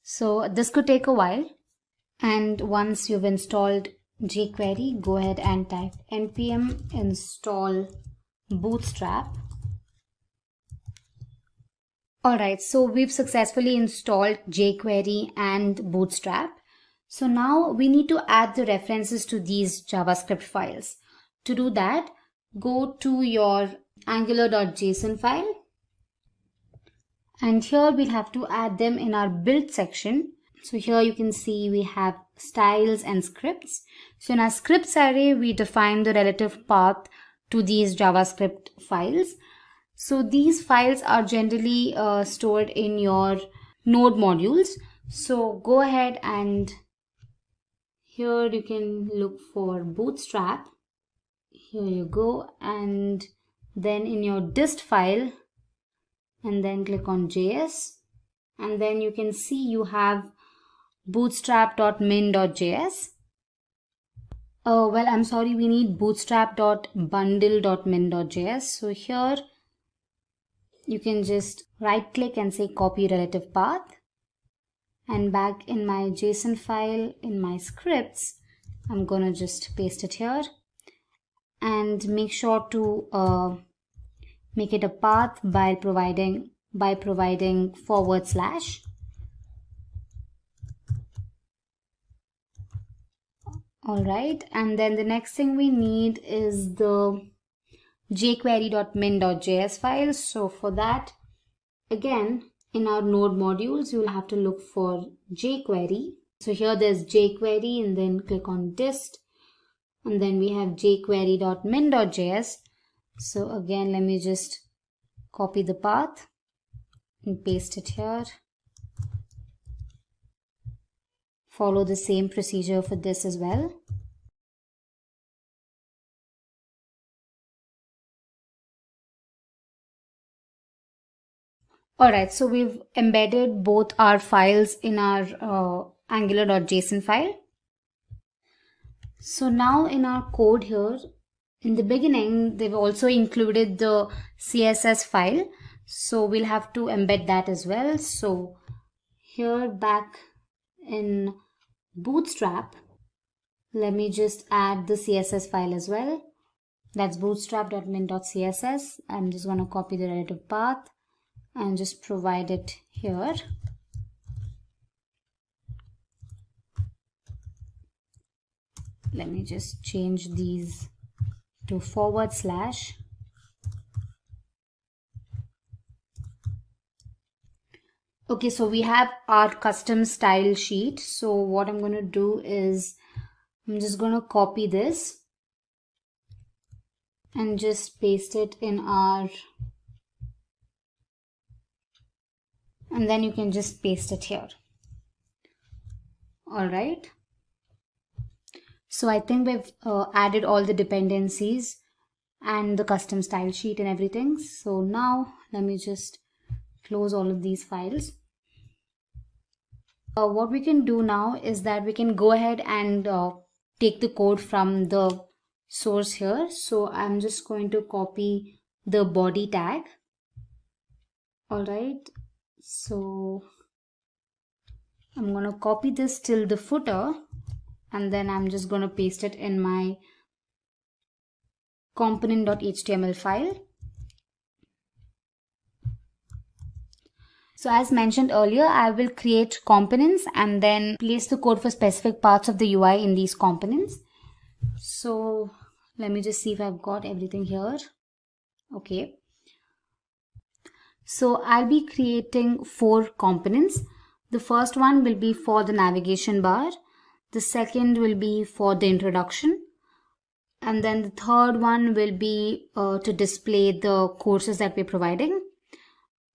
So this could take a while. And once you've installed jQuery, go ahead and type npm install bootstrap. Alright, so we've successfully installed jQuery and bootstrap. So now we need to add the references to these JavaScript files. To do that, go to your angular.json file. And here we'll have to add them in our build section. So here you can see we have styles and scripts. So in our scripts array, we define the relative path to these JavaScript files. So these files are generally stored in your node modules. So go ahead and here you can look for bootstrap. Here you go. And then in your dist file, and then click on JS. And then you can see you have bootstrap.min.js. Well, I'm sorry, we need bootstrap.bundle.min.js. So here you can just right click and say copy relative path. And back in my JSON file, in my scripts, I'm gonna just paste it here. And make sure to make it a path by providing // Alright, and then the next thing we need is the jQuery.min.js file. So for that, again, in our node modules, you'll have to look for jQuery. So here there's jQuery and then click on dist. And then we have jQuery.min.js. So again, let me just copy the path and paste it here. Follow the same procedure for this as well. Alright, so we've embedded both our files in our angular.json file. So now in our code here, in the beginning, they've also included the CSS file. So we'll have to embed that as well. So here back in Bootstrap, let me just add the CSS file as well. That's bootstrap.min.css. I'm just going to copy the relative path and just provide it here. Let me just change these to /. Okay, so we have our custom style sheet. So what I'm going to do is I'm just going to copy this and just paste it in our, and then you can just paste it here. All right. So I think we've added all the dependencies and the custom style sheet and everything. So now let me just close all of these files. What we can do now is that we can go ahead and take the code from the source here. So I'm just going to copy the body tag. All right. So I'm going to copy this till the footer. And then I'm just going to paste it in my component.html file. So as mentioned earlier, I will create components and then place the code for specific parts of the UI in these components. So let me just see if I've got everything here. Okay. So I'll be creating 4 components. The first one will be for the navigation bar. The second will be for the introduction. And then the third one will be to display the courses that we're providing.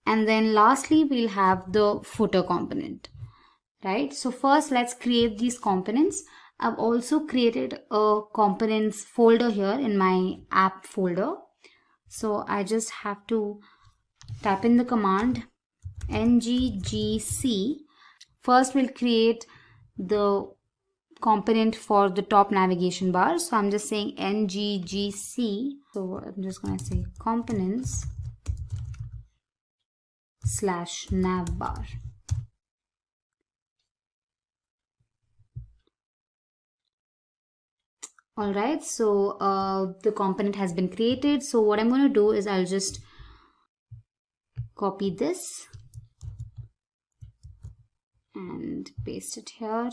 And then lastly, we'll have the footer component, right? So first, let's create these components. I've also created a components folder here in my app folder. So I just have to type in the command nggc. First, we'll create the component for the top navigation bar. So I'm just saying nggc. So I'm just going to say components /navbar. Alright, so the component has been created. So what I'm going to do is I'll just copy this and paste it here.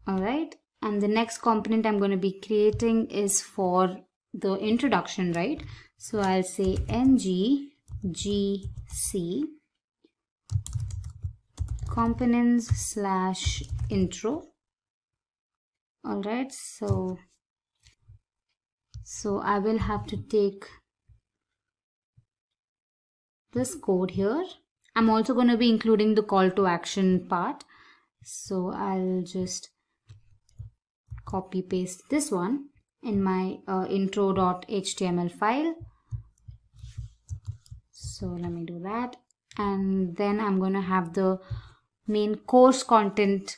Alright, and the next component I'm going to be creating is for the introduction, right? So I'll say ngGC components/intro. Alright, so I will have to take this code here. I'm also going to be including the call to action part. So I'll just copy paste this one in my intro.html file. So let me do that. And then I'm going to have the main course content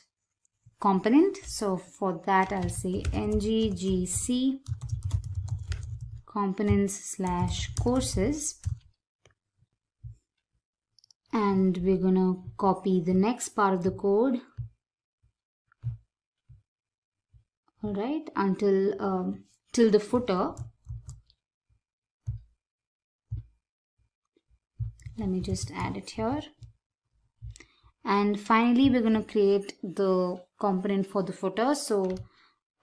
component. So for that I'll say ngGC components/courses, and we're going to copy the next part of the code, all right, until till the footer. Let me just add it here. And finally we're going to create the component for the footer. So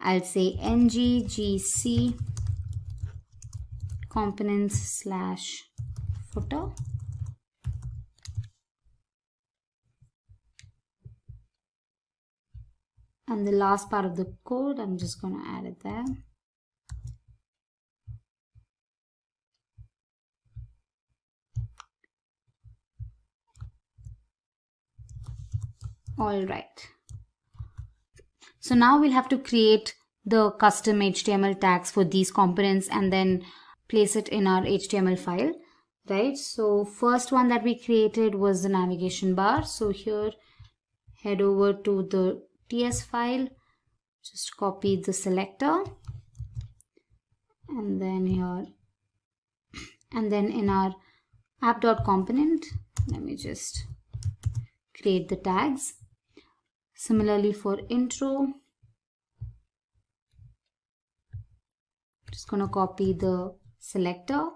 I'll say ngGC components/footer. And the last part of the code, I'm just going to add it there. All right. So now we'll have to create the custom HTML tags for these components and then place it in our HTML file, right? So first one that we created was the navigation bar. So here, head over to the TS file, just copy the selector, and then here, and then in our app.component, let me just create the tags. Similarly for intro, just going to copy the selector,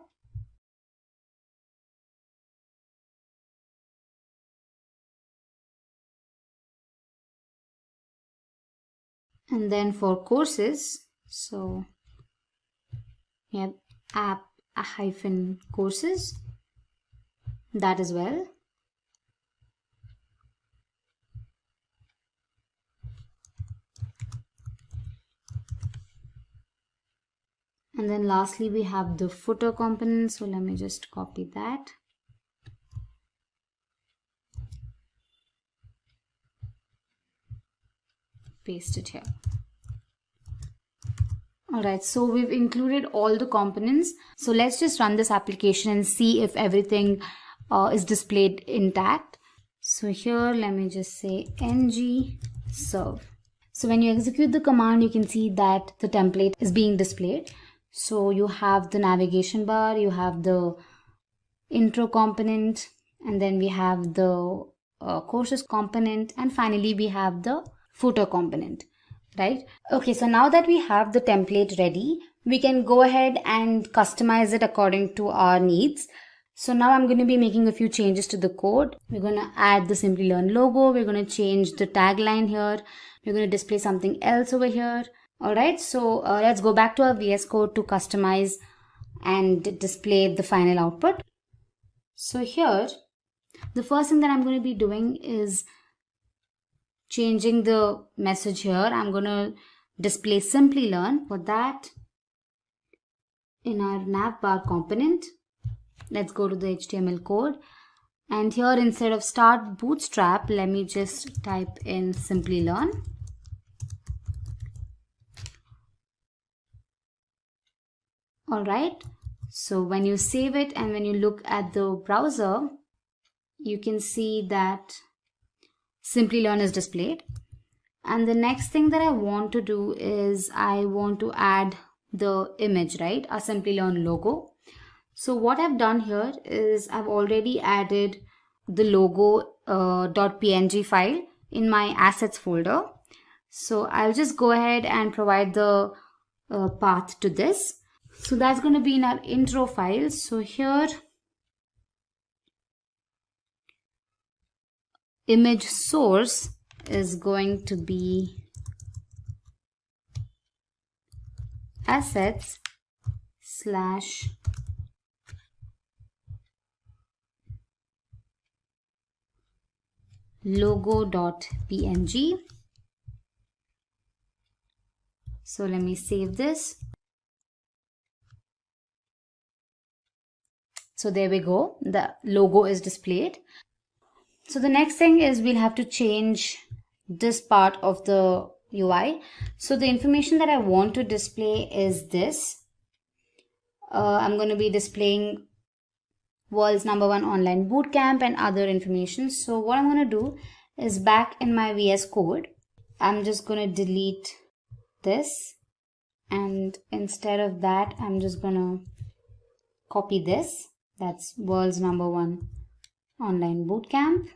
and then for courses, so we have app-courses, that as well. And then lastly, we have the footer component. So let me just copy that. Paste it here. Alright, so we've included all the components. So let's just run this application and see if everything is displayed intact. So here, let me just say ng serve. So when you execute the command, you can see that the template is being displayed. So you have the navigation bar, you have the intro component, and then we have the courses component, and finally we have the footer component, right? Okay, so now that we have the template ready, we can go ahead and customize it according to our needs. So now I'm going to be making a few changes to the code. We're going to add the Simplilearn logo. We're going to change the tagline here. We're going to display something else over here. Alright, so let's go back to our VS Code to customize and display the final output. So here, the first thing that I'm going to be doing is changing the message here. I'm going to display Simplilearn. For that, in our navbar component, let's go to the HTML code. And here, instead of start bootstrap, let me just type in Simplilearn. Alright, so when you save it and when you look at the browser, you can see that Simplilearn is displayed. And the next thing that I want to do is I want to add the image, right? A Simplilearn logo. So what I've done here is I've already added the logo .png file in my assets folder. So I'll just go ahead and provide the path to this. So that's going to be in our intro file. So here, image source is going to be assets slash logo.png. So let me save this. So there we go, the logo is displayed. So the next thing is we'll have to change this part of the UI. So the information that I want to display is this. I'm going to be displaying world's #1 online bootcamp and other information. So what I'm going to do is back in my VS Code, I'm just going to delete this, and instead of that I'm just going to copy this. That's world's #1 online bootcamp,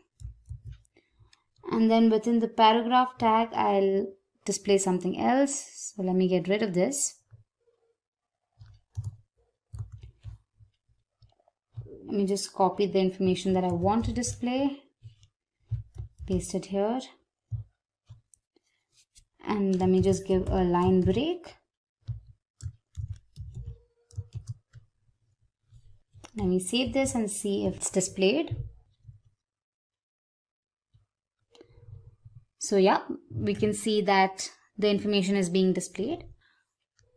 and then within the paragraph tag I'll display something else. So let me get rid of this. Let me just copy the information that I want to display, paste it here, and let me just give a line break. Let me save this and see if it's displayed. So yeah, we can see that the information is being displayed.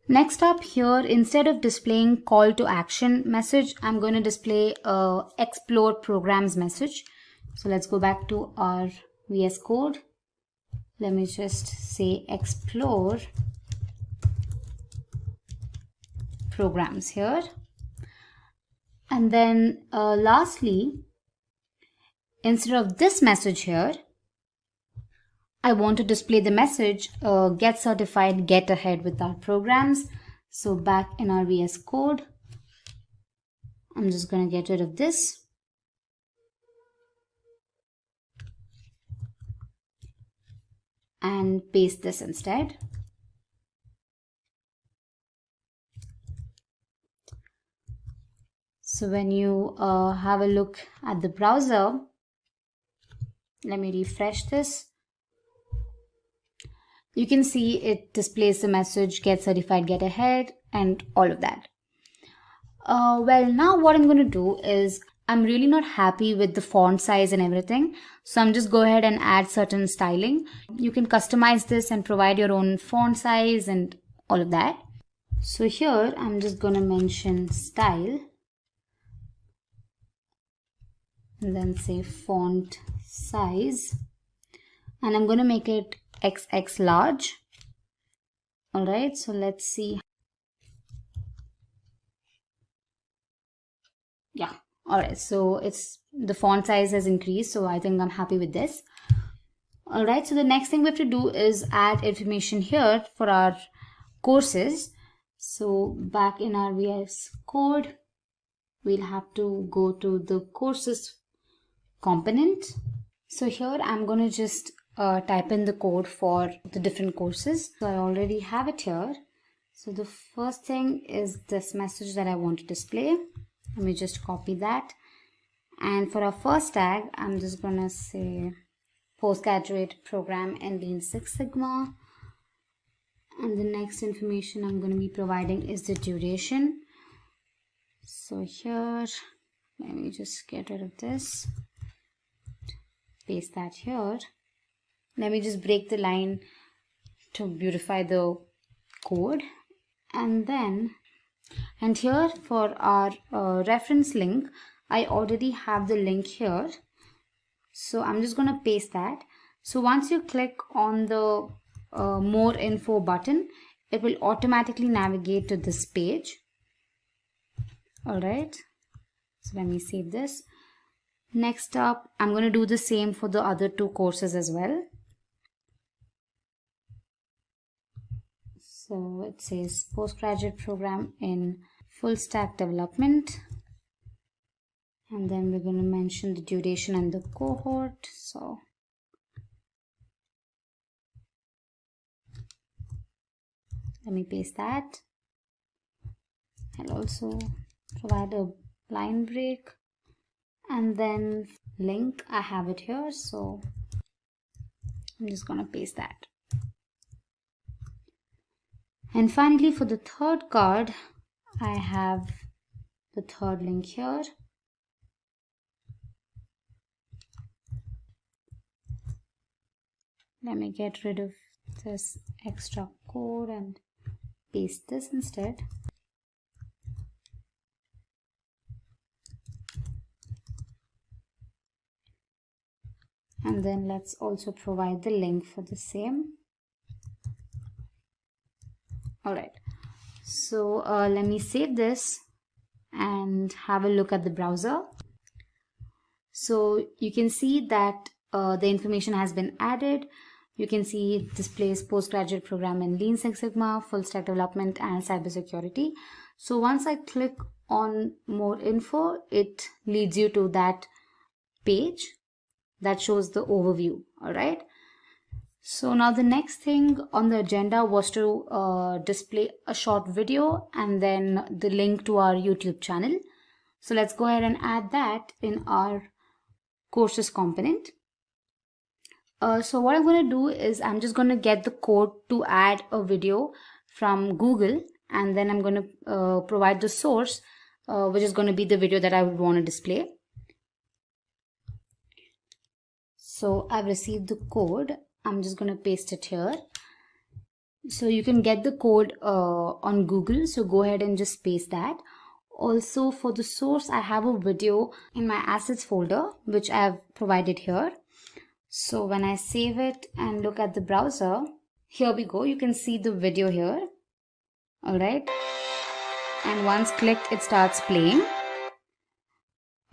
Next up here, instead of displaying call to action message, I'm going to display a explore programs message. So let's go back to our VS Code. Let me just say explore programs here. And then lastly, instead of this message here, I want to display the message get certified, get ahead with our programs. So back in our VS Code, I'm just going to get rid of this. And paste this instead. So when you have a look at the browser, let me refresh this. You can see it displays the message get certified, get ahead, and all of that. Well, now what I'm going to do is I'm really not happy with the font size and everything. So I'm just go ahead and add certain styling. You can customize this and provide your own font size and all of that. So here I'm just going to mention style and then say font size, and I'm going to make it XX large. All right, so let's see. Yeah. All right, so it's the font size has increased, so I think I'm happy with this. All right, so the next thing we have to do is add information here for our courses. So back in our VS Code, we'll have to go to the courses component. So here I'm going to just type in the code for the different courses. So I already have it here. So the first thing is this message that I want to display. Let me just copy that. And for our first tag, I'm just going to say postgraduate program in Lean Six Sigma. And the next information I'm going to be providing is the duration. So here, let me just get rid of this. Paste that here. Let me just break the line to beautify the code. And here for our reference link, I already have the link here. So I'm just going to paste that. So once you click on the more info button, it will automatically navigate to this page. All right. So let me save this. Next up, I'm going to do the same for the other two courses as well. So it says postgraduate program in full stack development. And then we're going to mention the duration and the cohort. So Let me paste that. I'll also provide a line break, and then link, I have it here, so I'm just gonna paste that. And finally, for the third card, I have the third link here. Let me get rid of this extra code and paste this instead. And then let's also provide the link for the same. Alright, so let me save this and have a look at the browser. So you can see that the information has been added. You can see it displays postgraduate program in Lean Six Sigma, full stack development, and cybersecurity. So once I click on more info, it leads you to that page that shows the overview. All right. So now the next thing on the agenda was to display a short video and then the link to our YouTube channel. So let's go ahead and add that in our courses component. So what I'm going to do is I'm just going to get the code to add a video from Google, and then I'm going to provide the source, which is going to be the video that I would want to display. So I've received the code. I'm just going to paste it here. So you can get the code on Google. So go ahead and just paste that. Also for the source, I have a video in my assets folder, which I have provided here. So when I save it and look at the browser, here we go. You can see the video here. All right. And once clicked, it starts playing.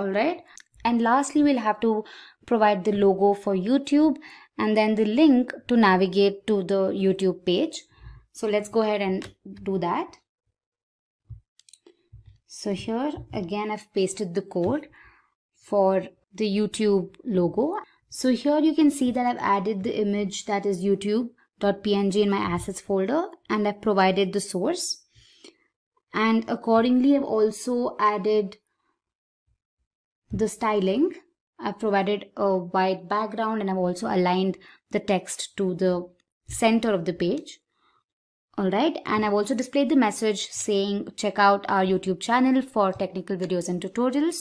All right. And lastly, we'll have to provide the logo for YouTube and then the link to navigate to the YouTube page. So let's go ahead and do that. So here again, I've pasted the code for the YouTube logo. So here you can see that I've added the image that is youtube.png in my assets folder, and I've provided the source. And accordingly, I've also added the styling. I've provided a white background and I've also aligned the text to the center of the page. Alright, and I've also displayed the message saying check out our YouTube channel for technical videos and tutorials.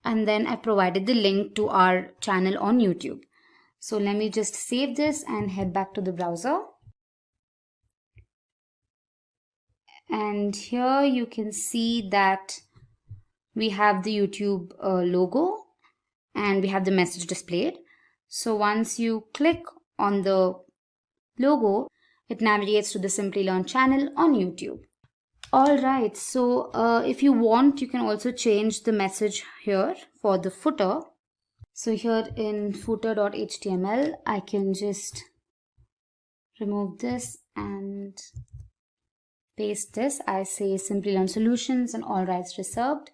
And then I provided the link to our channel on YouTube. So let me just save this and head back to the browser. And here you can see that we have the YouTube logo and we have the message displayed. So once you click on the logo, it navigates to the Simplilearn channel on YouTube. Alright, so if you want, you can also change the message here for the footer. So here in footer.html, I can just remove this and paste this. I say Simplilearn Solutions and all rights reserved.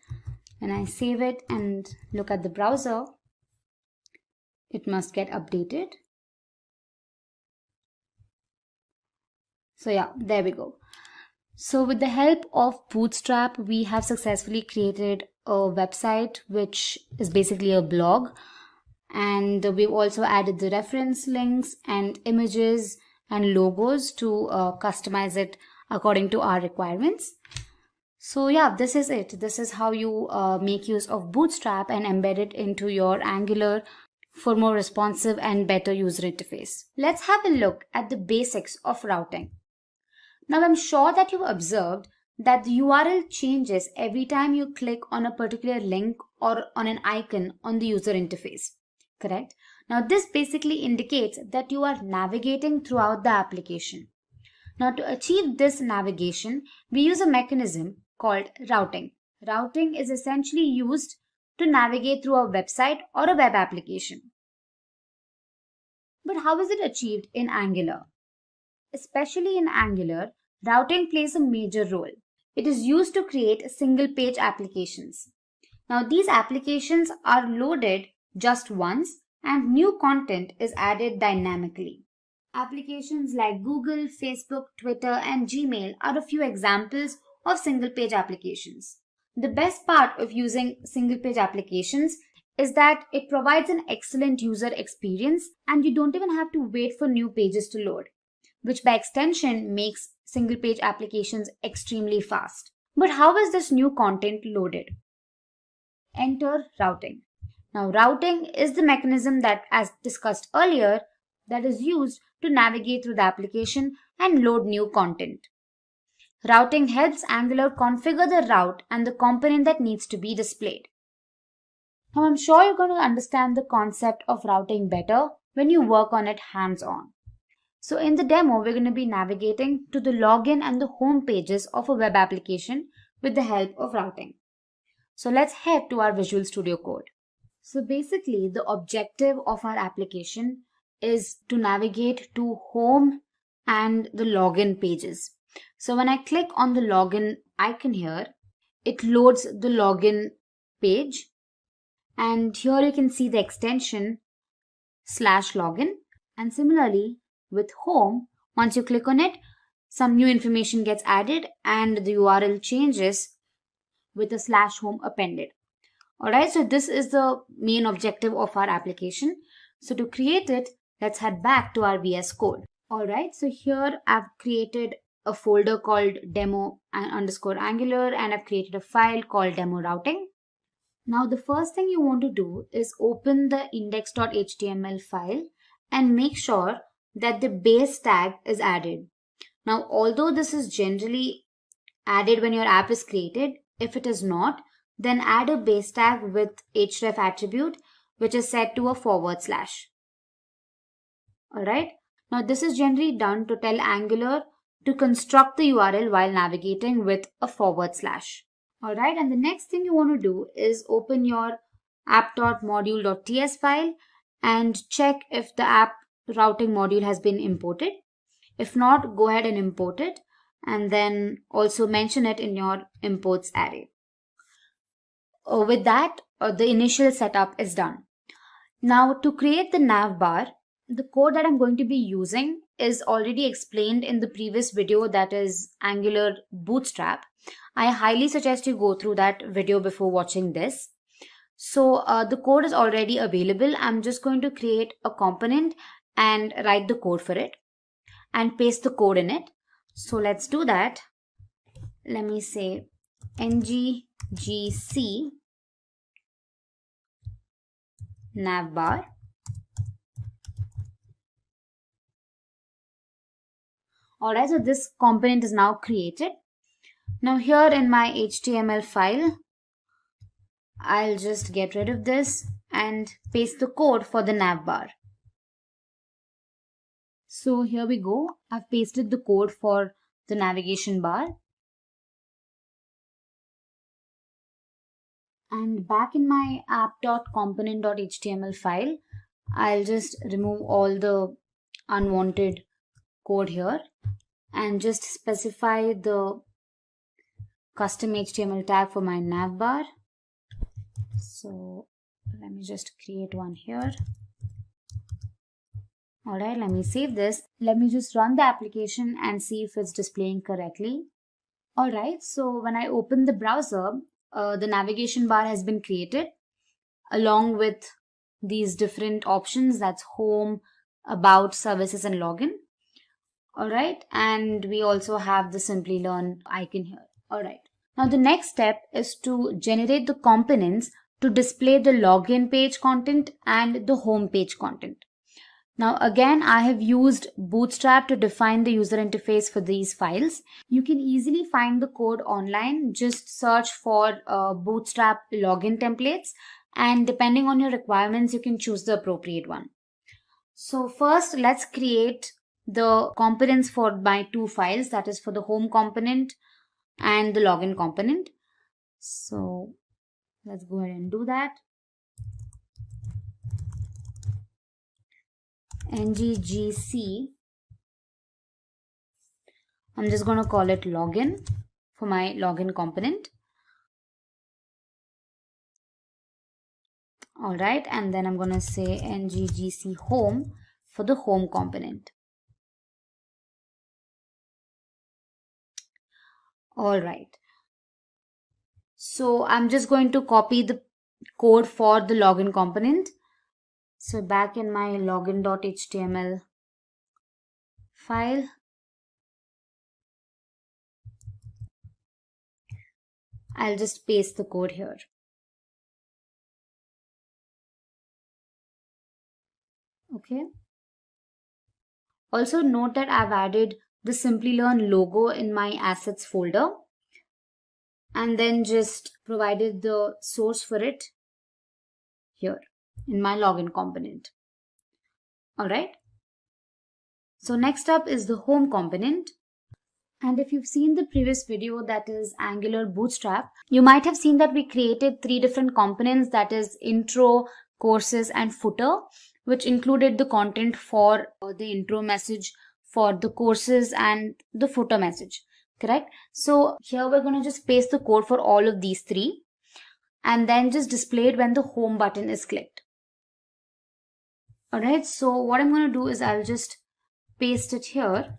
When I save it and look at the browser, it must get updated. So yeah, there we go. So with the help of Bootstrap, we have successfully created a website, which is basically a blog. And we've also added the reference links and images and logos to customize it according to our requirements. So yeah, this is it. This is how you make use of Bootstrap and embed it into your Angular for more responsive and better user interface. Let's have a look at the basics of routing. Now I'm sure that you've observed that the URL changes every time you click on a particular link or on an icon on the user interface, correct? Now this basically indicates that you are navigating throughout the application. Now to achieve this navigation, we use a mechanism called routing. Routing is essentially used to navigate through a website or a web application. But how is it achieved in Angular? Especially in Angular, routing plays a major role. It is used to create single-page applications. Now these applications are loaded just once and new content is added dynamically. Applications like Google, Facebook, Twitter, and Gmail are a few examples of single-page applications. The best part of using single-page applications is that it provides an excellent user experience and you don't even have to wait for new pages to load, which by extension makes single-page applications extremely fast. But how is this new content loaded? Enter routing. Now, routing is the mechanism that, as discussed earlier, that is used to navigate through the application and load new content. Routing helps Angular configure the route and the component that needs to be displayed. Now, I'm sure you're going to understand the concept of routing better when you work on it hands-on. So in the demo, we're going to be navigating to the login and the home pages of a web application with the help of routing. So let's head to our Visual Studio Code. So basically, the objective of our application is to navigate to home and the login pages. So when I click on the login icon here, it loads the login page. And here you can see the extension /login. And similarly with home, once you click on it, some new information gets added and the URL changes with a /home appended. Alright, so this is the main objective of our application. So to create it, let's head back to our VS Code. Alright, so here I've created a folder called demo_angular and I've created a file called demo routing. Now the first thing you want to do is open the index.html file and make sure that the base tag is added. Now although this is generally added when your app is created, if it is not, then add a base tag with href attribute which is set to a /. Alright, now this is generally done to tell Angular to construct the URL while navigating with a /. Alright, and the next thing you want to do is open your app.module.ts file and check if the app routing module has been imported. If not, go ahead and import it and then also mention it in your imports array. With that, the initial setup is done. Now to create the nav bar, the code that I'm going to be using is already explained in the previous video, that is Angular Bootstrap. I highly suggest you go through that video before watching this. So the code is already available. I'm just going to create a component and write the code for it and paste the code in it. So let's do that. Let me say ngGC navbar. Alright, so this component is now created. Now here in my HTML file, I'll just get rid of this and paste the code for the navbar. So here we go. I've pasted the code for the navigation bar. And back in my app.component.html file, I'll just remove all the unwanted code here and just specify the custom HTML tag for my navbar. So let me just create one here. Alright, let me save this. Let me just run the application and see if it's displaying correctly. Alright, so when I open the browser, the navigation bar has been created along with these different options, that's home, about, services and login. Alright, and we also have the Simplilearn icon here. Alright, now the next step is to generate the components to display the login page content and the home page content. Now again, I have used Bootstrap to define the user interface for these files. You can easily find the code online. Just search for Bootstrap login templates, and depending on your requirements, you can choose the appropriate one. So first, let's create the components for my two files, that is for the home component and the login component. So let's go ahead and do that. ngGC, I'm just going to call it login for my login component. Alright, and then I'm going to say ngGC home for the home component. Alright. So I'm just going to copy the code for the login component. So back in my login.html file, I'll just paste the code here. Okay. Also note that I've added the Simplilearn logo in my assets folder and then just provided the source for it here in my login component. Alright. So next up is the home component. And if you've seen the previous video, that is Angular Bootstrap, you might have seen that we created 3 different components, that is intro, courses and footer, which included the content for the intro message, for the courses and the footer message, correct? So here we're going to just paste the code for all of these 3 and then just display it when the home button is clicked. Alright, so what I'm going to do is I'll just paste it here.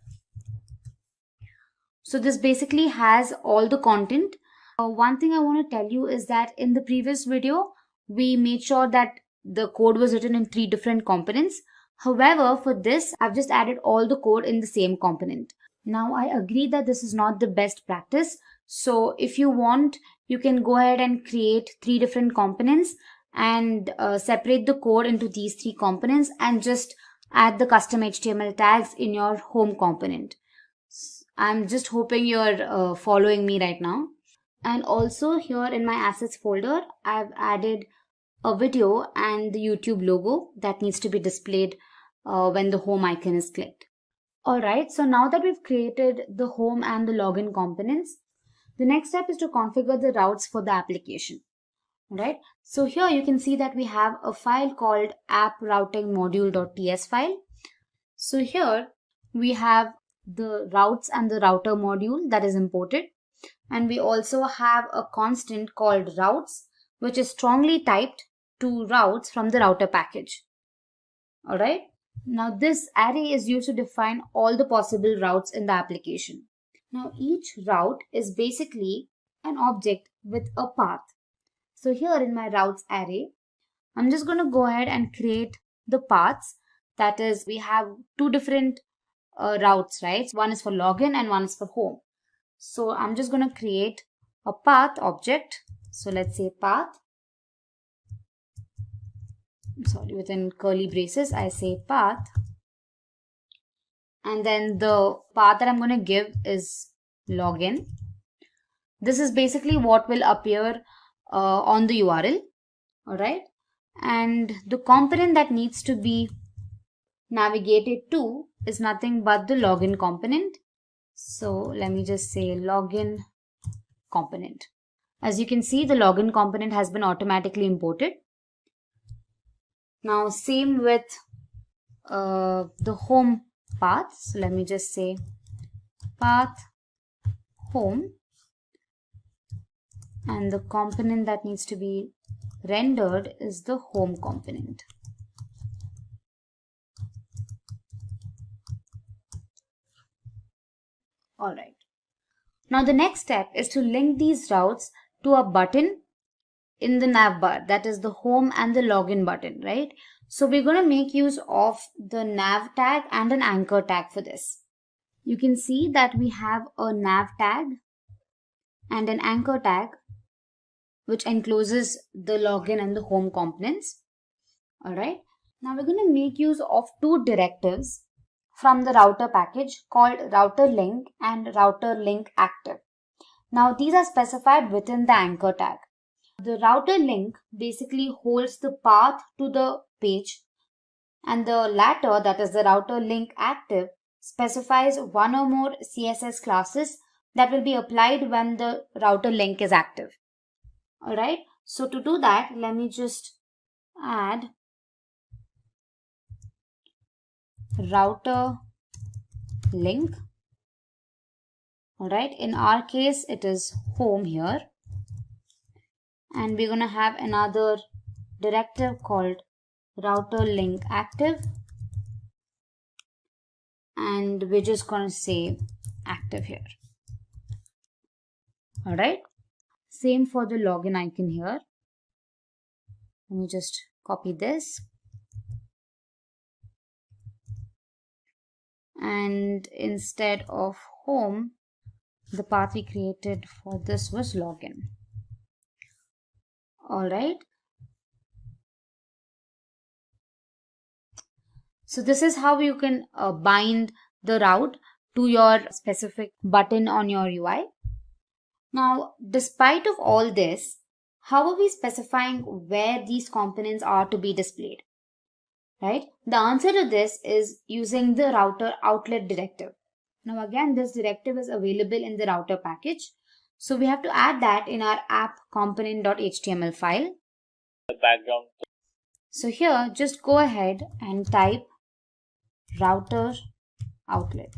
So this basically has all the content. One thing I want to tell you is that in the previous video, we made sure that the code was written in 3 different components. However, for this, I've just added all the code in the same component. Now, I agree that this is not the best practice. So if you want, you can go ahead and create 3 different components and separate the code into these 3 components and just add the custom HTML tags in your home component. I'm just hoping you're following me right now. And also here in my assets folder, I've added a video and the YouTube logo that needs to be displayed when the home icon is clicked. Alright, so now that we've created the home and the login components, the next step is to configure the routes for the application. Alright, so here you can see that we have a file called app-routing-module.ts file. So here we have the routes and the router module that is imported, and we also have a constant called routes, which is strongly typed to routes from the router package. Alright, now this array is used to define all the possible routes in the application. Now each route is basically an object with a path. So here in my routes array, I'm just going to go ahead and create the paths. That is, we have 2 different routes, right? One is for login and one is for home. So I'm just going to create a path object. So let's say path. Within curly braces, I say path. And then the path that I'm going to give is login. This is basically what will appear on the URL. Alright. And the component that needs to be navigated to is nothing but the login component. So let me just say login component. As you can see, the login component has been automatically imported. Now same with the home path. So let me just say path home, and the component that needs to be rendered is the home component. Alright. Now the next step is to link these routes to a button in the nav bar, that is the home and the login button, right? So we're going to make use of the nav tag and an anchor tag for this. You can see that we have a nav tag and an anchor tag which encloses the login and the home components. Alright. Now we're going to make use of 2 directives from the router package called router link and router link active. Now these are specified within the anchor tag. The router link basically holds the path to the page, and the latter, that is the router link active, specifies 1 or more CSS classes that will be applied when the router link is active. Alright, so to do that, let me just add router link. Alright, in our case it is home here, and we're going to have another directive called router link active, and we're just going to say active here. Alright. Same for the login icon here. Let me just copy this. And instead of home, the path we created for this was login. Alright. So this is how you can bind the route to your specific button on your UI. Now, despite of all this, how are we specifying where these components are to be displayed? Right? The answer to this is using the router outlet directive. Now again, this directive is available in the router package. So we have to add that in our app component.html file. The background. So here, just go ahead and type router outlet.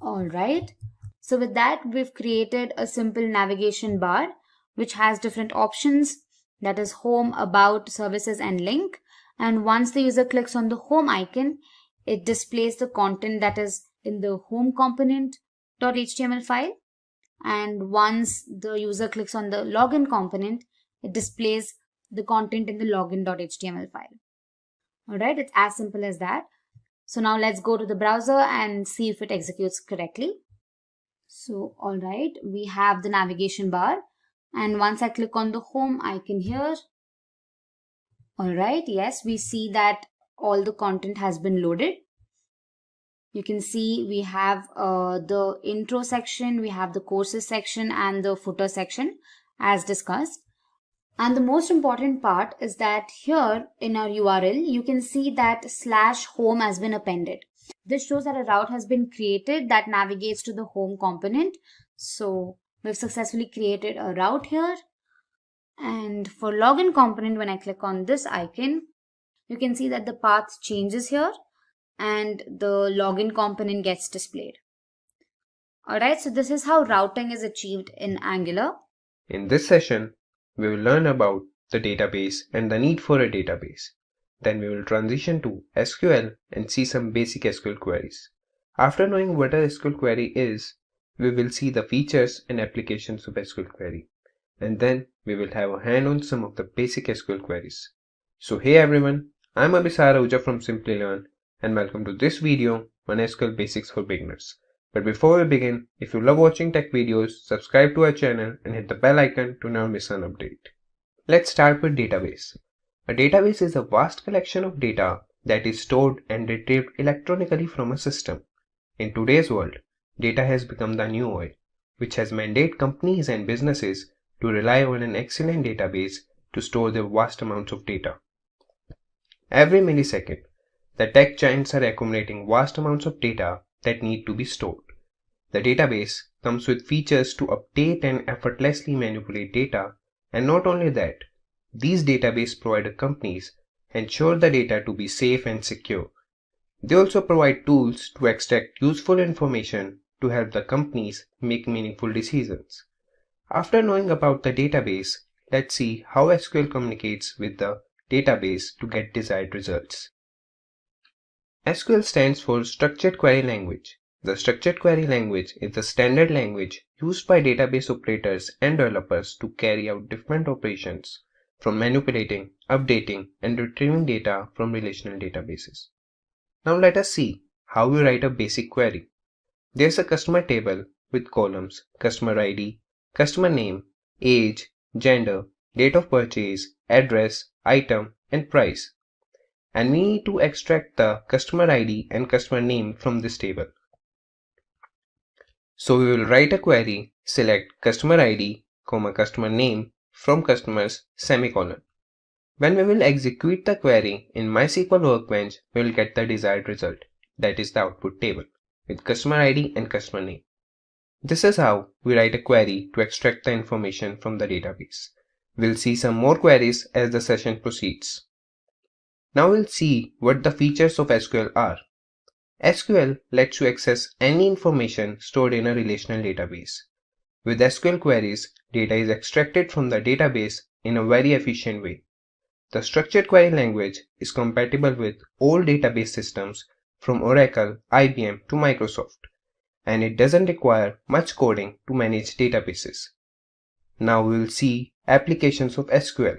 Alright, so with that, we've created a simple navigation bar which has different options, that is home, about, services and link. And once the user clicks on the home icon, it displays the content that is in the home component.html file. And once the user clicks on the login component, it displays the content in the login.html file. Alright, it's as simple as that. So now let's go to the browser and see if it executes correctly. So alright, we have the navigation bar. And once I click on the home icon here, alright, yes, we see that all the content has been loaded. You can see we have the intro section, we have the courses section and the footer section as discussed. And the most important part is that here in our URL, you can see that /home has been appended. This shows that a route has been created that navigates to the home component. So we've successfully created a route here. And for login component, when I click on this icon, you can see that the path changes here and the login component gets displayed. Alright, so this is how routing is achieved in Angular. In this session, we will learn about the database and the need for a database. Then we will transition to SQL and see some basic SQL queries. After knowing what a SQL query is, we will see the features and applications of SQL query. And then we will have a hand on some of the basic SQL queries. So hey everyone, I'm Abhisar Ahuja from Simplilearn and welcome to this video on SQL Basics for Beginners. But before we begin, if you love watching tech videos, subscribe to our channel and hit the bell icon to never miss an update. Let's start with database. A database is a vast collection of data that is stored and retrieved electronically from a system. In today's world, data has become the new oil, which has mandated companies and businesses to rely on an excellent database to store their vast amounts of data. Every millisecond, the tech giants are accumulating vast amounts of data that need to be stored. The database comes with features to update and effortlessly manipulate data, and not only that, these database provider companies ensure the data to be safe and secure. They also provide tools to extract useful information to help the companies make meaningful decisions. After knowing about the database, let's see how SQL communicates with the database to get desired results. SQL stands for Structured Query Language. The structured query language is the standard language used by database operators and developers to carry out different operations, from manipulating, updating, and retrieving data from relational databases. Now let us see how we write a basic query. There's a customer table with columns, customer ID, customer name, age, gender, date of purchase, address, item, and price. And we need to extract the customer ID and customer name from this table. So we will write a query, select customer ID, customer name from customers, semicolon. When we will execute the query in MySQL Workbench, we will get the desired result, that is the output table, with customer ID and customer name. This is how we write a query to extract the information from the database. We'll see some more queries as the session proceeds. Now we'll see what the features of SQL are. SQL lets you access any information stored in a relational database. With SQL queries, data is extracted from the database in a very efficient way. The structured query language is compatible with all database systems from Oracle, IBM to Microsoft. and it doesn't require much coding to manage databases. Now we will see applications of SQL.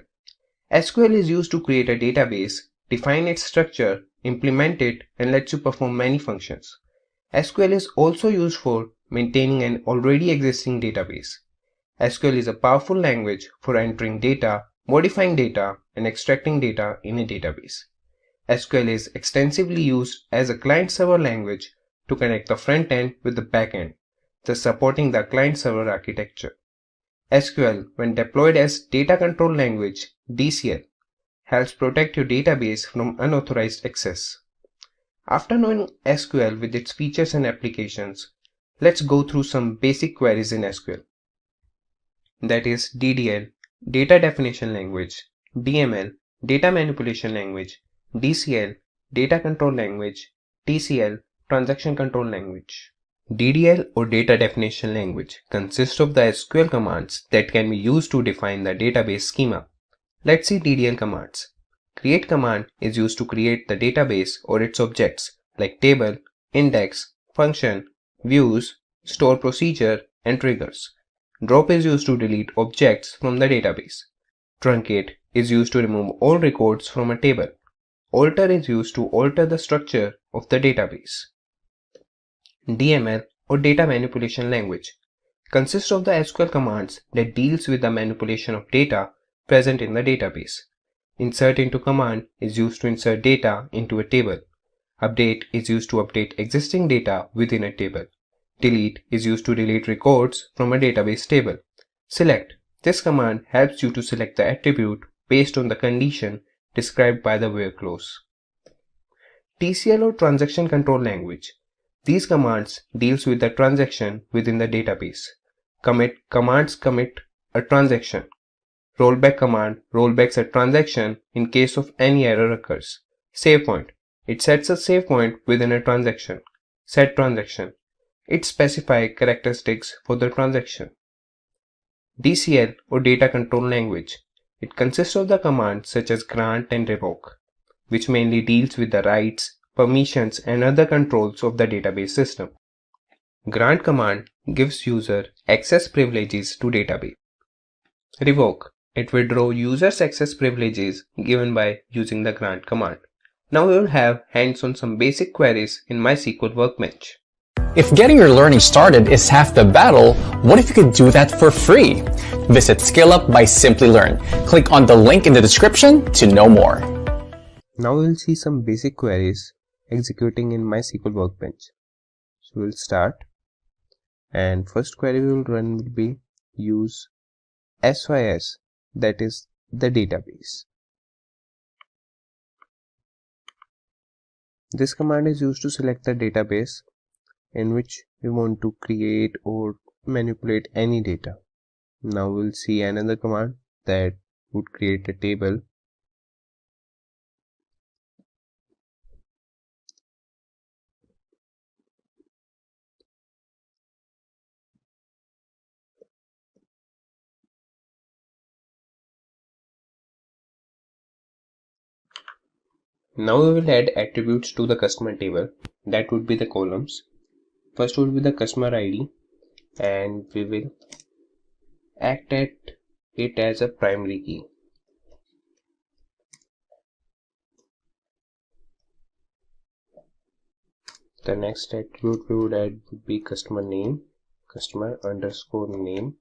SQL is used to create a database, define its structure, implement it, and lets you perform many functions. SQL is also used for maintaining an already existing database. SQL is a powerful language for entering data, modifying data, and extracting data in a database. SQL is extensively used as a client-server language to connect the front end with the back end, thus supporting the client-server architecture. SQL, when deployed as Data Control Language (DCL), helps protect your database from unauthorized access. After knowing SQL with its features and applications, let's go through some basic queries in SQL. That is DDL, Data Definition Language, DML, Data Manipulation Language, DCL, Data Control Language, TCL, Transaction Control Language. DDL or Data Definition Language consists of the SQL commands that can be used to define the database schema. Let's see DDL commands. Create command is used to create the database or its objects like table, index, function, views, store procedure, and triggers. Drop is used to delete objects from the database. Truncate is used to remove all records from a table. Alter is used to alter the structure of the database. DML or Data Manipulation Language consists of the SQL commands that deals with the manipulation of data present in the database. Insert into command is used to insert data into a table. Update is used to update existing data within a table. Delete is used to delete records from a database table. Select. This command helps you to select the attribute based on the condition described by the where clause. TCL or Transaction Control Language. These commands deals with the transaction within the database. Commit commands commit a transaction. Rollback command rollbacks a transaction in case of any error occurs. Save point. It sets a save point within a transaction. Set transaction. It specifies characteristics for the transaction. DCL or Data Control Language. It consists of the commands such as grant and revoke, which mainly deals with the rights, permissions, and other controls of the database system. Grant command gives user access privileges to database. Revoke. It withdraws users access privileges given by using the grant command. Now we will have hands on some basic queries in MySQL Workbench. If getting your learning started is half the battle, what if you could do that for free? Visit SkillUp by Simplilearn. Click on the link in the description to know more. Now we will see some basic queries executing in MySQL Workbench. So we'll start, and first query we will run will be use sys, that is the database. This command is used to select the database in which we want to create or manipulate any data. Now we'll see another command that would create a table. Now we will add attributes to the customer table. That would be the columns. First would be the customer ID, and we will act at it as a primary key. The next attribute we would add would be customer name, customer underscore name,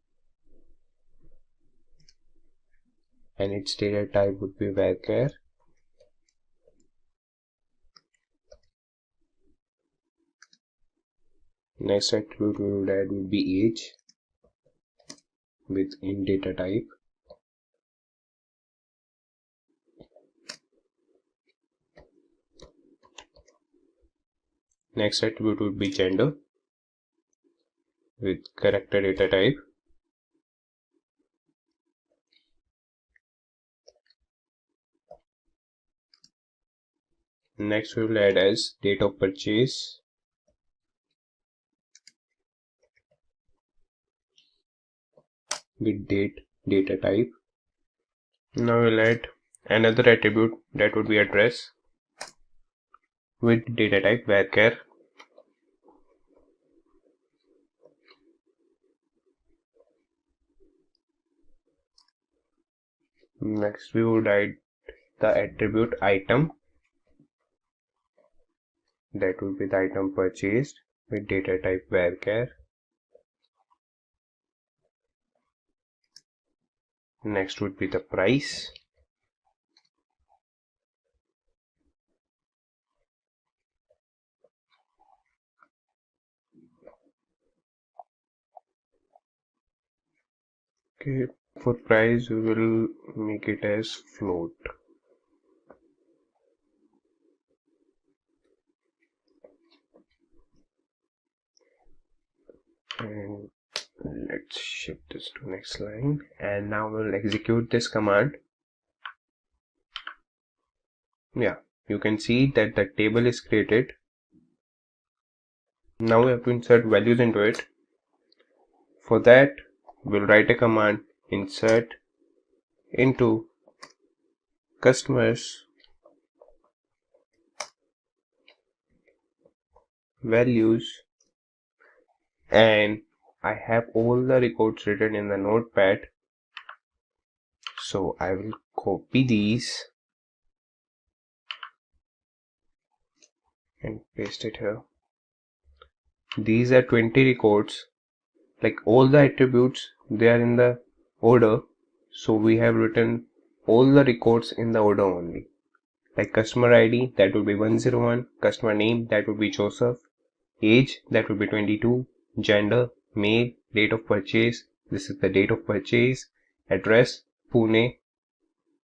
and its data type would be varchar. Next attribute we would add would be age with int data type. Next attribute would be gender with character data type. Next we will add as date of purchase with date data type. Now we'll add another attribute that would be address with data type varchar. Next we would write the attribute item, that would be the item purchased with data type varchar. Next would be the price. Okay, for price we will make it as float. And let's shift this to next line, and now we'll execute this command. Yeah, you can see that the table is created. Now we have to insert values into it. For that, we'll write a command insert into customers values, and I have all the records written in the notepad, so I will copy these and paste it here. These are 20 records, like all the attributes, they are in the order, so we have written all the records in the order only. Like customer ID, that would be 101, customer name, that would be Joseph, age, that would be 22, gender, male, date of purchase, this is the date of purchase, address, Pune,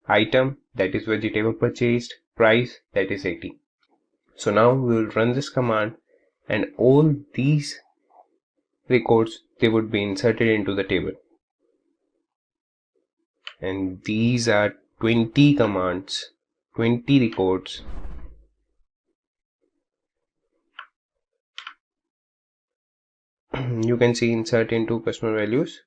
item, that is vegetable purchased, price, that is 80. So now we will run this command, and all these records, they would be inserted into the table. And these are 20 commands, 20 records. You can see insert into customer values.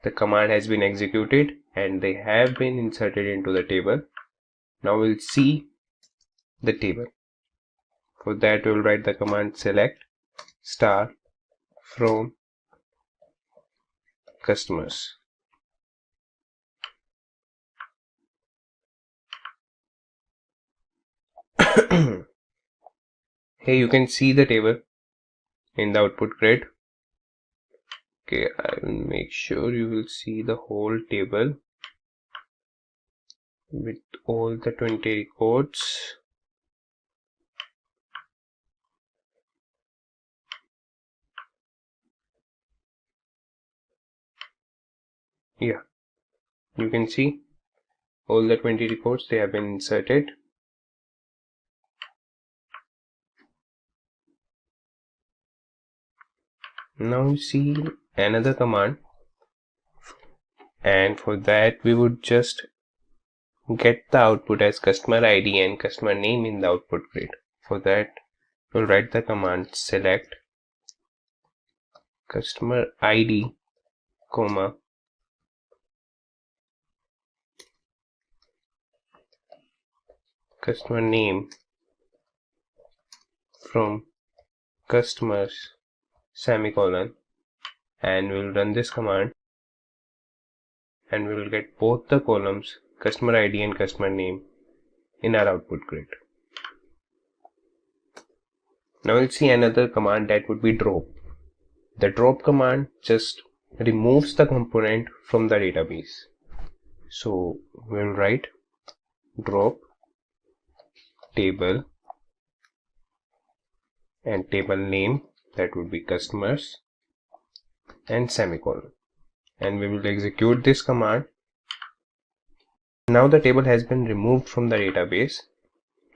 The command has been executed and they have been inserted into the table. Now we'll see the table. For that we'll write the command select star from customers. Here you can see the table in the output grid. Okay, I will make sure you will see the whole table with all the 20 records. Yeah, you can see all the 20 records, they have been inserted. Now you see another command, and for that we would just get the output as customer ID and customer name in the output grid. For that we'll write the command select customer ID, comma, customer name from customers, semicolon, and we'll run this command, and we will get both the columns customer ID and customer name in our output grid. Now we'll see another command, that would be drop. The drop command just removes the component from the database. So we'll write drop table and table name, that would be customers, and semicolon, and we will execute this command. Now the table has been removed from the database.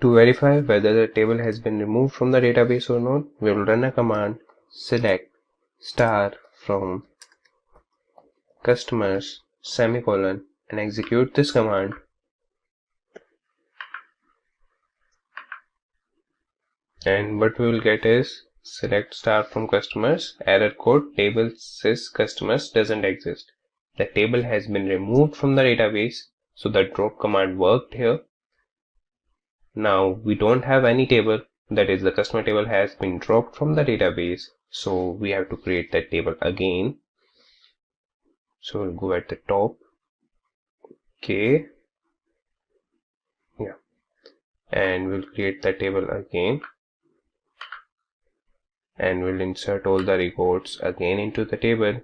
To verify whether the table has been removed from the database or not, we will run a command select star from customers, semicolon, and execute this command. And what we will get is select star from customers, error code, table says customers doesn't exist. The table has been removed from the database, so the drop command worked here. Now we don't have any table, that is the customer table has been dropped from the database, so we have to create that table again. So we'll go at the top Okay. Yeah. And we'll create the table again. And we'll insert all the records again into the table.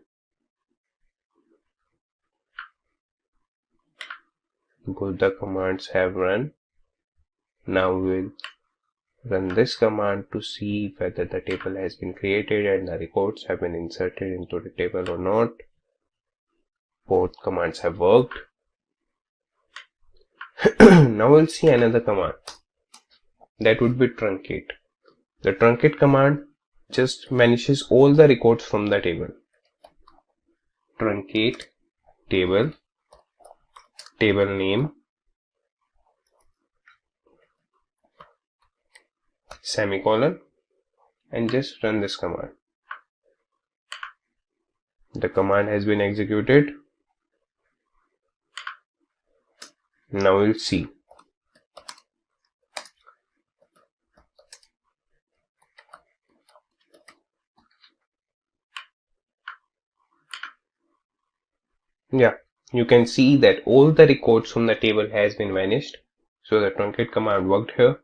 Both the commands have run. Now we'll run this command to see whether the table has been created and the records have been inserted into the table or not. Both commands have worked. Now we'll see another command. That would be truncate. The truncate command just vanishes all the records from the table. Truncate table, table name, semicolon, and just run this command. The command has been executed. Now we'll see. Yeah, you can see that all the records from the table has been vanished. So the truncate command worked here.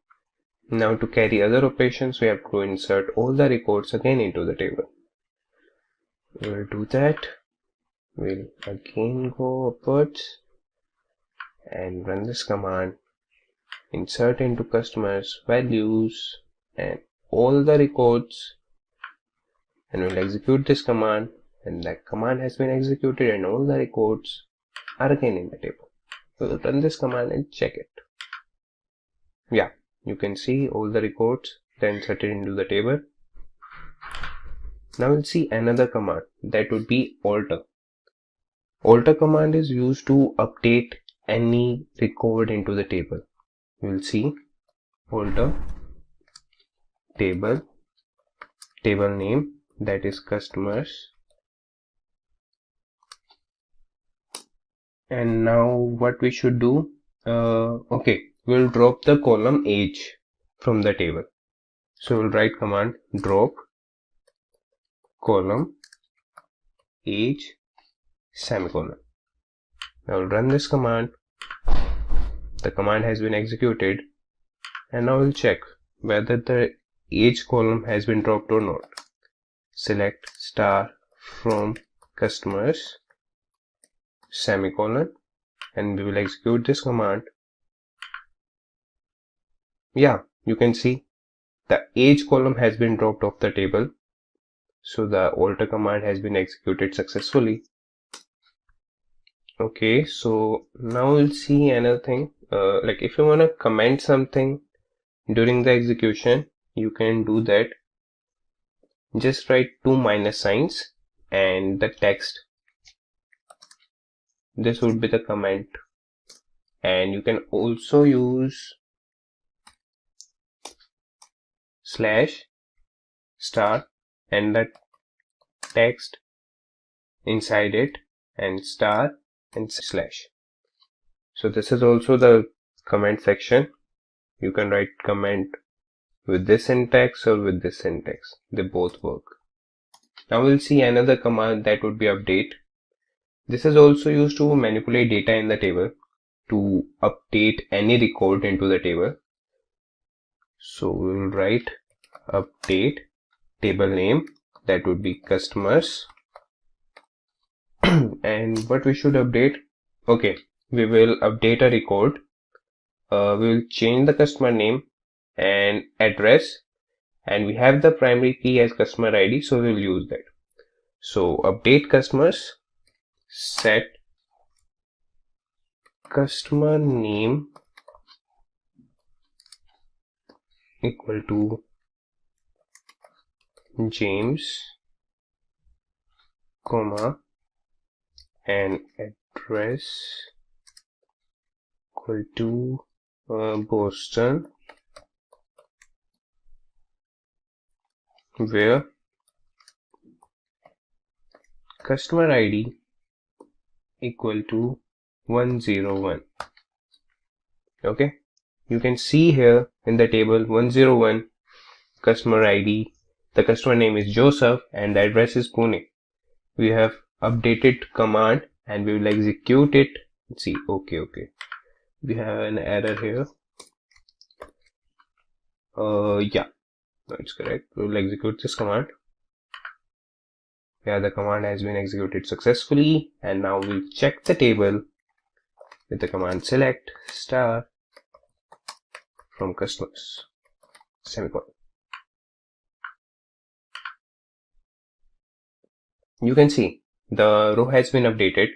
Now to carry other operations, we have to insert all the records again into the table. We'll do that. We'll again go upwards and run this command. Insert into customers values and all the records, and we'll execute this command, and that command has been executed and all the records are again in the table. We'll run this command and check it. Yeah, you can see all the records are inserted into the table. Now we'll see another command, that would be alter. Alter command is used to update any record into the table. We'll see alter table, table name, that is customers. And now what we should do, okay, we'll drop the column age from the table. So we'll write command drop column age semicolon. Now we'll run this command. The command has been executed, and now we'll check whether the age column has been dropped or not. Select star from customers semicolon, and we will execute this command. Yeah, you can see the age column has been dropped off the table. So the alter command has been executed successfully. Okay, so now we'll see another thing. Like if you want to comment something during the execution, you can do that. Just write 2 minus signs and the text. This would be the comment. And you can also use slash star and the text inside it, and star and slash. So this is also the comment section. You can write comment with this syntax or with this syntax. They both work. Now we'll see another command, that would be update. This is also used to manipulate data in the table, to update any record into the table. So we'll write update table name, that would be customers. And what we should update, okay, we will update a record. We will change the customer name and address, and we have the primary key as customer ID, so we'll use that. So update customers, set customer name equal to James, comma, and address equal to Boston, where customer ID equal to 101. Okay, you can see here in the table 101 customer ID, the customer name is Joseph, and the address is Pune. We have updated command and we will execute it Let's see. Okay. We have an error here. Yeah, that's correct. We'll execute this command. Yeah, the command has been executed successfully, and now we'll check the table with the command select star from customers semicolon. You can see the row has been updated.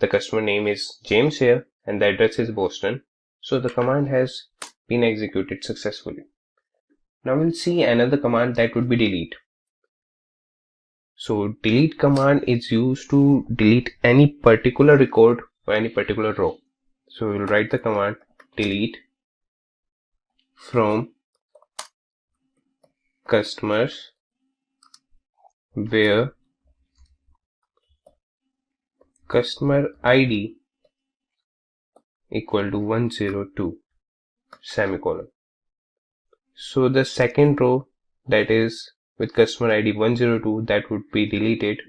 The customer name is James here, and the address is Boston. So the command has been executed successfully. Now we'll see another command, that would be delete. So delete command is used to delete any particular record or any particular row. So we'll write the command delete from customers where customer ID equal to 102 semicolon. So the second row, that is with customer ID 102, that would be deleted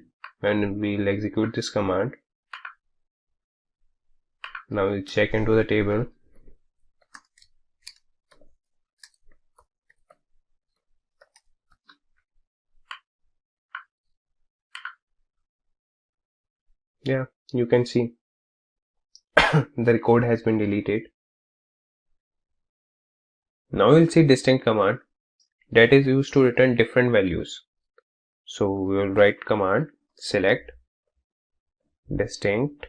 when we'll execute this command. Now we'll check into the table. Yeah, you can see the record has been deleted. Now we'll see distinct command, that is used to return different values. So we will write command select distinct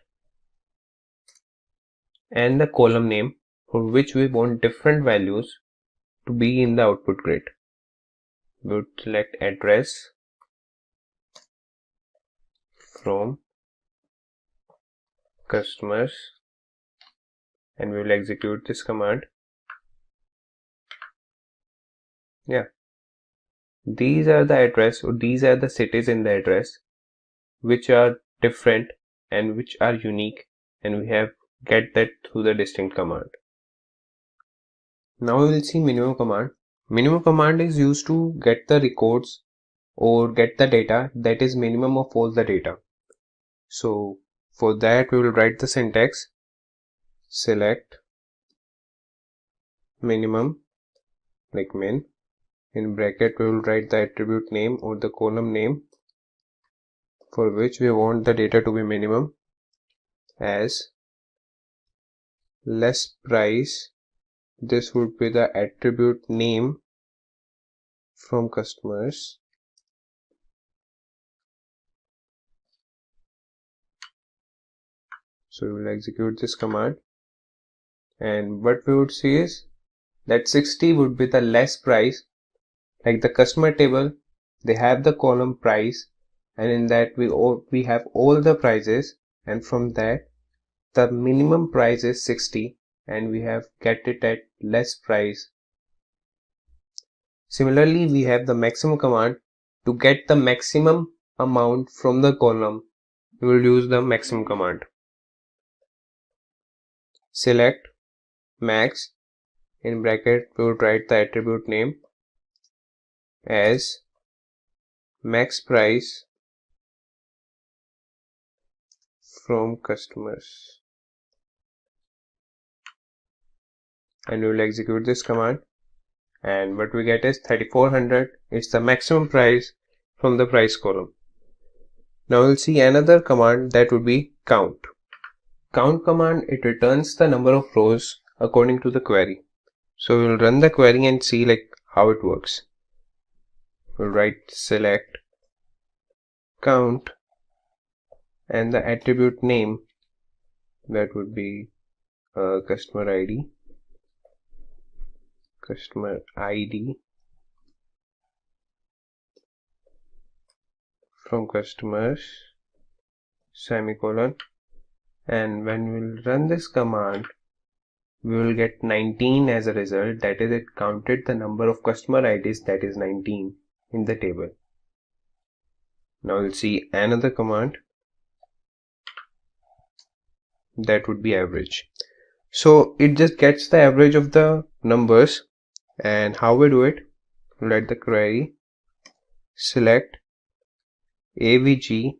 and the column name for which we want different values to be in the output grid. We would select address from customers, and we will execute this command. Yeah, these are the address, or these are the cities in the address which are different and which are unique, and we have get that through the distinct command. Now we will see minimum command. Minimum command is used to get the records or get the data that is minimum of all the data. So for that we will write the syntax select minimum, like min. In bracket we will write the attribute name or the column name for which we want the data to be minimum as less price. This would be the attribute name from customers. So we will execute this command, and what we would see is that 60 would be the less price. Like the customer table, they have the column price, and in that we have all the prices, and from that the minimum price is 60 and we have get it at less price. Similarly, we have the maximum command. To get the maximum amount from the column, we will use the maximum command. Select max, in bracket we will write the attribute name as max price from customers, and we will execute this command, and what we get is 3400 is the maximum price from the price column. Now we'll see another command, that would be count. Count command, it returns the number of rows according to the query. So we'll run the query and see like how it works. We'll write select count and the attribute name, that would be customer ID from customers semicolon, and when we'll run this command we will get 19 as a result. That is, it counted the number of customer IDs, that is 19, in the table. Now we'll see another command, that would be average. So it just gets the average of the numbers, and how we do it, let the query select avg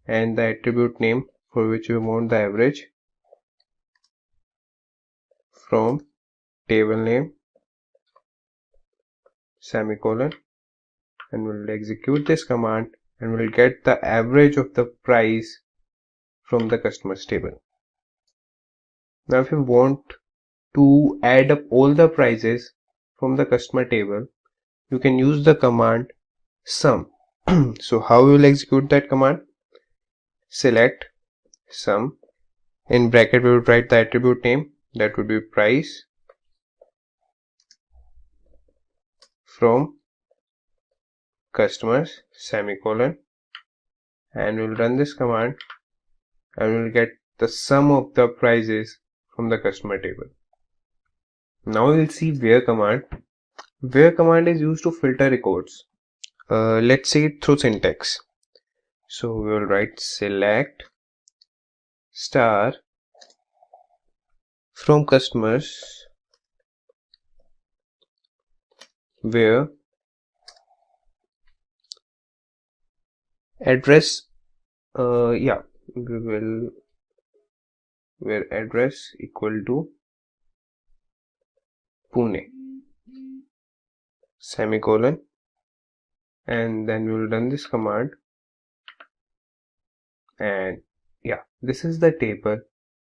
and the attribute name for which we want the average, from table name semicolon, and we'll execute this command and we'll get the average of the price from the customer's table. Now if you want to add up all the prices from the customer table, you can use the command sum. So how we will execute that command? Select sum, in bracket we would write the attribute name, that would be price, from customers semicolon, and we'll run this command and we'll get the sum of the prices from the customer table. Now we'll see where command. Where command is used to filter records. Let's say it through syntax. So we will write select star from customers where address we will where address equal to Pune semicolon, and then we will run this command, and this is the table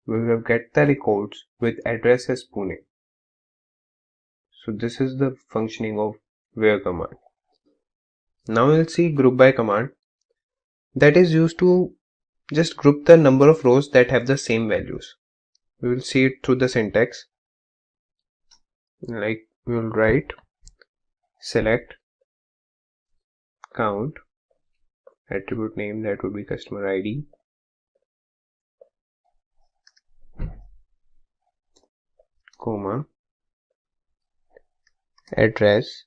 we will get the records with address as Pune. So this is the functioning of where command. Now we'll see group by command, that is used to just group the number of rows that have the same values. We will see it through the syntax. Like we will write select count, attribute name, that would be customer ID, comma, address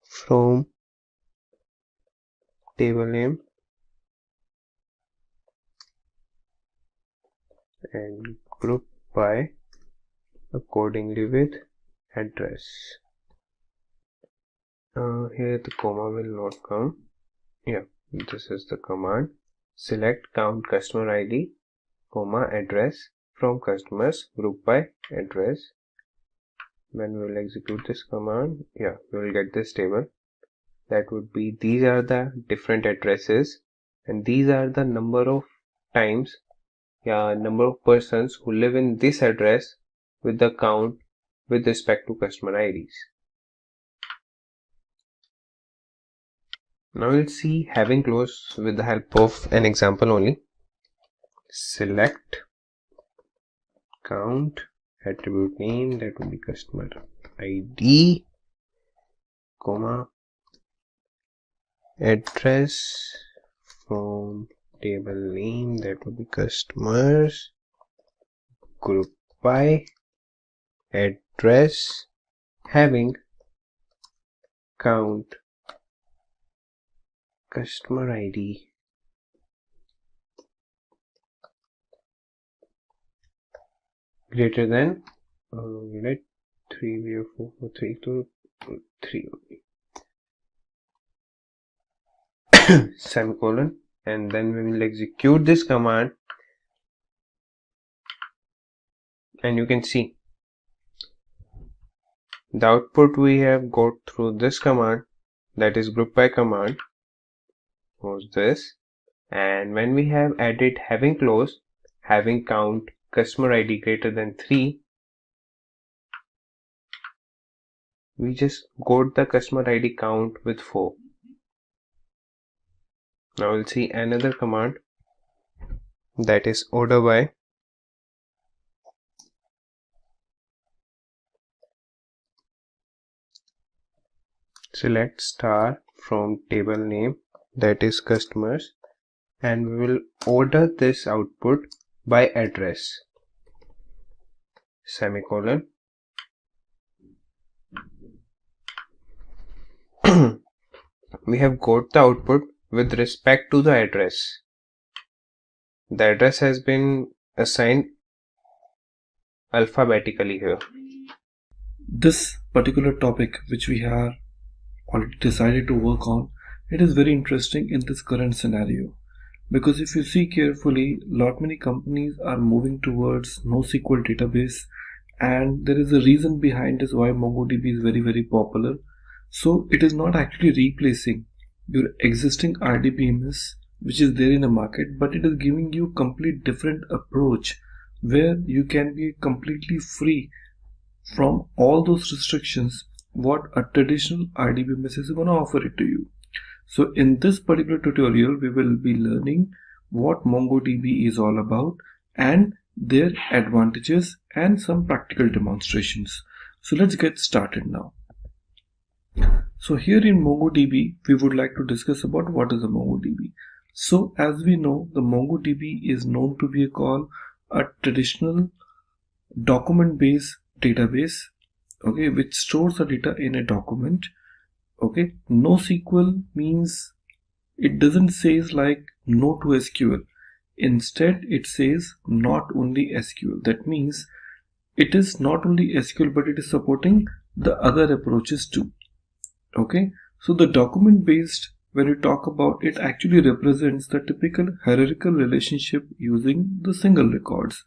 from table name, and group by accordingly with address. Here the comma will not come. This is the command. Select count customer ID, comma, address from customers, group by address. When we will execute this command, we will get this table. That would be, these are the different addresses and these are the number of times, number of persons who live in this address with the count with respect to customer IDs. Now we'll see having close with the help of an example only. Select count, attribute name, that will be customer ID, comma, address from table name, that will be customers, group by address, having count customer ID greater than 3 we have 4 4 3 to 3 only semicolon, and then we will execute this command, and you can see the output we have got through this command, that is group by command, was this. And when we have added having close, having count customer ID greater than 3, we just got the customer ID count with 4. Now we'll see another command, that is order by. Select star from table name, that is customers, and we will order this output by address, semicolon. We have got the output with respect to the address. The address has been assigned alphabetically here. This particular topic which we have already decided to work on, it is very interesting in this current scenario, because if you see carefully, lot many companies are moving towards NoSQL database and there is a reason behind this why MongoDB is very popular. So it is not actually replacing your existing RDBMS which is there in the market, but it is giving you complete different approach where you can be completely free from all those restrictions what a traditional RDBMS is going to offer it to you. So in this particular tutorial we will be learning what MongoDB is all about and their advantages and some practical demonstrations. So let's get started now. So here in MongoDB we would like to discuss about what is a MongoDB. So as we know, the MongoDB is known to be called a traditional document based database, okay, which stores the data in a document. Okay, NoSQL means it doesn't say like no to SQL. Instead it says not only SQL. That means it is not only SQL but it is supporting the other approaches too. Okay, so the document based, when we talk about it, actually represents the typical hierarchical relationship using the single records.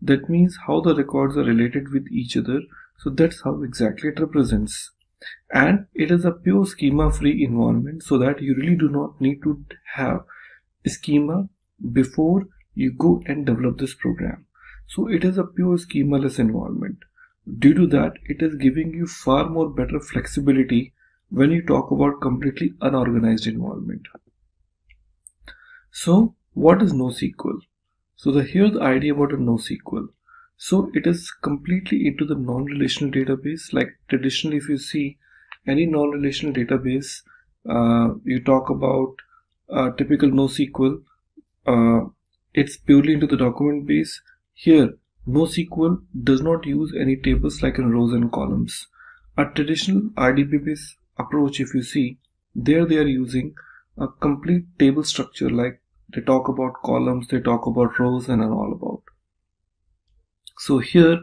That means how the records are related with each other. So that's how exactly it represents. And it is a pure schema free environment, so that you really do not need to have a schema before you go and develop this program. So it is a pure schemaless environment. Due to that, it is giving you far more better flexibility when you talk about completely unorganized environment. So what is NoSQL? So here the idea about a NoSQL. So it is completely into the non-relational database. Like traditionally, if you see any non-relational database, you talk about typical NoSQL, it's purely into the document base. Here NoSQL does not use any tables like in rows and columns. A traditional RDB based approach, if you see, there they are using a complete table structure, like they talk about columns, they talk about rows and all about. So here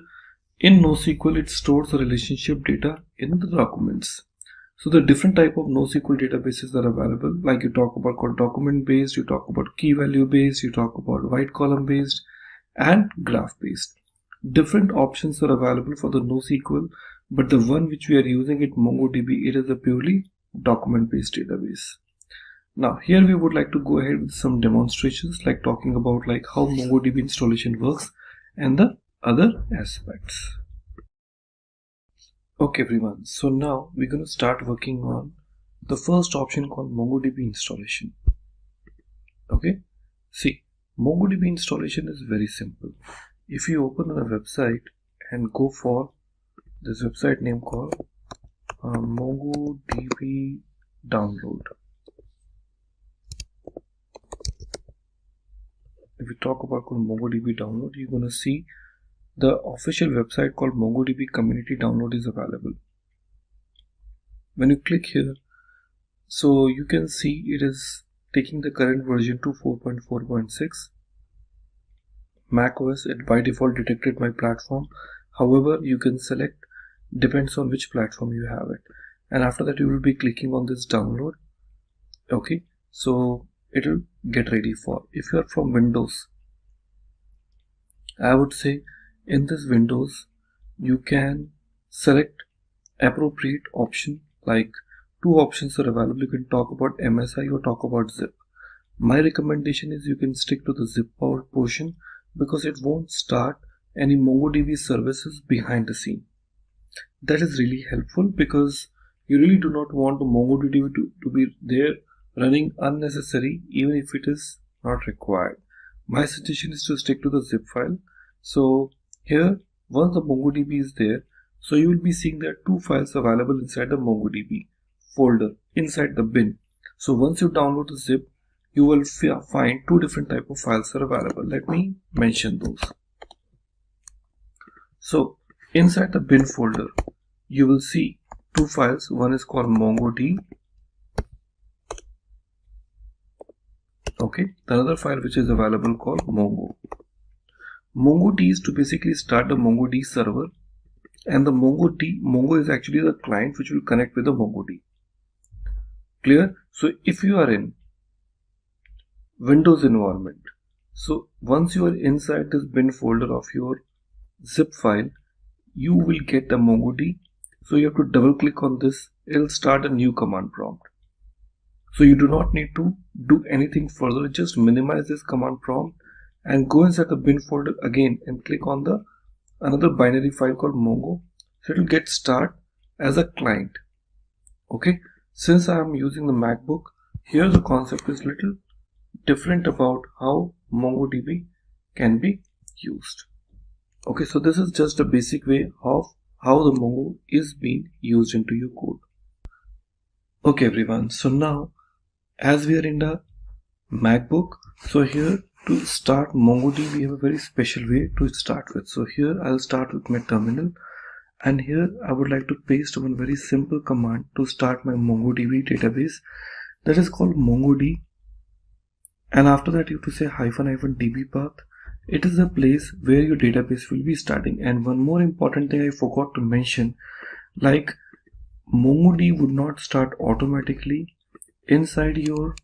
in NoSQL it stores the relationship data in the documents. So the different type of NoSQL databases are available, like you talk about document based, you talk about key value based, you talk about white column based and graph based. Different options are available for the NoSQL, but the one which we are using at MongoDB, it is a purely document based database. Now here we would like to go ahead with some demonstrations, like talking about like how MongoDB installation works and the other aspects. Okay everyone, so now we're going to start working on the first option called MongoDB installation. Okay, see, MongoDB installation is very simple. If you open on a website and go for this website name called MongoDB download. If we talk about MongoDB download, you're going to see the official website called MongoDB community download is available. When you click here, so you can see it is taking the current version to 4.4.6. macOS, it by default detected my platform. However, you can select, depends on which platform you have it, and after that you will be clicking on this download. Okay, so it will get ready for. If you are from Windows, I would say in this Windows you can select appropriate option. Like two options are available. You can talk about MSI or talk about zip. My recommendation is you can stick to the zip portion, because it won't start any MongoDB services behind the scene. That is really helpful, because you really do not want the MongoDB to be there running unnecessary, even if it is not required. My suggestion is to stick to the zip file. So here, once the MongoDB is there, so you will be seeing there are two files available inside the MongoDB folder inside the bin. So once you download the zip, you will find two different type of files are available. Let me mention those. So inside the bin folder, you will see two files. One is called MongoD. Okay, the other file which is available called Mongo. MongoD is to basically start the MongoD server, and the Mongo is actually the client which will connect with the MongoD. Clear? So if you are in Windows environment, so once you are inside this bin folder of your zip file, you will get the MongoDB. So you have to double click on this. It'll start a new command prompt. So you do not need to do anything further. Just minimize this command prompt and go inside the bin folder again and click on the another binary file called Mongo. So it will get start as a client. Okay, since I am using the MacBook, here the concept is little different about how MongoDB can be used. Okay, so this is just a basic way of how the Mongo is being used into your code. Okay everyone, so now as we are in the MacBook, so here to start MongoDB we have a very special way to start with. So here I'll start with my terminal, and here I would like to paste one very simple command to start my MongoDB database, that is called MongoDB. And after that you have to say --db path. It is the place where your database will be starting. And one more important thing I forgot to mention, like MongoDB would not start automatically inside your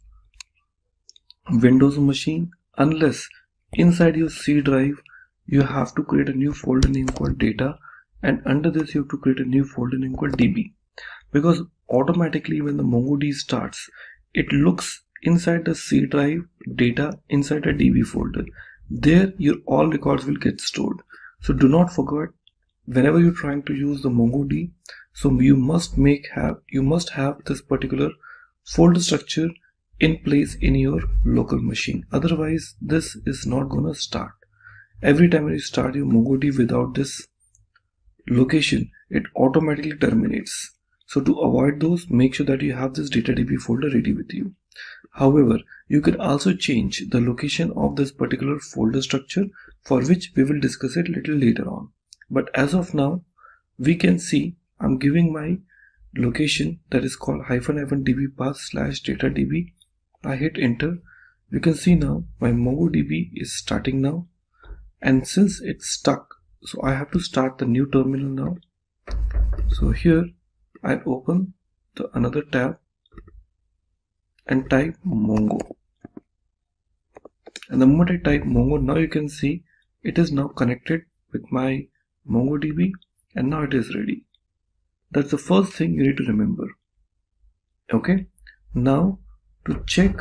Windows machine unless inside your C drive you have to create a new folder name called data, and under this you have to create a new folder name called db, because automatically when the MongoDB starts, it looks inside the C drive data inside a db folder. There your all records will get stored. So do not forget, whenever you're trying to use the MongoDB, so you must have this particular folder structure in place in your local machine. Otherwise this is not gonna start. Every time you start your MongoDB without this location, it automatically terminates. So to avoid those, make sure that you have this DataDB folder ready with you. However, you can also change the location of this particular folder structure, for which we will discuss it little later on. But as of now, we can see I'm giving my location that is called --db path /datadb. I hit enter. You can see now my MongoDB is starting now, and since it's stuck, so I have to start the new terminal now. So here I open the another tab and type Mongo, and the moment I type Mongo, now you can see it is now connected with my MongoDB, and now it is ready. That's the first thing you need to remember. Okay, now to check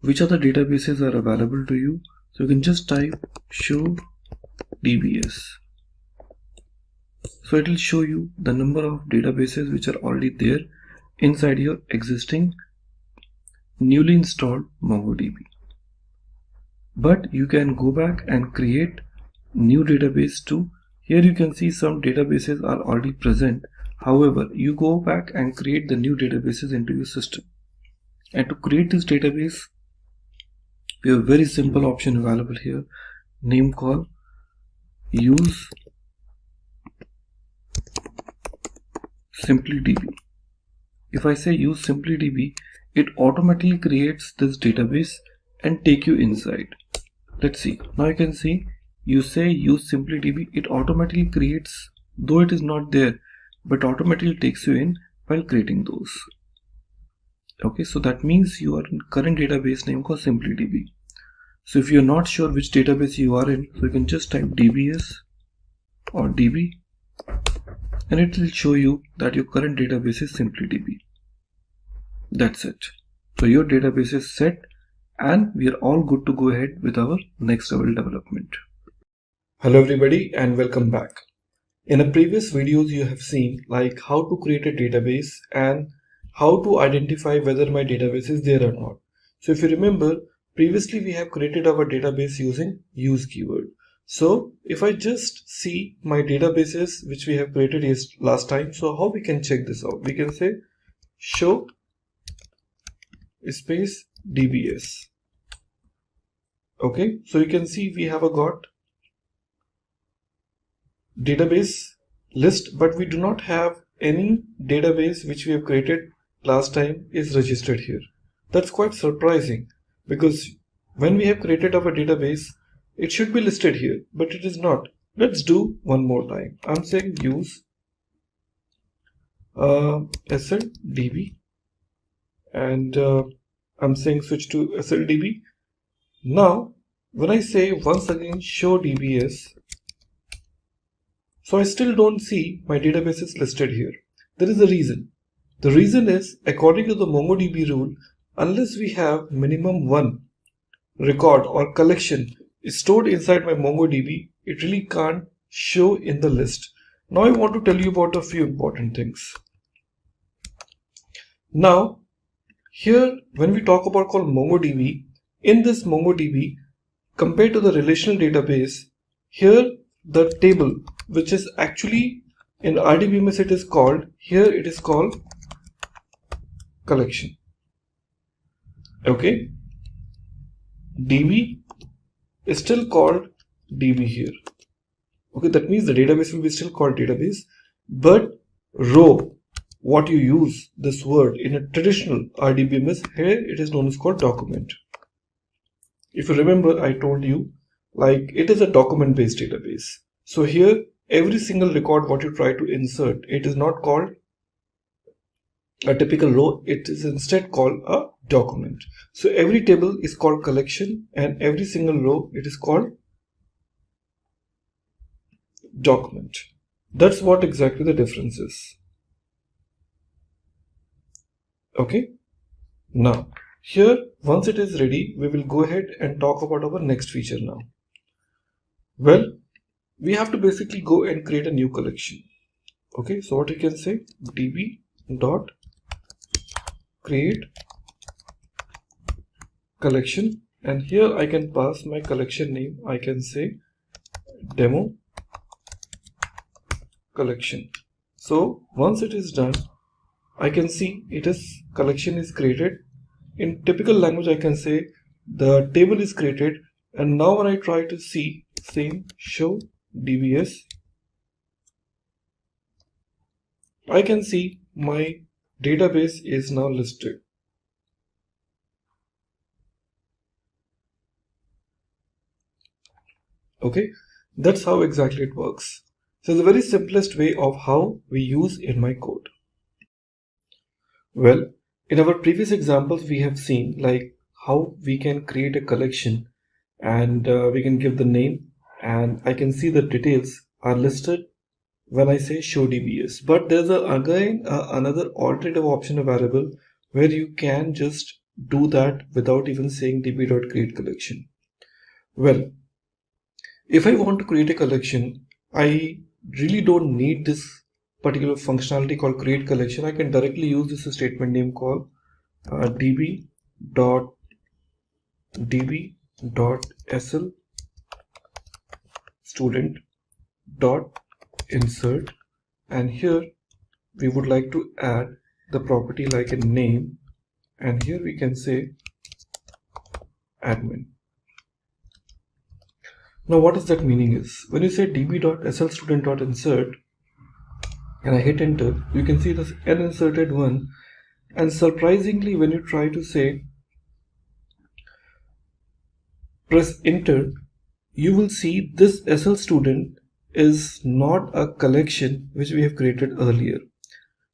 which other databases are available to you, so you can just type show DBS. So it will show you the number of databases which are already there inside your existing newly installed MongoDB. But you can go back and create new database too. Here you can see some databases are already present. However, you go back and create the new databases into your system. And to create this database, we have a very simple option available here, name called use SimpliDB. If I say use SimpliDB, it automatically creates this database and take you inside. Let's see. Now you can see you say use SimpliDB, it automatically creates, though it is not there, but automatically takes you in while creating those. Okay, so that means you are in current database name called SimpliDB. So if you're not sure which database you are in, so you can just type DBS or DB, and it will show you that your current database is SimpliDB. That's it. So your database is set, and we are all good to go ahead with our next level development. Hello everybody and welcome back. In the previous videos you have seen like how to create a database and how to identify whether my database is there or not. So if you remember, previously we have created our database using use keyword. So if I just see my databases which we have created last time, so how we can check this out? We can say show space DBS. Okay, so you can see we have got database list, but we do not have any database which we have created last time is registered here. That's quite surprising, because when we have created our database, it should be listed here, but it is not. Let's do one more time. I'm saying use SLDB, and I'm saying switch to SLDB. Now when I say once again show DBS So I still don't see my databases listed here. There is a reason. The reason is, according to the MongoDB rule, unless we have minimum one record or collection stored inside my MongoDB, it really can't show in the list. Now I want to tell you about a few important things. Now, here when we talk about called MongoDB, in this MongoDB, compared to the relational database, here the table, which is actually in RDBMS it is called, here it is called collection. Okay, DB is still called DB here. Okay, that means the database will be still called database, but row, what you use this word in a traditional RDBMS, here it is known as called document. If you remember, I told you like it is a document based database. So here every single record what you try to insert, it is not called a typical row, it is instead called a document. So every table is called collection and every single row it is called document. That's what exactly the difference is. Okay, now here once it is ready, we will go ahead and talk about our next feature now. Well, we have to basically go and create a new collection. Okay, so what you can say, db dot create collection, and here I can pass my collection name. I can say demo collection. So once it is done, I can see it is collection is created. In typical language, I can say the table is created, and now when I try to see same show dbs, I can see my database is now listed. Okay, that's how exactly it works. So the very simplest way of how we use in my code. Well, in our previous examples, we have seen like how we can create a collection and we can give the name, and I can see the details are listed when I say show dbs. But there's again another alternative option available where you can just do that without even saying db.create collection. Well, if I want to create a collection, I really don't need this particular functionality called create collection. I can directly use this statement name called db.sl student.insert, and here we would like to add the property like a name, and here we can say admin. Now what is that meaning is, when you say db.sl student.insert and I hit enter, you can see this uninserted one, and surprisingly when you try to say press enter, you will see this SL student is not a collection which we have created earlier.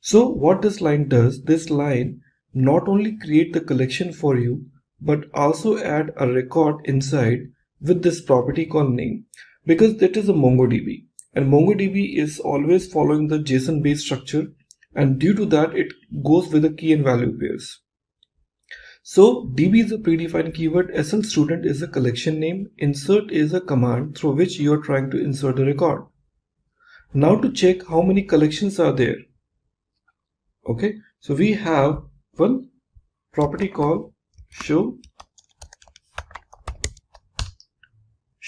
So what this line does, this line not only create the collection for you, but also add a record inside with this property called name, because that is a MongoDB, and MongoDB is always following the JSON based structure, and due to that it goes with the key and value pairs. So db is a predefined keyword, SL student is a collection name, insert is a command through which you are trying to insert a record. Now to check how many collections are there. Okay, so we have one property called show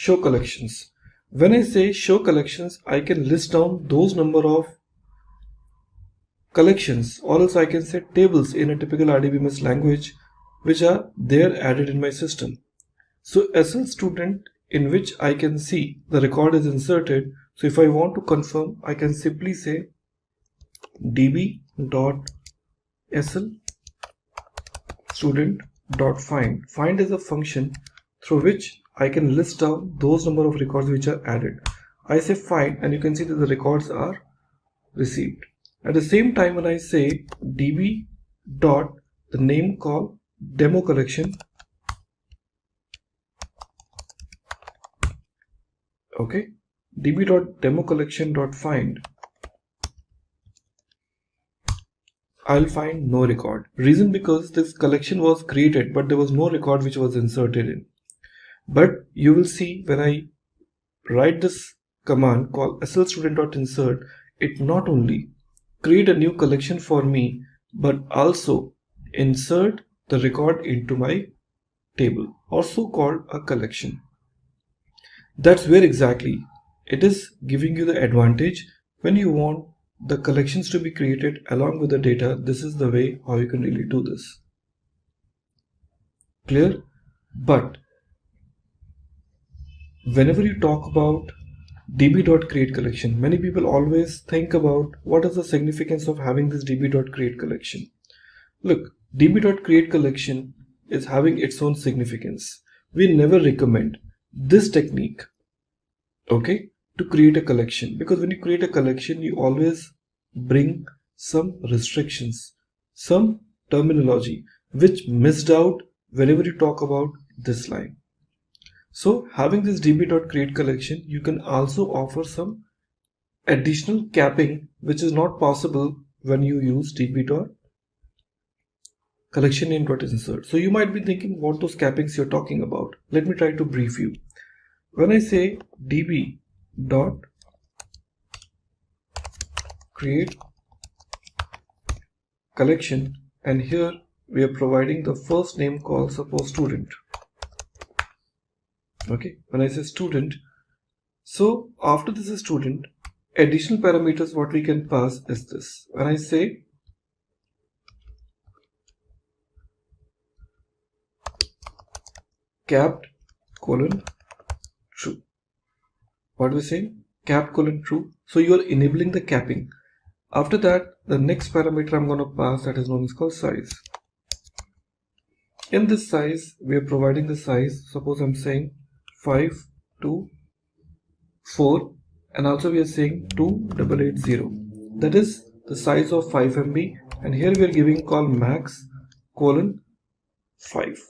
collections. When I say show collections, I can list down those number of collections, or else I can say tables in a typical RDBMS language which are there added in my system. So SL student, in which I can see the record is inserted. So if I want to confirm, I can simply say db.sl student.find. Find is a function through which I can list down those number of records which are added. I say find, and you can see that the records are received. At the same time, when I say db dot the name called demo collection, okay, db.democollection.find, I'll find no record. Reason because this collection was created but there was no record which was inserted in. But you will see when I write this command called slstudent.insert, it not only create a new collection for me but also insert the record into my table, also called a collection. That's where exactly it is giving you the advantage when you want the collections to be created along with the data. This is the way how you can really do this. Clear? But whenever you talk about db.createCollection, many people always think about what is the significance of having this db.createCollection. Look, db.createCollection is having its own significance. We never recommend this technique, okay, to create a collection, because when you create a collection you always bring some restrictions, some terminology which missed out whenever you talk about this line. So having this db.createCollection, you can also offer some additional capping which is not possible when you use db.collectionName.insert. So you might be thinking what those cappings you're talking about. Let me try to brief you. When I say db.createCollection, and here we are providing the first name called suppose student. Okay, when I say student, so after this is student, additional parameters what we can pass is this. When I say capped colon true, what do we say? Capped colon true. So you are enabling the capping. After that, the next parameter I'm going to pass, that is known as called size. In this size, we are providing the size. Suppose I'm saying 5 to 4, and also we are saying 2880. That is the size of 5 MB, and here we are giving call max colon 5.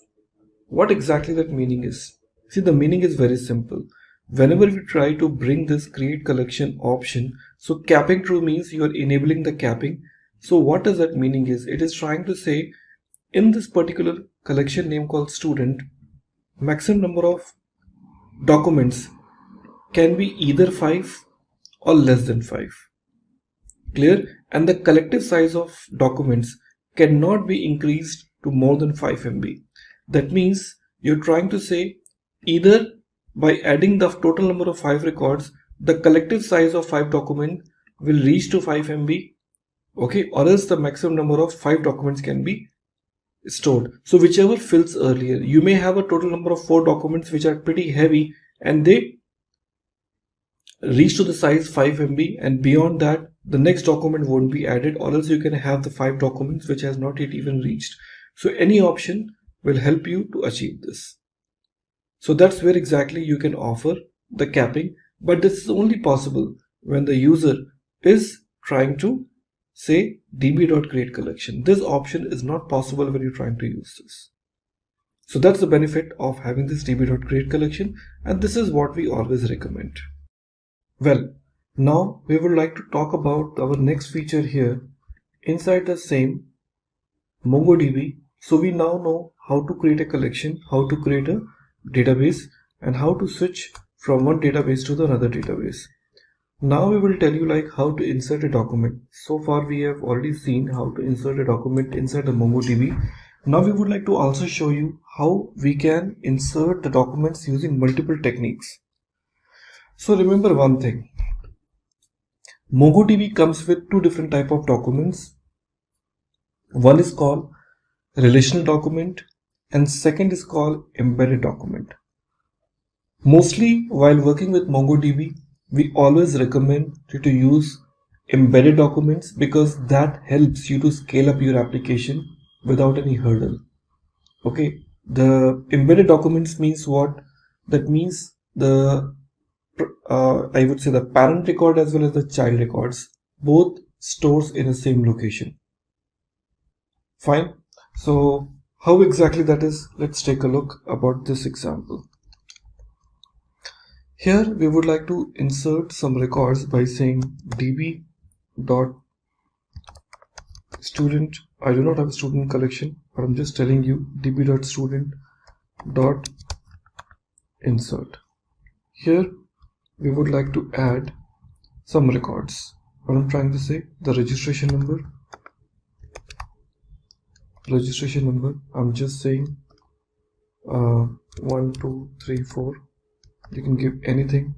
What exactly that meaning is? See, the meaning is very simple. Whenever we try to bring this create collection option, so capping true means you are enabling the capping. So what does that meaning is? It is trying to say in this particular collection name called student, maximum number of documents can be either 5 or less than 5. Clear? And the collective size of documents cannot be increased to more than 5 MB. That means you're trying to say either by adding the total number of 5 records, the collective size of 5 documents will reach to 5 MB, okay, or else the maximum number of 5 documents can be stored. So whichever fills earlier. You may have a total number of 4 documents which are pretty heavy and they reach to the size 5 MB, and beyond that the next document won't be added, or else you can have the 5 documents which has not yet even reached. So any option will help you to achieve this. So that's where exactly you can offer the capping, but this is only possible when the user is trying to say db.createCollection. This option is not possible when you're trying to use this. So that's the benefit of having this db.createCollection, and this is what we always recommend. Well, now we would like to talk about our next feature here inside the same MongoDB. So we now know how to create a collection, how to create a database, and how to switch from one database to the another database. Now we will tell you like how to insert a document. So far we have already seen how to insert a document inside the MongoDB. Now we would like to also show you how we can insert the documents using multiple techniques. So remember one thing, MongoDB comes with two different types of documents. One is called relational document and second is called embedded document. Mostly while working with MongoDB, we always recommend you to use embedded documents because that helps you to scale up your application without any hurdle. Okay, the embedded documents means what? That means the I would say the parent record as well as the child records both stores in the same location. Fine. So how exactly that is? Let's take a look about this example. Here we would like to insert some records by saying db dot student. I do not have a student collection, but I'm just telling you db dot student dot insert. Here we would like to add some records. What I'm trying to say, the registration number, I'm just saying 1 2 3 4. You can give anything.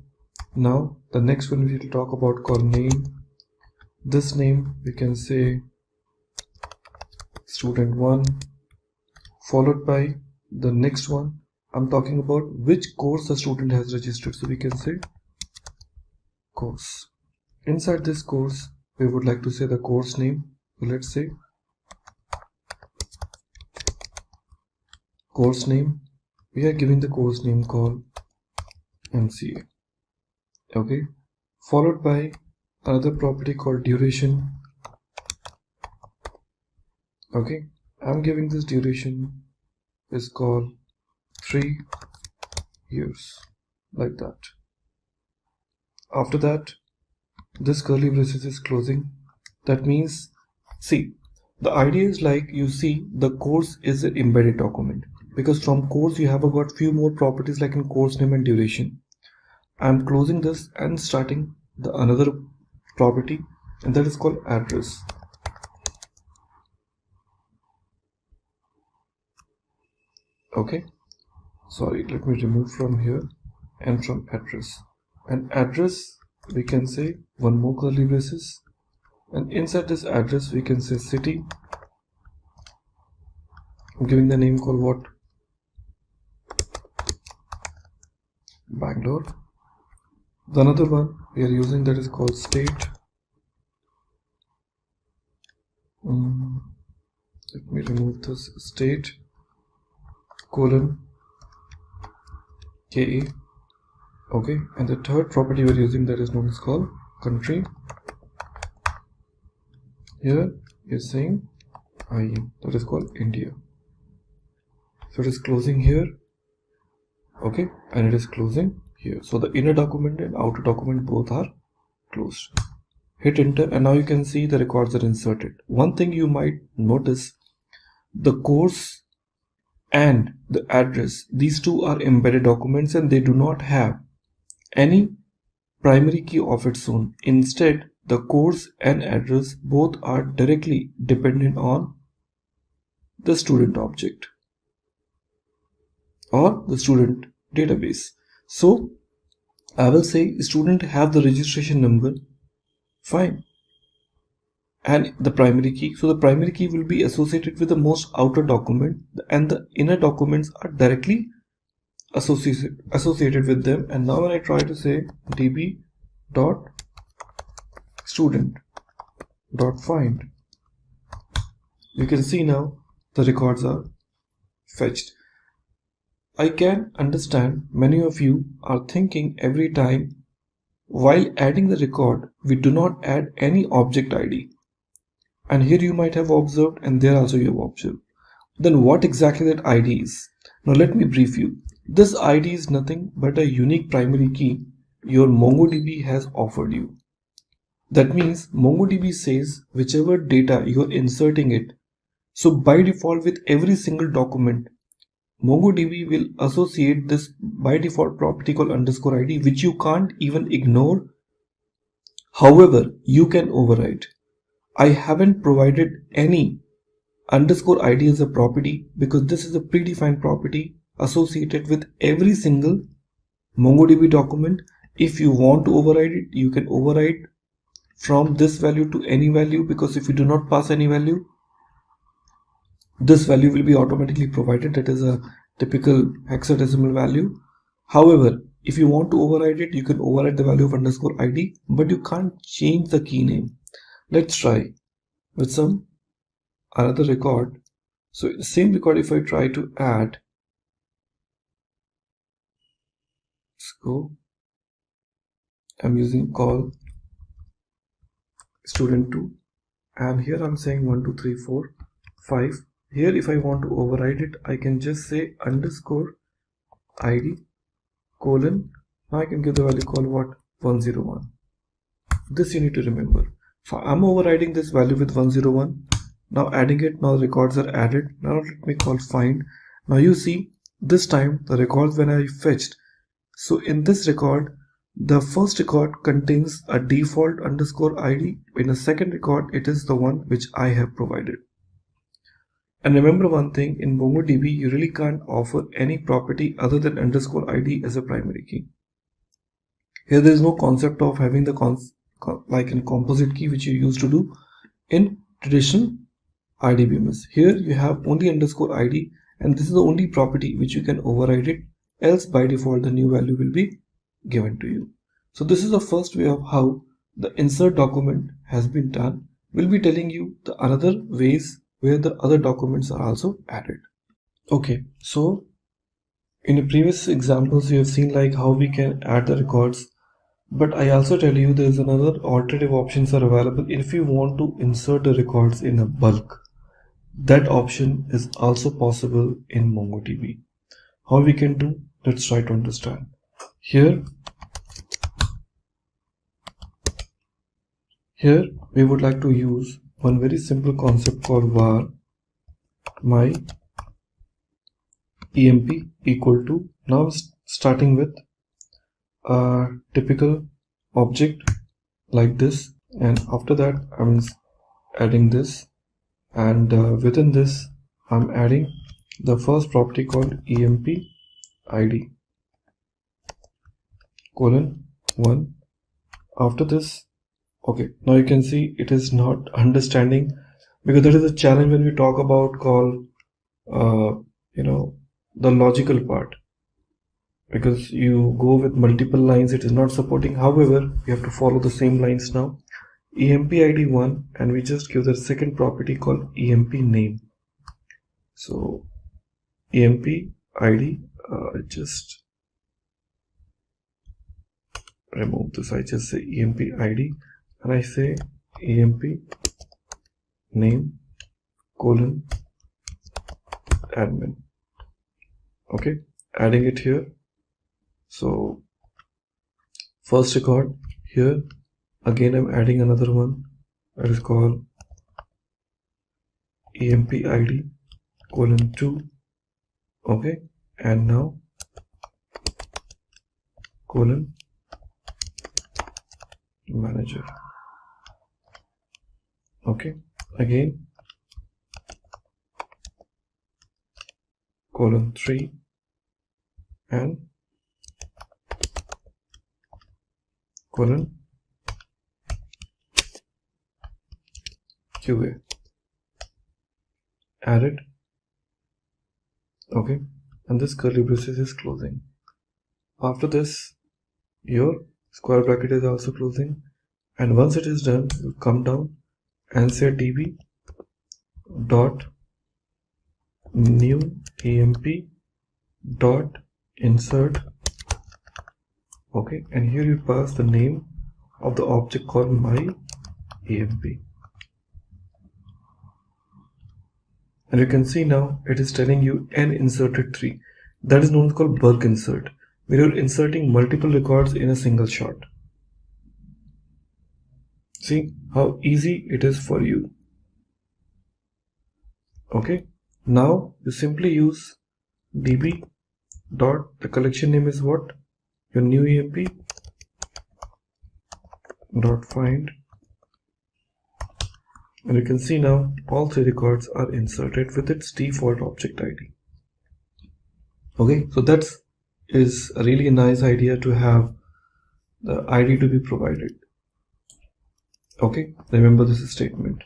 Now the next one we will talk about called name. This name we can say student1, followed by the next one. I'm talking about which course the student has registered, so we can say course. Inside this course we would like to say the course name. So let's say course name. We are giving the course name called MCA. Okay, followed by another property called duration. Okay, I'm giving this duration is called 3 years, like that. After that, this curly braces is closing. That means, see, the idea is like you see the course is an embedded document, because from course you have got few more properties like in course name and duration. I'm closing this and starting the another property, and that is called address. Okay, sorry, let me remove from here and from address. And address we can say one more curly braces, and inside this address we can say city. I'm giving the name called what? Bangalore. The another one we are using that is called state. Let me remove this state colon KE. Okay, and the third property we are using that is known as called country. Here we are saying IE, that is called India. So it is closing here. Okay, and it is closing here. So the inner document and outer document both are closed. Hit enter, and now you can see the records are inserted. One thing you might notice, the course and the address, these two are embedded documents and they do not have any primary key of its own. Instead, the course and address both are directly dependent on the student object or the student database. So I will say student have the registration number, fine, and the primary key. So the primary key will be associated with the most outer document, and the inner documents are directly associated with them. And now when I try to say db dot student dot find, you can see now the records are fetched. I can understand many of you are thinking every time while adding the record we do not add any object ID, and here you might have observed and there also you have observed. Then what exactly that ID is? Now let me brief you. This ID is nothing but a unique primary key your MongoDB has offered you. That means MongoDB says whichever data you are inserting it. So by default with every single document, MongoDB will associate this by default property called underscore ID, which you can't even ignore. However, you can override. I haven't provided any underscore ID as a property because this is a predefined property associated with every single MongoDB document. If you want to override it, you can override from this value to any value, because if you do not pass any value, this value will be automatically provided. That is a typical hexadecimal value. However, if you want to override it, you can override the value of underscore ID, but you can't change the key name. Let's try with some another record. So the same record, if I try to add, let's go. I'm using call student2, and here I'm saying 1 2 3 4 5. Here if I want to override it, I can just say underscore ID colon Now I can give the value called what? 101. This you need to remember. So I'm overriding this value with 101. Now adding it, now the records are added. Now let me call find. Now you see this time the records when I fetched. So in this record, the first record contains a default underscore ID. In the second record, it is the one which I have provided. And remember one thing, in MongoDB, you really can't offer any property other than underscore ID as a primary key. Here there is no concept of having the like in composite key which you used to do in traditional RDBMS. Here you have only underscore ID, and this is the only property which you can override it, else by default the new value will be given to you. So this is the first way of how the insert document has been done. We'll be telling you the another ways where the other documents are also added. Okay, so in the previous examples you have seen like how we can add the records, but I also tell you there is another alternative options are available if you want to insert the records in a bulk. That option is also possible in MongoDB. How we can do? Let's try to understand. Here we would like to use one very simple concept called var my emp equal to, now starting with a typical object like this, and after that I'm adding this, and within this I'm adding the first property called emp id colon 1. After this, okay, now you can see it is not understanding, because that is a challenge when we talk about call the logical part, because you go with multiple lines, it is not supporting. However, we have to follow the same lines now. emp id 1, and we just give the second property called emp name. So emp id, just remove this, I just say emp id, and I say emp name colon admin. Okay, adding it here. So first record here, again I'm adding another one that is called emp id colon 2. Okay, and now colon manager. Okay, again colon 3 and colon QA. Added. Okay, and this curly braces is closing. After this, your square bracket is also closing, and once it is done, you come down and say db dot new emp dot insert. Okay, and here you pass the name of the object called my emp, and you can see now it is telling you n inserted 3. That is known as called bulk insert, where you're inserting multiple records in a single shot. See how easy it is for you. Okay, now you simply use db dot, the collection name is what? Your new emp dot find, and you can see now all 3 records are inserted with its default object ID. Okay, so that is a really nice idea to have the ID to be provided. Okay, remember this statement.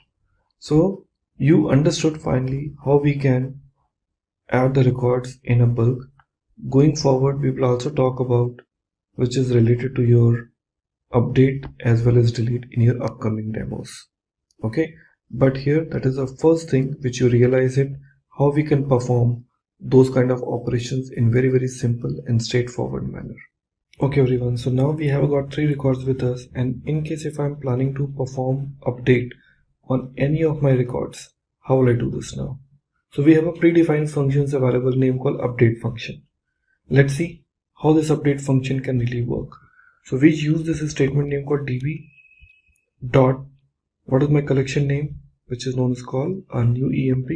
So you understood finally how we can add the records in a bulk. Going forward, we will also talk about which is related to your update as well as delete in your upcoming demos. Okay, but here that is the first thing which you realize it, how we can perform those kind of operations in very simple and straightforward manner. Okay everyone, so now we have got 3 records with us, and in case if I'm planning to perform update on any of my records, how will I do this now? So we have a predefined functions available name called update function. Let's see how this update function can really work. So we use this statement name called db dot, what is my collection name, which is known as called a new emp,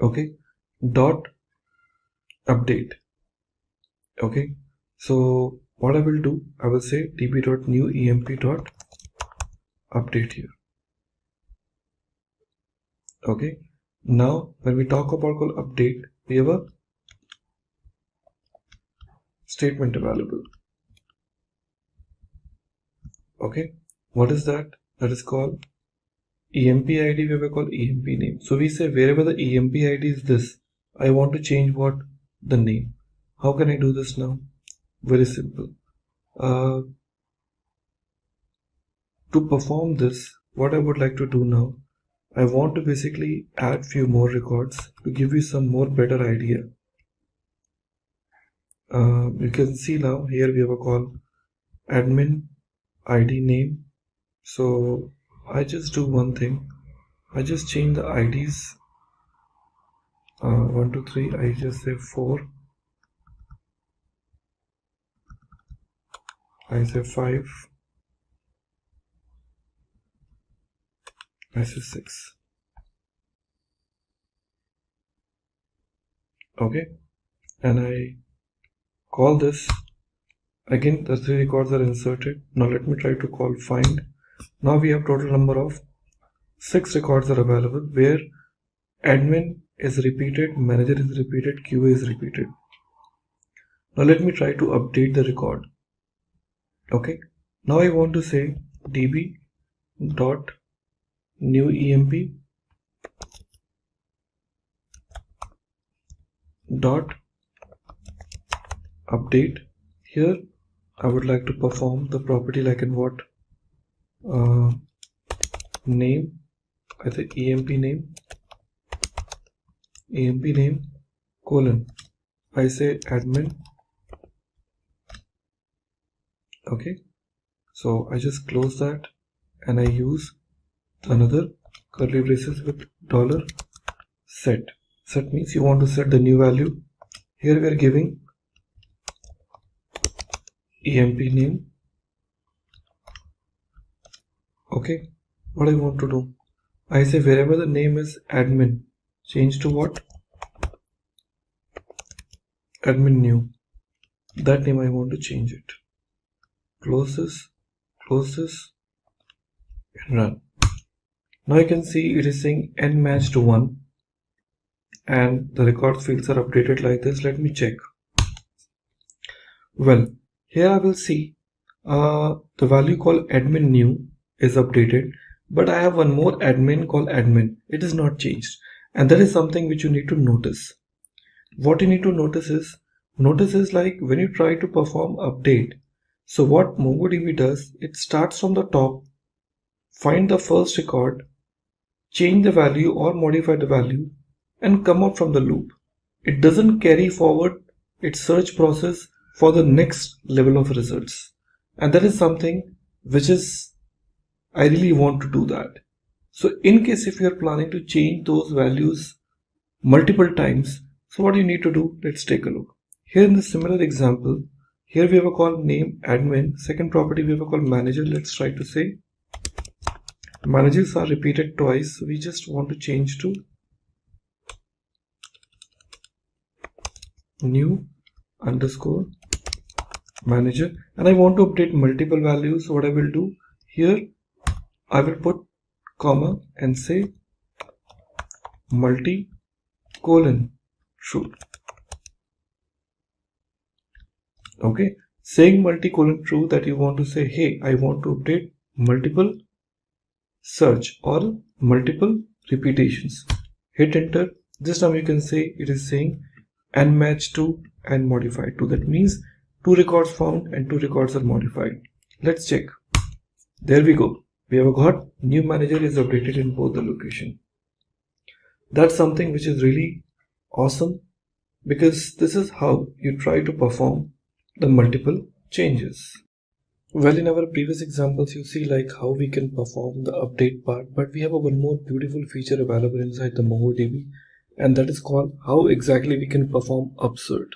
okay, dot update. Okay, so what I will do, I will say db.newemp.update here. Okay, now when we talk about called update, we have a statement available. Okay, what is that? That is called emp id. We have a called emp name. So we say wherever the emp id is this, I want to change what? The name. How can I do this now? Very simple. To perform this, what I would like to do now, I want to basically add few more records to give you some more better idea. You can see now here we have a call admin id name. So I just do one thing, I just change the IDs 1 2 3, I just say 4, I say 5, I say 6. Okay, and I call this again. The 3 records are inserted. Now let me try to call find. Now we have total number of 6 records are available, where admin is repeated, manager is repeated, QA is repeated. Now let me try to update the record. Okay, now I want to say db dot new emp dot update. Here I would like to perform the property like in what? Name, I say emp name colon, I say admin. Okay, so I just close that and I use another curly braces with dollar set. Set means you want to set the new value. Here we are giving emp name. Okay, what I want to do, I say wherever the name is admin, change to what? Admin new. That name I want to change it. Close this, and run. Now you can see it is saying n match to 1 and the record fields are updated like this. Let me check. Well, here I will see the value called admin new is updated, but I have one more admin called admin. It is not changed, and that is something which you need to notice. What you need to notice is like when you try to perform update. So what MongoDB does, it starts from the top, find the first record, change the value or modify the value, and come out from the loop. It doesn't carry forward its search process for the next level of results, and that is something which is I really want to do that. So in case if you are planning to change those values multiple times, so what you need to do, let's take a look. Here in the similar example, here we have a call name admin, second property we have a call manager. Let's try to say managers are repeated twice, so we just want to change to new underscore manager, and I want to update multiple values. So what I will do here, I will put comma and say multi colon true. Okay, saying multi colon true, that you want to say, hey, I want to update multiple search or multiple repetitions. Hit enter. This time you can say it is saying and match to and modify to. That means 2 records found and 2 records are modified. Let's check. There we go. We have got new manager is updated in both the location. That's something which is really awesome, because this is how you try to perform the multiple changes. Well, in our previous examples, you see like how we can perform the update part, but we have one more beautiful feature available inside the MongoDB, and that is called how exactly we can perform upsert.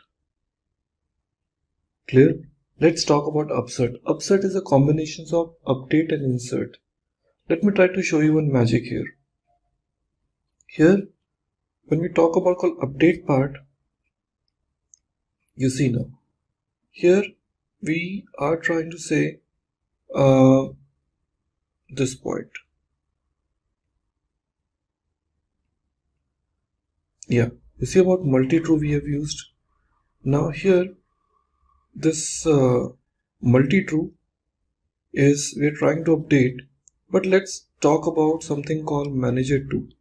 Clear? Let's talk about upsert. Upsert is a combination of update and insert. Let me try to show you one magic here. Here, when we talk about called update part, you see now, here we are trying to say this point. Yeah, you see about multi-true we have used. Now here, this multi-true is we're trying to update, but let's talk about something called manager2.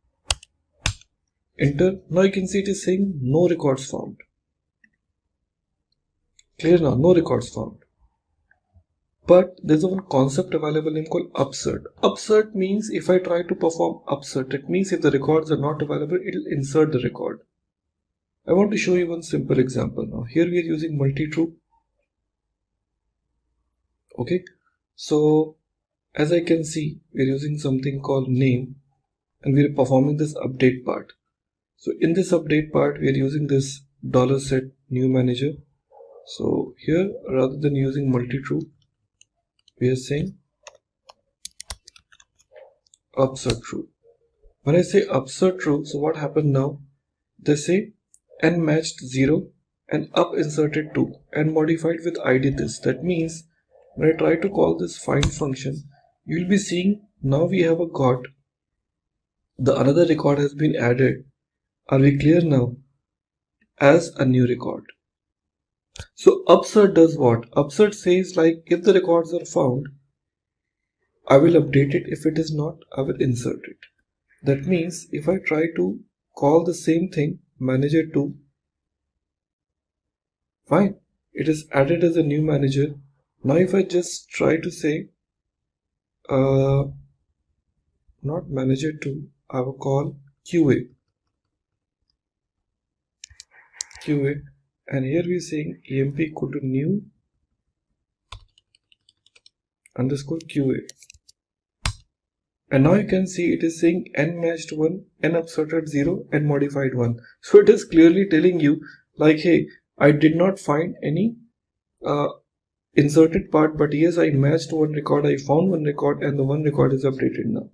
Enter. Now you can see it is saying no records found. Clear now, no records found. But there's one concept available in called upsert. Upsert means if I try to perform upsert, it means if the records are not available, it will insert the record. I want to show you one simple example now. Here we are using multi-true. Okay, so as I can see, we are using something called name and we are performing this update part. So in this update part, we are using this $set new manager. So here, rather than using multi-true, we are saying upsert true. When I say upsert true, so what happened now? They say n matched 0 and up inserted 2 and modified with id this. That means when I try to call this find function, you will be seeing now we have a got the another record has been added. Are we clear now? As a new record. So upsert does what? Upsert says like if the records are found, I will update it. If it is not, I will insert it. That means if I try to call the same thing, manager2, fine, it is added as a new manager. Now if I just try to say not manager2, I will call QA, and here we are saying emp equal to new underscore QA. And now you can see it is saying n matched 1, n upserted 0 and modified 1. So it is clearly telling you like, hey, I did not find any inserted part, but yes, I matched one record, I found one record, and the one record is updated now.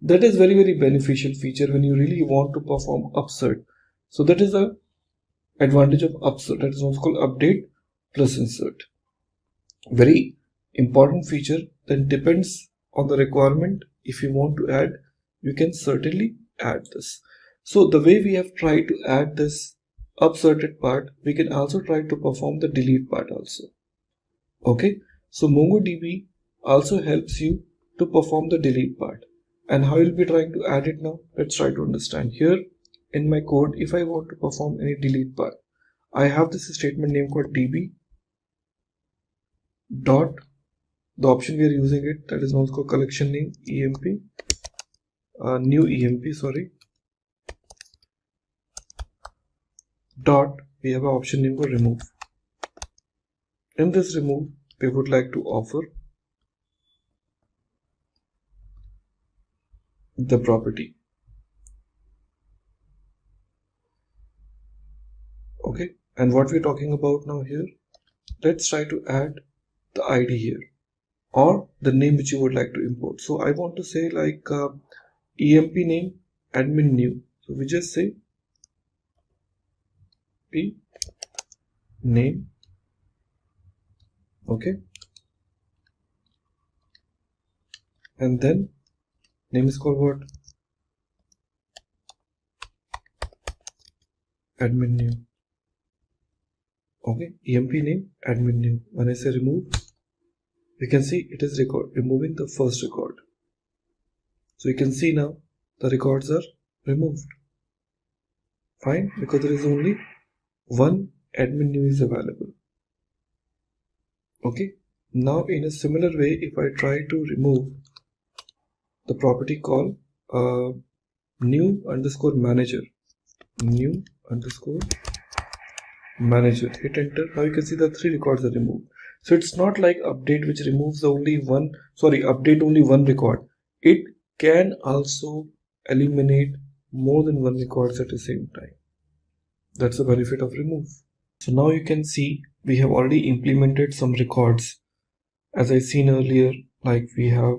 That is very, very beneficial feature when you really want to perform upsert. So that is the advantage of upsert. That is what's called update plus insert. Very important feature that depends on the requirement. If you want to add, you can certainly add this. So the way we have tried to add this upserted part, we can also try to perform the delete part also. Okay, so MongoDB also helps you to perform the delete part. And how you'll be trying to add it now? Let's try to understand. Here in my code, if I want to perform any delete part, I have this statement name called db dot, the option we are using it, that is now called collection name emp, new emp, sorry, dot, we have an option name called remove. In this remove, we would like to offer the property. Okay, and what we're talking about now here, let's try to add the ID here or the name which you would like to import. So I want to say like emp name admin new. So we just say p name. Okay, and then name is called what? Admin new. Okay, emp name admin new. When I say remove, you can see it is removing the first record. So you can see now the records are removed. Fine, because there is only one admin new is available. Okay, now in a similar way, if I try to remove the property called new underscore manager, new underscore manager, hit enter. Now you can see the 3 records are removed. So it's not like update which removes update only one record. It can also eliminate more than one records at the same time. That's the benefit of remove. So now you can see we have already implemented some records. As I seen earlier, like we have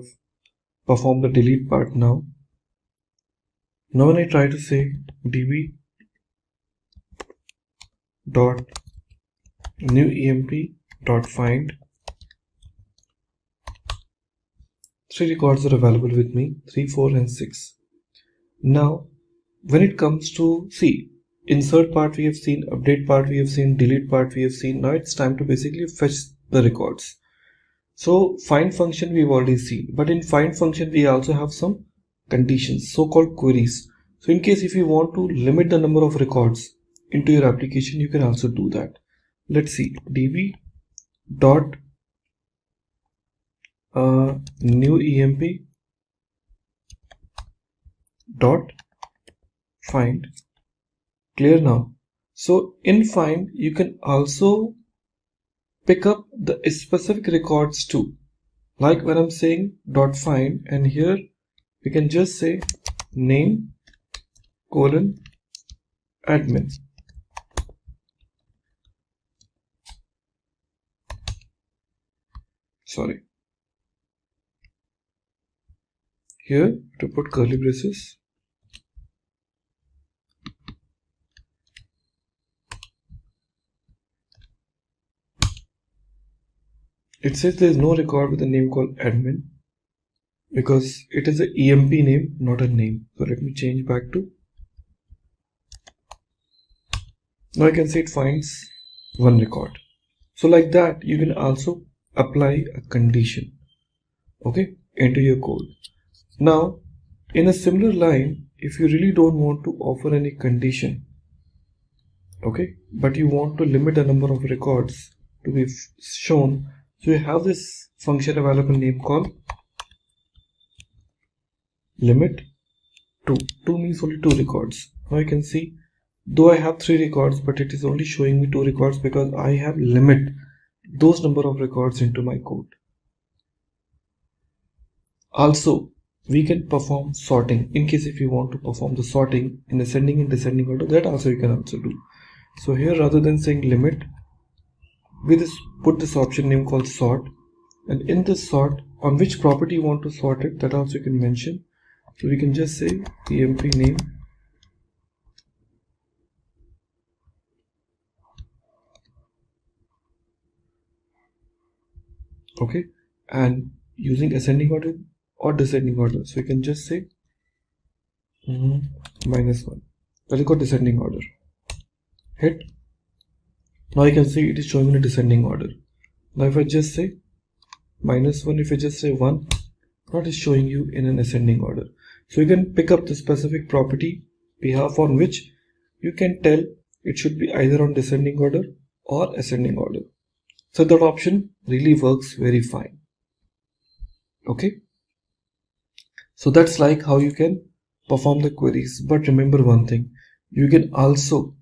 performed the delete part now. Now when I try to say db dot new emp dot find, 3 records are available with me, 3, 4 and 6. Now when it comes to insert part we have seen, update part we have seen, delete part we have seen. Now it's time to basically fetch the records. So find function we've already seen, but in find function we also have some conditions, so-called queries. So in case if you want to limit the number of records into your application, you can also do that. Let's see, db dot new emp dot find. Clear now? So in find you can also pick up the specific records too, like when I'm saying dot find, and here we can just say name colon admin. Sorry, here to put curly braces, it says there is no record with a name called admin because it is an emp name, not a name. So let me change back to, now I can see it finds one record. So like that you can also apply a condition, okay, into your code. Now in a similar line, if you really don't want to offer any condition, okay, but you want to limit the number of records to be shown, so you have this function available name called limit 2. 2 means only 2 records. Now you can see, though I have 3 records, but it is only showing me 2 records because I have limit those number of records into my code. Also, we can perform sorting in case if you want to perform the sorting in ascending and descending order, that also you can also do. So here, rather than saying limit, we just put this option name called sort, and in this sort, on which property you want to sort it, that also you can mention. So we can just say emp name okay, and using ascending order or descending order, so you can just say -1, that is called descending order. Hit. Now you can see it is showing in a descending order. Now if I just say -1, if I just say 1, now it is showing you in an ascending order. So you can pick up the specific property behalf on which you can tell it should be either on descending order or ascending order. So that option really works very fine. Okay, so that's like how you can perform the queries. But remember one thing, you can also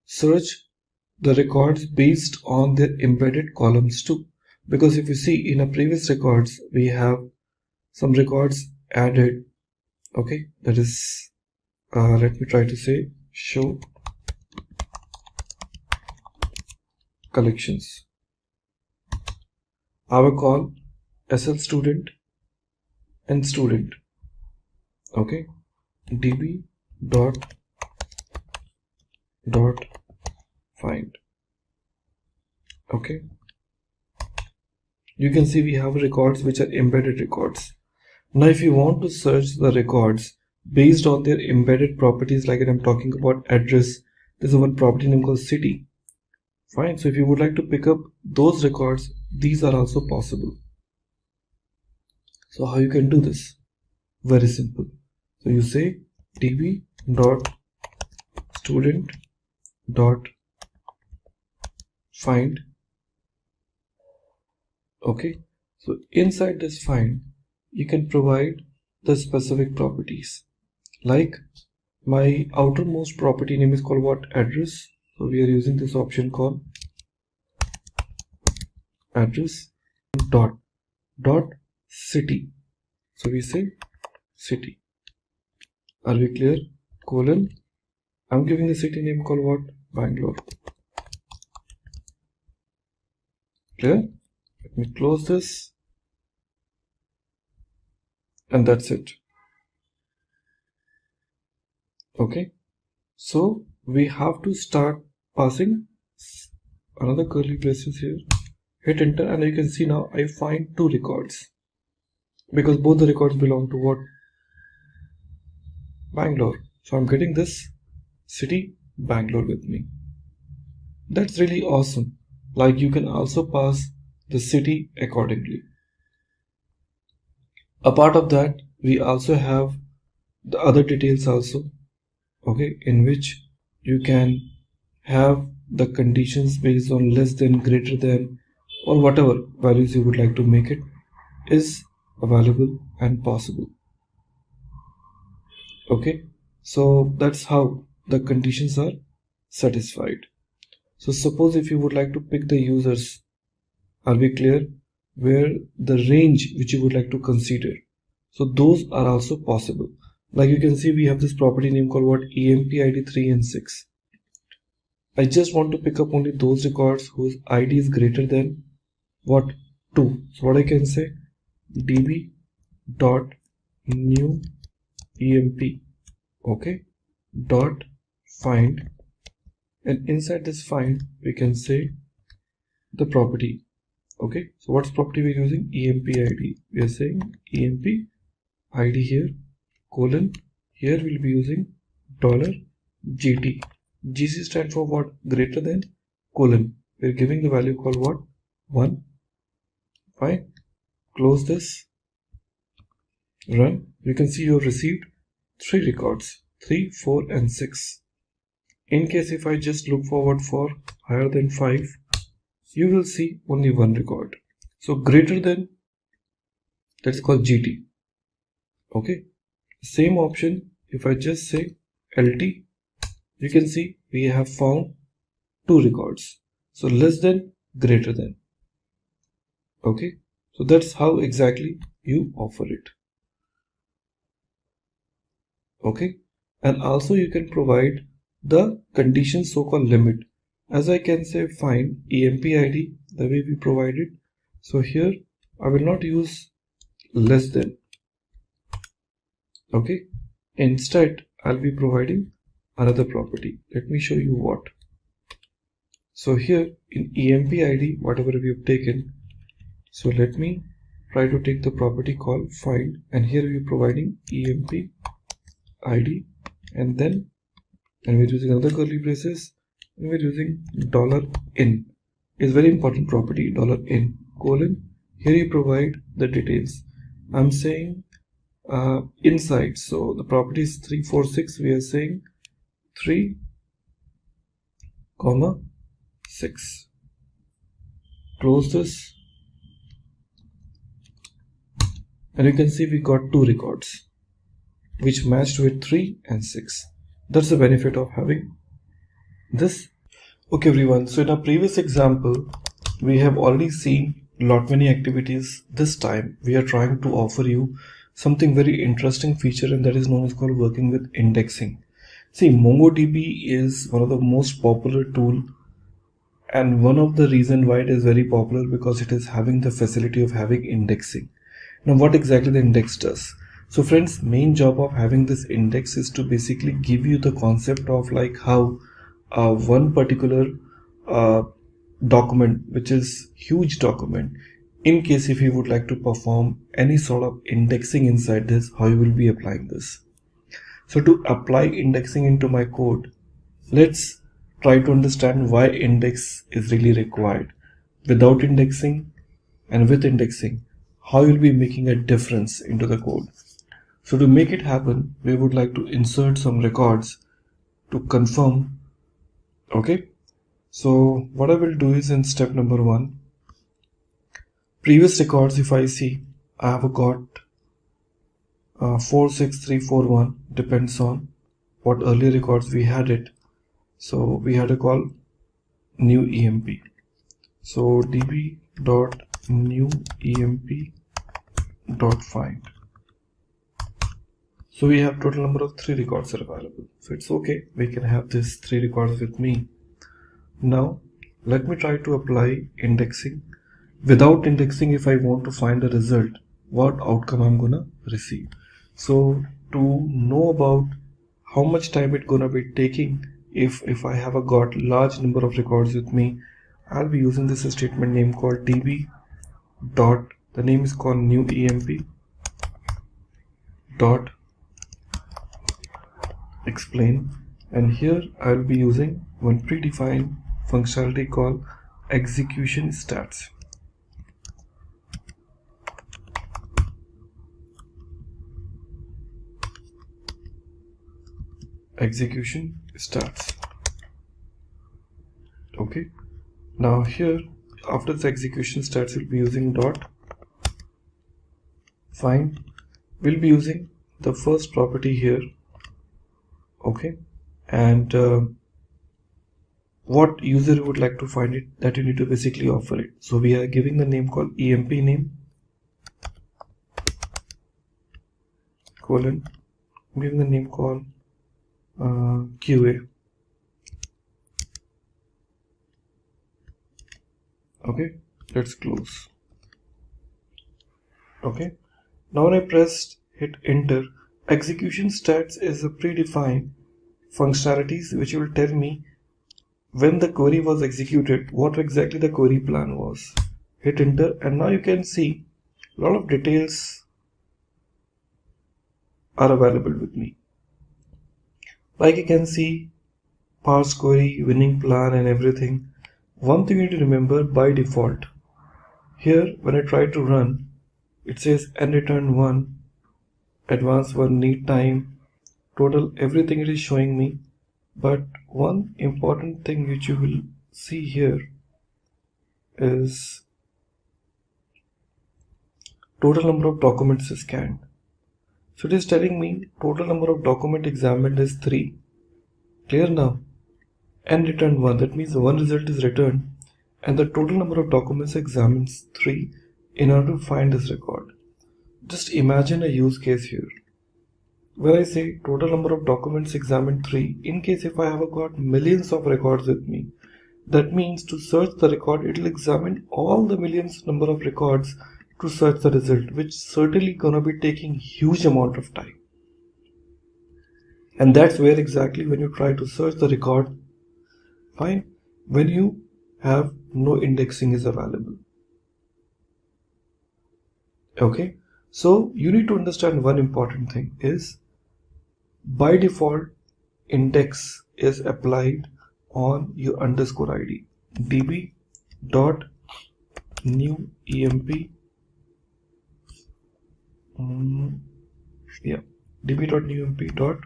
search the records based on their embedded columns too, because if you see in our previous records we have some records added, okay, that is let me try to say show collections. I will call SL student and student, okay, db dot find. Okay, you can see we have records which are embedded records. Now if you want to search the records based on their embedded properties, like I'm talking about address, there's one property name called city. Fine, so if you would like to pick up those records, these are also possible. So how you can do this? Very simple. So you say db dot student dot find. Okay, so inside this find you can provide the specific properties, like my outermost property name is called what? Address. So we are using this option called address dot city. So we say city. Are we clear? Colon. I'm giving the city name called what? Bangalore. Clear? Let me close this. And that's it. Okay. So we have to start passing another curly braces here. Hit enter and you can see now I find 2 records. Because both the records belong to what? Bangalore. So I'm getting this city Bangalore with me. That's really awesome. Like you can also pass the city accordingly. A part of that, we also have the other details also, okay, in which you can have the conditions based on less than, greater than, or whatever values you would like to make it is available and possible. Okay, so that's how the conditions are satisfied. So suppose if you would like to pick the users, are we clear, where the range which you would like to consider, so those are also possible. Like you can see we have this property name called what? EMP ID 3 and 6. I just want to pick up only those records whose ID is greater than what? 2. So what I can say, db dot new emp, okay, dot find, and inside this find we can say the property. Okay, so what's property we're using? EMP ID. We are saying EMP ID here, colon, here we'll be using $GT. GC stands for what? Greater than, colon. We're giving the value called what? 1. Fine. Close this. Run. You can see you have received 3 records, 3, 4 and 6. In case if I just look forward for higher than 5, you will see only 1 record. So greater than, that's called GT. Okay. Same option, if I just say LT, you can see we have found 2 records. So less than, greater than. Okay. So that's how exactly you offer it. Okay. And also you can provide the condition so-called limit. As I can say find EMP ID the way we provided. So here I will not use less than. Okay. Instead I'll be providing another property. Let me show you what. So here in EMP ID, whatever we have taken, so let me try to take the property called find, and here we are providing EMP ID, and then we're using another curly braces, and we're using $in. Is very important property, $in, colon. Here you provide the details. I'm saying inside, so the property is 346. We are saying 3, 6. Close this, and you can see we got 2 records which matched with 3 and 6. That's the benefit of having this. Okay everyone, so in our previous example we have already seen many activities. This time we are trying to offer you something very interesting feature, and that is known as called working with indexing. See, MongoDB is one of the most popular tool, and one of the reason why it is very popular because it is having the facility of having indexing. Now what exactly the index does? So friends, main job of having this index is to basically give you the concept of like how one particular document, which is huge document, in case if you would like to perform any sort of indexing inside this, how you will be applying this. So to apply indexing into my code, let's try to understand why index is really required. Without indexing and with indexing, how you'll be making a difference into the code. So to make it happen, we would like to insert some records to confirm. Okay, so what I will do is in step number 1, previous records, if I see, I have got 46341, depends on what earlier records we had it. So we had a call new emp. So db dot new emp dot find. So we have total number of 3 records are available. So it's okay, we can have this 3 records with me. Now let me try to apply indexing. Without indexing, if I want to find a result, what outcome I'm gonna receive. So to know about how much time it's gonna be taking if I have got large number of records with me, I'll be using this statement name called db dot, the name is called new emp dot explain, and here I'll be using one predefined functionality called execution stats. Execution stats. Okay, now here after this execution stats we'll be using dot find. We'll be using the first property here. Okay, and what user would like to find it, that you need to basically offer it. So we are giving the name called emp name colon, giving the name called QA. Okay, let's close. Okay, now when I hit enter, execution stats is a predefined functionalities which will tell me when the query was executed, what exactly the query plan was. Hit enter, and now you can see a lot of details are available with me. Like you can see parse query, winning plan and everything. One thing you need to remember, by default here when I try to run, it says and return 1, advanced 1, need time, total, everything it is showing me. But one important thing which you will see here is total number of documents scanned. So it is telling me total number of document examined is 3. Clear now? And return 1, that means one result is returned and the total number of documents examined is 3 in order to find this record. Just imagine a use case here. When I say total number of documents examined 3, in case if I have got millions of records with me, that means to search the record, it will examine all the millions number of records to search the result, which certainly gonna be taking huge amount of time. And that's where exactly when you try to search the record, fine, when you have no indexing is available. Okay, so you need to understand one important thing is by default index is applied on your underscore id. db dot new emp db dot new emp dot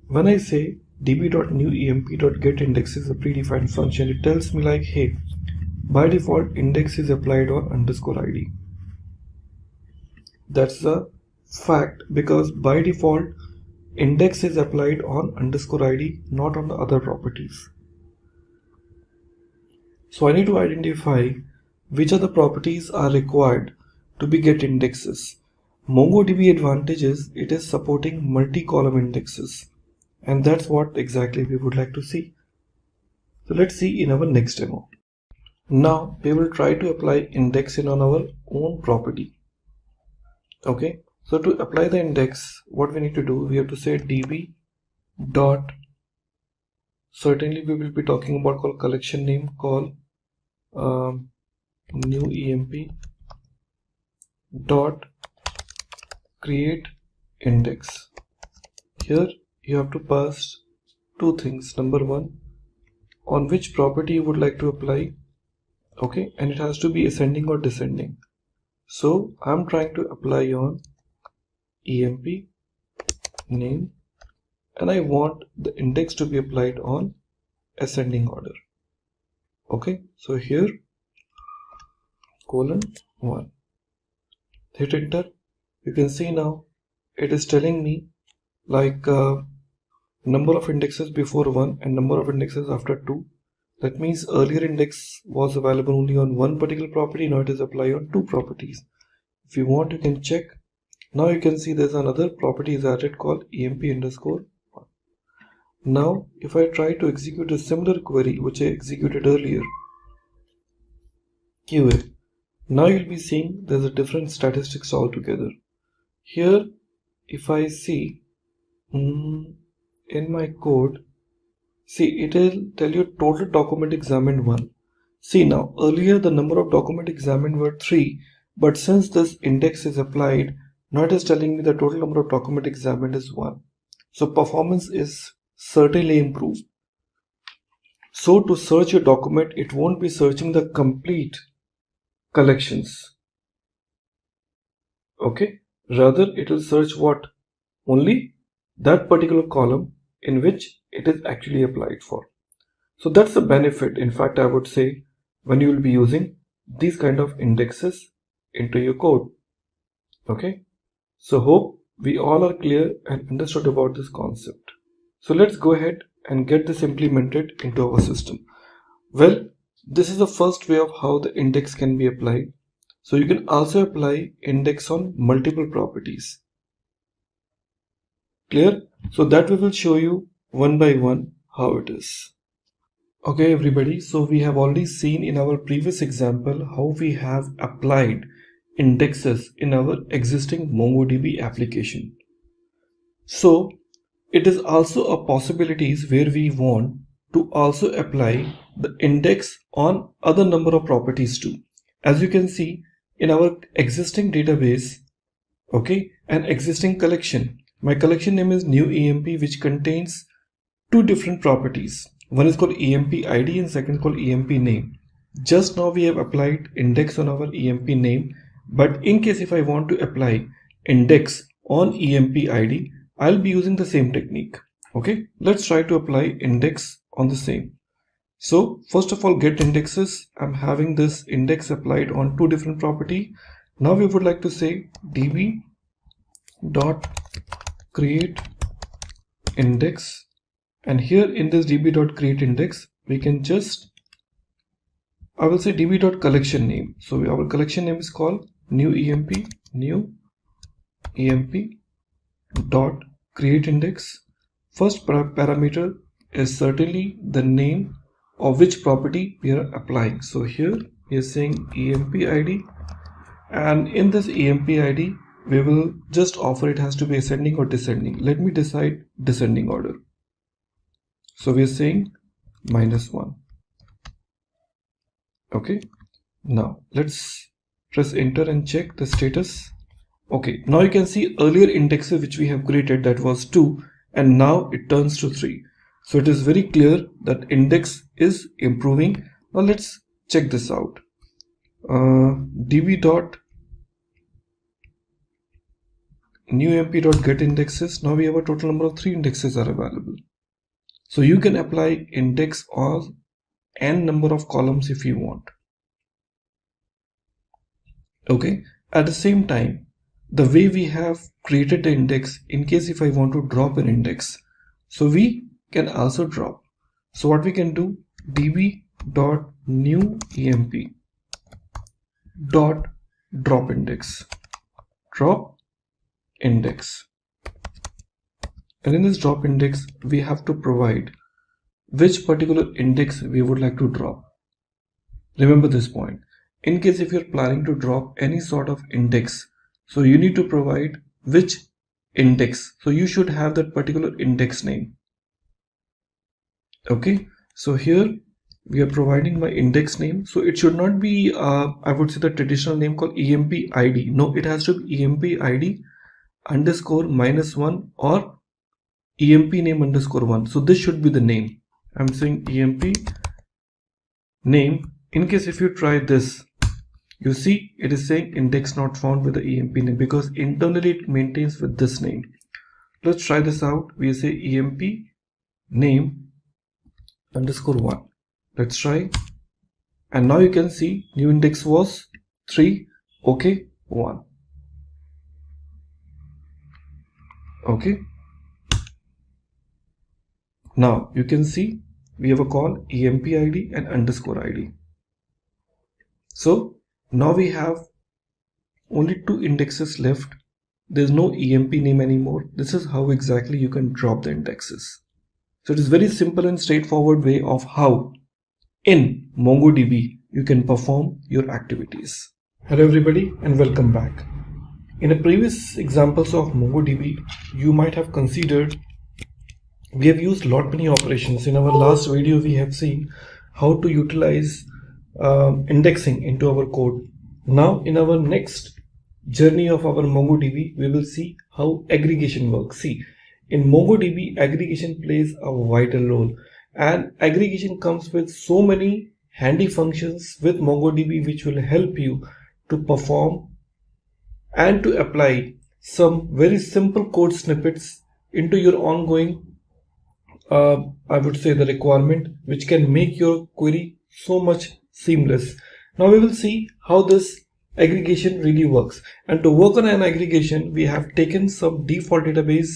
when I say db.newemp.getIndex is a predefined function, it tells me like, hey, by default index is applied on underscore id. That's a fact because by default index is applied on underscore id, not on the other properties. So I need to identify which other properties are required to be get indexes. MongoDB advantage is it is supporting multi-column indexes. And that's what exactly we would like to see. So let's see in our next demo. Now we will try to apply indexing on our own property. Okay, so to apply the index, what we need to do, we have to say db dot, certainly we will be talking about called collection name called new emp dot create index. Here you have to pass two things. Number one, on which property you would like to apply. Okay, and it has to be ascending or descending. So I'm trying to apply on emp name and I want the index to be applied on ascending order. Okay, so here :1, hit enter. You can see now it is telling me like number of indexes before 1 and number of indexes after 2. That means earlier index was available only on one particular property, now it is applied on two properties. If you want, you can check. Now you can see there's another property is added called emp underscore 1. Now if I try to execute a similar query which I executed earlier, QA, now you'll be seeing there's a different statistics altogether. Here if I see in my code, see it will tell you total document examined 1. See now earlier the number of document examined were 3, but since this index is applied, now it is telling me the total number of document examined is 1. So performance is certainly improved. So to search your document, it won't be searching the complete collections. Okay, rather it will search what? Only that particular column in which it is actually applied for. So that's the benefit, in fact, I would say, when you will be using these kind of indexes into your code. Okay, so hope we all are clear and understood about this concept. So let's go ahead and get this implemented into our system. Well, this is the first way of how the index can be applied. So you can also apply index on multiple properties. Clear? So that we will show you one by one how it is. Okay everybody, so we have already seen in our previous example how we have applied indexes in our existing MongoDB application. So it is also a possibilities where we want to also apply the index on other number of properties too. As you can see in our existing database, okay, an existing collection. My collection name is new EMP, which contains two different properties. One is called EMP ID and second called EMP name. Just now we have applied index on our EMP name, but in case if I want to apply index on EMP ID, I'll be using the same technique. Okay, let's try to apply index on the same. So first of all, get indexes. I'm having this index applied on two different property. Now we would like to say db dot create index, and here in this db.createIndex we can just, I will say db.collection name. So our collection name is called new EMP dot create index. First parameter is certainly the name of which property we are applying. So here we are saying EMP ID, and in this EMP ID we will just offer it has to be ascending or descending. Let me decide descending order. So we are saying -1. Okay, now let's press enter and check the status. Okay, now you can see earlier indexes which we have created, that was 2, and now it turns to 3. So it is very clear that index is improving. Now let's check this out. db dot new emp dot get indexes. Now we have a total number of 3 indexes are available. So you can apply index on n number of columns if you want. Okay, at the same time, the way we have created the index, in case if I want to drop an index, so we can also drop. So what we can do, db dot new emp dot drop index, and in this drop index we have to provide which particular index we would like to drop. Remember this point. In case if you're planning to drop any sort of index, so you need to provide which index. So you should have that particular index name. Okay, so here we are providing my index name. So it should not be I would say the traditional name called EMP ID. No, it has to be EMP ID underscore -1 or EMP name underscore 1. So this should be the name. I'm saying EMP name. In case if you try this, you see it is saying index not found with the EMP name, because internally it maintains with this name. Let's try this out. We say EMP name underscore 1. Let's try, and now you can see new index was 3. Okay, 1. Okay, now you can see we have a call emp id and underscore id. So now we have only 2 indexes left. There's no emp name anymore. This is how exactly you can drop the indexes. So it is very simple and straightforward way of how in MongoDB you can perform your activities. Hello everybody and welcome back. In the previous examples of MongoDB, you might have considered we have used lot many operations. In our last video, we have seen how to utilize indexing into our code. Now in our next journey of our MongoDB, we will see how aggregation works. See, in MongoDB, aggregation plays a vital role, and aggregation comes with so many handy functions with MongoDB which will help you to perform and to apply some very simple code snippets into your ongoing I would say the requirement, which can make your query so much seamless. Now we will see how this aggregation really works. And to work on an aggregation, we have taken some default database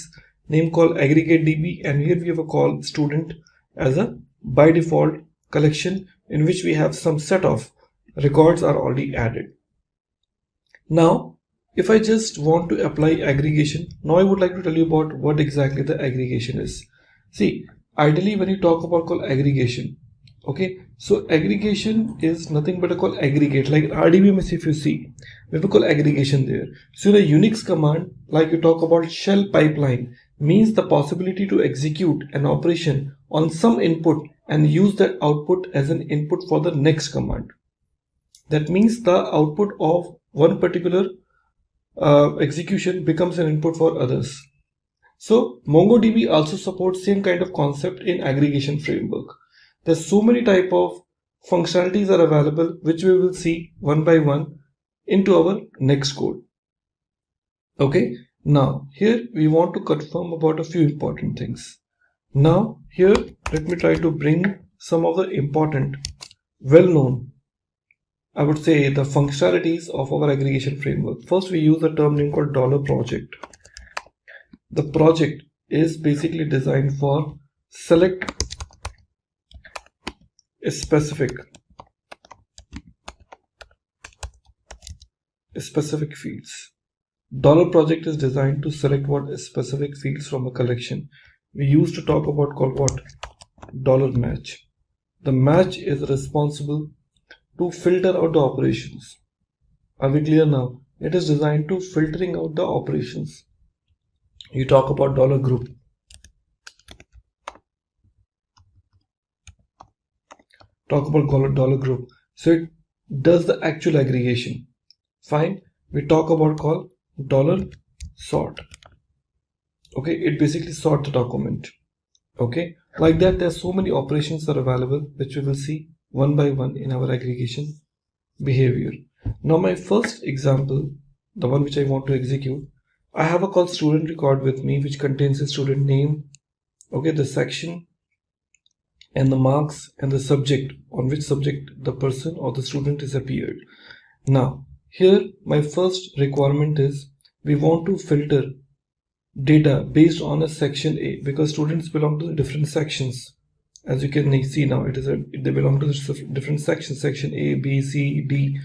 name called aggregate.db, and here we have a call student as a by default collection in which we have some set of records are already added. Now if I just want to apply aggregation, now I would like to tell you about what exactly the aggregation is. See, ideally when you talk about call aggregation, okay, so aggregation is nothing but a call aggregate. Like RDBMS, if you see, we have a call aggregation there. So the Unix command, like you talk about shell pipeline, means the possibility to execute an operation on some input and use that output as an input for the next command. That means the output of one particular execution becomes an input for others. So MongoDB also supports same kind of concept in aggregation framework. There's so many type of functionalities are available which we will see one by one into our next code. Okay, now here we want to confirm about a few important things. Now here let me try to bring some of the important well-known, I would say, the functionalities of our aggregation framework. First we use a term name called $project. The project is basically designed for select a specific fields. $project is designed to select what specific fields from a collection. We used to talk about called what? $match. The match is responsible to filter out the operations. Are we clear now? It is designed to filtering out the operations. You talk about $group. Talk about $group. So it does the actual aggregation. Fine. We talk about call $sort. Okay, it basically sort the document. Okay, like that there's so many operations that are available which we will see one by one in our aggregation behavior. Now my first example, the one which I want to execute, I have a call student record with me which contains the student name, okay, the section and the marks and the subject, on which subject the person or the student is appeared. Now here my first requirement is we want to filter data based on a section A, because students belong to the different sections. As you can see now, they belong to the different sections, section A, B, C, D.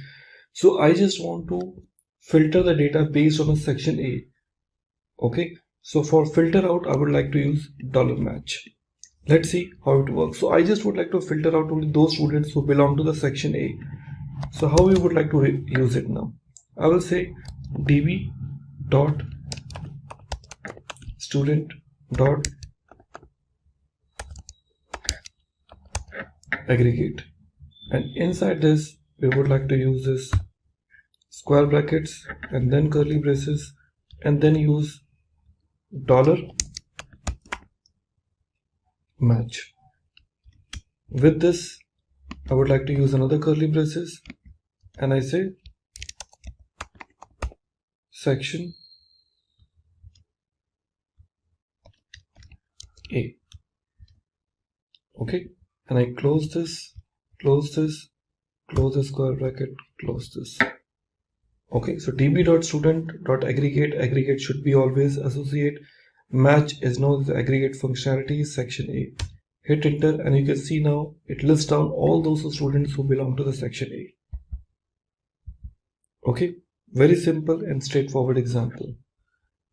So I just want to filter the data based on a section A. Okay, so for filter out, I would like to use $match. Let's see how it works. So I just would like to filter out only those students who belong to the section A. So how we would like to use it now? I will say db dot student dot aggregate, and inside this we would like to use this square brackets and then curly braces and then use $match. With this I would like to use another curly braces and I say section A. Okay, and I close this, close this, close the square bracket, close this. Okay, so db.student.aggregate should be always associate. Match is known as the aggregate functionality section A. hit enter, and you can see now it lists down all those students who belong to the section A. Okay, very simple and straightforward example.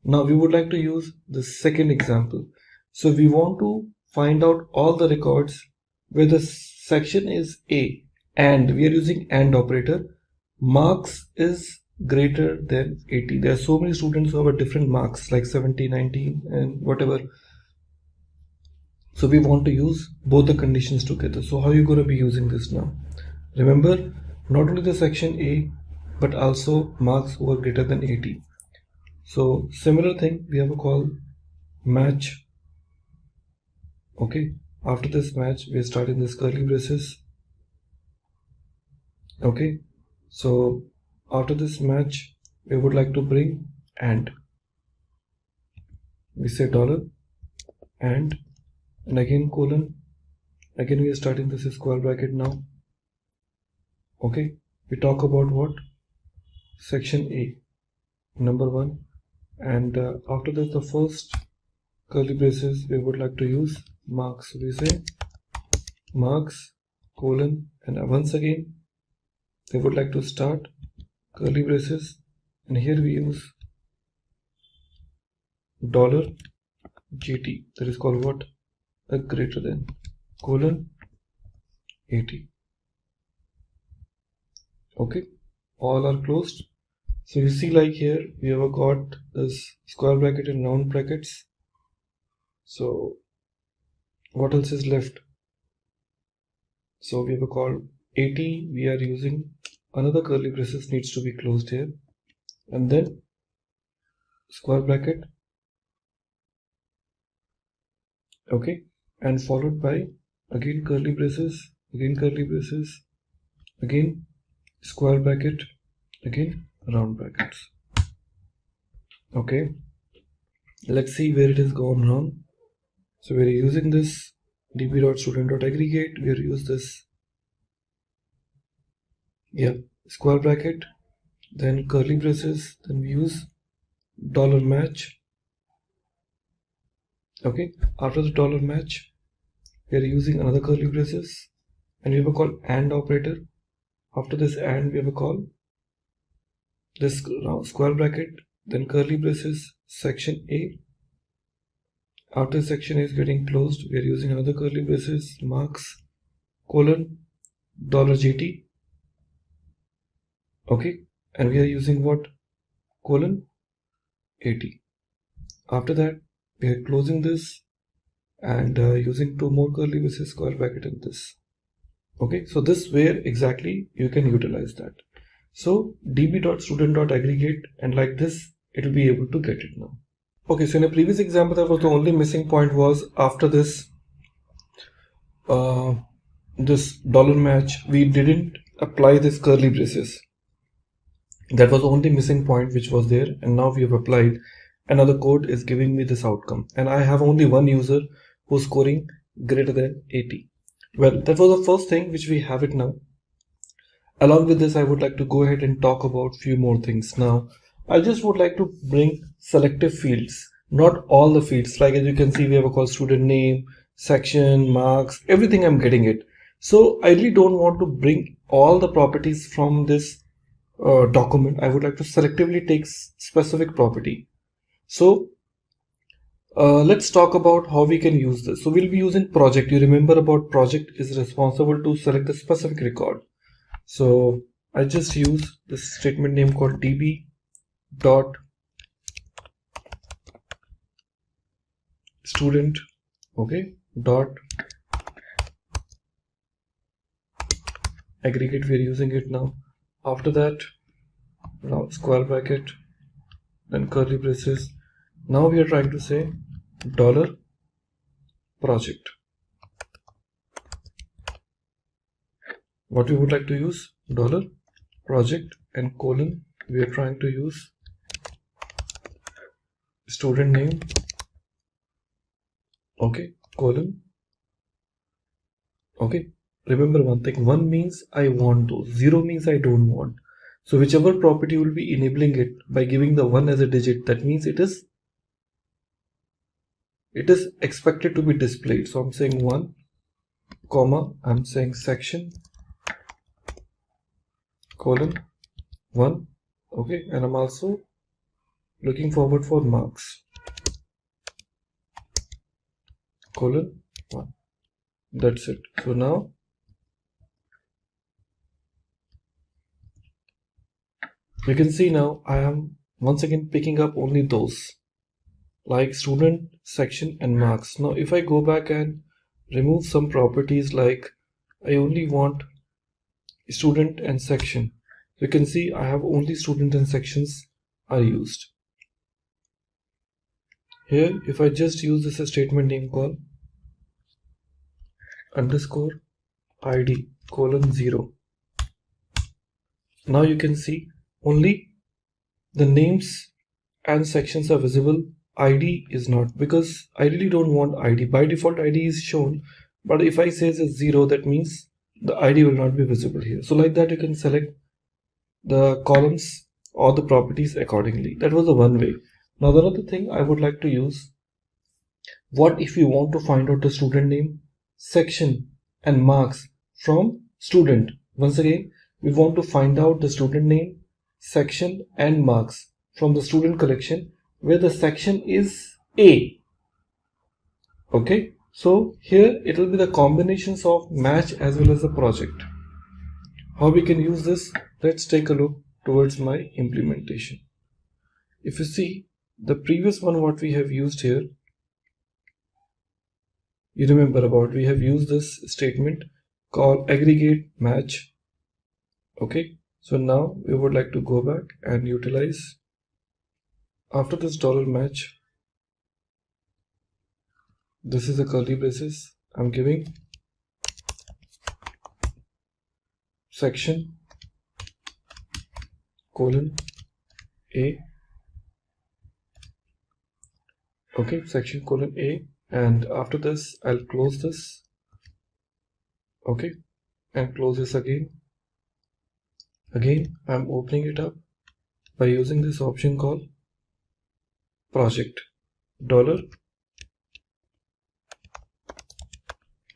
Now we would like to use the second example. So we want to find out all the records where the section is A and we are using AND operator. Marks is greater than 80. There are so many students who have a different marks like 70, 90 and whatever. So we want to use both the conditions together. So how are you going to be using this now? Remember, not only the section A but also marks who are greater than 80. So similar thing, we have a call match. Okay, after this match we are starting this curly braces. Okay, so after this match we would like to bring AND. We say dollar and again colon. Again we are starting this square bracket now. Okay, we talk about what? Section A, number 1, and after this the first curly braces we would like to use marks. So we say marks colon, and once again we would like to start curly braces, and here we use dollar GT, that is called what? A greater than colon 80. Okay, all are closed. So you see, like here we have got this square bracket and round brackets. So what else is left? So we have a call 80. We are using another curly braces needs to be closed here, and then square bracket. Okay, and followed by again curly braces, again curly braces, again square bracket, again round brackets. Okay, let's see where it has gone wrong. So we are using this db.student.aggregate. We are use this square bracket, then curly braces, then we use dollar match. Okay, after the dollar match we are using another curly braces, and we have a call AND operator. After this AND we have a call this square bracket, then curly braces, section A. After section A is getting closed, we are using another curly braces, marks colon dollar GT. Okay, and we are using what? Colon 80. After that we are closing this and using two more curly braces, square bracket in this. Okay, so this where exactly you can utilize that. So db.student.aggregate, and like this it will be able to get it now. Okay, so in a previous example that was the only missing point was after this this dollar match we didn't apply this curly braces. That was the only missing point which was there, and now we have applied. Another code is giving me this outcome, and I have only one user who's scoring greater than 80. Well, that was the first thing which we have it now. Along with this, I would like to go ahead and talk about few more things. Now I just would like to bring selective fields, not all the fields. Like as you can see, we have a call student name, section, marks, everything. I'm getting it. So I really don't want to bring all the properties from this document. I would like to selectively take specific property. So let's talk about how we can use this. So we'll be using project. You remember about project is responsible to select the specific record. So I just use this statement name called db dot student, okay, dot aggregate. We are using it now. After that, now square bracket, then curly braces. Now we are trying to say dollar project. What we would like to use? Dollar project, and colon we are trying to use student name, okay, colon. Okay, remember one thing, 1 means I want those, 0 means I don't want. So whichever property will be enabling it by giving the 1 as a digit, that means it is expected to be displayed. So I'm saying 1, comma, I'm saying section colon 1. Okay, and I'm also looking forward for marks colon 1. That's it. So now you can see now I am once again picking up only those like student, section and marks. Now if I go back and remove some properties like I only want student and section, you can see I have only student and sections are used. Here if I just use this statement name call underscore id colon 0, now you can see only the names and sections are visible, id is not, because I really don't want id. By default id is shown, but if I say it's 0, that means the id will not be visible here. So like that you can select the columns or the properties accordingly. That was the one way. Now the other thing I would like to use, what if you want to find out the student name, section and marks from student? Once again, we want to find out the student name, section and marks from the student collection where the section is A. Okay, so here it will be the combinations of match as well as the project. How we can use this? Let's take a look towards my implementation. If you see the previous one what we have used here, you remember about we have used this statement called aggregate match. Okay, so now we would like to go back and utilize after this $match. This is a curly braces. I'm giving section colon A. Okay, section colon A, and after this I'll close this. Okay, and close this again. Again I'm opening it up by using this option called project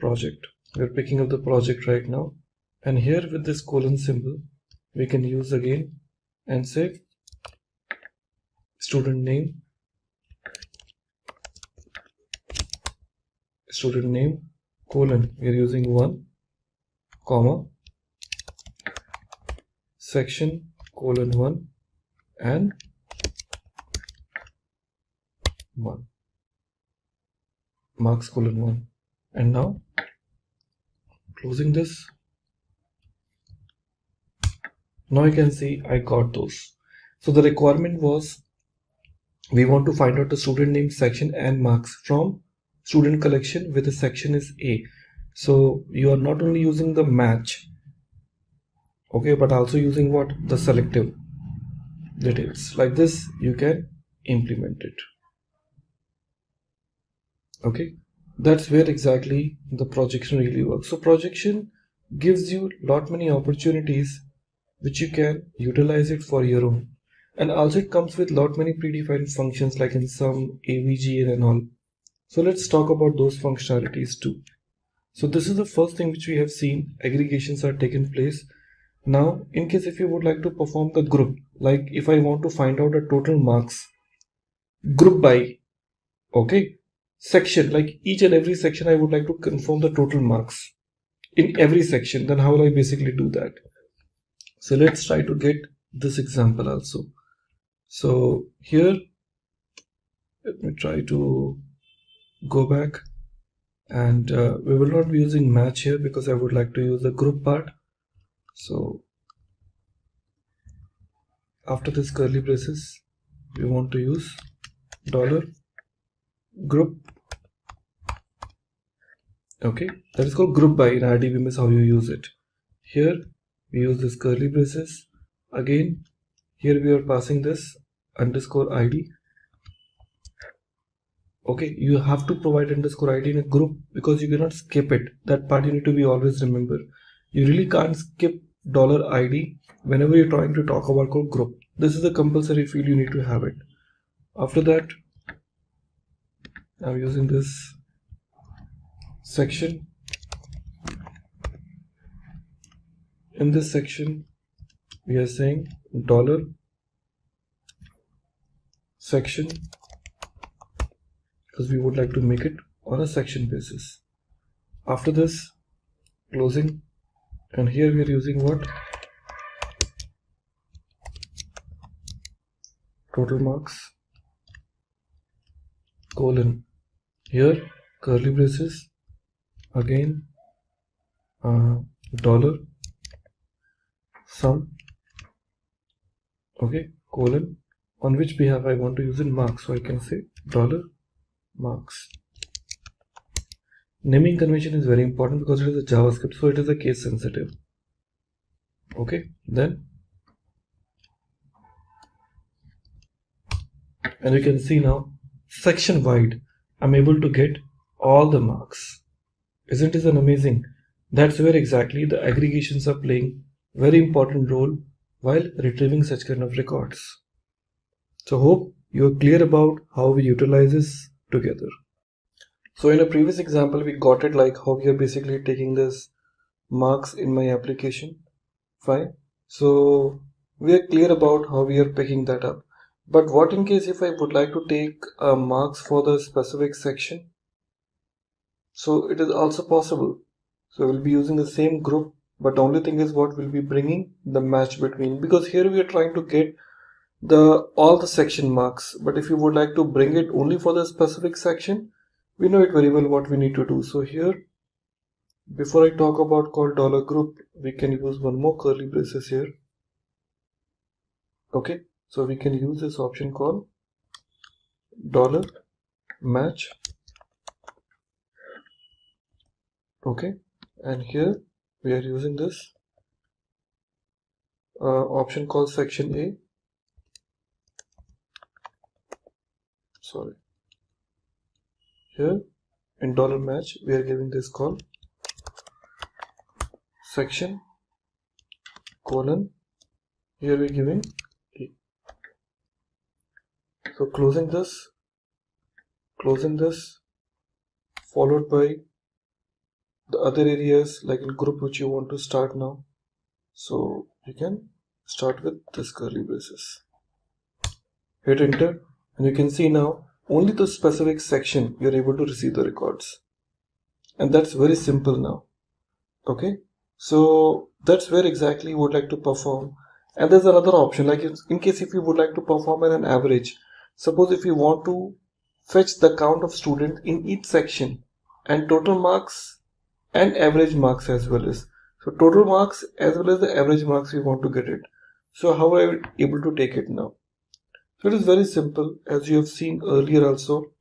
$project. We're picking up the project right now, and here with this colon symbol we can use again and say student name colon, we are using 1 comma section colon 1 and 1 marks colon 1, and now closing this. Now you can see I got those. So the requirement was we want to find out the student name, section and marks from student collection where the section is A. So you are not only using the match, okay, but also using what? The selective details. Like this you can implement it. Okay, that's where exactly the projection really works. So projection gives you lot many opportunities which you can utilize it for your own, and also it comes with lot many predefined functions like in some AVG and all. So let's talk about those functionalities too. So this is the first thing which we have seen, aggregations are taken place. Now in case if you would like to perform the group, like if I want to find out the total marks, group by, okay, section, like each and every section I would like to confirm the total marks in every section, then how will I basically do that? So let's try to get this example also. So here let me try to go back, and we will not be using match here because I would like to use the group part. So after this curly braces we want to use $group. Okay, that is called group by in RDBM is how you use it. Here we use this curly braces. Again here we are passing this underscore ID. Okay, you have to provide underscore ID in a group because you cannot skip it. That part you need to be always remember. You really can't skip $ID whenever you're trying to talk about called group. This is a compulsory field, you need to have it. After that I'm using this section in this section we are saying dollar section, because we would like to make it on a section basis. After this, closing, and here we are using what? Total marks, colon, here curly braces, again dollar sum, okay, colon, on which behalf I want to use in marks, so I can say dollar marks. Naming convention is very important because it is a JavaScript, so it is a case sensitive. Okay, then, and you can see now section wide I'm able to get all the marks. Isn't it amazing? That's where exactly the aggregations are playing very important role while retrieving such kind of records. So hope you are clear about how we utilize this together. So in a previous example we got it like how we are basically taking this marks in my application. Fine. So we are clear about how we are picking that up. But what in case if I would like to take marks for the specific section? So it is also possible. So we'll be using the same group, but the only thing is what we'll be bringing the match between, because here we are trying to get all the section marks, but if you would like to bring it only for the specific section, we know it very well what we need to do. So here, before I talk about called dollar group, we can use one more curly braces here. Okay, so we can use this option called dollar match. Okay, and here we are using this option called section A. Sorry, here in dollar match we are giving this call section colon, here we are giving A. So closing this, followed by the other areas like in group which you want to start now. So you can start with this curly braces, hit enter, and you can see now only the specific section you're able to receive the records, and that's very simple now. Okay, so that's where exactly you would like to perform. And there's another option, like in case if you would like to perform an average, suppose if you want to fetch the count of students in each section and total marks and average marks as well as, so total marks as well as the average marks we want to get it. So how are I able to take it now? So it is very simple, as you have seen earlier also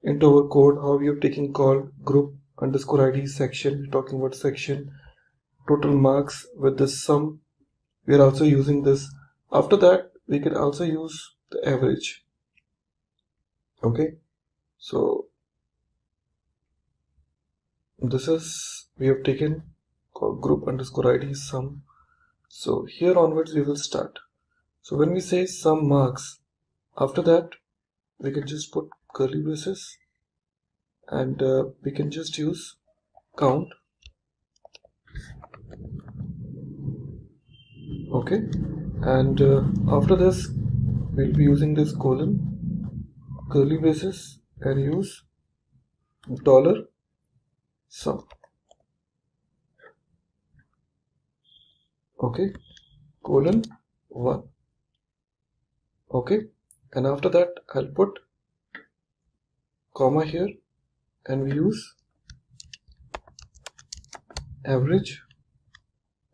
into our code, how we have taken call group underscore ID section. We're talking about section total marks with the sum. We are also using this. After that we can also use the average. Okay, so this is, we have taken called group underscore ID sum. So here onwards we will start. So when we say sum marks, after that we can just put curly braces and we can just use count. Okay, and after this we'll be using this colon, curly braces, and use dollar sum. Okay, colon 1. Okay, and after that I'll put comma here and we use average,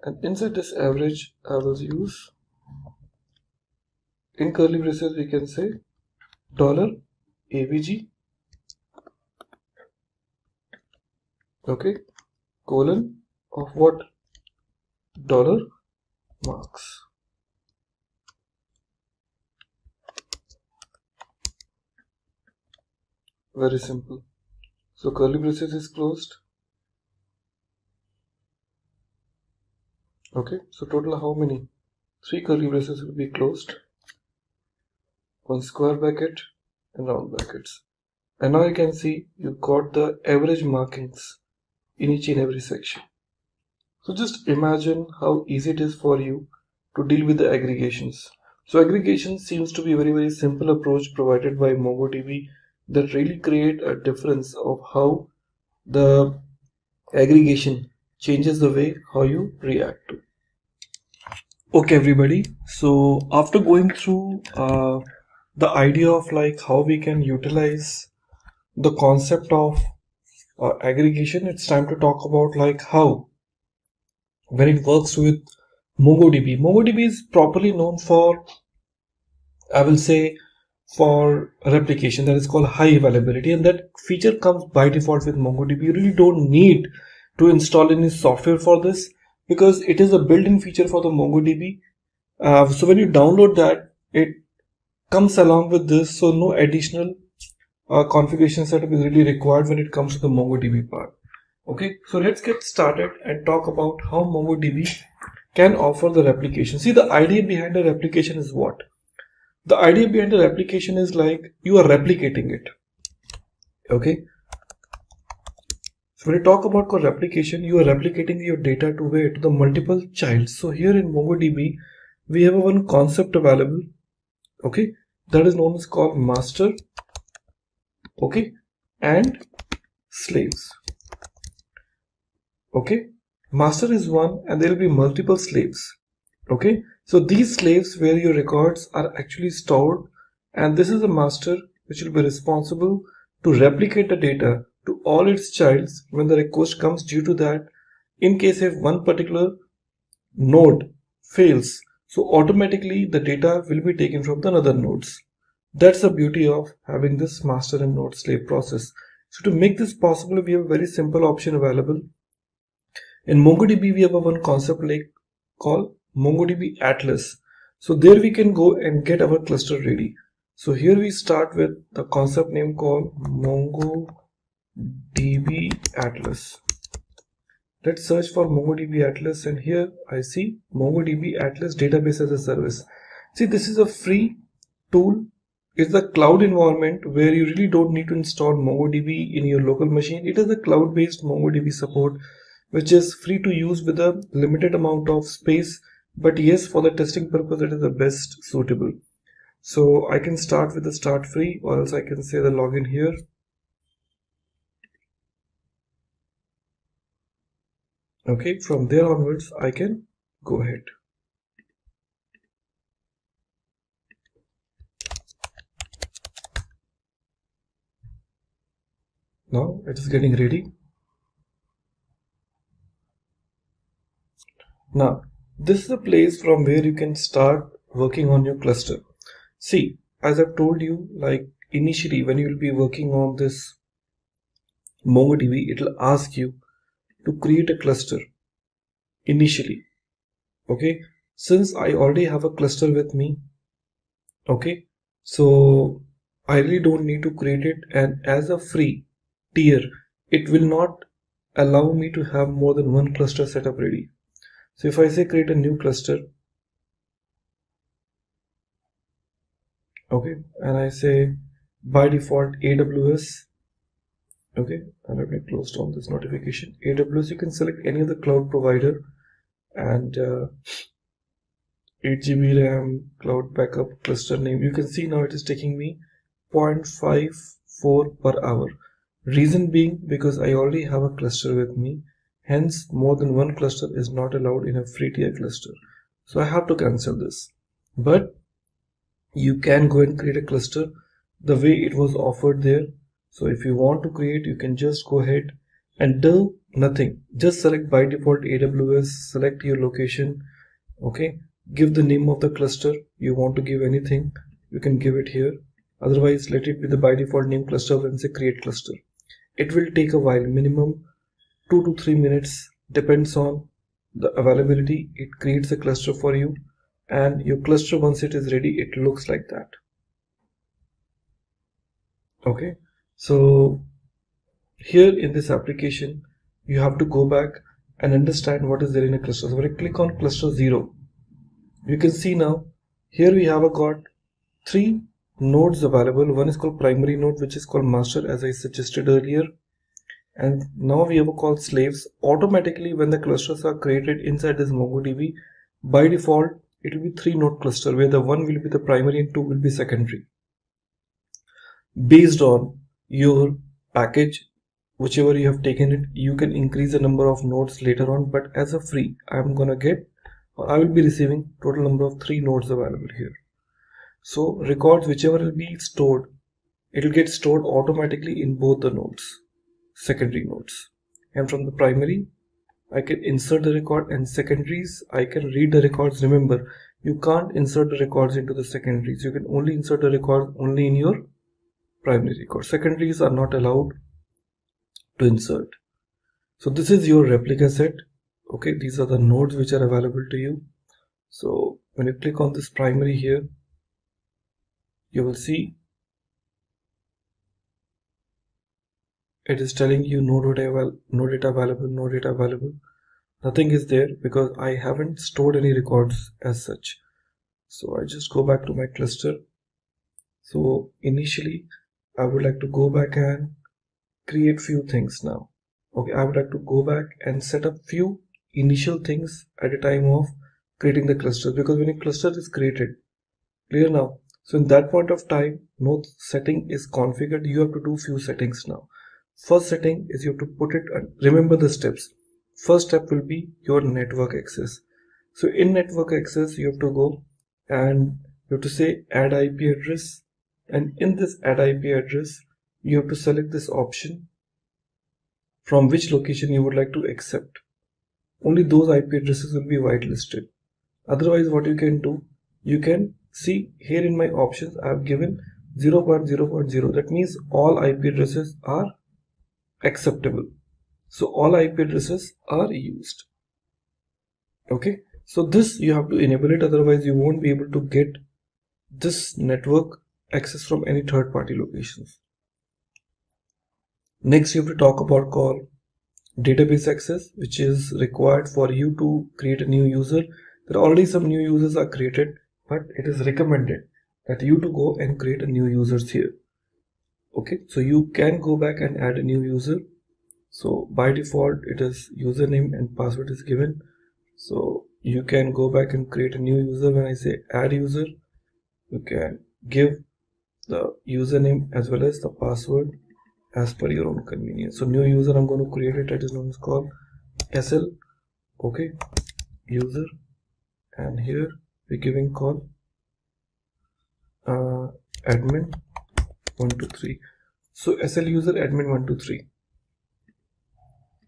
and inside this average I will use, in curly braces we can say dollar avg. Okay, colon of what? Dollar marks. Very simple. So curly braces is closed. Okay, so total how many? 3 curly braces will be closed, 1 square bracket and round brackets. And now you can see you got the average markings in each and every section. So just imagine how easy it is for you to deal with the aggregations. So aggregation seems to be a very simple approach provided by MongoDB that really create a difference of how the aggregation changes the way how you react to. Okay everybody, so after going through the idea of like how we can utilize the concept of aggregation, it's time to talk about like how when it works with MongoDB. MongoDB is properly known for, I will say, for replication, that is called high availability, and that feature comes by default with MongoDB. You really don't need to install any software for this because it is a built-in feature for the MongoDB. So when you download that, it comes along with this, so no additional configuration setup is really required when it comes to the MongoDB part. Okay, so let's get started and talk about how MongoDB can offer the replication. See, the idea behind the replication is what? The idea behind the replication is like you are replicating it. Okay, so when you talk about replication, you are replicating your data to where? To the multiple childs. So here in MongoDB, we have one concept available. Okay, that is known as called master. Okay, and slaves. Okay, master is one and there will be multiple slaves. Okay, so these slaves where your records are actually stored, and this is a master which will be responsible to replicate the data to all its childs when the request comes. Due to that, in case if one particular node fails, so automatically the data will be taken from the other nodes. That's the beauty of having this master and node slave process. So to make this possible, we have a very simple option available. In MongoDB, we have one concept like called MongoDB Atlas. So there we can go and get our cluster ready. So here we start with the concept name called MongoDB Atlas. Let's search for MongoDB Atlas, and here I see MongoDB Atlas Database as a Service. See, this is a free tool. It's the cloud environment where you really don't need to install MongoDB in your local machine. It is a cloud-based MongoDB support which is free to use with a limited amount of space, but yes, for the testing purpose it is the best suitable. So I can start with the start free, or else I can say the login here. Okay, from there onwards I can go ahead. Now it is getting ready. Now, this is the place from where you can start working on your cluster. See, as I've told you, like initially when you will be working on this MongoDB, it will ask you to create a cluster initially. Okay, since I already have a cluster with me, okay, so I really don't need to create it, and as a free tier, it will not allow me to have more than one cluster setup ready. So if I say create a new cluster, okay, and I say by default AWS, okay, and let me close down this notification. AWS, you can select any other cloud provider, and 8 GB RAM, cloud backup, cluster name. You can see now it is taking me 0.54 per hour. Reason being because I already have a cluster with me. Hence, more than one cluster is not allowed in a free tier cluster. So I have to cancel this. But you can go and create a cluster the way it was offered there. So if you want to create, you can just go ahead and do nothing. Just select by default AWS, select your location. Okay, give the name of the cluster. You want to give anything, you can give it here. Otherwise, let it be the by default name cluster and say create cluster. It will take a while, minimum 2 to 3 minutes, depends on the availability. It creates a cluster for you, and your cluster, once it is ready, it looks like that. Okay, so here in this application, you have to go back and understand what is there in a cluster. So when I click on cluster 0, you can see now here we have got 3 nodes available. One is called primary node, which is called master, as I suggested earlier. And now we have a call slaves. Automatically when the clusters are created inside this MongoDB, by default it will be 3-node cluster where the 1 will be the primary and 2 will be secondary. Based on your package, whichever you have taken it, you can increase the number of nodes later on, but as a free I will be receiving total number of 3 nodes available here. So records whichever will be stored, it will get stored automatically in both the nodes, secondary nodes. And from the primary I can insert the record, and secondaries I can read the records. Remember, you can't insert the records into the secondaries. You can only insert the record only in your primary record. Secondaries are not allowed to insert. So this is your replica set. Okay, these are the nodes which are available to you. So when you click on this primary here, you will see it is telling you no data available. Nothing is there because I haven't stored any records as such. So I just go back to my cluster. So initially I would like to go back and create few things now. Okay, I would like to go back and set up few initial things at a time of creating the cluster, because when a cluster is created, clear now, so in that point of time no setting is configured. You have to do few settings now. First setting is you have to put it, remember the steps. First step will be your network access. So in network access you have to go and you have to say add IP address, and in this add IP address you have to select this option from which location you would like to accept. Only those IP addresses will be whitelisted. Otherwise what you can do, you can see here in my options I have given 0.0.0. that means all IP addresses are acceptable. So all IP addresses are used. Okay, so this you have to enable it, otherwise you won't be able to get this network access from any third-party locations. Next you have to talk about call database access, which is required for you to create a new user. There are already some new users are created, but it is recommended that you to go and create a new users here. Okay, so you can go back and add a new user. So by default it is username and password is given. So you can go back and create a new user. When I say add user, you can give the username as well as the password as per your own convenience. So new user I'm going to create it, that is known as called SL. Okay, user, and here we're giving call admin 123. So SL user admin 123.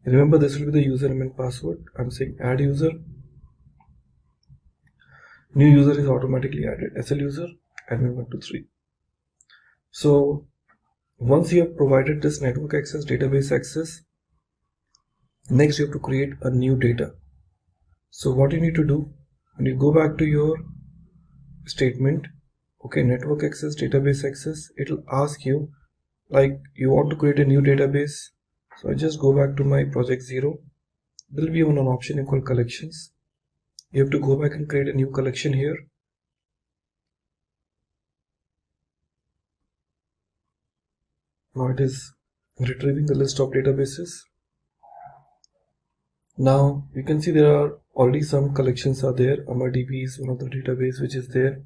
Remember this will be the username and password. I'm saying add user. New user is automatically added. SL user admin 123. So once you have provided this network access, database access, next you have to create a new data. So what you need to do, when you go back to your statement, okay, network access, database access, it will ask you like you want to create a new database. So I just go back to my project 0. There will be an option called collections. You have to go back and create a new collection here. Now it is retrieving the list of databases. Now you can see there are already some collections are there. AmarDB is one of the database which is there.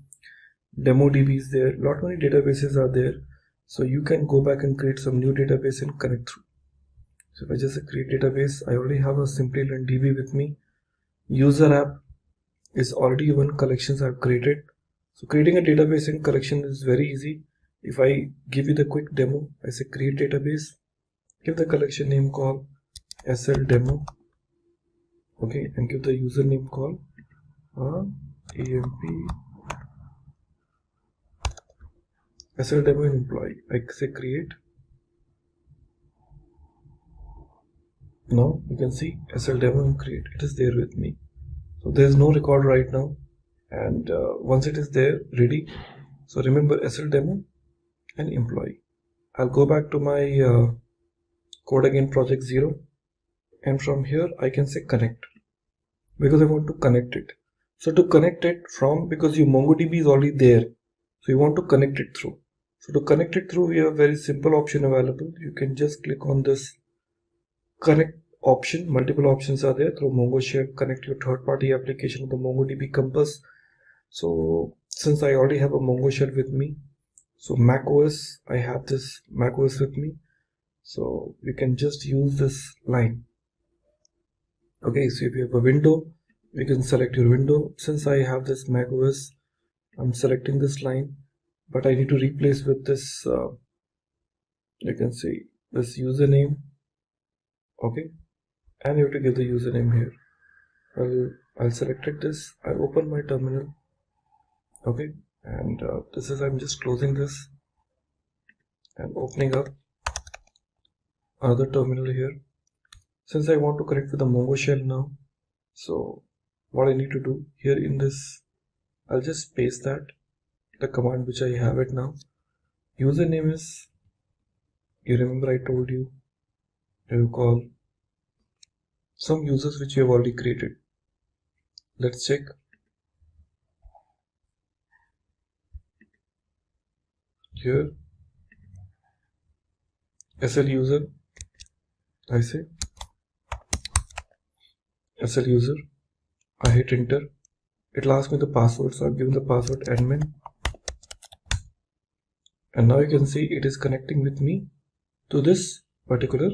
DemoDB is there. Lot many databases are there. So you can go back and create some new database and connect through. So if I just create database, I already have a Simplilearn DB with me. User app is already one collections I've created. So creating a database in collection is very easy. If I give you the quick demo, I say create database, give the collection name called SL demo, okay, and give the username called EMP SL demo and employee. I say create. Now you can see SL demo and create. It is there with me. So there is no record right now, and once it is there ready, so remember SL demo and employee. I'll go back to my code again, project 0, and from here I can say connect because I want to connect it. So to connect it from, because your MongoDB is already there, so you want to connect it through. So to connect it through, we have a very simple option available. You can just click on this connect option. Multiple options are there. Through Mongo Shell, connect your third-party application with the MongoDB Compass. So since I already have a Mongo Shell with me, so Mac OS, I have this Mac OS with me, so you can just use this line. Okay, so if you have a window, you can select your window. Since I have this Mac OS, I'm selecting this line, but I need to replace with this, you can see this username. Okay, and you have to give the username here. I'll select this. I'll open my terminal. Okay, and this is, I'm just closing this and opening up another terminal here. Since I want to connect with the Mongo shell now, so what I need to do here in this, I'll just paste that, the command which I have it now. Username is, you remember I told you, you call some users which you have already created. Let's check. Here, SL user, I say SL user, I hit enter. It'll ask me the password, so I've given the password admin, and now you can see it is connecting with me to this particular,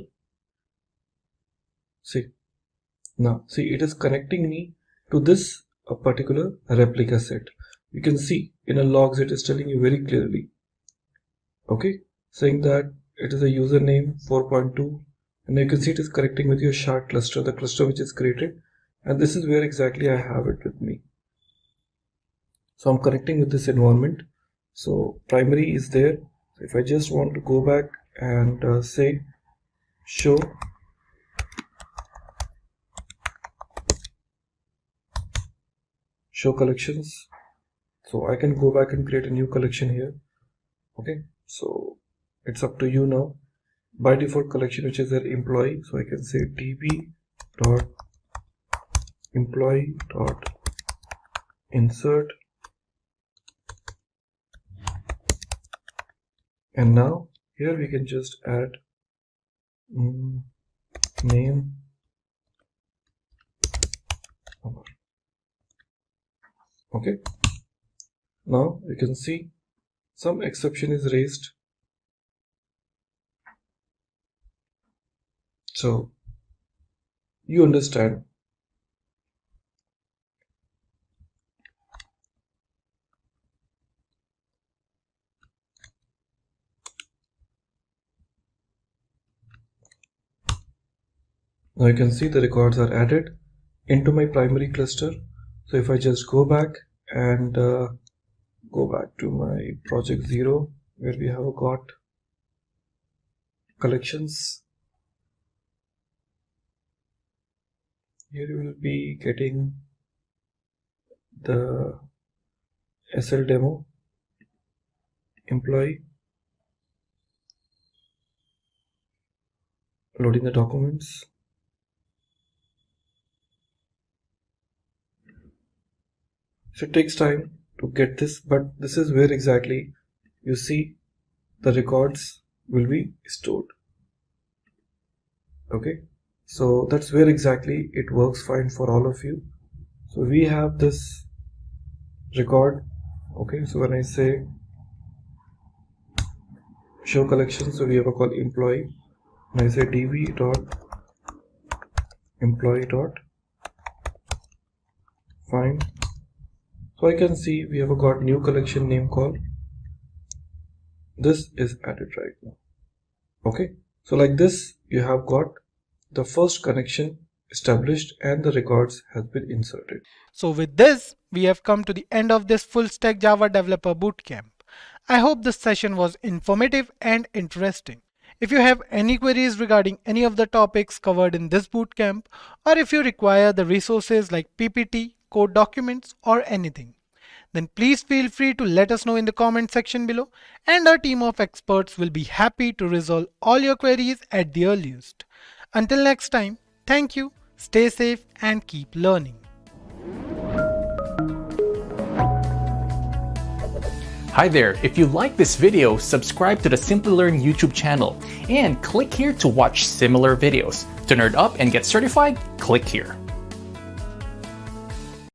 it is connecting me to this particular replica set. You can see in a logs it is telling you very clearly, okay, saying that it is a username 4.2, and you can see it is connecting with your shard cluster, the cluster which is created, and this is where exactly I have it with me. So I'm connecting with this environment. So primary is there. So if I just want to go back and say show collections, so I can go back and create a new collection here. Okay, so it's up to you now. By default collection which is their employee, so I can say db dot employee dot insert, and now here we can just add name. Okay, now you can see some exception is raised. So you understand. Now you can see the records are added into my primary cluster. So if I just go back and go back to my project 0 where we have got collections, here you will be getting the SL demo employee, loading the documents. So it takes time to get this, but this is where exactly you see the records will be stored. Okay, so that's where exactly it works fine for all of you. So we have this record. Okay, so when I say show collection, so we have a call employee, and I say db dot employee dot find. So I can see we have got new collection name called. This is added right now. Okay, so like this you have got the first connection established and the records has been inserted. So with this, we have come to the end of this full stack Java Developer Bootcamp. I hope this session was informative and interesting. If you have any queries regarding any of the topics covered in this bootcamp, or if you require the resources like PPT, code documents, or anything, then please feel free to let us know in the comment section below, and our team of experts will be happy to resolve all your queries at the earliest. Until next time, thank you, stay safe, and keep learning. Hi there, if you like this video, subscribe to the Simplilearn YouTube channel and click here to watch similar videos. To nerd up and get certified, click here.